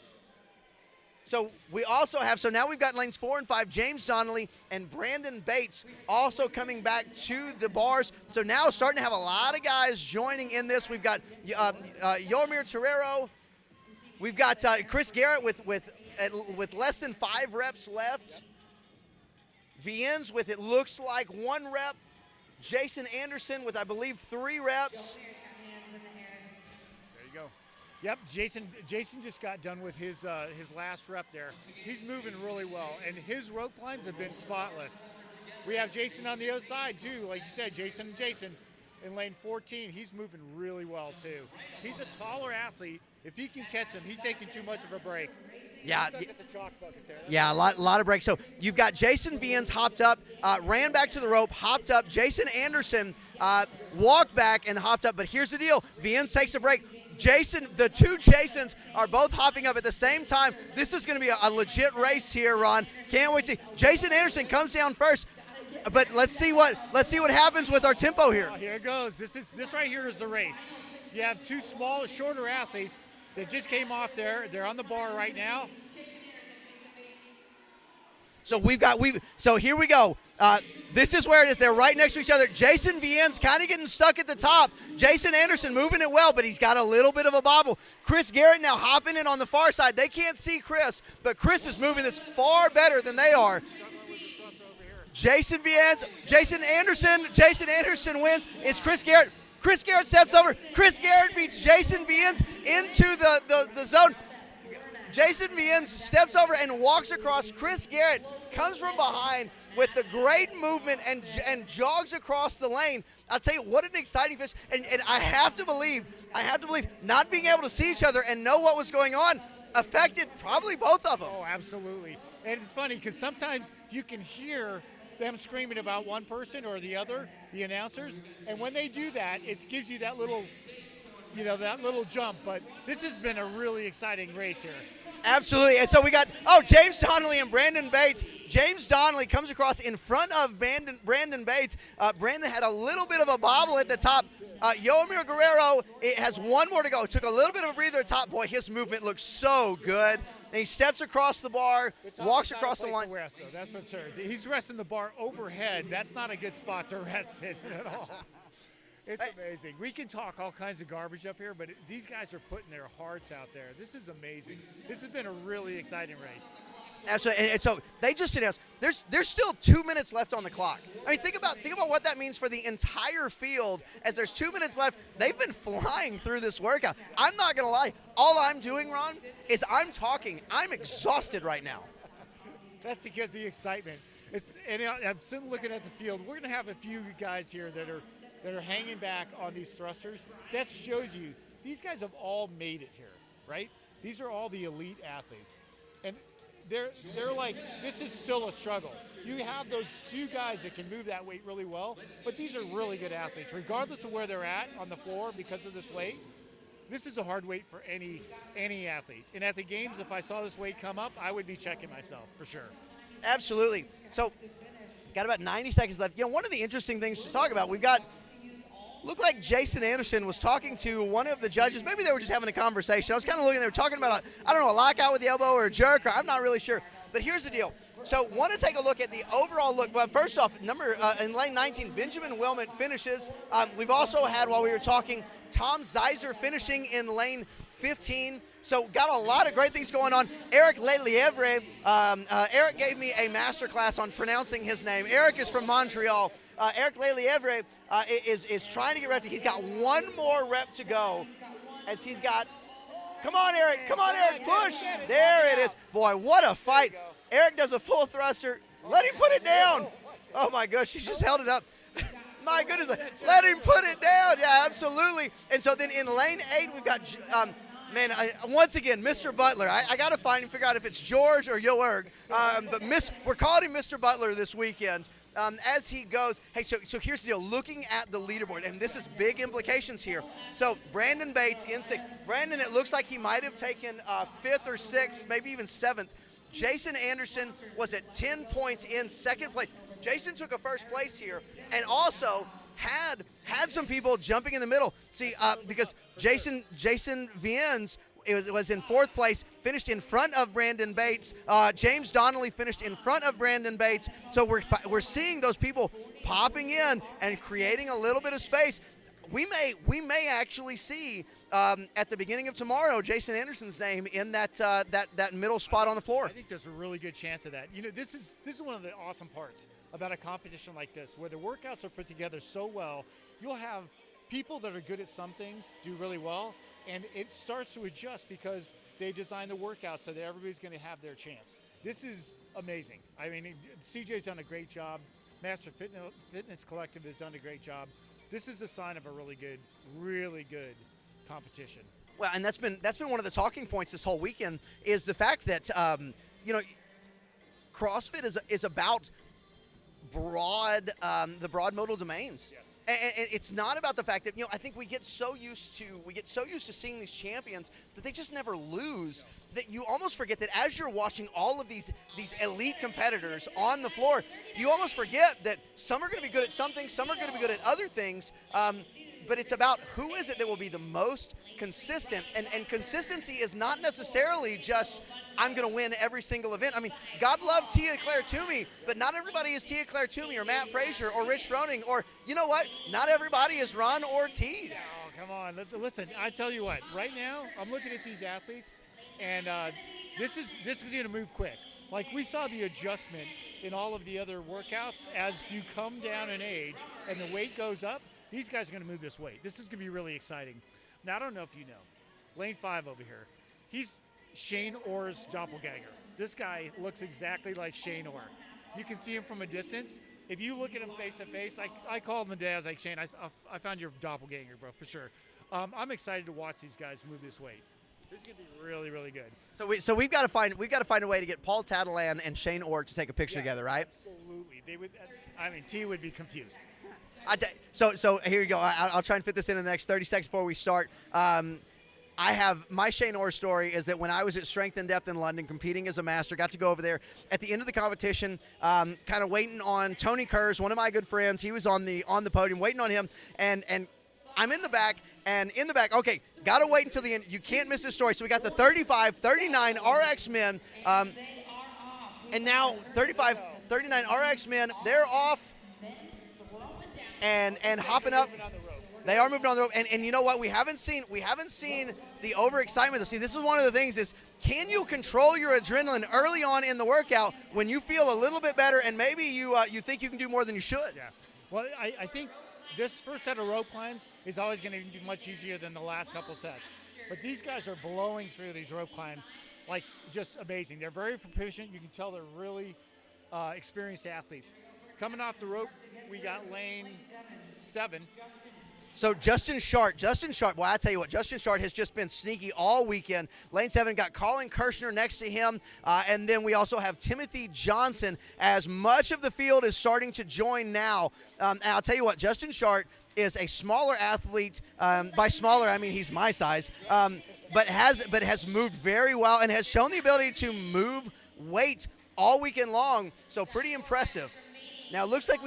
So we also have, so now we've got lanes 4 and 5, James Donnelly and Brandon Bates also coming back to the bars. So now starting to have a lot of guys joining in this. We've got Yomir Terrero. We've got Chris Garrett with less than 5 reps left. Viennes with, it looks like, 1 rep. Jason Anderson with, I believe, 3 reps. There you go. Yep, Jason just got done with his last rep there. He's moving really well, and his rope climbs have been spotless. We have Jason on the other side too, like you said, Jason. in lane 14, he's moving really well too. He's a taller athlete. If he can catch him, he's taking too much of a break. Yeah. Stuck at the chalk bucket there. Yeah, a lot of breaks. So you've got Jason Viens hopped up, ran back to the rope, hopped up. Jason Anderson walked back and hopped up. But here's the deal. Viens takes a break. The two Jasons are both hopping up at the same time. This is going to be a legit race here, Ron. Can't wait to see. Jason Anderson comes down first. But let's see what happens with our tempo here. Here it goes. This right here is the race. You have two shorter athletes that just came off there. They're on the bar right now. So so here we go. This is where it is. They're right next to each other. Jason Viens kind of getting stuck at the top. Jason Anderson moving it well, but he's got a little bit of a bobble. Chris Garrett now hopping in on the far side. They can't see Chris, but Chris is moving this far better than they are. Jason Viens, Jason Anderson wins. It's Chris Garrett. Chris Garrett steps over. Chris Garrett beats Jason Viens into the zone. Jason Viens steps over and walks across. Chris Garrett comes from behind with the great movement and jogs across the lane. I'll tell you, what an exciting finish. And I have to believe not being able to see each other and know what was going on affected probably both of them. Oh, absolutely. And it's funny because sometimes you can hear them screaming about one person or the other, the announcers, and when they do that, it gives you that little jump. But this has been a really exciting race here. Absolutely. And so we got, James Donnelly and Brandon Bates. James Donnelly comes across in front of Brandon Bates. Brandon had a little bit of a bobble at the top. Yoamir Guerrero has one more to go. Took a little bit of a breather at the top. Boy, his movement looks so good. And he steps across the bar, walks across the line. Rest, though. That's for sure. He's resting the bar overhead. That's not a good spot to rest in at all. It's amazing. We can talk all kinds of garbage up here, but these guys are putting their hearts out there. This is amazing. This has been a really exciting race. Absolutely. And so they just announced there's still 2 minutes left on the clock. I mean, think about what that means for the entire field. As there's 2 minutes left, they've been flying through this workout. I'm not gonna lie. All I'm doing, Ron, is I'm talking. I'm exhausted right now. That's because of the excitement. I'm sitting looking at the field. We're gonna have a few guys here that are hanging back on these thrusters. That shows you these guys have all made it here, right? These are all the elite athletes. And they're like, this is still a struggle. You have those two guys that can move that weight really well, but these are really good athletes, regardless of where they're at on the floor because of this weight. This is a hard weight for any athlete. And at the games, if I saw this weight come up, I would be checking myself for sure. Absolutely. So, got about 90 seconds left. One of the interesting things to talk about, looked like Jason Anderson was talking to one of the judges. Maybe they were just having a conversation. I was kind of looking, they were talking about a lockout with the elbow or a jerk, or I'm not really sure. But here's the deal. So want to take a look at the overall look. Well, first off, in lane 19, Benjamin Wilmot finishes. We've also had, while we were talking, Tom Zeiser finishing in lane 15. So got a lot of great things going on. Eric Lelievre, Eric gave me a master class on pronouncing his name. Eric is from Montreal. Eric Lelievre is trying to get ready. He's got one more rep to go as he's got, come on, Eric, push. There it is. Boy, what a fight. Eric does a full thruster. Let him put it down. Oh, my gosh, he just held it up. My goodness, let him put it down. Yeah, absolutely. And so then in lane 8, we've got, once again, Mr. Butler. I got to figure out if it's George or Joerg. But we're calling him Mr. Butler this weekend. As he goes, hey, so here's the deal. Looking at the leaderboard, and this is big implications here. So Brandon Bates in 6th. Brandon, it looks like he might have taken 5th or 6th, maybe even 7th. Jason Anderson was at 10 points in 2nd place. Jason took a 1st place here, and also had some people jumping in the middle. See, because Jason Viens was in 4th place, finished in front of Brandon Bates. James Donnelly finished in front of Brandon Bates. So we're seeing those people popping in and creating a little bit of space. We may actually see at the beginning of tomorrow Jason Anderson's name in that middle spot on the floor. I think there's a really good chance of that. This is one of the awesome parts about a competition like this, where the workouts are put together so well. You'll have people that are good at some things do really well, and it starts to adjust because they design the workout so that everybody's going to have their chance. This is amazing. I mean, CJ's done a great job. Master Fitness Collective has done a great job. this is a sign of a really good competition. Well, and that's been one of the talking points this whole weekend is the fact that CrossFit is about the broad modal domains. Yes. And it's not about the fact that I think we get so used to seeing these champions that they just never lose, that you almost forget that as you're watching all of these elite competitors on the floor, you almost forget that some are going to be good at something, some are going to be good at other things. But it's about who is it that will be the most consistent. And consistency is not necessarily just, I'm going to win every single event. I mean, God love Tia-Clair Toomey, but not everybody is Tia-Clair Toomey or Matt Frazier or Rich Froning, or, you know what? Not everybody is Ron Ortiz. Oh, come on. Listen, I tell you what, right now, I'm looking at these athletes, and this is going to move quick. Like, we saw the adjustment in all of the other workouts as you come down in age and the weight goes up. These guys are going to move this weight. This is going to be really exciting. Now, I don't know if you know, Lane 5 over here, he's Shane Orr's doppelganger. This guy looks exactly like Shane Orr. You can see him from a distance. If you look at him face to face, I called him the day. I was like, Shane, I found your doppelganger, bro, for sure. I'm excited to watch these guys move this weight. This is going to be really, really good. So we've got to find a way to get Paul Tatalan and Shane Orr to take a picture together, right? Absolutely. T would be confused. So here you go. I'll try and fit this in the next 30 seconds before we start. I have my Shane Orr story is that when I was at Strength in Depth in London competing as a master, got to go over there at the end of the competition, kind of waiting on Tony Kurz, one of my good friends. He was on the podium, waiting on him, and I'm in the back. And in the back, okay, got to wait until the end. You can't miss this story. So we got the 35, 39 RX men, and now 35, 39 RX men. They're off and hopping up. They are moving on the rope, and you know what? We haven't seen the overexcitement. See, this is one of the things: is can you control your adrenaline early on in the workout when you feel a little bit better, and maybe you think you can do more than you should? Yeah. Well, I think this first set of rope climbs is always going to be much easier than the last couple sets, but these guys are blowing through these rope climbs like just amazing. They're very proficient. You can tell they're really experienced athletes. Coming off the rope, we got lane 7. So Justin Shart, well, I tell you what, Justin Shart has just been sneaky all weekend. Lane 7 got Colin Kirshner next to him, and then we also have Timothy Johnson, as much of the field is starting to join now. And I'll tell you what, Justin Shart is a smaller athlete. By smaller, I mean he's my size, but has moved very well and has shown the ability to move weight all weekend long. So pretty impressive. Now it looks like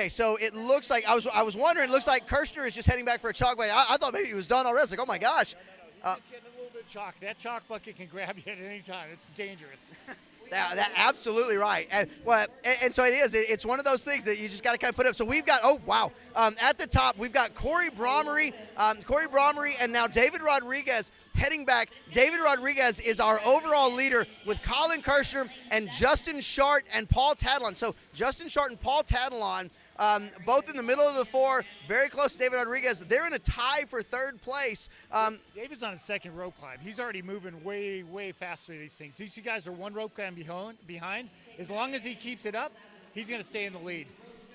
so it looks like I was wondering. It looks like Kirshner is just heading back for a chalk bucket. I thought maybe he was done already. I was like, oh my gosh. He's getting a little bit of chalk. That chalk bucket can grab you at any time. It's dangerous. That absolutely right. And so it is. It's one of those things that you just got to kind of put up. So we've got at the top we've got Corey Bromery, and now David Rodriguez heading back. David Rodriguez is our overall leader with Colin Kirshner and Justin Shart and Paul Tatalan. So Justin Shart and Paul Tatalan, both in the middle of the 4, very close to David Rodriguez. They're in a tie for 3rd place. David's on his 2nd rope climb. He's already moving way, way faster these things. These two guys are 1 rope climb behind. As long as he keeps it up, he's going to stay in the lead.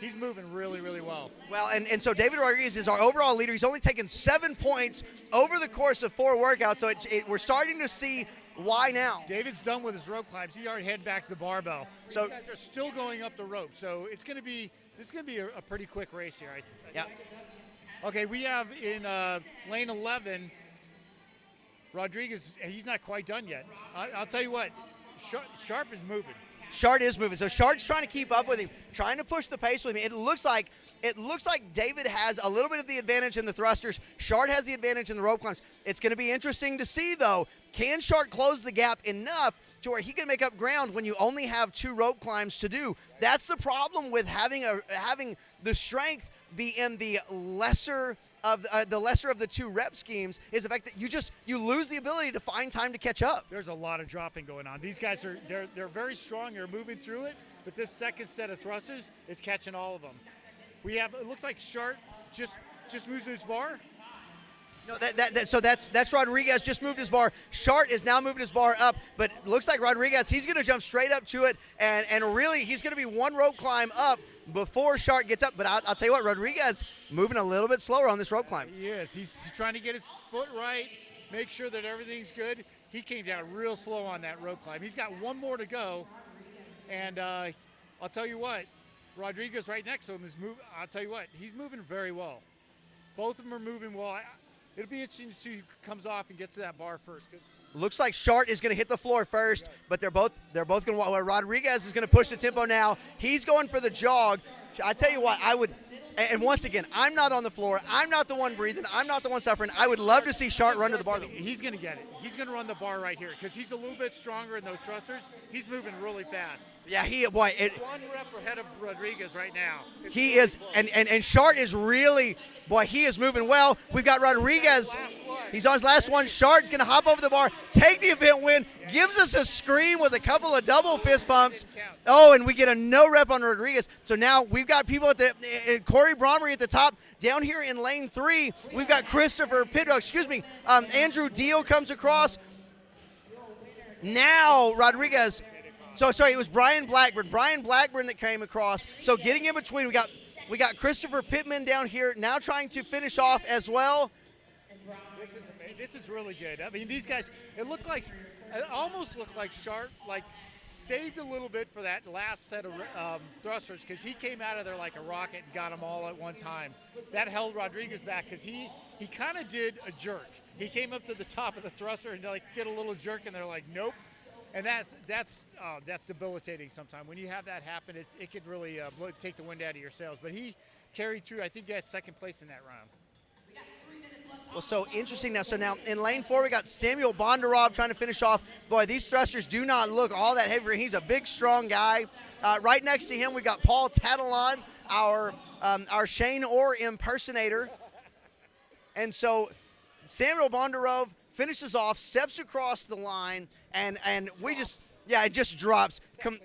He's moving really, really well. Well, and so David Rodriguez is our overall leader. He's only taken 7 points over the course of 4 workouts, so we're starting to see why now. David's done with his rope climbs. He already headed back to the barbell. So you guys are still going up the rope. So this is going to be a pretty quick race here. Yeah. Okay, we have in lane 11, Rodriguez. He's not quite done yet. I'll tell you what, Sharp is moving. Shart is moving. So Shart's trying to keep up with him, trying to push the pace with him. It looks like David has a little bit of the advantage in the thrusters. Shart has the advantage in the rope climbs. It's going to be interesting to see, though, can Shart close the gap enough to where he can make up ground when you only have 2 rope climbs to do? That's the problem with having the strength be in the lesser of the 2 rep schemes, is the fact that you lose the ability to find time to catch up. There's a lot of dropping going on. These guys they're very strong. They're moving through it, but this second set of thrusters is catching all of them. It looks like Shart just moves to his bar. No, so that's Rodriguez just moved his bar. Shart is now moving his bar up, but looks like Rodriguez, he's going to jump straight up to it, and really he's going to be one rope climb up before Shart gets up. But I'll tell you what, Rodriguez moving a little bit slower on this rope climb. He is. He's trying to get his foot right, make sure that everything's good. He came down real slow on that rope climb. He's got one more to go, and I'll tell you what, Rodriguez right next to him is moving. I'll tell you what, he's moving very well. Both of them are moving well. It'll be interesting to see who comes off and gets to that bar first. Looks like Shart is going to hit the floor first, but they're both going to. Well, Rodriguez is going to push the tempo now. He's going for the jog. I tell you what, I would. And once again, I'm not on the floor. I'm not the one breathing. I'm not the one suffering. I would love to see Shart run to the bar. He's going to get it. He's going to run the bar right here because he's a little bit stronger in those thrusters. He's moving really fast. Yeah, one rep ahead of Rodriguez right now. He is, and Shart is really, boy, he is moving well. We've got Rodriguez. He's on his last one. Shart's going to hop over the bar, take the event win, gives us a scream with a couple of double fist bumps. Oh, and we get a no rep on Rodriguez. So now we've got people at Corey Bromry at the top. Down here in lane 3, we've got Andrew Deal comes across. Now Rodriguez. So sorry, it was Brian Blackburn. Brian Blackburn that came across. So getting in between, we got Christopher Pittman down here now trying to finish off as well. This is really good. I mean, these guys, it almost looked like Shart saved a little bit for that last set of thrusters because he came out of there like a rocket and got them all at one time. That held Rodriguez back because he kind of did a jerk. He came up to the top of the thruster and did a little jerk, and they're like, nope. And that's debilitating sometimes. When you have that happen, it could really take the wind out of your sails. But he carried through. I think he had second place in that round. Well, so interesting now. So now in lane 4, we got Samuel Bondarov trying to finish off. Boy, these thrusters do not look all that heavy. He's a big, strong guy. Right next to him, we got Paul Tadalon, our Shane Orr impersonator. And so Samuel Bondarov finishes off, steps across the line, and we just, yeah, it just drops.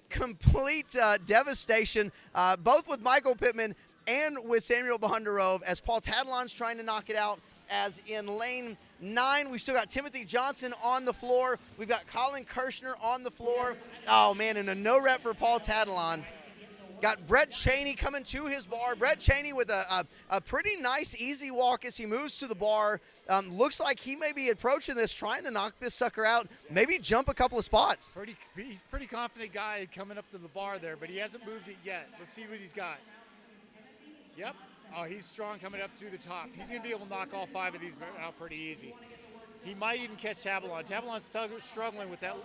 Complete devastation, both with Michael Pittman and with Samuel Bondarov as Paul Tadalon's trying to knock it out. As in lane 9, we've still got Timothy Johnson on the floor. We've got Colin Kirshner on the floor. Oh, man, and a no rep for Paul Tadalon. Got Brett Cheney coming to his bar. Brett Cheney with a pretty nice easy walk as he moves to the bar. Looks like he may be approaching this, trying to knock this sucker out, maybe jump a couple of spots. He's a pretty confident guy coming up to the bar there, but he hasn't moved it yet. Let's see what he's got. Yep. Oh, he's strong coming up through the top. He's going to be able to knock all 5 of these out pretty easy. He might even catch Tadalon. Tadalon's struggling with that.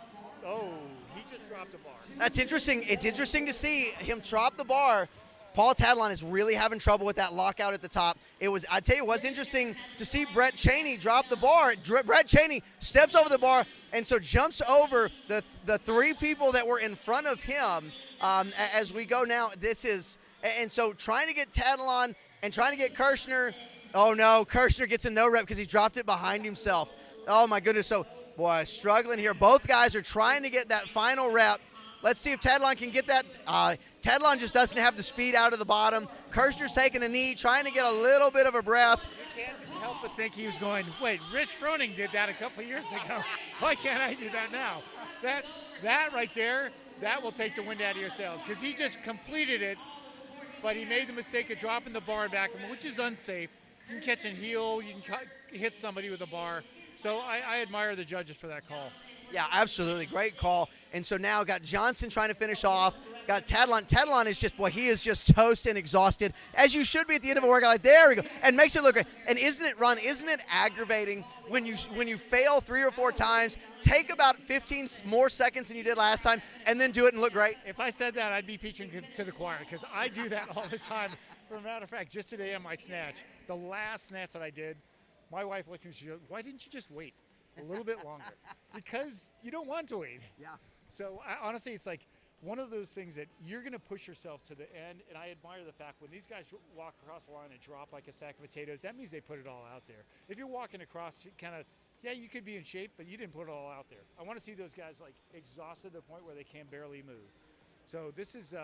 Oh, he just dropped the bar. That's interesting. It's interesting to see him drop the bar. Paul Tadalon is really having trouble with that lockout at the top. I tell you, it was interesting to see Brett Cheney drop the bar. Brett Cheney steps over the bar and so jumps over the 3 people that were in front of him as we go now. And so trying to get Tadalon and trying to get Kirshner. Oh, no, Kirshner gets a no rep because he dropped it behind himself. Oh, my goodness. So, boy, struggling here. Both guys are trying to get that final rep. Let's see if Tadalon can get that. Tadalon just doesn't have the speed out of the bottom. Kirshner's taking a knee, trying to get a little bit of a breath. You can't help but think he was going, wait, Rich Froning did that a couple years ago. Why can't I do that now? That right there, that will take the wind out of your sails because he just completed it. But he made the mistake of dropping the bar back, which is unsafe. You can catch a heel, you can hit somebody with a bar. So I admire the judges for that call. Yeah, absolutely. Great call. And so now got Johnson trying to finish off. Got Tadalon. Tadalon is just, boy, he is just toast and exhausted, as you should be at the end of a workout. Like, there we go. And makes it look great. And isn't it aggravating when you fail 3 or 4 times, take about 15 more seconds than you did last time, and then do it and look great? If I said that, I'd be preaching to the choir because I do that all the time. For a matter of fact, just today on my snatch, the last snatch that I did, my wife looked at me and she goes, why didn't you just wait a little bit longer? Because you don't want to wait. Yeah. So honestly, it's like one of those things that you're going to push yourself to the end, and I admire the fact when these guys walk across the line and drop like a sack of potatoes, that means they put it all out there. If you're walking across kind of, yeah, you could be in shape, but you didn't put it all out there. I want to see those guys like exhausted to the point where they can barely move. So this is,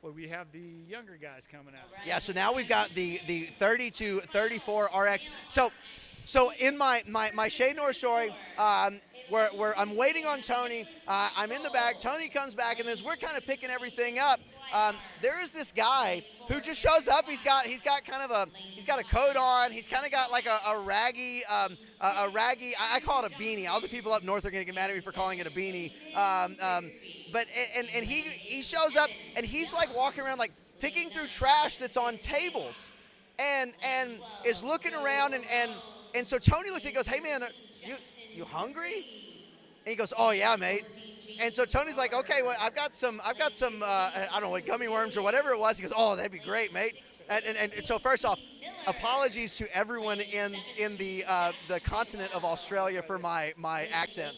but we have the younger guys coming out. Yeah, so now we've got the 30 to 34 RX. So in my Shade North story, where I'm waiting on Tony, I'm in the back. Tony comes back, and as we're kind of picking everything up, there is this guy who just shows up. He's got a coat on. He's kind of got like a raggy. I call it a beanie. All the people up north are gonna get mad at me for calling it a beanie. But he shows up, and he's like walking around like picking through trash that's on tables, and is looking around, and so Tony looks at him and goes, "Hey man, you hungry?" And he goes, "Oh yeah, mate." And so Tony's like, "Okay, well, I've got some I don't know what, gummy worms or whatever it was." He goes, "Oh, that'd be great, mate." And so first off, apologies to everyone in the continent of Australia for my accent.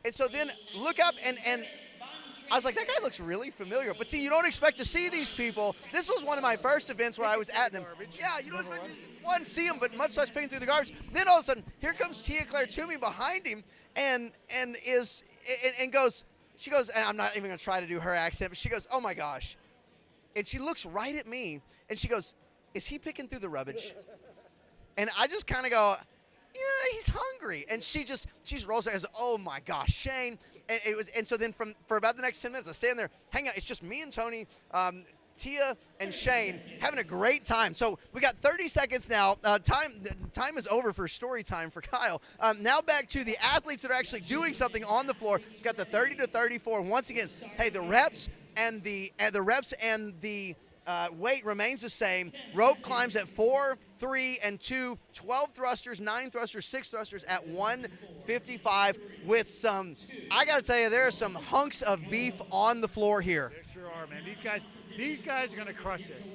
And so then look up, and I was like, that guy looks really familiar. But see, you don't expect to see these people. This was one of my first events where I was at them. Yeah, you don't expect to see them, but much less picking through the garbage. Then all of a sudden, here comes Tia Claire Toomey behind him, and goes, she goes, and I'm not even gonna try to do her accent, but she goes, "Oh my gosh," and she looks right at me, and she goes, "Is he picking through the rubbish?" And I just kind of go, "Yeah, he's hungry." And she rolls her eyes, "Oh my gosh, Shane." And so then for about the next 10 minutes, I stand there, hang out. It's just me and Tony, Tia and Shane having a great time. So we got 30 seconds now. Time is over for story time for Kyle. Now back to the athletes that are actually doing something on the floor. We've got the 30 to 34. Once again, hey, the reps and the weight remains the same. Rope climbs at 4, 3, and 2, 12 thrusters, 9 thrusters, 6 thrusters at 155 with some, I got to tell you, there are some hunks of beef on the floor here. There sure are, man. These guys are going to crush this.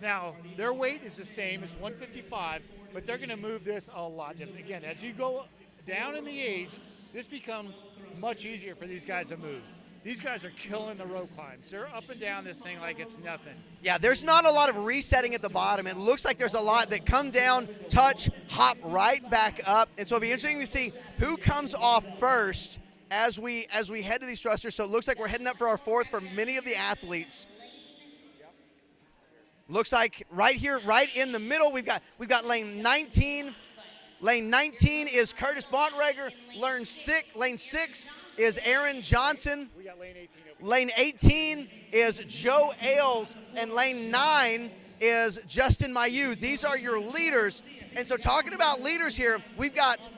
Now, their weight is the same as 155, but they're going to move this a lot different. Again, as you go down in the age, this becomes much easier for these guys to move. These guys are killing the rope climbs. They're up and down this thing like it's nothing. Yeah, there's not a lot of resetting at the bottom. It looks like there's a lot that come down, touch, hop right back up. And so it'll be interesting to see who comes off first as we head to these thrusters. So it looks like we're heading up for our fourth for many of the athletes. Looks like right here, right in the middle, we've got lane 19. Lane 19 is Curtis Bontrager. Lane 6 is Aaron Johnson. We got lane 18. Lane 18 is Joe Ailes, and lane 9 is Justin Mayu. These are your leaders. And so talking about leaders here, we've got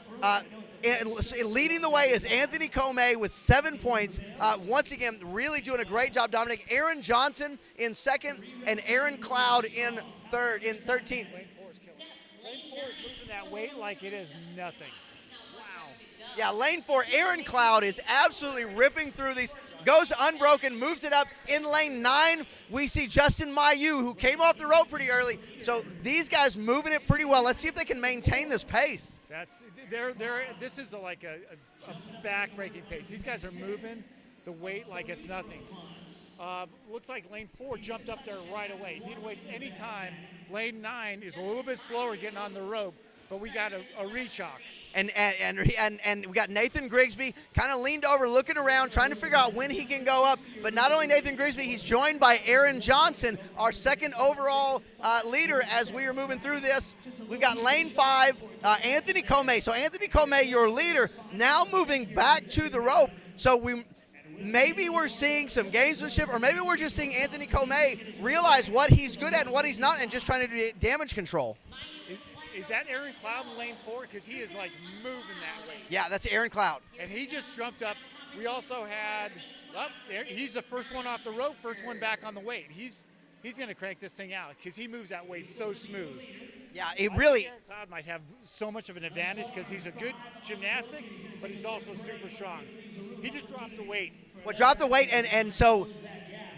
leading the way is Anthony Comey with 7 points. Once again, really doing a great job, Dominic. Aaron Johnson in second, and Aaron Cloud in 13th. Lane 4 is killing. Lane 4 is moving that weight like it is nothing. Yeah, lane 4, Aaron Cloud is absolutely ripping through these. Goes unbroken, moves it up. In lane 9, we see Justin Mayu, who came off the rope pretty early. So these guys moving it pretty well. Let's see if they can maintain this pace. This is like a back-breaking pace. These guys are moving the weight like it's nothing. Looks like lane 4 jumped up there right away. Didn't waste any time. Lane 9 is a little bit slower getting on the rope, but we got a re-chalk. And we got Nathan Grigsby kind of leaned over, looking around, trying to figure out when he can go up. But not only Nathan Grigsby, he's joined by Aaron Johnson, our second overall leader as we are moving through this. We've got lane 5, Anthony Comey. So Anthony Comey, your leader, now moving back to the rope. So maybe we're seeing some gamesmanship, or maybe we're just seeing Anthony Comey realize what he's good at and what he's not, and just trying to do damage control. Is that Aaron Cloud in lane 4? Because he is like moving that way. Yeah, that's Aaron Cloud. And he just jumped up. We also had, he's the first one off the rope, first one back on the weight. He's going to crank this thing out because he moves that weight so smooth. Yeah, it really. Aaron Cloud might have so much of an advantage because he's a good gymnastic, but he's also super strong. He just dropped the weight. Well, dropped the weight, and so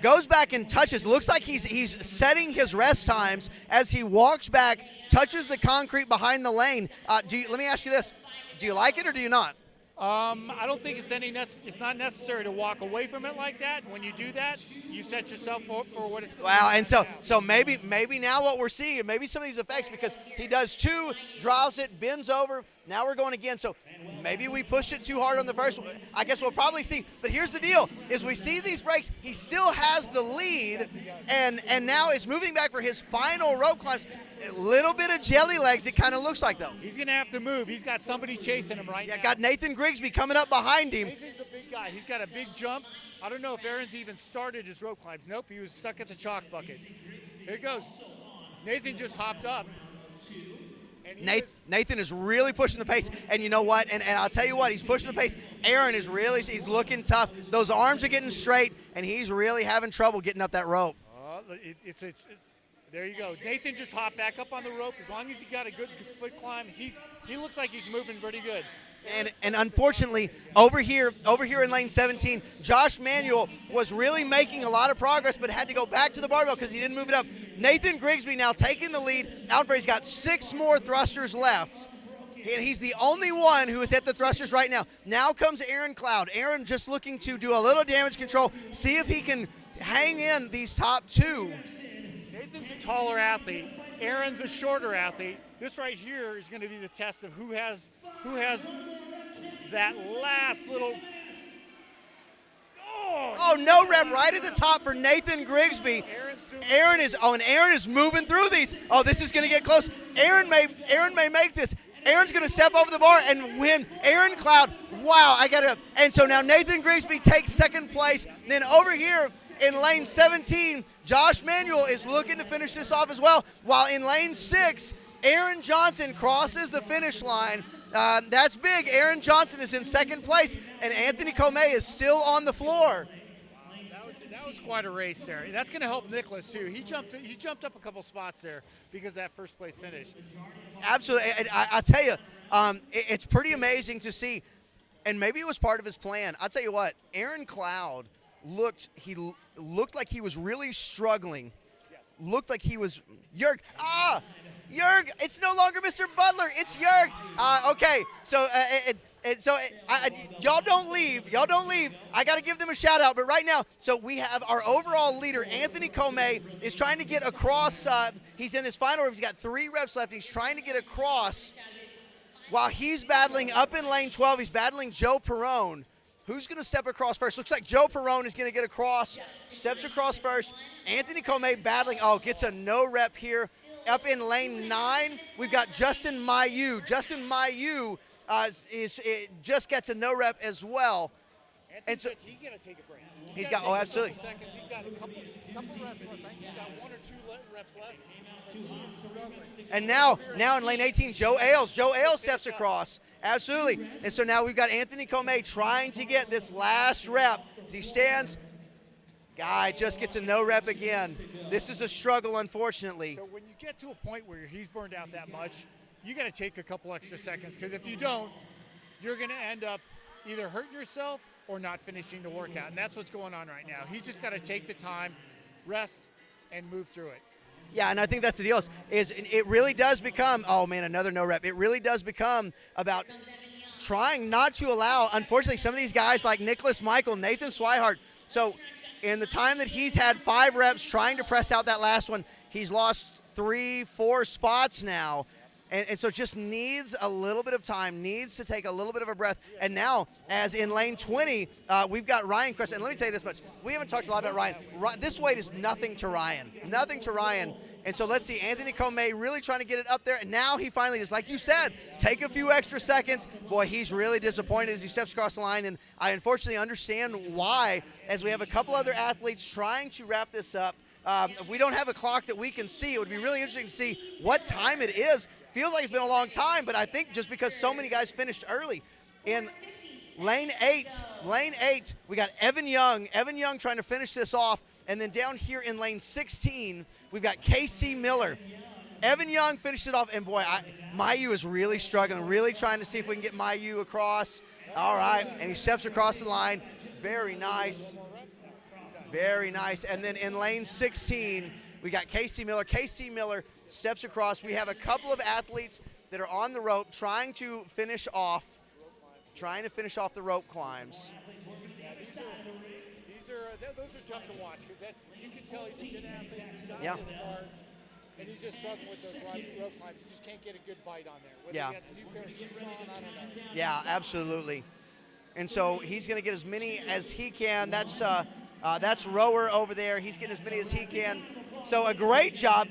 goes back and touches. Looks like he's setting his rest times as he walks back, touches the concrete behind the lane. Let me ask you this: do you like it or do you not? I don't think it's not necessary to walk away from it like that. When you do that, you set yourself up for what it's. Wow, and so maybe now what we're seeing, maybe some of these effects, because he does 2, drops it, bends over. Now we're going again. So Maybe we pushed it too hard on the first one. I guess we'll probably see. But here's the deal, is we see these breaks. He still has the lead, and now is moving back for his final rope climbs. A little bit of jelly legs, it kind of looks like, though. He's going to have to move. He's got somebody chasing him right now. Yeah, got Nathan Grigsby coming up behind him. Nathan's a big guy. He's got a big jump. I don't know if Aaron's even started his rope climbs. Nope, he was stuck at the chalk bucket. Here it goes. Nathan just hopped up. And Nathan is really pushing the pace, and you know what? And I'll tell you what, he's pushing the pace. Aaron is really, he's looking tough. Those arms are getting straight, and he's really having trouble getting up that rope. There you go. Nathan just hopped back up on the rope. As long as he got a good foot climb, he looks like he's moving pretty good. And unfortunately, over here in lane 17, Josh Manuel was really making a lot of progress, but had to go back to the barbell because he didn't move it up. Nathan Grigsby now taking the lead. He's got 6 more thrusters left. And he's the only one who is at the thrusters right now. Now comes Aaron Cloud. Aaron just looking to do a little damage control, see if he can hang in these top 2. Nathan's a taller athlete. Aaron's a shorter athlete. This right here is going to be the test of who has that last little. Oh, no rep right at the top for Nathan Grigsby. Aaron is moving through these. Oh, this is going to get close. Aaron may make this. Aaron's going to step over the bar and win. Aaron Cloud, wow, and so now Nathan Grigsby takes second place. Then over here in lane 17, Josh Manuel is looking to finish this off as well, while in lane 6, Aaron Johnson crosses the finish line. That's big. Aaron Johnson is in second place, and Anthony Comey is still on the floor. That was quite a race there. That's going to help Nicholas too. He jumped up a couple spots there because of that first place finish. Absolutely. I tell you, it's pretty amazing to see, and maybe it was part of his plan. I'll tell you what, Aaron Cloud looked like he was really struggling. Yes. Looked like he was Jurg. Jurg, it's no longer Mr. Butler, it's Jurg. Okay, so y'all don't leave. I got to give them a shout out, but right now, so we have our overall leader, Anthony Comey, is trying to get across. He's in his final rep. He's got 3 reps left. He's trying to get across while he's battling up in lane 12. He's battling Joe Perrone. Who's going to step across first? Looks like Joe Perrone is going to get across. Steps across first. Anthony Comey battling. Oh, gets a no rep here. Up in lane 9, we've got Justin Mayu. Justin Mayu just gets a no rep as well. And so he's going to take a break. He's got absolutely. Seconds. He's got a couple reps left. I think he's got 1 or 2 reps left. And now in lane 18, Joe Ailes. Joe Ailes steps across. Absolutely. And so now we've got Anthony Comey trying to get this last rep. As he stands, guy just gets a no rep again. This is a struggle, unfortunately. So when you get to a point where he's burned out that much, you got to take a couple extra seconds, because if you don't, you're going to end up either hurting yourself or not finishing the workout. And that's what's going on right now. He's just got to take the time, rest, and move through it. Yeah, and I think that's the deal. Is it really does become, oh man, another no rep. It really does become about trying not to allow, unfortunately, some of these guys like Nicholas Michael, Nathan Swihart. So in the time that he's had 5 reps trying to press out that last one, he's lost 3-4 spots now. And so just needs a little bit of time, needs to take a little bit of a breath. And now, as in lane 20, we've got Ryan Crest. And let me tell you this much. We haven't talked a lot about Ryan. This weight is nothing to Ryan. Nothing to Ryan. And so let's see, Anthony Comey really trying to get it up there. And now he finally, just like you said, take a few extra seconds. Boy, he's really disappointed as he steps across the line. And I unfortunately understand why, as we have a couple other athletes trying to wrap this up. We don't have a clock that we can see. It would be really interesting to see what time it is. Feels like it's been a long time, but I think just because so many guys finished early. In lane 8, we got Evan Young. Evan Young trying to finish this off. And then down here in lane 16, we've got Casey Miller. Evan Young finished it off, and boy, Mayu is really struggling, really trying to see if we can get Mayu across. All right, and he steps across the line. Very nice. Very nice. And then in lane 16, we got Casey Miller. Casey Miller steps across. We have a couple of athletes that are on the rope trying to finish off the rope climbs. Those are tough to watch, because you can tell he's a good athlete. Yeah. and he's just struggling with those rope climbs. You just can't get a good bite on there. Whether Yeah. he has a new pair of shoes on, I don't know. Yeah, absolutely. And so he's going to get as many as he can. That's Rower over there. He's getting as many as he can. So a great job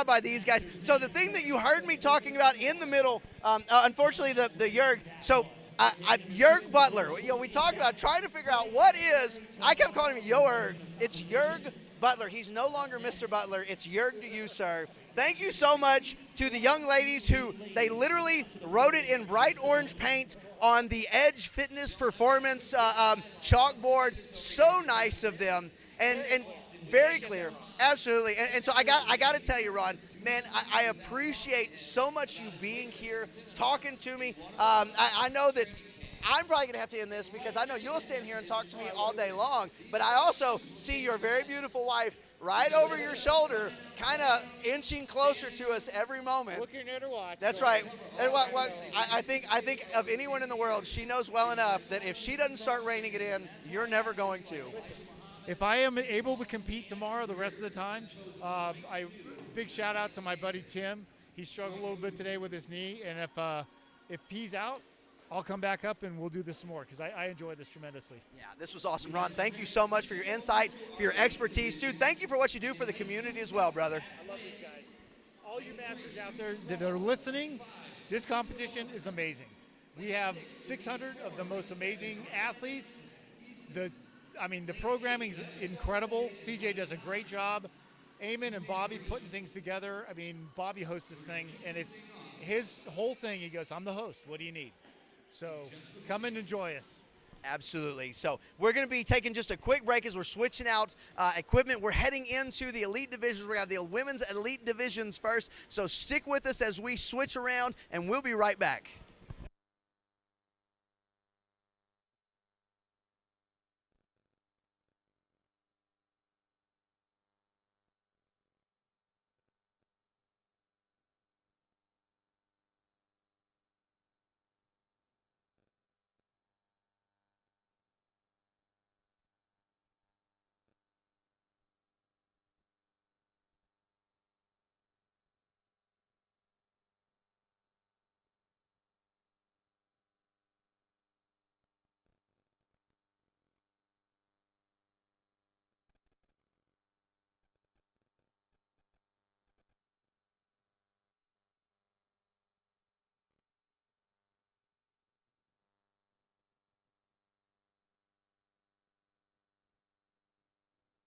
by these guys. So the thing that you heard me talking about in the middle, unfortunately, the Jurg. So Jurg Butler. We talked about trying to figure out what is. I kept calling him Jurg. It's Jurg Butler. He's no longer Mr. Butler. It's Jurg to you, sir. Thank you so much to the young ladies who they literally wrote it in bright orange paint on the Edge Fitness Performance chalkboard. So nice of them, and very clear. Absolutely. And so I got to tell you, Ron, man, I appreciate so much you being here, talking to me. I know that I'm probably going to have to end this because I know you'll stand here and talk to me all day long, but I also see your very beautiful wife right over your shoulder, kind of inching closer to us every moment. Looking at her watch. That's right. And I think of anyone in the world, she knows well enough that if she doesn't start reining it in, you're never going to. If I am able to compete tomorrow the rest of the time, big shout out to my buddy Tim. He struggled a little bit today with his knee, and if he's out, I'll come back up and we'll do this some more because I enjoy this tremendously. Yeah, this was awesome. Ron, thank you so much for your insight, for your expertise. Dude, thank you for what you do for the community as well, brother. I love these guys. All you masters out there that are listening, this competition is amazing. We have 600 of the most amazing athletes. The programming is incredible. CJ does a great job. Eamon and Bobby putting things together. Bobby hosts this thing, and it's his whole thing. He goes, I'm the host. What do you need? So come and enjoy us. Absolutely. So we're going to be taking just a quick break as we're switching out equipment. We're heading into the elite divisions. We're going to have the women's elite divisions first. So stick with us as we switch around, and we'll be right back.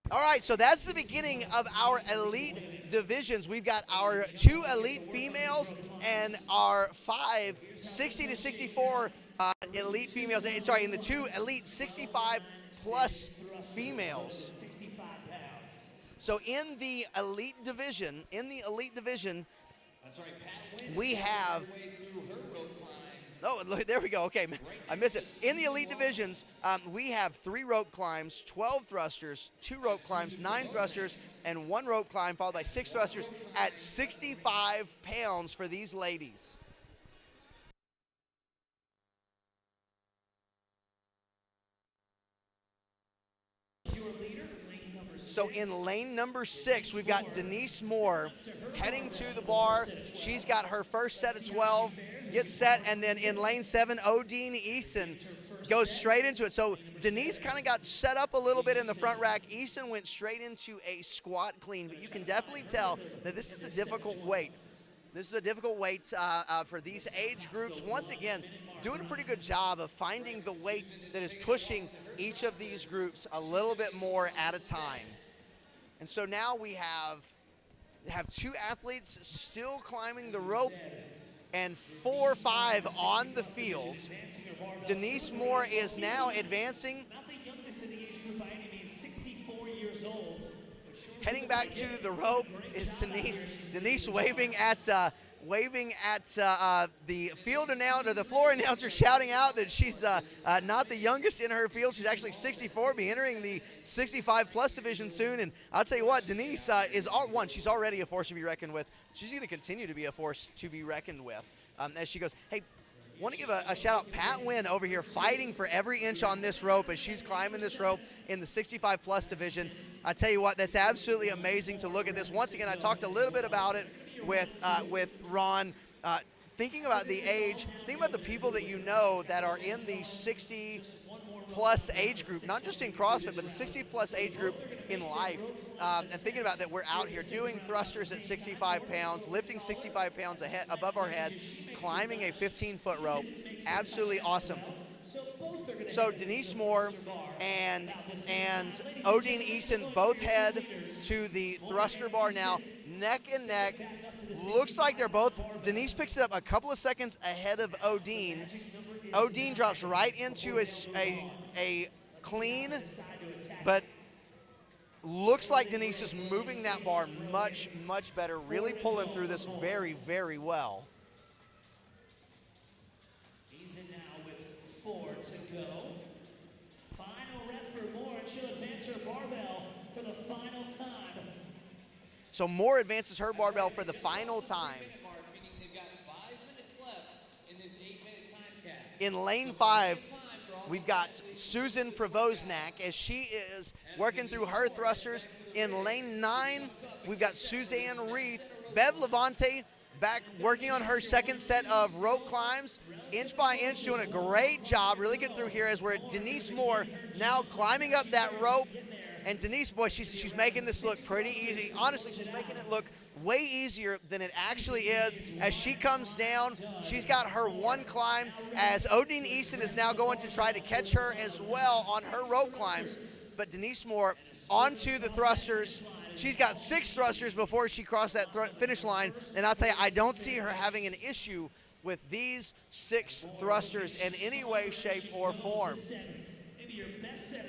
All right, so that's the beginning of our elite divisions. We've got our 2 elite females and our 5 60 to 64 elite females. Sorry, and the 2 elite 65 plus females. So in the elite division, we have. Oh, look, there we go. Okay, I missed it. In the elite divisions, we have 3 rope climbs, 12 thrusters, 2 rope climbs, 9 thrusters, and 1 rope climb, followed by 6 thrusters at 65 pounds for these ladies. So in lane number 6, we've got Denise Moore heading to the bar. She's got her first set of 12, gets set, and then in lane 7, Odine Eason goes straight into it. So Denise kind of got set up a little bit in the front rack. Eason went straight into a squat clean, but you can definitely tell that this is a difficult weight. This is a difficult weight for these age groups. Once again, doing a pretty good job of finding the weight that is pushing each of these groups a little bit more at a time. And so now we have 2 athletes still climbing the rope and 4 or 5 on the field. Denise Moore is now advancing. Not the youngest in the age group by any means, 64 years old. Heading back to the rope is Denise. Denise waving at the field announcer, the floor announcer, shouting out that she's not the youngest in her field. She's actually 64, be entering the 65 plus division soon. And I'll tell you what, Denise is she's already a force to be reckoned with. She's going to continue to be a force to be reckoned with as she goes. Hey, Want to give a shout out, Pat Wynn over here fighting for every inch on this rope as she's climbing this rope in the 65 plus division. I tell you what, that's absolutely amazing to look at this. Once again, I talked a little bit about it with Ron. Thinking about the age, think about the people that you know that are in the 60 plus age group, not just in CrossFit, but the 60 plus age group in life. And thinking about that we're out here doing thrusters at 65 pounds, lifting 65 pounds above our head, climbing a 15-foot rope. Absolutely awesome. So Denise Moore and Odine Eason both head to the thruster bar now, neck and neck. Looks like they're both, Denise picks it up a couple of seconds ahead of Odine. Odine drops right into a clean, but looks like Denise is moving that bar much, much better, really pulling through this very, very well. Eason now with 4 to go. Final rep for Moore, and she'll advance her barbell for the final time. So Moore advances her barbell for the final time. Meaning they've got 5 minutes left in this 8-minute time cap. In lane 5, we've got Susan Provoznak as she is working through her thrusters. In lane 9, we've got Suzanne Reith. Bev Levante back working on her second set of rope climbs. Inch by inch, doing a great job, really getting through here as we're at Denise Moore now climbing up that rope. And Denise, boy, she's making this look pretty easy. Honestly, she's making it look way easier than it actually is. As she comes down, she's got her one climb, as Odine Eason is now going to try to catch her as well on her rope climbs. But Denise Moore onto the thrusters. She's got 6 thrusters before she crossed that finish line. And I'll tell you, I don't see her having an issue with these 6 thrusters in any way, shape, or form.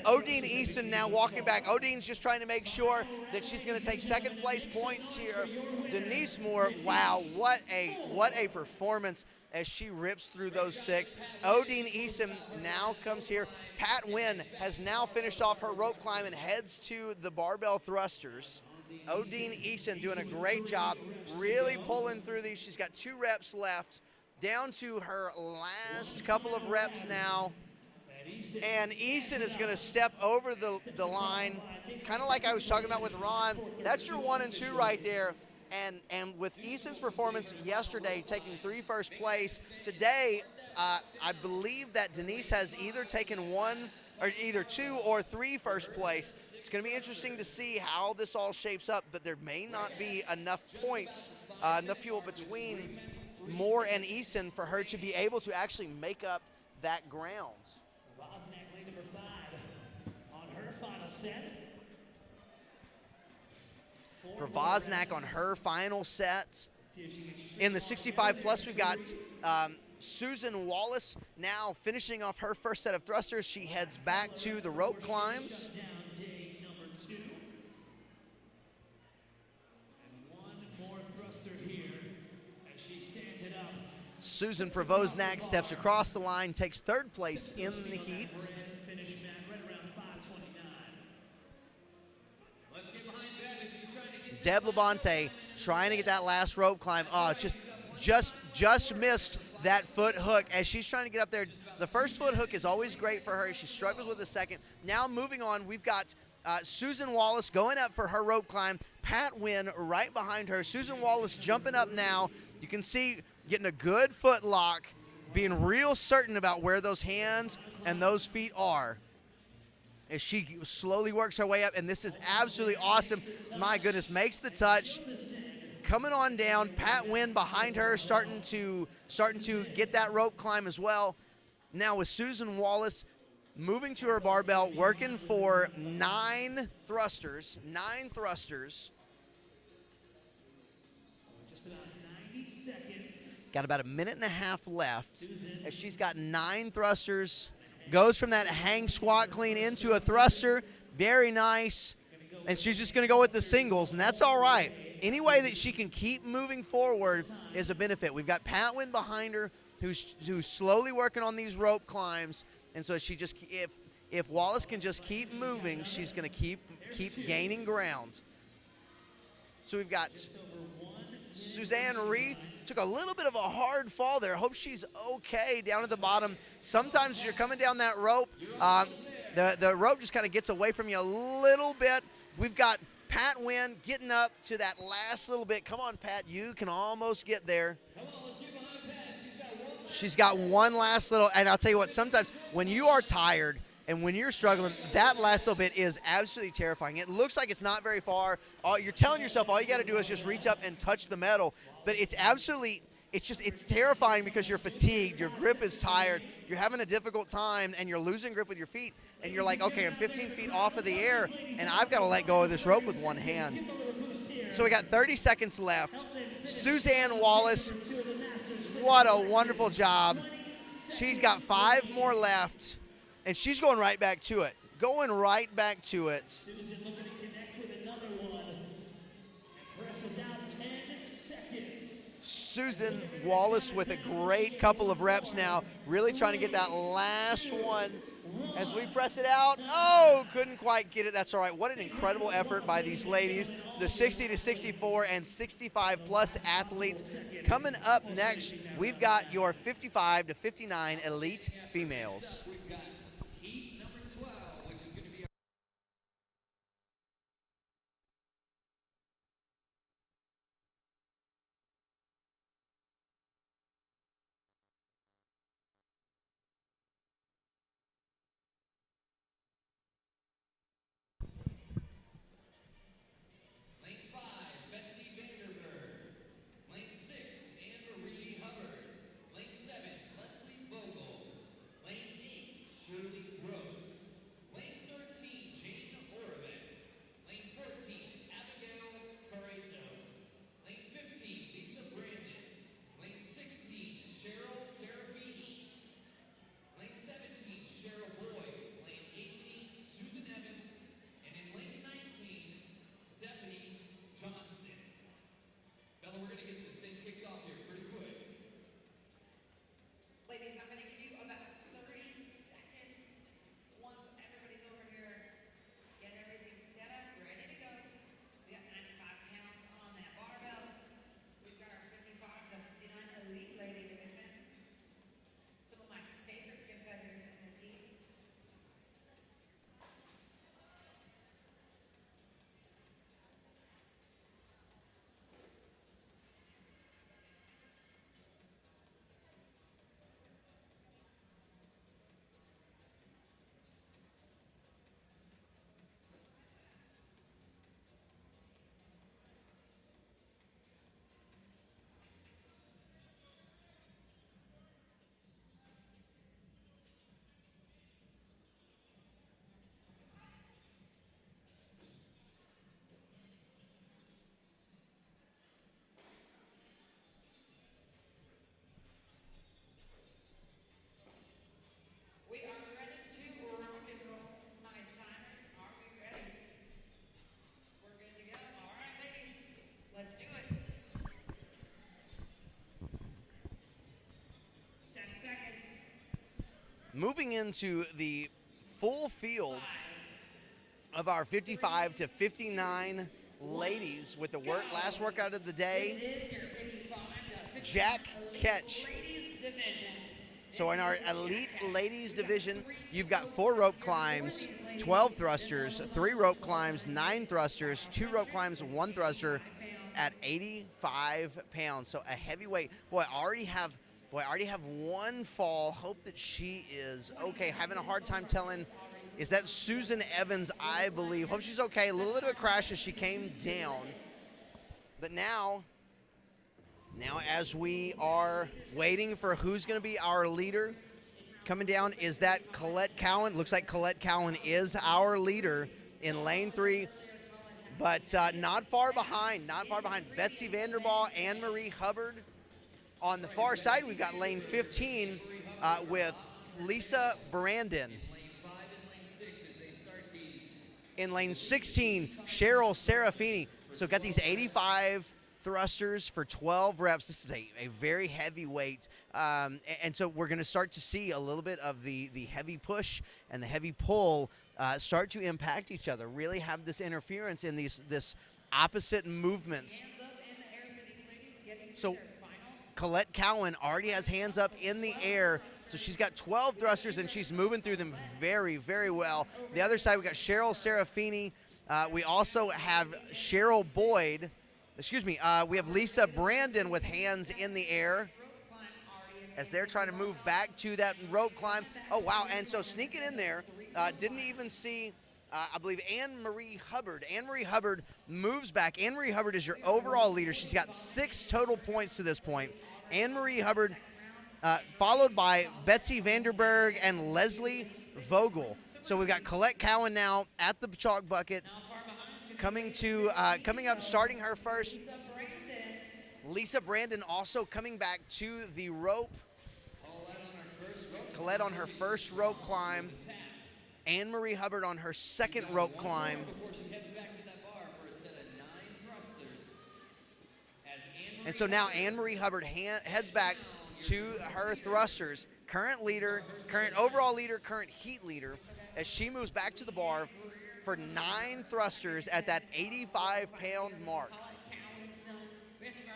Odine Eason now walking back. Odine's just trying to make sure that she's going to take second place points here. Denise Moore, wow, what a performance as she rips through those 6. Odine Eason now comes here. Pat Wynn has now finished off her rope climb and heads to the barbell thrusters. Odine Eason doing a great job, really pulling through these. She's got 2 reps left, down to her last couple of reps now. And Eason is going to step over the line, kind of like I was talking about with Ron. That's your 1 and 2 right there. And with Eason's performance yesterday, taking 3 first place, today I believe that Denise has either taken 1 or either 2 or 3 first place. It's going to be interesting to see how this all shapes up, but there may not be enough points, enough people between Moore and Eason for her to be able to actually make up that ground. Provoznak, lane number 5, on her final set. Provoznak on her final set. In the 65 plus, we've got Susan Wallace now finishing off her first set of thrusters. She heads back to the rope climbs. Down day number 2. And 1 more thruster here as she stands it up. Susan Provoznak steps across the line, takes 3rd place in the heat. Finish back right around 5:29. Let's get behind Bev as she's trying to get Deb Labonte trying to get that last rope climb. Oh, just missed that foot hook as she's trying to get up there. The first foot hook is always great for her. She struggles with the second. Now moving on, we've got Susan Wallace going up for her rope climb. Pat Wynn right behind her. Susan Wallace jumping up now. You can see getting a good foot lock, being real certain about where those hands and those feet are as she slowly works her way up. And this is absolutely awesome. My goodness, makes the touch. Coming on down, Pat Wynn behind her, starting to get that rope climb as well. Now with Susan Wallace moving to her barbell, working for 9 thrusters. Just about 90 seconds. Got about a minute and a half left as she's got 9 thrusters. Goes from that hang squat clean into a thruster. Very nice. And she's just going to go with the singles, and that's all right. Any way that she can keep moving forward is a benefit. We've got Pat Wynn behind her who's slowly working on these rope climbs. And so she just, if Wallace can just keep moving, she's going to keep gaining ground. So we've got Suzanne Reith took a little bit of a hard fall there. Hope she's okay down at the bottom. Sometimes as you're coming down that rope, the rope just kind of gets away from you a little bit. We've got Pat Wynn getting up to that last little bit. Come on, Pat, you can almost get there. She's got one last little, and I'll tell you what, sometimes when you are tired and when you're struggling, that last little bit is absolutely terrifying. It looks like it's not very far. You're telling yourself all you got to do is just reach up and touch the metal, but it's absolutely, it's terrifying because you're fatigued, your grip is tired, you're having a difficult time, and you're losing grip with your feet, and you're like, okay, I'm 15 feet off of the air, and I've got to let go of this rope with one hand. So we got 30 seconds left. Suzanne Wallace, what a wonderful job. She's got 5 more left, and she's going right back to it. Going right back to it. Susan looking to connect with another one. Press it down 10 seconds. Susan Wallace with a great couple of reps now, really trying to get that last one as we press it out. Oh, couldn't quite get it. That's all right. What an incredible effort by these ladies, the 60 to 64 and 65 plus athletes. Coming up next, we've got your 55 to 59 elite females. Ladies, I'm going to give you about 30 seconds. Once everybody's over here, get everything set up, ready to go. We got 95 pounds on that barbell. We've got our 55 to 59 elite lady division. Some of my favorite competitors in this heat. We are ready to rock and roll. My timers, are we ready? We're good to go. All right, ladies, let's do it. 10 seconds. Moving into the full field of our 55 to 59 ladies with the last workout of the day, This is your 55 to 59 Jack Ketch. ladies division. So in our elite ladies division, you've got 4 rope climbs, 12 thrusters, 3 rope climbs, 9 thrusters, 2 rope climbs, 1 thruster at 85 pounds. So a heavyweight. Boy, I already have one fall. Hope that she is okay. Having a hard time telling. Is that Susan Evans, I believe. Hope she's okay. A little bit of a crash as she came down. But now as we are waiting for who's going to be our leader, coming down, is that Colette Cowan? Looks like Colette Cowan is our leader in lane 3, but not far behind. Betsy Vanderbaugh, Anne-Marie Hubbard. On the far side, we've got lane 15 with Lisa Brandon. In lane 16, Cheryl Serafini. So got these 85 thrusters for 12 reps. This is a very heavy weight. And so we're going to start to see a little bit of the heavy push and the heavy pull start to impact each other, really have this interference in this opposite movements. Hands up in the air for these ladies, getting to So their final Colette Cowan already has hands up in the air. So she's got 12 thrusters, and she's moving through them very, very well. The other side, we got Cheryl Serafini. We also have Cheryl Boyd. We have Lisa Brandon with hands in the air as they're trying to move back to that rope climb. Oh, wow. And so sneaking in there, didn't even see, I believe, Anne-Marie Hubbard. Anne-Marie Hubbard moves back. Anne-Marie Hubbard is your overall leader. She's got 6 total points to this point. Anne-Marie Hubbard, followed by Betsy Vanderberg and Leslie Vogel. So we've got Colette Cowan now at the chalk bucket, coming up, starting her first. Lisa Brandon also coming back to the rope. Colette on her first rope climb. Anne-Marie Hubbard on her second rope climb. And so now Anne-Marie Hubbard heads back to her thrusters. Current leader, current overall leader, current heat leader, as she moves back to the bar for 9 thrusters at that 85-pound mark.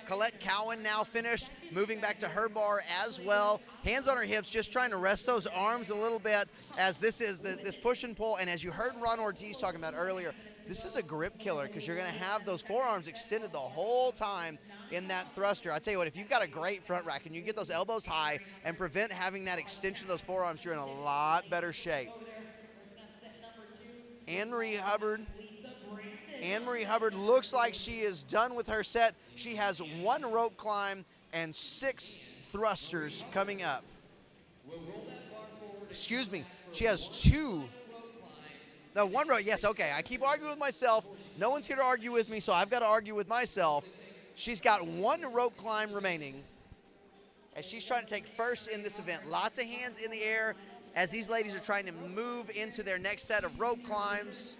Colette Cowan now finished, moving back to her bar as well. Hands on her hips, just trying to rest those arms a little bit as this is this push and pull. And as you heard Ron Ortiz talking about earlier, this is a grip killer because you're going to have those forearms extended the whole time in that thruster. I tell you what, if you've got a great front rack and you get those elbows high and prevent having that extension of those forearms, you're in a lot better shape. Anne-Marie Hubbard looks like she is done with her set. She has 1 rope climb and 6 thrusters coming up. Excuse me, she has 2. No, 1 rope, yes, okay. I keep arguing with myself. No one's here to argue with me, so I've got to argue with myself. She's got 1 rope climb remaining as she's trying to take first in this event. Lots of hands in the air as these ladies are trying to move into their next set of rope climbs.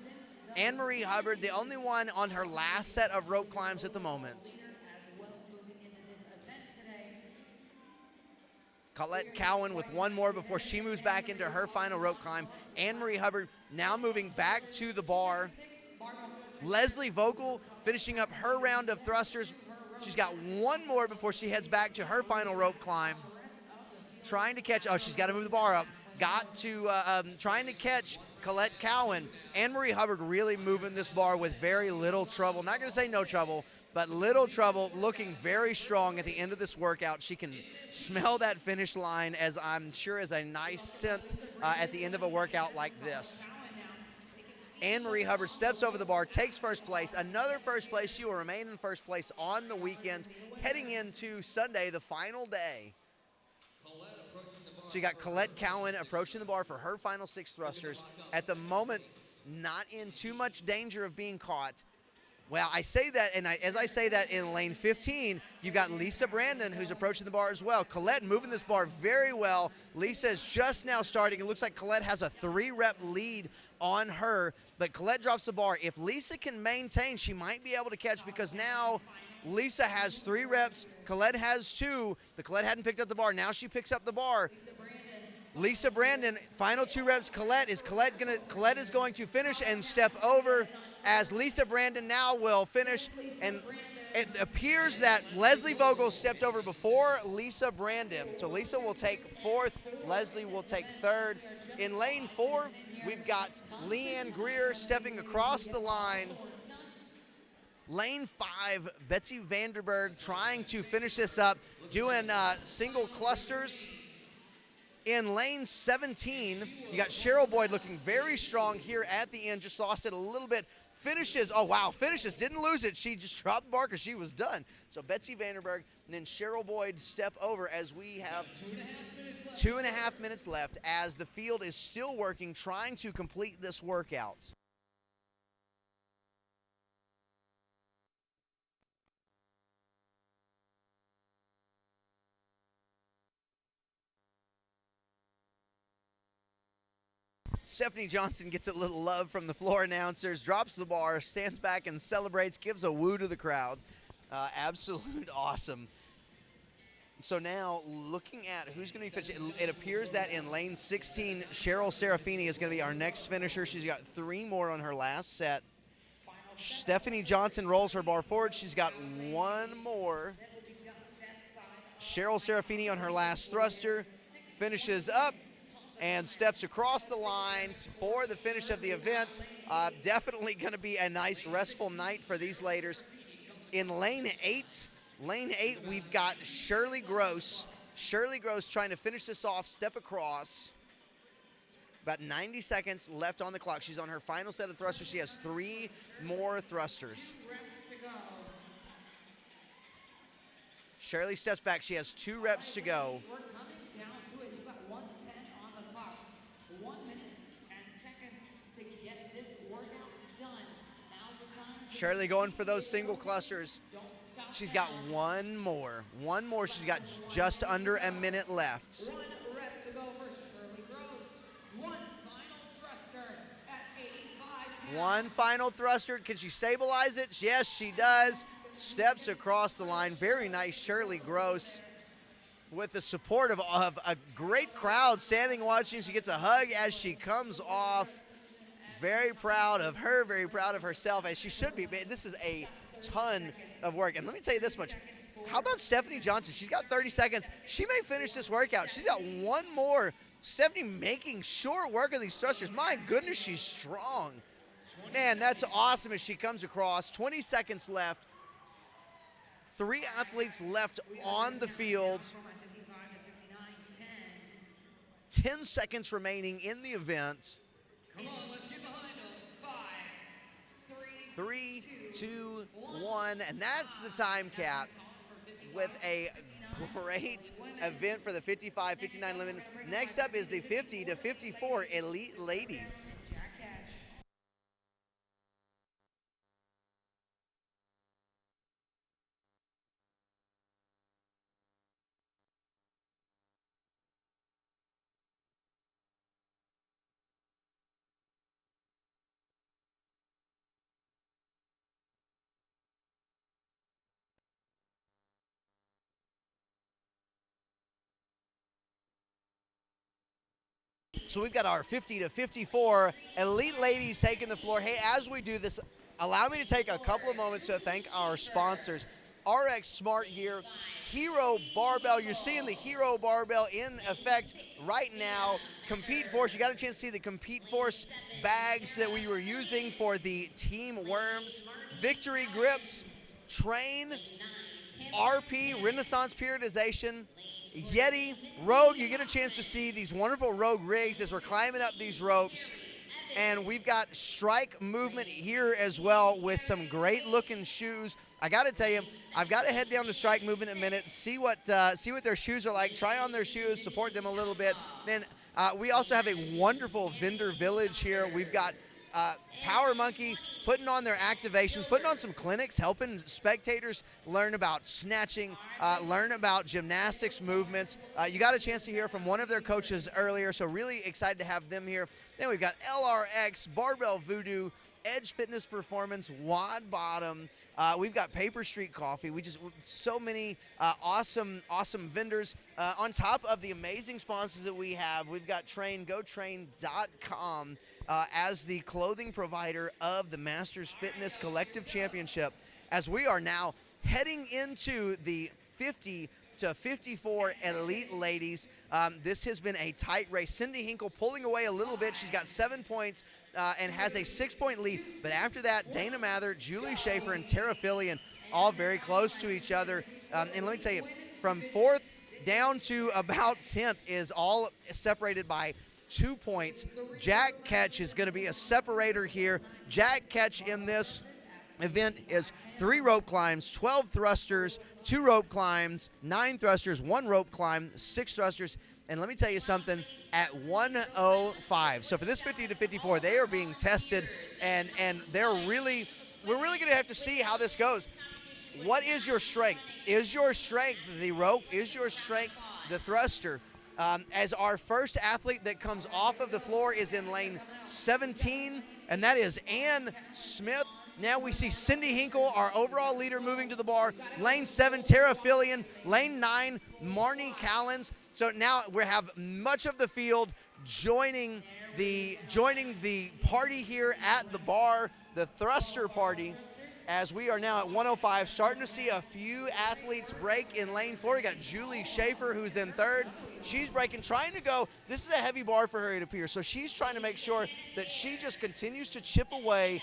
Anne-Marie Hubbard, the only one on her last set of rope climbs at the moment. Colette Cowan with 1 more before she moves back into her final rope climb. Anne-Marie Hubbard now moving back to the bar. Leslie Vogel finishing up her round of thrusters. She's got 1 more before she heads back to her final rope climb. Trying to catch, she's got to move the bar up. Trying to catch Colette Cowan. Anne-Marie Hubbard really moving this bar with very little trouble. Not going to say no trouble, but little trouble, looking very strong at the end of this workout. She can smell that finish line, as I'm sure is a nice scent at the end of a workout like this. Anne-Marie Hubbard steps over the bar, takes first place. Another first place. She will remain in first place on the weekend, heading into Sunday, the final day. So you got Colette Cowan approaching the bar for her final 6 thrusters. At the moment, not in too much danger of being caught. Well, I say that, and as I say that, in lane 15, you've got Lisa Brandon, who's approaching the bar as well. Colette moving this bar very well. Lisa is just now starting. It looks like Colette has a 3-rep lead on her, but Colette drops the bar. If Lisa can maintain, she might be able to catch, because now Lisa has 3 reps. Colette has 2, but Colette hadn't picked up the bar. Now she picks up the bar. Lisa Brandon, final 2 reps. Colette is going to finish and step over, as Lisa Brandon now will finish. And it appears that Leslie Vogel stepped over before Lisa Brandon. So Lisa will take 4th, Leslie will take 3rd. In lane 4, we've got Leanne Greer stepping across the line. Lane 5, Betsy Vanderberg trying to finish this up, doing single clusters. In lane 17, you got Cheryl Boyd looking very strong here at the end, just lost it a little bit. Finishes, finishes, didn't lose it. She just dropped the bar because she was done. So Betsy Vanderberg and then Cheryl Boyd step over as we have 2.5 minutes left as the field is still working, trying to complete this workout. Stephanie Johnson gets a little love from the floor announcers, drops the bar, stands back and celebrates, gives a woo to the crowd. Absolute awesome. So now looking at who's going to be finishing, it appears that in lane 16, Cheryl Serafini is going to be our next finisher. She's got 3 more on her last set. Stephanie Johnson rolls her bar forward. She's got 1 more. Cheryl Serafini on her last thruster finishes up and steps across the line for the finish of the event. Definitely going to be a nice restful night for these laders. In lane 8, we've got Shirley Gross. Shirley Gross trying to finish this off, step across. About 90 seconds left on the clock. She's on her final set of thrusters. She has 3 more thrusters. Shirley steps back. She has 2 reps to go. We're coming down to it. You've got 1:10 on the clock. 1 minute, 10 seconds to get this workout done. Now's the time. Shirley going for those single clusters. She's got 1 more. 1 more. She's got just under a minute left. 1 rep to go for Shirley Gross. 1 final thruster at 85 pounds. 1 final thruster. Can she stabilize it? Yes, she does. Steps across the line. Very nice, Shirley Gross, with the support of a great crowd standing watching. She gets a hug as she comes off. Very proud of her, very proud of herself, as she should be. Man, this is a ton of work. And let me tell you this much. How about Stephanie Johnson? She's got 30 seconds. She may finish this workout. She's got 1 more. Stephanie making short work of these thrusters. My goodness, she's strong. Man, that's awesome as she comes across. 20 seconds left. 3 athletes left on the field. 10 seconds remaining in the event. Come on, let's get behind them. 5, 3, 2, 1, and that's the time cap with a great event for the 55-59 limit. Next up is the 50 to 54 elite ladies. So we've got our 50 to 54 elite ladies taking the floor. Hey, as we do this, allow me to take a couple of moments to thank our sponsors. RX Smart Gear, Hero Barbell. You're seeing the Hero Barbell in effect right now. Compete Force, you got a chance to see the Compete Force bags that we were using for the Team Worms. Victory Grips, Train, RP, Renaissance Periodization, Yeti, Rogue. You get a chance to see these wonderful Rogue rigs as we're climbing up these ropes. And we've got Strike Movement here as well with some great looking shoes. I got to tell you, I've got to head down to Strike Movement in a minute, see what their shoes are like, try on their shoes, support them a little bit. Then we also have a wonderful vendor village here. We've got Power Monkey putting on their activations, putting on some clinics, helping spectators learn about snatching, learn about gymnastics movements. You got a chance to hear from one of their coaches earlier, so really excited to have them here. Then we've got LRX, Barbell Voodoo, Edge Fitness Performance, Wad Bottom. We've got Paper Street Coffee. So many awesome vendors. On top of the amazing sponsors that we have, we've got GoTrain.com as the clothing provider of the Masters Fitness Collective Championship, as we are now heading into the 50 to 54 elite ladies. This has been a tight race. Cindy Hinkle pulling away a little bit. She's got 7 points and has a 6-point lead. But after that, Dana Mather, Julie Schaefer, and Tara Fillion all very close to each other. And let me tell you, from 4th down to about 10th is all separated by 2 points. Jack Ketch is going to be a separator here. Jack Ketch in this event is 3 rope climbs, 12 thrusters, 2 rope climbs, 9 thrusters, 1 rope climb, 6 thrusters. And let me tell you something, at 105. So for this 50 to 54, they are being tested, and we're really going to have to see how this goes. What is your strength? Is your strength the rope? Is your strength the thruster? As our first athlete that comes off of the floor is in lane 17, and that is Ann Smith. Now we see Cindy Hinkle, our overall leader, moving to the bar. Lane 7, Tara Fillion. Lane 9, Marnie Callens. So now we have much of the field joining the party here at the bar, the thruster party. as we are now at 105, starting to see a few athletes break in lane 4. You got Julie Schaefer, who's in third. She's breaking, trying to go. This is a heavy bar for her, it appears. So she's trying to make sure that she just continues to chip away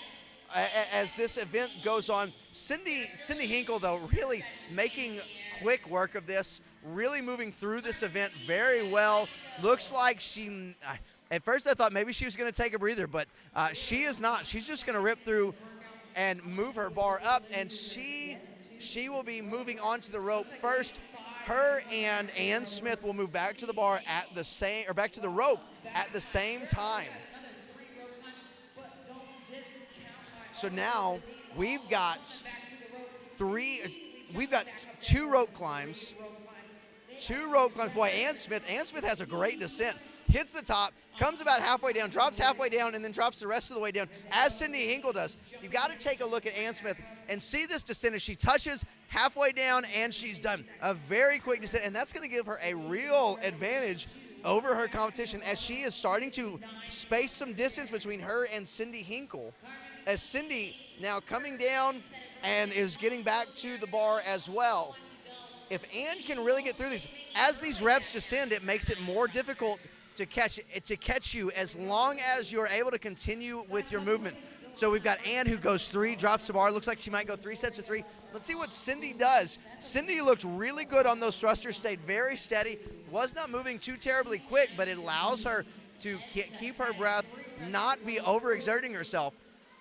as this event goes on. Cindy Hinkle, though, really making quick work of this, really moving through this event very well. Looks like she, at first I thought maybe she was going to take a breather, but she is not. She's just going to rip through and move her bar up, and she will be moving onto the rope first. Her and Ann Smith will move back to the bar at the same, or back to the rope at the same time. So now we've got two rope climbs. Boy, Ann Smith has a great descent. Hits the top, comes about halfway down, drops halfway down, and then drops the rest of the way down, as Cindy Hinkle does. You've got to take a look at Ann Smith and see this descent as she touches halfway down, and she's done a very quick descent, and that's going to give her a real advantage over her competition as she is starting to space some distance between her and Cindy Hinkle. As Cindy now coming down and is getting back to the bar as well. If Ann can really get through these, as these reps descend, it makes it more difficult to catch you as long as you're able to continue with your movement. So we've got Ann who goes 3, drops the bar. Looks like she might go 3 sets of 3. Let's see what Cindy does. Cindy looked really good on those thrusters, stayed very steady, was not moving too terribly quick, but it allows her to keep her breath, not be overexerting herself.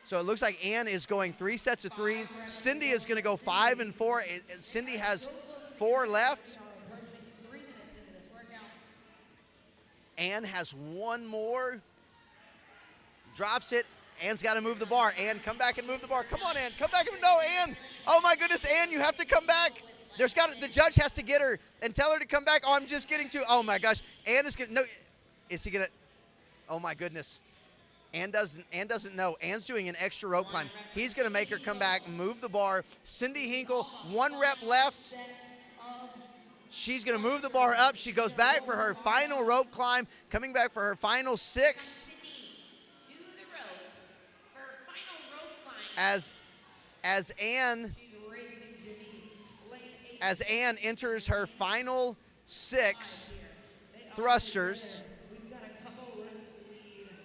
So it looks like Ann is going 3 sets of 3. Cindy is going to go 5 and 4. Cindy has 4 left. Ann has 1 more. Drops it. Ann's got to move the bar. Ann, come back and move the bar. Come on, Ann. Come back and no, Ann. Oh my goodness, Ann, you have to come back. The judge has to get her and tell her to come back. Oh, I'm just getting to. Oh my gosh, Ann is gonna. No, is he gonna? Oh my goodness. Ann doesn't know. Ann's doing an extra rope climb. He's gonna make her come back, move the bar. Cindy Hinkle, 1 rep left. She's going to move the bar up. She goes back for her final rope climb, coming back for her final 6. As Ann enters her final 6 thrusters,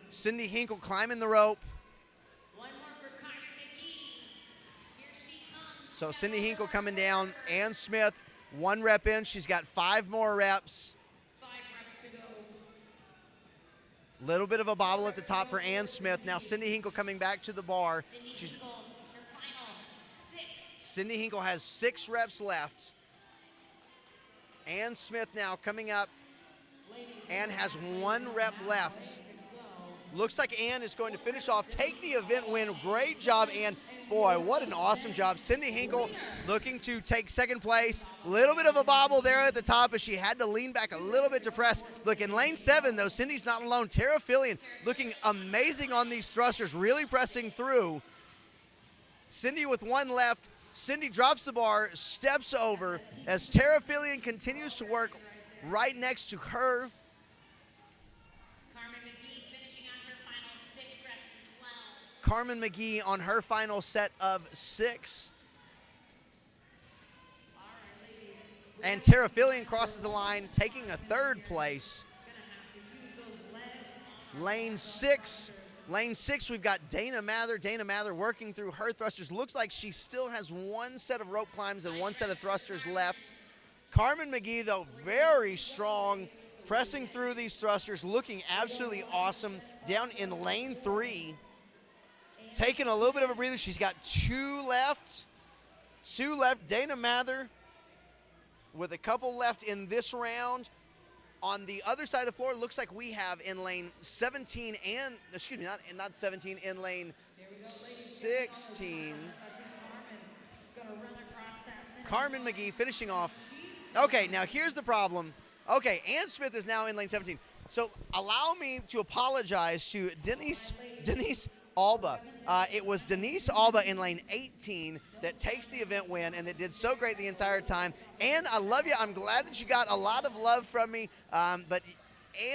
Cindy Hinkle climbing the rope. So Cindy Hinkle coming down. Ann Smith, 1 rep in. She's got 5 more reps. 5 reps to go. Little bit of a bobble at the top for Ann Smith. Now Cindy Hinkle coming back to the bar. Cindy Hinkle has 6 reps left. Ann Smith now coming up. Ann has 1 rep left. Looks like Ann is going to finish off, take the event win. Great job, Ann. Boy, what an awesome job. Cindy Hinkle looking to take 2nd place. Little bit of a bobble there at the top as she had to lean back a little bit to press. Look, in lane 7, though, Cindy's not alone. Tara Fillion looking amazing on these thrusters, really pressing through. Cindy with 1 left. Cindy drops the bar, steps over as Tara Fillion continues to work right next to her. Carmen McGee on her final set of 6. And Tara Fillion crosses the line, taking a 3rd place. Lane 6, we've got Dana Mather. Dana Mather working through her thrusters. Looks like she still has 1 set of rope climbs and 1 set of thrusters left. Carmen McGee, though, very strong, pressing through these thrusters, looking absolutely awesome down in lane 3. Taking a little bit of a breather. She's got 2 left. 2 left. Dana Mather with a couple left in this round. On the other side of the floor, looks like we have in lane 17 and, excuse me, not 17, in lane 16. Carmen McGee finishing off. Okay, now here's the problem. Okay, Ann Smith is now in lane 17. So allow me to apologize to Denise Alba. It was Denise Alba in lane 18 that takes the event win and that did so great the entire time. Ann, I love you. I'm glad that you got a lot of love from me. But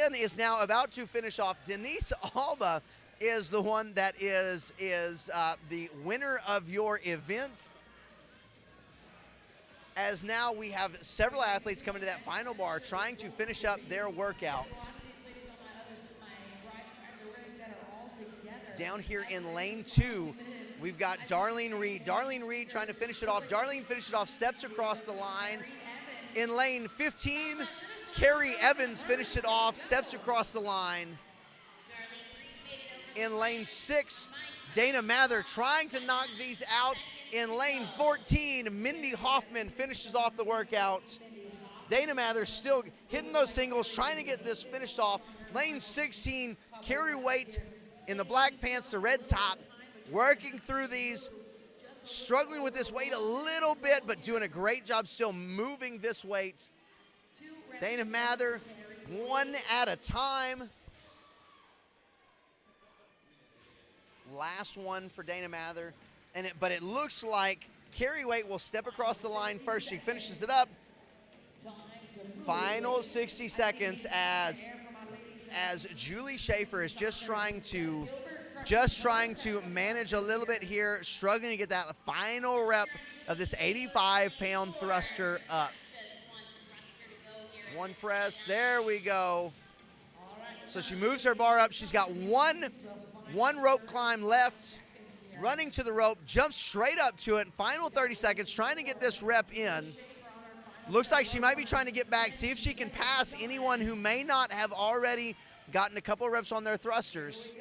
Ann is now about to finish off. Denise Alba is the one that is the winner of your event. As now we have several athletes coming to that final bar trying to finish up their workout. Down here in lane 2, we've got Darlene Reed. Darlene Reed trying to finish it off. Darlene finishes it off, steps across the line. In lane 15, Carrie Evans finished it off, steps across the line. In lane 6, Dana Mather trying to knock these out. In lane 14, Mindy Hoffman finishes off the workout. Dana Mather still hitting those singles, trying to get this finished off. Lane 16, Carrie Waite in the black pants, the red top, working through these, struggling with this weight a little bit, but doing a great job still moving this weight. Dana Mather, one at a time. Last one for Dana Mather. But it looks like Carrie Waite will step across the line first. She finishes it up. Final 60 seconds as Julie Schaefer is just trying to manage a little bit here, struggling to get that final rep of this 85-pound thruster up. One press, there we go. So she moves her bar up. She's got one rope climb left. Running to the rope, jumps straight up to it. Final 30 seconds, trying to get this rep in. Looks like she might be trying to get back, see if she can pass anyone who may not have already gotten a couple reps on their thrusters.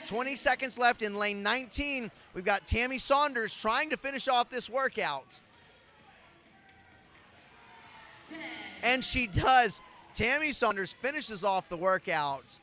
20 seconds left in lane 19. We've got Tammy Saunders trying to finish off this workout. And she does. Tammy Saunders finishes off the workout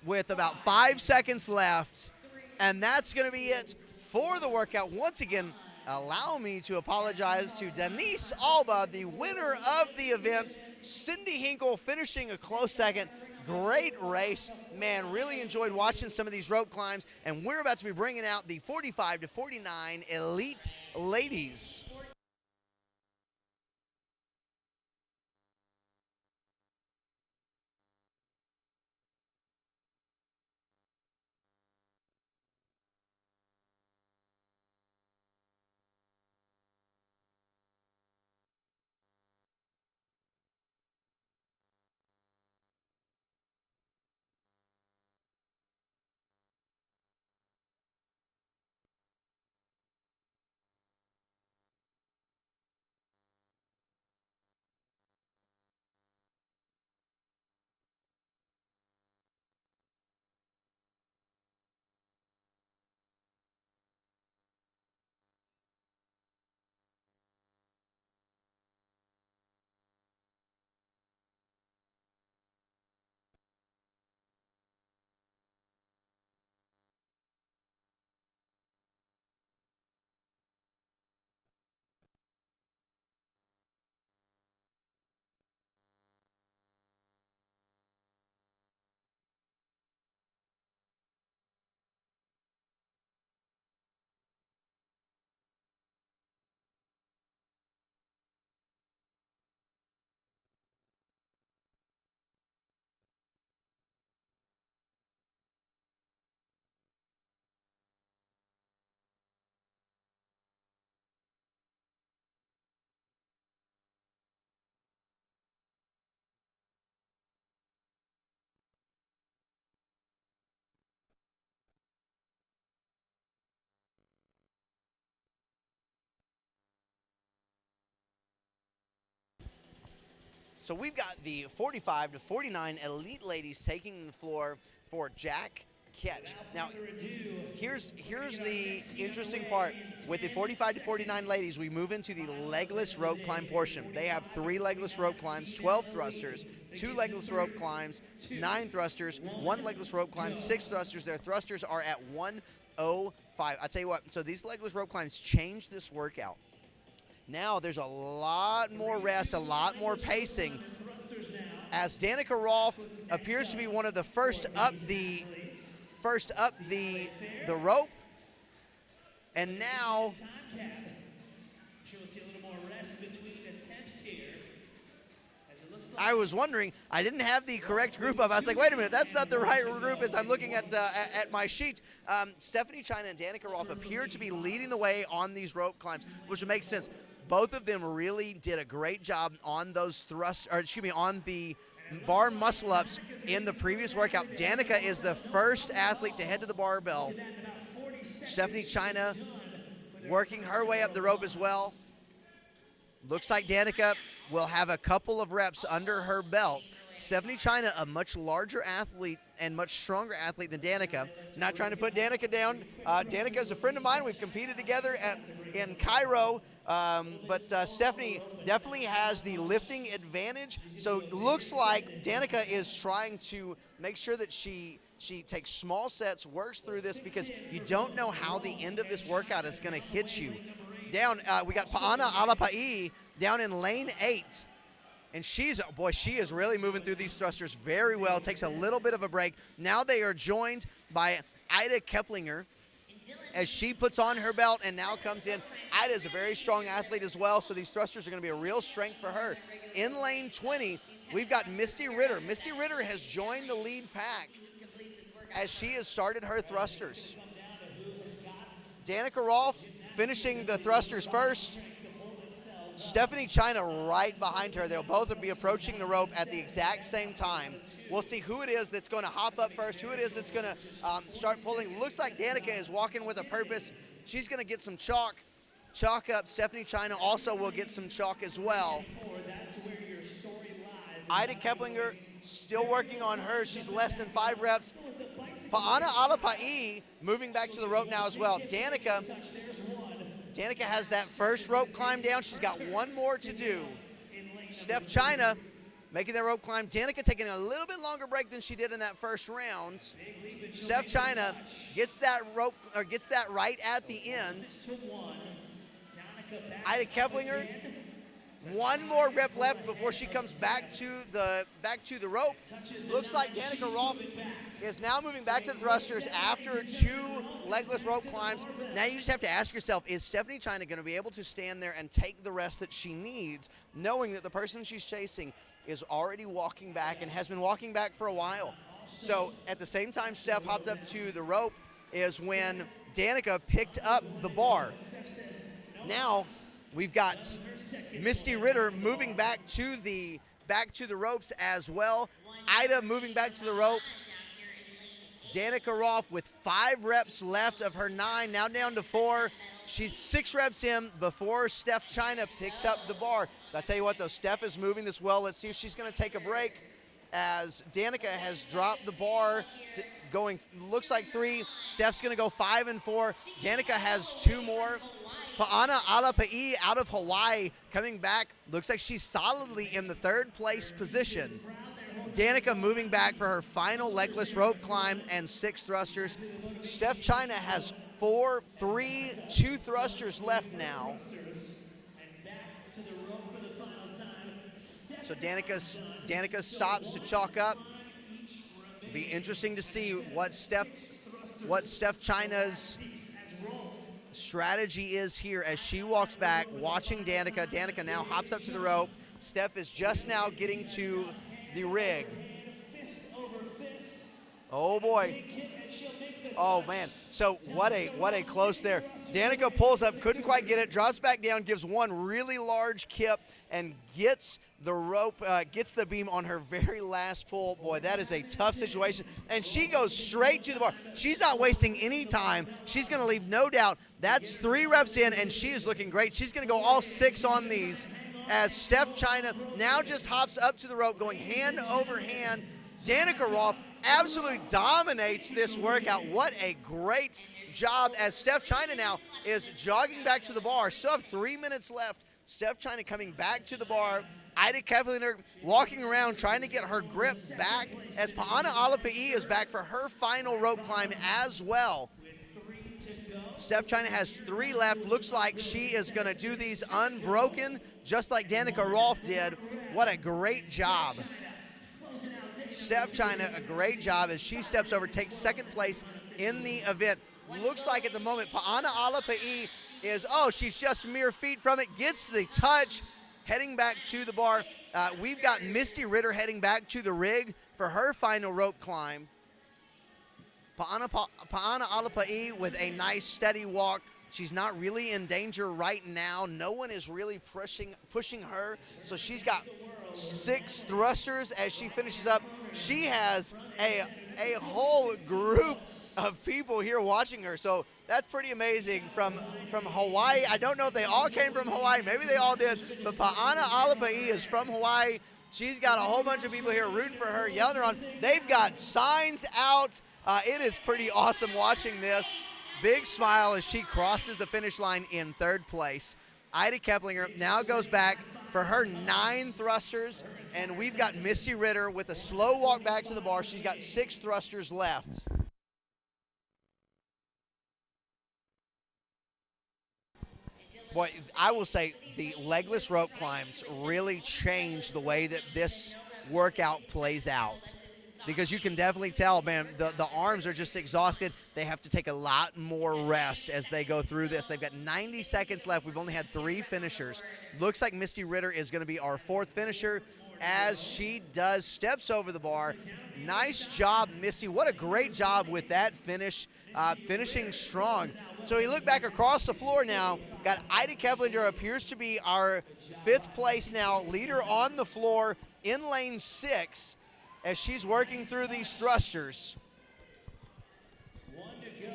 with about 5 seconds left. And that's going to be it for the workout. Once again, allow me to apologize to Denise Alba, the winner of the event. Cindy Hinkle finishing a close second. Great race. Man, really enjoyed watching some of these rope climbs. And we're about to be bringing out the 45 to 49 Elite Ladies. So we've got the 45 to 49 Elite Ladies taking the floor for Jack Ketch. Now, here's the interesting part. With the 45 to 49 ladies, we move into the legless rope climb portion. They have 3 legless rope climbs, 12 thrusters, 2 legless rope climbs, 9 thrusters, 1 legless rope climb, 6 thrusters. Their thrusters are at 105. I tell you what, so these legless rope climbs change this workout. Now there's a lot more rest, a lot more pacing, as Danica Rolfe appears to be one of the first up the rope, and now I was wondering, I didn't have the correct group up. I was like, wait a minute, that's not the right group as I'm looking at my sheet. Stephanie China and Danica Rolfe appear to be leading the way on these rope climbs, which would make sense. Both of them really did a great job on those on the bar muscle-ups in the previous workout. Danica is the first athlete to head to the barbell. Stephanie China working her way up the rope as well. Looks like Danica will have a couple of reps under her belt. Stephanie China, a much larger athlete and much stronger athlete than Danica. Not trying to put Danica down. Danica is a friend of mine. We've competed together in Cairo. But Stephanie definitely has the lifting advantage. So it looks like Danica is trying to make sure that she takes small sets, works through this, because you don't know how the end of this workout is going to hit you. Down, we got Pa'ana Alapa'i down in lane 8. And she is really moving through these thrusters very well. Takes a little bit of a break. Now they are joined by Ida Keplinger as she puts on her belt and now comes in. Ida is a very strong athlete as well, so these thrusters are going to be a real strength for her. In lane 20, we've got Misty Ritter. Misty Ritter has joined the lead pack as she has started her thrusters. Danica Rolfe finishing the thrusters first. Stephanie China right behind her. They'll both be approaching the rope at the exact same time. We'll see who it is that's going to hop up first, who it is that's going to start pulling. Looks like Danica is walking with a purpose. She's going to get some chalk up. Stephanie China also will get some chalk as well. Ida Keplinger still working on her. She's less than 5 reps. Pa'ana Alapa'i moving back to the rope now as well. Danica has that first rope climb down. She's got one more to do. Steph China making that rope climb. Danica taking a little bit longer break than she did in that first round. Steph China gets that rope, or gets that right at the end. Ida Keplinger, one more rep left before she comes back to the rope. Looks like Danica Rolfe is now moving back to the thrusters after 2 legless rope climbs. Now you just have to ask yourself, is Stephanie China going to be able to stand there and take the rest that she needs, knowing that the person she's chasing is already walking back and has been walking back for a while? So at the same time Steph hopped up to the rope is when Danica picked up the bar. Now we've got Misty Ritter moving back to the ropes as well. Ida moving back to the rope. Danica Rolfe with 5 reps left of her 9, now down to 4. She's 6 reps in before Steph China picks up the bar. I'll tell you what though, Steph is moving this well. Let's see if she's going to take a break as Danica has dropped the bar going, looks like 3. Steph's going to go 5 and 4. Danica has 2 more. Pa'ana Alapa'i out of Hawaii coming back. Looks like she's solidly in the 3rd place position. Danica moving back for her final legless rope climb and 6 thrusters. Steph China has 2 thrusters left now. So Danica stops to chalk up. It'll be interesting to see what Steph China's strategy is here as she walks back, watching Danica. Danica now hops up to the rope. Steph is just now getting to the rig. Oh boy. Oh man. So what a close there. Danica pulls up, couldn't quite get it, drops back down, gives one really large kip, and gets the rope, gets the beam on her very last pull. Boy, that is a tough situation. And she goes straight to the bar. She's not wasting any time. She's going to leave no doubt. That's 3 reps in, and she is looking great. She's going to go all 6 on these as Steph China now just hops up to the rope, going hand over hand. Danica Rolfe absolutely dominates this workout. What a great job as Steph China now is jogging back to the bar. Still have 3 minutes left. Steph China coming back to the bar. Ida Keplinger walking around trying to get her grip back as Pa'ana Alapa'i is back for her final rope climb as well. Steph China has 3 left. Looks like she is going to do these unbroken, just like Danica Rolfe did. What a great job. Steph China, a great job as she steps over, takes 2nd place in the event. Looks like at the moment Pa'ana Alapa'i is, she's just mere feet from it, gets the touch, heading back to the bar. We've got Misty Ritter heading back to the rig for her final rope climb. Pa'ana Alapa'i with a nice steady walk. She's not really in danger right now. No one is really pushing her. So she's got 6 thrusters as she finishes up. She has a whole group of people here watching her. So that's pretty amazing from Hawaii. I don't know if they all came from Hawaii. Maybe they all did. But Pa'ana Alapa'i is from Hawaii. She's got a whole bunch of people here rooting for her, yelling her on. They've got signs out. It is pretty awesome watching this. Big smile as she crosses the finish line in 3rd place. Ida Keplinger now goes back for her 9 thrusters, and we've got Misty Ritter with a slow walk back to the bar. She's got 6 thrusters left. Boy, I will say the legless rope climbs really change the way that this workout plays out. Because you can definitely tell, man, the arms are just exhausted. They have to take a lot more rest as they go through this. They've got 90 seconds left. We've only had 3 finishers. Looks like Misty Ritter is going to be our 4th finisher as she does steps over the bar. Nice job, Misty. What a great job with that finish, finishing strong. So we look back across the floor now. Got Ida Keplinger, appears to be our 5th place now, leader on the floor in lane 6. As she's working through these thrusters. 1 to go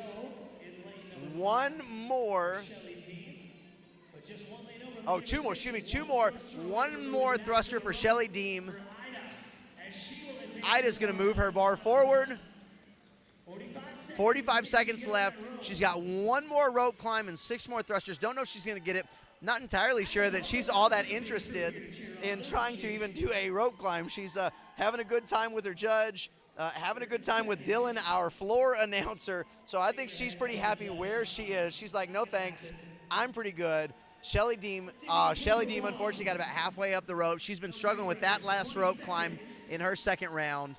in lane One more. but just 1 lane over. Oh, 2 more, excuse me, 2 more. 1 more thruster for Shelly Deem. Ida's gonna move her bar forward. 45 seconds left. She's got 1 more rope climb and 6 more thrusters. Don't know if she's gonna get it. Not entirely sure that she's all that interested in trying to even do a rope climb. She's having a good time with her judge, having a good time with Dylan, our floor announcer. So I think she's pretty happy where she is. She's like, no thanks, I'm pretty good. Shelly Deem unfortunately got about halfway up the rope. She's been struggling with that last rope climb in her 2nd round.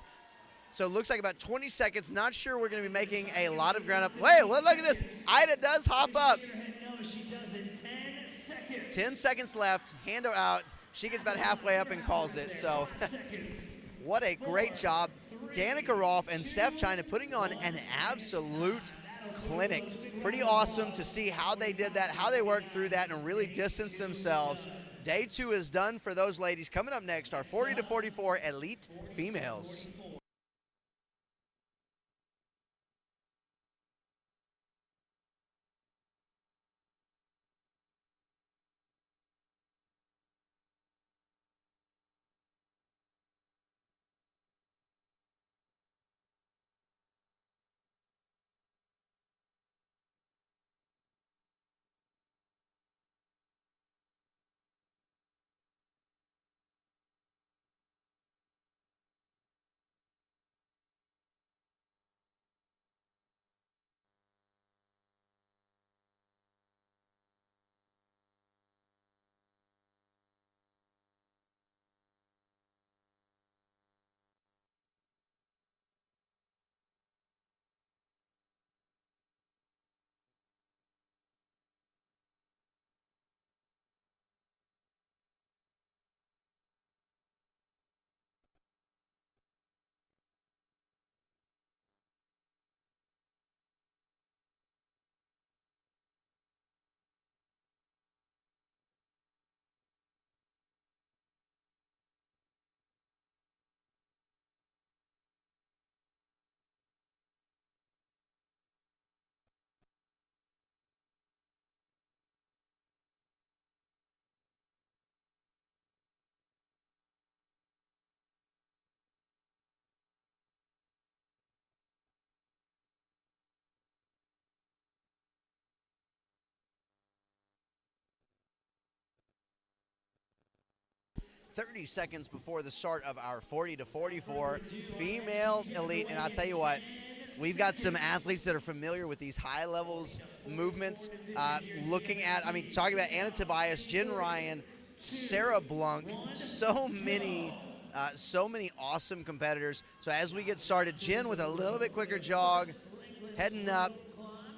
So it looks like about 20 seconds. Not sure we're going to be making a lot of ground up. Wait, well, look at this. Ida does hop up. No, she does in 10 seconds. 10 seconds left. Hand her out. She gets about halfway up and calls it. So what a great job. Danica Rolfe and Steph China putting on an absolute clinic. Pretty awesome to see how they did that, how they worked through that, and really distanced themselves. Day 2 is done for those ladies. Coming up next, our 40 to 44 elite females. Seconds before the start of our 40 to 44 female elite. And I'll tell you what, we've got some athletes that are familiar with these high levels movements. Talking about Anna Tobias, Jen Ryan, Sarah Blunk, so many awesome competitors. So as we get started, Jen with a little bit quicker jog, heading up.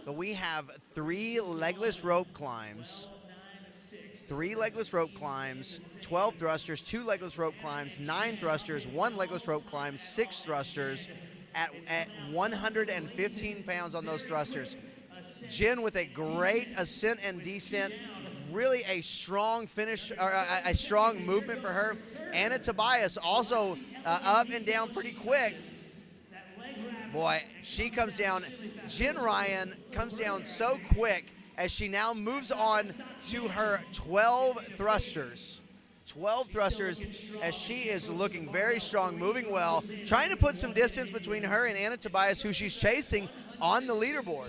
But we have 3 legless rope climbs. 3 legless rope climbs, 12 thrusters, 2 legless rope climbs, 9 thrusters, 1 legless rope climb, 6 thrusters at 115 pounds on those thrusters. Jen with a great ascent and descent, really a strong finish, or a strong movement for her. Anna Tobias also up and down pretty quick. Boy, she comes down. Jen Ryan comes down so quick as she now moves on to her 12 thrusters. 12 thrusters as she is looking very strong, moving well, trying to put some distance between her and Anna Tobias, who she's chasing on the leaderboard.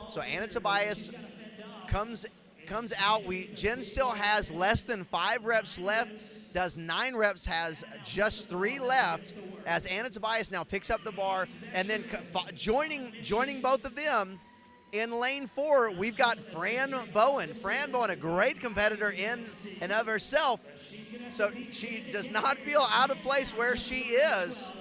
So Anna Tobias comes out. Jen still has less than 5 reps left, does 9 reps, has just 3 left, as Anna Tobias now picks up the bar, and then joining both of them in lane 4, we've got Fran Bowen. Fran Bowen, a great competitor in and of herself, so she does not feel out of place where she is.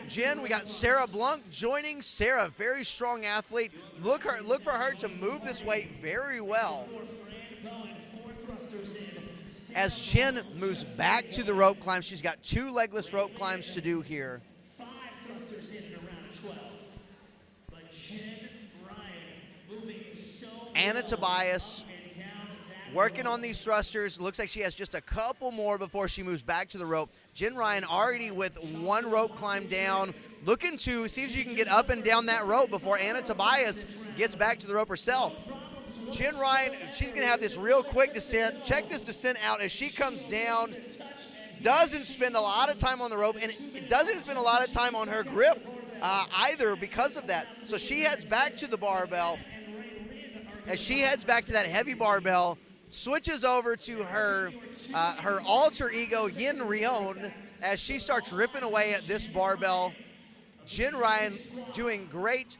Jen, we got Sarah Blunk joining. Sarah, very strong athlete. Look for her to move this weight very well. As Jen moves back to the rope climb, she's got 2 legless rope climbs to do here. 5 thrusters in around 12. But Jen Ryan moving so Anna Tobias working on these thrusters. Looks like she has just a couple more before she moves back to the rope. Jen Ryan already with 1 rope climb down, looking to see if she can get up and down that rope before Anna Tobias gets back to the rope herself. Jen Ryan, she's going to have this real quick descent. Check this descent out as she comes down. Doesn't spend a lot of time on the rope, and it doesn't spend a lot of time on her grip either because of that. So she heads back to the barbell. As she heads back to that heavy barbell, switches over to her alter ego, Yin Rion, as she starts ripping away at this barbell. Jen Ryan doing great.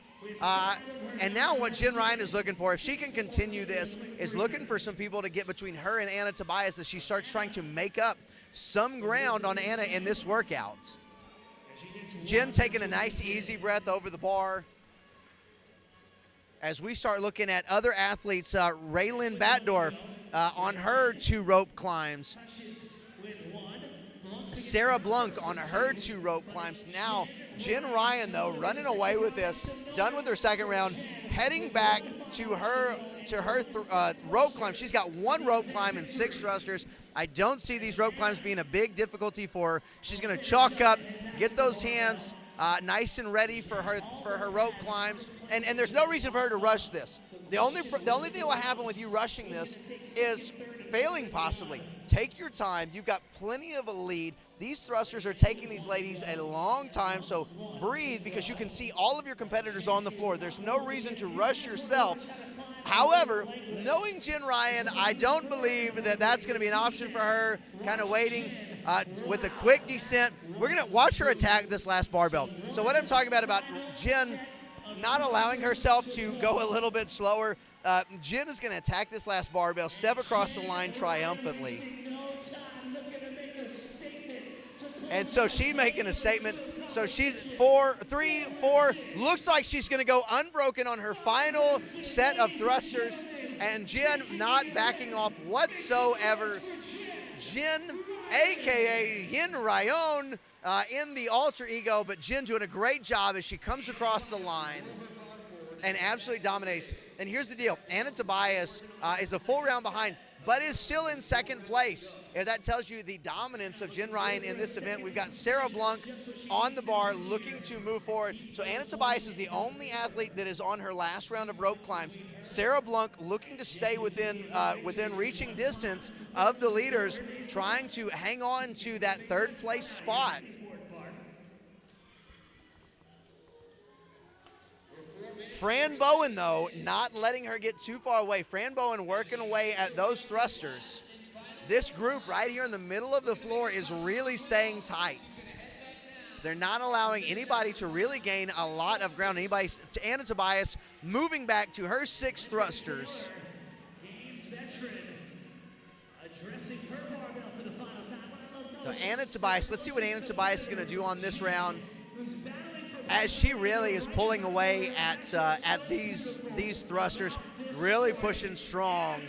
And now what Jen Ryan is looking for, if she can continue this, is looking for some people to get between her and Anna Tobias as she starts trying to make up some ground on Anna in this workout. Jen taking a nice easy breath over the bar. As we start looking at other athletes, Raylyn Batdorf on her 2 rope climbs. Sarah Blunk on her 2 rope climbs. Now, Jen Ryan, though, running away with this, done with her second round, heading back to her rope climb. She's got 1 rope climb and 6 thrusters. I don't see these rope climbs being a big difficulty for her. She's going to chalk up, get those hands nice and ready for her rope climbs, and there's no reason for her to rush this. The only thing that will happen with you rushing this is failing possibly. Take your time. You've got plenty of a lead. These thrusters are taking these ladies a long time, so breathe because you can see all of your competitors on the floor. There's no reason to rush yourself. However, knowing Jen Ryan, I don't believe that that's going to be an option for her, kind of waiting with a quick descent. We're going to watch her attack this last barbell. So what I'm talking about Jen not allowing herself to go a little bit slower, Jen is going to attack this last barbell, step across the line triumphantly. And so she's making a statement. So she's 3, 4, looks like she's going to go unbroken on her final set of thrusters. And Jen not backing off whatsoever. Jen, a.k.a. Yin Ryan, in the alter ego, but Jen doing a great job as she comes across the line and absolutely dominates. And here's the deal. Anna Tobias is a full round behind, but is still in second place. If that tells you the dominance of Jen Ryan in this event, we've got Sarah Blunk on the bar looking to move forward. So Anna Tobias is the only athlete that is on her last round of rope climbs. Sarah Blunk looking to stay within reaching distance of the leaders, trying to hang on to that 3rd place spot. Fran Bowen, though, not letting her get too far away. Fran Bowen working away at those thrusters. This group right here in the middle of the floor is really staying tight. They're not allowing anybody to really gain a lot of ground. Anna Tobias moving back to her 6 thrusters. So Anna Tobias, let's see what Anna Tobias is going to do on this round. as she really is pulling away at these thrusters, really pushing strong.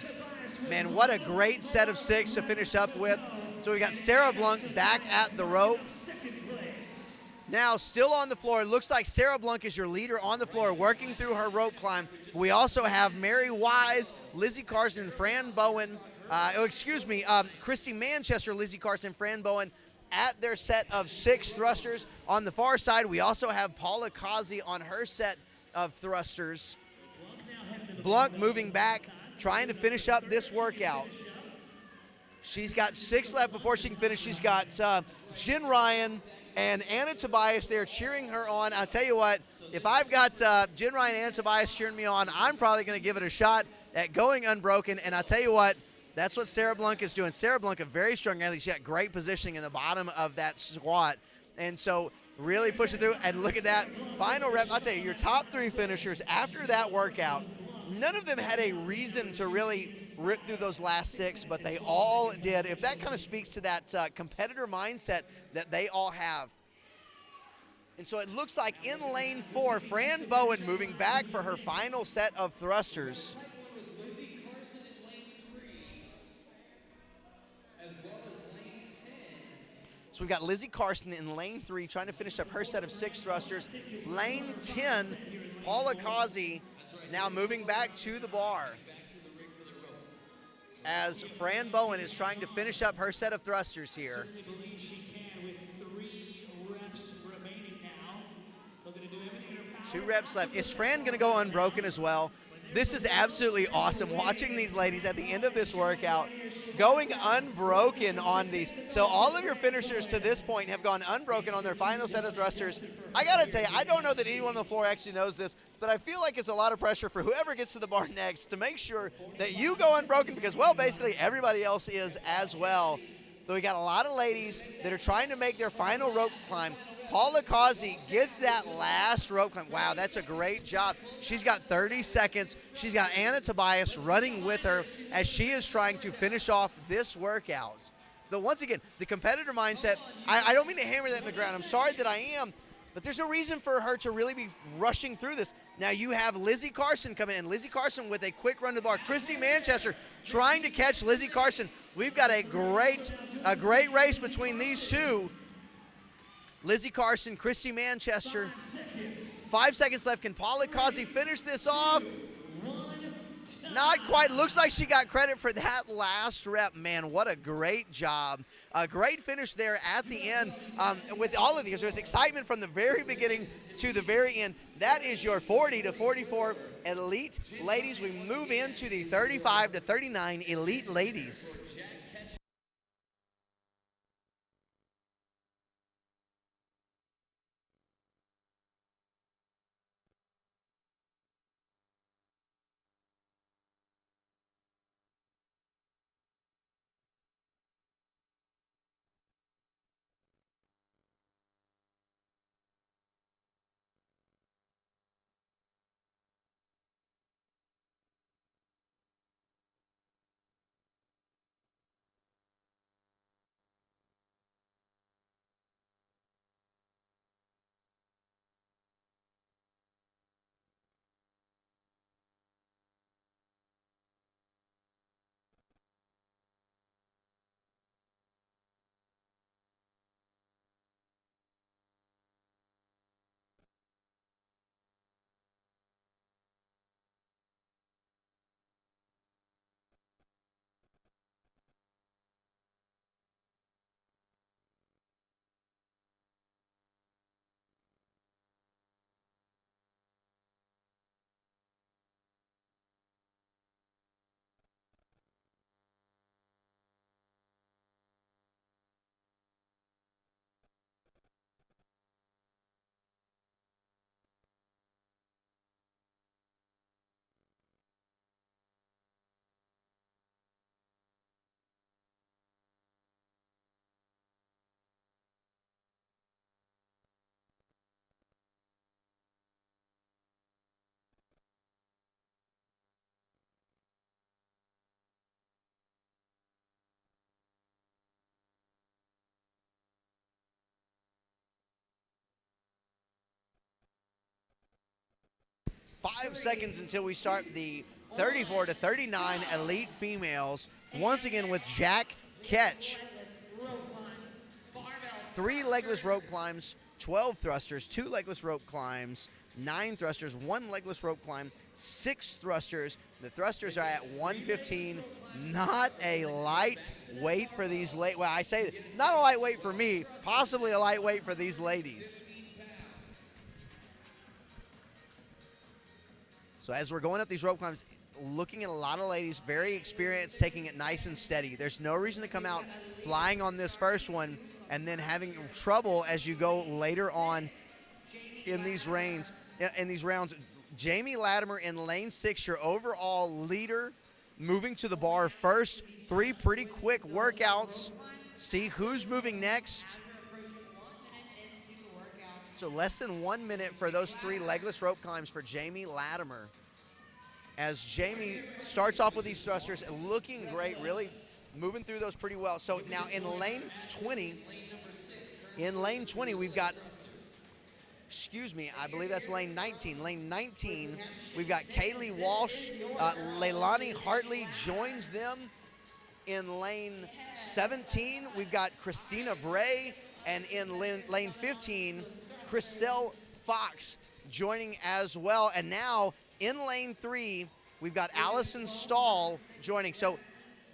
Man, what a great set of 6 to finish up with. So we got Sarah Blunk back at the rope. Now still on the floor. It looks like Sarah Blunk is your leader on the floor, working through her rope climb. We also have Mary Wise, Lizzie Carson, and Fran Bowen. Christy Manchester, Lizzie Carson, Fran Bowen at their set of 6 thrusters. On the far side, we also have Paula Kazi on her set of thrusters. Blunk moving back, trying to finish up this workout. She's got 6 left before she can finish. She's got Jen Ryan and Anna Tobias there cheering her on. I'll tell you what, if I've got Jen Ryan and Anna Tobias cheering me on, I'm probably going to give it a shot at going unbroken. And I'll tell you what, that's what Sarah Blunk is doing. Sarah Blunk, a very strong athlete. She's got great positioning in the bottom of that squat. And so really pushing through. And look at that final rep. I'll tell you, your top 3 finishers after that workout, none of them had a reason to really rip through those last 6, but they all did. If that kind of speaks to that competitor mindset that they all have. And so it looks like in lane 4, Fran Bowen moving back for her final set of thrusters. So we've got Lizzie Carson in lane 3 trying to finish up her set of 6 thrusters. Lane 10, Paula Kazi now moving back to the bar as Fran Bowen is trying to finish up her set of thrusters here. Certainly believes she can with 3 reps remaining now. Looking to do everything in her power. 2 reps left. Is Fran going to go unbroken as well? This is absolutely awesome, watching these ladies at the end of this workout going unbroken on these. So all of your finishers to this point have gone unbroken on their final set of thrusters. I got to tell you, I don't know that anyone on the floor actually knows this, but I feel like it's a lot of pressure for whoever gets to the bar next to make sure that you go unbroken because, well, basically everybody else is as well. So we got a lot of ladies that are trying to make their final rope climb. Paula Kazi gets that last rope climb. Wow, that's a great job. She's got 30 seconds. She's got Anna Tobias running with her as she is trying to finish off this workout. But once again, the competitor mindset, I don't mean to hammer that in the ground. I'm sorry that I am, but there's no reason for her to really be rushing through this. Now you have Lizzie Carson coming in. Lizzie Carson with a quick run to the bar. Christy Manchester trying to catch Lizzie Carson. We've got a great race between these two. Lizzie Carson, Christy Manchester. 5 seconds left. Can Paula Kazi finish this off? Not quite. Looks like she got credit for that last rep. Man, what a great job. A great finish there at the end with all of these. There's excitement from the very beginning to the very end. That is your 40 to 44 elite ladies. We move into the 35 to 39 elite ladies. 5 seconds until we start the 34 to 39 elite females. Once again with Jack Ketch. 3 legless rope climbs, 12 thrusters, 2 legless rope climbs, 9 thrusters, 1 legless rope climb, 6 thrusters. The thrusters are at 115. Not a light weight for these well, I say not a lightweight for me, possibly a lightweight for these ladies. So as we're going up these rope climbs, looking at a lot of ladies, very experienced, taking it nice and steady. There's no reason to come out flying on this first one and then having trouble as you go later on in these rounds. Jamie Latimer in lane 6, your overall leader, moving to the bar first. 3 pretty quick workouts. See who's moving next. So less than 1 minute for those 3 legless rope climbs for Jamie Latimer. As Jamie starts off with these thrusters, looking great, really moving through those pretty well. So now in lane 20, we've got, I believe that's lane 19. Lane 19, we've got Kaylee Walsh. Leilani Hartley joins them. In lane 17, we've got Christina Bray. And in lane 15, Christelle Fox joining as well. And now in lane 3, we've got Allison Stahl joining. So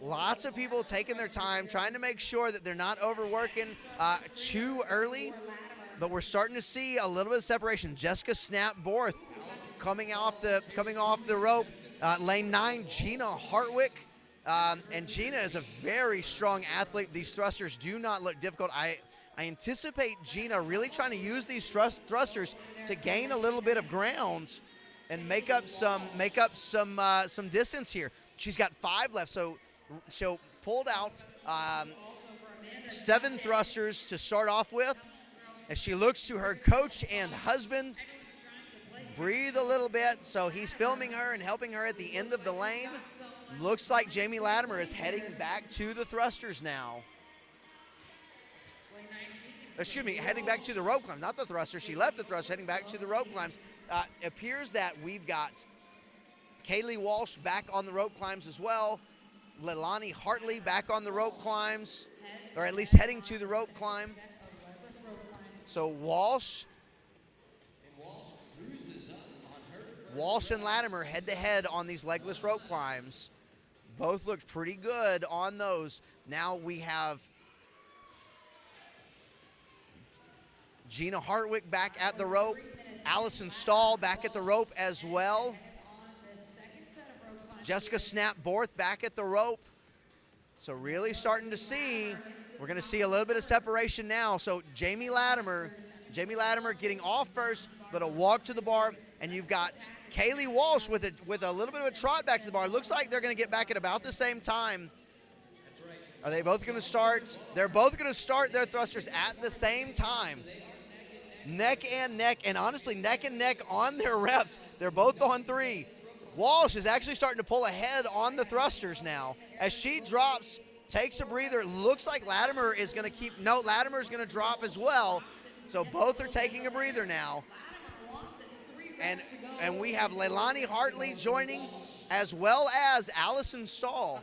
lots of people taking their time, trying to make sure that they're not overworking too early. But we're starting to see a little bit of separation. Jessica Snap-Borth coming off the rope. Lane 9, Gina Hartwick. And Gina is a very strong athlete. These thrusters do not look difficult. I anticipate Gina really trying to use these thrusters to gain a little bit of ground and make up some distance here. She's got 5 left, so pulled out 7 thrusters to start off with. As she looks to her coach and husband, breathe a little bit. So he's filming her and helping her at the end of the lane. Looks like Jamie Latimer is heading back to the thrusters now. Heading back to the rope climb, not the thruster. She left the thruster, heading back to the rope climbs. Appears that we've got Kaylee Walsh back on the rope climbs as well. Leilani Hartley back on the rope climbs, or at least heading to the rope climb. So Walsh and Latimer head-to-head on these legless rope climbs. Both looked pretty good on those. Now we have Gina Hartwick back at the rope. Allison Stahl back at the rope as well. Jessica Snap-Borth back at the rope. So really starting to see, we're going to see a little bit of separation now. So Jamie Latimer getting off first, but a walk to the bar. And you've got Kaylee Walsh with a little bit of a trot back to the bar. Looks like they're going to get back at about the same time. Are they both going to start? They're both going to start their thrusters at the same time. Neck and neck, and honestly, neck and neck on their reps. They're both on 3. Walsh is actually starting to pull ahead on the thrusters now. As she drops, takes a breather. Looks like Latimer is going to Latimer's going to drop as well. So both are taking a breather now. And we have Leilani Hartley joining, as well as Allison Stahl.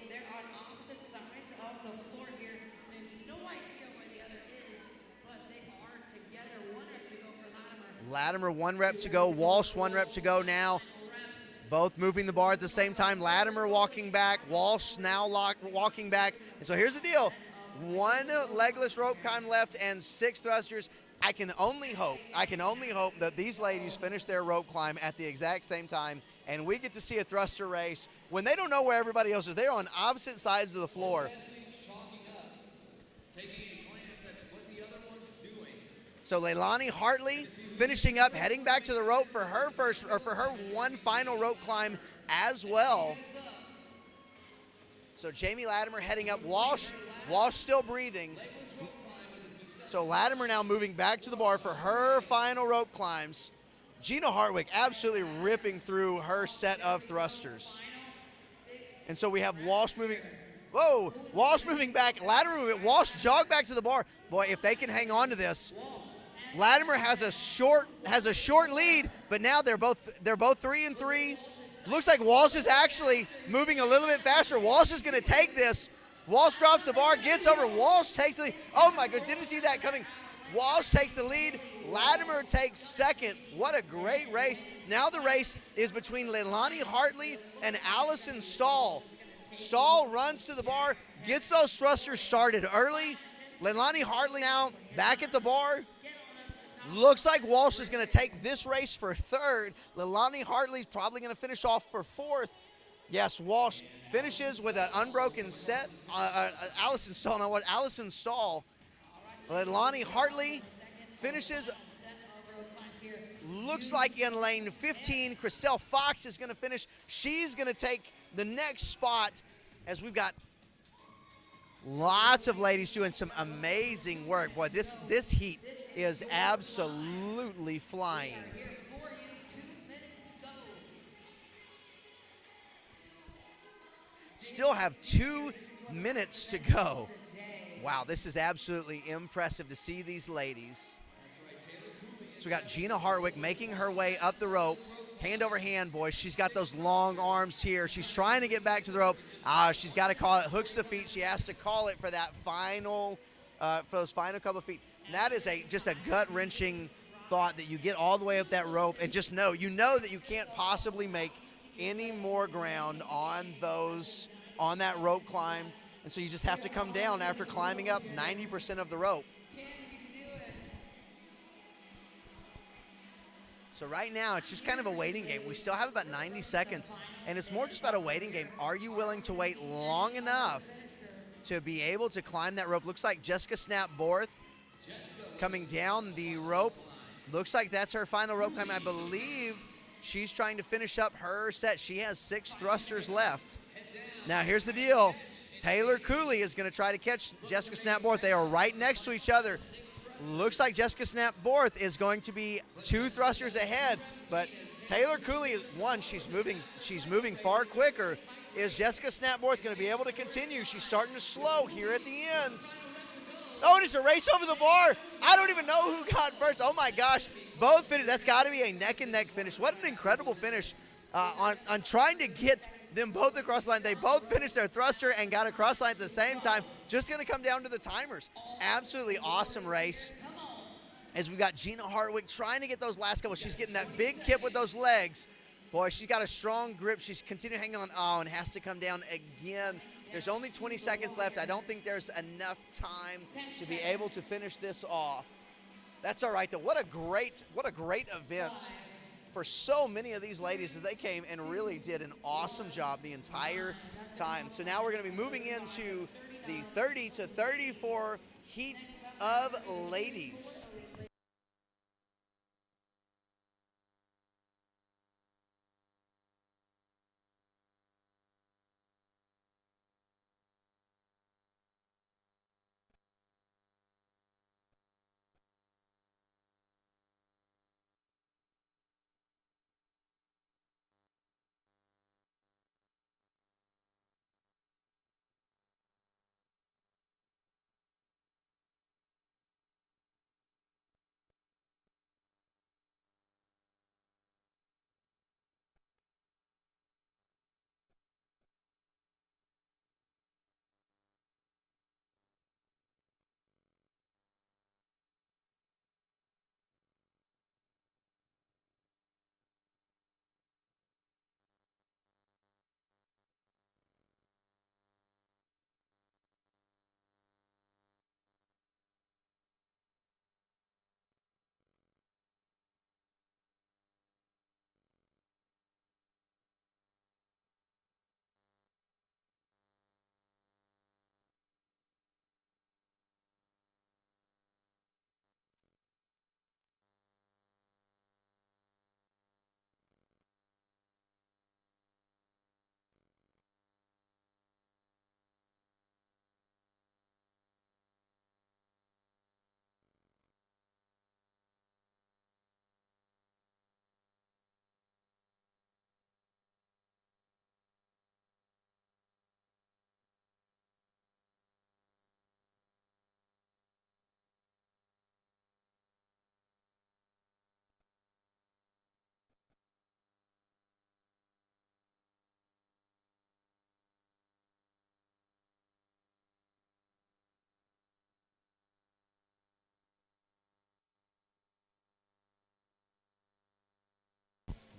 They're on opposite sides of the floor here. And no idea where the other is, but they are together. 1 rep to go for Latimer. Latimer 1 rep to go. Walsh 1 rep to go now. Both moving the bar at the same time. Latimer walking back. Walsh now walking back. And so here's the deal. 1 legless rope climb left and 6 thrusters. I can only hope that these ladies finish their rope climb at the exact same time, and we get to see a thruster race when they don't know where everybody else is. They're on opposite sides of the floor. So Leilani Hartley finishing up, heading back to the rope for her one final rope climb as well. So Jamie Latimer heading up. Walsh still breathing. So Latimer now moving back to the bar for her final rope climbs. Gina Hartwick absolutely ripping through her set of thrusters. And so we have Walsh moving. Whoa, Walsh moving back. Latimer moving. Walsh jog back to the bar. Boy, if they can hang on to this. Latimer has a short lead, but now they're both 3-3. Looks like Walsh is actually moving a little bit faster. Walsh is going to take this. Walsh drops the bar, gets over. Walsh takes the lead. Oh my gosh, didn't see that coming. Walsh takes the lead. Latimer takes second. What a great race. Now the race is between Leilani Hartley and Allison Stahl. Stahl runs to the bar, gets those thrusters started early. Leilani Hartley now back at the bar. Looks like Walsh is going to take this race for third. Leilani Hartley's probably going to finish off for fourth. Yes, Walsh finishes with an unbroken set. Allison Stahl, now what? Allison Stahl. Leilani Hartley finishes, looks like in lane 15. Christelle Fox is going to finish. She's going to take the next spot as we've got lots of ladies doing some amazing work. Boy, this heat is absolutely flying. Still have 2 minutes to go. Wow, this is absolutely impressive to see these ladies. So we got Gina Hartwick making her way up the rope. Hand over hand, boys. She's got those long arms here. She's trying to get back to the rope. She's got to call it hooks the feet. She has to call it for that final, for those final couple of feet. And that is just a gut-wrenching thought that you get all the way up that rope and just know that you can't possibly make any more ground on that rope climb. And so you just have to come down after climbing up 90% of the rope. So right now, it's just kind of a waiting game. We still have about 90 seconds, and it's more just about a waiting game. Are you willing to wait long enough to be able to climb that rope? Looks like Jessica Snap-Borth coming down the rope. Looks like that's her final rope climb. I believe she's trying to finish up her set. She has 6 thrusters left. Now, here's the deal. Taylor Cooley is going to try to catch Jessica Snap-Borth. They are right next to each other. Looks like Jessica Snap-Borth is going to be 2 thrusters ahead, but Taylor Cooley is one. She's moving far quicker. Is Jessica Snap-Borth going to be able to continue? She's starting to slow here at the ends. Oh, and it's a race over the bar. I don't even know who got first. Oh my gosh, both finished. That's got to be a neck and neck finish. What an incredible finish on trying to get them both across the line. They both finished their thruster and got across the line at the same time. Just going to come down to the timers. Absolutely awesome race. As we got Gina Hartwick trying to get those last couple. She's getting that big kip with those legs. Boy, she's got a strong grip. She's continuing hanging on. Oh, and has to come down again. There's only 20 seconds left. I don't think there's enough time to be able to finish this off. That's all right, though. What a great event for so many of these ladies as they came and really did an awesome job the entire time. So now we're going to be moving into the 30 to 34 heat of ladies.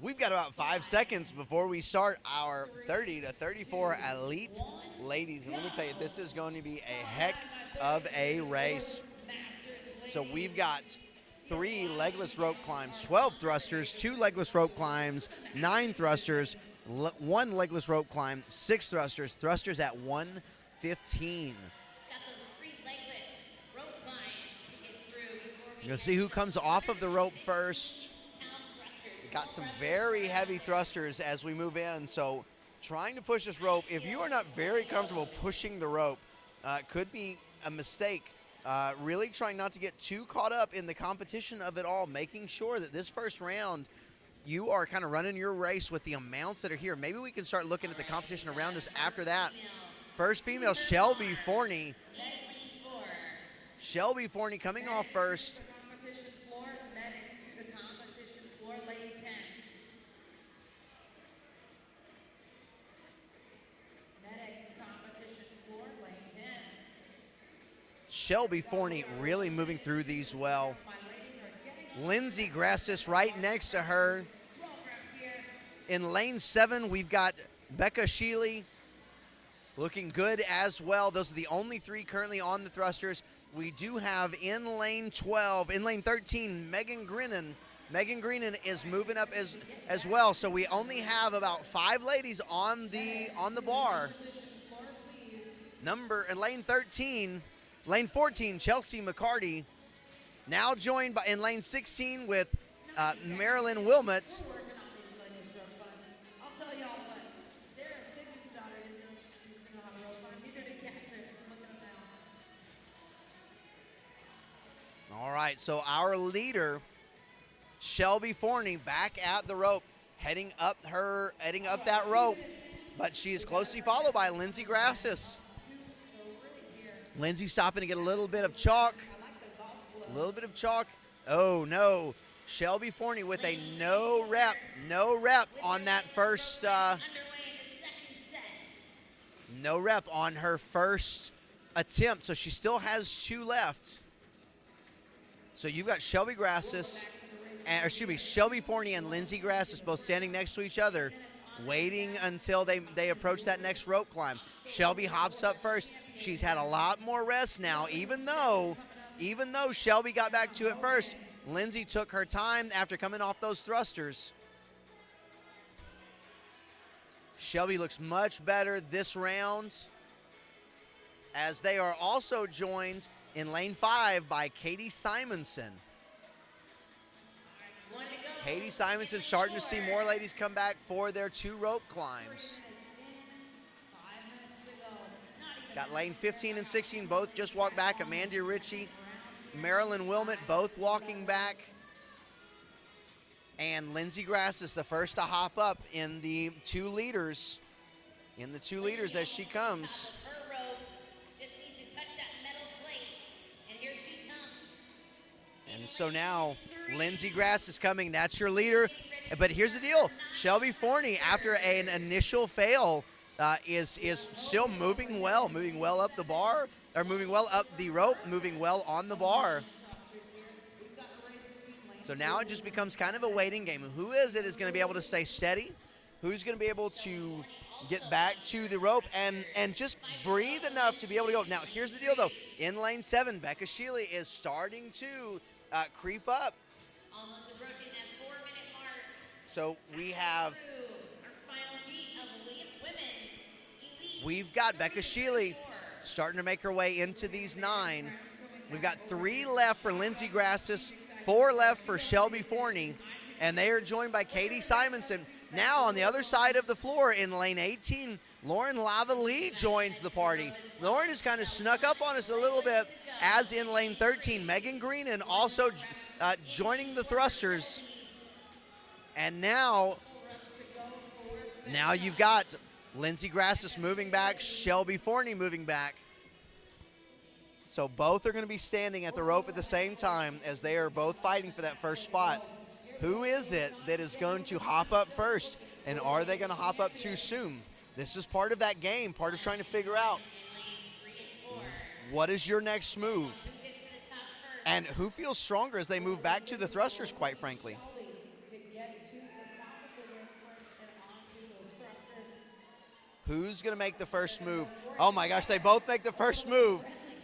We've got about 5 seconds before we start our 30 to 34 elite ladies. And let me tell you, this is going to be a heck of a race. So we've got 3 legless rope climbs, 12 thrusters, 2 legless rope climbs, 9 thrusters, 1 legless rope climb, 6 thrusters, thrusters at 115. Got those 3 legless rope climbs to get through before we You'll see who comes off of the rope first. Got some very heavy thrusters as we move in, so trying to push this rope, if you are not very comfortable pushing the rope, could be a mistake. Really trying not to get too caught up in the competition of it all, making sure that this first round, you are kind of running your race with the amounts that are here. Maybe we can start looking at the competition around us after that. First female, Shelby Forney. Shelby Forney coming off first. competition floor, medic to the competition floor, lane 10. Medic competition floor, lane 10. Shelby Forney really moving through these well. Lindsey Grassis right next to her. In lane 7, we've got Becca Sheely looking good as well. Those are the only 3 currently on the thrusters. We do have in lane 13, Megan Grinnan. Megan Grinnan is moving up as well. So we only have about 5 ladies on the bar. In lane 14, Chelsea McCarty. Now joined in lane 16 with Marilyn Wilmot. I'll tell y'all what, Sarah Sigmund's daughter used to know how to rope climb. Neither did Catherine. Look at them now. All right, so our leader, Shelby Forney, back at the rope, heading up that rope, but she is closely followed by Lindsey Grassis. Lindsey stopping to get a little bit of chalk. Oh no, Shelby Forney with a no rep on that first. Underway in the second set. No rep on her first attempt, so she still has 2 left. So you've got Shelby Forney and Lindsey Grassis both standing next to each other, waiting until they approach that next rope climb. Shelby hops up first. She's had a lot more rest now, even though Shelby got back to it first. Lindsey took her time after coming off those thrusters. Shelby looks much better this round, as they are also joined in lane 5 by Katie Simonson. Katie Simonson starting to see more ladies come back for their 2 rope climbs. Got lane 15 and 16 both just walked back. Amanda Ritchie, Marilyn Wilmot both walking back. And Lindsey Grass is the first to hop up in the 2 leaders. As she comes. Her rope just needs to touch that metal plate, and here she comes. And so now Lindsey Grass is coming. That's your leader. But here's the deal. Shelby Forney, after an initial fail, is still moving well up the bar, or moving well up the rope, moving well on the bar. So now it just becomes kind of a waiting game. Who is it is going to be able to stay steady? Who's going to be able to get back to the rope and just breathe enough to be able to go? Now, here's the deal, though. In lane 7, Becca Sheely is starting to creep up. Almost approaching that 4-minute mark. So we have... Our final heat of women. Elite. We've got Becca Sheely starting to make her way into these 9. We've got 3 left for Lindsey Grassis, 4 left for Shelby Forney, and they are joined by Katie Simonson. Now on the other side of the floor in lane 18, Lauren Lavalley joins the party. Lauren has kind of snuck up on us a little bit, as in lane 13, Megan Greenan also joining the thrusters. And now you've got Lindsey Grassis moving back, Shelby Forney moving back. So both are going to be standing at the rope at the same time as they are both fighting for that first spot. Who is it that is going to hop up first? And are they going to hop up too soon? This is part of that game, part of trying to figure out what is your next move. And who feels stronger as they move back to the thrusters, quite frankly. To get to the top of the Who's going to make the first move? Oh my gosh, they both make the first move.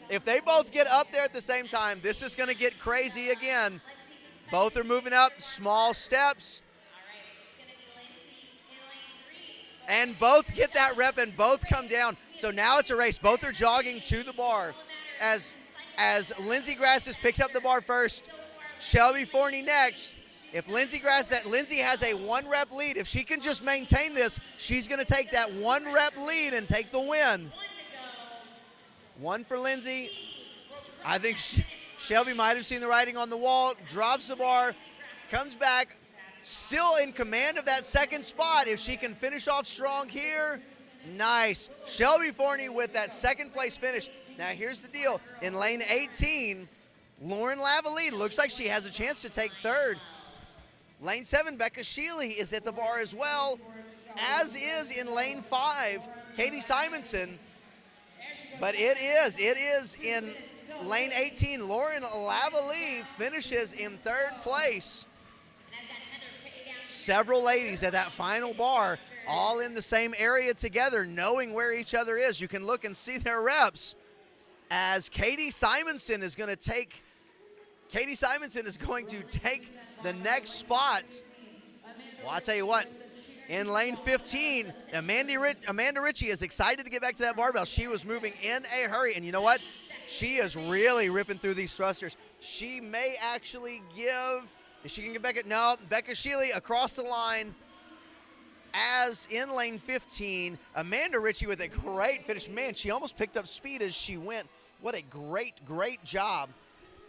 If they both get up there at the same time, this is going to get crazy again. Both are moving up, small steps. And both get that rep and both come down. So now it's a race. Both are jogging to the bar. As Lindsey Grasses picks up the bar first, Shelby Forney next. If Lindsey has a 1-rep lead. If she can just maintain this, she's going to take that 1-rep lead and take the win. 1 for Lindsey. I think Shelby might have seen the writing on the wall, drops the bar, comes back, still in command of that second spot. If she can finish off strong here, nice. Shelby Forney with that second place finish. Now here's the deal. In lane 18, Lauren Lavalley looks like she has a chance to take third. Lane 7, Becca Shealy is at the bar as well, as is in lane 5, Katie Simonson. But it is in lane 18, Lauren Lavalley finishes in third place. Several ladies at that final bar, all in the same area together, knowing where each other is. You can look and see their reps as Katie Simonson is going to take the next spot. Well, I'll tell you what, in lane 15, Amanda Ritchie is excited to get back to that barbell. She was moving in a hurry, and you know what? She is really ripping through these thrusters. She may actually give, if she can get back at, no, Becca Shealy across the line as in lane 15. Amanda Ritchie with a great finish. Man, she almost picked up speed as she went. What a great job.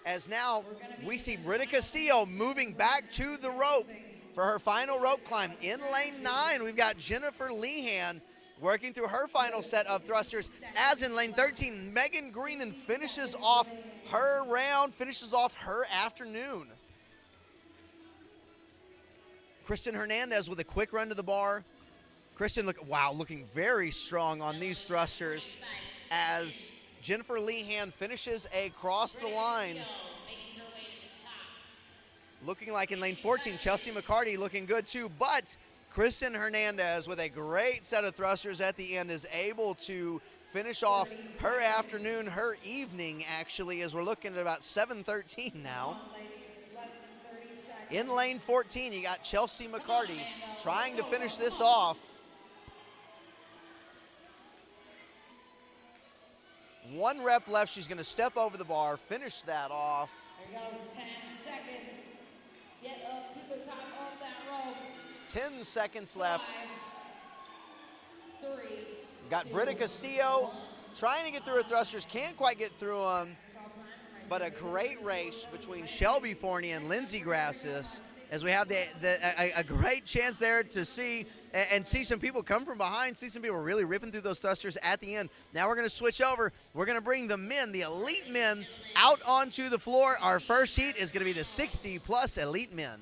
As now we see Britta Castillo moving back to the rope for her final rope climb. In lane 9, we've got Jennifer Lehan working through her final set of thrusters. As in lane 13, Megan Greenan finishes off her round, finishes off her afternoon. Kristen Hernandez with a quick run to the bar. Kristen, looking very strong on these thrusters as Jennifer Lehan finishes across the line. Looking like in lane 14, Chelsea McCarty looking good too, but Kristen Hernandez with a great set of thrusters at the end is able to finish off her afternoon, her evening actually, as we're looking at about 7:13 now. In lane 14, you got Chelsea McCarty trying to finish this off. 1 rep left. She's going to step over the bar, finish that off. There you go, 10 seconds. Get up to the top of that rope. 10 seconds left. 5, 3. Got Britta Castillo trying to get through her thrusters. Can't quite get through them. But a great race between Shelby Forney and Lindsey Grasses, as we have a great chance there to see some people come from behind, see some people really ripping through those thrusters at the end. Now we're going to switch over. We're going to bring the men, the elite men, out onto the floor. Our first heat is going to be the 60-plus elite men.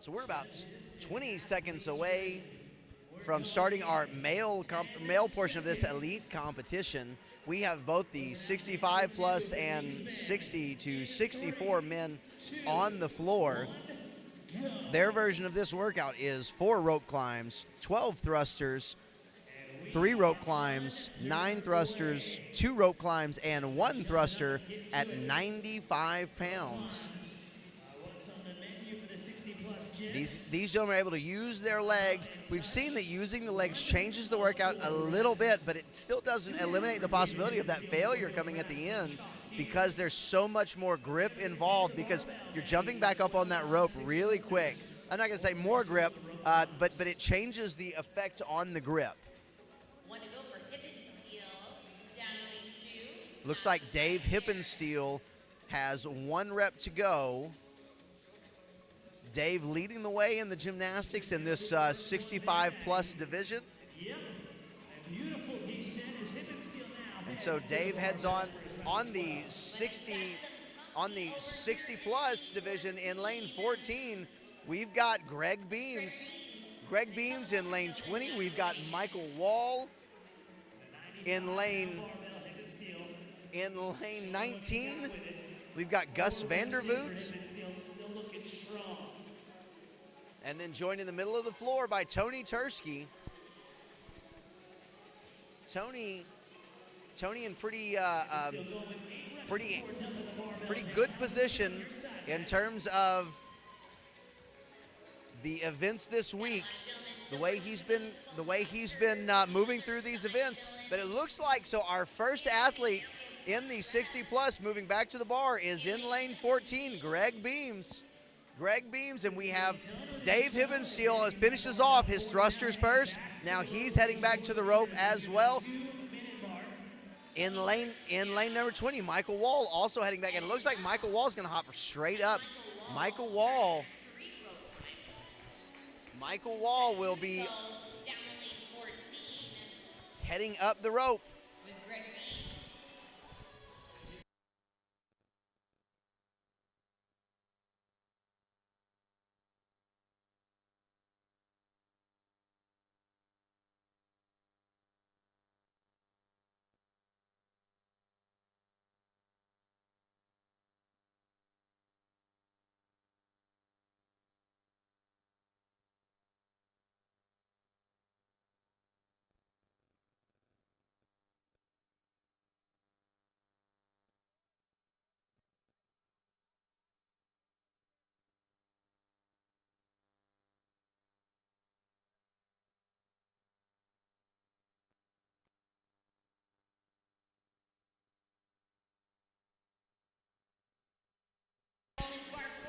So we're about 20 seconds away from starting our male portion of this elite competition. We have both the 65 plus and 60 to 64 men on the floor. Their version of this workout is 4 rope climbs, 12 thrusters, 3 rope climbs, 9 thrusters, 2 rope climbs, and 1 thruster at 95 pounds. These gentlemen are able to use their legs. We've seen that using the legs changes the workout a little bit, but it still doesn't eliminate the possibility of that failure coming at the end, because there's so much more grip involved, because you're jumping back up on that rope really quick. I'm not going to say more grip, but it changes the effect on the grip. Want to go for Hippensteel, down lane 2. Looks like Dave Hippensteel has 1 rep to go. Dave leading the way in the gymnastics in this 65-plus division. Yep. A beautiful descent is Hippensteel now. And so Dave heads on the 60-plus division in lane 14. We've got Greg Beams. Greg Beams in lane 20. We've got Michael Wall in lane 19. We've got Gus Vandervoot. And then joined in the middle of the floor by Tony Tursky. Tony in pretty good position in terms of the events this week. The way he's been moving through these events. But it looks like, so our first athlete in the 60-plus moving back to the bar is in lane 14, Greg Beams. Greg Beams, and we have Dave Hippensteel finishes off his thrusters first. Now he's heading back to the rope as well. In lane number 20, Michael Wall also heading back, and it looks like Michael Wall is going to hop straight up. Michael Wall will be Down to lane 14 heading up the rope. with Greg Beams.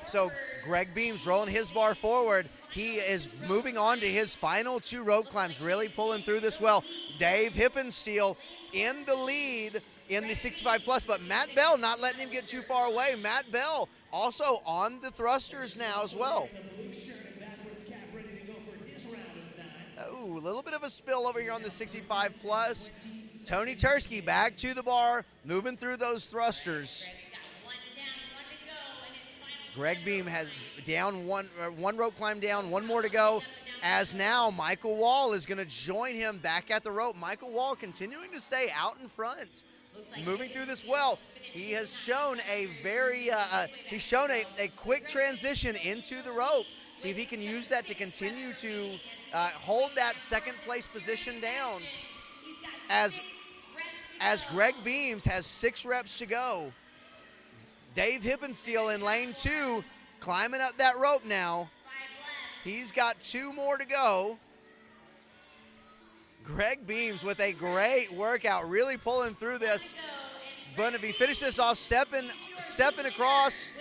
So Greg Beams rolling his bar forward. He is moving on to his final 2 rope climbs, really pulling through this well. Dave Hippensteel in the lead in the 65-plus, but Matt Bell not letting him get too far away. Matt Bell also on the thrusters now as well. Oh, a little bit of a spill over here on the 65-plus. Tony Tursky back to the bar, moving through those thrusters. Greg Beam has down one rope climb down, 1 more to go, as now Michael Wall is going to join him back at the rope. Michael Wall continuing to stay out in front, moving through this well. He has shown a quick transition into the rope. See if he can use that to continue to hold that second place position down, as Greg Beams has 6 reps to go. Dave Hippensteel in lane 2, climbing up that rope now. He's got 2 more to go. Greg Beams with a great workout, really pulling through this. But if he finishes off stepping across,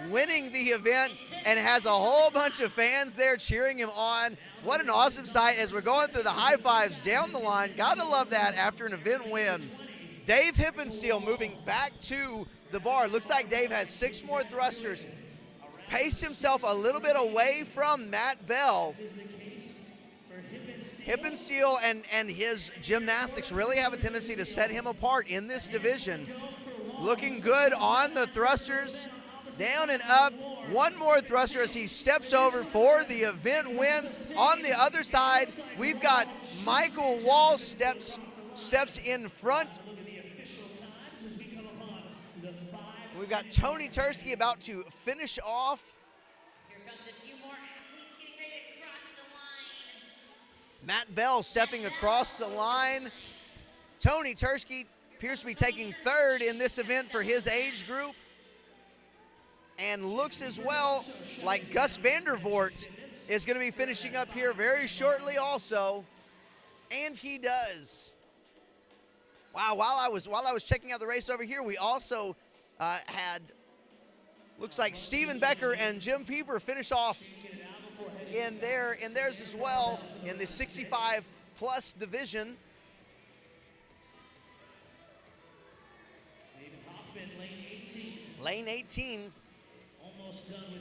winning the event, and has a whole bunch of fans there cheering him on. What an awesome sight as we're going through the high fives down the line. Gotta love that after an event win. Dave Hippensteel moving back to the bar. Looks like Dave has 6 more thrusters. Paced himself a little bit away from Matt Bell. Hippensteel and his gymnastics really have a tendency to set him apart in this division. Looking good on the thrusters. Down and up, One more thruster as he steps over for the event win. On the other side, we've got Michael Wall steps in front. We've got Tony Tursky about to finish off. Here comes a few more athletes getting ready to cross the line. Matt Bell stepping across the line. Tony Tursky appears to be taking third in this event for his age group. And looks as well like Gus Vandervoort is going to be finishing up here very shortly also. And he does. Wow, while I was checking out the race over here, we also had, looks like Steven Becker and Jim Pieper finish off in theirs as well in the 65 plus division. Lane 18.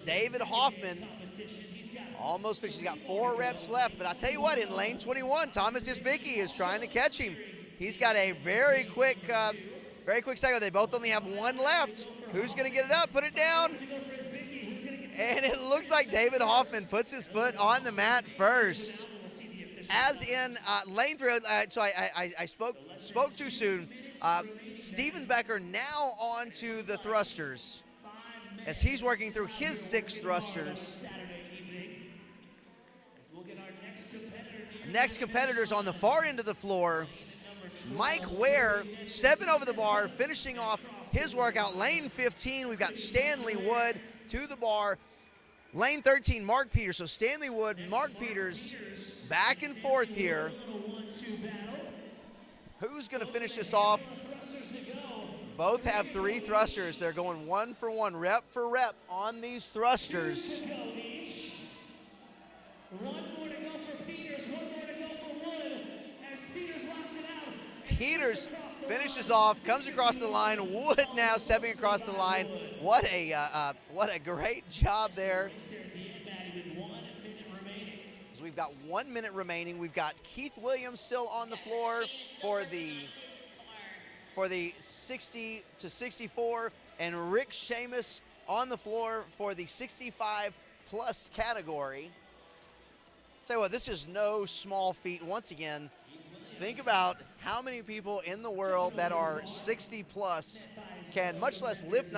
David Hoffman almost finished. He's got 4 reps left, but I tell you what, in lane 21, Thomas Isbicki is trying to catch him. He's got a very quick cycle. They both only have 1 left. Who's going to get it up? Put it down. And it looks like David Hoffman puts his foot on the mat first. As in lane 3, so I spoke too soon. Steven Becker now on to the thrusters as he's working through his 6 thrusters. Next competitors on the far end of the floor. Mike Ware stepping over the bar, finishing off his workout. Lane 15, we've got Stanley Wood to the bar. Lane 13, Mark Peters. So Stanley Wood, Mark Peters, back and forth here. Who's going to finish this off? Both have 3 thrusters. They're going 1 for 1, rep for rep on these thrusters. One more to go for Peters, 1 more to go for Wood as Peters locks it out. Peters finishes off, comes across the line. Wood now stepping across the line. What a great job there. So we've got 1 minute remaining. We've got Keith Williams still on the floor for the 60 to 64, and Rick Seamus on the floor for the 65 plus category. Tell you what, this is no small feat. Once again, think about how many people in the world that are 60 plus can, much less lift